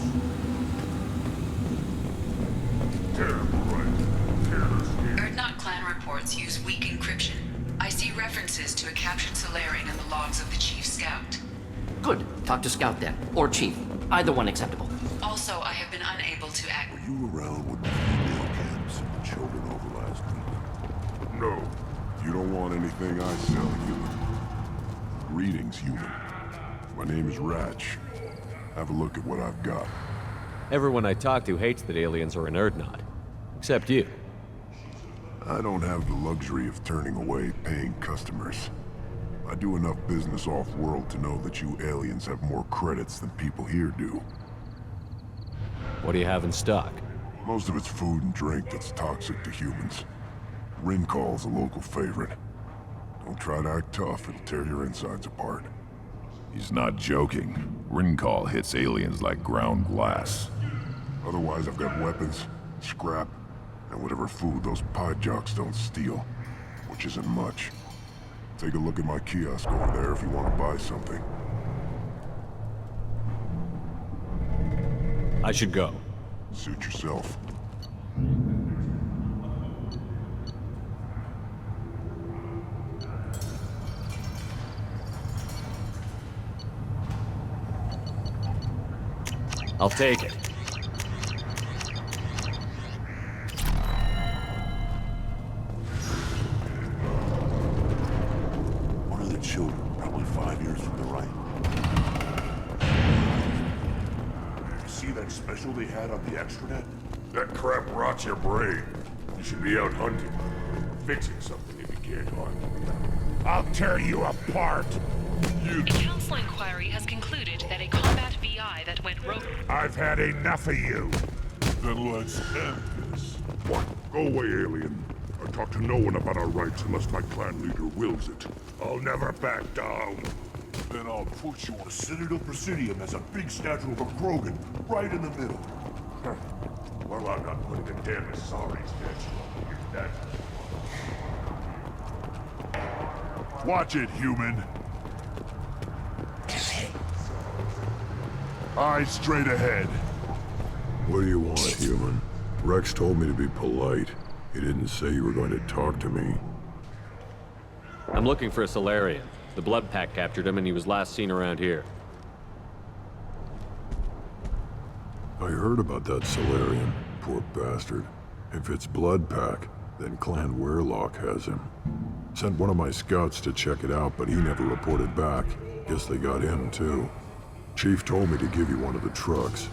Terrible, right? Terror's here. Erdnot clan reports use weak encryption. I see references to a captured Solarian in the logs of the Chief Scout. Good. Talk to Scout then. Or Chief. Either one acceptable. Also, I have been unable to act. Were you around when the female camps and the children over last week? No. You don't want anything I sell, human. Greetings, human. My name is Ratch. Have a look at what I've got. Everyone I talk to hates that aliens are an Erdnot. Except you. I don't have the luxury of turning away paying customers. I do enough business off-world to know that you aliens have more credits than people here do. What do you have in stock? Most of it's food and drink that's toxic to humans. Ringcall's a local favorite. Don't try to act tough, it'll tear your insides apart. He's not joking. Ringcall hits aliens like ground glass. Otherwise, I've got weapons, scrap, and whatever food those pie jocks don't steal, which isn't much. Take a look at my kiosk over there if you want to buy something. I should go. Suit yourself. I'll take it. One of the children, probably 5 years from the right. You see that special they had on the extranet? That crap rots your brain. You should be out hunting. Fixing something if you can't hunt. I'll tear you apart! The council inquiry has concluded that a combat VI that went rogue... I've had enough of you! Then let's end this. What? Go away, alien. I talk to no one about our rights unless my clan leader wills it. I'll never back down. Then I'll put you on Citadel Presidium as a big statue of a Krogan, right in the middle. Well, I'm not putting a damn sorry statue up that. Watch it, human. Eyes straight ahead. What do you want, human? Rex told me to be polite. He didn't say you were going to talk to me. I'm looking for a Solarian. The Blood Pack captured him and he was last seen around here. I heard about that Solarian. Poor bastard. If it's Blood Pack, then Clan Werelock has him. Sent one of my scouts to check it out, but he never reported back. Guess they got him, too. Chief told me to give you one of the trucks.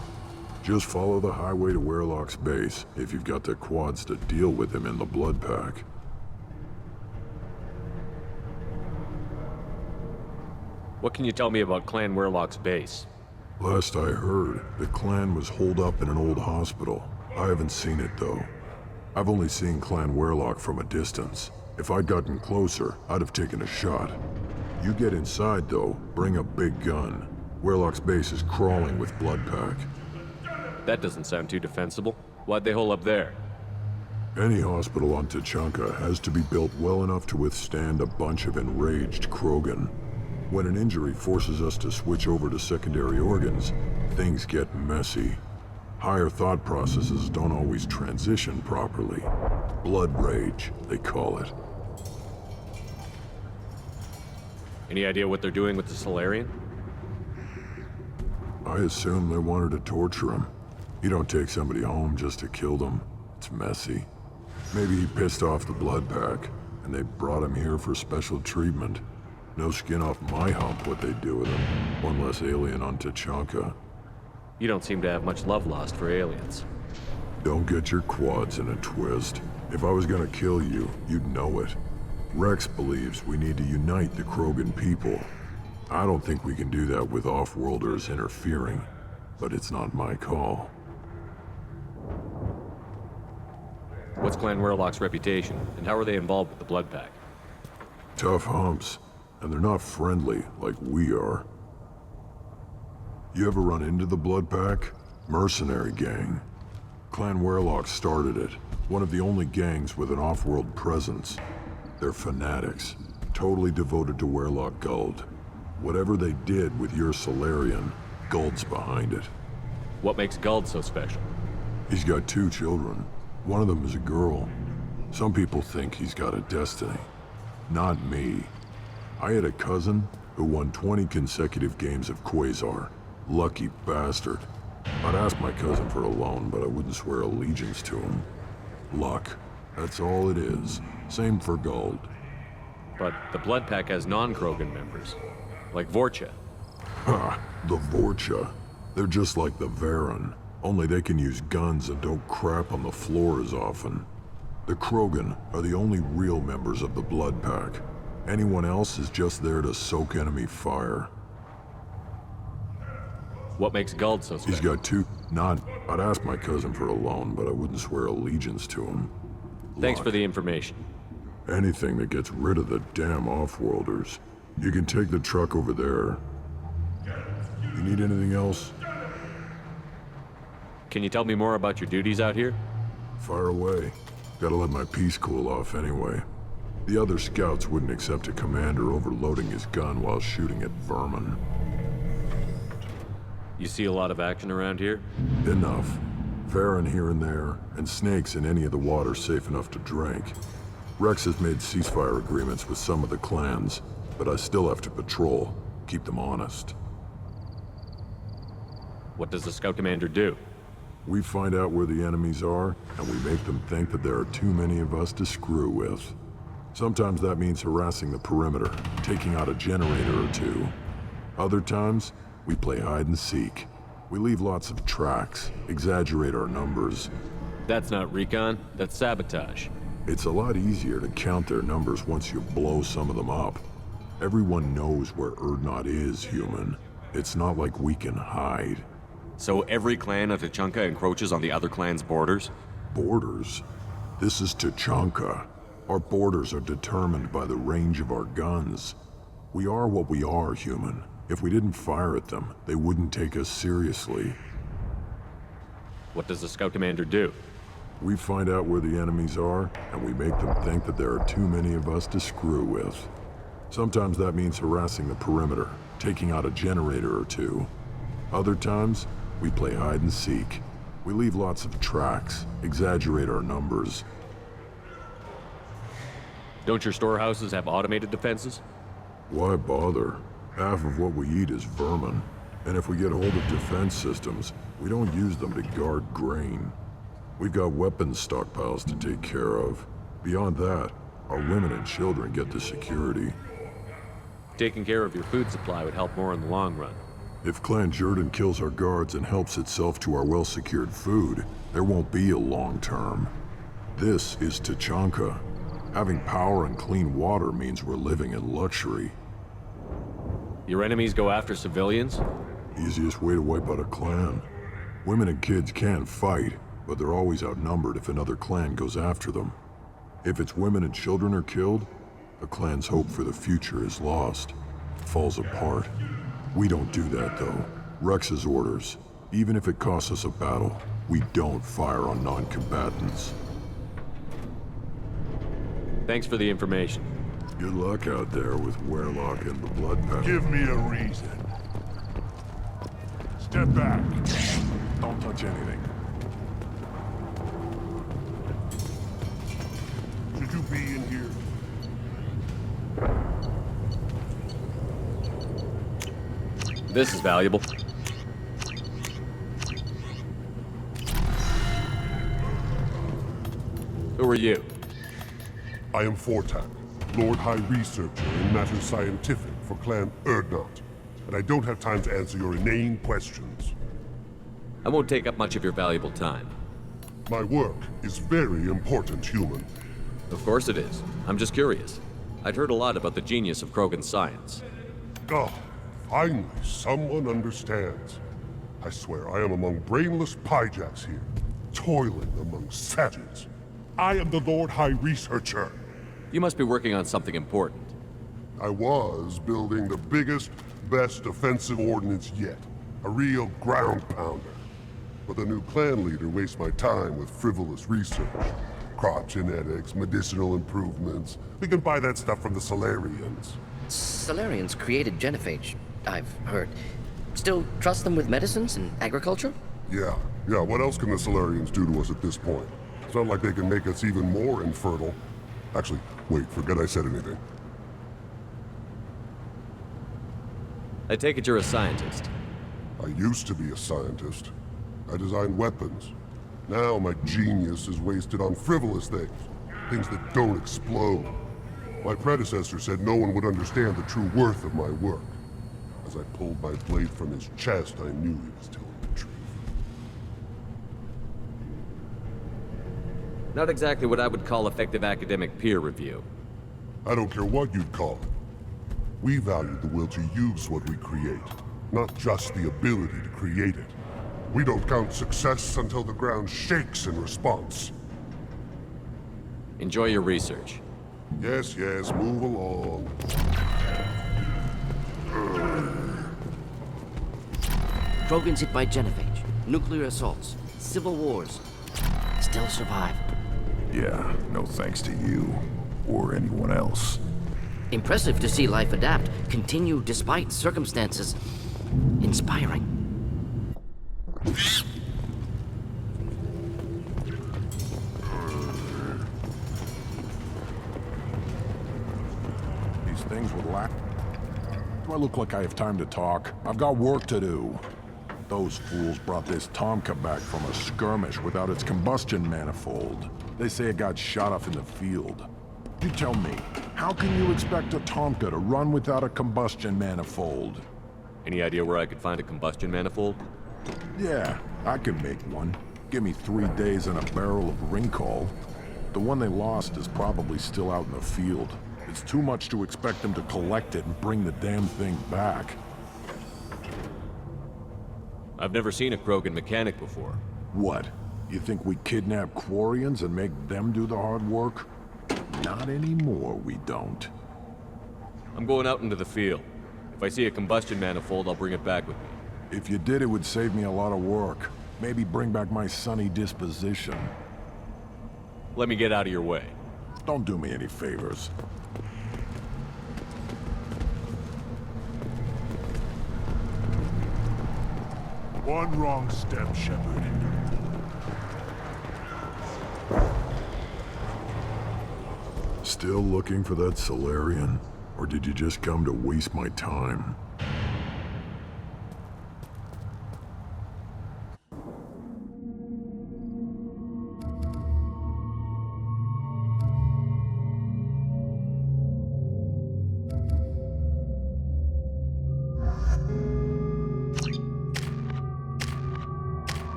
Just follow the highway to Werelock's base if you've got the quads to deal with him in the Blood Pack. What can you tell me about Clan Werelock's base? Last I heard, the clan was holed up in an old hospital. I haven't seen it, though. I've only seen Clan Werelock from a distance. If I'd gotten closer, I'd have taken a shot. You get inside, though, bring a big gun. Werelock's base is crawling with Blood Pack. That doesn't sound too defensible. Why'd they hole up there? Any hospital on Tuchanka has to be built well enough to withstand a bunch of enraged Krogan. When an injury forces us to switch over to secondary organs, things get messy. Higher thought processes don't always transition properly. Blood rage, they call it. Any idea what they're doing with the Solarian? I assume they wanted to torture him. You don't take somebody home just to kill them. It's messy. Maybe he pissed off the Blood Pack, and they brought him here for special treatment. No skin off my hump what they do with him. One less alien on Tuchanka. You don't seem to have much love lost for aliens. Don't get your quads in a twist. If I was gonna kill you, you'd know it. Rex believes we need to unite the Krogan people. I don't think we can do that with off-worlders interfering, but it's not my call. What's Clan Werlock's reputation, and how are they involved with the Blood Pack? Tough humps, and they're not friendly like we are. You ever run into the Blood Pack? Mercenary gang. Clan Werlock started it, one of the only gangs with an off-world presence. They're fanatics, totally devoted to Werlock Guld. Whatever they did with your Solarian, Guld's behind it. What makes Guld so special? He's got 2 children. One of them is a girl. Some people think he's got a destiny. Not me. I had a cousin who won 20 consecutive games of Quasar. Lucky bastard. I'd ask my cousin for a loan, but I wouldn't swear allegiance to him. Luck. That's all it is. Same for Guld. But the Blood Pack has non-Krogan members, like Vorcha. Ha! The Vorcha. They're just like the Varen, only they can use guns and don't crap on the floor as often. The Krogan are the only real members of the Blood Pack. Anyone else is just there to soak enemy fire. What makes Guld so special? He's got 2... I'd ask my cousin for a loan, but I wouldn't swear allegiance to him. Thanks for the information. Anything that gets rid of the damn off-worlders. You can take the truck over there. You need anything else? Can you tell me more about your duties out here? Fire away. Gotta let my piece cool off anyway. The other scouts wouldn't accept a commander overloading his gun while shooting at vermin. You see a lot of action around here? Enough. Varen here and there, and snakes in any of the water safe enough to drink. Rex has made ceasefire agreements with some of the clans, but I still have to patrol, keep them honest. What does the Scout Commander do? We find out where the enemies are, and we make them think that there are too many of us to screw with. Sometimes that means harassing the perimeter, taking out a generator or 2. Other times, we play hide and seek. We leave lots of tracks, exaggerate our numbers. That's not recon, that's sabotage. It's a lot easier to count their numbers once you blow some of them up. Everyone knows where Urdnot is, human. It's not like we can hide. So every clan of Tuchanka encroaches on the other clan's borders? Borders? This is Tuchanka. Our borders are determined by the range of our guns. We are what we are, human. If we didn't fire at them, they wouldn't take us seriously. What does the Scout Commander do? We find out where the enemies are, and we make them think that there are too many of us to screw with. Sometimes that means harassing the perimeter, taking out a generator or 2. Other times, we play hide and seek. We leave lots of tracks, exaggerate our numbers. Don't your storehouses have automated defenses? Why bother? Half of what we eat is vermin. And if we get hold of defense systems, we don't use them to guard grain. We've got weapons stockpiles to take care of. Beyond that, our women and children get the security. Taking care of your food supply would help more in the long run. If Clan Jordan kills our guards and helps itself to our well-secured food, there won't be a long term. This is Tuchanka. Having power and clean water means we're living in luxury. Your enemies go after civilians? Easiest way to wipe out a clan. Women and kids can fight, but they're always outnumbered if another clan goes after them. If its women and children are killed, a clan's hope for the future is lost. Falls apart. We don't do that, though. Rex's orders. Even if it costs us a battle, we don't fire on non-combatants. Thanks for the information. Good luck out there with Werlock and the Blood Pack. Give me a reason. Step back. Don't touch anything. Should you be in here? This is valuable. Who are you? I am Fortak, Lord High Researcher in matters scientific for Clan Urdnot, and I don't have time to answer your inane questions. I won't take up much of your valuable time. My work is very important, human. Of course it is. I'm just curious. I'd heard a lot about the genius of Krogan's science. Oh, finally, someone understands. I swear, I am among brainless pyjaks here, toiling among savages. I am the Lord High Researcher. You must be working on something important. I was building the biggest, best offensive ordnance yet. A real ground pounder. But the new clan leader wastes my time with frivolous research. Crop genetics, medicinal improvements. We can buy that stuff from the Solarians. Solarians created genophage, I've heard. Still trust them with medicines and agriculture? Yeah, what else can the Solarians do to us at this point? It's not like they can make us even more infertile. Actually, wait, forget I said anything. I take it you're a scientist. I used to be a scientist. I designed weapons. Now my genius is wasted on frivolous things. Things that don't explode. My predecessor said no one would understand the true worth of my work. As I pulled my blade from his chest, I knew he was telling the truth. Not exactly what I would call effective academic peer review. I don't care what you'd call it. We value the will to use what we create, not just the ability to create it. We don't count success until the ground shakes in response. Enjoy your research. Yes, move along. Krogan's hit by genophage, nuclear assaults, civil wars. Still survive. Yeah, no thanks to you. Or anyone else. Impressive to see life adapt, continue despite circumstances. Inspiring. These things would lack. Do I look like I have time to talk? I've got work to do. Those fools brought this Tomka back from a skirmish without its combustion manifold. They say it got shot off in the field. You tell me, how can you expect a Tomka to run without a combustion manifold? Any idea where I could find a combustion manifold? Yeah, I can make one. Give me 3 days and a barrel of Ringcall. The one they lost is probably still out in the field. It's too much to expect them to collect it and bring the damn thing back. I've never seen a Krogan mechanic before. What? You think we kidnap Quarians and make them do the hard work? Not anymore, we don't. I'm going out into the field. If I see a combustion manifold, I'll bring it back with me. If you did, it would save me a lot of work. Maybe bring back my sunny disposition. Let me get out of your way. Don't do me any favors. One wrong step, Shepard. Still looking for that Solarian? Or did you just come to waste my time?